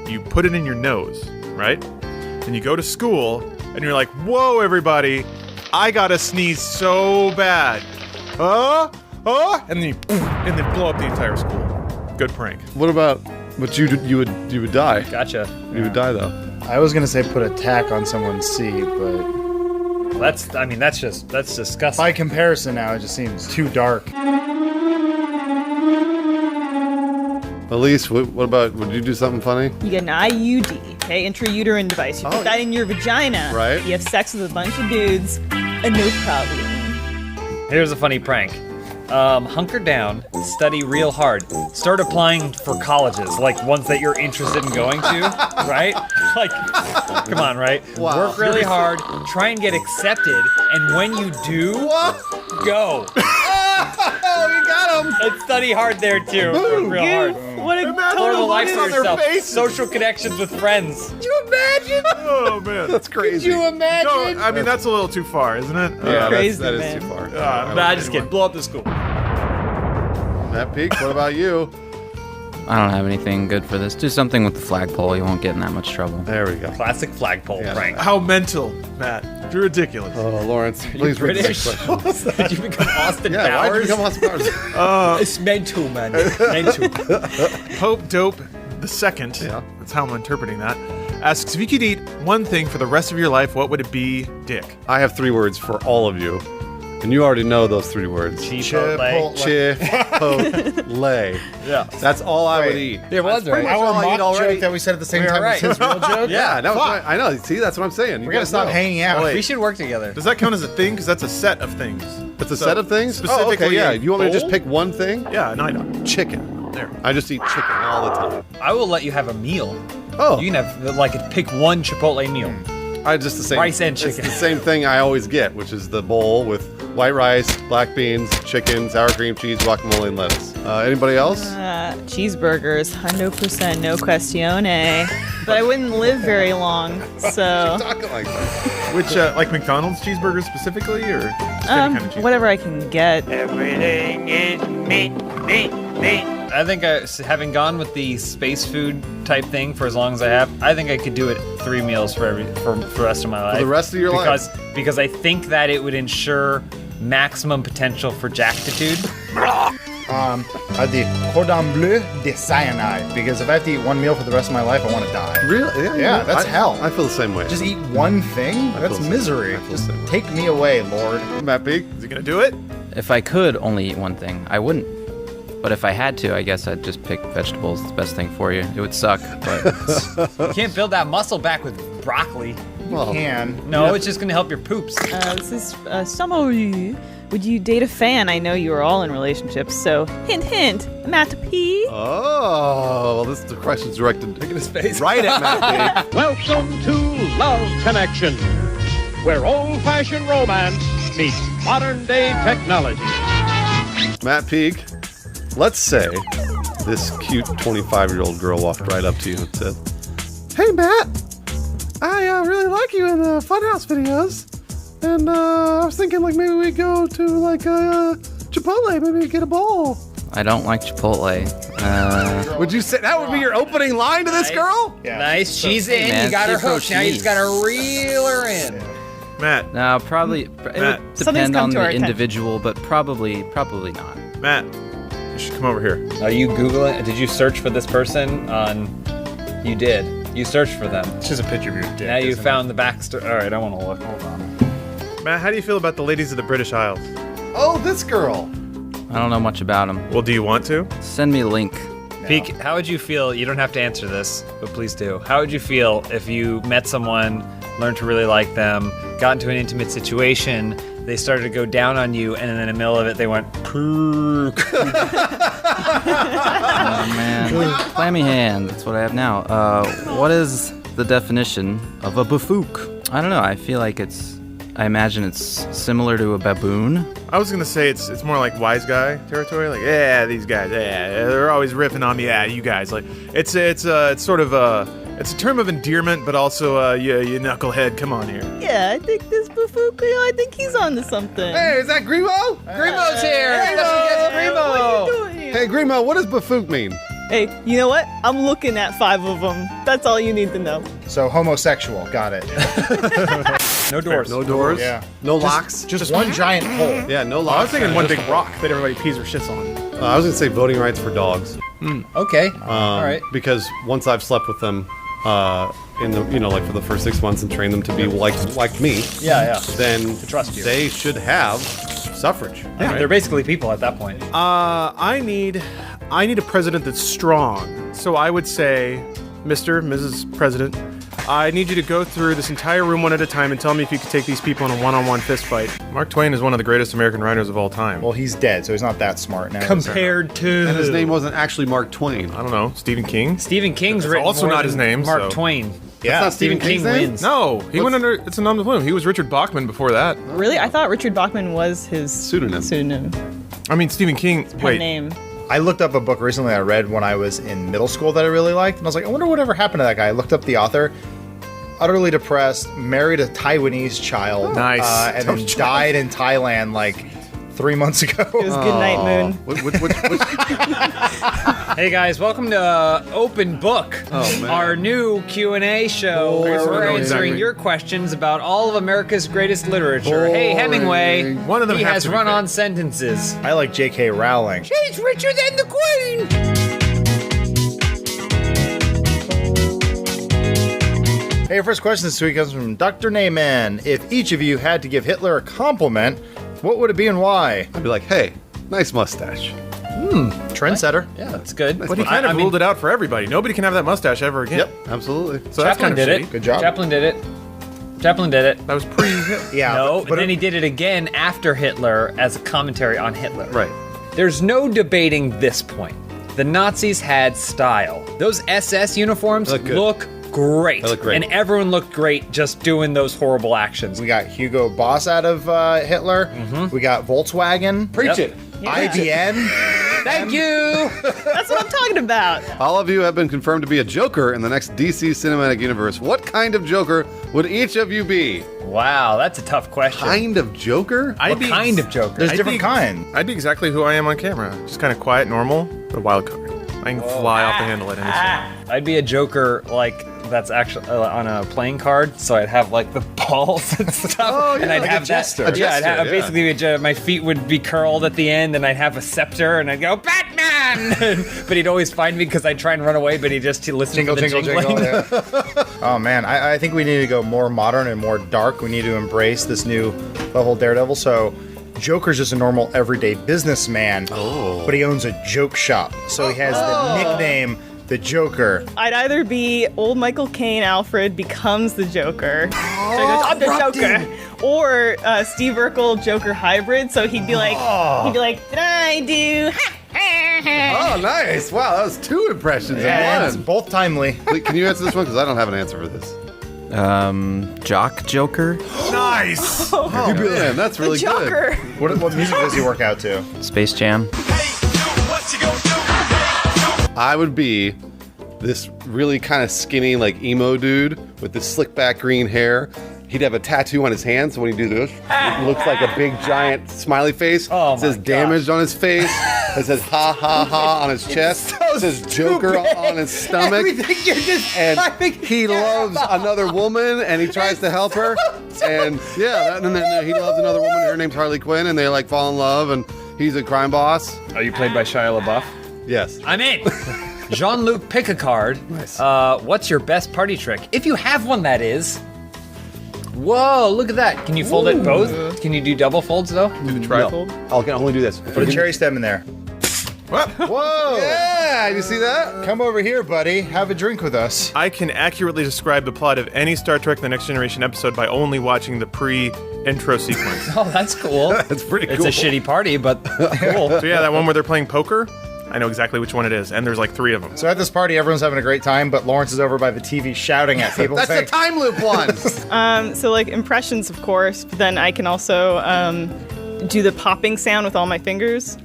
you put it in your nose. Right, and you go to school and you're like, "Whoa, everybody! I gotta sneeze so bad." And then blow up the entire school. Good prank. What about? But you would die. Gotcha. You would die though. I was gonna say put a tack on someone's seat, but that's disgusting. By comparison, now it just seems too dark. Elise, what about? Would you do something funny? You get an IUD, okay, intrauterine device. You put that in your vagina. Right. You have sex with a bunch of dudes, and no problem. Here's a funny prank. Hunker down, study real hard, start applying for colleges, like ones that you're interested in going to, right? Like, come on, right? Wow. Work really hard, try and get accepted, and when you do, go. Oh, you got him! And study hard there too. Work real hard. What a Pour the life on to their yourself. faces. Social connections with friends. Could you imagine? Oh man, That's crazy. Could you imagine? No, I mean that's a little too far, isn't it? Yeah, Crazy, that is man. too far. Nah, just kidding. Blow up the school. Matt Peak, what about you? I don't have anything good for this. Do something with the flagpole. You won't get in that much trouble. There we go. Classic flagpole prank. How mental, Matt? You're ridiculous. Oh, Lawrence, please read the next British? question. Did you become Austin Yeah, why'd you Powers? become Austin Powers? It's mental, man. Mental. Pope Dope the Second. Yeah. That's how I'm interpreting that. Asks if you could eat one thing for the rest of your life, what would it be, Dick? I have 3 words for all of you, and you already know those 3 words. Chipotle. Chipotle. Yeah. That's all I would eat. It was That's pretty right. much all Our I eat mock already. joke that we said at the same We were time right. as his real joke. Yeah, no, Fuck. I know. See, that's what I'm saying. We gotta stop hanging out. We should work together. Does that count as a thing? Because that's a set of things. It's a set of things? Specifically, Oh, okay, yeah. a You want me to just bowl? pick one thing? Yeah, no, I know. Chicken. There. I just eat chicken all the time. I will let you have a meal. Oh. You can have like pick one Chipotle meal. I just the same Rice and It's chicken. the same thing I always get, which is the bowl with white rice, black beans, chicken, sour cream, cheese, guacamole, and lettuce. Anybody else? Cheeseburgers, 100% no questione. But I wouldn't live very long, so Talking like that. Which, like McDonald's cheeseburgers specifically, or just any kind of cheeseburger? whatever I can get. Everything is meat, meat, meat. I think having gone with the space food type thing for as long as I have, I think I could do it 3 meals for the rest of my life. the rest of your life? Because I think that it would ensure maximum potential for jactitude. The cordon bleu de cyanide. Because if I have to eat one meal for the rest of my life, I want to die. Really? Yeah, that's hell. I feel the same way. Just eat one thing? That's feel the misery. same. I feel the Just same way. take me away, Lord. Matt Peak? Is he gonna do it? If I could only eat one thing, I wouldn't. But if I had to, I guess I'd just pick vegetables. It's the best thing for you. It would suck, but You can't build that muscle back with broccoli. You can. No, it's just gonna help your poops. This is summary. Would you date a fan? I know you are all in relationships, so hint, hint, Matt P. Oh, well, this question's directed right at Matt P. Welcome to Love Connection, where old-fashioned romance meets modern-day technology. Matt Peak, let's say this cute 25-year-old girl walked right up to you and said, "Hey, Matt, I really like you in the Funhouse videos, and I was thinking like maybe we go to like Chipotle, maybe get a bowl." I don't like Chipotle. Would you say that would be your opening line to this girl? Nice. She's in. man, you got her say pro hooked. Now you just cheese. got to reel her in. Matt. No, probably. It Matt. would Something's depend come on to our the attention. individual, but probably not. Matt, you should come over here. Are you Googling? Did you search for this person on... You did. You searched for them. It's just a picture of your dick. Now you isn't found the backstory. All right, I want to look. Hold on. Matt, how do you feel about the ladies of the British Isles? Oh, this girl. I don't know much about them. Well, do you want to? Send me a link. Peek, how would you feel? You don't have to answer this, but please do. How would you feel if you met someone, learned to really like them, got into an intimate situation, they started to go down on you, and then in the middle of it, they went, "Pook." Oh man, clammy hand. That's what I have now. What is the definition of a bafook? I don't know. I feel like I imagine it's similar to a baboon. I was gonna say it's more like wise guy territory. Like, yeah, these guys, yeah, they're always riffing on me. Yeah, you guys. Like, it's sort of it's a term of endearment, but also you knucklehead. Come on here. Yeah, I think this Bafuka, I think he's onto something. Hey, is that Grimo? Grimo's here! Hey, Special guest What are Grimo! you doing here? Hey, Grimo, what does bafook mean? Hey, you know what? I'm looking at 5 of them. That's all you need to know. So homosexual, got it. No doors. No doors? Yeah. No locks? Just one giant hole. Yeah, no I locks. was thinking one big rock that everybody pees or shits on. I was gonna say voting rights for dogs. Okay. All right. Because once I've slept with them, in the like for the first 6 months and trained them to be like me. Yeah. Then trust you. they should have suffrage. Yeah, they're basically people at that point. I need a president that's strong. So I would say, Mrs. President, I need you to go through this entire room one at a time and tell me if you could take these people in a one-on-one fist fight. Mark Twain is one of the greatest American writers of all time. Well, he's dead, so he's not that smart now. Compared to... And his name wasn't actually Mark Twain. I don't know, Stephen King? Stephen King's That's written also more not than his name, Mark so- Twain. Yeah, not Stephen King's name? wins. No, he went under, it's anonymous plume. He was Richard Bachman before that. Really? I thought Richard Bachman was his Pseudonym. I mean, Stephen King, pen name. I looked up a book recently I read when I was in middle school that I really liked, and I was like, I wonder whatever happened to that guy. I looked up the author. Utterly depressed, married a Taiwanese child, Nice. and then died in Thailand like 3 months ago. It was Good Night Moon. Hey guys, welcome to Open Book, our new Q&A show where we're answering exactly. your questions about all of America's greatest literature. Hey, Hemingway, One of them he has has to be run-on fake. sentences. I like J.K. Rowling. She's richer than the Queen! Hey, your first question this week comes from Dr. Neyman. If each of you had to give Hitler a compliment, what would it be and why? I'd be like, hey, nice mustache. Trendsetter. Yeah, that's good. But he kind of ruled it out for everybody. Nobody can have that mustache ever again. Yep, absolutely. So that's Chaplin kind of did shitty. it. Good job. Chaplin did it. Chaplin did it. That was pre. Yeah. No, but but then he did it again after Hitler as a commentary on Hitler. Right. There's no debating this point. The Nazis had style. Those SS uniforms Look good. look great. They look great. And everyone looked great just doing those horrible actions. we got Hugo Boss out of Hitler. We got Volkswagen. Preach Yep. it. IBM. Thank you! That's what I'm talking about. All of you have been confirmed to be a Joker in the next DC Cinematic Universe. What kind of Joker would each of you be? Wow, that's a tough question. Kind of Joker? What kind of Joker? There's different kinds. I'd be exactly who I am on camera. Just kind of quiet, normal, but a wild card. I can fly off the handle at any second. I'd be a Joker like that's actually on a playing card, so I'd have like the balls and stuff, Oh, yeah, and I'd like a have jester. that. A Yeah, I'd jester, have yeah. basically my feet would be curled at the end, and I'd have a scepter, and I'd go Batman. But he'd always find me because I'd try and run away, but he'd just listen Jingle, to the jingle, jingling. jingle. Yeah. Oh, man. I think we need to go more modern and more dark. We need to embrace this new level of Daredevil. So Joker's just a normal, everyday businessman, but he owns a joke shop. So he has the nickname the Joker. I'd either be old Michael Caine Alfred becomes the Joker. So he goes, I'm the Joker. Or Steve Urkel Joker hybrid. So he'd be like, did I do? Oh, nice. Wow, that was 2 impressions Yeah, in it's one. both timely. Can you answer this one? Because I don't have an answer for this. Jock Joker. Nice. Oh, man, that's really good. What music does he work out to? Space Jam. I would be this really kind of skinny, like emo dude with this slick back green hair. He'd have a tattoo on his hand, so when he do this, it looks like a big giant smiley face. It says damaged on his face. It says ha ha ha on his chest. It says Joker on his stomach. And he loves another woman, and he tries to help her. And yeah, and then he loves another woman. Her name's Harley Quinn, and they like fall in love. And he's a crime boss. Are you played by Shia LaBeouf? Yes. I'm in. Jean-Luc, pick a card. Nice. What's your best party trick? If you have one, that is. Whoa, look at that. Can you fold it both? Can you do double folds, though? Do the trifold? No. I can only do this. Put a cherry stem in there. Whoa! Yeah, you see that? Come over here, buddy. Have a drink with us. I can accurately describe the plot of any Star Trek The Next Generation episode by only watching the pre-intro sequence. Oh, that's cool. That's pretty cool. It's a shitty party, but cool. So yeah, that one where they're playing poker, I know exactly which one it is, and there's like 3 of them. So at this party, everyone's having a great time, but Lawrence is over by the TV shouting at people. That's saying, the time loop one. So like impressions, of course. But then I can also do the popping sound with all my fingers.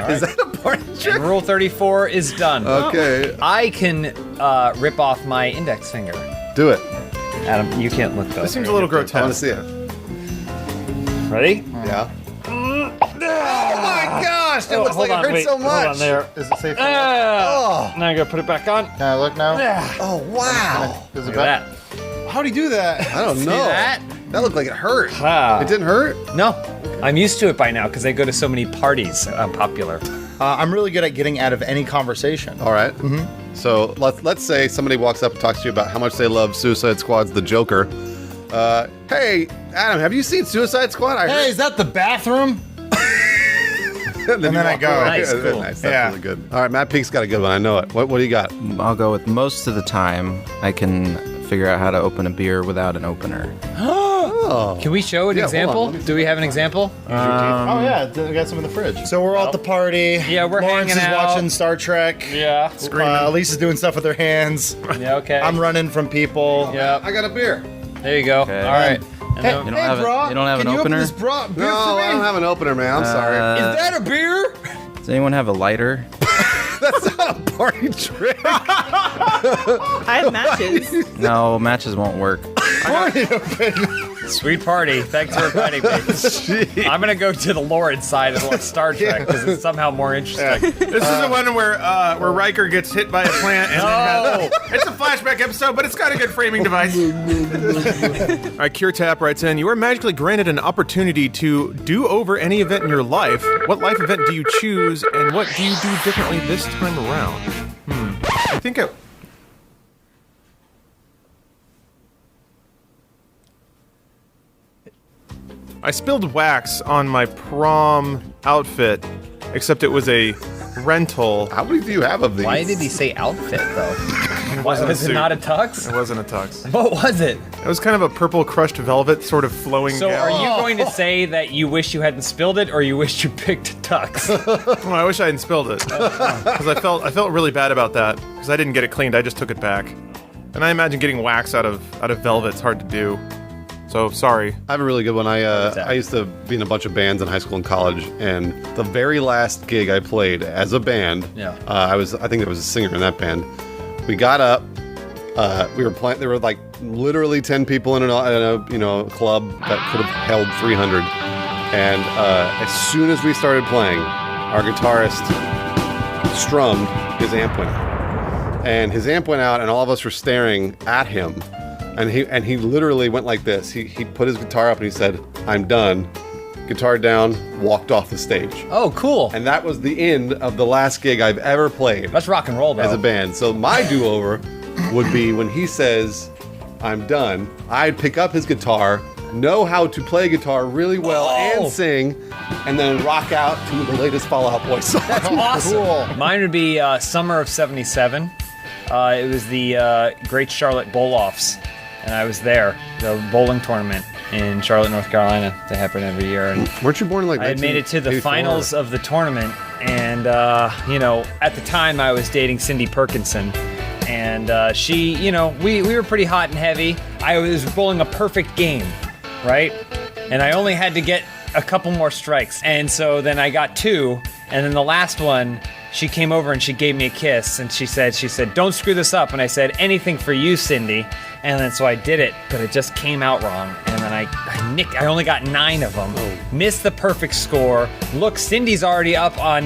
Is that a party trick? And Rule 34 is done. Okay. I can rip off my index finger. Do it. Adam, you can't look though. This seems a little I want to grotesque. see it. Ready? Yeah. Oh my gosh! That looks like it hurts so much. Hold on there. Is it safe? Oh. Now I gotta put it back on. Can I look now? Oh wow! Is it Look at back? How'd he do that? I don't know. that? That looked like it hurt. Ah. It didn't hurt. No, I'm used to it by now because I go to so many parties. I'm popular. I'm really good at getting out of any conversation. All right. So let's say somebody walks up and talks to you about how much they love Suicide Squad's The Joker. Hey, Adam, have you seen Suicide Squad? Hey, is that the bathroom? and then I go. Nice, Yeah, cool. Nice. That's really good. All right, Matt Pink's got a good one. I know it. What do you got? I'll go with most of the time I can figure out how to open a beer without an opener. Oh. Can we show an Yeah, hold on, example? let me see. Do we have an example? Oh yeah, we got some in the fridge. So we're all at the party. Yeah, we're Lawrence hanging is out. watching Star Trek. Yeah. Elise is doing stuff with her hands. Yeah, okay. I'm running from people. Yeah. I got a beer. There you go. Okay. All right. And Hey, then- You don't have bro, you don't have can an you opener? Open this beer No, for me? I don't have an opener, man. I'm sorry. Is that a beer? Does anyone have a lighter? That's not a party trick. I have matches. No, matches won't work. Sweet party. Thanks for inviting me. I'm gonna go to the Lawrence side and watch Star Trek because it's somehow more interesting. This is the one where Riker gets hit by a plant and then it's a flashback episode, but it's got a good framing device. All right, Cure Tap writes in, you are magically granted an opportunity to do over any event in your life. What life event do you choose, and what do you do differently this time around? I think I spilled wax on my prom outfit, except it was a rental. How many do you have of these? Why did he say outfit though? wasn't Was a it suit. not a tux? It wasn't a tux. What was it? It was kind of a purple crushed velvet sort of flowing So gown. are you going to say that you wish you hadn't spilled it, or you wish you picked a tux? Well, I wish I hadn't spilled it. Because I felt really bad about that. Because I didn't get it cleaned, I just took it back. And I imagine getting wax out of velvet's hard to do. So sorry. I have a really good one. I used to be in a bunch of bands in high school and college, and the very last gig I played as a band, I think there was a singer in that band. We got up, we were playing. There were like literally 10 people in a club that could have held 300. And as soon as we started playing, our guitarist strummed, his amp went out, and all of us were staring at him. And he literally went like this. He put his guitar up and he said, "I'm done." Guitar down, walked off the stage. Oh, cool. And that was the end of the last gig I've ever played. That's rock and roll, though. As a band. So my do-over would be when he says, "I'm done," I'd pick up his guitar, know how to play guitar really well and sing, and then rock out to the latest Fall Out Boy song. That's awesome. Cool. Mine would be Summer of '77. It was the Great Charlotte Bowl-Offs, and I was there, the bowling tournament in Charlotte, North Carolina. They happen every year. And weren't you born in like? I had made it to the finals of the tournament, and at the time I was dating Cindy Perkinson, and she, we were pretty hot and heavy. I was bowling a perfect game, right? And I only had to get a couple more strikes, and so then I got 2, and then the last one, she came over and she gave me a kiss, and she said, "Don't screw this up." And I said, "Anything for you, Cindy." And then so I did it, but it just came out wrong. And then I only got 9 of them. Missed the perfect score. Look, Cindy's already up on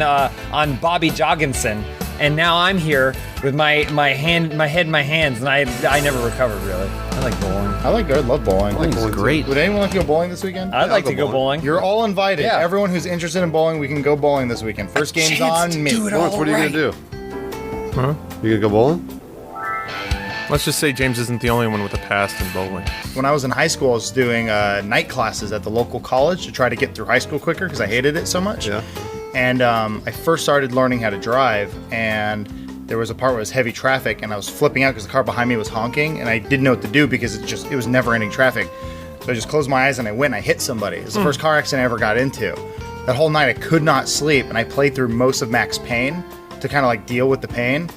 Bobby Jogginson, and now I'm here with my head in my hands, and I never recovered really. I like bowling. I love bowling. Bowling's great. Would anyone like to go bowling this weekend? I'd like to go bowling. You're all invited. Yeah. Everyone who's interested in bowling, we can go bowling this weekend. First game's on me. Lawrence, what are you gonna do? Huh? You gonna go bowling? Let's just say James isn't the only one with a past in bowling. When I was in high school, I was doing night classes at the local college to try to get through high school quicker because I hated it so much. Yeah. And I first started learning how to drive, and there was a part where it was heavy traffic, and I was flipping out because the car behind me was honking, and I didn't know what to do because it was never-ending traffic. So I just closed my eyes and I went and I hit somebody. It was the first car accident I ever got into. That whole night I could not sleep, and I played through most of Max Payne to kind of like deal with the pain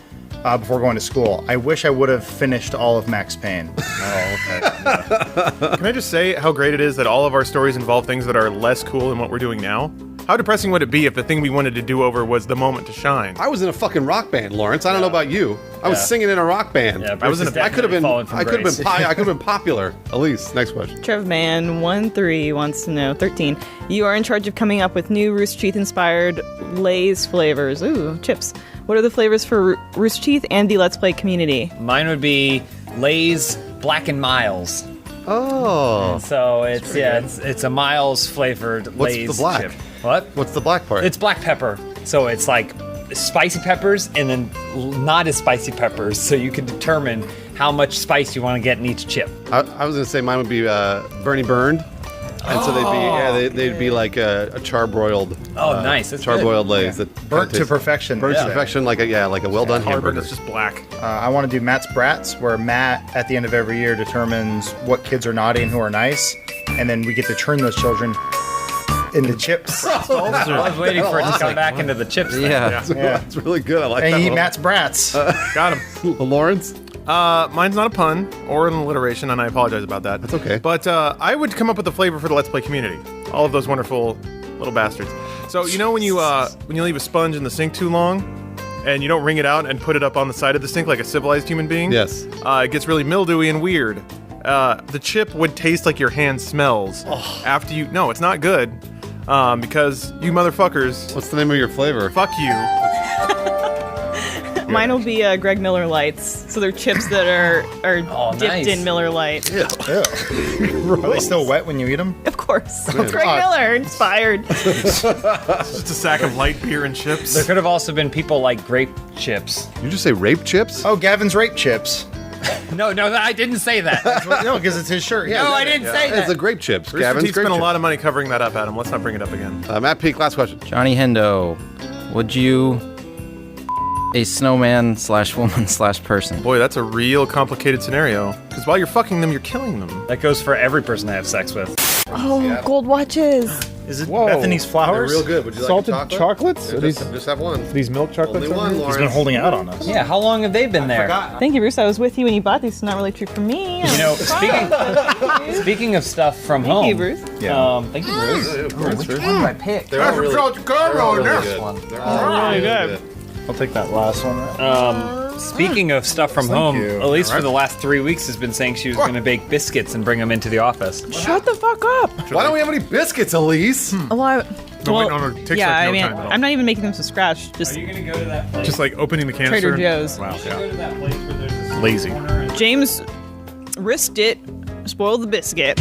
before going to school. I wish I would have finished all of Max Payne. Oh, okay. Yeah. Can I just say how great it is that all of our stories involve things that are less cool than what we're doing now? How depressing would it be if the thing we wanted to do over was the moment to shine? I was in a fucking rock band, Lawrence. I don't know about you. I was singing in a rock band. Yeah, I could have been popular. Elise, next question. Trevman13 wants to know, 13. You are in charge of coming up with new Rooster Teeth inspired Lay's flavors. Ooh, chips. What are the flavors for Rooster Teeth and the Let's Play community? Mine would be Lay's Black and Miles. Oh. And so it's a Miles flavored Lay's What's the black? chip. What? What's the black part? It's black pepper. So it's like spicy peppers and then not as spicy peppers, so you can determine how much spice you want to get in each chip. I was gonna say mine would be Bernie burned, and so they'd be like a charbroiled. Oh, nice. That's charbroiled good. Lays that Burnt to perfection. Burnt to perfection, like a well done hamburger. That's just black. I want to do Matt's Brats, where Matt, at the end of every year, determines what kids are naughty and who are nice, and then we get to turn those children into chips. I was waiting for it to come back into the chips thing. Yeah. It's really good. I like that. And eat one. Matt's Brats. Got him. Lawrence? Mine's not a pun or an alliteration, and I apologize about that. That's okay. But I would come up with a flavor for the Let's Play community. All of those wonderful little bastards. So when you leave a sponge in the sink too long, and you don't wring it out and put it up on the side of the sink like a civilized human being, Yes. It gets really mildewy and weird. The chip would taste like your hand smells after you. No, it's not good. Because you motherfuckers. What's the name of your flavor? Fuck you. Mine will be Greg Miller Lights. So they're chips that are dipped nice. in Miller Lite. Are they still wet when you eat them? Of course. Greg Miller inspired. It's just a sack of light beer and chips. There could have also been people like grape chips. Did you just say rape chips? Oh, Gavin's rape chips. No, I didn't say that. No, because it's his shirt. Yeah, No, I didn't say that. It's the grape chips. Rooster Gavin's Teeth grape spent a chips. lot of money covering that up, Adam. Let's not bring it up again. Matt Peak, last question. Johnny Hendo, would you a snowman/woman/person? Boy, that's a real complicated scenario. Because while you're fucking them, you're killing them. That goes for every person I have sex with. Oh, gold watches. Is it Bethany's flowers? They're real good. Would you Salted like a chocolate? chocolates? Yeah, Are just have one. These milk chocolates? Only one, He's Lawrence. been holding out on us. Yeah, how long have they been there? Thank you, Bruce. I was with you when you bought these. It's not really true for me. You know, speaking of stuff from home. Thank you, Bruce. Thank you, Bruce. Which one do I pick? They're all really good. They're all really good. I'll take that last one. Speaking of stuff from home, Elise for the last 3 weeks has been saying she was going to bake biscuits and bring them into the office. Shut the fuck up. Why don't we have any biscuits, Elise? Well, it takes yeah, like no I mean, time at all. I'm not even making them from scratch. Just Are you going to go to that place? Just like opening the canister. Trader Joe's. Wow, Go yeah. to that place where there's this Lazy. James risked it, spoiled the biscuit.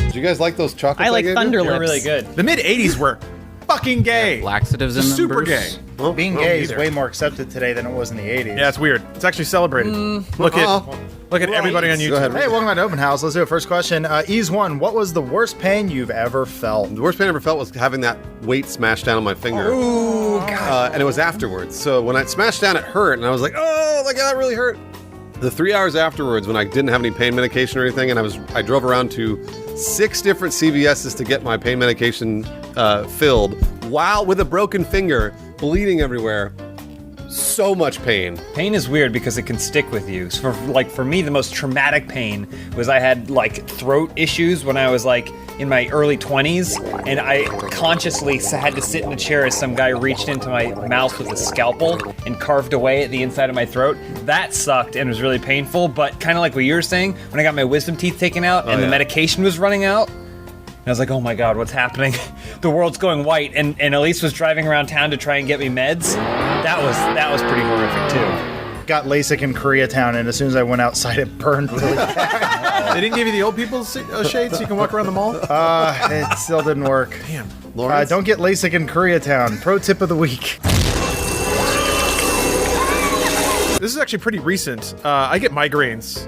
Did you guys like those chocolates? I like gave you? Thunder They're Lips. really good. The mid-'80s were fucking fucking gay. Laxatives in It's them, super Bruce? gay. Being gay is way more accepted today than it was in the 80s. Yeah, it's weird. It's actually celebrated. Look at everybody on YouTube. Hey, welcome back to Open House. Let's do it. First question. Ease 1. What was the worst pain you've ever felt? The worst pain I ever felt was having that weight smash down on my finger. Ooh, God. And it was afterwards. So when I smashed down, it hurt, and I was like, oh, like that really hurt. The 3 hours afterwards, when I didn't have any pain medication or anything, and I drove around to 6 different CVS's to get my pain medication filled, while with a broken finger, bleeding everywhere. So much pain. Pain is weird because it can stick with you. So for me, the most traumatic pain was I had like throat issues when I was like in my early 20s, and I consciously had to sit in a chair as some guy reached into my mouth with a scalpel and carved away at the inside of my throat. That sucked and was really painful, but kind of like what you were saying, when I got my wisdom teeth taken out and the medication was running out, and I was like, oh my God, what's happening? The world's going white, and Elise was driving around town to try and get me meds. That was pretty horrific too. Got LASIK in Koreatown, and as soon as I went outside, it burned really bad. They didn't give you the old people's shade so you can walk around the mall? It still didn't work. Damn. Don't get LASIK in Koreatown. Pro tip of the week. This is actually pretty recent. I get migraines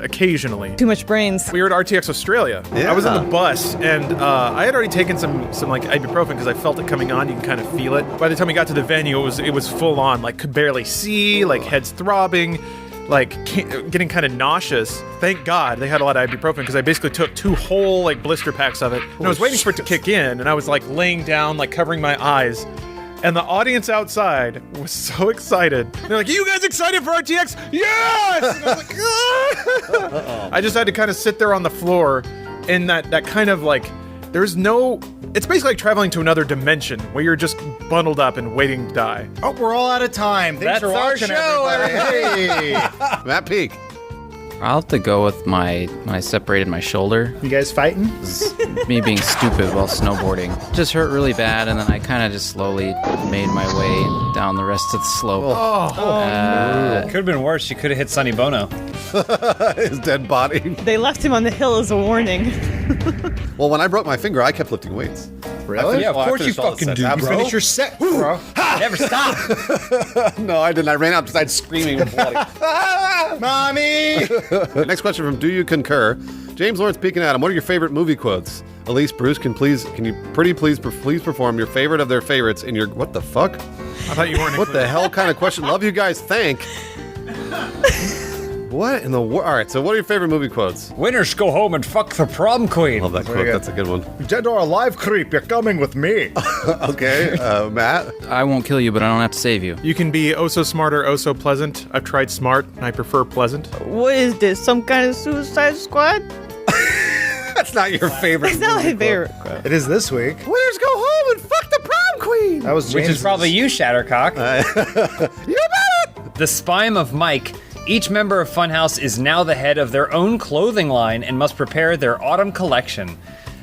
occasionally. Too much brains. We were at RTX Australia. Yeah. I was in the bus, and I had already taken some like ibuprofen because I felt it coming on. You can kind of feel it. By the time we got to the venue, it was full on. Like could barely see. Like head's throbbing. Like getting kind of nauseous. Thank God they had a lot of ibuprofen because I basically took 2 whole like blister packs of it. And I was waiting for it to kick in, and I was like laying down, like covering my eyes. And the audience outside was so excited. They're like, "You guys excited for RTX?" Yes! And I was like, "Ah!" I just had to kind of sit there on the floor in that kind of like, there's no... It's basically like traveling to another dimension where you're just bundled up and waiting to die. Oh, we're all out of time. Thanks That's for our watching, show, everybody. Hey. Matt Peak. I'll have to go with when I separated my shoulder. You guys fighting? Me being stupid while snowboarding. Just hurt really bad, and then I kind of just slowly made my way down the rest of the slope. Could have been worse. You could have hit Sonny Bono. His dead body. They left him on the hill as a warning. Well, when I broke my finger, I kept lifting weights. Really? Yeah, of course you fucking do. You bro. finish your set, bro. Never stop. No, I didn't. I ran outside screaming and bloody. Mommy! Next question from Do You Concur? James Lawrence Peak and Adam, what are your favorite movie quotes? Elise, Bruce, can you please perform your favorite of their favorites in your... What the fuck? I thought you weren't What the hell kind of question? Love you guys, thank. What in the world? All right, so what are your favorite movie quotes? Winners go home and fuck the prom queen. Love that quote. That's a good one. Dead or alive creep, you're coming with me. Okay, Matt? I won't kill you, but I don't have to save you. You can be oh so smart or oh so pleasant. I've tried smart, and I prefer pleasant. What is this? Some kind of Suicide Squad? That's not your favorite. It's not my favorite. It is this week. Winners go home and fuck the prom queen. That was Which James's. is probably you, Shattercock. You bet it. The Spime of Mike. Each member of Funhouse is now the head of their own clothing line and must prepare their autumn collection.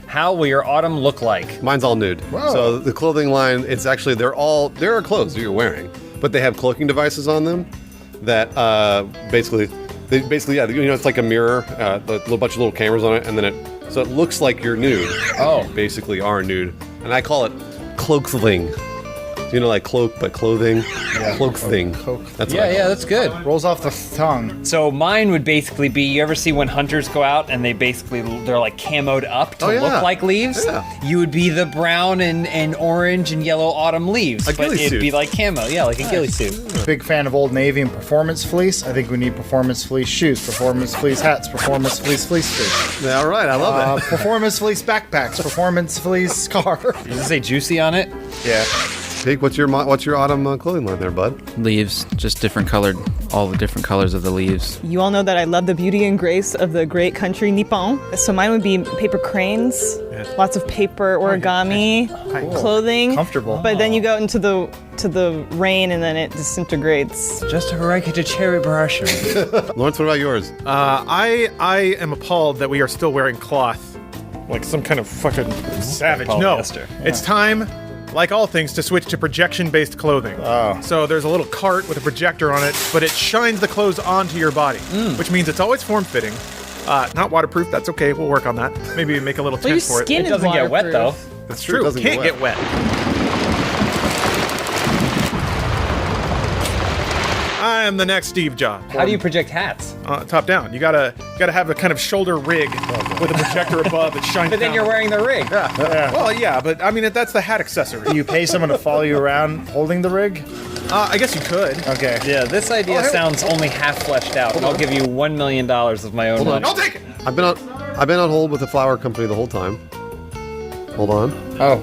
How will your autumn look like? Mine's all nude. Whoa. So the clothing line, it's actually, there are clothes that you're wearing, but they have cloaking devices on them that basically, yeah, you know, it's like a mirror, a bunch of little cameras on it, and then so it looks like you're nude. Oh. You basically are nude. And I call it cloak-thling. You know, like cloak, but clothing. Yeah. Cloak thing. That's what I call it. That's good. Rolls off the tongue. So mine would basically be, you ever see when hunters go out and they're like camoed up to look like leaves? Yeah. You would be the brown and orange and yellow autumn leaves. A but ghillie it'd suit. be like camo, like a ghillie suit. Big fan of Old Navy and Performance Fleece. I think we need Performance Fleece shoes, Performance Fleece hats, Performance Fleece suits. Yeah, all right, I love it. Performance Fleece backpacks, Performance Fleece scarf. Does it say juicy on it? Yeah. Pete, what's your autumn clothing line there, bud? Leaves, just different colored, all the different colors of the leaves. You all know that I love the beauty and grace of the great country Nippon. So mine would be paper cranes, lots of paper origami, clothing. Comfortable. But then you go into the rain and then it disintegrates. Just a regular cherry brush. Lawrence, what about yours? I am appalled that we are still wearing cloth, like some kind of fucking savage. No, Polyester. it's time, like all things, to switch to projection-based clothing. Oh. So there's a little cart with a projector on it, but it shines the clothes onto your body, which means it's always form-fitting. Not waterproof. That's okay. We'll work on that. Maybe make a little tent for it. Skin It doesn't get wet though. That's true. It can't get wet. am the next Steve Jobs. How do you project hats? Top down. You gotta have a kind of shoulder rig with a projector above that shines. But then down. you're wearing the rig. Well, yeah, but I mean that's the hat accessory. Do you pay someone to follow you around holding the rig? I guess you could. Okay. Yeah, this idea sounds only half fleshed out. I'll give you $1 million of my own money. I'll take it. I've been on hold with the flower company the whole time. Hold on. Oh.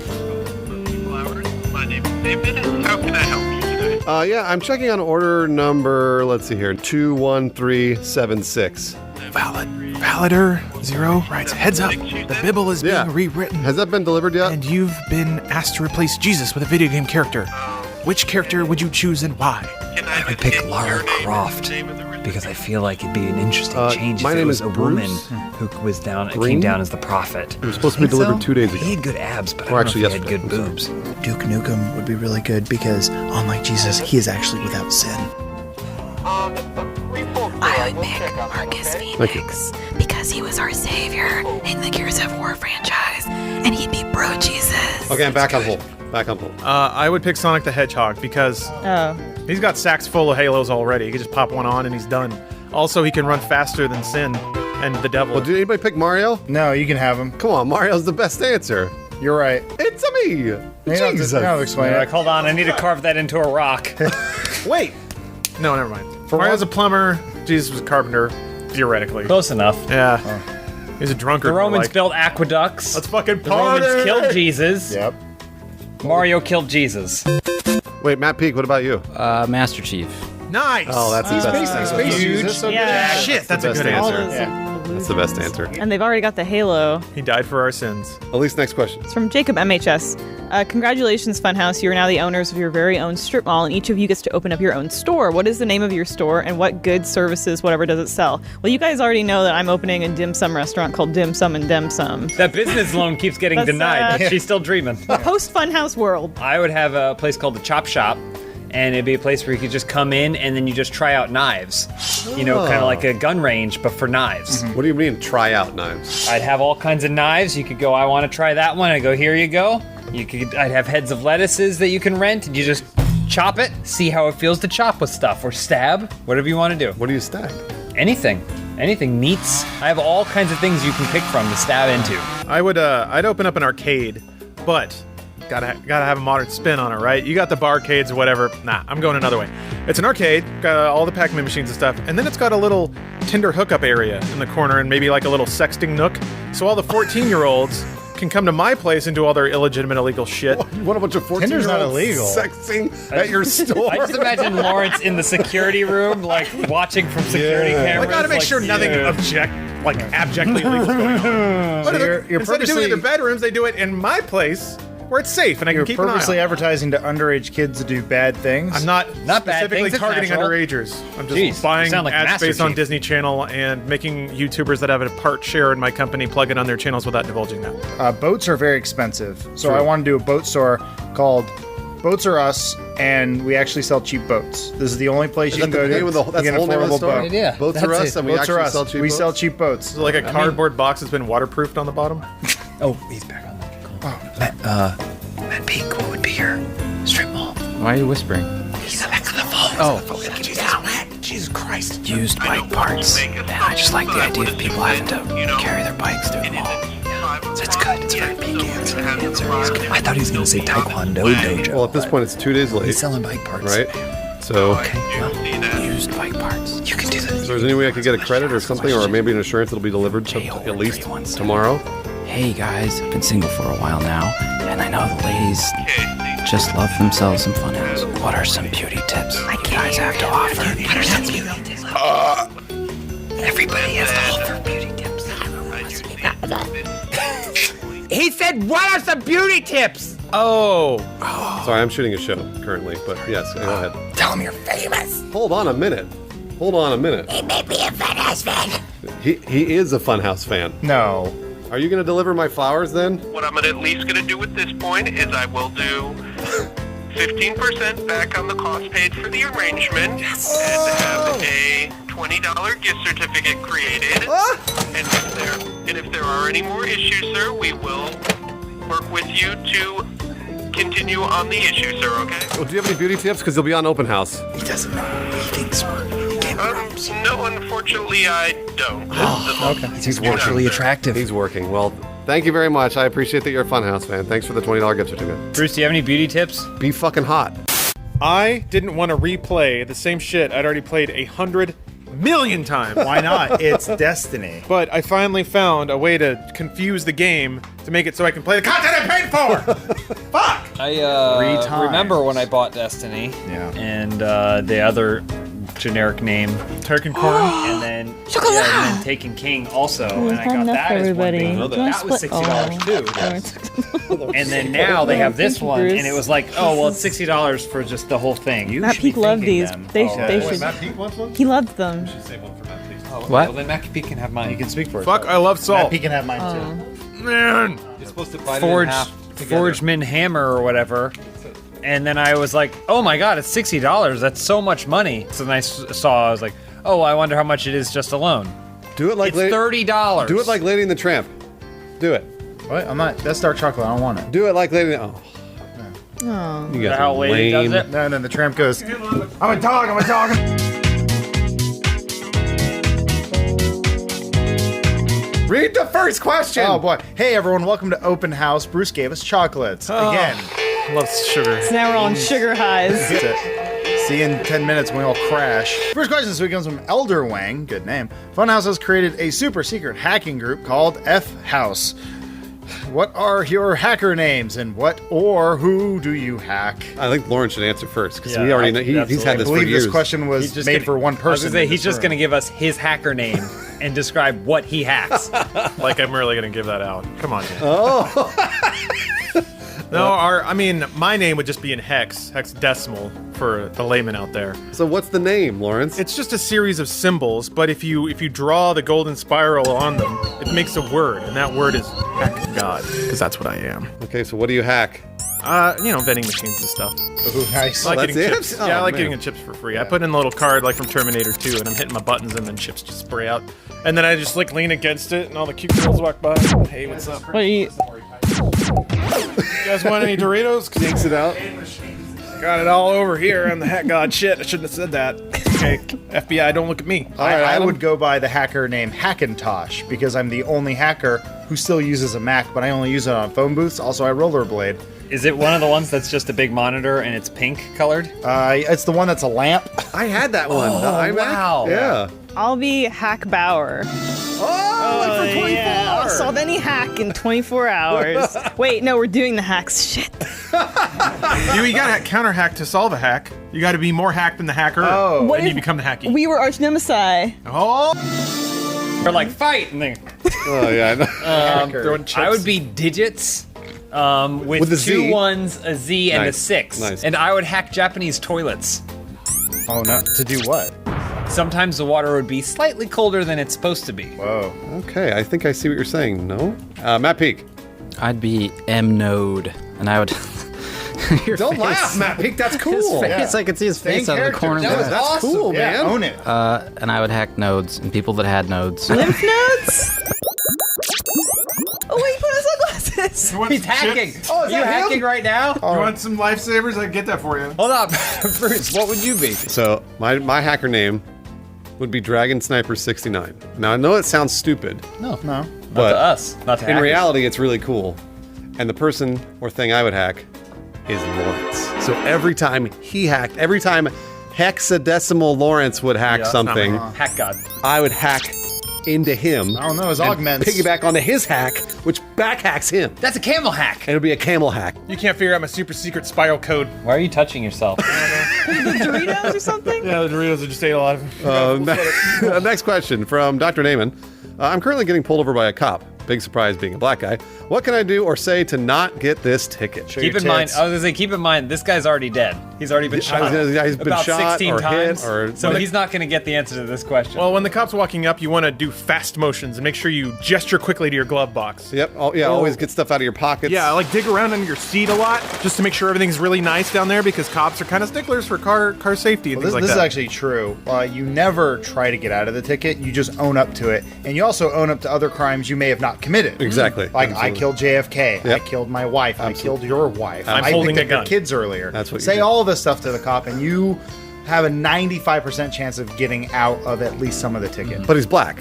My name is David. How can I help you today? Yeah, I'm checking on order number, let's see here, 21376. Validator 0 writes, heads up, the Bible is being rewritten. Has that been delivered yet? And you've been asked to replace Jesus with a video game character. Which character would you choose and why? I would pick Lara Croft because I feel like it'd be an interesting change my if it name was is a woman Bruce who was down, Green? came down as the prophet. It was supposed to be delivered 2 days ago. He had good abs, but Or I don't actually know if he had yesterday. good boobs. Duke Nukem would be really good because, unlike Jesus, he is actually without sin. I would pick Marcus Phoenix because he was our savior in the Gears of War franchise, and he'd be bro Jesus. Okay, I'm back on hold. I would pick Sonic the Hedgehog because he's got sacks full of halos already. He can just pop one on and he's done. Also, he can run faster than Sin and the Devil. Well, did anybody pick Mario? No, you can have him. Come on, Mario's the best answer. You're right. It's me. Jesus. No, explain Like, hold on, I need to carve that into a rock. Wait. No, never mind. Mario's a plumber. Jesus was a carpenter, theoretically. Close enough. Yeah. He's a drunkard. The Romans like. built aqueducts. Let's fucking The party. Romans killed Jesus. Yep. Mario killed Jesus. Wait, Matt Peak, what about you? Master Chief. Nice. Oh, that's the best. Space Huge. Jesus, so Yeah. Shit, that's a best good answer. answer. That's the best answer. And they've already got the Halo. He died for our sins. Elise, next question. It's from Jacob MHS. Congratulations, Funhouse. You are now the owners of your very own strip mall, and each of you gets to open up your own store. What is the name of your store, and what goods, services, whatever does it sell? Well, you guys already know that I'm opening a dim sum restaurant called Dim Sum and Dem Sum. That business loan keeps getting That's, denied. She's still dreaming. Post Funhouse world. I would have a place called the Chop Shop, and it'd be a place where you could just come in and then you just try out knives. You know, kind of like a gun range, but for knives. What do you mean, try out knives? I'd have all kinds of knives. You could go, I want to try that one. I go, here you go. I'd have heads of lettuces that you can rent, and you just chop it, see how it feels to chop with stuff, or stab, whatever you want to do. What do you stab? Anything. Meats. I have all kinds of things you can pick from to stab into. I'd open up an arcade, but gotta have a modern spin on it, right? You got the barcades or whatever. Nah, I'm going another way. It's an arcade, got all the Pac-Man machines and stuff, and then it's got a little Tinder hookup area in the corner and maybe like a little sexting nook, so all the 14-year-olds can come to my place and do all their illegitimate illegal shit. What a bunch of 14-year-olds Tinder's not illegal. sexting at your store. I just imagine Lawrence in the security room, like watching from security cameras. I gotta make sure nothing abjectly illegal is going on. But you're instead of doing it in their bedrooms, they do it in my place where it's safe and I can keep an eye on purposely it. advertising to underage kids to do bad things. I'm not Not bad specifically things, it's targeting natural. underagers. I'm just Jeez, buying you sound like ad Master space on Chief. Disney Channel and making YouTubers that have a part share in my company plug it on their channels without divulging that. Boats are very expensive, so True. I want to do a boat store called Boats Are Us, and we actually sell cheap boats. This is the only place Is you can that go the to name of the- to that's get the an whole name of the affordable store? boat. Yeah, Boats Are Us, and we Boats Are actually Us. sell cheap We boats? sell cheap boats. Is it like a cardboard box that's been waterproofed on the bottom? Oh, he's back on that. Cool. Matt Peak, what would be your strip mall? Why are you whispering? He's back on the phone. Oh. Get you down. Jesus Christ. Used bike parts. Man, I just like the idea of people having to carry their bikes through the mall. That's good. It's a very Peak answer. I thought he was going to say Taekwondo Dojo. Well, at this point, it's 2 days late. He's selling bike parts. Right? So, Okay, well, used bike parts. You can do that. is there any way I could get a credit or something, or maybe an assurance it'll be delivered to at least tomorrow? Hey guys, I've been single for a while now, and I know the ladies just love themselves some Funhouse. What are some beauty tips you guys have to offer? What are some beauty tips? Everybody has to offer beauty tips. He said, what are some beauty tips? Oh. Sorry, I'm shooting a show currently, but yes, go ahead. Tell him you're famous. Hold on a minute. Hold on a minute. He may be a Funhouse fan. He is a Funhouse fan. No. Are you going to deliver my flowers then? What I'm at least going to do at this point is I will do 15% back on the cost paid for the arrangement and have a $20 gift certificate created. And if there are any more issues, sir, we will work with you to continue on the issue, sir, okay? Well, do you have any beauty tips? Because you'll be on open house. He doesn't know. He thinks we're Game of Thrones. No, unfortunately, I don't. Okay. He's virtually attractive. He's working. Well, thank you very much. I appreciate that you're a Funhouse fan. Thanks for the $20 gift certificate. Bruce, do you have any beauty tips? Be fucking hot. I didn't want to replay the same shit I'd already played 100 million times. Why not? It's Destiny. But I finally found a way to confuse the game to make it so I can play the content I paid for! Fuck! I remember when I bought Destiny. Yeah. And the other generic name. Turk and Corn. And then Taken King also. And I got that as one thing. That was $60 too. And then now they have this one, and it was like, oh, well, it's $60 for just the whole thing. Matt Peak loved these. They should. Matt Peak wants one? He loved them. Save one for Matt Peak. What? What? Well, then Matt Peak can have mine. He can speak for it. Fuck, I love salt. Matt Peak can have mine too. Man! You're supposed to bite it in half together. Forgeman Hammer or whatever. And then I was like, oh my god, it's $60. That's so much money. So then I saw, I was like, oh, I wonder how much it is just alone. Do it like it's $30. Do it like Lady and the Tramp. Do it. What? I'm not. That's dark chocolate. I don't want it. Do it like Lady. Oh. Oh. You guys how are Lady does lame. it? No, and then the tramp goes, I'm a dog, I'm a dog. Read the first question. Oh boy. Hey everyone, welcome to Open House. Bruce gave us chocolates. Again. Love sugar. So now we're on sugar highs. That's it. See you in 10 minutes when we all crash. First question this week comes from Elder Wang. Good name. Funhouse has created a super secret hacking group called F House. What are your hacker names and what or who do you hack? I think Lauren should answer first because we already know he's had this I for believe years. this question was made for one person. I was gonna say, he's just going to give us his hacker name and describe what he hacks. Like I'm really gonna give that out. Come on, Jen. Oh. No, my name would just be in hexadecimal for the layman out there. So what's the name, Lawrence? It's just a series of symbols, but if you draw the golden spiral on them, it makes a word, and that word is hack God, because that's what I am. Okay, so what do you hack? Vending machines and stuff. Ooh, nice. I like that's getting it? chips. Oh, Yeah, I like man. getting the chips for free. I put in a little card like from Terminator 2, and I'm hitting my buttons, and then chips just spray out. And then I just like lean against it, and all the cute girls walk by. Hey, what's up? What are you? You guys want any Doritos? Yanks it out. Got it all over here on the hack God shit. I shouldn't have said that. Okay, FBI, don't look at me. I would go by the hacker name Hackintosh because I'm the only hacker who still uses a Mac, but I only use it on phone booths. Also, I rollerblade. Is it one of the ones that's just a big monitor and it's pink colored? It's the one that's a lamp. I had that one. Oh, the iMac. wow. Yeah. I'll be Hack Bauer. Oh, like for 24. Yeah, I'll solve any hack in 24 hours. Wait, no, we're doing the hacks. Shit. You gotta counter hack to solve a hack. You gotta be more hacked than the hacker. Oh. What and you if become the hacky. We were arch nemesis. Oh! Or like fight and then Oh yeah. I know. Throwing chips. I would be digits with a two Z? ones, a Z, and a Nice. 6. Nice. And I would hack Japanese toilets. Oh no! To do what? Sometimes the water would be slightly colder than it's supposed to be. Whoa. Okay, I think I see what you're saying. No, Matt Peak. I'd be M Node, and I would. Your Don't face. laugh, Matt Peak. That's cool. His face, Yeah. I could see his face out of the character. corner of That my was eye. that's Awesome. cool, Yeah, man. own it. And I would hack nodes and people that had nodes. Lymph nodes? Oh, wait, put on sunglasses. You want He's some hacking. chips? Oh, is you hacking right now? You want some lifesavers? I can get that for you. Hold up, Bruce. What would you be? So my hacker name would be Dragon Sniper 69. Now I know it sounds stupid, No, No. but to us, not to in hackers. reality, it's really cool. And the person or thing I would hack is Lawrence. So every time hexadecimal Lawrence would hack Yeah, that's not something, wrong. hack God. I would hack into him. I don't know. His and augments. piggyback onto his hack, which back hacks him. That's a camel hack. And it'll be a camel hack. You can't figure out my super secret spiral code. Why are you touching yourself? Doritos or something? Yeah, the Doritos I just ate a lot of. Next question from Dr. Naaman. I'm currently getting pulled over by a cop. Big surprise being a black guy. What can I do or say to not get this ticket? Keep in mind, I was gonna say, keep in mind, this guy's already dead. He's already been shot. He's been about shot 16 or times. hit or so he's not gonna get the answer to this question. Well, when the cop's walking up, you want to do fast motions and make sure you gesture quickly to your glove box. Yep. Oh, yeah. Always get stuff out of your pockets. Yeah, like dig around under your seat a lot just to make sure everything's really nice down there because cops are kind of sticklers for car safety and Well, things like this that. is actually true. You never try to get out of the ticket. You just own up to it. And you also own up to other crimes you may have not not committed. Exactly. Like, Absolutely. I killed JFK. I Yep. killed my wife. I killed your wife. I'm I holding picked a up your gun. kids earlier. That's what you Say do. all of this stuff to the cop, and you have a 95% chance of getting out of at least some of the ticket. But he's black.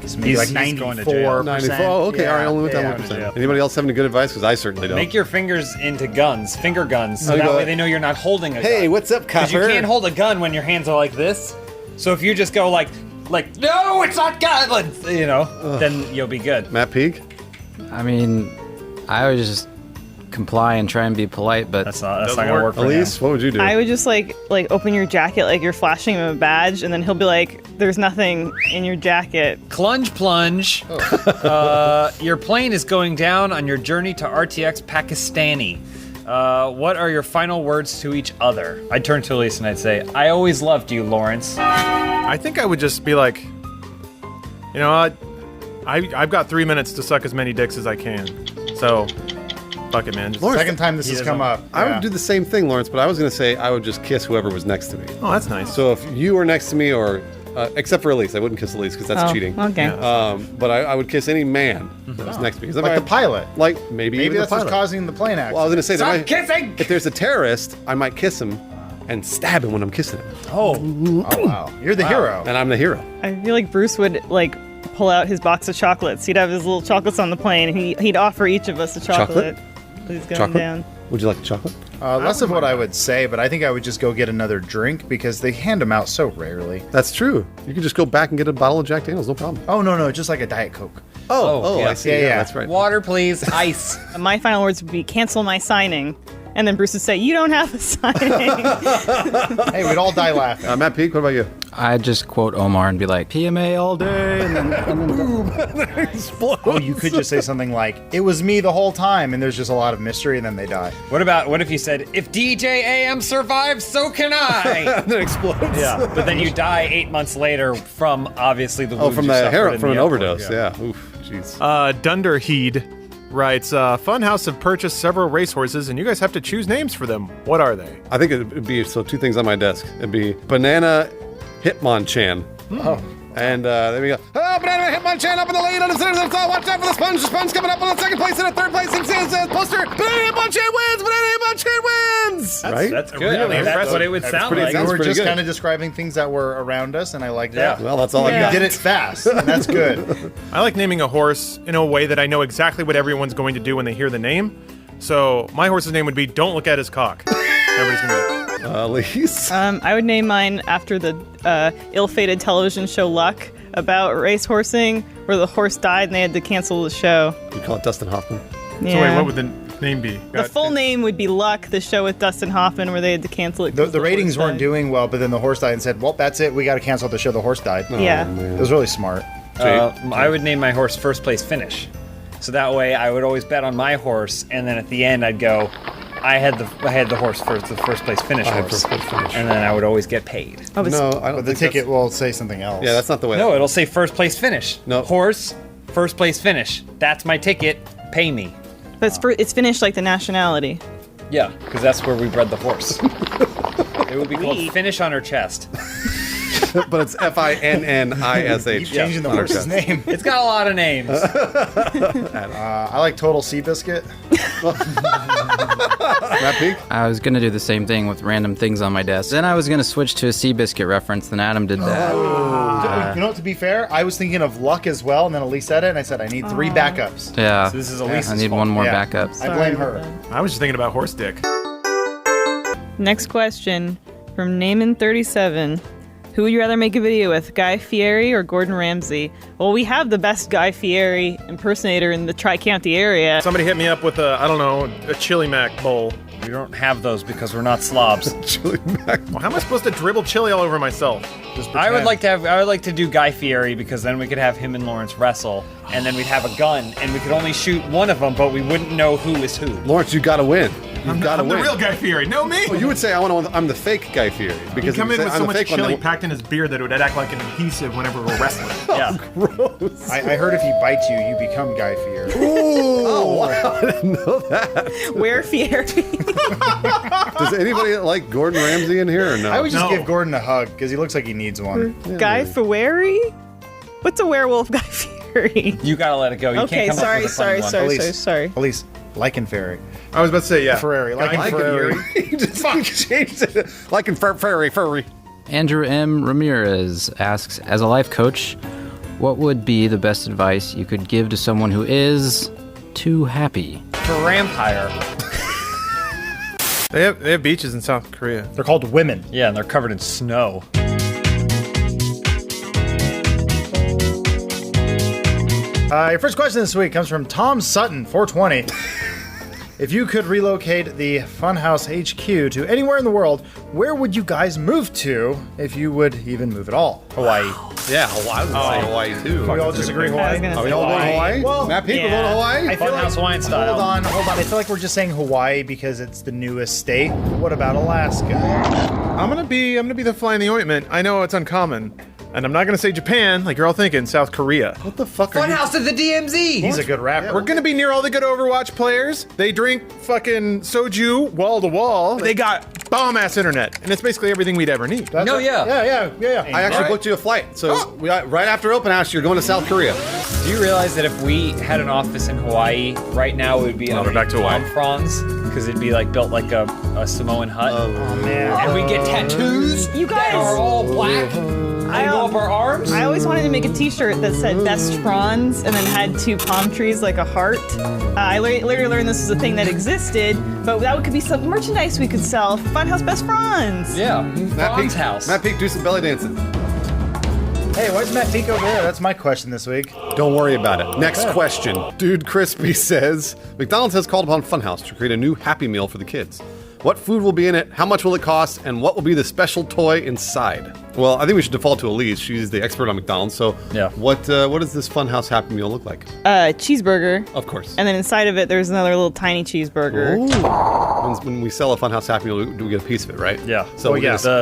It's maybe like he's going to 94%. jail. 94. Oh, okay. Yeah, All right. Only with yeah, that 1%. Anybody else have any good advice? Because I certainly don't. Make your fingers into guns, finger guns, so Oh, you that go- way they know you're not holding a gun. Hey, what's up, Because you copper? can't hold a gun when your hands are like this. So if you just go like, no, it's not gun, like, you know, then you'll be good. Matt Peak? I mean, I would just comply and try and be polite, but that's not gonna work for Elise, what would you do? I would just like open your jacket like you're flashing him a badge, and then he'll be like, "There's nothing in your jacket." Plunge. Your plane is going down on your journey to RTX Pakistani. What are your final words to each other? I'd turn to Elise and I'd say, I always loved you, Lawrence. I think I would just be like, you know what? I've got 3 minutes to suck as many dicks as I can. So, fuck it, man. Just Second time this has come up. I Yeah. would do the same thing, Lawrence, but I was going to say I would just kiss whoever was next to me. Oh, that's nice. So if you were next to me, or except for Elise, I wouldn't kiss Elise because that's Oh, cheating. okay. But I would kiss any man that was next to me. 'Cause if Like I- the pilot. Like maybe even that's the what's pilot. causing the plane accident. Well, I was going to say Stop there might- kissing! if there's a terrorist, I might kiss him and stab him when I'm kissing him. Oh, wow. You're the hero. And I'm the hero. I feel like Bruce would like pull out his box of chocolates. He'd have his little chocolates on the plane, and he'd offer each of us a chocolate. He's going Chocolate? down. Would you like chocolate? Less of what I would say, but I think I would just go get another drink because they hand them out so rarely. That's true. You could just go back and get a bottle of Jack Daniels, no problem. Oh, no, just like a Diet Coke. Oh, yeah. I see. Yeah, yeah. That's right. Water, please. Ice. My final words would be cancel my signing. And then Bruce would say, "You don't have a signing." Hey, we'd all die laughing. Matt Peak, what about you? I'd just quote Omar and be like, PMA all day, and then Boom! Explode. Oh, you could just say something like, "It was me the whole time," and there's just a lot of mystery, and then they die. What if you said, if DJ AM survives, so can I? And then explodes. Yeah, but then you die 8 months later from obviously the wounds from you the suffered hair, in from the an airport. overdose. Yeah. Oof. Jeez. Dunderheed writes, Funhouse have purchased several racehorses, and you guys have to choose names for them. What are they? I think it'd be two things on my desk. It'd be Banana Hitmonchan. Oh. And there we go. Oh, Banana Hitmonchan up in the lead on the center of the top. Watch out for the Sponge. The Sponge coming up on the second place and a third place. And says poster. Banana Hitmonchan wins. Banana Hitmonchan wins. Right? That's good. Really I mean, that's impressive. what it would That's sound pretty- like. sounds You were pretty just good. kind of describing things that were around us, and I like that. Well, that's all I You got. did it fast, and that's good. I like naming a horse in a way that I know exactly what everyone's going to do when they hear the name. So my horse's name would be Don't Look at His Cock. Everybody's gonna be like, Lise. I would name mine after the ill-fated television show Luck about racehorsing, where the horse died and they had to cancel the show. You call it Dustin Hoffman. So Yeah. wait, what would the name be? The full name would be Luck, the show with Dustin Hoffman, where they had to cancel it. 'cause The ratings horse weren't died. doing well, but then the horse died and said, "Well, that's it. We got to cancel the show. The horse died." Yeah. It was really smart. I would name my horse First Place Finish. So that way I would always bet on my horse, and then at the end I'd go, I had the horse first, the first place finish I had horse, first place finish. and then I would always get paid. Oh, but No, I don't But the think ticket will say something else. Yeah, that's not the way. No, it'll say first place finish. No. Horse, first place finish. That's my ticket. Pay me. But it's finished like the nationality. Yeah, because that's where we bred the horse. It would be called Finish on her chest. But it's Finnish. Keep changing the horse's name. It's got a lot of names. I like Total Seabiscuit. Matt Peak? I was gonna do the same thing with random things on my desk. Then I was gonna switch to a Seabiscuit reference, then Adam did that. You know what? To be fair, I was thinking of Luck as well, and then Elise said it, and I said I need 3 backups. Yeah. So this is Elise's I need fault. one more Yeah. backup. I blame her. I was just thinking about horse dick. Next question from Naaman37. Who would you rather make a video with, Guy Fieri or Gordon Ramsay? Well, we have the best Guy Fieri impersonator in the Tri-County area. Somebody hit me up with a chili mac bowl. We don't have those because we're not slobs. Chili mac. Well, how am I supposed to dribble chili all over myself? I would like to do Guy Fieri because then we could have him and Lawrence wrestle, and then we'd have a gun, and we could only shoot one of them, but we wouldn't know who is who. Lawrence, you gotta win. You've gotta I'm win. the real Guy Fieri. No, me. Well, you would say I'm the fake Guy Fieri He'd because come if in you with say, so I'm the much fake one, chili then- packed in his beard that it would act like an adhesive whenever we're wrestling. Yeah. Gross. I heard if he bites you, you become Guy Fieri. Oh, wow. I didn't know that. Where Fieri? Does anybody like Gordon Ramsay in here or no? I would just No. give Gordon a hug because he looks like he needs one. Guy Fieri? What's a werewolf Guy Fieri? Fairy. You gotta let it go. You Okay, can't come up with a funny one. sorry. Elise, Lycan Fairy. I was about to say, yeah. Ferrari. Lycan Ferrari. He just changed it. Like in furry. Andrew M. Ramirez asks, as a life coach, what would be the best advice you could give to someone who is too happy? For Rampire. They have beaches in South Korea. They're called women. Yeah, and they're covered in snow. Your first question this week comes from Tom Sutton, 420. If you could relocate the Funhouse HQ to anywhere in the world, where would you guys move to if you would even move at all? Hawaii. Yeah, Hawaii. I would say Hawaii too. We all just agree Hawaii? Are we all going Hawaii? Well, Matt Peak, we're going to Hawaii? I feel like, Funhouse Hawaiian style. Hold on. I feel like we're just saying Hawaii because it's the newest state. What about Alaska? I'm gonna be the fly in the ointment. I know it's uncommon. And I'm not gonna say Japan, like you're all thinking, South Korea. What the fuck are you? Funhouse of the DMZ. He's a good rapper. We're gonna be near all the good Overwatch players. They drink fucking soju wall to wall. They got bomb-ass internet. And it's basically everything we'd ever need. No, yeah. Yeah. I actually booked you a flight. So right after open house, you're going to South Korea. Do you realize that if we had an office in Hawaii, right now it would be we're back to Hawaii. palm fronds? Because it'd be like built like a Samoan hut. Oh, man. And we get tattoos You guys- that are all black. I go up our arms. I always wanted to make a T-shirt that said "Best Fronds" and then had two palm trees like a heart. I later learned this was a thing that existed, but that could be some merchandise we could sell. Funhouse Best Fronds. Yeah, Matt Franz Peak, house. Matt Peak, do some belly dancing. Hey, why is Matt Peak over there? That's my question this week. Don't worry about it. Next question. Dude Crispy says, McDonald's has called upon Funhouse to create a new Happy Meal for the kids. What food will be in it? How much will it cost? And what will be the special toy inside? Well, I think we should default to Elise. She's the expert on McDonald's. So, yeah. What does this Funhouse Happy Meal look like? Cheeseburger. Of course. And then inside of it, there's another little tiny cheeseburger. Ooh. When we sell a Funhouse Happy Meal, do we get a piece of it, right? Yeah. So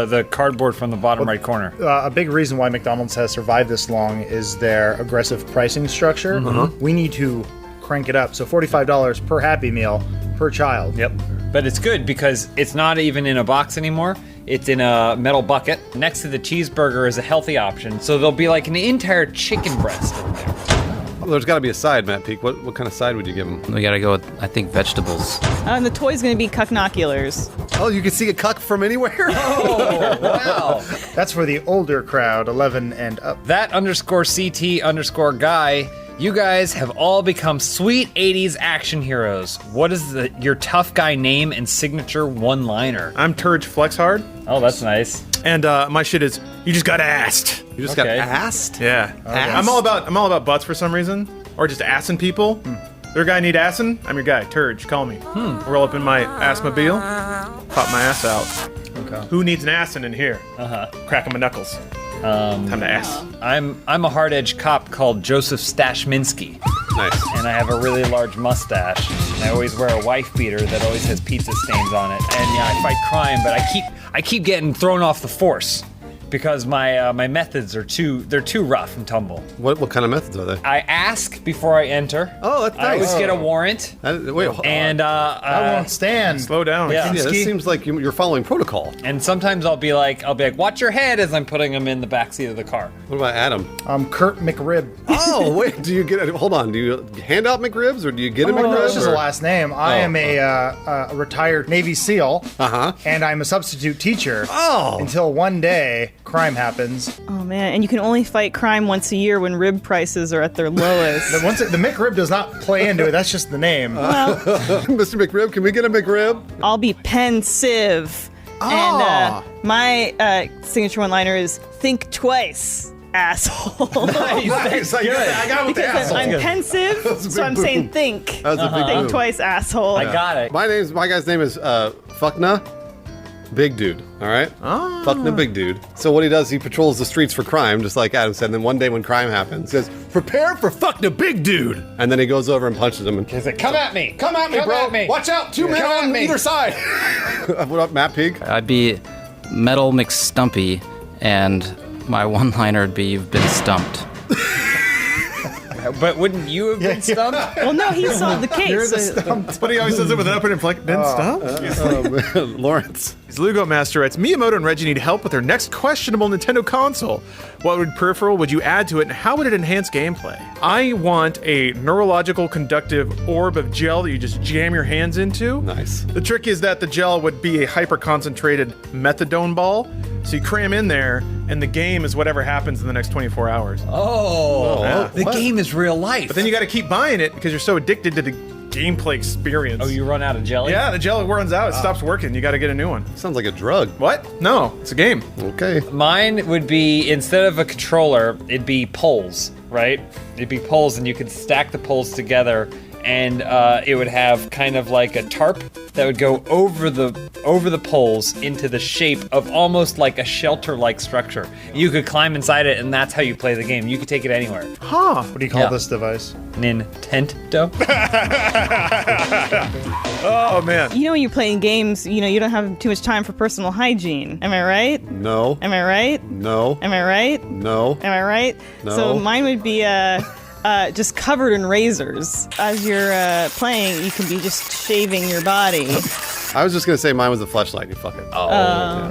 the cardboard from the bottom right corner. A big reason why McDonald's has survived this long is their aggressive pricing structure. We need to crank it up. So $45 per Happy Meal per child. Yep. But it's good because it's not even in a box anymore. It's in a metal bucket. Next to the cheeseburger is a healthy option. So there'll be like an entire chicken breast in there. Well, there's got to be a side, Matt Peak. What kind of side would you give him? We gotta go with, I think, vegetables. And the toy's going to be cucknoculars. Oh, you can see a cuck from anywhere? Oh, wow. That's for the older crowd, 11 and up. That _CT_ guy. You guys have all become sweet 80s action heroes. What is your tough guy name and signature one-liner? I'm Turge Flexhard. Oh, that's nice. And my shit is, you just got assed. You just got assed? Yeah. Assed? I'm all about butts for some reason, or just assing people. Their guy need assing? I'm your guy, Turge. Call me. Roll up in my assmobile, pop my ass out. Okay. Who needs an assing in here? Cracking my knuckles. Time to ass. I'm a hard-edged cop called Joseph Stashminsky. Nice. And I have a really large mustache. And I always wear a wife beater that always has pizza stains on it. And yeah, I fight crime, but I keep getting thrown off the force because my methods are too rough and tumble. What kind of methods are they? I ask before I enter. Oh, that's nice. I always get a warrant. And I won't stand. Slow down. Yeah. Yeah, this seems like you're following protocol. And sometimes I'll be like, watch your head as I'm putting them in the backseat of the car. What about Adam? I'm Kurt McRib. Oh, wait, do you get hold on, do you hand out McRibs or do you get a McRib? No, it's just or? a last name. I am a retired Navy SEAL. And I'm a substitute teacher. Until one day, crime happens. Oh man, and you can only fight crime once a year when rib prices are at their lowest. The McRib does not play into it. That's just the name. Well, Mr. McRib, can we get a McRib? I'll be pensive. And my signature one-liner is "Think twice, asshole." Nice. I got it with the Because asshole. I'm pensive, so I'm saying think. That was a big Think move. twice, asshole. I got it. My guy's name is Fuckna Big Dude, all right? Fuckna Big Dude. So what he does, he patrols the streets for crime, just like Adam said, and then one day when crime happens, he says, prepare for Fuckna Big Dude! And then he goes over and punches him. And He's like, come at me! Come at me, Come bro! at me. Watch out! Two men Come at on me. either side! What up, Matt Pig? I'd be Metal McStumpy, and my one-liner would be, you've been stumped. But wouldn't you have been stumped? Well, no, he solved the case. You're the stumped. But he always says it with an upward inflection. Been stumped? Lawrence. Lugo Master writes, Miyamoto and Reggie need help with their next questionable Nintendo console. What peripheral would you add to it, and how would it enhance gameplay? I want a neurological conductive orb of gel that you just jam your hands into. Nice. The trick is that the gel would be a hyper-concentrated methadone ball, so you cram in there, and the game is whatever happens in the next 24 hours. The game is real life. But then you got to keep buying it because you're so addicted to the gameplay experience. Oh, you run out of jelly? Yeah, the jelly runs out. It stops working. You got to get a new one. Sounds like a drug. What? No, it's a game. Okay. Mine would be, instead of a controller, it'd be poles, right? It'd be poles, and you could stack the poles together, and it would have kind of like a tarp that would go over the poles into the shape of almost like a shelter-like structure. You could climb inside it, and that's how you play the game. You could take it anywhere. Huh. What do you call this device? Nintendo. Oh, man. You know, when you're playing games, you don't have too much time for personal hygiene. Am I right? No. Am I right? No. Am I right? No. Am I right? No. So mine would be just covered in razors. As you're playing, you can be just shaving your body. I was just going to say mine was the fleshlight. You fuck it. Oh.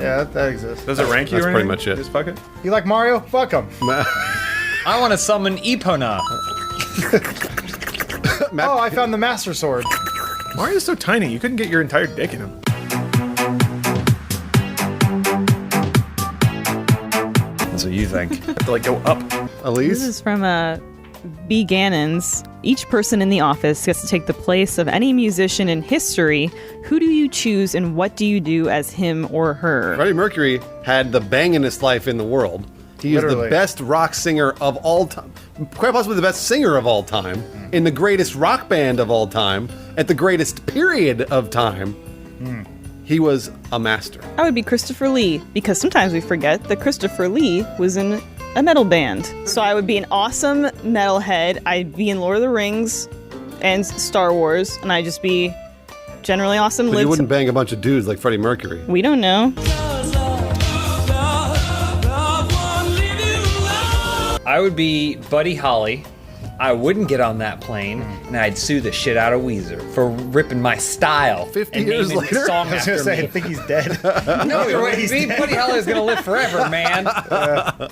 Yeah, that exists. Does it rank you That's or pretty anything? much it. Just fuck it? You like Mario? Fuck him. I want to summon Epona. Oh, I found the Master Sword. Mario's so tiny, you couldn't get your entire dick in him. That's what you think. You have to, like, go up. Elise? This is from B. Gannon's. Each person in the office gets to take the place of any musician in history. Who do you choose, and what do you do as him or her? Freddie Mercury had the bangingest life in the world. He is the best rock singer of all time. Quite possibly the best singer of all time. In the greatest rock band of all time. At the greatest period of time. He was a master. I would be Christopher Lee, because sometimes we forget that Christopher Lee was in a metal band. So I would be an awesome metalhead. I'd be in Lord of the Rings and Star Wars, and I'd just be generally awesome. But you wouldn't bang a bunch of dudes like Freddie Mercury. We don't know. I would be Buddy Holly. I wouldn't get on that plane, and I'd sue the shit out of Weezer for ripping my style. 50 and years naming the later? song I was going to after say, I me. think he's dead. No, Buddy Holly is going to live forever, man.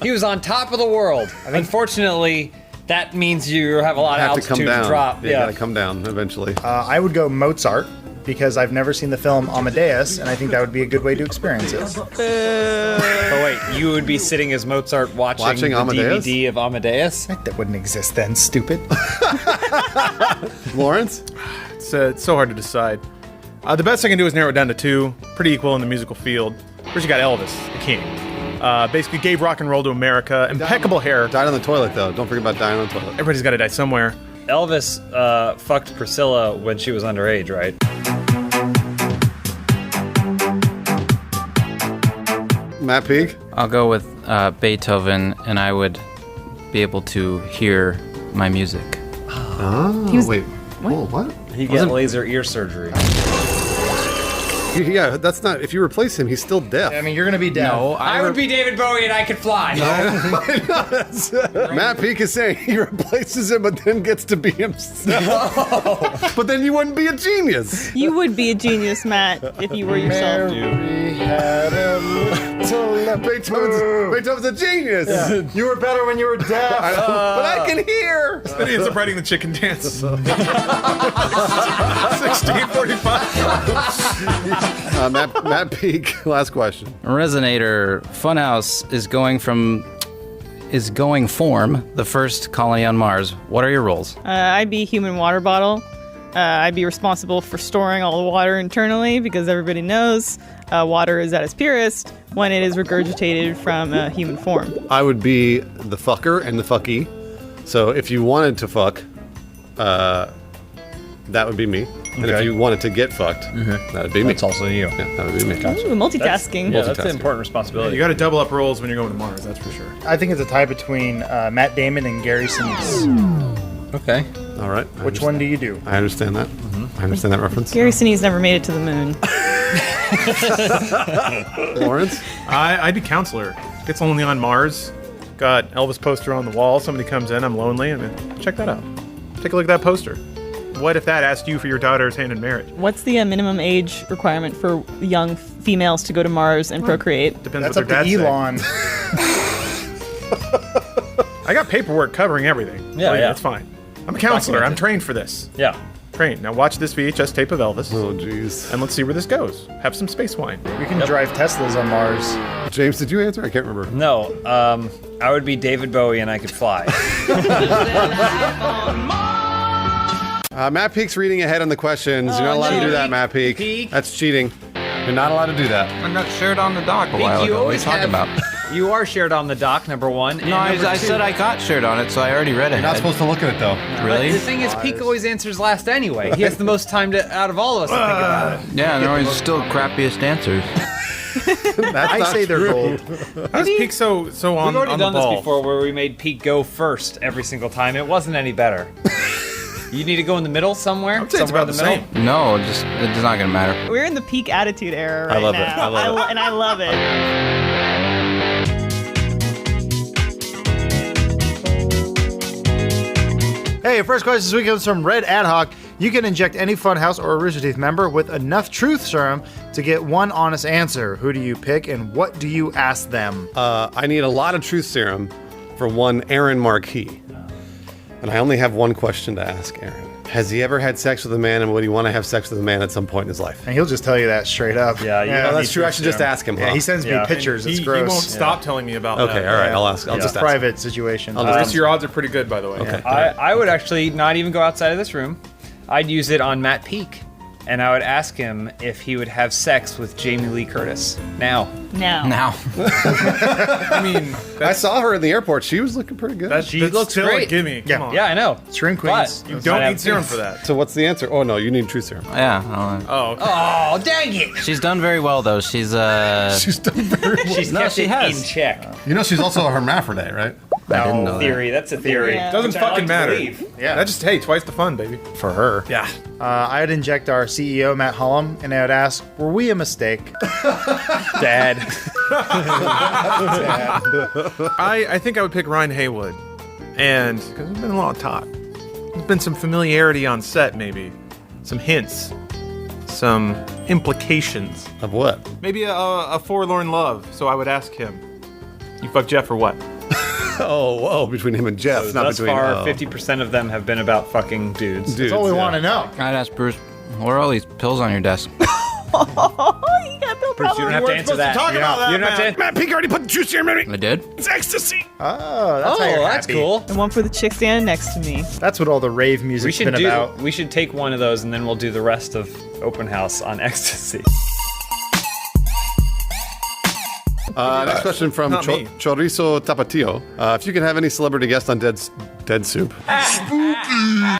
He was on top of the world. Unfortunately, that means you have a lot of Have to altitude come down. to drop. You gotta come down eventually. I would go Mozart, because I've never seen the film Amadeus, and I think that would be a good way to experience it. Oh wait, you would be sitting as Mozart watching the Amadeus? DVD of Amadeus? That wouldn't exist then, stupid. Lawrence? It's so hard to decide. The best I can do is narrow it down to two. Pretty equal in the musical field. First, you got Elvis, the king. Basically gave rock and roll to America. Impeccable hair. Died on the toilet, though. Don't forget about dying on the toilet. Everybody's got to die somewhere. Elvis fucked Priscilla when she was underage, right? Matt Peak? I'll go with Beethoven, and I would be able to hear my music. Oh, wait. What? He got laser ear surgery. Yeah, that's not. If you replace him, he's still deaf. I mean, you're going to be deaf. No, I would be David Bowie and I could fly. Matt Peak is saying he replaces him, but then gets to be himself. But then you wouldn't be a genius. You would be a genius, Matt, if you were yourself. Mary had a little Beethoven's a genius. Yeah. You were better when you were deaf. But I can hear. Then he ends up writing the chicken dance. 1645. Matt Peak, last question. Resonator Funhouse is going form the first colony on Mars. What are your roles? I'd be human water bottle. I'd be responsible for storing all the water internally, because everybody knows water is at its purest when it is regurgitated from human form. I would be the fucker and the fucky. So if you wanted to fuck, that would be me. And if you wanted to get fucked, that would be me. That's also you. Yeah, that would be me. Ooh, multitasking. That's an important responsibility. You got to double up roles when you're going to Mars, that's for sure. I think it's a tie between Matt Damon and Gary Sinise. Okay. All right. Which one do you do? I understand that. I understand that reference. Gary Sinise never made it to the moon. Lawrence? I'd be counselor. Gets lonely on Mars. Got Elvis poster on the wall. Somebody comes in. I'm lonely. And check that out. Take a look at that poster. what if that asked you for your daughter's hand in marriage? What's the minimum age requirement for young females to go to Mars and procreate? Depends That's what their up to dads Elon. say. I got paperwork covering everything. Yeah, yeah. That's fine. I'm a counselor. I'm trained for this. Yeah. Trained. Now watch this VHS tape of Elvis. Oh, jeez. And let's see where this goes. Have some space wine. We can drive Teslas on Mars. James, did you answer? I can't remember. No, I would be David Bowie and I could fly. Matt Peak's reading ahead on the questions. You're not allowed to do that, Matt Peak. That's cheating. You're not allowed to do that. I got shared on the dock a while ago. What are you talking about? You are shared on the dock, number one. No, I said I got shared on it, so I already read it. You're not supposed to look at it, though. Really? But the thing is, Peak always answers last anyway. He has the most time out of all of us to think about it. Yeah, and they're always still crappiest answers. I say they're gold. How's Peak so on We've already on done the ball? this before where we made Peak go first every single time. It wasn't any better. You need to go in the middle somewhere? I'd say it's about the same. No, it's not going to matter. We're in the peak attitude era right I love now. it. I love it. And I love it. Hey, first question this week comes from Red Adhoc. You can inject any Funhouse or Rooster Teeth member with enough truth serum to get one honest answer. Who do you pick and what do you ask them? I need a lot of truth serum for one Aaron Marquis. And I only have one question to ask Aaron. Has he ever had sex with a man, and would he want to have sex with a man at some point in his life? And he'll just tell you that straight up. Yeah, Oh, that's true. I should just ask him. Yeah, huh? he sends me pictures. It's He gross. won't stop telling me about that. Okay, all right. I'll ask. I'll It's just a ask. private situation. Chris, your odds are pretty good, by the way. Okay. I would actually not even go outside of this room. I'd use it on Matt Peak. And I would ask him if he would have sex with Jamie Lee Curtis. Now. Now. I mean, I saw her in the airport. She was looking pretty good. She looks still great. a gimme. Come on. Yeah, I know. Shrimp Queens. You don't need serum for that. So what's the answer? Oh no, you need truth serum. Yeah. Oh, okay. Oh, dang it! She's done very well, though. She's She's done very well. She's No, kept she it has. in check. You know, she's also a hermaphrodite, right? I didn't know that. Theory. That's a theory. Yeah. Doesn't Which I fucking like to matter. believe. Yeah. That just, hey, twice the fun, baby. For her. Yeah. I'd inject our CEO, Matt Hullum, and I would ask, were we a mistake? Dad. I think I would pick Ryan Haywood. And, because there's been a lot of talk. There's been some familiarity on set, maybe. Some hints. Some implications. Of what? Maybe a forlorn love, so I would ask him, you fuck Jeff or what? Oh, between him and Jeff, So not thus between. far, 50% of them have been about fucking dudes. That's all we want to know. I'd ask Bruce, what are all these pills on your desk? Oh, you got Bill Bruce, you don't have to answer that. talk about that, You don't have to. Matt Peak already put the juice serum in me. I did? It's ecstasy. Oh, that's how you're that's happy. cool. And one for the chick standing next to me. That's what all the rave We music's should been about. We should take one of those and then we'll do the rest of Open House on ecstasy. Next question from Not me. Chorizo Tapatio. If you could have any celebrity guest on Dead Soup,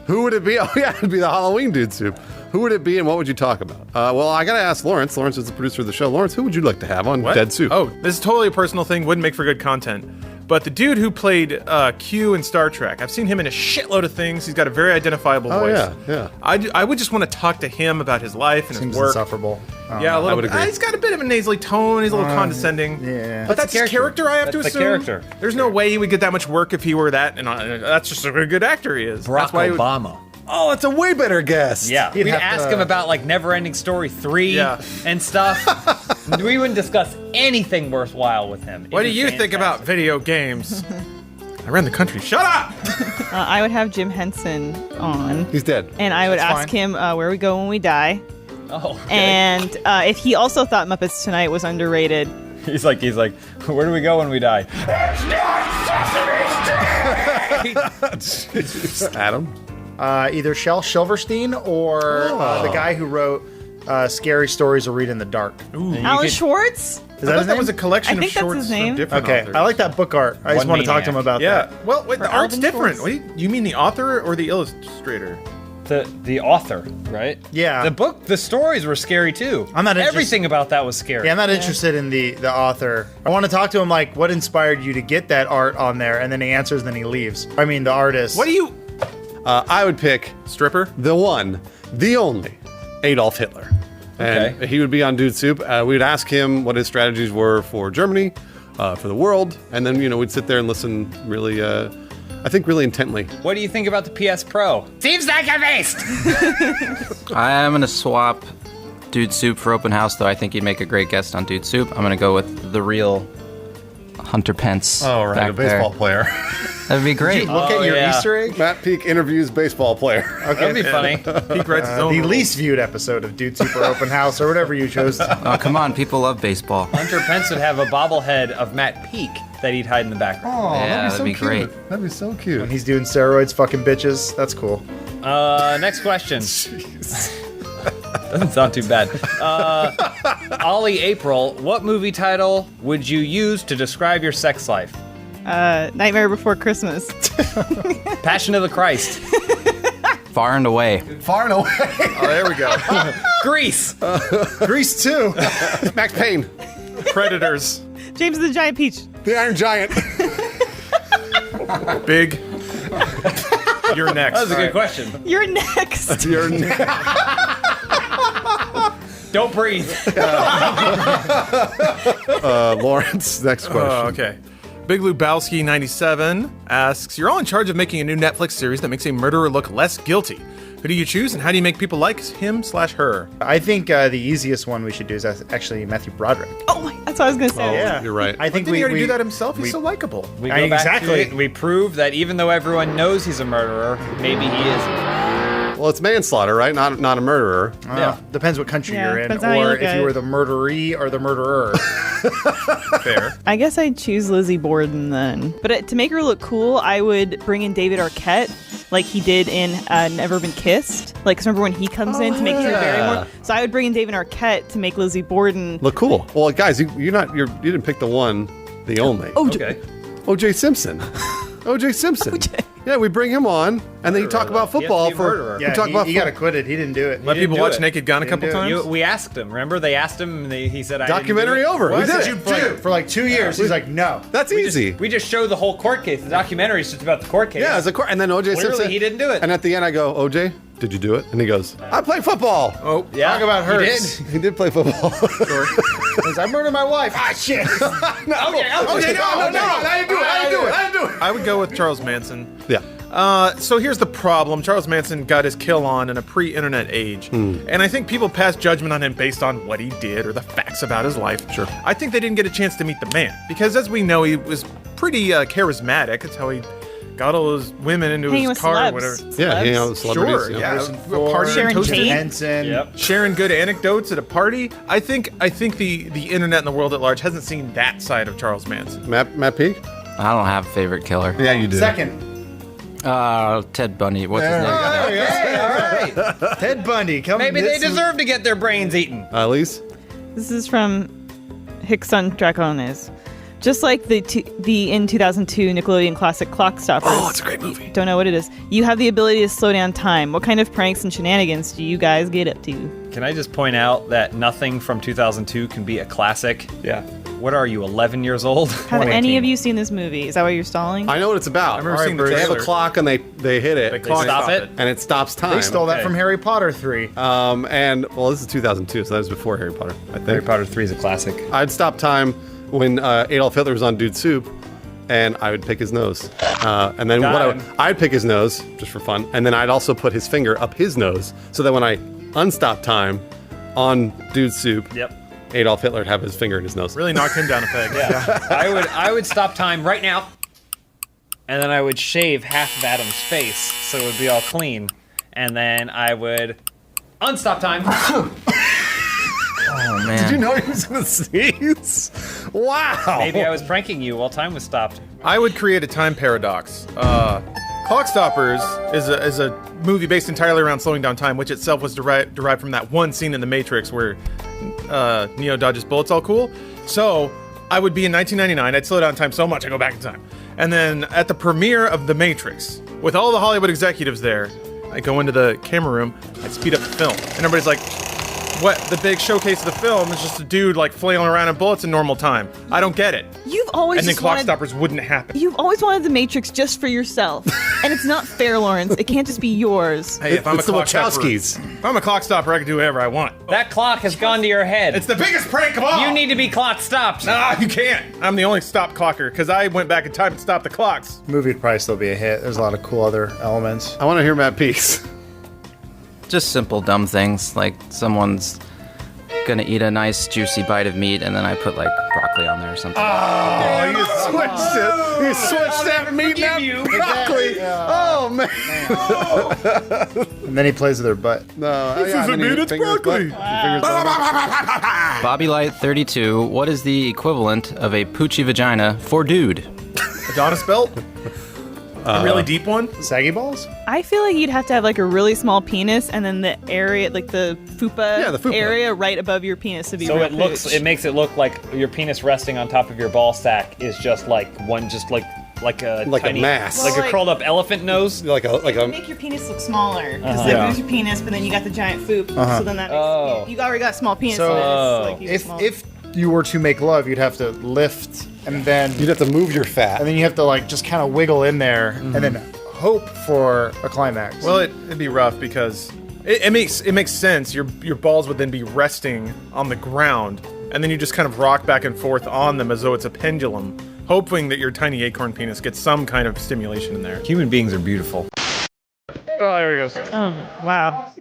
who would it be? Oh yeah, it'd be the Halloween Dude Soup. Who would it be and what would you talk about? Well, I gotta ask Lawrence. Lawrence is the producer of the show. Lawrence, who would you like to have on What? Dead Soup? Oh, this is totally a personal thing. Wouldn't make for good content. But the dude who played Q in Star Trek, I've seen him in a shitload of things. He's got a very identifiable voice. yeah. I would just want to talk to him about his life and Seems his work. insufferable. Yeah, a little would bit. agree. He's got a bit of a nasally tone. He's a little condescending. Yeah. But that's his character, I have to That's the assume. character. There's no way he would get that much work if he were that. And that's just a very good actor he is. Barack That's why he would- Obama. Oh, it's a way better guess. Yeah, He'd we'd have ask to- him about like Neverending Story 3 Yeah. and stuff. We wouldn't discuss anything worthwhile with him. What do It'd be you think fantastic. about video games? I ran the country. Shut up! I would have Jim Henson on. He's dead. And I would That's ask him where we go when we die. Oh, okay. And if he also thought Muppets Tonight was underrated. he's like, where do we go when we die? Adam. Either Shel Silverstein or the guy who wrote Scary Stories to Read in the Dark. Ooh. Alan Schwartz? Is that his that name? was a collection I of think that's shorts his name. from different Okay, authors. I like that book art. I just One want to talk to him Maniac. about Yeah. that. Well, wait, the For art's Alvin different. Schwartz. What do you mean the author or the illustrator? The author, right? Yeah. The stories were scary too. I'm not interested- Everything about that was scary. Yeah, I'm not interested in the author. I want to talk to him like, what inspired you to get that art on there? And then he answers, then he leaves. I mean, the artist. What do you... I would pick Stripper? the one, the only, Adolf Hitler. And Okay. he would be on Dude Soup. We'd ask him what his strategies were for Germany, for the world, and then we'd sit there and listen really I think really intently. What do you think about the PS Pro? Seems like a waste. I am going to swap Dude Soup for Open House, though I think he'd make a great guest on Dude Soup. I'm going to go with the real Hunter Pence. Oh, right, back a baseball there. player. That'd be great. Look at your Easter egg. Matt Peak interviews baseball player. That'd be funny. Peak writes his own The rules. least viewed episode of Dude Super Open House or whatever you chose to. Oh, come on. People love baseball. Hunter Pence would have a bobblehead of Matt Peak that he'd hide in the background. Oh, Yeah, that'd be that'd be great. cute. That'd be so cute. When he's doing steroids, fucking bitches. That's cool. Next question. Doesn't sound too bad. Ollie April, what movie title would you use to describe your sex life? Nightmare Before Christmas. Passion of the Christ. Far and away. Far and away. Oh, there we go. Grease. Grease 2. Max Payne. Predators. James the Giant Peach. The Iron Giant. Big. You're next. That was a good question. You're next. You're Don't breathe. Lawrence, next question. Oh, okay. Big Lubowski 97 asks, you're all in charge of making a new Netflix series that makes a murderer look less guilty. Who do you choose and how do you make people like him/her? I think the easiest one we should do is actually Matthew Broderick. Oh my, that's what I was gonna say. Oh, Yeah. you're right. I think Didn't he already we do that himself? He's we- so likable. We go back Exactly. to it. We prove that even though everyone knows he's a murderer, maybe he isn't. Well, it's manslaughter, right? Not a murderer. Yeah. Depends what country Yeah, you're in, depends on how you or look if at you were it. the murderee or the murderer. Fair. I guess I'd choose Lizzie Borden then. But to make her look cool, I would bring in David Arquette, like he did in Never Been Kissed. Like, 'cause remember when he comes in to make Drew Barrymore? So I would bring in David Arquette to make Lizzie Borden. Look cool. Well, guys, you didn't pick the one, the only. Okay. O.J. Simpson. O.J. Simpson. Yeah, we bring him on, and then you talk about football for. Yeah, we talk about he got acquitted. He didn't do it. Let people do watch it. Naked Gun a Didn't couple do it. times. We asked him. Remember, they asked him, and he said, "I documentary didn't do it." over. We did it. For like 2 years, he's like, no. That's easy. We just show the whole court case. The documentary is just about the court case. Yeah, it's a court. And then O.J. Clearly, Simpson. he didn't do it. And at the end, I go, O.J., did you do it? And he goes, I play football. Oh, yeah, Talk about he hurts. did. He did play football. Because I murdered my wife. Ah, shit. no, I didn't do it. I would go with Charles Manson. Yeah. So here's the problem. Charles Manson got his kill on in a pre-internet age. And I think people pass judgment on him based on what he did or the facts about his life. Sure. I think they didn't get a chance to meet the man. Because as we know, he was pretty charismatic. That's how he got all those women into Hanging his with car celebs. or whatever. Yeah, hanging out with celebrities. Sure, yeah. yeah. Party Sharon toasting. Tate. Henson. Yep. Sharing good anecdotes at a party. I think the internet and the world at large hasn't seen that side of Charles Manson. Matt Peak? I don't have a favorite killer. Yeah, you do. Second. Ted Bundy. What's his name? Okay, all right. Ted Bundy. Maybe they deserve to get their brains eaten. Elise? This is from Hickson Dracones. Just like the in 2002 Nickelodeon classic Clock Stoppers. Oh, it's a great movie. Don't know what it is. You have the ability to slow down time. What kind of pranks and shenanigans do you guys get up to? Can I just point out that nothing from 2002 can be a classic? Yeah. What are you, 11 years old? Have any of you seen this movie? Is that why you're stalling? I know what it's about. I remember seeing the They have a trailer. clock and they hit it. They clock stop stop it? and it stops time. They stole that Okay. from Harry Potter 3. And well, this is 2002, so that was before Harry Potter. I think. Harry Potter 3 is a classic. I'd stop time when Adolf Hitler was on Dude Soup, and I would pick his nose. And then Got him. I'd pick his nose just for fun, and then I'd also put his finger up his nose, so that when I unstop time on Dude Soup, Yep. Adolf Hitler would have his finger in his nose. Really knocked him down a peg. Yeah. I would stop time right now, and then I would shave half of Adam's face so it would be all clean, and then I would unstop time. Oh, man. Did you know he was going to sneeze? Wow. Maybe I was pranking you while time was stopped. I would create a time paradox. Clock Stoppers is a movie based entirely around slowing down time, which itself was derived from that one scene in The Matrix where Neo dodges bullets all cool. So I would be in 1999. I'd slow down time so much I go back in time. And then at the premiere of The Matrix, with all the Hollywood executives there, I go into the camera room, I'd speed up the film. And everybody's like, what the big showcase of the film is just a dude like flailing around in bullets in normal time. I don't get it. You've always And then just clock wanted- stoppers wouldn't happen. You've always wanted the Matrix just for yourself, and it's not fair, Lawrence. It can't just be yours. Hey, if I'm It's a the clock stopper, Wachowskis. if I'm a clock stopper, I can do whatever I want. That clock has gone to your head. It's the biggest prank of all. You need to be clock stopped. Nah, you can't. I'm the only stop clocker because I went back in time to stop the clocks. Movie would probably still be a hit. There's a lot of cool other elements. I want to hear Matt Peace. Just simple dumb things like someone's gonna eat a nice juicy bite of meat and then I put like broccoli on there or something. Oh, you switched it. You switched that meat now. Broccoli. Oh, man. And then he plays with her butt. No, This isn't meat, it's broccoli. Bobby Light 32, what is the equivalent of a poochie vagina for dude? Adonis belt? A really deep one? Saggy balls? I feel like you'd have to have like a really small penis, and then the area, like the fupa, the fupa. area right above your penis to be. So real it looks, pooch. it makes it look like your penis resting on top of your ball sack is just like one, just like a Like a tiny, mass. like Well, a curled up elephant nose. Like a Make your penis look smaller because Yeah. there's your penis, but then you got the giant foop, so then that makes Oh. you already got small penis. So, it's like even If smaller. if you were to make love, you'd have to lift and then you'd have to move your fat. and then you have to like just kind of wiggle in there and then hope for a climax. Well, it'd be rough because it makes sense. Your balls would then be resting on the ground, and then you just kind of rock back and forth on them as though it's a pendulum, hoping that your tiny acorn penis gets some kind of stimulation in there. Human beings are beautiful. Oh, there he goes. oh wow.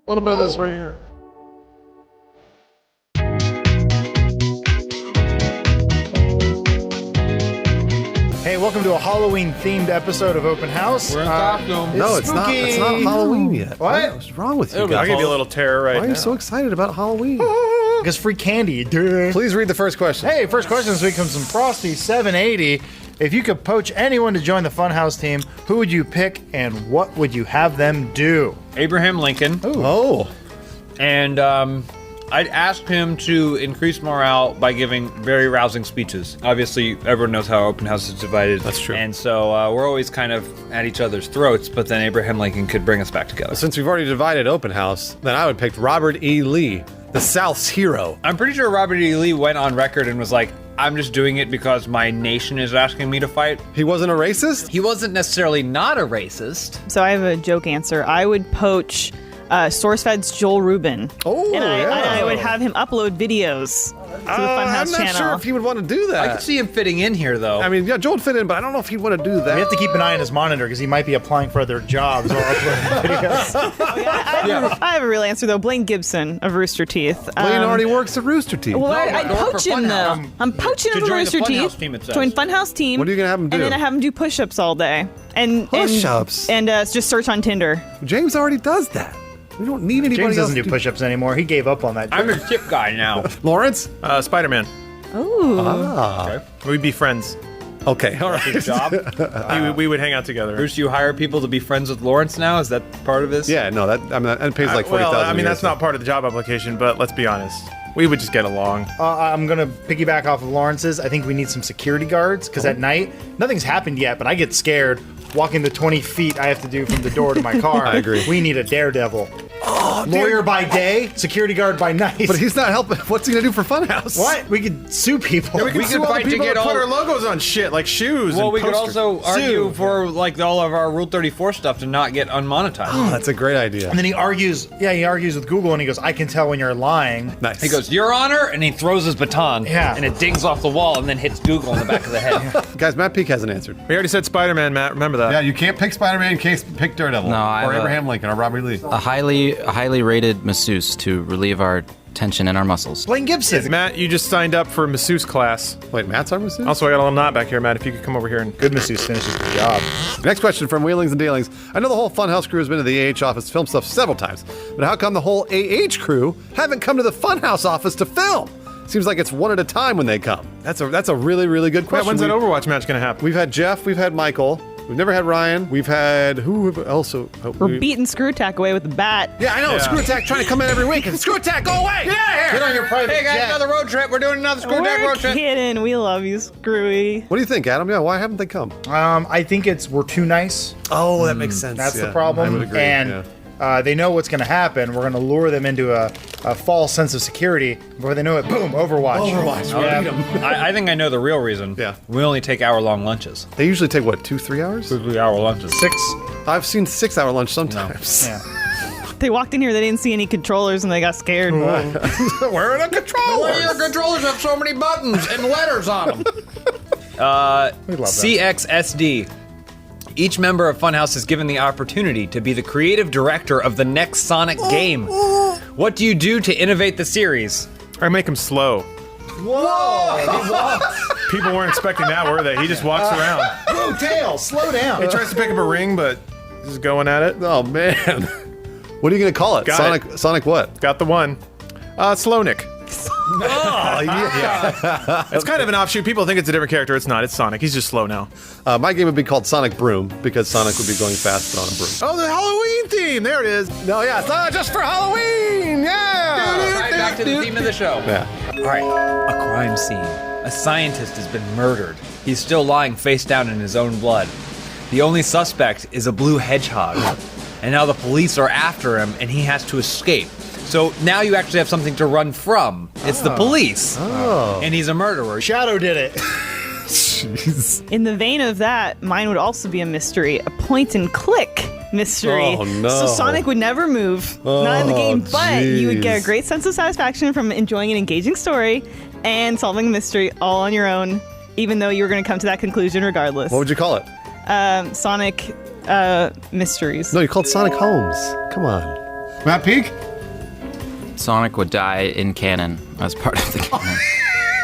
What about this right here? Hey, welcome to a Halloween-themed episode of Open House. We're in costume. No, it's not. It's not spooky. Halloween yet. What? What's wrong with you I'll guys? give you a little terror right Why are now. you so excited about Halloween? Because free candy, dude. Please read the first question. Hey, first question this week comes from Frosty 780. If you could poach anyone to join the Funhouse team, who would you pick and what would you have them do? Abraham Lincoln. Oh. And I'd ask him to increase morale by giving very rousing speeches. Obviously, everyone knows how open house is divided. That's true. And so we're always kind of at each other's throats, but then Abraham Lincoln could bring us back together. Since we've already divided open house, then I would pick Robert E. Lee, the South's hero. I'm pretty sure Robert E. Lee went on record and was like, I'm just doing it because my nation is asking me to fight. He wasn't a racist? He wasn't necessarily not a racist. So I have a joke answer. I would poach SourceFed's Joel Rubin. Oh, and yeah. I would have him upload videos to the I'm Funhouse not channel. sure if he would want to do that. I could see him fitting in here, though. I mean, yeah, Joel would fit in, but I don't know if he'd want to do that. We have to keep an eye on his monitor because he might be applying for other jobs while uploading videos. I have a real answer though. Blaine Gibson of Rooster Teeth. Blaine already works at Rooster Teeth. Well, No, I'd going for poach him though. Funhouse. I'm poaching To him for join the Rooster Funhouse Teeth. team, it says. Join Funhouse team. What are you gonna have him do? And then I have him do push-ups all day. And Push-ups? And just search on Tinder. James already does that. We don't need anybody James else doesn't do to push-ups anymore. He gave up on that. I'm a tip guy now. Lawrence? Spider-Man. Ooh. Ah. We'd be friends. Okay, all right. Good job. We would hang out together. Bruce, you hire people to be friends with Lawrence now? Is that part of this? Yeah, no, that pays like $40,000. Well, I mean, a year, that's so- not part of the job application, but let's be honest. We would just get along. I'm going to piggyback off of Lawrence's. I think we need some security guards because at night, nothing's happened yet, but I get scared walking the 20 feet I have to do from the door to my car. I agree. We need a daredevil. Lawyer by day, security guard by night. But he's not helping. What's he gonna do for Funhouse? What? We could sue people. Yeah, we could could fight to get put all- our logos on shit like shoes. Well, and we could posters. also argue Sue. for like all of our Rule 34 stuff to not get unmonetized. Oh, that's a great idea. And then he argues with Google and he goes, I can tell when you're lying. Nice. He goes, Your Honor, and he throws his baton. Yeah. And it dings off the wall and then hits Google in the back of the head. Guys, Matt Peak hasn't answered. We already said Spider-Man, Matt. Remember that. Yeah, you can't pick Spider-Man. You can't pick Daredevil. No, I or have Abraham Lincoln or Robert Lee. A highly rated masseuse to relieve our tension in our muscles. Blaine Gibson. Matt, you just signed up for masseuse class. Wait, Matt's our masseuse? Also, I got a little knot back here, Matt. If you could come over here and Good masseuse finishes the job. Next question from Wheelings and Dealings. I know the whole Funhouse crew has been to the AH office to film stuff several times, but how come the whole AH crew haven't come to the Funhouse office to film? Seems like it's one at a time when they come. That's a really, really good question. when's that Overwatch match going to happen? We've had Jeff, we've had Michael, we've never had Ryan, we've had who else? We're beating Screw Attack away with the bat. Yeah, I know. Screw Attack trying to come in every week. Screw Attack, go away! Get out of here! Get on your private Hey guys, jet. another road trip. We're doing another Screw Attack road trip. Kidding. We love you, Screwy. What do you think, Adam? Yeah, why haven't they come? I think we're too nice. Oh, that makes sense. That's yeah. the problem. I would agree. And they know what's going to happen. We're going to lure them into a false sense of security. Before they know it, boom, Overwatch. I think I know the real reason. Yeah. We only take hour-long lunches. They usually take, what, 2-3 hours? 3-hour lunches. 6. I've seen 6-hour lunch sometimes. Yeah. They walked in here, they didn't see any controllers, and they got scared. Where are the controllers? Why do your controllers have so many buttons and letters on them? We love that. CXSD. Each member of Funhouse is given the opportunity to be the creative director of the next Sonic game. What do you do to innovate the series? I make him slow. Whoa! People weren't expecting that, were they? He just walks around. Whoa, Tails, slow down. He tries to pick up a ring, but he's going at it. Oh, man. What are you going to call it? Got Sonic what? Got the one. Slownik. Oh, yeah. It's kind of an offshoot. People think it's a different character. It's not. It's Sonic. He's just slow now. My game would be called Sonic Broom because Sonic would be going fast on a broom. Oh, the Halloween theme. There it is. No, yeah, it's not just for Halloween. Yeah. Right back to the theme of the show. Yeah. All right, a crime scene. A scientist has been murdered. He's still lying face down in his own blood. The only suspect is a blue hedgehog. And now the police are after him and he has to escape. So now you actually have something to run from. It's the police. Oh. And he's a murderer. Shadow did it. Jeez. In the vein of that, mine would also be a mystery, a point-and-click mystery. Oh, no. So Sonic would never move, not in the game, but you would get a great sense of satisfaction from enjoying an engaging story and solving a mystery all on your own, even though you were going to come to that conclusion regardless. What would you call it? Sonic Mysteries. No, you called Sonic Holmes. Come on. Matt Peak? Sonic would die in canon as part of the canon.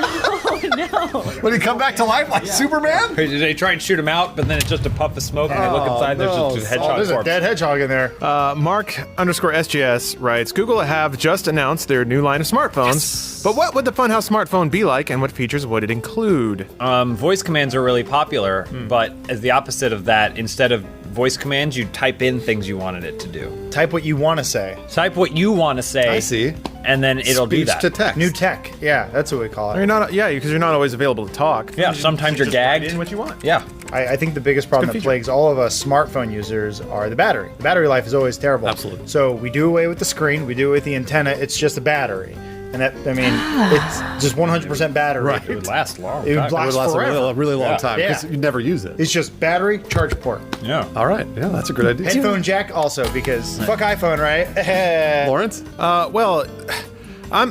Oh, no. Would he come back to life like Superman? They try and shoot him out, but then it's just a puff of smoke, and they look inside, there's just a hedgehog There's a corpse. dead hedgehog in there. Mark_SJS writes, Google have just announced their new line of smartphones, but what would the Funhouse smartphone be like, and what features would it include? Voice commands are really popular, but as the opposite of that, instead of voice commands, you type in things you wanted it to do. Type what you want to say. Type what you want to say. I see. And then it'll do that. Speech to text. New tech. Yeah, that's what we call it. You're not, because you're not always available to talk. Yeah, sometimes you're just write gagged. in what you want. Yeah. I think the biggest problem good that feature. plagues all of us smartphone users are the battery. The battery life is always terrible. Absolutely. So we do away with the screen, we do away with the antenna, it's just a battery. And that, I mean, it's just 100% battery. Right. It would last long. It would It would last forever. a really long Yeah. time because you never use it. It's just battery, charge port. Yeah. All right. Yeah, that's a good idea. Headphone jack also, because fuck iPhone, right? Lawrence?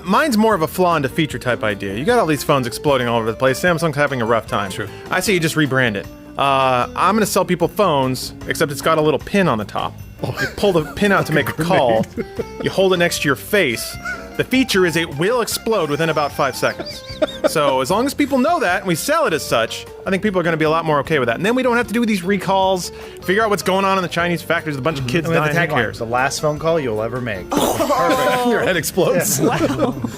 Mine's more of a flaw into feature type idea. You got all these phones exploding all over the place. Samsung's having a rough time. True. I say you just rebrand it. I'm going to sell people phones, except it's got a little pin on the top. You pull the pin out to make a call. You hold it next to your face. The feature is it will explode within about 5 seconds. So as long as people know that and we sell it as such, I think people are going to be a lot more okay with that. And then we don't have to do these recalls, figure out what's going on in the Chinese factories, a bunch of kids And we have dying. the Who tagline, cares? the last phone call you'll ever make. Perfect. Your head explodes.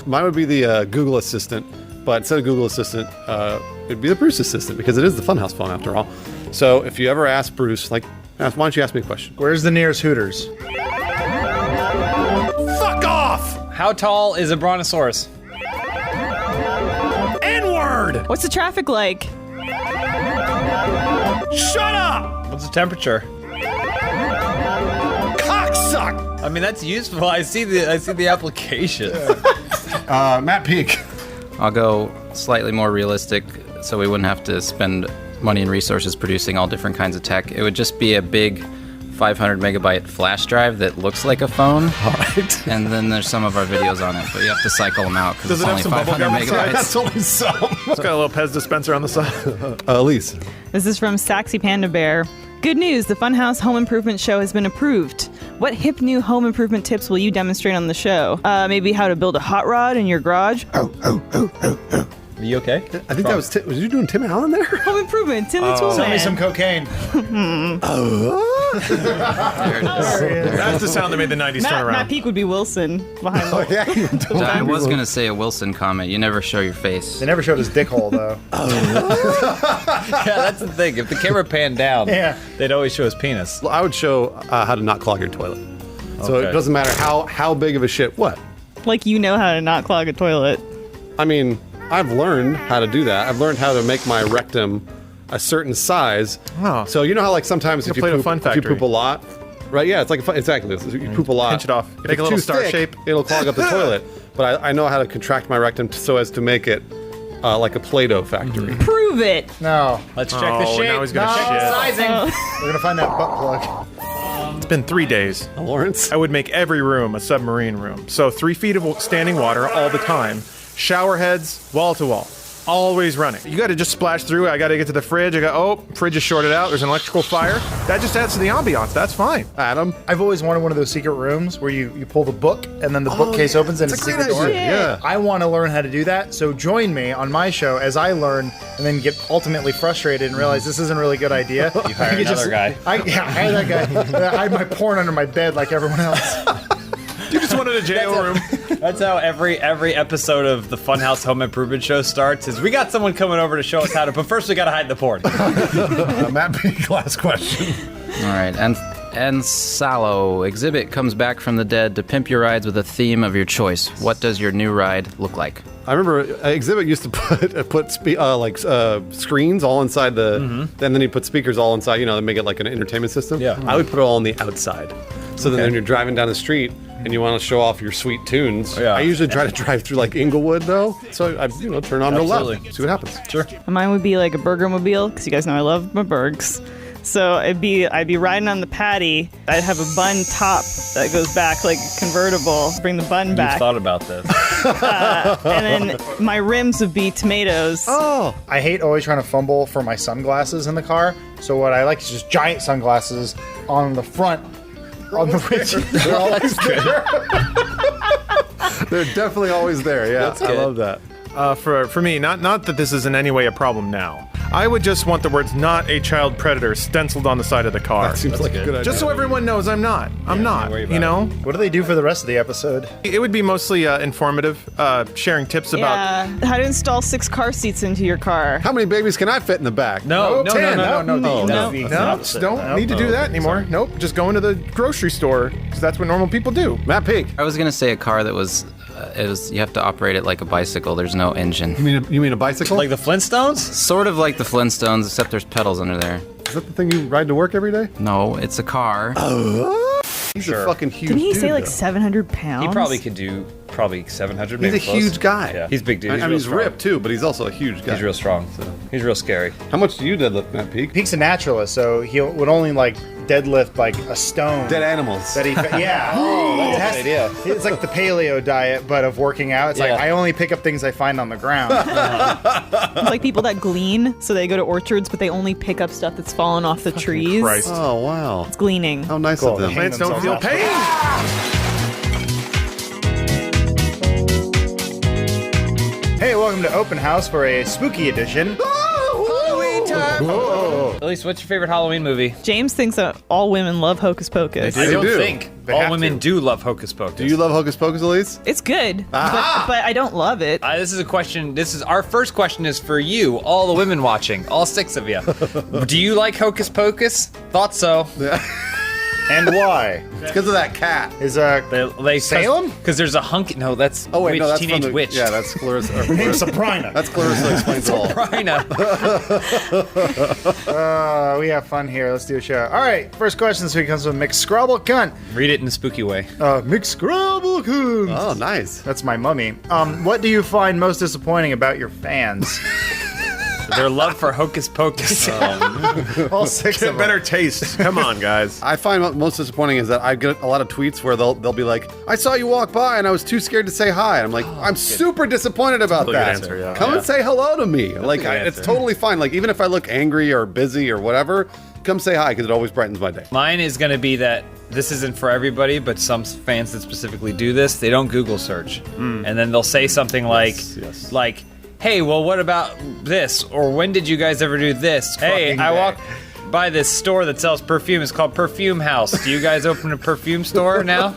Mine would be the Google Assistant, but instead of Google Assistant, it'd be the Bruce Assistant because it is the Funhouse phone after all. So if you ever ask Bruce, why don't you ask me a question? Where's the nearest Hooters? Fuck off! How tall is a brontosaurus? N-word! What's the traffic like? Shut up! What's the temperature? Cocksuck! I mean, that's useful. I see the application. Matt Peak. I'll go slightly more realistic so we wouldn't have to spend money and resources producing all different kinds of tech. It would just be a big 500 megabyte flash drive that looks like a phone. All right. And then there's some of our videos on it, but you have to cycle them out because Does it's it have only some bubble 500 gum inside? megabytes. That's only some. It's got a little Pez dispenser on the side. Elise. This is from Saxy Panda Bear. Good news, the Funhouse Home Improvement Show has been approved. What hip new home improvement tips will you demonstrate on the show? Maybe how to build a hot rod in your garage? Are you okay? I think that was was you doing Tim Allen there? Home improvement, Tim the Tool Send me Man. some cocaine. That's the sound that made the 90s turn around. Matt Peak would be Wilson behind the I was gonna say a Wilson comment. You never show your face. They never showed his dick hole though. Yeah, that's the thing. If the camera panned down, Yeah. they'd always show his penis. Well, I would show how to not clog your toilet. So Okay. it doesn't matter how big of a shit. What? Like you know how to not clog a toilet. I mean, I've learned how to do that. I've learned how to make my rectum a certain size. Oh. So you know how like sometimes if you, Play-Doh poop, Fun if you Factory. poop a lot, right? Yeah, it's like exactly this. You poop a lot. Pinch it off. If Make it's a little too star thick, shape. It'll clog up the toilet. But I know how to contract my rectum so as to make it like a Play-Doh factory. Prove it. No. Let's check the shape. Now he's gonna No. shit. Sizing. We're gonna find that butt plug. It's been 3 days. Lawrence? I would make every room a submarine room. So 3 feet of standing water all the time. Shower heads, wall to wall. Always running. You gotta just splash through. I gotta get to the fridge. Fridge is shorted out. There's an electrical fire. That just adds to the ambiance. That's fine. Adam? I've always wanted one of those secret rooms where you pull the book and then the bookcase opens and it's a secret door. Yeah. I want to learn how to do that, so join me on my show as I learn and then get ultimately frustrated and realize this isn't a really good idea. You hire another guy. Hire that guy. I hide my porn under my bed like everyone else. You just wanted a jail room. That's how every episode of the Funhouse Home Improvement Show starts. Is we got someone coming over to show us how to, but first we gotta hide the porn. Matt Peak, last question. All right, and Sallow exhibit comes back from the dead to pimp your rides with a theme of your choice. What does your new ride look like? I remember Exhibit used to put screens all inside the, and then he put speakers all inside. You know, to make it like an entertainment system. Yeah. I would put it all on the outside. So then when you're driving down the street and you want to show off your sweet tunes, Yeah. I usually try to drive through like Inglewood though. So I turn on real loud, Absolutely. see what happens. Sure. Mine would be like a burger-mobile, because you guys know I love my burgers. So I'd be riding on the patty. I'd have a bun top that goes back like a convertible. Bring the bun You've back. thought about this. And then my rims would be tomatoes. Oh, I hate always trying to fumble for my sunglasses in the car. So what I like is just giant sunglasses on the front, on the which they're always there. They're definitely always there. Yeah, I love that. For me, not that this is in any way a problem now. I would just want the words "not a child predator" stenciled on the side of the car. That seems like a good idea. Just so everyone knows I'm not. I'm not. worry about You know? What do they do for the rest of the episode? It would be mostly informative, sharing tips about. Yeah. How to install 6 car seats into your car. How many babies can I fit in the back? No, no, 10. no. No, That's the don't opposite. need to do that anymore. Nope, just go into the grocery store because that's what normal people do. Matt Peak. I was gonna say a car that was, you have to operate it like a bicycle. There's no engine. You mean a bicycle? Like the Flintstones? Sort of like the Flintstones, except there's pedals under there. Is that the thing you ride to work every day? No, it's a car. He's Sure. a fucking huge Didn't he dude, say like though. 700 pounds? He probably could do 700. He's maybe a close. huge guy. Yeah, he's a big dude. I He's mean, real he's strong. ripped too, but he's also a huge guy. He's real strong. So he's real scary. How much do you deadlift, Matt Peak? Peak's a naturalist, so he would only like deadlift like a stone. Dead animals. That he, yeah. That's a good idea. It's like the paleo diet, but of working out. It's Yeah. like I only pick up things I find on the ground. It's like people that glean, so they go to orchards, but they only pick up stuff that's fallen off the trees. Christ. Oh wow. It's gleaning. How nice Cool. of them. Hang Plants don't feel themselves pain. Hey, welcome to Open House for a spooky edition. Halloween time. Elise, what's your favorite Halloween movie? James thinks that all women love Hocus Pocus. I don't do. think They all have women to. do love Hocus Pocus. Do you love Hocus Pocus, Elise? It's good, but I don't love it. This is a question. This is our first question. Is for you, all the women watching, all 6 of you. Do you like Hocus Pocus? Thought so. And why? It's because of that cat. Is They Salem? Because there's a hunk. No, that's Oh wait, witch, no, that's teenage from the, witch. Yeah, that's Clarissa. her name's Sabrina? That's Clarissa explains it all. Rhina. We have fun here. Let's do a show. All right, first question this week comes from McScrabble Cunt. Read it in a spooky way. McScrabble Cunt. Oh, nice. That's my mummy. What do you find most disappointing about your fans? Their love for Hocus Pocus. All 6 of Get them. better taste. Come on, guys. I find what most disappointing is that I get a lot of tweets where they'll be like, "I saw you walk by and I was too scared to say hi." And I'm like, I'm super disappointed about Good that. answer, yeah. Come and say hello to me. Like, good it's answer. totally fine. Like, even if I look angry or busy or whatever, come say hi because it always brightens my day. Mine is going to be that this isn't for everybody, but some fans that specifically do this, they don't Google search. And then they'll say something like, hey, well, what about this? Or when did you guys ever do this? Hey, I walked by this store that sells perfume. It's called Perfume House. Do you guys open a perfume store now?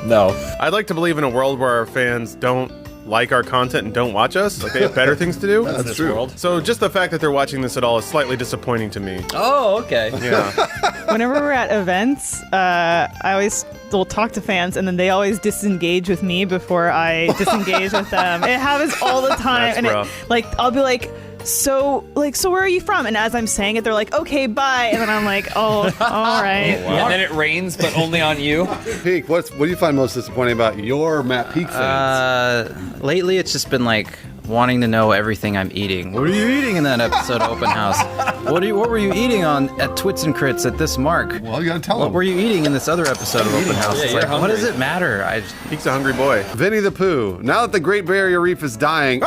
No. I'd like to believe in a world where our fans don't like our content and don't watch us. Like, they have better things to do. That's true. World. So just the fact that they're watching this at all is slightly disappointing to me. Oh, okay. Yeah. Whenever we're at events, I always will talk to fans, and then they always disengage with me before I disengage with them. It happens all the time. That's rough. I'll be like, so where are you from? And as I'm saying it, they're like, okay, bye. And then I'm like, oh, all right. And then it rains, but only on you. Peak, what do you find most disappointing about your Matt Peak fans? Lately, it's just been like wanting to know everything I'm eating. What are you eating in that episode of Open House? What were you eating at Twits and Crits at this mark? Well, you gotta tell them. What were you eating in this other episode of Open House? It's like, what does it matter? Peak's a hungry boy. Vinny the Pooh, now that the Great Barrier Reef is dying,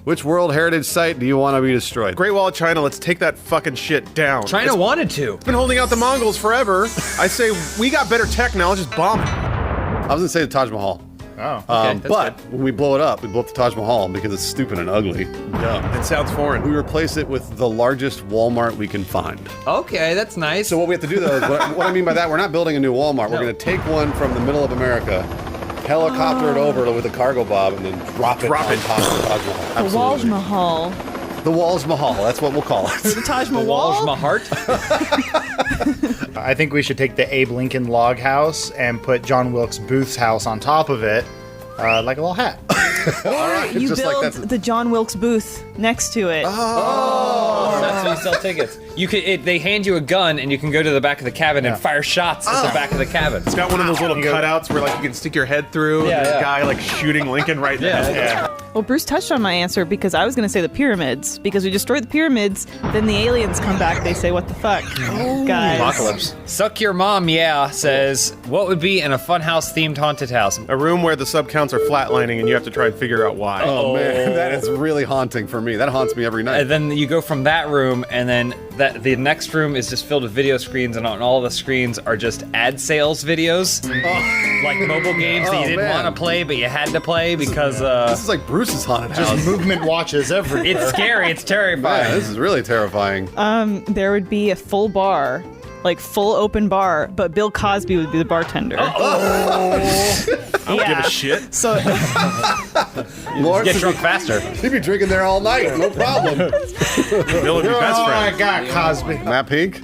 which World Heritage Site do you want to be destroyed? Great Wall of China, let's take that fucking shit down. China wanted to. It's been holding out the Mongols forever. I say, we got better tech now, let's just bomb it. I was gonna say the Taj Mahal. Oh, okay. But when we blow it up, we blow up the Taj Mahal because it's stupid and ugly. Dumb. It sounds foreign. We replace it with the largest Walmart we can find. Okay, that's nice. So what we have to do though is, what I mean by that, we're not building a new Walmart. We're gonna take one from the middle of America, helicopter it over with a cargo bob, and then drop it on top of the Taj Mahal. The Walls Mahal. The Walls Mahal, that's what we'll call it. The Taj Mahal? Walls Mahart? I think we should take the Abe Lincoln log house and put John Wilkes Booth's house on top of it, like a little hat. All right, You just build like that. the John Wilkes booth next to it. Oh, that's how you sell tickets. They hand you a gun, and you can go to the back of the cabin and fire shots at the back of the cabin. It's got one of those little cutouts where like you can stick your head through, and there's a guy like shooting Lincoln right there. Yeah. Well, Bruce touched on my answer because I was going to say the pyramids. Because we destroyed the pyramids, then the aliens come back, they say, what the fuck, guys? Apocalypse. Suck Your Mom, says, what would be in a funhouse themed haunted house? A room where the sub counts are flatlining and you have to try and figure out why. Oh man, that is really haunting for me. That haunts me every night. And then you go from that room, and then the next room is just filled with video screens, and on all the screens are just ad sales videos. Like mobile games that you didn't want to play, but you had to play because... this is like Bruce's haunted house. Just movement watches everywhere. It's scary, it's terrifying. Yeah, this is really terrifying. There would be a full bar, like full open bar, but Bill Cosby would be the bartender. I don't give a shit. So Lawrence Get drunk faster. He'd be drinking there all night, no problem. Bill would be best Oh friend. my God, Cosby. Matt Pink?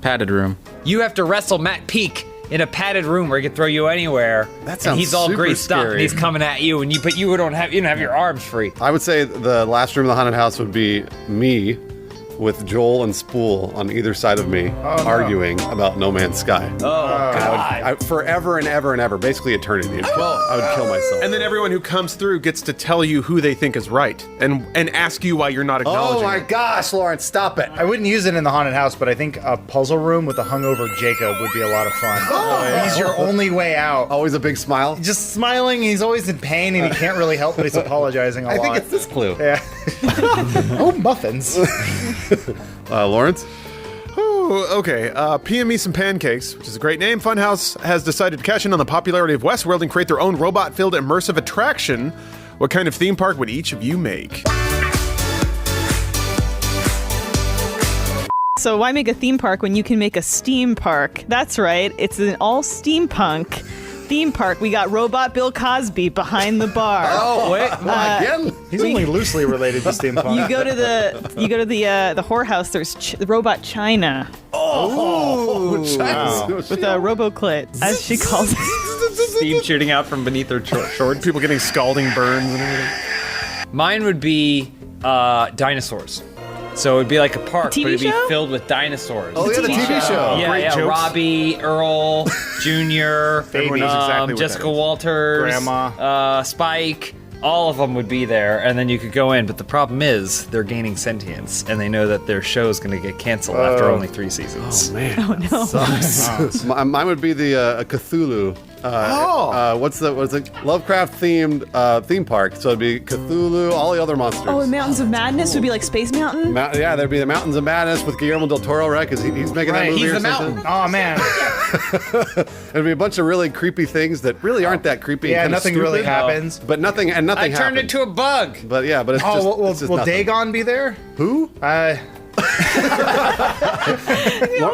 Padded room. You have to wrestle Matt Peak in a padded room where he can throw you anywhere. That and sounds he's all super greased up, and scary. he's coming at you, and you don't have your arms free. I would say the last room of the haunted house would be me with Joel and Spool on either side of me arguing about No Man's Sky. Oh, God. I forever and ever and ever, basically eternity. I would kill myself. And then everyone who comes through gets to tell you who they think is right and ask you why you're not acknowledging Oh my it. gosh, Lawrence, stop it. I wouldn't use it in the haunted house, but I think a puzzle room with a hungover Jacob would be a lot of fun. He's your only way out. Always a big smile. Just smiling, he's always in pain and he can't really help, but he's apologizing a lot. I think it's this clue. Yeah. Oh, muffins. Lawrence? Ooh, okay. PM Me Some Pancakes, which is a great name. Funhouse has decided to cash in on the popularity of Westworld and create their own robot-filled immersive attraction. What kind of theme park would each of you make? So why make a theme park when you can make a steam park? That's right. It's an all steampunk theme park. We got Robot Bill Cosby behind the bar. Oh, wait. Again? He's only loosely related to steampunk. You go to the whorehouse. There's Robot China. Oh, wow. With a RoboClit, as she calls it. Steam shooting out from beneath her short. People getting scalding burns and everything. Mine would be dinosaurs. So it'd be like a park, but it'd be show? filled with dinosaurs. Oh, yeah, the TV show. Yeah, Great yeah. jokes. Robbie, Earl, Junior, Everyone knows exactly what Jessica that is. Walters, Grandma. Spike. All of them would be there, and then you could go in. But the problem is, they're gaining sentience, and they know that their show is going to get canceled after only 3 seasons. Man. Oh no. Mine would be the Cthulhu What's it? Lovecraft themed theme park. So it'd be Cthulhu, all the other monsters. Oh, and Mountains of Madness would be like Space Mountain? Yeah, there'd be the Mountains of Madness with Guillermo del Toro, right? Because he's making that movie. He's or the something. mountain. Oh, man. There'd be a bunch of really creepy things that really aren't that creepy. Yeah, and kinda nothing stupid, really happens. But nothing I turned happened. into a bug. But yeah, but it's just. It's just will nothing. Dagon be there? Who?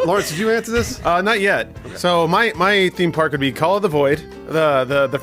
Lawrence, did you answer this? Not yet. So my theme park would be Call of the Void, the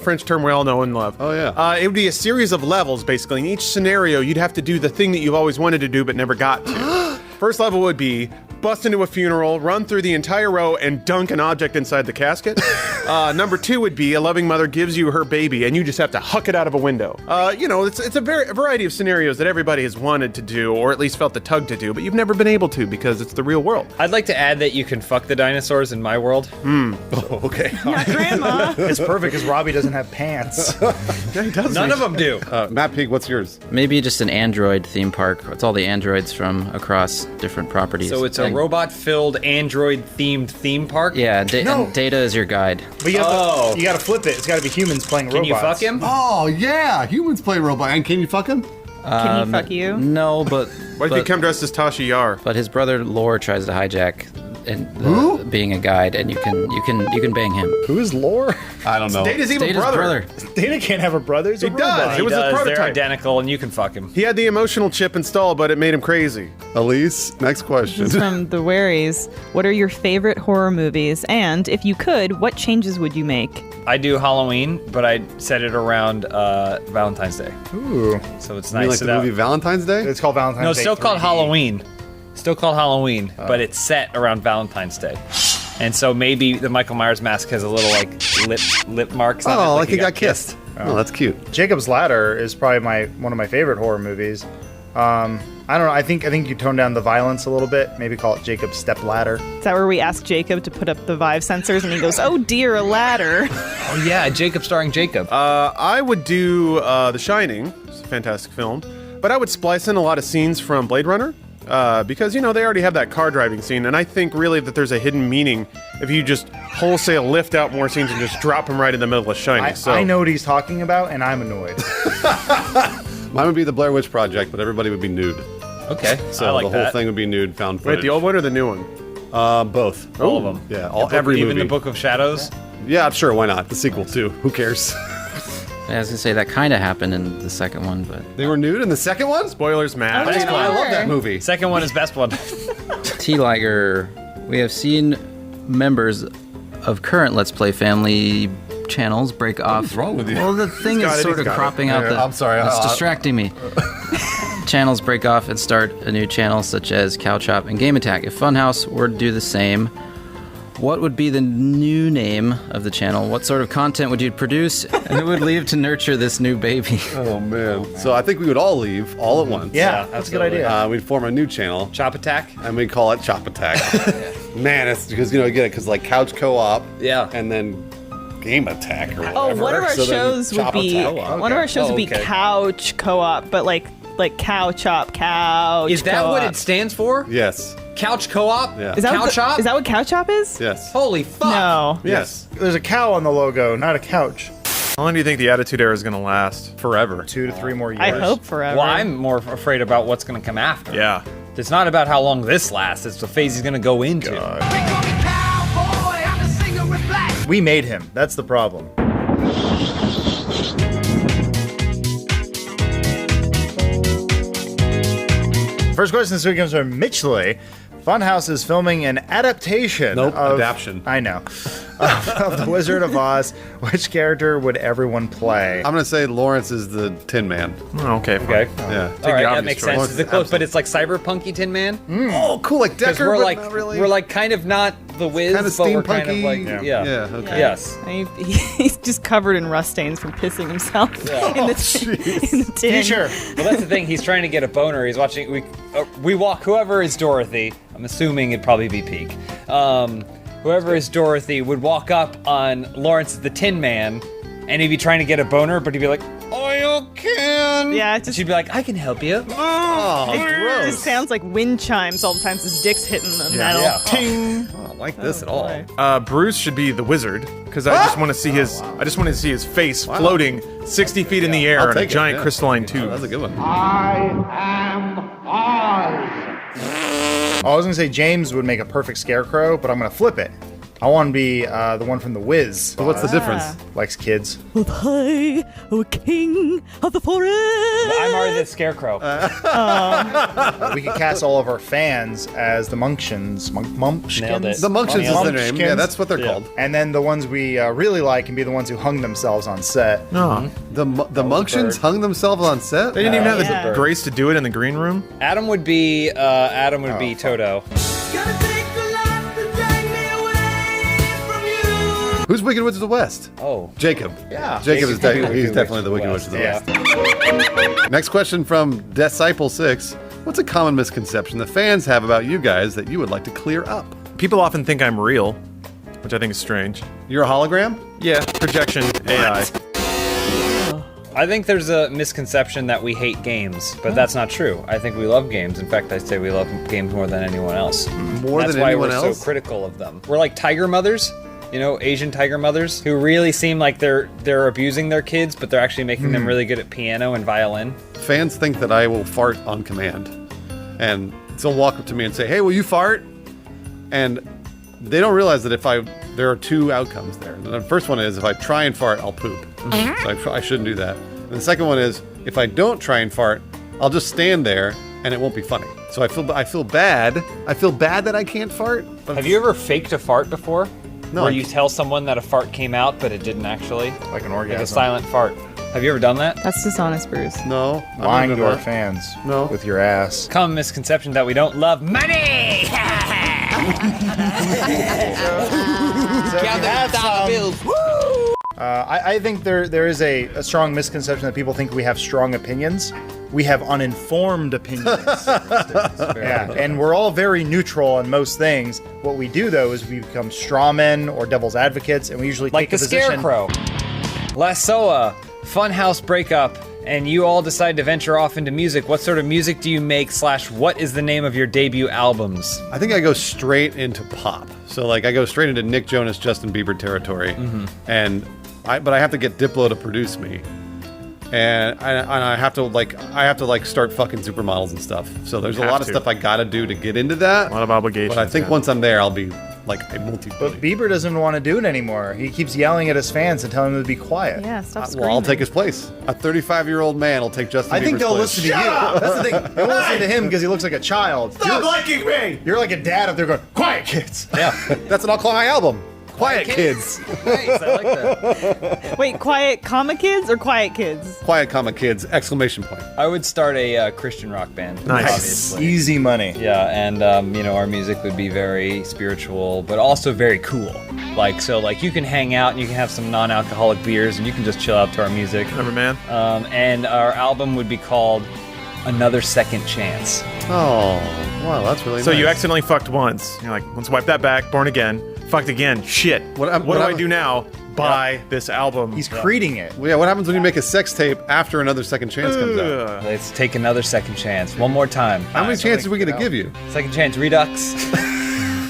French term we all know and love. Oh yeah. It would be a series of levels basically. In each scenario, you'd have to do the thing that you've always wanted to do but never got to. First level would be bust into a funeral, run through the entire row, and dunk an object inside the casket. Number 2 would be a loving mother gives you her baby, and you just have to huck it out of a window. It's a variety of scenarios that everybody has wanted to do, or at least felt the tug to do, but you've never been able to because it's the real world. I'd like to add that you can fuck the dinosaurs in my world. Oh, okay. Yeah, Grandma. It's perfect because Robbie doesn't have pants. Yeah, he does. None of them do. Matt Pig, what's yours? Maybe just an android theme park. It's all the androids from across different properties. So it's a robot-filled, android-themed theme park? Yeah, and Data is your guide. But you got to flip it. It's got to be humans playing robots. Can you fuck him? Oh yeah, humans play robot. And can you fuck him? Can he fuck you? No, but what if you come dressed as Tasha Yar? But his brother Lore tries to hijack being a guide, and you can bang him. Who is Lore? I don't know. Data's evil brother. Data can't have a brother. He's a He robot. does. It was a prototype. They're identical, and you can fuck him. He had the emotional chip installed, but it made him crazy. Elise, next question. This is from the Waries. What are your favorite horror movies? And if you could, what changes would you make? I do Halloween, but I set it around Valentine's Day. Ooh. So it's You mean nice. like the movie Valentine's Day? It's called Valentine's No, it's Day. still called 3D. Halloween. Still called Halloween, but it's set around Valentine's Day. And so maybe the Michael Myers mask has a little like lip marks on it. Oh, like he got kissed. Oh, that's cute. Jacob's Ladder is probably one of my favorite horror movies. I don't know. I think you tone down the violence a little bit. Maybe call it Jacob's Step Ladder. Is that where we ask Jacob to put up the Vive sensors and he goes, "Oh dear, a ladder." Oh yeah, Jacob starring Jacob. I would do The Shining. It's a fantastic film. But I would splice in a lot of scenes from Blade Runner. Because, they already have that car driving scene, and I think really that there's a hidden meaning if you just wholesale lift out more scenes and just drop them right in the middle of Shining. I know what he's talking about, and I'm annoyed. Mine would be the Blair Witch Project, but everybody would be nude. Okay, So I like the whole that. thing would be nude, found footage. Wait, the old one or the new one? Both. All of them. Yeah, Even every movie. the Book of Shadows. Yeah, sure, why not? The sequel, too. Who cares? I was gonna say that kind of happened in the second one, but They were nude in the second one? Spoilers, Matt. I love that movie. Second one is best one. T Liger, we have seen members of current Let's Play family channels break off. What's wrong with you? Well, the thing He's got is it, sort he's of got it. cropping out. I'm sorry. It's distracting me. Channels break off and start a new channel, such as Cow Chop and Game Attack. If Funhouse were to do the same, what would be the new name of the channel? What sort of content would you produce? And who would leave to nurture this new baby? Oh, man. So I think we would all leave all at once. Yeah, that's a good idea. We'd form a new channel. Chop Attack. And we'd call it Chop Attack. Man, it's because, you get it, because like Couch Co-op. Yeah. And then Game Attack or whatever. Oh, one of our So then shows would Chop be Attack. one of our shows would be okay. Couch Co-op, but like Cow Chop Couch. Is that Co-op. what it stands for? Yes. Couch Co-op? Yeah. Is that Cow what Chop? Is that what Cow Chop is? Yes. Holy fuck. No. Yes. There's a cow on the logo, not a couch. How long do you think the Attitude Era is going to last? Forever. 2 to 3 more years. I hope forever. Well, I'm more afraid about what's going to come after. Yeah. It's not about how long this lasts. It's the phase he's going to go into. We made him. That's the problem. First question this week comes from Mitchley. Funhouse is filming an adaptation of... Adaption. I know. Of The Wizard of Oz. Which character would everyone play? I'm going to say Lawrence is the Tin Man. Oh, okay. Okay. Yeah. All right, that obvious makes choice. sense. It's the close, but it's like cyberpunky Tin Man. Oh, cool. Like Because Decker, we're but like not really. we're like kind of not the Wiz, Kinda but we're kind of steampunky. like Yeah. yeah. Okay. Yes. He's just covered in rust stains from pissing himself in the tin. Future. Well, that's the thing. He's trying to get a boner. He's watching. We walk. Whoever is Dorothy. I'm assuming it'd probably be Peak. Whoever is Dorothy would walk up on Lawrence the Tin Man, and he'd be trying to get a boner, but he'd be like, "Oh, you can." tongue. Yeah, And she'd be like, I can help you. Oh, it gross. just sounds like wind chimes all the time. His dick's hitting the metal. Yeah. Ting. I don't like this at all. Bruce should be the wizard because I just want to see his. I just want to see his face floating 60 feet in the air I'll in a take it, giant yeah. crystalline Oh, tube. that's a good one. I am Oz. I was gonna say James would make a perfect scarecrow, but I'm gonna flip it. I want to be the one from The Wiz. So what's the difference? Likes kids. I, O king of the forest. I'm already the scarecrow. We could cast all of our fans as the Munkshins. Mumpskins? Nailed it. The Munkshins is the name. Yeah, that's what they're called. And then the ones we really like can be the ones who hung themselves on set. No. The Munkshins hung themselves on set? They didn't even have the Yeah. grace to do it in the green room. Adam would be Toto. Who's Wicked Witch of the West? Oh. Jacob. Yeah. Jacob is Jacob he's definitely the Wicked Witch of the West. Next question from Disciple6. What's a common misconception the fans have about you guys that you would like to clear up? People often think I'm real, which I think is strange. You're a hologram? Yeah, projection AI. I think there's a misconception that we hate games, but that's not true. I think we love games. In fact, I say we love games more than anyone else. That's why anyone we're else? so critical of them. We're like tiger mothers, you know, Asian tiger mothers, who really seem like they're abusing their kids, but they're actually making them really good at piano and violin. Fans think that I will fart on command. And they'll walk up to me and say, hey, will you fart? And they don't realize that there are two outcomes there. The first one is if I try and fart, I'll poop. So I shouldn't do that. And the second one is if I don't try and fart, I'll just stand there and it won't be funny. So I feel bad. I feel bad that I can't fart. But Have you ever faked a fart before? No. Where you tell someone that a fart came out, but it didn't actually? Like an Like orgasm. a silent fart. Have you ever done that? That's dishonest, Bruce. No. Lying to our fans. No. With your ass. Common misconception that we don't love money! I think there is a strong misconception that people think we have strong opinions. We have uninformed opinions. Yeah, and we're all very neutral on most things. What we do, though, is we become strawmen or devil's advocates, and we usually Like take the a position. Scarecrow. Lassoa, Funhouse breakup, and you all decide to venture off into music. What sort of music do you make / what is the name of your debut albums? I think I go straight into pop. So like I go straight into Nick Jonas, Justin Bieber territory. And but I have to get Diplo to produce me. And I have to start fucking supermodels and stuff. So there's a lot of stuff I gotta do to get into that. A lot of obligations. But I think once I'm there, I'll be like a multi. But Bieber doesn't want to do it anymore. He keeps yelling at his fans and telling them to be quiet. Yeah, stop screaming. Well, I'll take his place. A 35-year-old man will take Justin Bieber's I think they'll place. listen to you. That's the thing. They won't listen to him because he looks like a child. Stop liking me! You're like a dad up there going, quiet kids. Yeah. That's what I'll call my album. Quiet Kids. Nice, I like that. Wait, quiet comma kids or quiet kids? Quiet comma kids! Exclamation point. I would start a Christian rock band. Nice. Obviously. Easy money. Yeah, and our music would be very spiritual, but also very cool. Like you can hang out and you can have some non-alcoholic beers and you can just chill out to our music. Remember, man? And our album would be called Another Second Chance. Oh, wow, that's really So nice. you accidentally fucked once. You're like, let's wipe that back. Born again. Fucked again. Shit. What do I do now? Buy this album. He's creating it. Well, yeah, what happens when you make a sex tape after Another Second Chance comes out? Ugh. Let's take another second chance. One more time. How many chances are we going to give you? Second chance redux.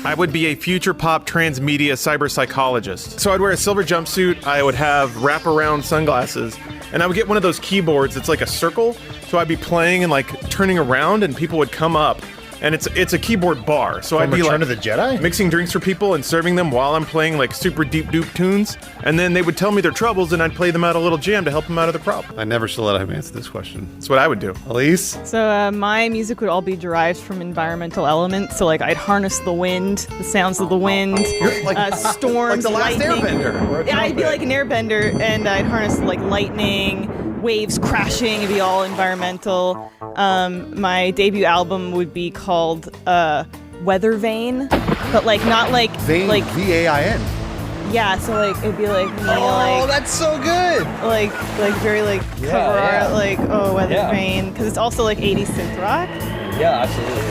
I would be a future pop transmedia cyber psychologist. So I'd wear a silver jumpsuit, I would have wraparound sunglasses, and I would get one of those keyboards that's like a circle. So I'd be playing and like turning around and people would come up. And it's a keyboard bar. So From I'd be Return like of the Jedi? mixing drinks for people and serving them while I'm playing like super deep dupe tunes. And then they would tell me their troubles and I'd play them out a little jam to help them out of the problem. I never should let him answer this question. That's what I would do. Elise? So my music would all be derived from environmental elements. So like I'd harness the wind, the sounds of the wind, storms, like the last lightning. Airbender. Yeah, I'd be like an airbender, and I'd harness like lightning, waves crashing. It'd be all environmental. My debut album would be called Weather Vane, but like not like Vane, like V-A-I-N. yeah. So like it'd be like me, that's so good. like very like cover yeah. art, like Weather Yeah. Vane, because it's also like 80s synth rock. Yeah, absolutely.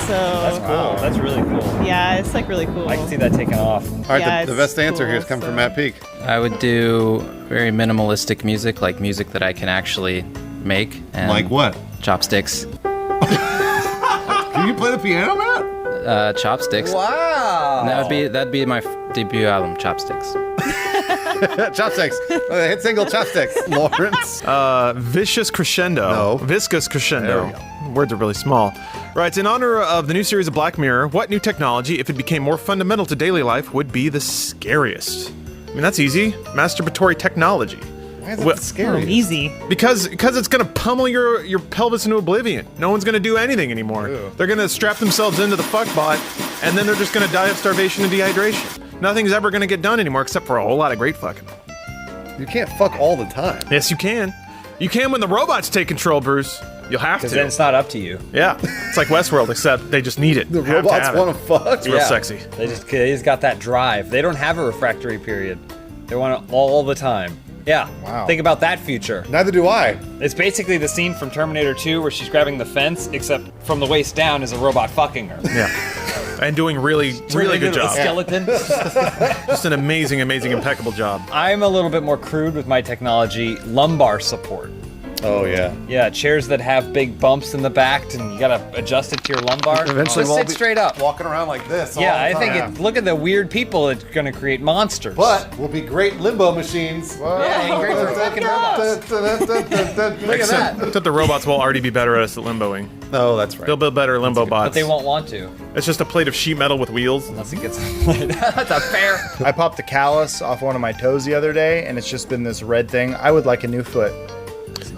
So That's cool. That's really cool. yeah, it's like really cool. I can see that taking off. All right, Yeah, the it's best answer cool, here has come from so- Matt Peak. I would do very minimalistic music, like music that I can actually make. And Like what? Chopsticks. Can you play the piano, Matt? Chopsticks. Wow. And that'd be my debut album, Chopsticks. Chopsticks. Hit single Chopsticks. Lawrence. Vicious Crescendo. No. Viscous Crescendo. Words are really small. Right, in honor of the new series of Black Mirror, what new technology, if it became more fundamental to daily life, would be the scariest? I mean, that's easy. Masturbatory technology. Why is that scary? Easy. Because it's gonna pummel your pelvis into oblivion. No one's gonna do anything anymore. Ew. They're gonna strap themselves into the fuckbot, and then they're just gonna die of starvation and dehydration. Nothing's ever gonna get done anymore except for a whole lot of great fucking. You can't fuck all the time. Yes, you can. You can when the robots take control, Bruce. You'll have to. Because then it's not up to you. Yeah, it's like Westworld, except they just need it. The robots want to fuck. It's real sexy. They just got that drive. They don't have a refractory period. They want it all the time. Yeah. Wow. Think about that future. Neither do I. It's basically the scene from Terminator 2 where she's grabbing the fence, except from the waist down is a robot fucking her. Yeah. And doing really good job. Skeleton. Just an amazing, impeccable job. I'm a little bit more crude with my technology. Lumbar support. Oh, yeah. Yeah, chairs that have big bumps in the back, and you gotta adjust it to your lumbar. Eventually Just we'll sit be straight up. Walking around like this. Yeah, all the I think time. look at the weird people it's gonna create monsters. But we'll be great limbo machines. Yeah, and great for fucking robots. Look at that. Except the robots will already be better at us at limboing. Oh, that's right. They'll build better limbo bots. But they won't want to. It's just a plate of sheet metal with wheels. Unless it gets... That's a fair... I popped a callus off one of my toes the other day, and it's just been this red thing. I would like a new foot.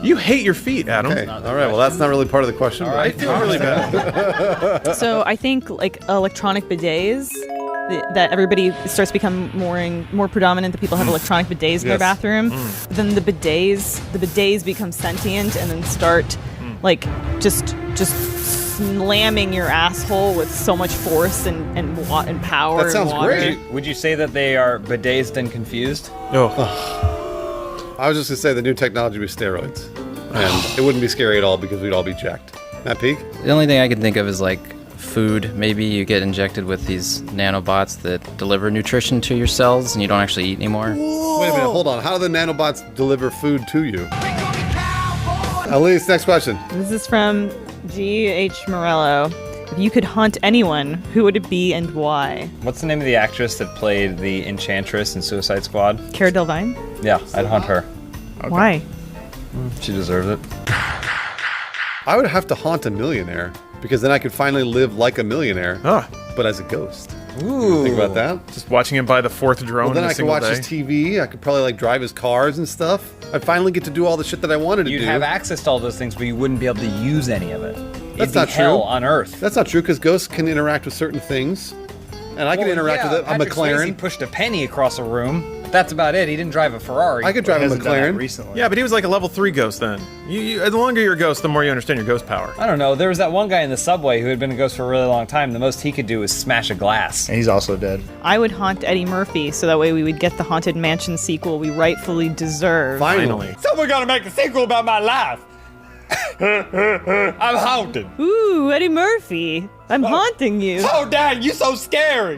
You hate your feet, Adam. Okay. All right, well, that's not really part of the question. All right. I feel really bad. So I think like electronic bidets, that everybody starts to become more predominant. That people have electronic bidets in their bathroom. Then the bidets become sentient and then start like just slamming your asshole with so much force and power. That sounds and water. great. Would you say that they are bidets and confused? Oh. I was just going to say the new technology would be steroids. And it wouldn't be scary at all because we'd all be jacked. Matt Peak? The only thing I can think of is like food. Maybe you get injected with these nanobots that deliver nutrition to your cells and you don't actually eat anymore. Wait a minute, hold on. How do the nanobots deliver food to you? Elise, next question. This is from G.H. Morello. If you could hunt anyone, who would it be and why? What's the name of the actress that played the Enchantress in Suicide Squad? Cara Delevingne? Yeah, I'd hunt her. Okay. Why? She deserves it. I would have to haunt a millionaire because then I could finally live like a millionaire, but as a ghost. Ooh. Think about that. Just watching him buy the fourth drone. Well, then in a I could single watch day. his TV. I could probably like drive his cars and stuff. I'd finally get to do all the shit that I wanted to You'd do. have access to all those things, but you wouldn't be able to use any of it. That's It'd be not hell true. on Earth. That's not true because ghosts can interact with certain things, and I can interact with a Patrick McLaren. Swayze pushed a penny across a room. That's about it. He didn't drive a Ferrari. I could drive a Hasn't done that McLaren. recently. Yeah, but he was like a level 3 ghost then. The longer you're a ghost, the more you understand your ghost power. I don't know. There was that one guy in the subway who had been a ghost for a really long time. The most he could do was smash a glass. And he's also dead. I would haunt Eddie Murphy, so that way we would get the Haunted Mansion sequel we rightfully deserve. Finally. Someone gotta make a sequel about my life. I'm haunted. Ooh, Eddie Murphy. I'm haunting you. Oh, dang, you so scary.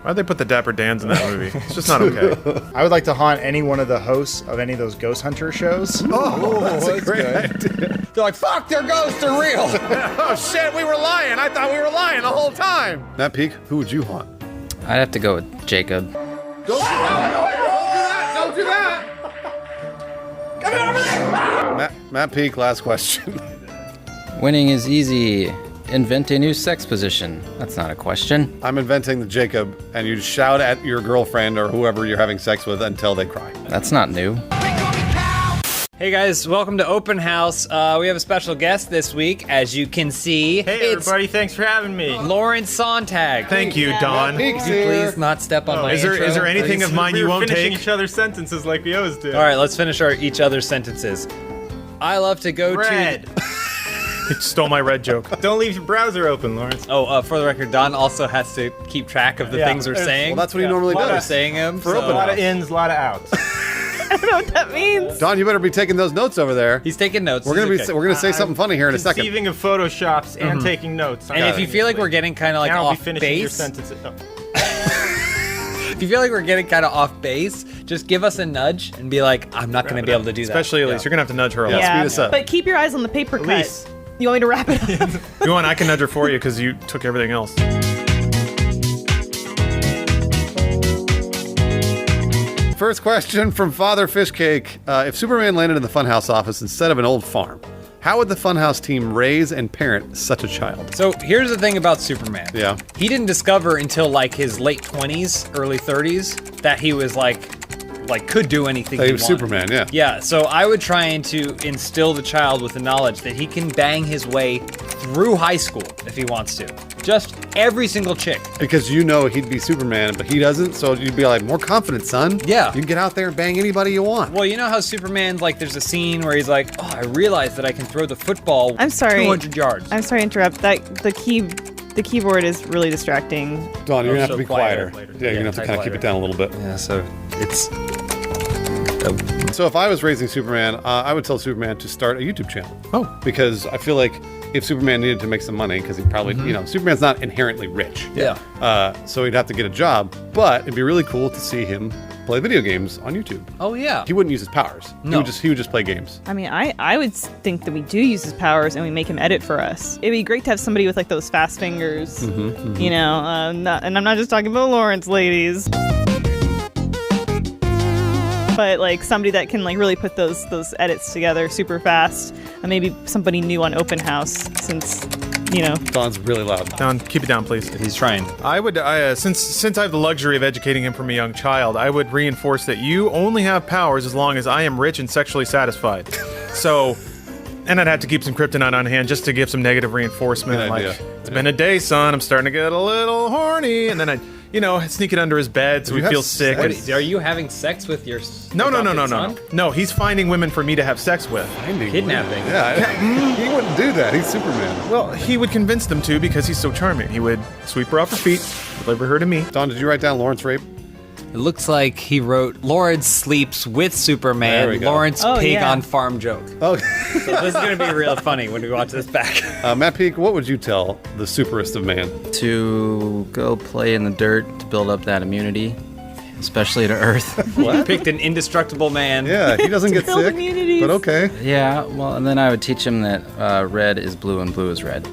Why'd they put the Dapper Dans in that movie? It's just not okay. I would like to haunt any one of the hosts of any of those ghost hunter shows. Oh, that's a great idea. They're like, fuck, their ghosts are real. Oh shit, we were lying. I thought we were lying the whole time. Matt Peak, who would you haunt? I'd have to go with Jacob. Don't do that! Don't do that! Come here over there! Matt Peak, last question. Winning is easy. Invent a new sex position. That's not a question. I'm inventing the Jacob, and you shout at your girlfriend or whoever you're having sex with until they cry. That's not new. Hey guys, welcome to Open House. We have a special guest this week, as you can see. Hey it's everybody, thanks for having me. Lawrence Sontag. Thank you, Don. Could you please not step on my Is there intro? anything of mine we you were won't finishing take? each other's sentences like we always do. All right, let's finish each other's sentences. I love to go Red. He stole my red joke. Don't leave your browser open, Lawrence. For the record, Don also has to keep track of the things we're saying. Well, that's what he normally We're does. saying them. For so- Open A lot House. of ins, a lot of outs. I don't know what that means. Don, you better be taking those notes over there. He's taking notes. We're He's gonna okay. say something funny here in a second. Conceiving of photoshops and taking notes. And if you feel like we're getting kind of like now I'll be off finishing your base, sentences. Oh. If you feel like we're getting kind of off base, just give us a nudge and be like, I'm not going to be able to do that. Especially Elise, you're gonna have to nudge her a lot. Yeah, Speed us up. but keep your eyes on the paper cut. Elise. You want me to wrap it up? If you want, I can nudge her for you because you took everything else. First question from Father Fishcake. If Superman landed in the Funhouse office instead of an old farm, how would the Funhouse team raise and parent such a child? So here's the thing about Superman. Yeah. He didn't discover until like his late 20s, early 30s that he was like could do anything He he was wanted. Superman, yeah. Yeah, so I would try to instill the child with the knowledge that he can bang his way through high school if he wants to. Just every single chick. Because you know he'd be Superman, but he doesn't, so you'd be like, more confident, son. Yeah. You can get out there and bang anybody you want. Well, you know how Superman's like, there's a scene where he's like, oh, I realized that I can throw the football I'm sorry. 200 yards. I'm sorry to interrupt. The keyboard is really distracting. Don, you're gonna have to be quieter. quieter. Yeah, you're gonna have to kind of keep it down a little bit. Yeah, so it's... So if I was raising Superman, I would tell Superman to start a YouTube channel. Oh. Because I feel like if Superman needed to make some money, because he probably, Superman's not inherently rich. Yeah. So he'd have to get a job, but it'd be really cool to see him play video games on YouTube. Oh, yeah. He wouldn't use his powers. No. He would just play games. I mean, I would think that we do use his powers and we make him edit for us. It'd be great to have somebody with like those fast fingers, you know, and I'm not just talking about Lawrence, ladies. But like somebody that can like really put those edits together super fast, and maybe somebody new on Open House, since Don's really loud. Don, keep it down, please. He's trying. I would, since I have the luxury of educating him from a young child, I would reinforce that you only have powers as long as I am rich and sexually satisfied. So, and I'd have to keep some kryptonite on hand just to give some negative reinforcement. Good Like, idea. it's been a day, son. I'm starting to get a little horny, and then I'd sneak it under his bed so You he have feels sick. sex? Are you having sex with your No. adopted son? No, he's finding women for me to have sex with. Kidnapping. Yeah, he wouldn't do that. He's Superman. Well, he would convince them to because he's so charming. He would sweep her off her feet, deliver her to me. Don, did you write down Lawrence Rape? It looks like he wrote Lawrence sleeps with There we Superman, go. Lawrence Oh, pig yeah. on farm joke. Oh, So this is going to be real funny when we watch this back. Matt Peak, what would you tell the superest of man? To go play in the dirt to build up that immunity, especially to Earth. What? Picked an indestructible man. Yeah, he doesn't get build sick, immunities. but okay. Yeah, well, and then I would teach him that red is blue and blue is red.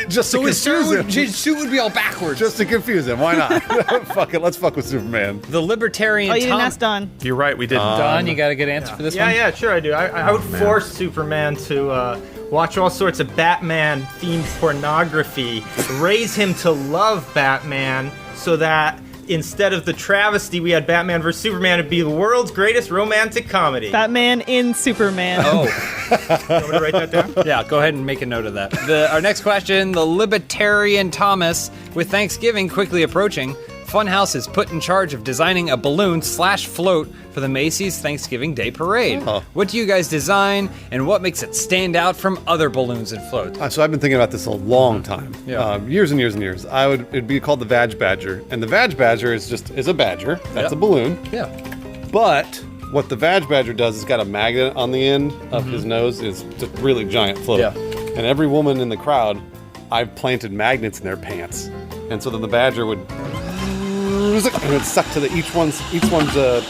Just to confuse him. His suit would be all backwards. Just to confuse him. Why not? Fuck it. Let's fuck with Superman. The libertarian Oh, you didn't Tom. ask Don. You're right, we didn't. Don, you got a good answer for this one? Yeah, sure I do. I would force Superman to watch all sorts of Batman-themed pornography, raise him to love Batman, so that instead of the travesty we had Batman vs. Superman, it'd be the world's greatest romantic comedy. Batman in Superman. Oh. You want me to write that down? Yeah, go ahead and make a note of that. Our next question, the libertarian Thomas, with Thanksgiving quickly approaching, Funhouse is put in charge of designing a balloon/float for the Macy's Thanksgiving Day Parade. Oh. What do you guys design, and what makes it stand out from other balloons and floats? So I've been thinking about this a long time. Yeah. Years and years and years. It'd be called the Vag Badger. And the Vag Badger is a badger. That's Yeah. a balloon. Yeah. But what the Vag Badger does is got a magnet on the end of his nose. It's just really giant float. Yeah. And every woman in the crowd, I've planted magnets in their pants. And so then the badger would and it's stuck to each one's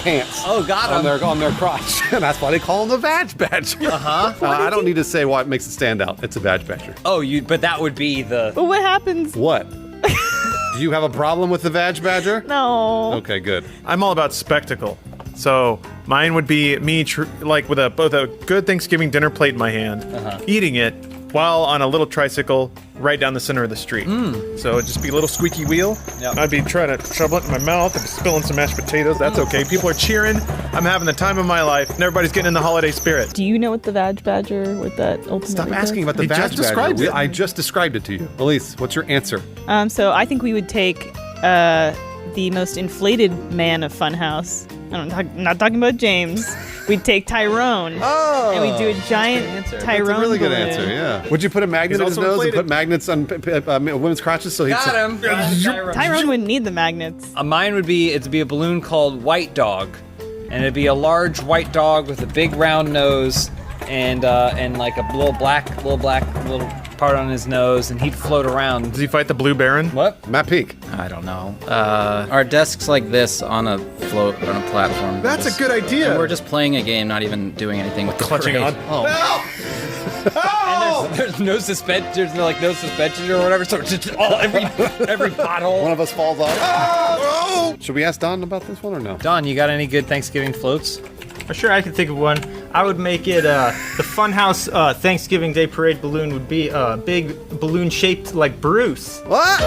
pants. Oh, got on him. their crotch, and that's why they call him the Vag Badger. I don't need to say what makes it stand out. It's a Vag Badger. Oh, but that would be the... But what happens? What? Do you have a problem with the Vag Badger? No. Okay, good. I'm all about spectacle. So mine would be me with both a good Thanksgiving dinner plate in my hand, eating it while on a little tricycle right down the center of the street. So it'd just be a little squeaky wheel. Yep. I'd be trying to shovel it in my mouth. I'd be spilling some mashed potatoes. That's okay. People are cheering. I'm having the time of my life, and everybody's getting in the holiday spirit. Do you know what the Vag Badger with that ultimate? Stop asking about the He Vag just described Badger. it. I just described it to you. Elise, what's your answer? So I think we would take the most inflated man of Funhouse. I'm not talking about James. We'd take Tyrone. Oh, and we'd do a giant Tyrone That's a really good balloon. answer, yeah. Would you put a magnet in He's his also nose and inflated. put magnets on women's crotches so he'd Got him. Tyrone wouldn't need the magnets. Mine would be, it'd be a balloon called White Dog, and it'd be a large white dog with a big round nose, and like a little black part on his nose, and he'd float around. Does he fight the Blue Baron? What? Matt Peak. I don't know. Our desk's like this on a float on a platform. That's a good idea. And we're just playing a game, not even doing anything with the Clutching parade. on. And there's no suspension. There's no suspension or whatever. So it's just every pothole. One of us falls off. Should we ask Don about this one or no? Don, you got any good Thanksgiving floats? Sure, I can think of one. I would make it the Funhouse Thanksgiving Day Parade balloon would be a big balloon shaped like Bruce. What?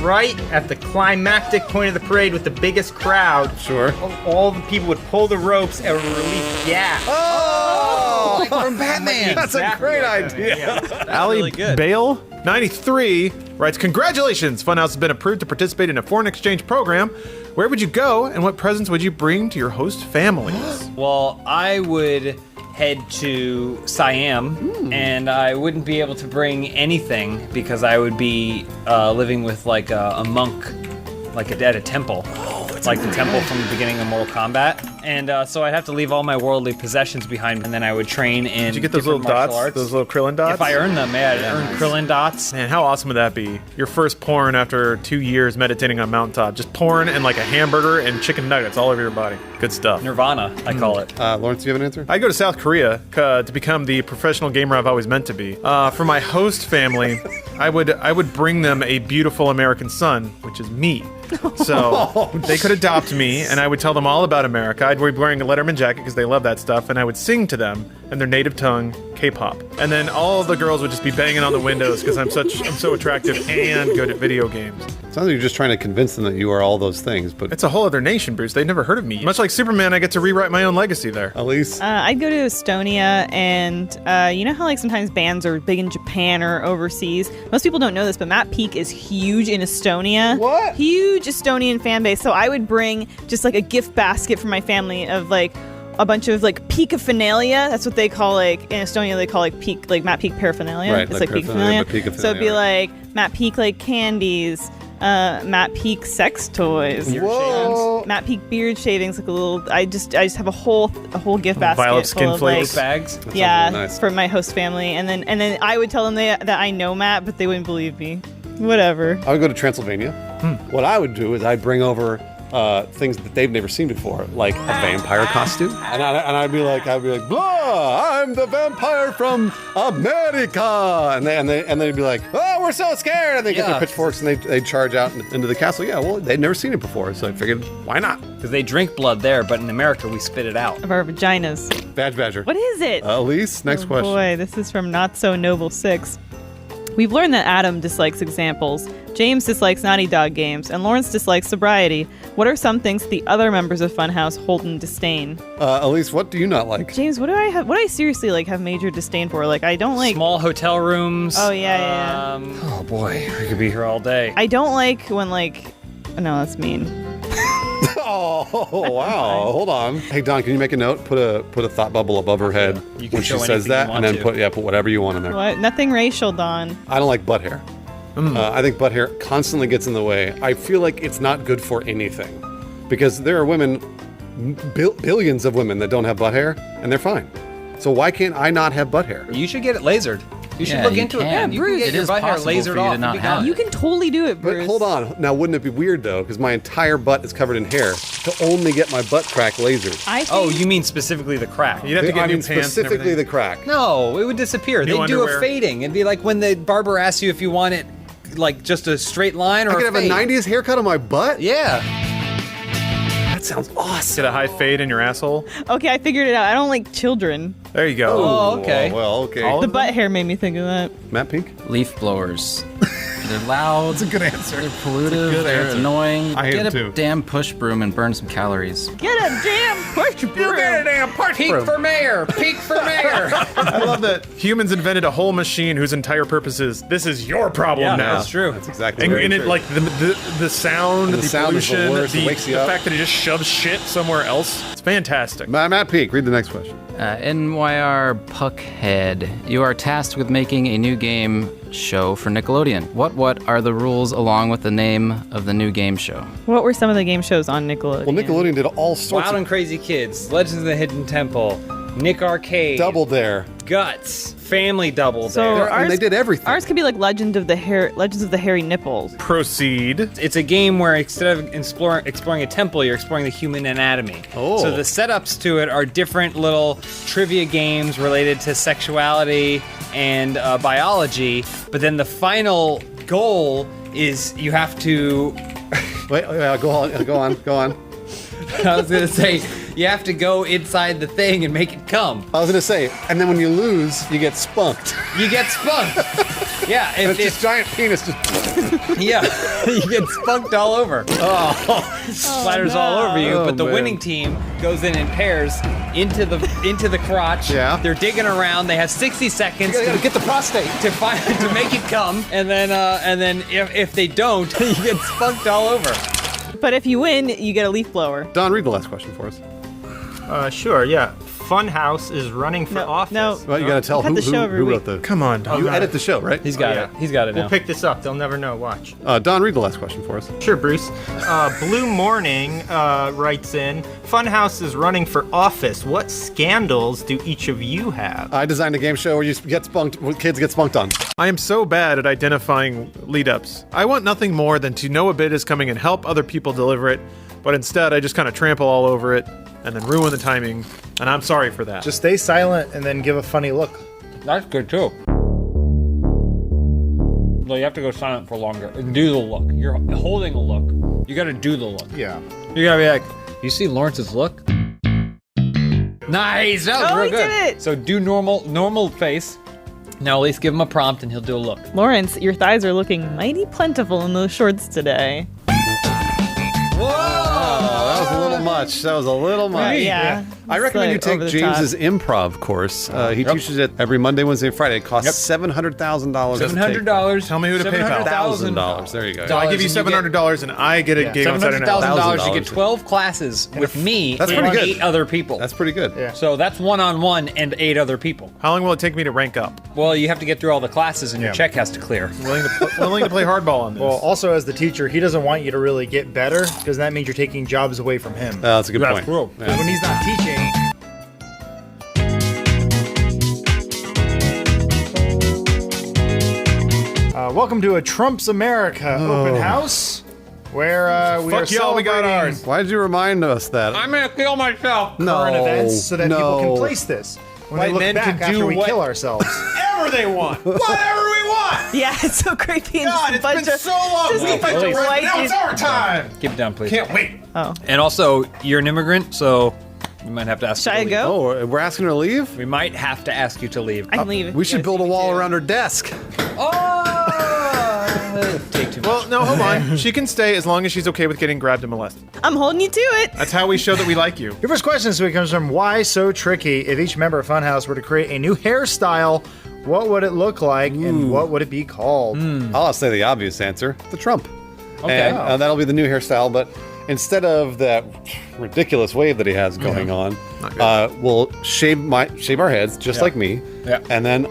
Right at the climactic point of the parade with the biggest crowd. Sure. All the people would pull the ropes and release gas. Oh! Like from Batman. That's a great idea. Ali really good. Bale, 93, writes, congratulations! Funhouse has been approved to participate in a foreign exchange program. Where would you go, and what presents would you bring to your host families? Well, I would head to Siam, and I wouldn't be able to bring anything because I would be living with like a monk, like at a temple. Like the temple from the beginning of Mortal Kombat. And so I'd have to leave all my worldly possessions behind, and then I would train in Did you get those little dots? arts. Those little Krillin dots? If I earned them, yeah, I'd earn Krillin dots. Man, how awesome would that be? Your first porn after 2 years meditating on a mountaintop. Just porn and like a hamburger and chicken nuggets all over your body. Good stuff. Nirvana, I call it. Lawrence, do you have an answer? I go to South Korea to become the professional gamer I've always meant to be. For my host family, I would bring them a beautiful American son, which is me. So they could adopt me, and I would tell them all about America. I'd be wearing a Letterman jacket because they love that stuff, and I would sing to them in their native tongue, K-pop. And then all of the girls would just be banging on the windows because I'm so attractive and good at video games. Sounds like you're just trying to convince them that you are all those things, but It's a whole other nation, Bruce. They've never heard of me. Much like Superman, I get to rewrite my own legacy there. Elise? I'd go to Estonia, and you know how like sometimes bands are big in Japan or overseas? Most people don't know this, but Matt Peak is huge in Estonia. What? Huge Estonian fan base. So I would bring just like a gift basket for my family of like a bunch of like peakaphernalia. That's what they call like in Estonia. They call like peak like Matt Peak paraphernalia. Right, it's like like paraphernalia, peakaphernalia. but peakaphernalia, So it'd be right. like Matt Peak like candies. Matt Peak sex toys. Whoa. Matt Peak beard shavings, like a little. I just have a whole gift basket. Vial of skin full of, flakes. like, Bags. yeah, really nice. for my host family, and then I would tell them that I know Matt, but they wouldn't believe me. Whatever. I would go to Transylvania. What I would do is I'd bring over things that they've never seen before, like a vampire costume, and I'd be like, blah, I'm the vampire from America, and they'd be like, oh, we're so scared, and they get their pitchforks and they charge out into the castle. Yeah, well, they'd never seen it before, so I figured, why not? Because they drink blood there, but in America we spit it out. Of our vaginas. Badger. What is it? Elise, next question. Boy, this is from Not So Noble 6. We've learned that Adam dislikes examples, James dislikes Naughty Dog games, and Lawrence dislikes sobriety. What are some things the other members of Funhouse hold in disdain? Elise, what do you not like? James, what do I seriously like have major disdain for? Like I don't like small hotel rooms. Oh yeah. Oh boy, we could be here all day. I don't like when like no, that's mean. Oh wow! Hold on. Hey Don, can you make a note? Put a thought bubble above her head You can when she show says anything that, you and want then to. put whatever you want in there. What? Nothing racial, Don. I don't like butt hair. I think butt hair constantly gets in the way. I feel like it's not good for anything because there are women, billions of women that don't have butt hair, and they're fine. So why can't I not have butt hair? You should get it lasered. You should Yeah, look you into it. can. Yeah, you can get It your is butt hair possible lasered for you off. to not and be have gone. You can totally do it, Bruce. But hold on. Now, wouldn't it be weird though? Because my entire butt is covered in hair to only get my butt crack lasered. Oh, you mean specifically the crack? You'd have to get I new mean pants and specifically everything. the crack. No, it would disappear. New They'd do underwear. a fading. It'd be like when the barber asks you if you want it like just a straight line or I could a have a fade. 90s haircut on my butt? Yeah. That sounds awesome. Get a high fade in your asshole. Okay, I figured it out. I don't like children. There you go. Oh, okay. Well, okay. All The of them? butt hair made me think of that. Matt Pink? Leaf blowers. They're loud. That's a good answer. They're pollutive. They're annoying. I hate Get them a too. damn push broom and burn some calories. Get a damn push broom. damn push Peak for mayor. Peak for mayor. I love that humans invented a whole machine whose entire purpose is this is your problem Yeah, now. that's true. That's exactly And, very and it true. like the sound, And the sound is the pollution, worst. It wakes you the up. fact that it just shoves shit somewhere else. It's fantastic. Matt Peak, read the next question. NYR Puckhead. You are tasked with making a new game show for Nickelodeon. What are the rules along with the name of the new game show? What were some of the game shows on Nickelodeon? Well, Nickelodeon did all sorts Wild of and Crazy Kids, Legends of the Hidden Temple, Nick Arcade, Double Dare. Guts. Family Double So there. ours, they did everything. Ours could be like Legends of the Hairy Nipples. Proceed. It's a game where instead of exploring a temple, you're exploring the human anatomy. Oh. So the setups to it are different little trivia games related to sexuality and biology, but then the final goal is you have to... Wait, go on. I was gonna say, you have to go inside the thing and make it come. I was gonna say, and then when you lose, you get spunked. You get spunked. Yeah, And it's this giant penis just... Yeah, you get spunked all over. Oh, splatters all over you. Oh, But the man. winning team goes in pairs into the crotch. Yeah. They're digging around. They have 60 seconds You gotta get the prostate. to make it come. And then if they don't, you get spunked all over. But if you win, you get a leaf blower. Don, read the last question for us. Sure, yeah. Funhouse is running for office. No. Well, you gotta tell cut the show every who week. wrote the... Come on, Don. You edit the show, right? He's got it. He's got it now. We'll pick this up. They'll never know. Watch. Don, read the last question for us. Sure, Bruce. Blue Morning writes in, Funhouse is running for office. What scandals do each of you have? I designed a game show where you get spunked, where kids get spunked on. I am so bad at identifying lead-ups. I want nothing more than to know a bit is coming and help other people deliver it, but instead I just kind of trample all over it and then ruin the timing, and I'm sorry for that. Just stay silent and then give a funny look. That's good too. No, you have to go silent for longer and do the look. You're holding a look. You gotta do the look. Yeah. You gotta be like, you see Lawrence's look? Nice! That was Oh, real he good. did it! So do normal face. Now at least give him a prompt and he'll do a look. Lawrence, your thighs are looking mighty plentiful in those shorts today. Whoa! That was a little much. That was a little much. Yeah. I recommend you It's take over the James's improv course. He teaches it every Monday, Wednesday, and Friday. It costs $700,000. $700. Tell me who to PayPal. $1,000. There you go. So I give you $700 and I get a gig on Saturday Night Live. $700,000. You get 12 classes with me That's and pretty good. 8 other people. That's pretty good. Yeah. So that's one-on-one and 8 other people. How long will it take me to rank up? Well, you have to get through all the classes and your Yeah. check has to clear. Willing to play hardball on this. Well, also as the teacher, he doesn't want you to really get better because that means you're taking jobs away from him. That's a good point. Cool. Yeah. When he's not teaching. Welcome to a Trump's America open house, where we are Fuck y'all, we got celebrating ours. Why did you remind us that? I'm gonna kill myself. current events so that people can no. place this when White they look men back can after do we what- kill ourselves. Whatever they want. Whatever we want. Yeah, it's so creepy. And God, just a it's bunch been of, so long. just We a bunch of released- white Now it's dudes. our time. Keep it down, please. Can't wait. Oh. And also, you're an immigrant, so we might have to ask Should you I to go? leave. Oh, we're asking her to leave? We might have to ask you to leave. I can leave. We should build a wall around her desk. Take too much. Well, no, hold on. She can stay as long as she's okay with getting grabbed and molested. I'm holding you to it. That's how we show that we like you. Your first question this week comes from Why So Tricky? If each member of Funhouse were to create a new hairstyle, what would it look like and what would it be called? I'll say the obvious answer, the Trump. Okay. And that'll be the new hairstyle, but instead of that ridiculous wave that he has going on, we'll shave our heads just like me, and then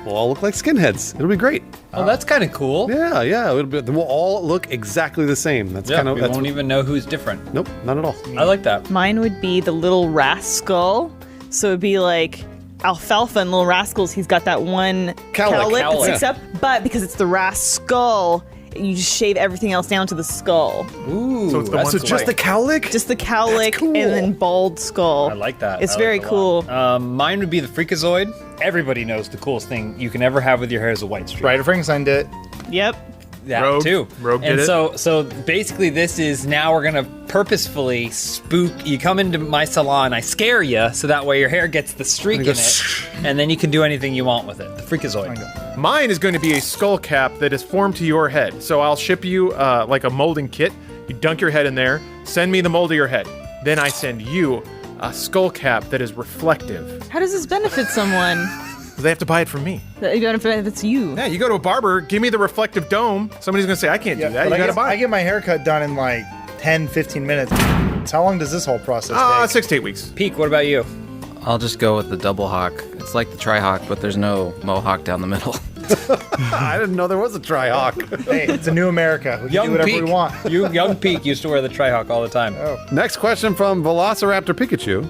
we'll all look like skinheads. It'll be great. Oh, that's kind of cool. Yeah. It'll be, then we'll all look exactly the same. That's Yeah, kind of. we won't even know who's different. Nope, not at all. I like that. Mine would be the Little Rascal. So it'd be like Alfalfa and Little Rascals. He's got that one cowlick that sticks up, but because it's the rascal, you just shave everything else down to the skull. Ooh, So it's the one Just the cowlick? Just the cowlick and then bald skull. I like that. It's I very like that a lot. cool. Mine would be the Freakazoid. Everybody knows the coolest thing you can ever have with your hair is a white streak. Bride Frankenstein did. Yep. That Rogue. too. Rogue did and it. so basically this is now we're gonna purposefully spook you. Come into my salon, I scare you so that way your hair gets the streak in it, and then you can do anything you want with it. The Freakazoid. Mine is going to be a skull cap that is formed to your head. So I'll ship you like a molding kit. You dunk your head in there, send me the mold of your head. Then I send you a skull cap that is reflective. How does this benefit someone? They have to buy it from me. That benefits you. Yeah, you go to a barber, give me the reflective dome. Somebody's going to say, I can't do that. But You I got to get- buy I it. get my haircut done in like 10, 15 minutes. How long does this whole process take? 6 to 8 weeks. Peak, what about you? I'll just go with the double hawk. It's like the tri-hawk, but there's no mohawk down the middle. I didn't know there was a tri-hawk. Hey, it's a new America. We can do whatever Peak. we want. Young Peak used to wear the Tri-Hawk all the time. Oh. Next question from Velociraptor Pikachu.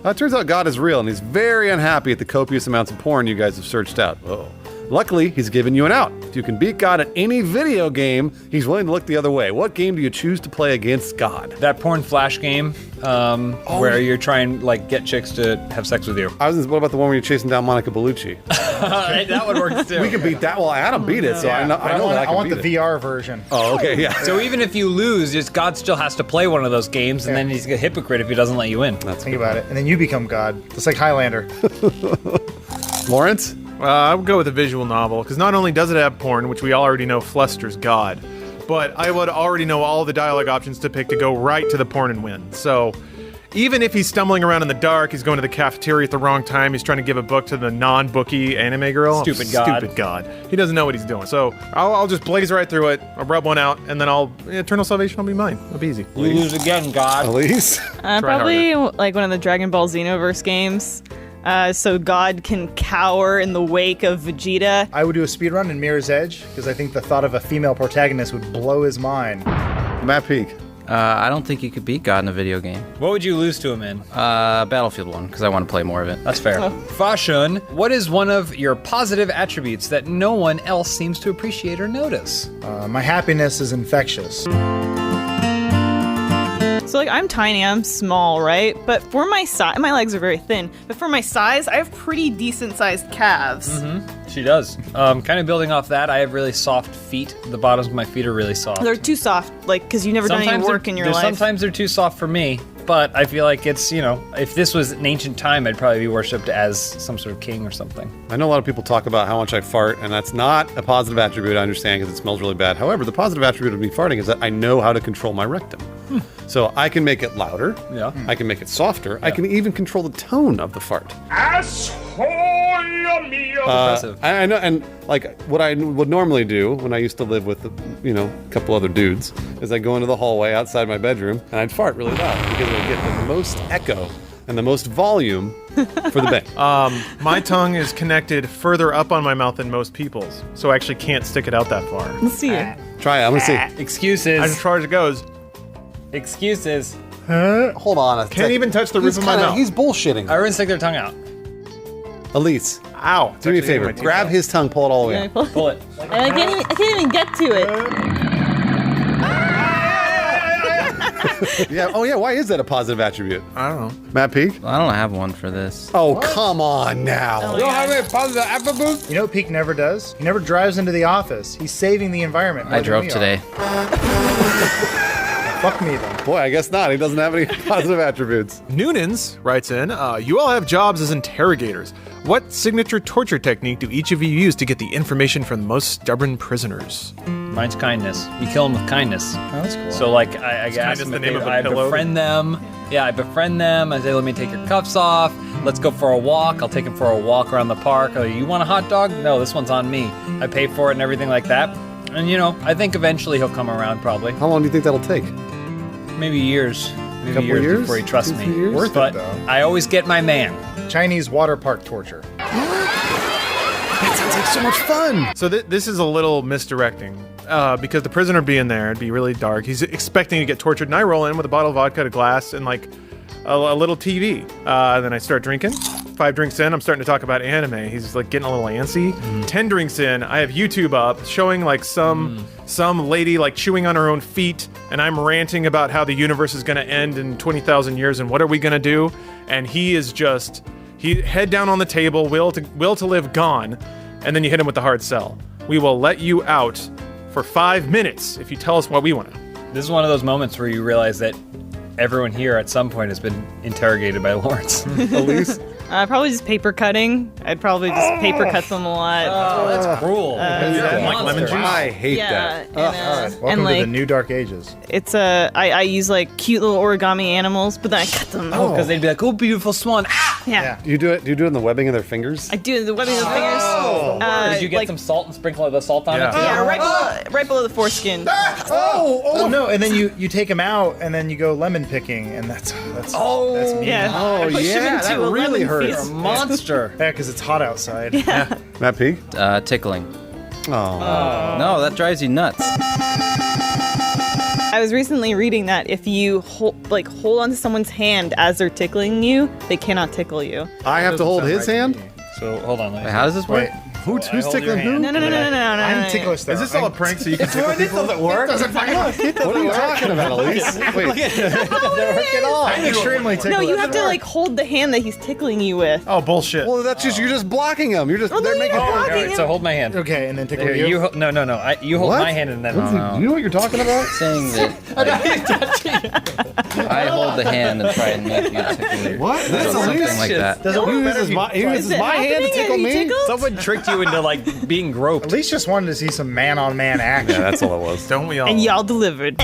It turns out God is real, and he's very unhappy at the copious amounts of porn you guys have searched out. Whoa. Luckily, he's given you an out. If you can beat God at any video game, he's willing to look the other way. What game do you choose to play against God? That porn flash game, where you're trying like get chicks to have sex with you. What about the one where you're chasing down Monica Bellucci? That one works too. We can beat that. Well, Adam beat it, so I know that I can want beat the it. VR version. Oh, okay, yeah. So even if you lose, just God still has to play one of those games, and then he's a hypocrite if he doesn't let you in. Think about it, and then you become God, just like Highlander. Lawrence? I would go with a visual novel, because not only does it have porn, which we all already know flusters God, but I would already know all the dialogue options to pick to go right to the porn and win. So even if he's stumbling around in the dark, he's going to the cafeteria at the wrong time, he's trying to give a book to the non-bookie anime girl. Stupid God. Stupid God. He doesn't know what he's doing. So I'll just blaze right through it, I'll rub one out, and then eternal salvation will be mine. It'll be easy. You lose again, God. Elise? Probably like one of the Dragon Ball Xenoverse games. So God can cower in the wake of Vegeta. I would do a speedrun in Mirror's Edge, because I think the thought of a female protagonist would blow his mind. Matt Peak? I don't think you could beat God in a video game. What would you lose to him in? Battlefield 1, because I want to play more of it. That's fair. Fashion, what is one of your positive attributes that no one else seems to appreciate or notice? My happiness is infectious. So like I'm tiny, I'm small, right? But for my size, my legs are very thin. But for my size, I have pretty decent sized calves. Mm-hmm. She does. Kind of building off that, I have really soft feet. The bottoms of my feet are really soft. They're too soft, like because you've never done any work in your life. Sometimes they're too soft for me, but I feel like it's, if this was an ancient time, I'd probably be worshipped as some sort of king or something. I know a lot of people talk about how much I fart, and that's not a positive attribute, I understand, because it smells really bad. However, the positive attribute of me farting is that I know how to control my rectum. So I can make it louder. Yeah. I can make it softer. I can even control the tone of the fart. Impressive. I know, and like what I would normally do when I used to live with, a couple other dudes, is I'd go into the hallway outside my bedroom and I'd fart really loud because it would get the most echo and the most volume for the bang. My tongue is connected further up on my mouth than most people's, so I actually can't stick it out that far. Let's see it. Try it. I'm gonna see. Excuses. As far as it goes. Excuses. Hold on a Can't second. even touch the roof of my mouth. He's bullshitting. Everyone stick their tongue out. Elise. Ow. Do me a favor. Grab his tongue, pull it all the way out. Pull it. I can't even get to it. Yeah. Oh, yeah. Why is that a positive attribute? I don't know. Matt Peak? I don't have one for this. Oh, come on now. You don't have any positive attributes? You know what Peak never does? He never drives into the office. He's saving the environment. I drove today. Fuck me then. Boy, I guess not. He doesn't have any positive attributes. Noonans writes in, you all have jobs as interrogators. What signature torture technique do each of you use to get the information from the most stubborn prisoners? Mine's kindness. You kill them with kindness. Oh, that's cool. So like I Is ask kindness them the if name of a I pillow? befriend them. Yeah, I befriend them. I say, let me take your cuffs off. Let's go for a walk. I'll take them for a walk around the park. Oh, you want a hot dog? No, this one's on me. I pay for it and everything like that. And I think eventually he'll come around probably. How long do you think that'll take? Maybe years. Maybe Couple years years? before he trusts 2-3 me. years? Worth it, But though. I always get my man. Chinese water park torture. That sounds like so much fun. So this is a little misdirecting because the prisoner being there, it'd be really dark. He's expecting to get tortured, and I roll in with a bottle of vodka, a glass, and like a little TV. Then I start drinking. 5 drinks in, I'm starting to talk about anime. He's like getting a little antsy. 10 drinks in, I have YouTube up showing like some lady like chewing on her own feet, and I'm ranting about how the universe is going to end in 20,000 years and what are we going to do? And he is just head down on the table, will to live gone, and then you hit him with the hard sell. We will let you out for 5 minutes if you tell us what we want to. This is one of those moments where you realize that everyone here at some point has been interrogated by Lawrence. Elise? Probably just paper cutting. I'd probably just paper cut them a lot. Oh, that's cruel. Like lemon juice? I hate Yeah, that. Welcome like, to the new dark ages. it's I use like cute little origami animals, but then I cut them. Oh, because they'd be like, oh, beautiful swan. Ah! Yeah. Do you do it in the webbing of their fingers? I do the webbing of the fingers. Did you get some salt and sprinkle the salt on it too? Yeah, right below the foreskin. Oh no! And then you take them out, and then you go lemon picking, and that's mean. Yeah. Oh, I push them yeah, into that a really lemon hurts. feast. You're a monster. Yeah, because it's hot outside. Yeah. Matt Peak? Tickling. Oh. No, that drives you nuts. I was recently reading that if you hold onto someone's hand as they're tickling you, they cannot tickle you. I have to hold his hand? So hold on. Wait, how does this work? Who's tickling who? No. I'm ticklish though. Is this all a prank so you can tickle people? It work? What are you talking about, Elise? Wait. I'm extremely ticklish. No, you have to hold the hand that he's tickling you with. Oh, bullshit. Well, that's just, you're just blocking him. You're just, they're making All right, so hold my hand. Okay, and then tickle Here, you. No. You hold What? my hand and then. Do you know what you're talking about? Saying that I hold the hand and try and make you tickle me. What? That's Something Elise. like that. He uses my hand to tickle me? Someone tricked you into being groped. At least just wanted to see some man-on-man action. Yeah, that's all it was. Don't we all? And y'all delivered.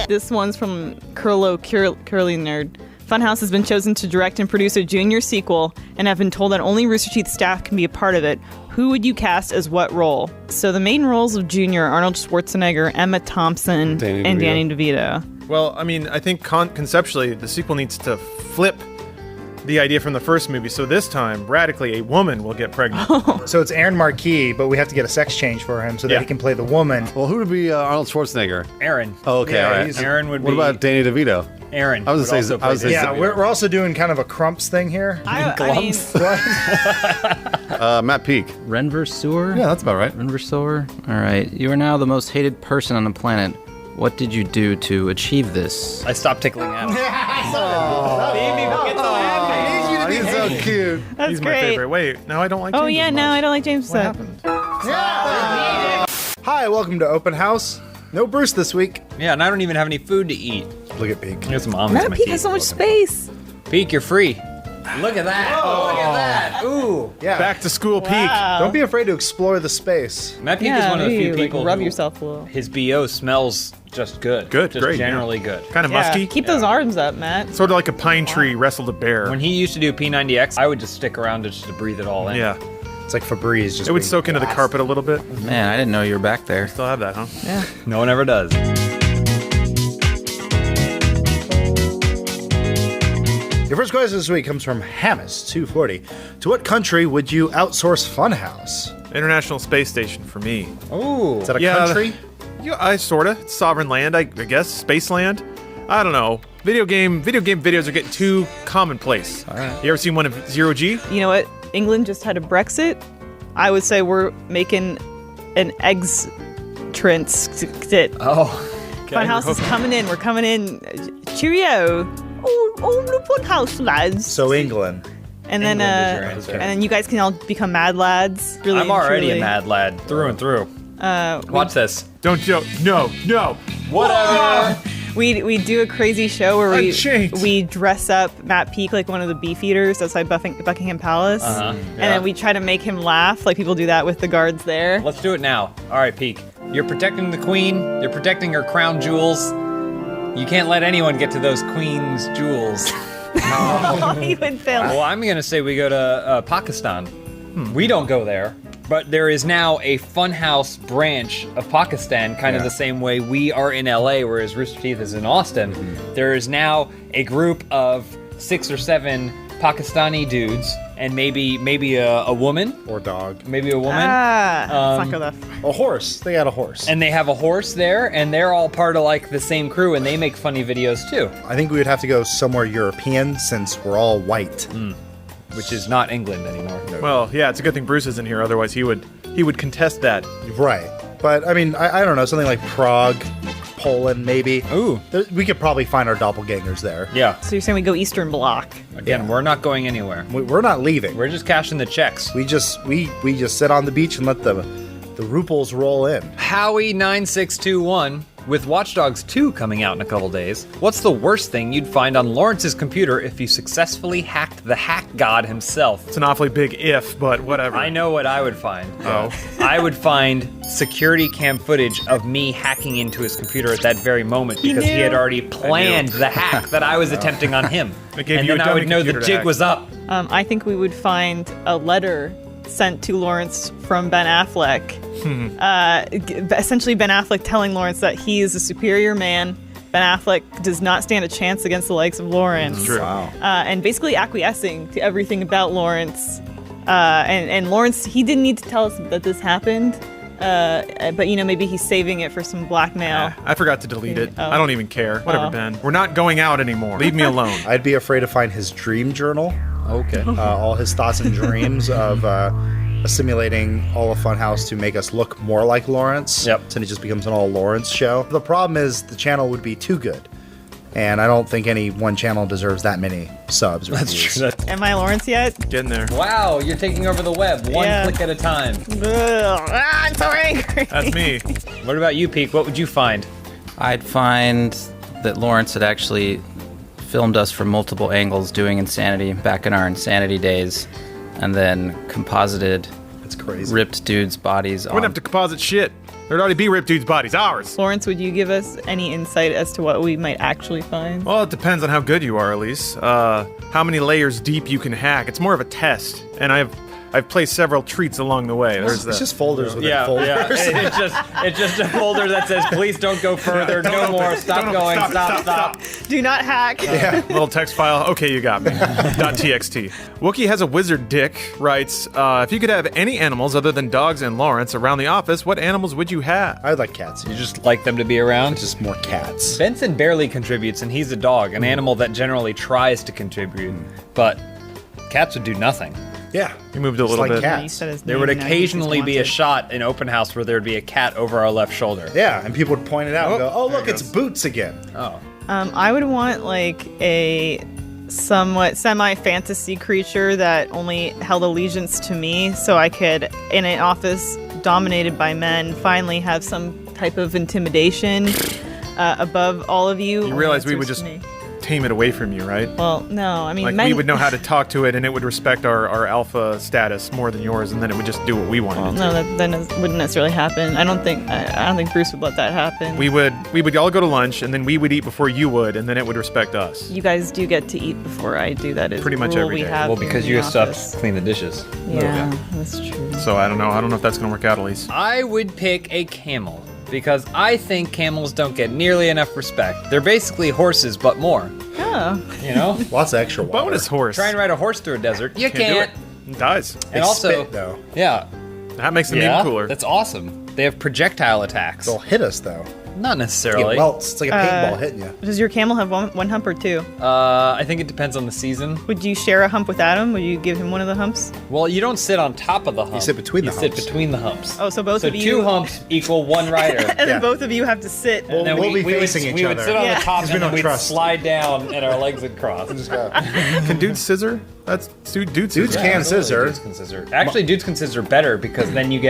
This one's from Curly Nerd. Funhouse has been chosen to direct and produce a junior sequel and have been told that only Rooster Teeth staff can be a part of it. Who would you cast as what role? So the main roles of Junior are Arnold Schwarzenegger, Emma Thompson, and Danny DeVito. Well, I mean, I think conceptually, the sequel needs to flip the idea from the first movie. So this time, radically, a woman will get pregnant. So it's Aaron Marquis, but we have to get a sex change for him so that he can play the woman. Well, who would be Arnold Schwarzenegger? Aaron. Oh, okay, all right. Aaron would What be. about Danny DeVito? Aaron. I was gonna say. would also play Yeah, Danny we're also doing kind of a Crumps thing here. Matt Peak. Renverseur? Yeah, that's about right. Renverseur. All right. You are now the most hated person on the planet. What did you do to achieve this? I stopped tickling Adam. He's so cute. That's He's great. my favorite. Wait, now I don't like Oh James yeah, as no, much. I don't like James. What happened? Hi, welcome to Open House. No Bruce this week. Yeah, and I don't even have any food to eat. Look at Peak. Here's some almonds. Matt in my Peak teeth. has so much space. Peak, you're free. Look at that. Oh, look at that. Ooh. Yeah. Back to school Peak. Don't be afraid to explore the space. Matt Peak is one of the few people rub who yourself a little. his BO smells just good. Good, just great, generally yeah. good. Kind of musky. Keep those arms up, Matt. Sort of like a pine tree wrestled a bear. When he used to do P90X, I would just stick around just to breathe it all in. Yeah. It's like Febreze. Just It would being soak into the blasted. carpet a little bit. Man, I didn't know you were back there. Still have that, huh? Yeah. No one ever does. Your first question this week comes from Hammis240. To what country would you outsource Funhouse? International Space Station for me. Ooh. Is that a country? Yeah, I sorta. It's sovereign land, I guess. Space land. I don't know. Video game videos are getting too commonplace. All right. You ever seen one of Zero G? You know what? England just had a Brexit. I would say we're making an exit. Oh. Okay. Funhouse is coming in. We're coming in. Cheerio. Oh, the Funhouse lads. So England. And then, England is your answer. and then you guys can all become Mad Lads. Really, I'm already truly. a mad lad through and through. Watch this. Don't joke. No. Whatever. We do a crazy show where Unchained. we dress up Matt Peak like one of the beefeaters outside Buckingham Palace, and then we try to make him laugh like people do that with the guards there. Let's do it now. All right, Peak. You're protecting the queen. You're protecting her crown jewels. You can't let anyone get to those queen's jewels. He would fail. Well, I'm going to say we go to Pakistan. We don't go there, but there is now a Funhouse branch of Pakistan, kind of the same way we are in LA, whereas Rooster Teeth is in Austin. There is now a group of 6 or 7 Pakistani dudes, and maybe a woman. Or dog. Maybe a woman. Let's not go that far. A horse. They got a horse. And they have a horse there, and they're all part of like the same crew, and they make funny videos too. I think we would have to go somewhere European since we're all white. Which is not England anymore. Well, yeah, it's a good thing Bruce isn't here. Otherwise, he would contest that. Right. But, I mean, I don't know, something like Prague, Poland, maybe. Ooh. We could probably find our doppelgangers there. Yeah. So you're saying we go Eastern Bloc? Again, we're not going anywhere. We're not leaving. We're just cashing the checks. We just sit on the beach and let the ruples roll in. Howie9621, with Watch Dogs 2 coming out in a couple days, what's the worst thing you'd find on Lawrence's computer if you successfully hacked the hack god himself? It's an awfully big if, but whatever. I know what I would find. Oh. I would find security cam footage of me hacking into his computer at that very moment because he had already planned the hack that I was attempting on him. It gave And you a then I dummy would know the computer to jig hack. was up. I think we would find a letter sent to Lawrence from Ben Affleck. Essentially, Ben Affleck telling Lawrence that he is a superior man. Ben Affleck does not stand a chance against the likes of Lawrence. True. Wow. And basically acquiescing to everything about Lawrence. And Lawrence, he didn't need to tell us that this happened. But maybe he's saving it for some blackmail. I forgot to delete it. Oh. I don't even care. Whatever, Oh. Ben. We're not going out anymore. Leave me alone. I'd be afraid to find his dream journal. Okay. All his thoughts and dreams of assimilating all of Funhouse to make us look more like Lawrence. Yep. So it just becomes an all Lawrence show. The problem is the channel would be too good. And I don't think any one channel deserves that many subs. That's true. Am I Lawrence yet? Getting there. Wow, you're taking over the web, one Yeah. click at a time. Ugh, I'm so angry. That's me. What about you, Peak? What would you find? I'd find that Lawrence had actually filmed us from multiple angles doing Insanity back in our Insanity days, and then composited That's crazy. ripped dudes' bodies I wouldn't on. have to composite shit. There'd already be ripped dudes' bodies. Ours. Lawrence, would you give us any insight as to what we might actually find? Well, it depends on how good you are, Elise. How many layers deep you can hack. It's more of a test, and I've placed several treats along the way. There's It's just folders within Yeah, folders. it's just a folder that says, please don't go further, no more, stop going, stop. Do not hack. Little text file. Okay, you got me. .txt. Wookie has a wizard dick. Writes, if you could have any animals other than dogs and Lawrence around the office, what animals would you have? I'd like cats. You just like them to be around? Just more cats. Benson barely contributes, and he's a dog, an animal that generally tries to contribute, but cats would do nothing. Yeah. You moved a Just little like bit. cats. There would occasionally be a shot in open house where there'd be a cat over our left shoulder. Yeah, and people would point it out and go, oh, there look, it it's goes. Boots again. Oh. I would want like a somewhat semi-fantasy creature that only held allegiance to me, so I could, in an office dominated by men, finally have some type of intimidation above all of you. You realize we would Answers just to me. tame it away from you, right? Well, no, I mean, Like men. we would know how to talk to it, and it would respect our alpha status more than yours, and then it would just do what we wanted. No, that wouldn't necessarily happen. I don't think Bruce would let that happen. We would all go to lunch, and then we would eat before you would, and then it would respect us. You guys do get to eat before I do. That is Pretty much a rule every we day. have Well, here because in you the have stuff office. to clean the dishes. Yeah, that's true. So I don't know if that's gonna work out, Elise. I would pick a camel, because I think camels don't get nearly enough respect. They're basically horses, but more. Oh. You know? Lots of extra water. Bonus horse. Try and ride a horse through a desert. You can't. do it. It dies. And also, spit, though. yeah. That makes them Yeah, even cooler. that's awesome. They have projectile attacks. They'll hit us, though. Not necessarily. It welts. It's like a paintball hitting you. Does your camel have one hump or two? I think it depends on the season. Would you share a hump with Adam? Would you give him one of the humps? Well, you don't sit on top of the hump. You sit between the You humps. sit between the humps. Oh, so both So of you. two humps equal one rider. And then Yeah. both of you have to sit. And then We'll be we facing would, each we would other. sit on Yeah. the top we and then don't we'd trust. slide down and our legs would cross. Can dudes scissor? That's dudes Dudes scissor. can scissor. Dudes can scissor. Actually, dudes can scissor better because then you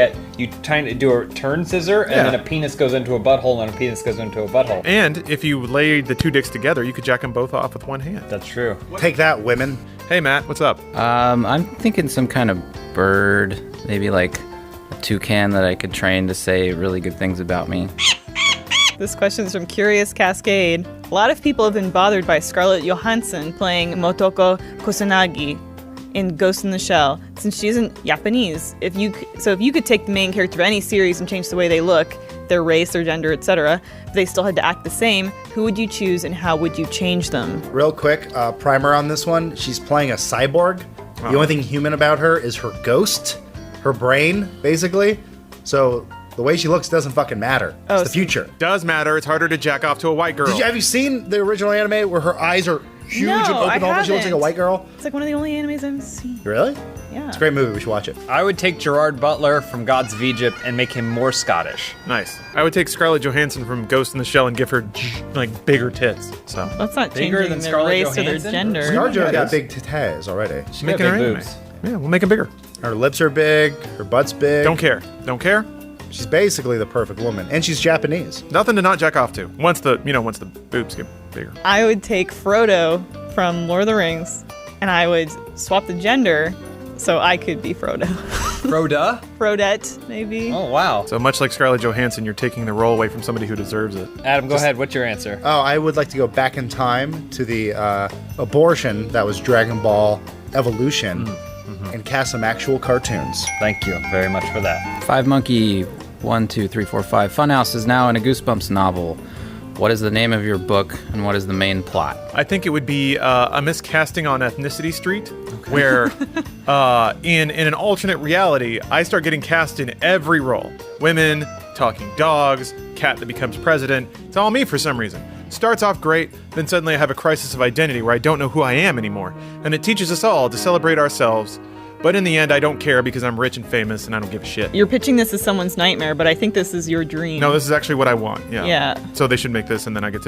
try to do a turn scissor and Yeah. then a penis goes into a butthole and a penis goes into a butthole. And if you laid the two dicks together, you could jack them both off with one hand. That's true. Take that, women. Hey, Matt, what's up? I'm thinking some kind of bird, maybe like a toucan that I could train to say really good things about me. This question is from Curious Cascade. A lot of people have been bothered by Scarlett Johansson playing Motoko Kusanagi in Ghost in the Shell, since she isn't Japanese. If you could take the main character of any series and change the way they look, their race, their gender, etc., but they still had to act the same, who would you choose and how would you change them? Real quick, primer on this one. She's playing a cyborg. The only thing human about her is her ghost, her brain, basically. So the way she looks doesn't fucking matter. It's the future. Does matter. It's harder to jack off to a white girl. Have you seen the original anime where her eyes are huge No, and open I almost? She looks like a haven't. white girl. It's like one of the only animes I've seen. Really? Yeah. It's a great movie. We should watch it. I would take Gerard Butler from Gods of Egypt and make him more Scottish. Nice. I would take Scarlett Johansson from Ghost in the Shell and give her like bigger tits. So That's not Bigger changing than their Scarlett race or their Johansson? gender. ScarJo's got big titties already. She make got her big anime. boobs. Yeah, we'll make them bigger. Her lips are big. Her butt's big. Don't care. Don't care. She's basically the perfect woman, and she's Japanese. Nothing to not jack off to. Once the boobs get bigger. I would take Frodo from Lord of the Rings, and I would swap the gender so I could be Frodo. Froda? Frodette, maybe. Oh, wow. So much like Scarlett Johansson, you're taking the role away from somebody who deserves it. Adam, go ahead. What's your answer? Oh, I would like to go back in time to the abortion that was Dragon Ball Evolution and cast some actual cartoons. Thank you very much for that. 5 Monkey 1, 2, 3, 4, 5. Funhouse is now in a Goosebumps novel. What is the name of your book, and what is the main plot? I think it would be a miscasting on Ethnicity Street, where in an alternate reality, I start getting cast in every role. Women, talking dogs, cat that becomes president. It's all me for some reason. Starts off great, then suddenly I have a crisis of identity where I don't know who I am anymore. And it teaches us all to celebrate ourselves. But in the end, I don't care because I'm rich and famous and I don't give a shit. You're pitching this as someone's nightmare, but I think this is your dream. No, this is actually what I want. Yeah. Yeah. So they should make this, and then I get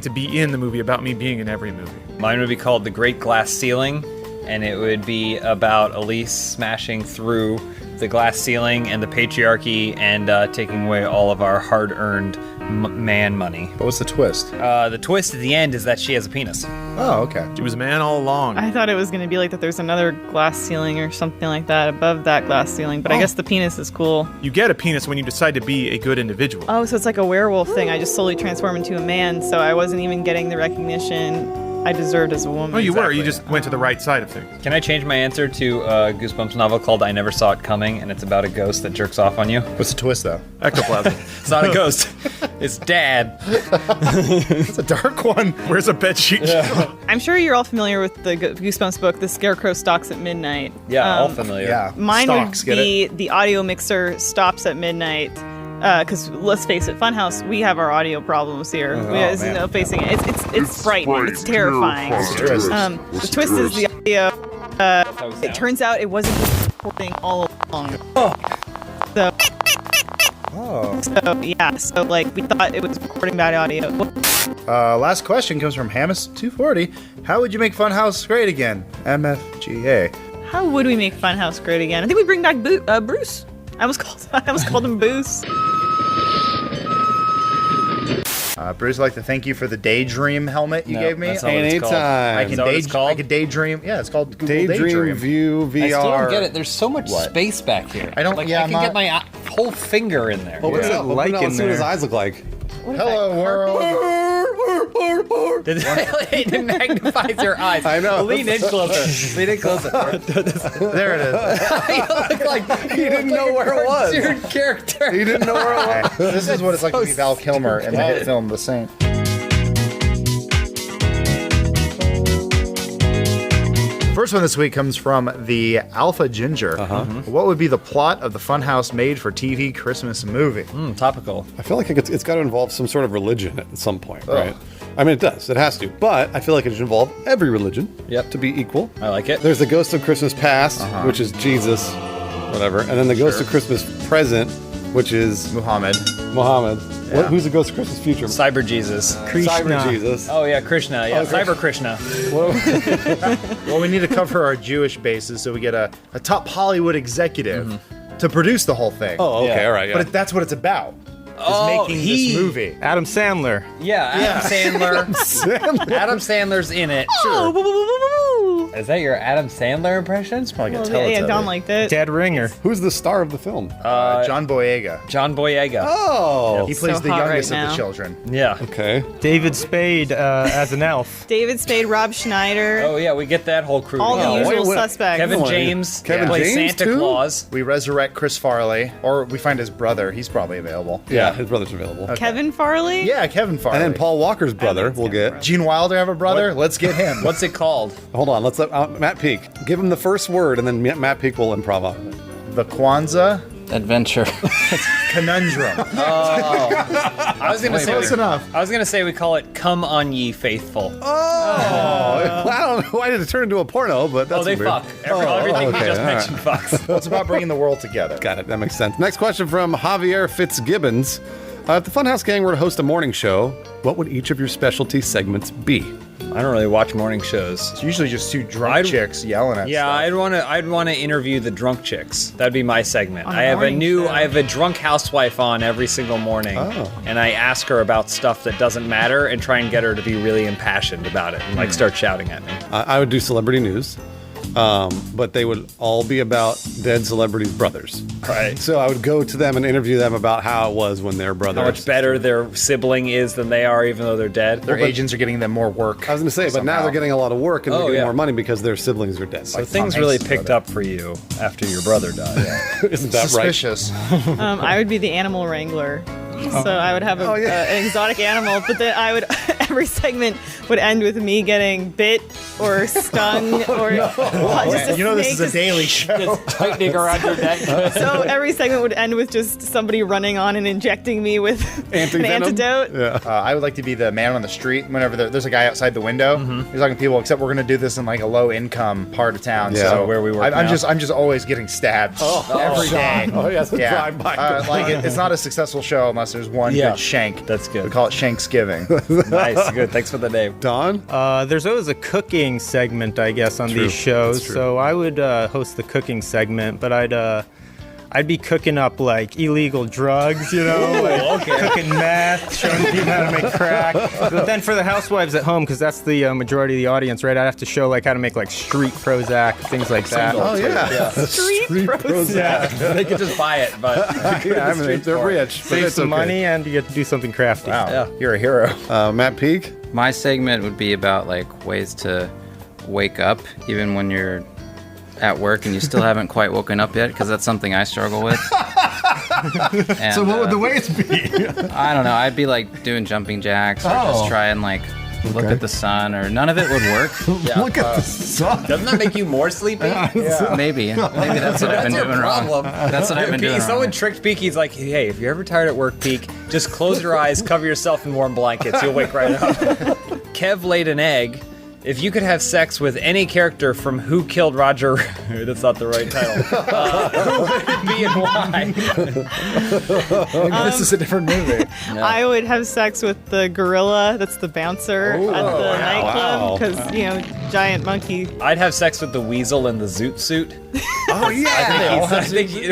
to be in the movie about me being in every movie. Mine would be called The Great Glass Ceiling, and it would be about Elise smashing through the glass ceiling and the patriarchy and taking away all of our hard-earned man money. But what's the twist? The twist at the end is that she has a penis. Oh, okay. She was a man all along. I thought it was going to be like that there's another glass ceiling or something like that above that glass ceiling, but I guess the penis is cool. You get a penis when you decide to be a good individual. Oh, so it's like a werewolf thing. I just slowly transform into a man, so I wasn't even getting the recognition I deserved as a woman. Oh, you were. You just went to the right side of things. Can I change my answer to a Goosebumps novel called I Never Saw It Coming, and it's about a ghost that jerks off on you? What's the twist, though? Ectoplasm. It's not a ghost. It's Dad. It's a dark one. Where's a bed sheet? I'm sure you're all familiar with the Goosebumps book, The Scarecrow Stalks at Midnight. Yeah, all familiar. Yeah. Mine Stalks, would be The Audio Mixer Stops at Midnight. Because let's face it, Funhouse, we have our audio problems here. No facing it. It's frightening. It's terrifying. The twist is the audio. It turns out it wasn't just recording all along. So yeah. So like we thought it was recording bad audio. Last question comes from Hamus240. How would you make Funhouse great again? MFGA. How would we make Funhouse great again? I think we bring back Bruce. I was called him Bruce. Bruce, I'd like to thank you for the Daydream helmet you gave me. That's not what it's called. I can daydream. Yeah, it's called Google Daydream. View VR. I still don't get it. There's so much space back here. I don't. Like, yeah, I can get my whole finger in there. Well, what's it like in there? Let's see what his eyes look like. Hello, world. It magnifies your eyes. I know. Lean in closer. Lean in closer. There it is. You look like he didn't know where it was. Weird character. He didn't know where it was. This is what it's like to be Val Kilmer in the hit film The Saint. First one this week comes from the Alpha Ginger. What would be the plot of the Funhouse made-for-TV Christmas movie? Topical. I feel like it's got to involve some sort of religion at some point, right? I mean, it does. It has to. But I feel like it should involve every religion to be equal. I like it. There's the Ghost of Christmas Past, which is Jesus, whatever. And then the Ghost of Christmas Present, which is Muhammad. Yeah. Who's the Ghost of Christmas Future? Cyber Jesus. Cyber Jesus. Oh, yeah, Krishna. Yeah, Cyber Krishna. Well, we need to cover our Jewish bases, so we get a top Hollywood executive to produce the whole thing. Oh, okay, all right. Yeah. But that's what it's about. Making this movie. Adam Sandler. Yeah, Adam Sandler. Adam Sandler's in it. Is that your Adam Sandler impression? It's probably gonna tell yeah, Don liked it. Dead Ringer. Who's the star of the film? John Boyega. John Boyega. Oh. He plays So the hot youngest right of now. the children. Yeah. Okay. David Spade as an elf. David Spade, Rob Schneider. Oh, yeah, we get that whole crew. All the together. usual suspects. Kevin James. Kevin plays James, Santa too? Claus. We resurrect Chris Farley, or we find his brother. He's probably available. Yeah, his brother's available. Kevin Farley? Yeah, Kevin Farley. And then Paul Walker's brother we'll get. Gene Wilder have a brother? Let's get him. What's it called? Hold on, let's let Matt Peak. Give him the first word, and then Matt Peak will improv on it. The Kwanzaa Adventure. Conundrum. I was gonna say Close enough. I was gonna say we call it "Come on, ye faithful." I don't know why did it turn into a porno, but that's they weird. fuck. Everything we okay, just all right. mentioned fucks. Well, it's about bringing the world together. Got it. That makes sense. Next question from Javier Fitzgibbons. If the Funhouse Gang were to host a morning show, what would each of your specialty segments be? I don't really watch morning shows. It's usually just two drunk chicks yelling at Yeah, stuff. I'd want to interview the drunk chicks. That'd be my segment. On I have morning show. I have a drunk housewife on every single morning, and I ask her about stuff that doesn't matter and try and get her to be really impassioned about it and like start shouting at me. I would do celebrity news, but they would all be about dead celebrities' brothers. Right. So I would go to them and interview them about how it was when their brother. How much better their sibling is than they are, even though they're dead. Their agents are getting them more work. I was going to say, but now they're getting a lot of work and they're getting more money because their siblings are dead. So things really picked up for you after your brother died. Isn't that Suspicious. I would be the animal wrangler. So I would have an exotic animal, but then I would every segment would end with me getting bit or stung or just a You know this is a snake daily show. Tightening around your neck. So every segment would end with just somebody running on and injecting me with an antidote. Yeah. I would like to be the man on the street whenever there's a guy outside the window. He's talking to people, except we're going to do this in like a low income part of town. Yeah. So where we work I'm now. just always getting stabbed every day. Oh, yes, the drive-by. It's not a successful show unless there's one good shank. That's good. We call it Shanksgiving. Nice, good. Thanks for the name. Don? There's always a cooking segment, I guess, on these shows. So I would host the cooking segment, but I'd be cooking up like illegal drugs, cooking meth, showing people how to make crack. But then for the housewives at home, because that's the majority of the audience, right? I'd have to show like how to make like street Prozac, things like that. Oh, yeah. Street Prozac. They could just buy it, but They're rich. but Save it's some okay. money and you get to do something crafty. Wow, you're a hero. Matt Peak? My segment would be about like ways to wake up even when you're at work and you still haven't quite woken up yet, because that's something I struggle with. And, So what would the ways be? I don't know. I'd be like doing jumping jacks or just try and like look at the sun, or none of it would work. Look at the sun. doesn't that make you more sleepy? Maybe that's what I've been doing wrong. That's what I've been doing Someone wrong. tricked Peak. He's like, hey, if you're ever tired at work, Peak, just close your eyes, cover yourself in warm blankets. You'll wake right up. Kev laid an egg. If you could have sex with any character from Who Killed Roger, that's not the right title. Who would it be and why? Maybe this is a different movie. I would have sex with the gorilla that's the bouncer at the nightclub because, giant monkey. I'd have sex with the weasel in the zoot suit. Oh, yeah.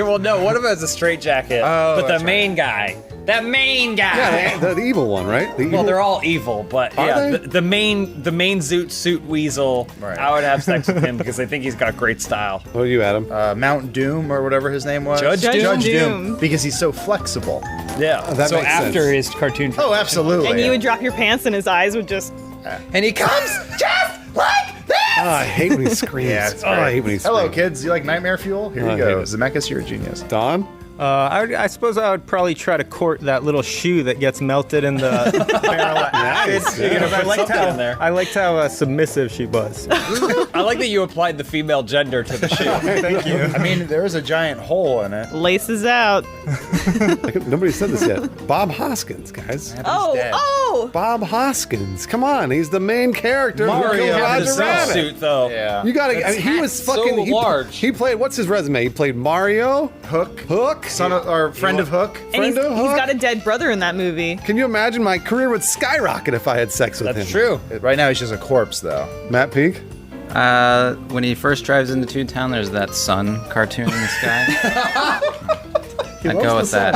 Well, no, one of them has a straight jacket, but the main guy. That main guy. Yeah, the evil one, right? Well, they're all evil, but the main zoot suit weasel. Right. I would have sex with him because I think he's got great style. What are you, Adam? Mount Doom or whatever his name was. Judge Doom. Because he's so flexible. Yeah. That so makes after sense. his cartoon. Oh, absolutely. And you would drop your pants and his eyes would just. And he comes just like this. Oh, I hate when he screams. Yeah, it's I great. hate when he screams. Hello, kids. You like nightmare fuel? Here you go. Zemeckis, you're a genius. Don? I suppose I would probably try to court that little shoe that gets melted in the barrel of acid. Because I liked how submissive she was. I like that you applied the female gender to the shoe. Thank you. I mean, there is a giant hole in it. Laces out. Nobody said this yet. Bob Hoskins, guys. Oh! Bob Hoskins. Come on, he's the main character. Mario Roger the Rabbit. suit though. Yeah. You gotta. I mean, he was fucking so large. He played. What's his resume? He played Mario, Hook, son of, or friend of Hook. And he's Friend of Hook? got a dead brother in that movie. Can you imagine? My career would skyrocket if I had sex with him. That's true. Right now, he's just a corpse, though. Matt Peak. When he first drives into Toontown, there's that sun cartoon in the sky. I'd go with that.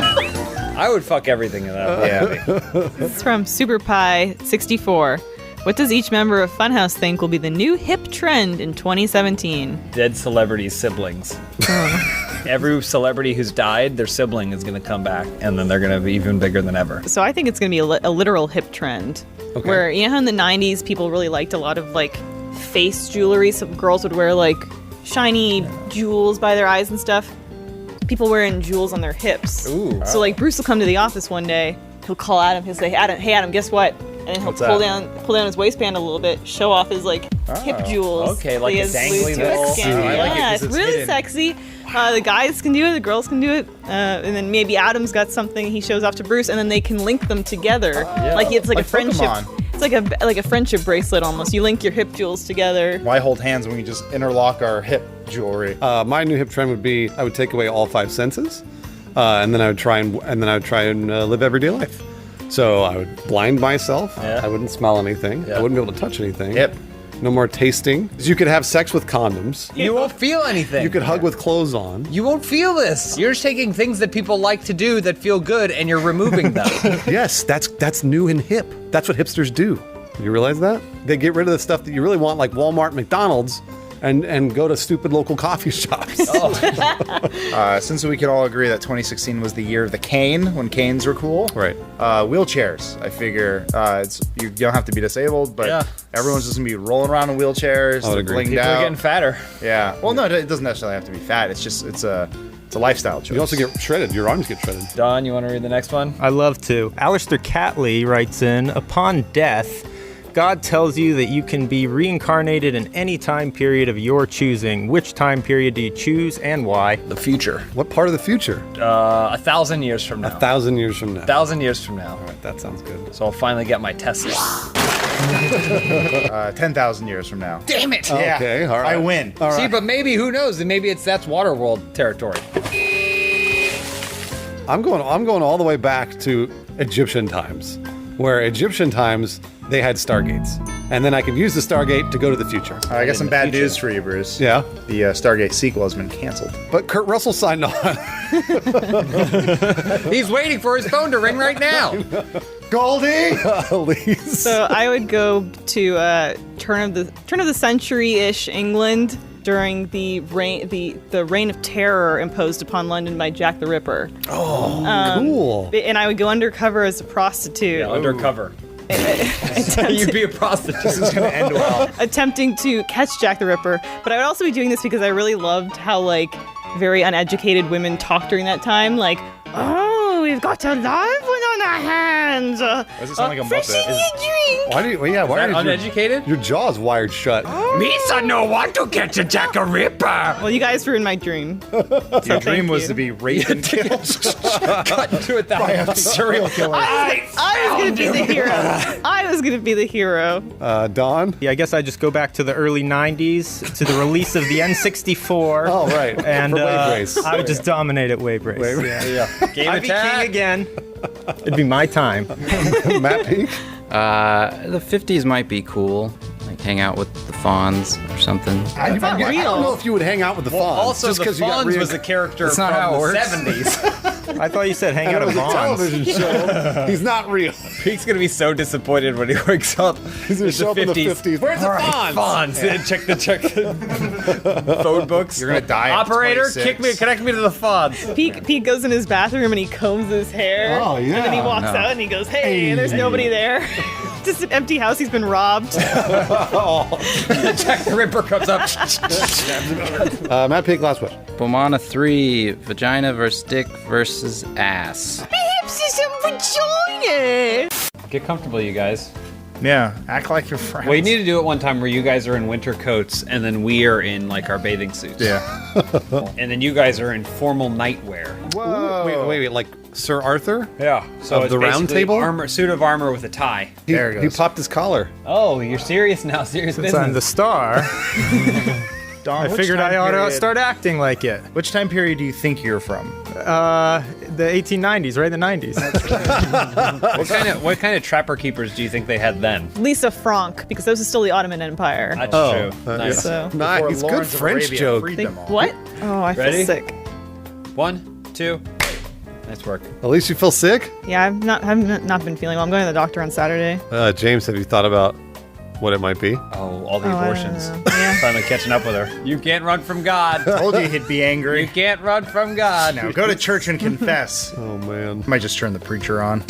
I would fuck everything in that movie. This is from Super Pie 64. What does each member of Funhouse think will be the new hip trend in 2017? Dead celebrity siblings. Every celebrity who's died, their sibling is going to come back, and then they're going to be even bigger than ever. So I think it's going to be a literal hip trend. Okay. Where, you know how in the 90s people really liked a lot of like face jewelry? Some girls would wear like shiny jewels by their eyes and stuff. People wearing jewels on their hips. Ooh. So like Bruce will come to the office one day, he'll call Adam, he'll say, hey Adam, guess what? And then he'll pull down his waistband a little bit, show off his like hip jewels. Okay, like He a has dangly loose to his little- skin. I like it Yeah, 'cause it's it's really hidden. sexy. The guys can do it, the girls can do it, and then maybe Adam's got something he shows off to Bruce, and then they can link them together. Like it's like a friendship. Pokemon. It's like a friendship bracelet almost. You link your hip jewels together. Why hold hands when we just interlock our hip jewelry? My new hip trend would be I would take away all five senses, and then I would try and live everyday life. So I would blind myself. Yeah. I wouldn't smell anything. Yeah. I wouldn't be able to touch anything. Yep. No more tasting. You could have sex with condoms. You won't feel anything. You could hug with clothes on. You won't feel this. You're taking things that people like to do that feel good, and you're removing them. Yes, that's new and hip. That's what hipsters do. You realize that? They get rid of the stuff that you really want, like Walmart, McDonald's, and go to stupid local coffee shops. Since we can all agree that 2016 was the year of the cane, when canes were cool. Right. Wheelchairs. I figure you don't have to be disabled, but Yeah. everyone's just gonna be rolling around in wheelchairs, I would agree. blinged People are out. getting fatter. Yeah. Well, no, it doesn't necessarily have to be fat. It's It's a lifestyle choice. You also get shredded. Your arms get shredded. Don, you want to read the next one? I love to. Alistair Catley writes in, upon death, God tells you that you can be reincarnated in any time period of your choosing. Which time period do you choose and why? The future. What part of the future? 1,000 years from now. 1,000 years from now. 1,000 years from now. All right, that sounds good. So I'll finally get my Tesla. 10,000 years from now. Damn it! Yeah. Okay, all right. I win. All right. See, but maybe, who knows? Maybe that's Waterworld territory. I'm going all the way back to Egyptian times, where Egyptian times they had stargates, and then I could use the Stargate to go to the future. I got some bad news for you, Bruce. Yeah, the Stargate sequel has been canceled. But Kurt Russell signed on. He's waiting for his phone to ring right now. Goldie, Elise. So I would go to turn of the century-ish England during the reign of terror imposed upon London by Jack the Ripper. Oh, cool. And I would go undercover as a prostitute. Yeah, undercover. You'd be a prostitute. This is gonna end well. Attempting to catch Jack the Ripper, but I would also be doing this because I really loved how very uneducated women talked during that time. Oh, we've got a live one on our hands. Does it sound like a fresh Muppet? in your drink. Why do you? Why are you uneducated? Your jaw's wired shut. Misa no want to catch a Jack the Ripper. Well, you guys ruined my dream. Your dream was to be raped and killed Cut into it that by a serial killer. I was gonna be the hero. I was gonna be the hero. Don? Yeah, I guess I just go back to the early 90s, to the release of the N64. Oh, right. And For Wave Race. I would just dominate at Wave Race. Yeah. Game I'd be attack. king again. It'd be my time. Matt Peak? The 50s might be cool. Like hang out with the Fawns or something. I don't know if you would hang out with the Fawns. Also, just the 'cause you got Fonz was a character That's from not how it the works. 70s. I thought you said hang out It at was a Vons. television show. He's not real. Pete's gonna be so disappointed when he wakes up. He's gonna show up in the 50s. Where's the Fonz? Fonz. Yeah, check the phone books. You're gonna die. at Operator, 26. connect me to the Fonz. Pete goes in his bathroom and he combs his hair. Oh, yeah. And then he walks out and he goes, hey, and there's nobody there. Just an empty house. He's been robbed. Jack the Ripper comes up. Matt Peak, last question. Bomana 3, vagina versus dick versus ass. Perhaps there's some vagina. Get comfortable, you guys. Yeah, act like your friends. We need to do it one time where you guys are in winter coats and then we are in our bathing suits. Yeah. And then you guys are in formal nightwear. Whoa. Wait, like Sir Arthur? Yeah. So Of it's the Round basically Table? suit of armor with a tie. There it He goes. popped his collar. Oh, you're serious now? Serious Since business. I'm the star, Don, I which figured time I ought to period- start acting like it. Which time period do you think you're from? The 1890s, right? The 90s. What kind of trapper keepers do you think they had then? Lisa Frank, because this is still the Ottoman Empire. That's Oh, true. Nice. So. Nice. Before Good Lawrence of French Arabia joke. freed them all. What? Oh, I Ready? feel sick. 1, 2. Nice work. At least you feel sick? Yeah, I've not been feeling well. I'm going to the doctor on Saturday. James, have you thought about what it might be? Oh, all the Oh, I don't abortions. know. Yeah. Finally catching up with her. You can't run from God. Told you he'd be You angry. can't run from God. Now go to church and confess. Oh, man. Might just turn the preacher on.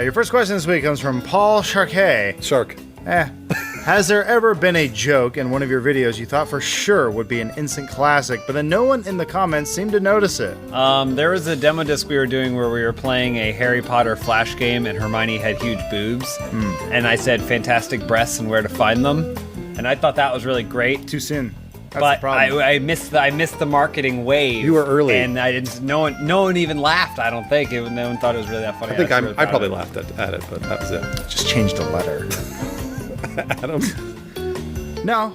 Your first question this week comes from Paul Charquet. Shark. Has there ever been a joke in one of your videos you thought for sure would be an instant classic, but then no one in the comments seemed to notice it? There was a demo disc we were doing where we were playing a Harry Potter flash game and Hermione had huge boobs. And I said fantastic breasts and where to find them. And I thought that was really great. Too soon. That's But the problem. I missed the marketing wave. You were early. and I didn't. No one even laughed. I don't think. No one thought it was really that funny. I think was really I proud probably of it. laughed at it, but that was it. Just changed a letter. Adam? No.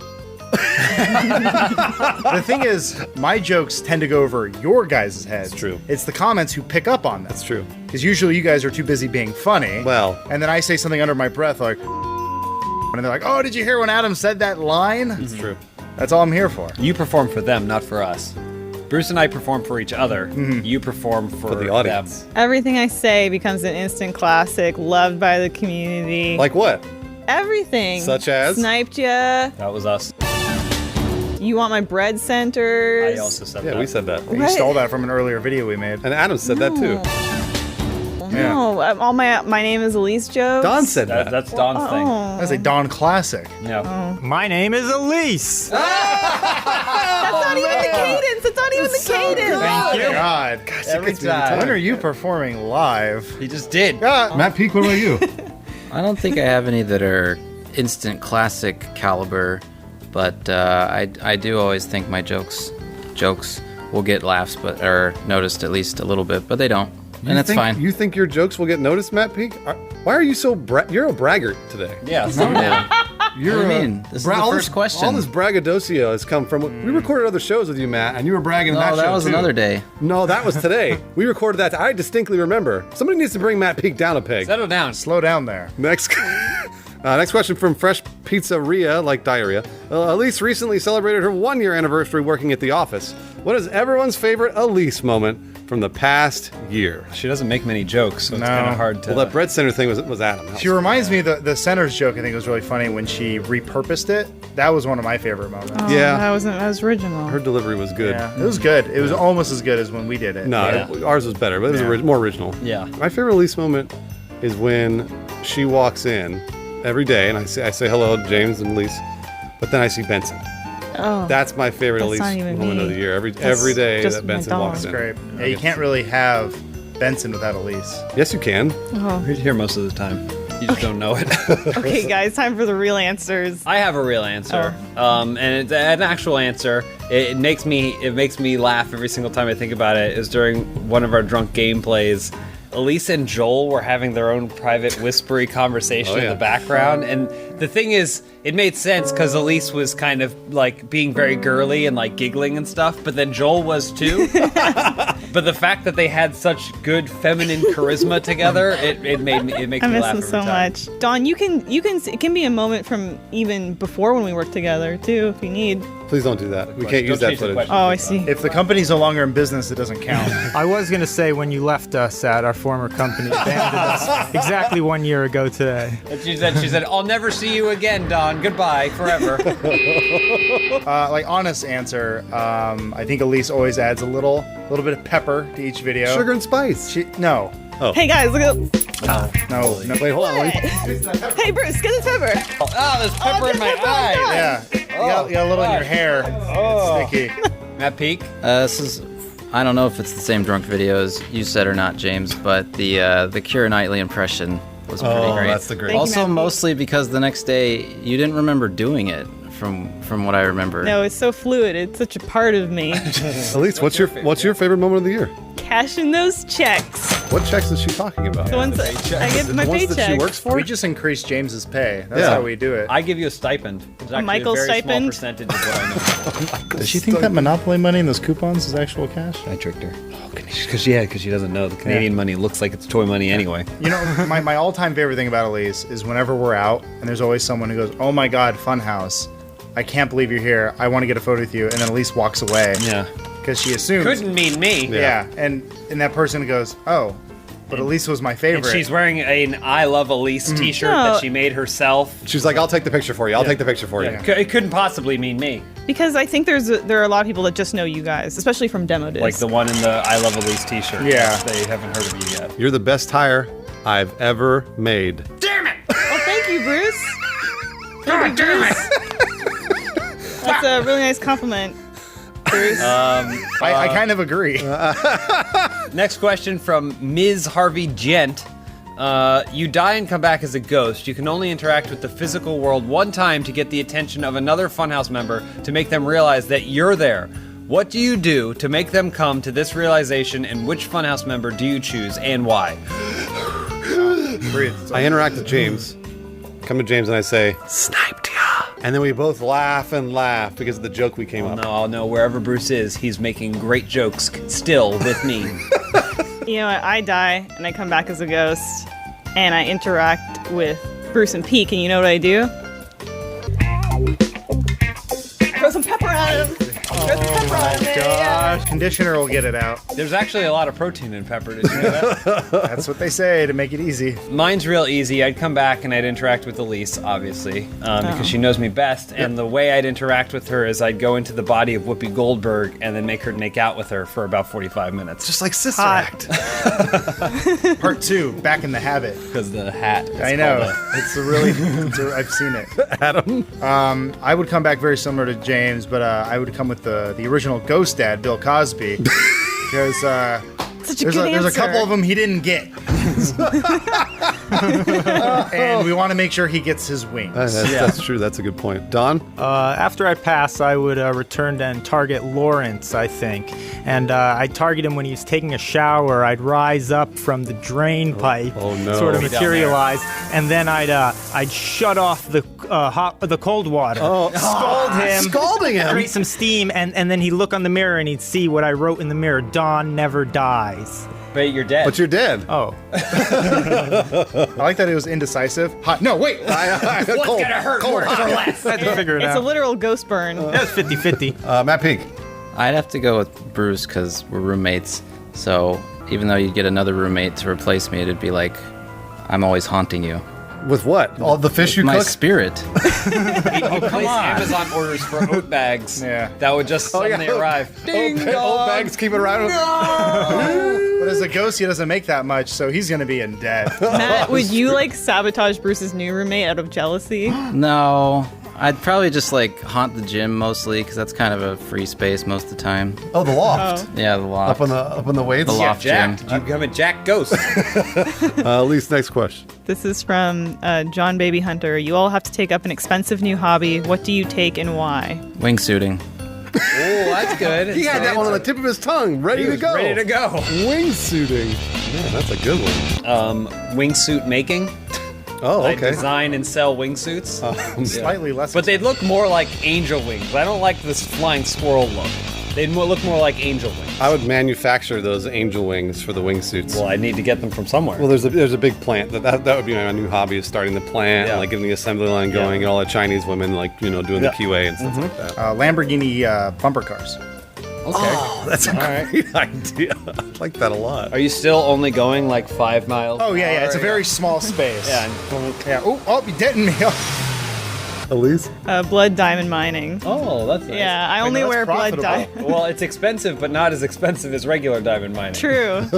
The thing is, my jokes tend to go over your guys' heads. That's true. It's the comments who pick up on them. That's true. Because usually you guys are too busy being funny. Well. And then I say something under my breath like, and they're like, oh, did you hear when Adam said that line? It's true. That's all I'm here for. You perform for them, not for us. Bruce and I perform for each other. You perform for the audience. them. Everything I say becomes an instant classic, loved by the community. Like what? everything. Such as? Sniped ya. That was us. You want my bread centers? I also said Yeah, that. we said that. You stole that from an earlier video we made. And Adam said that too. No, all my name is Elise jokes. Don said that. That's Don's thing. That's a Don classic. Yeah. My name is Elise. That's not even the cadence. It's not even the cadence. Thank you. God. Every time. When are you performing live? He just did. Matt Peak, what about you? I don't think I have any that are instant classic caliber, but I do always think my jokes will get laughs, but are noticed at least a little bit, but they don't, and that's fine. You think your jokes will get noticed, Matt Peak? Why are you so you're a braggart today? Yeah. You're What do you mean? This is the first question. All this braggadocio has come from. We recorded other shows with you, Matt, and you were bragging. No, that that show was too. another day. No, that was today. We recorded that. I distinctly remember. Somebody needs to bring Matt Peak down a peg. Settle down. Slow down there. Next question from Fresh Pizzeria, like diarrhea. Elise recently celebrated her 1-year anniversary working at the office. What is everyone's favorite Elise moment from the past year? She doesn't make many jokes, so it's No. kind of hard to. Well, that bread center thing was Adam. She reminds me of the Center's joke. I think was really funny when she repurposed it. That was one of my favorite moments. Oh, Yeah. that was original. Her delivery was good. Yeah, it was good. It was almost as good as when we did it. No, ours was better, but it was Yeah. more original. Yeah. My favorite Elise moment is when she walks in every day, and I say hello to James and Elise, but then I see Benson. Oh. That's my favorite That's Elise not even moment me. of the year. Every That's day just that my Benson dog. walks in. Great. Yeah, you can't really have Benson without Elise. Yes, you can. Oh. He's here most of the time. You just don't know it. Okay, guys, time for the real answers. I have a real answer, and it's an actual answer. It makes me laugh every single time I think about it. Is during one of our drunk gameplays, Elise and Joel were having their own private whispery conversation in the background, and the thing is, it made sense because Elise was kind of like being very girly and like giggling and stuff, but then Joel was too. But the fact that they had such good feminine charisma together, it makes I me miss laugh him every so time. much. Dawn, you can. It can be a moment from even before when we worked together too, if you need. Please don't do that. We can't use that footage. Oh, I see. If the company's no longer in business, it doesn't count. I was going to say when you left us at our former company, abandoned us exactly 1 year ago today. And she said, "I'll never see you again, Don. Goodbye forever." Like honest answer, I think Elise always adds a little bit of pepper to each video. Sugar and spice. No. Oh. Hey guys, look at. No. Wait, hold on. Hey Bruce, get the pepper. Oh, there's pepper in my eye. Yeah. You got a little in your hair. It's sticky. Matt Peak. This is, I don't know if it's the same drunk video as you said or not, James, but the Keira Knightley impression was pretty great. That's the great. Thank you, Also, Matt Peak. mostly because the next day you didn't remember doing it, from what I remember. No, it's so fluid. It's such a part of me. Elise, what's your favorite moment of the year? Cashing those checks. What checks is she talking about? The ones that I get my The ones that she paycheck. works for? We just increased James's pay. That's Yeah. how we do it. I give you a stipend. It's actually Michael's a very stipend? small percentage of what I know. Does she think that Monopoly money and those coupons is actual cash? I tricked her. Because she doesn't know the Canadian money looks like it's toy money anyway. You know, my all-time favorite thing about Elise is whenever we're out and there's always someone who goes, "Oh my God, Funhouse! I can't believe you're here. I want to get a photo with you," and then Elise walks away. Yeah. Because she assumes. Couldn't mean me. Yeah, and that person goes, "Oh, but Elise was my favorite." And she's wearing an I Love Elise t-shirt No. that she made herself. She's like, I'll take the picture for you. I'll take the picture for you. It couldn't possibly mean me. Because I think there are a lot of people that just know you guys, especially from Demo Disc. Like the one in the I Love Elise t-shirt. Yeah. They haven't heard of you yet. You're the best hire I've ever made. Oh, thank you, Bruce. Thank you, Bruce. That's a really nice compliment, Bruce. I kind of agree. Next question from Ms. Harvey Gent. You die and come back as a ghost. You can only interact with the physical world one time to get the attention of another Funhouse member to make them realize that you're there. What do you do to make them come to this realization, and which Funhouse member do you choose and why? Breathe. I interact with James. Come to James and I say, "Sniped ya!" And then we both laugh and laugh because of the joke we came up with. No, I'll know wherever Bruce is, he's making great jokes still with me. You know what? I die and I come back as a ghost, and I interact with Bruce and Peak, and you know what I do? Throw some pepper on him. Throw some pepper on him. There you go. Conditioner will get it out. There's actually a lot of protein in pepper. Did you know that? That's what they say to make it easy. Mine's real easy. I'd come back and I'd interact with Elise, obviously, because she knows me best. And the way I'd interact with her is I'd go into the body of Whoopi Goldberg and then make out with her for about 45 minutes. Just like Sister Act. Part 2, Back in the Habit. Because the hat. I know. It's a really. I've seen it. Adam? I would come back very similar to James, but I would come with the original Ghost Dad, Bill Cosby, because there's a couple of them he didn't get, and we want to make sure he gets his wings. That's true. That's a good point. Don? After I pass, I would return and target Lawrence, I think. And I'd target him when he's taking a shower. I'd rise up from the drain pipe, sort of materialize, and then I'd shut off the cold water, scald him, scalding him, create some steam, and then he'd look on the mirror and he'd see what I wrote in the mirror: Dawn never dies. But you're dead. But you're dead. Oh. I like that it was indecisive. Hot. No, wait. What's gonna hurt more or less? I had to figure it out. It's a literal ghost burn. That was 50-50. Matt Peak. I'd have to go with Bruce because we're roommates. So even though you'd get another roommate to replace me, it'd be like I'm always haunting you. With what? All the fish you My cook? spirit. He'd place Amazon orders for oat bags. That would just suddenly arrive. Ding oat bags keep it around. But as a ghost, he doesn't make that much, so he's gonna be in debt. Matt, would you sabotage Bruce's new roommate out of jealousy? No. I'd probably just haunt the gym mostly because that's kind of a free space most of the time. Oh, the loft. Yeah, the loft. Up on the weights. The loft gym. Did you become a Jack Ghost? Elise, next question. This is from John Baby Hunter. You all have to take up an expensive new hobby. What do you take and why? Wingsuiting. Oh, that's good. He had that one on the tip of his tongue, ready to go. Ready to go. Wingsuiting. Yeah, that's a good one. Wingsuit making. Oh, I okay. design and sell wingsuits. Slightly less. But they'd look more like angel wings. I don't like this flying squirrel look. They'd look more like angel wings. I would manufacture those angel wings for the wingsuits. Well, I need to get them from somewhere. Well, there's a big plant. That would be my new hobby, is starting the plant, getting the assembly line going, and all the Chinese women doing the QA and stuff like that. Lamborghini bumper cars. Okay. Oh, that's a great idea. I like that a lot. Are you still only going 5 miles? Oh yeah. It's a very small space. Yeah. Oh, you deadened me. Elise? Blood diamond mining. Oh, that's nice. Yeah, I only wear blood diamond. Well, it's expensive, but not as expensive as regular diamond mining. True.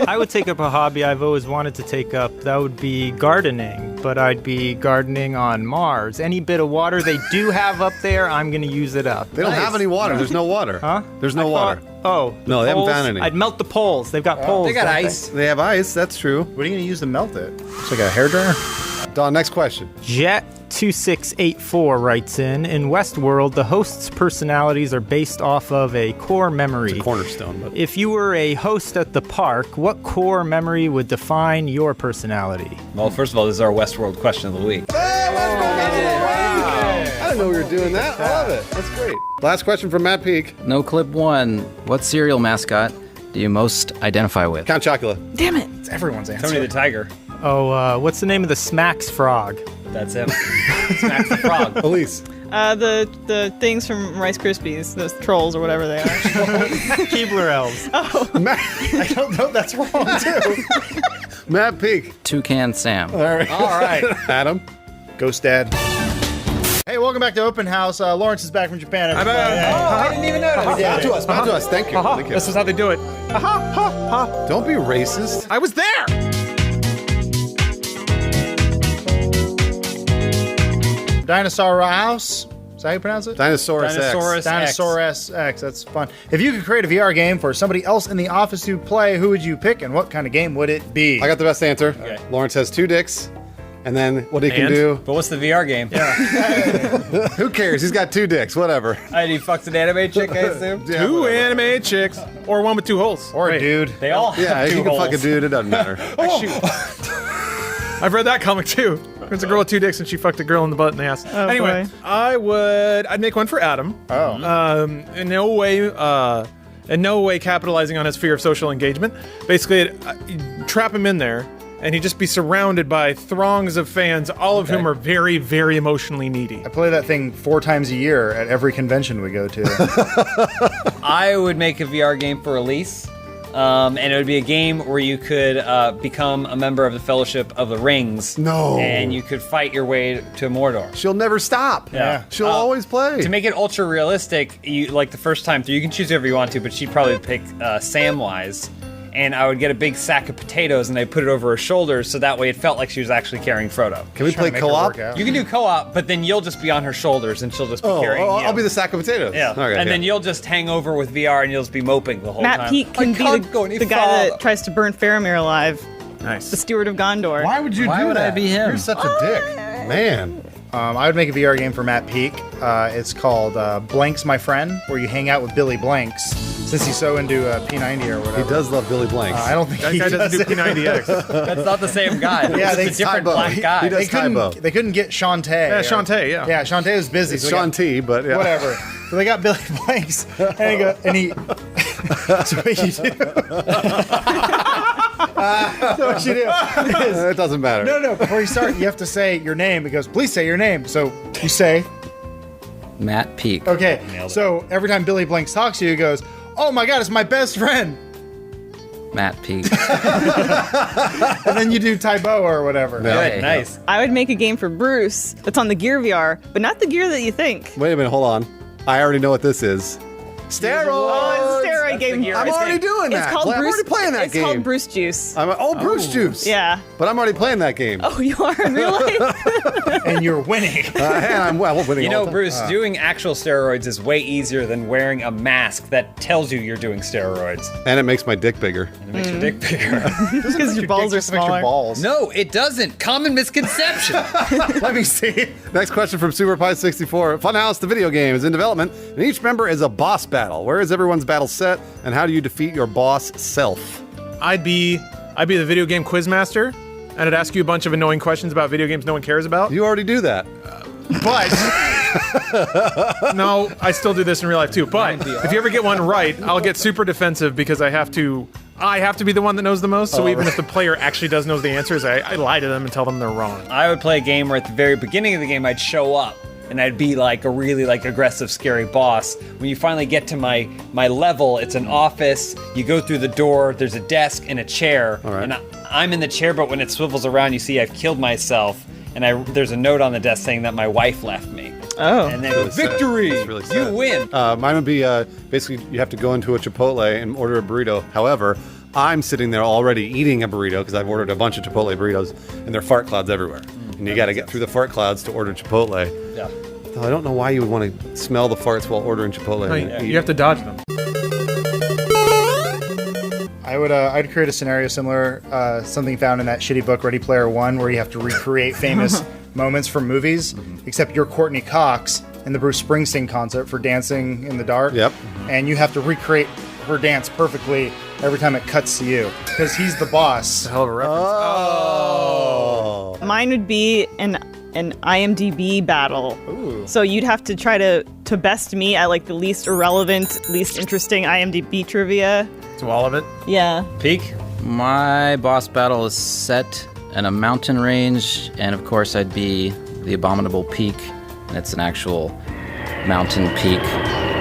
I would take up a hobby I've always wanted to take up. That would be gardening, but I'd be gardening on Mars. Any bit of water they do have up there, I'm going to use it up. They don't have any water. There's no water. Huh? There's no water. Oh. No, they haven't found any. I'd melt the poles. They've got poles. They got don't ice. They have ice, that's true. What are you gonna use to melt it? It's like a hairdryer. Don, next question. Jet2684 writes in Westworld, the host's personalities are based off of a core memory. It's a cornerstone. But If you were a host at the park, what core memory would define your personality? Well, first of all, this is our Westworld question of the week. I didn't know we were doing that. I love it. That's great. Last question from Matt Peak. No clip 1. What cereal mascot do you most identify with? Count Chocula. Damn it. It's everyone's answer. Tony the Tiger. Oh, what's the name of the Smacks frog? That's him. Smacks the frog. Elise. The things from Rice Krispies, those trolls or whatever they are. Keebler elves. Oh. I don't know. That's wrong too. Matt Peak. Toucan Sam. All right. Adam. Ghost Dad. Hey, welcome back to Open House. Lawrence is back from Japan. Everybody. I didn't even notice. Bow to us. Bow to us. Thank you. Thank you. This is how they do it. Don't be racist. I was there. Dinosaur House. Is that how you pronounce it? Dinosaurus X. Dinosaurus X. That's fun. If you could create a VR game for somebody else in the office to play, who would you pick and what kind of game would it be? I got the best answer. Okay. Lawrence has 2 dicks. And then what he can do. But what's the VR game? Yeah. Who cares? He's got 2 dicks. Whatever. He fucks an anime chick, I assume. Yeah, Two whatever. anime chicks, or one with 2 holes. Or a dude. They all have Yeah, if 2 you can holes. fuck a dude, it doesn't matter. I've read that comic too. It's a girl with 2 dicks and she fucked a girl in the butt and the ass. Oh, Anyway, boy. I'd make one for Adam. Oh. In no way capitalizing on his fear of social engagement. Basically, you trap him in there, and he'd just be surrounded by throngs of fans, all of whom are very, very emotionally needy. I play that thing 4 times a year at every convention we go to. I would make a VR game for release. And it would be a game where you could become a member of the Fellowship of the Rings. No. And you could fight your way to Mordor. She'll never stop. Yeah. She'll always play. To make it ultra realistic, you like the first time through, you can choose whoever you want to, but she'd probably pick Samwise. And I would get a big sack of potatoes and I'd put it over her shoulders so that way it felt like she was actually carrying Frodo. Can we play co-op? You can do co-op, but then you'll just be on her shoulders and she'll just be carrying you. I'll be the sack of potatoes. Yeah. Okay, and then you'll just hang over with VR and you'll just be moping the whole time. Matt Peake can be the guy that tries to burn Faramir alive. Nice. The Steward of Gondor. Why would you do that? Why would I be him? You're such a dick. Man. I would make a VR game for Matt Peake. It's called Blanks My Friend, where you hang out with Billy Blanks, since he's so into P90 or whatever. He does love Billy Blanks. I don't think That he guy does doesn't do P90X. That's not the same guy. Yeah, It's a different black guy. He does They couldn't get Shantae. Yeah, Shantae, yeah. Yeah, Shantae was busy. It's so they Sean got- T, but yeah. Whatever. So they got Billy Blanks, and he so what you do. So what you do is, It doesn't matter. no, before you start, you have to say your name. It goes, please say your name. So you say, Matt Peake. okay. So every time Billy Blanks talks to you, he goes, oh my God, it's my best friend. Matt Peake. And then you do Tybo or whatever. Good, nice. I would make a game for Bruce that's on the Gear VR, but not the gear that you think. Wait a minute, hold on. I already know what this is. Steroids! Oh, it's a steroid game. I'm already doing that. It's called I'm Bruce. already playing that it's game. called Bruce Juice. Bruce Juice. Yeah. But I'm already playing that game. Oh, you are in real life? And you're winning. And I'm winning You all know, the time. Bruce, doing actual steroids is way easier than wearing a mask that tells you you're doing steroids. And it makes my dick bigger. And it makes your dick bigger. Because your balls are smaller. Balls. No, it doesn't. Common misconception. Let me see. Next question from Super Pie 64. Funhouse, the video game, is in development, and each member is a boss battle. Where is everyone's battle set, and how do you defeat your boss self? I'd be the video game quizmaster, and I'd ask you a bunch of annoying questions about video games no one cares about. You already do that. But no, I still do this in real life too. But if you ever get one right, I'll get super defensive because I have to be the one that knows the most. So even if the player actually does know the answers, I lie to them and tell them they're wrong. I would play a game where at the very beginning of the game I'd show up and I'd be like a really like aggressive, scary boss. When you finally get to my level, it's an office. You go through the door. There's a desk and a chair. All right. And I'm in the chair, but when it swivels around, you see I've killed myself. And there's a note on the desk saying that my wife left me. Oh. And then victory! It's really sad. You win. Mine would be basically you have to go into a Chipotle and order a burrito. However, I'm sitting there already eating a burrito because I've ordered a bunch of Chipotle burritos, and there are fart clouds everywhere. And you got to get through the fart clouds to order Chipotle. Yeah. Though I don't know why you would want to smell the farts while ordering Chipotle. No, and you have to dodge them. I'd create a scenario similar, something found in that shitty book Ready Player One, where you have to recreate famous moments from movies, except you're Courtney Cox in the Bruce Springsteen concert for Dancing in the Dark. Yep. And you have to recreate her dance perfectly every time it cuts to you, because he's the boss. Hell of a reference. Oh. Mine would be an IMDb battle. Ooh. So you'd have to try to best me at like the least irrelevant, least interesting IMDb trivia. So all of it? Yeah. Peak? My boss battle is set in a mountain range, and of course I'd be the Abominable Peak, and it's an actual mountain peak.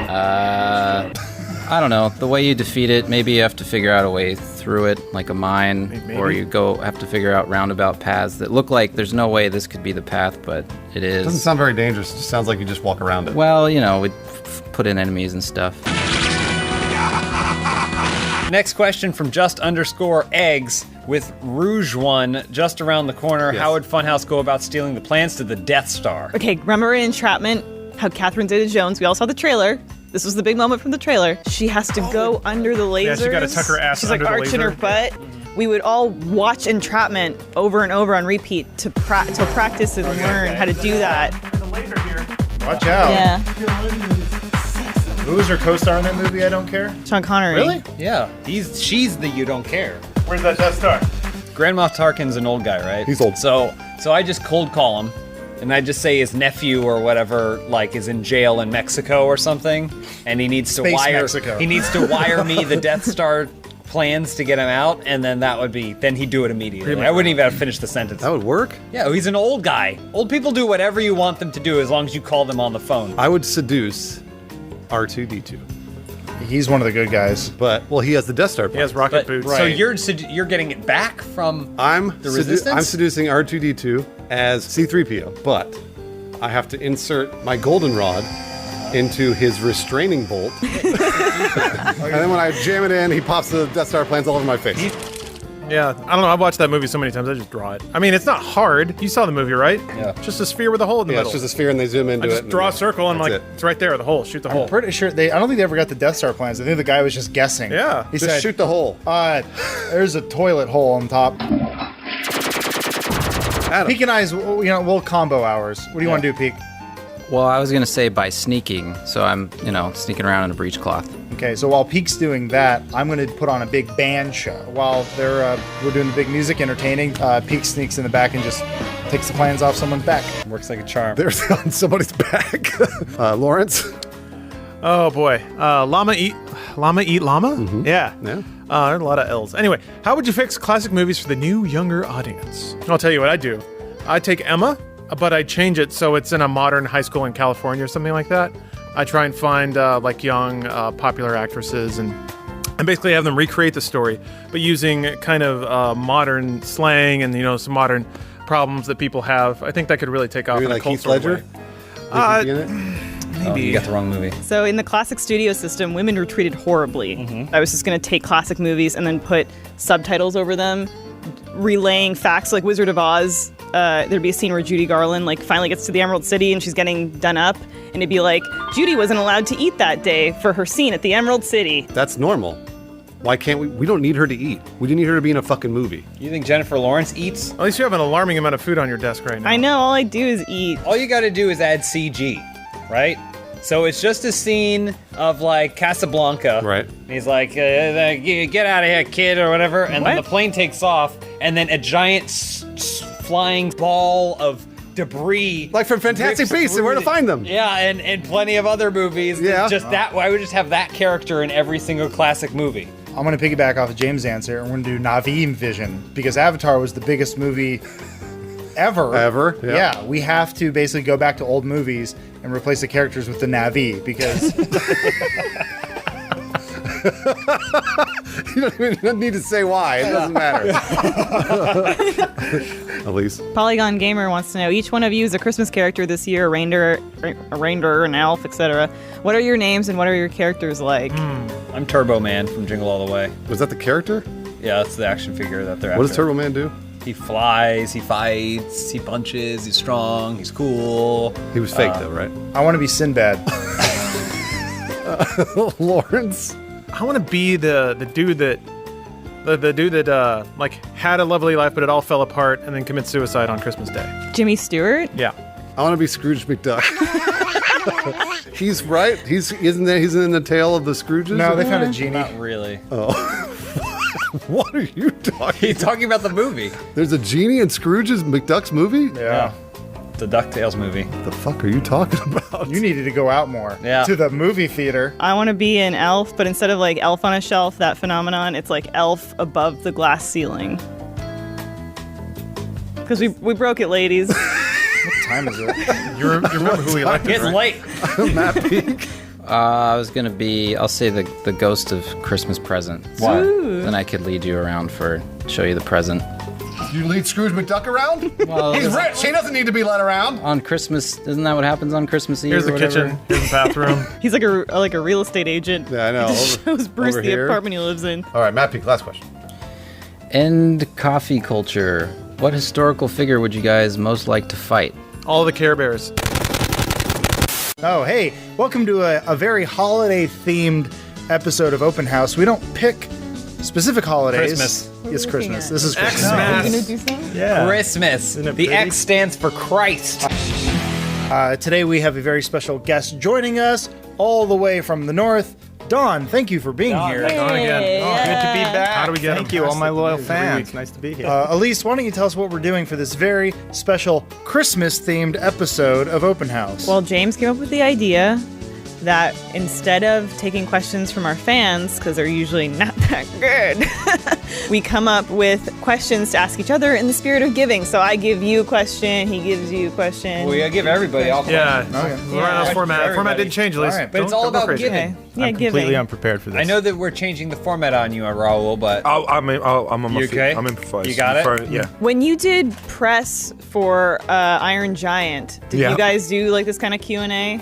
I don't know. The way you defeat it, maybe you have to figure out a way through it, like a mine, Maybe. or you have to figure out roundabout paths that look like there's no way this could be the path, but it is. It doesn't sound very dangerous. It just sounds like you just walk around it. Well, you know, we'd put in enemies and stuff. Next question from just_eggs with Rouge One just around the corner. Yes. How would Funhouse go about stealing the plans to the Death Star? Okay, remember in Entrapment how Catherine Zeta-Jones, we all saw the trailer. This was the big moment from the trailer. She has to go under the lasers. Yeah, she gotta tuck her ass She's under like the arching laser. her butt. We would all watch Entrapment over and over on repeat to practice and learn how to do that. Watch out. Yeah. Who was her co-star in that movie? I don't care. Sean Connery. Really? Yeah, she's the you don't care. Where's that Death Star? Grand Moff Tarkin's an old guy, right? He's old. So I just cold call him, and I just say his nephew or whatever, like, is in jail in Mexico or something, and he needs to Space wire Mexico. he needs to wire me the Death Star plans to get him out, and then then he'd do it immediately. I wouldn't even have to finish the sentence. That would work? Yeah, he's an old guy. Old people do whatever you want them to do as long as you call them on the phone. I would seduce R2-D2. He's one of the good guys. But, well, he has the Death Star plans. He has rocket boots. So you're getting it back from the Resistance? I'm seducing R2-D2 as C-3PO, but I have to insert my goldenrod into his restraining bolt. And then when I jam it in, he pops the Death Star plans all over my face. Yeah, I don't know. I've watched that movie so many times. I just draw it. I mean, it's not hard. You saw the movie, right? Yeah. Just a sphere with a hole in the middle. It's just a sphere, and they zoom into I it. just draw a circle, and I'm like, it's right there, the hole. Shoot the hole. I'm pretty sure I don't think they ever got the Death Star plans. I think the guy was just guessing. Yeah. He Just said, shoot the hole. There's a toilet hole on top. Adam. Peek and I's, we'll combo ours. What do you want to do, Peek? Well, I was going to say by sneaking, so I'm, sneaking around in a breechcloth. Okay, so while Peek's doing that, I'm going to put on a big band show. While we're doing the big music entertaining, Peek sneaks in the back and just takes the plans off someone's back. Works like a charm. There's on somebody's back. Lawrence? Oh, boy. Llama eat llama? Mm-hmm. Yeah. There's a lot of L's. Anyway, how would you fix classic movies for the new, younger audience? I'll tell you what I do. I take Emma, but I change it so it's in a modern high school in California or something like that. I try and find young popular actresses and basically have them recreate the story, but using kind of modern slang and some modern problems that people have. I think that could really take off. Maybe in a like cult Heath sort of Ledger? way. Maybe. You got the wrong movie. So in the classic studio system, women were treated horribly. I was just going to take classic movies and then put subtitles over them, relaying facts like Wizard of Oz. There'd be a scene where Judy Garland finally gets to the Emerald City and she's getting done up, and it'd be like, Judy wasn't allowed to eat that day for her scene at the Emerald City. That's normal. Why can't we? We don't need her to eat. We didn't need her to be in a fucking movie. You think Jennifer Lawrence eats? At least you have an alarming amount of food on your desk right now. I know, all I do is eat. All you gotta do is add CG, right? So it's just a scene of Casablanca. Right. And he's like, get out of here, kid, or whatever. And then the plane takes off, and then a giant flying ball of debris. Like from Fantastic Beasts and Where to Find Them. Yeah, and plenty of other movies. Yeah. Just that. I would just have that character in every single classic movie. I'm going to piggyback off of James' answer, and we're going to do Na'vi vision, because Avatar was the biggest movie ever. Yeah. We have to basically go back to old movies and replace the characters with the Na'vi, because You don't need to say why. It doesn't matter. Elise. Polygon Gamer wants to know, each one of you is a Christmas character this year, a reindeer, an elf, etc. What are your names and what are your characters like? I'm Turbo Man from Jingle All the Way. Was that the character? Yeah, that's the action figure that they're after. What does Turbo Man do? He flies, he fights, he punches, he's strong, he's cool. He was fake though, right? I want to be Sinbad. Lawrence. I want to be the dude that had a lovely life, but it all fell apart, and then commits suicide on Christmas Day. Jimmy Stewart? Yeah. I want to be Scrooge McDuck. He's right. He's in the tale of the Scrooges. No, they found a genie. Not really. Oh. What are you talking? He's talking about the movie. There's a genie in Scrooge's McDuck's movie? Yeah. The DuckTales movie. What the fuck are you talking about? You needed to go out more. Yeah. To the movie theater. I want to be an elf, but instead of elf on a shelf, that phenomenon, it's elf above the glass ceiling. Because we broke it, ladies. What time is it? You remember who we elected, It's right? late. Matt Peak. I was gonna be. I'll say the ghost of Christmas present. Why? Ooh. Then I could lead you around show you the present. You lead Scrooge McDuck around? Well, He's rich. He doesn't need to be led around. On Christmas, isn't that what happens on Christmas Eve? Here's or the whatever? kitchen. Here's the bathroom. He's like a real estate agent. Yeah, I know. He just shows Bruce over the here. apartment he lives in. All right, Matt Peak, last question. End coffee culture. What historical figure would you guys most like to fight? All the Care Bears. Oh, hey, welcome to a very holiday-themed episode of Open House. We don't pick specific holidays. Christmas. It's Christmas. This is Christmas. Xmas. Are you gonna do something? Yeah. Christmas. Isn't it The pretty? X stands for Christ. Today we have a very special guest joining us all the way from the north. Dawn, thank you for being here. Dawn again. Good to be back. How do we get Thank him? you, all my loyal Every fans. week. Nice to be here. Elise, why don't you tell us what we're doing for this very special Christmas-themed episode of Open House? Well, James came up with the idea, that instead of taking questions from our fans, because they're usually not that good, we come up with questions to ask each other in the spirit of giving. So I give you a question, he gives you a question. Well, we gotta give everybody all Yeah. Okay. We're on a format. Format didn't change, at least. All right. But it's all Don't go about crazy. giving. Yeah, I'm completely giving. unprepared for this. I know that we're changing the format on you, Raul, but I'm on my You feet. okay? I'm improvised. You got it? Yeah. When you did press for Iron Giant, did Yeah. you guys do like this kind of Q&A?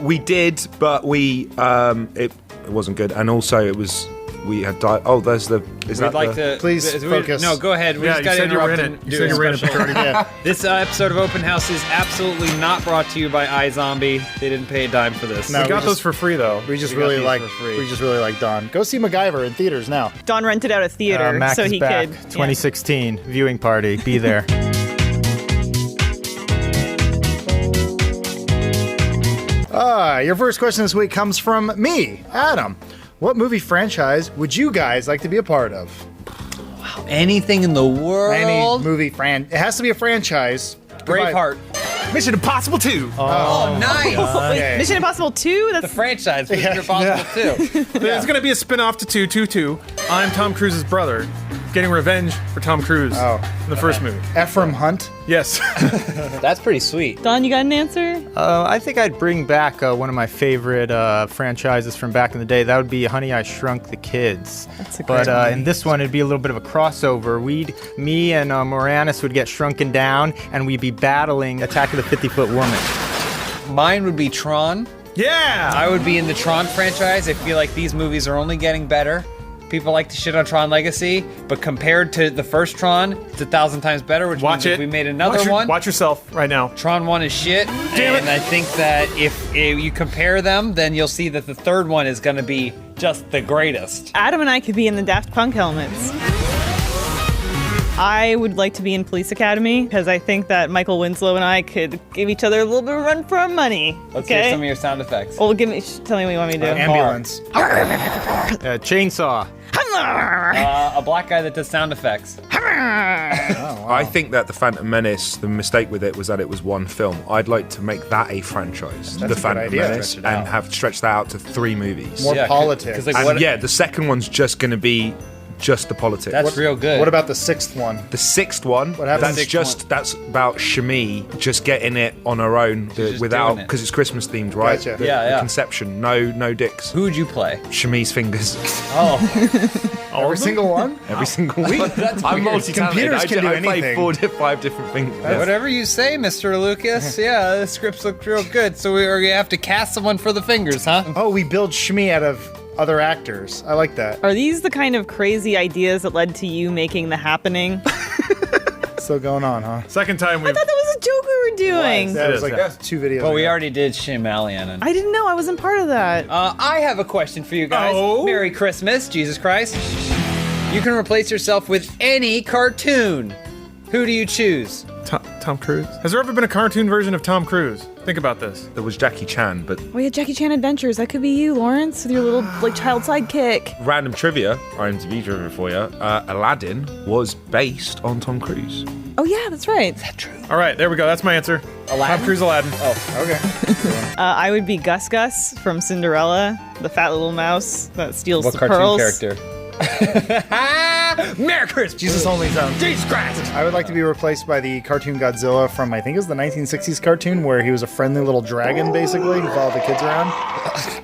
We did, but it wasn't good, and also we had died. Oh, there's the. Is we'd that like the, to Please focus. No, go ahead. We Yeah, just you got to said you were interrupt in and it. You do said a you were in it, special- Patrick. Yeah. This episode of Open House is absolutely not brought to you by iZombie. They didn't pay a dime for this. No, We got just- those for free, though. We just We got really these like for free. we just really like Don. Go see MacGyver in theaters now. Don rented out a theater Mac so is he back. could. 2016 viewing party. Be there. Your first question this week comes from me, Adam. What movie franchise would you guys like to be a part of? Anything in the world. Any movie it has to be a franchise. Braveheart. Mission Impossible 2. Oh, nice. Okay. Mission Impossible 2? The That's franchise Mission Impossible too. There's going to be a spin-off to 222. I'm Tom Cruise's brother, getting revenge for Tom Cruise in the first movie. Ephraim Hunt. Yes. That's pretty sweet. Don, you got an answer? I think I'd bring back one of my favorite franchises from back in the day. That would be Honey, I Shrunk the Kids. That's a But great one. in this one, it'd be a little bit of a crossover. Me and Moranis would get shrunken down, and we'd be battling Attack of the 50-Foot Woman. Mine would be Tron. Yeah. I would be in the Tron franchise. I feel like these movies are only getting better. People like to shit on Tron Legacy, but compared to the first Tron, it's 1,000 times better, which Watch means it. if we made another one, Watch yourself right now. Tron 1 is shit. Damn it. And I think that if you compare them, then you'll see that the third one is going to be just the greatest. Adam and I could be in the Daft Punk helmets. I would like to be in Police Academy because I think that Michael Winslow and I could give each other a little bit of a run for our money. Let's hear okay? some of your sound effects. Well, tell me what you want me to do. Ambulance. Chainsaw. A black guy that does sound effects. I think that the Phantom Menace, the mistake with it was that it was one film. I'd like to make that a franchise, That's a the good Phantom idea. Menace, Stretch it out. and have stretched that out to 3 movies. More Yeah, politics. 'cause, like, And what- yeah, the second one's just going to be just the politics. That's real good. What about the sixth one? The sixth one, What happens? that's about Shami just getting it on her own just without, doing it. because it's Christmas themed, right? Gotcha. The, Yeah, the yeah. conception, no dicks. Who would you play? Shami's fingers. Oh, Every single one? Every single week. that's I'm weird. multi-talented. Computers can do I play anything. 5 different things. Whatever you say, Mr. Lucas. Yeah, the scripts look real good. So we have to cast someone for the fingers, huh? Oh, we build Shmi out of other actors. I like that. Are these the kind of crazy ideas that led to you making The Happening? Still going on, huh? Second time I we've. thought that was a joke we were doing. That was is, like yeah. 2 videos. Well, we ago. already did Shyamalan. I didn't know. I wasn't part of that. I have a question for you guys. Oh? Merry Christmas, Jesus Christ. You can replace yourself with any cartoon. Who do you choose? Tom Cruise. Has there ever been a cartoon version of Tom Cruise? Think about this. There was Jackie Chan, but We had Jackie Chan Adventures. That could be you, Lawrence, with your little child sidekick. random trivia, IMDb trivia for you. Aladdin was based on Tom Cruise. Oh yeah, that's right. All right, there we go. That's my answer. Aladdin? Tom Cruise Aladdin. Oh, Okay. I would be Gus Gus from Cinderella, the fat little mouse that steals what the cartoon pearls. character? Merry Christmas. Jesus only zone. Jesus Christ. I would like to be replaced by the cartoon Godzilla from, I think it was the 1960s cartoon, where he was a friendly little dragon, basically, who followed the kids around.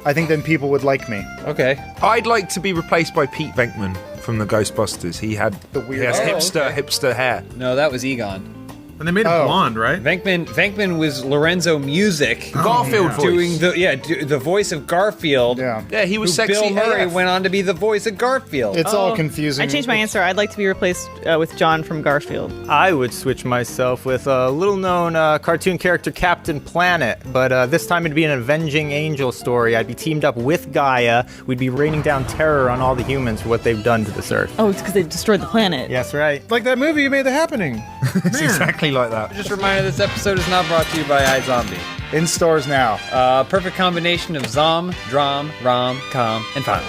I think then people would like me. Okay. I'd like to be replaced by Pete Venkman from the Ghostbusters. He had The weird- he has Oh, hipster hair. No, that was Egon. And they made him Oh. blonde, right? Venkman was Lorenzo Music. Garfield voice. Doing the voice of Garfield. Yeah. Yeah, he was who sexy Bill Murray AF. went on to be the voice of Garfield. It's all confusing. I changed my answer. I'd like to be replaced with John from Garfield. I would switch myself with a little-known cartoon character, Captain Planet, but this time it'd be an avenging angel story. I'd be teamed up with Gaia. We'd be raining down terror on all the humans for what they've done to this Earth. Oh, it's because they destroyed the planet. Yes, right. Like that movie you made The Happening. It's exactly like that. Just a reminder, this episode is not brought to you by iZombie. In stores now. Perfect combination of Zom, Drom, Rom, Com, and Fun.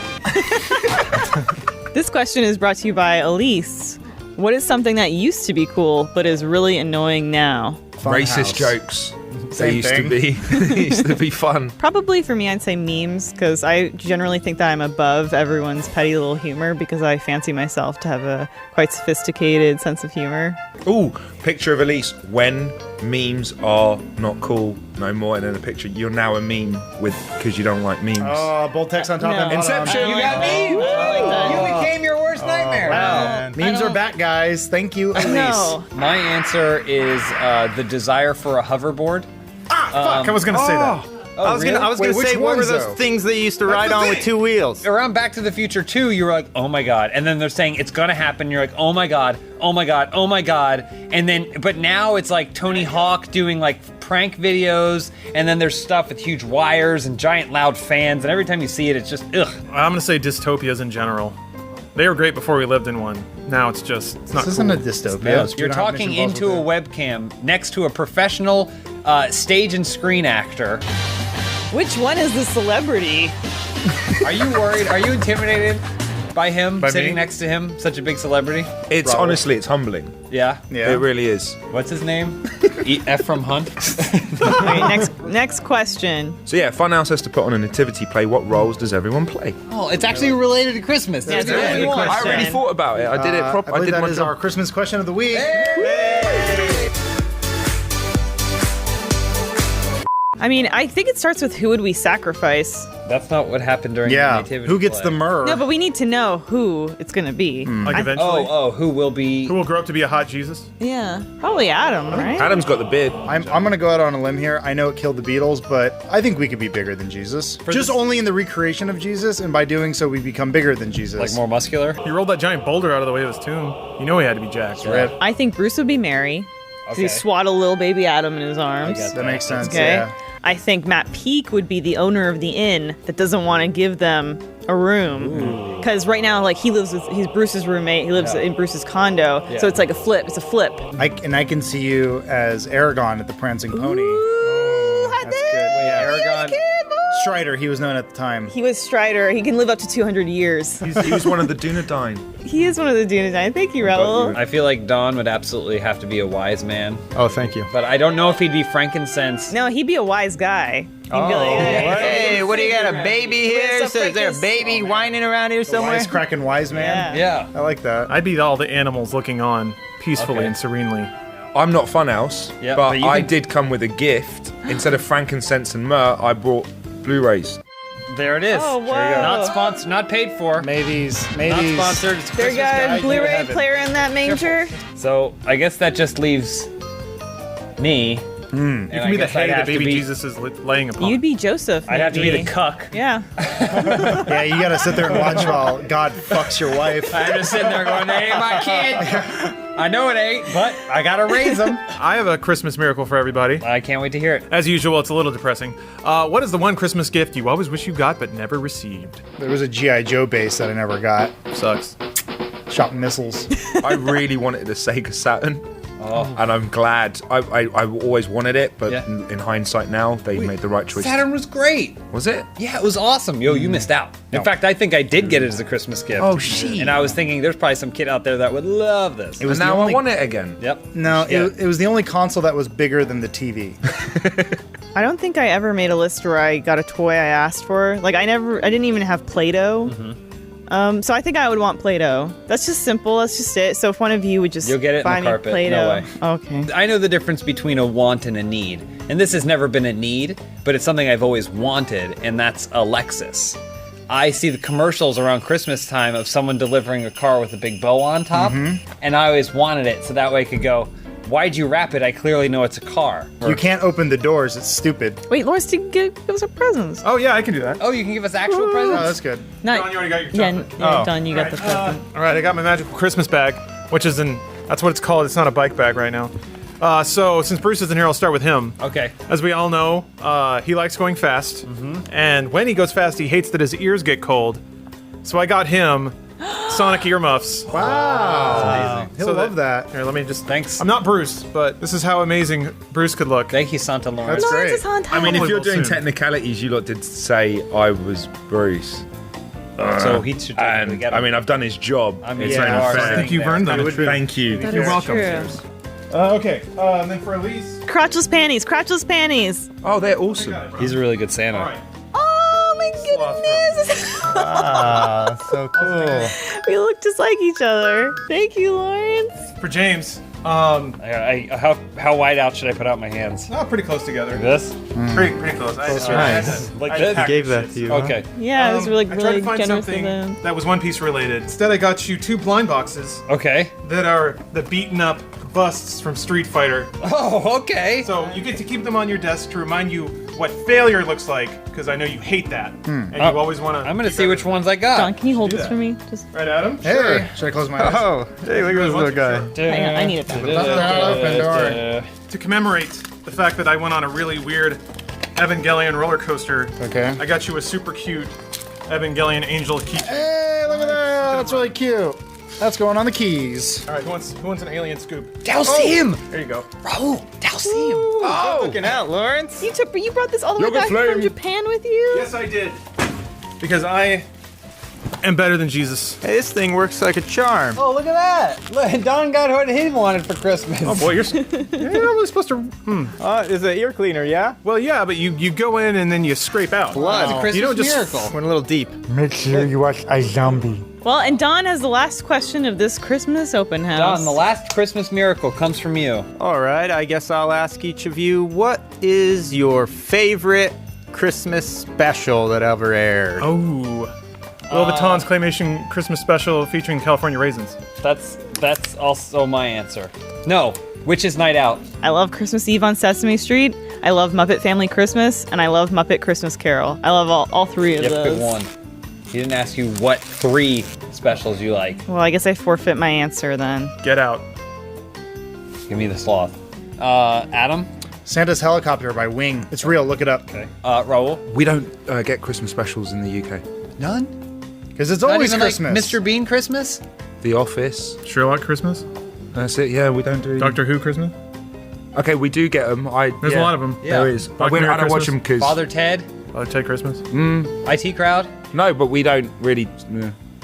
This question is brought to you by Elise. What is something that used to be cool but is really annoying now? Racist jokes. They used to be. They used to be fun. Probably for me, I'd say memes, because I generally think that I'm above everyone's petty little humor because I fancy myself to have a quite sophisticated sense of humor. Ooh, picture of Elise when memes are not cool no more, and then a picture you're now a meme because you don't like memes. Oh, bold text on top and bottom. Inception. You got me. You became your worst nightmare. Wow. Memes are back, guys. Thank you, Elise. No. My answer is the desire for a hoverboard. Fuck, I was going to say that. I was gonna Wait, say, which what were ones, those though? things that you used to ride on with two wheels? Around Back to the Future 2, you were like, oh my god. And then they're saying it's gonna happen. You're like, oh my god, oh my god, oh my god. And then, but now it's like Tony Hawk doing like prank videos. And then there's stuff with huge wires and giant loud fans. And every time you see it, it's just, ugh. I'm gonna say dystopias in general. They were great before we lived in one. Now it's not This isn't a dystopia. You're talking into a webcam next to a professional stage and screen actor. Which one is the celebrity? Are you worried? Are you intimidated by him By sitting me? next to him? Such a big celebrity. It's honestly, it's humbling. Yeah. It really is. What's his name? Ephraim Hunt. Okay, next question. So yeah, Funhouse has to put on a nativity play. What roles does everyone play? Oh, it's actually related to Christmas. Yeah, That's a good one. I already thought about it. I did it I properly. believe I did that my is job. our Christmas question of the week. I mean, I think it starts with who would we sacrifice? That's not what happened during the Yeah, nativity who gets play. the myrrh? No, but we need to know who it's gonna be. Like eventually. Who will be? Who will grow up to be a hot Jesus? Yeah, probably Adam, right? Adam's got the beard. I'm going to go out on a limb here. I know it killed the Beatles, but I think we could be bigger than Jesus. Just only in the recreation of Jesus, and by doing so, we become bigger than Jesus. Like more muscular? He rolled that giant boulder out of the way of his tomb. You know he had to be jacked, right? I think Bruce would be Mary. Okay. He swaddle little baby Adam in his arms. That makes sense. Okay. Yeah. I think Matt Peake would be the owner of the inn that doesn't want to give them a room. Because right now, like, he's Bruce's roommate. He lives in Bruce's condo. Yeah. So it's like a flip. It's a flip. I can see you as Aragon at the Prancing Pony. That's good. Yeah, Aragon. Strider, he was known at the time. He was Strider. He can live up to 200 years. He was one of the Dunedain. He is one of the Dunedain. Thank you, Raoul. I feel like Don would absolutely have to be a wise man. Oh, thank you. But I don't know if he'd be frankincense. No, he'd be a wise guy. He'd be like, Hey, what do you got? A baby here? Where's the Is there a baby whining around here somewhere? Wisecracking wise man. Yeah. I like that. I'd be all the animals looking on peacefully Okay. and serenely. I'm not Funhouse, Yeah, but but you I can- did come with a gift. Instead of frankincense and myrrh, I brought Blu-rays. There it is. Oh, whoa. Not sponsored, not paid for. Maybe's. Not sponsored. It's There Christmas got guide a to Blu-ray heaven. player in that manger. So I guess that just leaves me. You can be the hay that baby Jesus is laying upon. You'd be Joseph. I'd have to be maybe. the cuck. Yeah. Yeah, you gotta sit there and watch while God fucks your wife. I'm just sitting there going, that ain't my kid. I know it ain't, but I gotta raise him. I have a Christmas miracle for everybody. I can't wait to hear it. As usual, it's a little depressing. What is the one Christmas gift you always wish you got but never received? There was a G.I. Joe base that I never got. Sucks. Shot missiles. I really wanted a Sega Saturn. And I'm glad. I always wanted it, but in hindsight now, they made the right choice. Saturn was great. Was it? Yeah, it was awesome. Yo, you missed out. In fact, I think I did get it as a Christmas gift. Oh, shit. And I was thinking there's probably some kid out there that would love this. It was And now the only- I want it again. Yep. No, Yeah. it was the only console that was bigger than the TV. I don't think I ever made a list where I got a toy I asked for. Like, I didn't even have Play-Doh. So I think I would want Play-Doh. That's just simple. That's just it. So if one of you would just You'll get it in buy the me carpet. Play-Doh. No way. Okay. I know the difference between a want and a need. And this has never been a need, but it's something I've always wanted, and that's a Lexus. I see the commercials around Christmas time of someone delivering a car with a big bow on top, and I always wanted it so that way I could go, why'd you wrap it? I clearly know it's a car. You can't open the doors. It's stupid. Wait, Lawrence didn't give us a presents. Oh, yeah, I can do that. Oh, you can give us actual presents? Oh, that's good. Not, Don, you already got your yeah, chocolate. yeah, Oh. Don, you got the present. All right, I got my magical Christmas bag, which is that's what it's called. It's not a bike bag right now. So since Bruce isn't here, I'll start with him. Okay. As we all know, he likes going fast, and when he goes fast, he hates that his ears get cold. So I got him sonic earmuffs. Wow. He'll So love that. Here, let me just. Thanks. I'm not Bruce, but this is how amazing Bruce could look. Thank you, Santa Lawrence. That's Lawrence great. is on time. I mean, if you're doing Soon. technicalities, you lot did say I was Bruce. So he should And get I mean, I've done his job. I mean, It's yeah, only you are fair. saying I think you've earned that. Thank you. That You're is welcome. true. Okay, and then for Elise. Crotchless panties. Oh, they're awesome. He's a really good Santa. Oh my goodness. So cool. We look just like each other. Thank you, Lawrence. For James. How wide out should I put out my hands? Oh, pretty close together. Like this? Pretty close. Nice. Like this? I gave that to you. Okay. Yeah, it was really, I tried really to find generous of something them. that was One Piece related. Instead, I got you 2 blind boxes Okay. that are the beaten up busts from Street Fighter. Oh, okay. So you get to keep them on your desk to remind you what failure looks like, because I know you hate that, and you always want to. I'm gonna see which ones I got. John, can you hold this for me? Just Right, Adam? Hey, should I close my eyes? Oh, hey, look at this little guy. hang on, I need it back. To commemorate the fact that I went on a really weird Evangelion roller coaster, Okay. I got you a super cute Evangelion angel key. Hey, look at that. That's really cute. That's going on the keys. All right, who wants an alien scoop? Dalsim! There you go. Raul, Dalsim! Oh, looking out, Lawrence. You brought this all the way Yoga back flame. from Japan with you? Yes, I did. Because I am better than Jesus. Hey, this thing works like a charm. Oh, look at that! Look, Don got what he wanted for Christmas. Oh boy, you're really supposed to. Is it ear cleaner, yeah? Well, yeah, but you go in and then you scrape out Blood. It's a You don't Christmas just miracle. Went a little deep. Make sure you watch a zombie. Well, and Don has the last question of this Christmas open house. Don, the last Christmas miracle comes from you. All right, I guess I'll ask each of you, what is your favorite Christmas special that ever aired? Oh, Louis Vuitton's claymation Christmas special featuring California raisins. That's also my answer. No, Witch's Night Out. I love Christmas Eve on Sesame Street. I love Muppet Family Christmas, and I love Muppet Christmas Carol. I love all 3 of Yep, those. good one. He didn't ask you what 3 specials you like. Well, I guess I forfeit my answer then. Get out. Give me the sloth. Adam? Santa's Helicopter by Wing. It's real. Look it up. Okay. Raul? We don't get Christmas specials in the UK. None? Because it's Not always even Christmas. like Mr. Bean Christmas? The Office. Sherlock Christmas? That's it. Yeah, we don't do. Doctor Who Christmas? Okay, we do get them. There's a lot of them. Yeah. There is. Black I Mirror don't watch Christmas? them because. Father Ted? Father Ted Christmas? IT Crowd? No, but we don't really.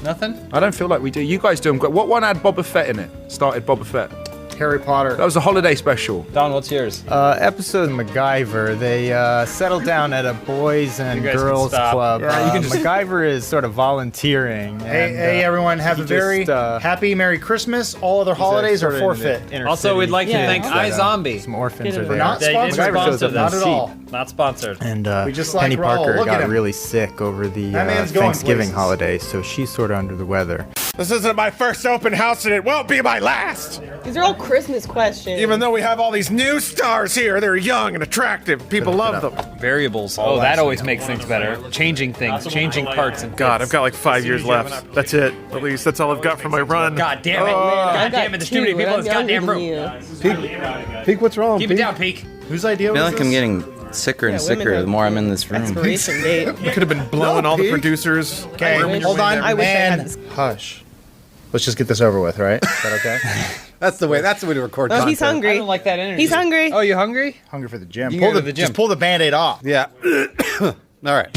Nothing? I don't feel like we do. You guys do them. What one had Boba Fett in it? Started Boba Fett. Harry Potter. That was a holiday special. Don, what's yours? Episode of MacGyver. They settled down at a boys and You guys can girls stop. club. Yeah, you can just- MacGyver is sort of volunteering. Hey, everyone, have a very happy Merry Christmas. All other holidays are forfeit. Also, we'd like to thank iZombie. iZombie. Some orphans are We're there. not They didn't sponsored. MacGyver shows up in Not a at seat. all. Not sponsored. And We just like Penny Raoul. Parker Look at got him. really sick over the That man's going Thanksgiving places. holiday, so she's sort of under the weather. This isn't my first open house, and it won't be my last. These are all Christmas questions. Even though we have all these new stars here, they're young and attractive. People love them. Variables. Oh, that always makes things better. Changing things, changing parts. And God, I've got like 5 years left. That's it. At least that's all I've got for my run. God damn it. God damn it. There's too many people in this goddamn room. Peek, what's wrong? Keep it down, Peek. Whose idea I feel was like this? I'm getting sicker and sicker the more I'm in this room. Expiration date. We could have been blowing all the producers. Okay, hold on. I wish I had Man, this. hush. Let's just get this over with, right? Is that okay? That's the way to record Oh, content. he's hungry. I don't like that energy. He's hungry. Oh, you hungry? Hungry for the gym. You Pull go to the, the gym. Just pull the Band-Aid off. Yeah. All right.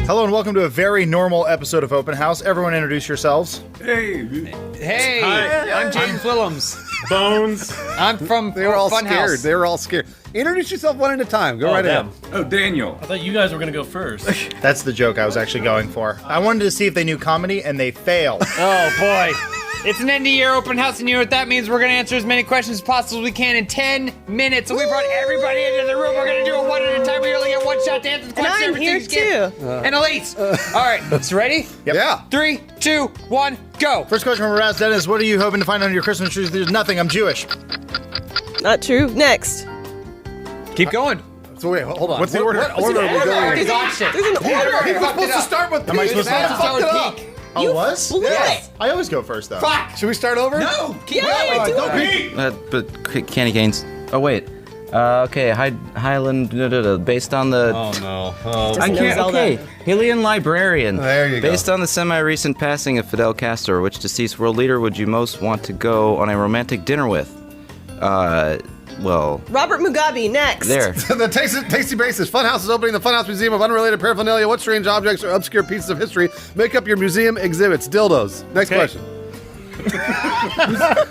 Hello and welcome to a very normal episode of Open House. Everyone introduce yourselves. Hey, I'm James Willems. Bones. I'm from They were all Funhouse. scared. They were all scared. Introduce yourself one at a time. Go right ahead. Oh, Daniel. I thought you guys were gonna go first. That's the joke I was actually going for. I wanted to see if they knew comedy, and they failed. Oh, boy. It's an end-of-year open house, and you know what that means? We're going to answer as many questions as possible as we can in 10 minutes. So we brought everybody into the room. We're going to do it one at a time. We only get one shot to answer the And question. I'm here Everything's too. And Elise. All right, so ready? Yep. Yeah. 3, 2, 1, go. First question from Raz Dennis. What are you hoping to find under your Christmas tree? There's nothing. I'm Jewish. Not true. Next. Keep going. So wait, hold on. What's the order? What order are we going in? There's There's an order. He was supposed to start with Am I Pete. supposed to Man, start? fucked it up. Oh, You was? blew it. I always go first, though. Fuck. Should we start over? No. Keep Yeah, going. do it. But Candy Canes. Oh wait. Okay, Highland. Based on the. Oh no. I can't. Zelda. Okay, Hylian Librarian. There you go. Based on the semi-recent passing of Fidel Castro, which deceased world leader would you most want to go on a romantic dinner with? well, Robert Mugabe, next. there. The Tasty Basis. Funhouse is opening the Funhouse Museum of Unrelated Paraphernalia. What strange objects or obscure pieces of history make up your museum exhibits? Dildos. Next question. Who's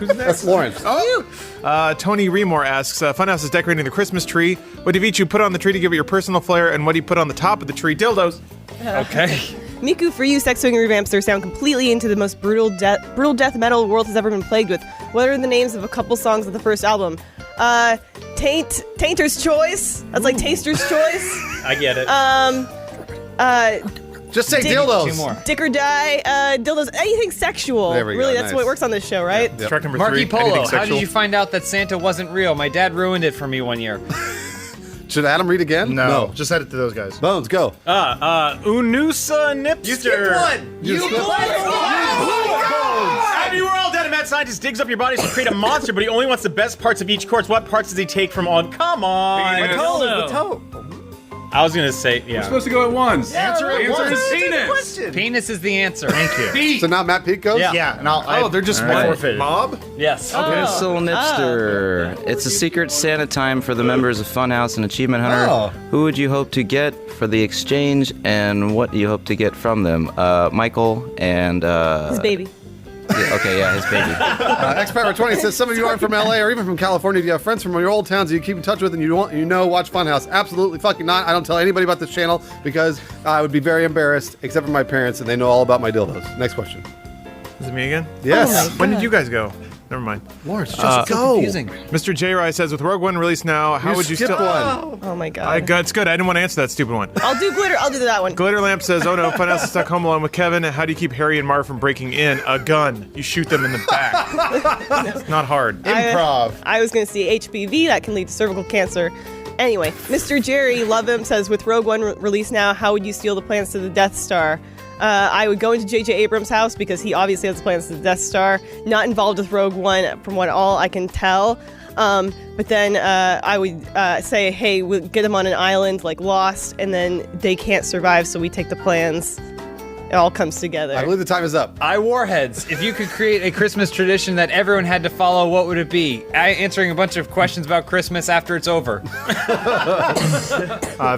next? That's Lawrence. Tony Remore asks, Funhouse is decorating the Christmas tree. What do each you put on the tree to give it your personal flair, and what do you put on the top of the tree? Dildos. Okay. Miku, for you, sex swinging revamps their sound completely into the most brutal death metal the world has ever been plagued with. What are the names of a couple songs of the first album? Tainter's Choice. That's like Taster's Choice. I get it. Just say dildos. 2 more. Dick or die, dildos, anything sexual. There we go, Really, that's nice. what works on this show, right? Yep. Track number Marky 3. Polo, anything how sexual. did you find out that Santa wasn't real? My dad ruined it for me one year. Should Adam read again? No, just send it to those guys. Bones, go. Unusa Nipster. You skipped one. You skipped one. Happy World, dead and mad scientist digs up your body to create a monster, but he only wants the best parts of each corpse. What parts does he take from all? Come on. The toe. I was gonna say, yeah. We're supposed to go at once. Answer it Answer once. is penis. Penis is the answer. Thank you. So now Matt Pete goes? Yeah, and I'll. they're just I one forfeited. mob? Yes. Pencil Nipster. It's a secret Santa time for the members of Funhouse and Achievement Hunter. Oh. Who would you hope to get for the exchange, and what do you hope to get from them? Michael and... His baby. Yeah, his baby. Xpapper20 says, some of you aren't from LA or even from California. Do you have friends from your old towns that you keep in touch with and watch Funhouse? Absolutely fucking not. I don't tell anybody about this channel because I would be very embarrassed, except for my parents, and they know all about my dildos. Next question. Is it me again? Yes. Oh my When did God. you guys go? Never mind. Lawrence, just go. Confusing. Mr. J. Rye says, with Rogue One released now, how would you skip still... one. Oh my god. It's good. I didn't want to answer that stupid one. I'll do glitter. I'll do that one. Glitter Lamp says, oh no, Funhouse is stuck home alone with Kevin. How do you keep Harry and Marv from breaking in? A gun. You shoot them in the back. It's not hard. Improv. I was going to see HPV. That can lead to cervical cancer. Anyway, Mr. Jerry, love him, says, with Rogue One released now, how would you steal the plans to the Death Star? I would go into J.J. Abrams' house because he obviously has plans to the Death Star. Not involved with Rogue One from what all I can tell. But then I would say, hey, we'll get them on an island like Lost, and then they can't survive, so we take the plans. It all comes together. I believe the time is up. Warheads. If you could create a Christmas tradition that everyone had to follow, what would it be? Answering a bunch of questions about Christmas after it's over.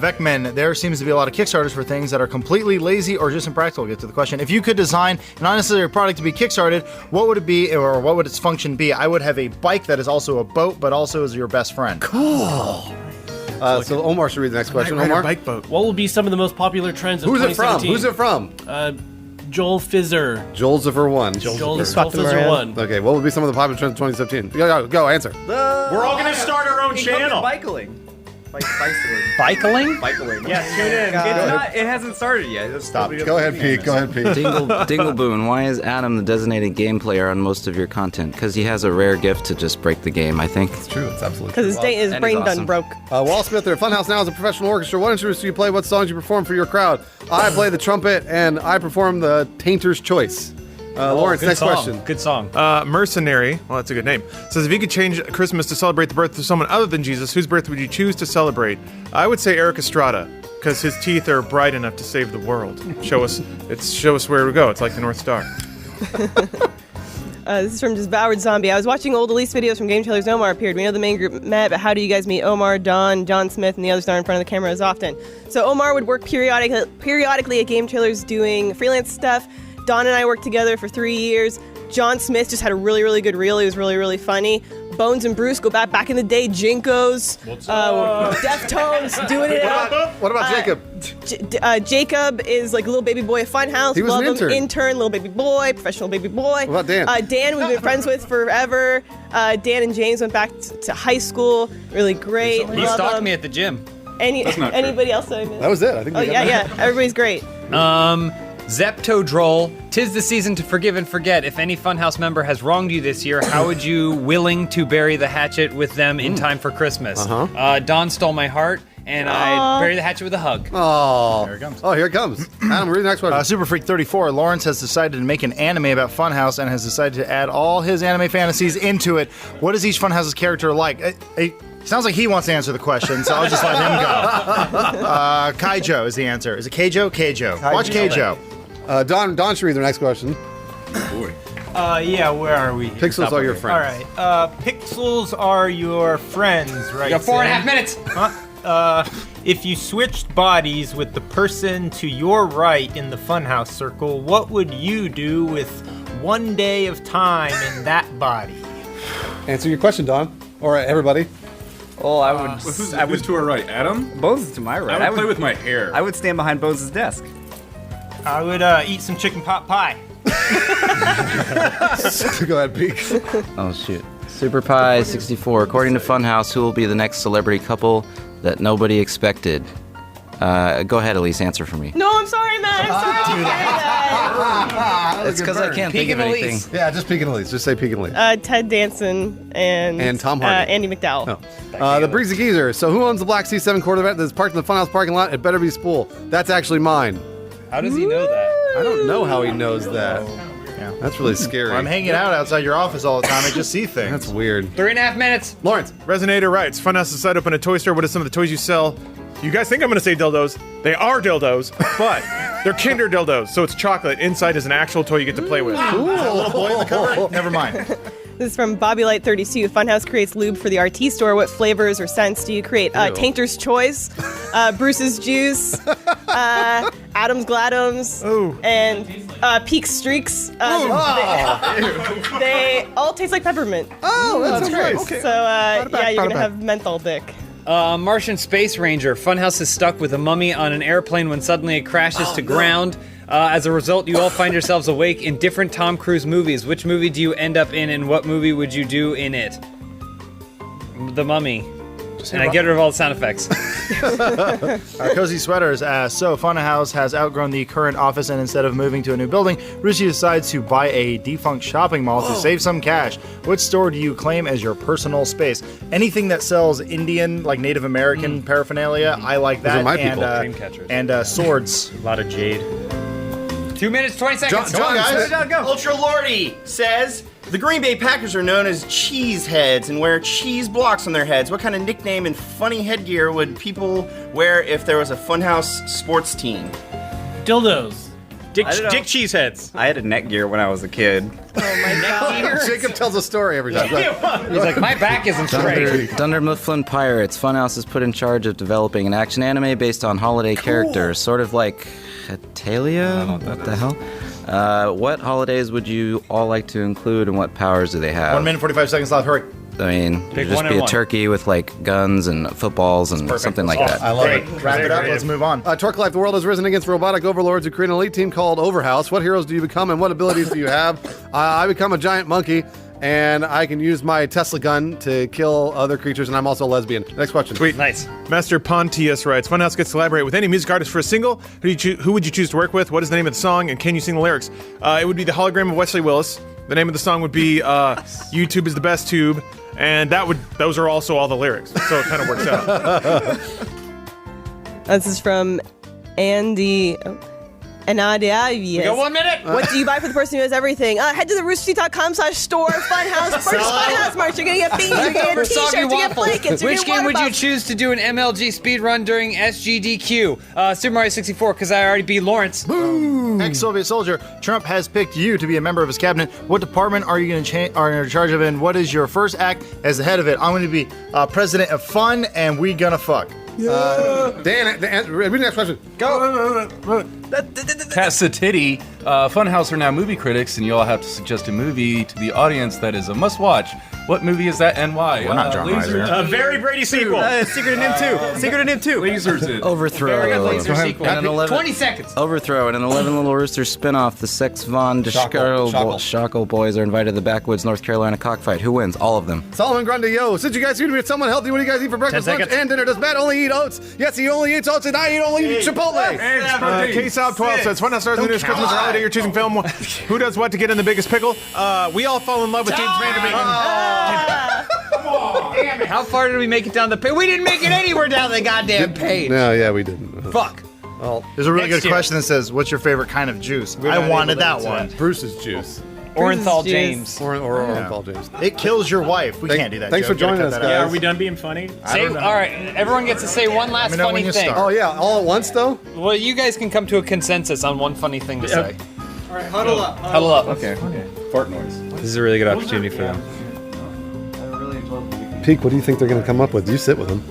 Vecman, there seems to be a lot of Kickstarters for things that are completely lazy or just impractical. Get to the question. If you could design an unnecessary product to be kickstarted, what would it be, or what would its function be? I would have a bike that is also a boat, but also is your best friend. Cool. So Omar should read the next question. Omar? Bike boat. What will be some of the most popular trends of Who's it from? 2017? Who's it from? Joel Fizzer. Jolzifer 1. Joel Fizzer 1. Okay, what would be some of the popular trends of 2017? Go, answer. We're all gonna start our own channel. Bicycling. Bicycling? Bicycling. Yeah, tune in. It hasn't started yet. It's Stop. Go ahead, Pete. Dingleboon, why is Adam the designated game player on most of your content? Because he has a rare gift to just break the game, I think. It's true. It's absolutely true. Because his And brain he's done awesome. broke. Wall Smith there. Funhouse now is a professional orchestra. What instruments do you play? What songs do you perform for your crowd? I play the trumpet, and I perform the Tainter's Choice. Lawrence, next question. Good song. Mercenary, well, that's a good name, says, if you could change Christmas to celebrate the birth of someone other than Jesus, whose birth would you choose to celebrate? I would say Eric Estrada, because his teeth are bright enough to save the world. Show us where we go. It's like the North Star. This is from Devoured Zombie. I was watching old Elise videos from Game Trailers. Omar appeared. We know the main group met, but how do you guys meet Omar, Don, John Smith, and the others aren't in front of the camera as often? So Omar would work periodically at Game Trailers doing freelance stuff. Don and I worked together for 3 years. John Smith just had a really, really good reel. He was really, really funny. Bones and Bruce go back in the day. Jinkos, Deftones, doing it out. What about Jacob? Jacob is like a little baby boy at Funhouse. He was Love an intern. him. Intern, little baby boy, professional baby boy. What about Dan? Dan, we've been friends with forever. Dan and James went back to high school. Really great. He Love stalked them. me at the gym. Anybody else that I missed? That was it. I think. Oh yeah. Everybody's great. Zeptodrol, 'tis the season to forgive and forget. If any Funhouse member has wronged you this year, how would you willing to bury the hatchet with them in time for Christmas? Don stole my heart, and I bury the hatchet with a hug. Oh, Here it comes. Oh, here it comes. Adam, read the next question. Super Freak 34. Lawrence has decided to make an anime about Funhouse and has decided to add all his anime fantasies into it. What is each Funhouse's character like? Sounds like he wants to answer the question, so I'll just let him go. Kaijo is the answer. Is it Keijo? Keijo. Watch Keijo. Don should read the next question. Boy. Yeah, where are we? Pixels are your friends. All right. Pixels are your friends, right? You got 4.5 minutes. If you switched bodies with the person to your right in the funhouse circle, what would you do with 1 day of time in that body? Answer your question, Don. Or everybody. Oh, I would. Who's to our right? Adam? Bones is to my right. I would play with my hair. I would stand behind Bones' desk. I would eat some chicken pot pie. Go ahead, Peak. Oh, shoot. Super Pie 64. According to Funhouse, who will be the next celebrity couple that nobody expected? Go ahead, Elise. Answer for me. No, I'm sorry, Matt. I'm sorry. It's because I can't think of anything. Yeah, just Peak and Elise. Just say Peak and Elise. Ted Danson and Tom Hardy. Andy McDowell. The Breezy Geezer. So who owns the black C7 Corvette that's parked in the Funhouse parking lot? It better be Spool. That's actually mine. How does he know that? I don't know how he knows that. Yeah. That's really scary. I'm hanging out outside your office all the time. I just see things. That's weird. 3.5 minutes. Lawrence. Resonator writes, Funhouse is set up in a toy store. What are some of the toys you sell? You guys think I'm going to say dildos. They are dildos, but they're Kinder dildos, so it's chocolate. Inside is an actual toy you get to play with. Ooh. A little boy in the cover? Never mind. This is from Bobby Light 32. Funhouse creates lube for the RT store. What flavors or scents do you create? Tainter's Choice, Bruce's Juice, Adam's Gladums, and Peak's Streaks. They all taste like peppermint. Oh, that's great. Okay. So yeah, you're gonna have menthol dick. Martian Space Ranger. Funhouse is stuck with a mummy on an airplane when suddenly it crashes to ground. As a result, you all find yourselves awake in different Tom Cruise movies. Which movie do you end up in, and what movie would you do in it? The Mummy. And I get rid of all the sound effects. Cozy Sweaters asks, so Funhouse has outgrown the current office, and instead of moving to a new building, Rushi decides to buy a defunct shopping mall to save some cash. Which store do you claim as your personal space? Anything that sells Indian, like Native American paraphernalia, I like that. Those are my people. And swords. A lot of jade. 2 minutes, 20 seconds. Come on, guys. Ultra Lordy says the Green Bay Packers are known as cheeseheads and wear cheese blocks on their heads. What kind of nickname and funny headgear would people wear if there was a Funhouse sports team? Dildos. Dick Cheeseheads. I had a neck gear when I was a kid. Oh my god. Jacob tells a story every time. He's like, my back isn't straight. Dunder Mifflin Pirates. Funhouse is put in charge of developing an action anime based on holiday characters, sort of like Hetalia? What the hell? What holidays would you all like to include, and what powers do they have? 1 minute, 45 seconds left. Hurry. I mean, it'd just be a turkey with like guns and footballs and something like that. I love it. Wrap it up. Let's move on. Torque Life, the world has risen against robotic overlords who create an elite team called Overhouse. What heroes do you become, and what abilities do you have? I become a giant monkey, and I can use my Tesla gun to kill other creatures, and I'm also a lesbian. Next question. Sweet. Nice. Master Pontius writes, Funhouse gets to collaborate with any music artist for a single. Who would you choose to work with? What is the name of the song, and can you sing the lyrics? It would be The Hologram of Wesley Willis. The name of the song would be YouTube is the Best Tube. And those are also all the lyrics, so it kind of works out. This is from Andy. We got 1 minute. What do you buy for the person who has everything? Head to the roosterteeth.com/store. Funhouse. Purchase Funhouse merch. You're gonna get beans. You're gonna get t-shirts. You're gonna get blankets. Which game would you choose to do an MLG speedrun during SGDQ? Super Mario 64, because I already beat Lawrence. Boom! Ex-Soviet soldier, Trump has picked you to be a member of his cabinet. What department are you going to are in charge of, and what is your first act as the head of it? I'm going to be president of fun, and we gonna fuck. Dan, read the next question. Go. Pass the titty. Funhouse are now movie critics, and you all have to suggest a movie to the audience that is a must-watch. What movie is that, and why? We're not John Reiser. A very Brady sequel. Secret of NIMH 2. Secret of NIMH 2. Lasers it. Overthrow. Laser sequel. And an 20 seconds. Overthrow and an 11 Little Roosters spin-off. The Sex Von Shackle Boys are invited to the backwoods North Carolina cockfight. Who wins? All of them. Solomon Grundy, yo. Since you guys seem to be someone healthy, what do you guys eat for breakfast, lunch, and dinner? Does Matt only eat oats? Yes, he only eats oats, and I only eat Chipotle. K-Sop 12 says, Funhouse stars in the news Christmas or holiday. You're choosing film. Who does what to get in the biggest pickle? We all fall in love with James Vandermeer. Come on. Damn it. How far did we make it down the page? We didn't make it anywhere down the goddamn page. No, yeah, we didn't. Fuck. Well, there's a really good question that says, what's your favorite kind of juice? I wanted that one. Bruce's juice. Orenthal James. Or Orenthal James. It kills your wife. We can't do that. Thanks for joining us, guys. Yeah, are we done being funny? All right, everyone gets to say one last funny thing. Oh, yeah, all at once, though? Well, you guys can come to a consensus on one funny thing to say. All right, huddle up. Huddle up. Okay. Fart noise. This is a really good opportunity for them. Peek, what do you think they're going to come up with? You sit with them.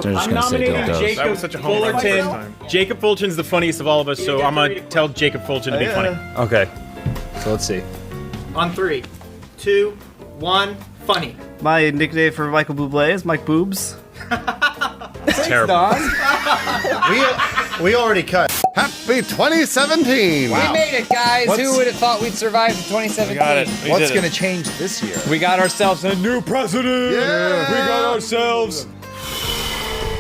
I'm nominating Jacob Fullerton. Jacob Fullerton's the funniest of all of us, so I'm gonna tell Jacob Fullerton to be funny. Okay. So let's see. On 3, 2, 1, funny. My nickname for Michael Bublé is Mike Boobs. Terrible. We already cut. Happy 2017! We made it, guys. Who would have thought we'd survive 2017? We got it. What's going to change this year? We got ourselves a new president. Yeah. We got ourselves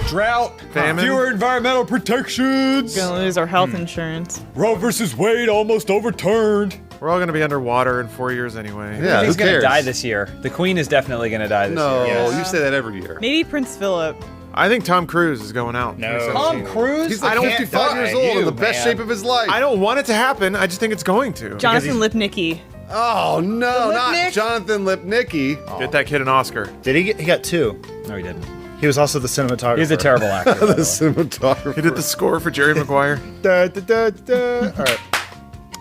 drought, Famine. fewer environmental protections. We're gonna lose our health insurance. Roe versus Wade almost overturned. We're all gonna be underwater in 4 years anyway. Yeah, He's who gonna cares? die this year. The Queen is definitely gonna die this No, year. you say that every year. Maybe Prince Philip. I think Tom Cruise is going out. No. Tom Cruise? He's like 55 years old in the best shape of his life. I don't want it to happen. I just think it's going to. Jonathan Lipnicki. Oh no, not Lipnick? Jonathan Lipnicki. Get that kid an Oscar. Did he get? He got 2. No, he didn't. He was also the cinematographer. He's a terrible actor. by the The way. cinematographer. He did the score for Jerry Maguire. Da, da, da, da. All right.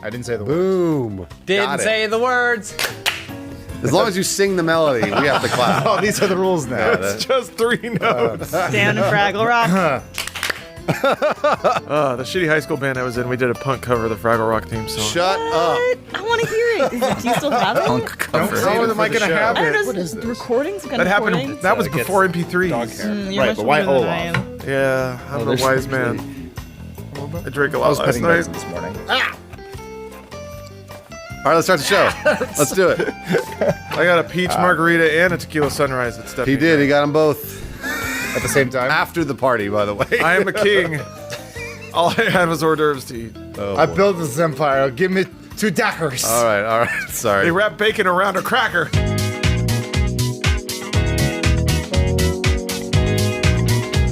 I didn't say the word. Boom. Didn't Got it. say the words. As long as you sing the melody, we have to clap. Oh, these are the rules now. It's just 3 notes. Down in Fraggle Rock. The shitty high school band I was in, we did a punk cover of the Fraggle Rock theme song. Shut up. I want to hear it. Do you still have it? How am I gonna have I don't know. it? What is this? Recordings? What kind That of happened. recordings? That was So it gets before MP3s. You're Right, much but why older than I Olaf? am. Yeah, I'm a wise man. I drank a I lot was last petting night. Mason this morning. All right, let's start the show. Let's do it. I got a peach margarita and a tequila sunrise at Stephanie. He did. He got them both At the same time? after the party, by the way. I am a king. All I had was hors d'oeuvres to eat. I built this empire. Give me 2 daggers. All right. They Sorry. wrap bacon around a cracker.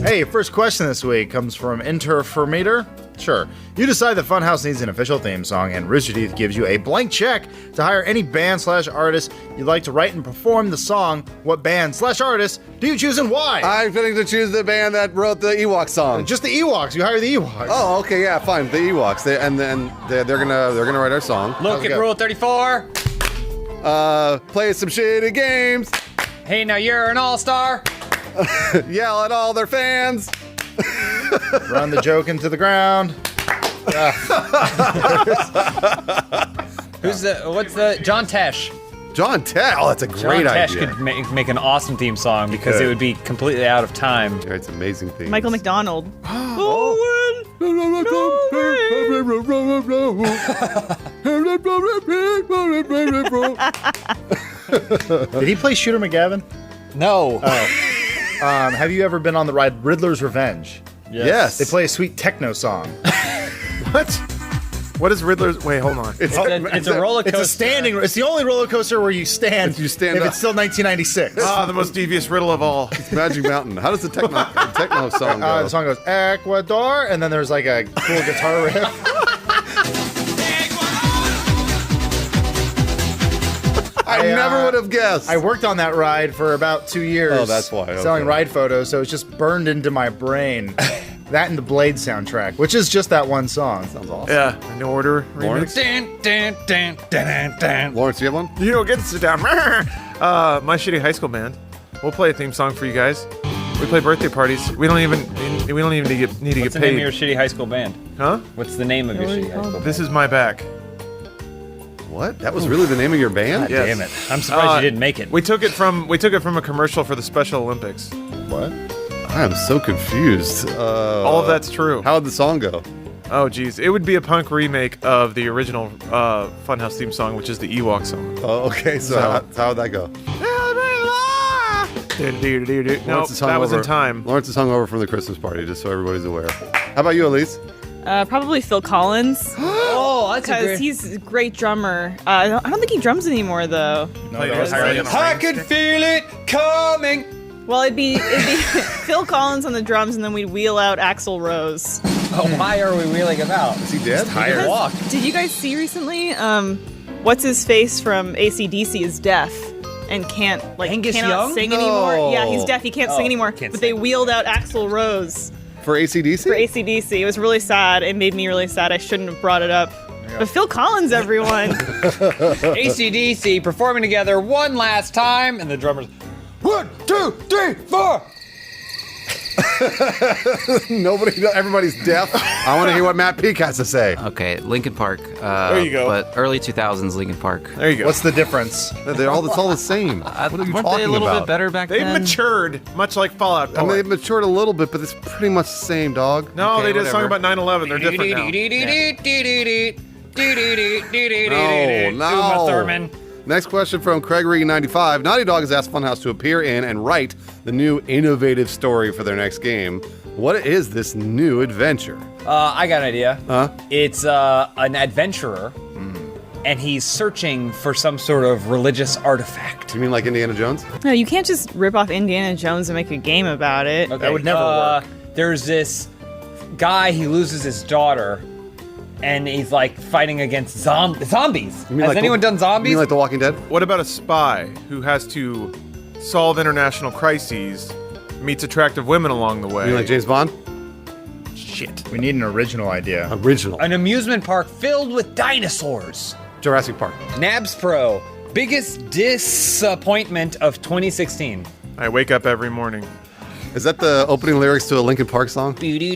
Hey, first question this week comes from Interfermeter. Sure. You decide that Funhouse needs an official theme song, and Rooster Teeth gives you a blank check to hire any band/artist you'd like to write and perform the song. What band/artist do you choose and why? I'm going to choose the band that wrote the Ewok song. Just the Ewoks. You hire the Ewoks. Oh, okay, yeah, fine. The Ewoks. They're gonna write our song. Look at Rule 34. Play some shitty games. Hey, now you're an all-star. Yell at all their fans. Run the joke into the ground. What's the John Tesh? John Tesh. Oh, that's a great John Tesh idea. could make an awesome theme song because it would be completely out of time. Yeah, it's amazing theme. Michael McDonald. Did he play Shooter McGavin? No. Have you ever been on the ride Riddler's Revenge? Yes. They play a sweet techno song. What? What is Riddler's? Wait, hold on. It's a roller coaster. It's a standing. It's the only roller coaster where you stand. If you stand if up. it's still 1996. Ah, the most devious riddle of all. It's Magic Mountain. How does the techno song go? The song goes Ecuador, and then there's like a cool guitar riff. I never would have guessed. I worked on that ride for about 2 years. Oh, that's why. Okay. Selling ride photos, so it's just burned into my brain. That and the Blade soundtrack, which is just that one song. Sounds awesome. Yeah, in order. Lawrence? Lawrence, do you have one? You don't get to sit down. My shitty high school band. We'll play a theme song for you guys. We play birthday parties. We don't even need to get What's paid. the name of your shitty high school band? Huh? What's the name of your shitty high school band? This is my back. What? That was really the name of your band? Yes. Damn it! I'm surprised you didn't make it. We took it from a commercial for the Special Olympics. What? I am so confused. All of that's true. How would the song go? Oh, geez. It would be a punk remake of the original Funhouse theme song, which is the Ewok song. Oh, okay. So how would that go? No, that was in time. Lawrence is hungover from the Christmas party, just so everybody's aware. How about you, Elise? Probably Phil Collins. Oh, that's because he's a great drummer. I don't think he drums anymore though. I could feel it coming. Well, it'd be Phil Collins on the drums, and then we'd wheel out Axl Rose. Oh, why are we wheeling him out? Is he dead? Tired. Walk. Did you guys see recently? What's his face from AC/DC is deaf and cannot Angus sing Young? anymore. No. Yeah, he's deaf. He can't sing anymore. can't But sing. they wheeled out Axl Rose. For AC/DC? For AC/DC. It was really sad. It made me really sad. I shouldn't have brought it up. But Phil Collins, everyone. AC/DC performing together one last time, and the drummers. 1, 2, 3, 4. Everybody's deaf. I want to hear what Matt Peak has to say. Okay, Linkin Park. There you go. But early 2000s Linkin Park. There you go. What's the difference? It's all the same. What are you Weren't talking they a little about? bit better back They've then? matured, much like Fallout 4. I mean, they've matured a little bit, but it's pretty much the same, dog. No, Okay, they did a song whatever. about 9/11. They're different now. Uma Thurman. Next question from Craig-Regan95. Naughty Dog has asked Funhouse to appear in and write the new innovative story for their next game. What is this new adventure? I got an idea. Huh? It's an adventurer, and he's searching for some sort of religious artifact. You mean like Indiana Jones? No, you can't just rip off Indiana Jones and make a game about it. Okay, That would never work. There's this guy, he loses his daughter, and he's like fighting against zombies. You mean Has like anyone done You zombies? mean like The Walking Dead? What about a spy who has to solve international crises, meets attractive women along the way? You mean like James Bond? Shit. We need an original idea. Original. An amusement park filled with dinosaurs. Jurassic Park. Nabs Pro, biggest disappointment of 2016. I wake up every morning. Is that the opening lyrics to a Linkin Park song? Keep doing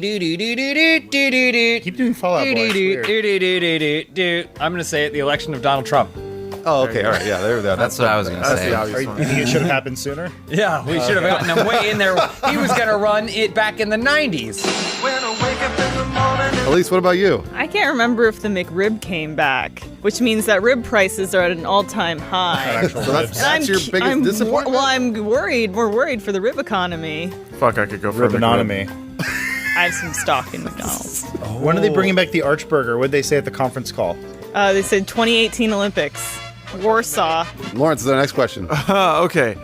Fallout Boy. It's weird. I'm gonna say it. The election of Donald Trump. Oh, okay, all right, yeah, there we go. That's what I was going to That's say. the Are obvious you one. think it should have happened sooner? Yeah, we should have gotten him way in there. He was gonna run it back in the 90s. Elise, what about you? I can't remember if the McRib came back, which means that rib prices are at an all-time high. So that's And your biggest disappointment? I'm worried. We're worried for the rib economy. Fuck, I could go for a Ribbonomy. I have some stock in McDonald's. When are they bringing back the Archburger? What did they say at the conference call? They said 2018 Olympics, Warsaw. Lawrence, the next question. Okay.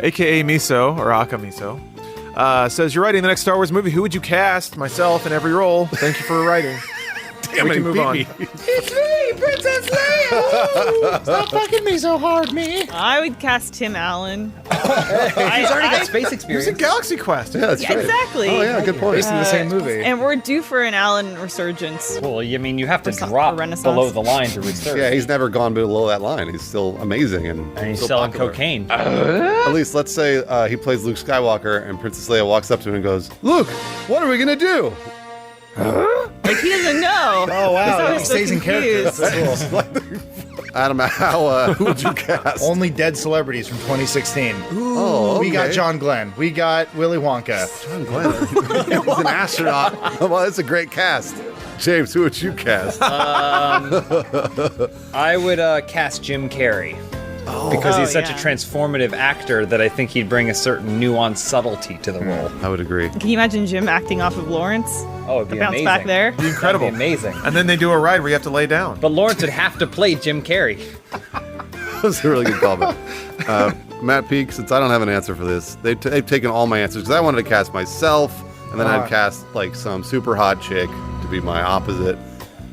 AKA Miso, or Aka Miso, says, you're writing the next Star Wars movie. Who would you cast? Myself in every role. Thank you for writing. Damn we it, can move he on. beat me. It's me, Princess Leia! Stop fucking me so hard, me! I would cast Tim Allen. He's already got space He's experience. in Galaxy Quest. Yeah, that's Yeah, right. exactly. Oh, yeah, good point. Based in the same movie. And we're due for an Allen resurgence. Well, I mean, you have to For drop Renaissance. below the line to research. Yeah, he's never gone below that line. He's still amazing and and he's still selling popular. cocaine. At least, let's say he plays Luke Skywalker and Princess Leia walks up to him and goes, Luke, what are we going to do? Like, he doesn't know. Oh, wow. So He he's so stays in character. confused. That's cool. Adam, who would you cast? Only dead celebrities from 2016. Oh, We got okay. John Glenn. We got Willy Wonka. John Glenn. He's an astronaut. Well, that's a great cast. James, who would you cast? I would cast Jim Carrey. Because he's such a transformative actor that I think he'd bring a certain nuanced subtlety to the role. I would agree. Can you imagine Jim acting off of Lawrence? Oh, it'd be Bounce amazing. back there. Incredible. That'd be amazing. And then they do a ride where you have to lay down. But Lawrence would have to play Jim Carrey. That's a really good callback. Matt Peak, since I don't have an answer for this, they've taken all my answers because I wanted to cast myself, and then I'd cast like some super hot chick to be my opposite.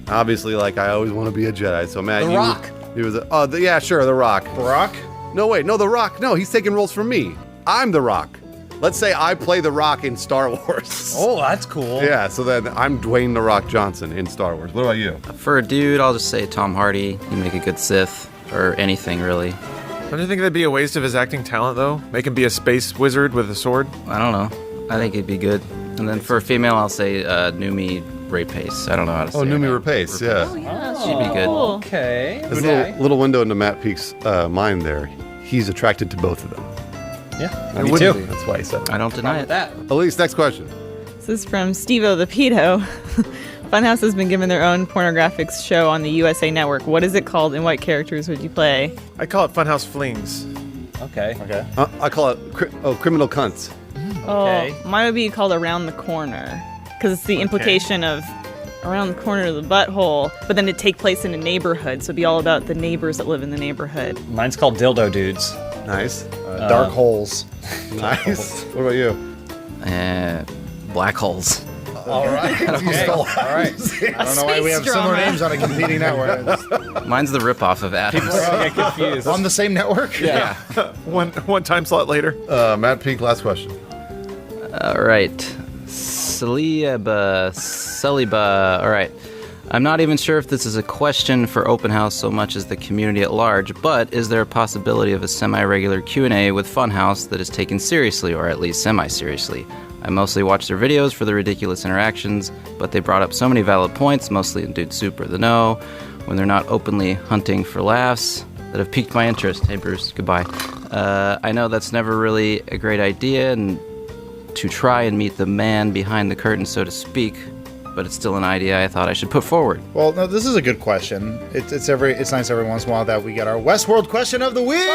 Obviously, like I always want to be a Jedi. So Matt, The Rock. He was. Yeah, sure, The Rock. Brock? No, wait, no, The Rock. No, he's taking roles from me. I'm The Rock. Let's say I play The Rock in Star Wars. Oh, that's cool. Yeah, so then I'm Dwayne The Rock Johnson in Star Wars. What about you? For a dude, I'll just say Tom Hardy. He'd make a good Sith, or anything really. Don't you think that'd be a waste of his acting talent, though? Make him be a space wizard with a sword? I don't know. I think it'd be good. And then for a female, I'll say Numi Rapace. I don't know how to say Numi her. Rapace, yeah. She'd be good. Okay. There's a little window into Matt Peak's mind there. He's attracted to both of them. Yeah, I me wouldn't too. be. That's why he said I don't deny it. That. Elise, next question. This is from Steve-O the Pedo. Funhouse has been given their own pornographic show on the USA Network. What is it called and what characters would you play? I call it Funhouse Flings. Okay. Okay. I call it criminal cunts. Okay. Oh, mine would be called Around the Corner. Because it's the implication of around the corner of the butthole, but then it'd take place in a neighborhood, so it'd be all about the neighbors that live in the neighborhood. Mine's called Dildo Dudes. Nice. Dark holes. Nice. What about you? Black holes. All right. Okay. All right. I don't know why we have similar names on a competing network. Mine's the ripoff of Adams. Get confused. On the same network? Yeah. One time slot later. Matt Peak, last question. All right. Saliba. All right. I'm not even sure if this is a question for Open House so much as the community at large, but is there a possibility of a semi-regular Q&A with Funhouse that is taken seriously, or at least semi-seriously? I mostly watch their videos for the ridiculous interactions, but they brought up so many valid points, mostly in Dude Soup or The Know, when they're not openly hunting for laughs, that have piqued my interest. Hey Bruce, goodbye. I know that's never really a great idea, and to try and meet the man behind the curtain, so to speak, but it's still an idea I thought I should put forward. Well, no, this is a good question. It's nice every once in a while that we get our Westworld question of the week.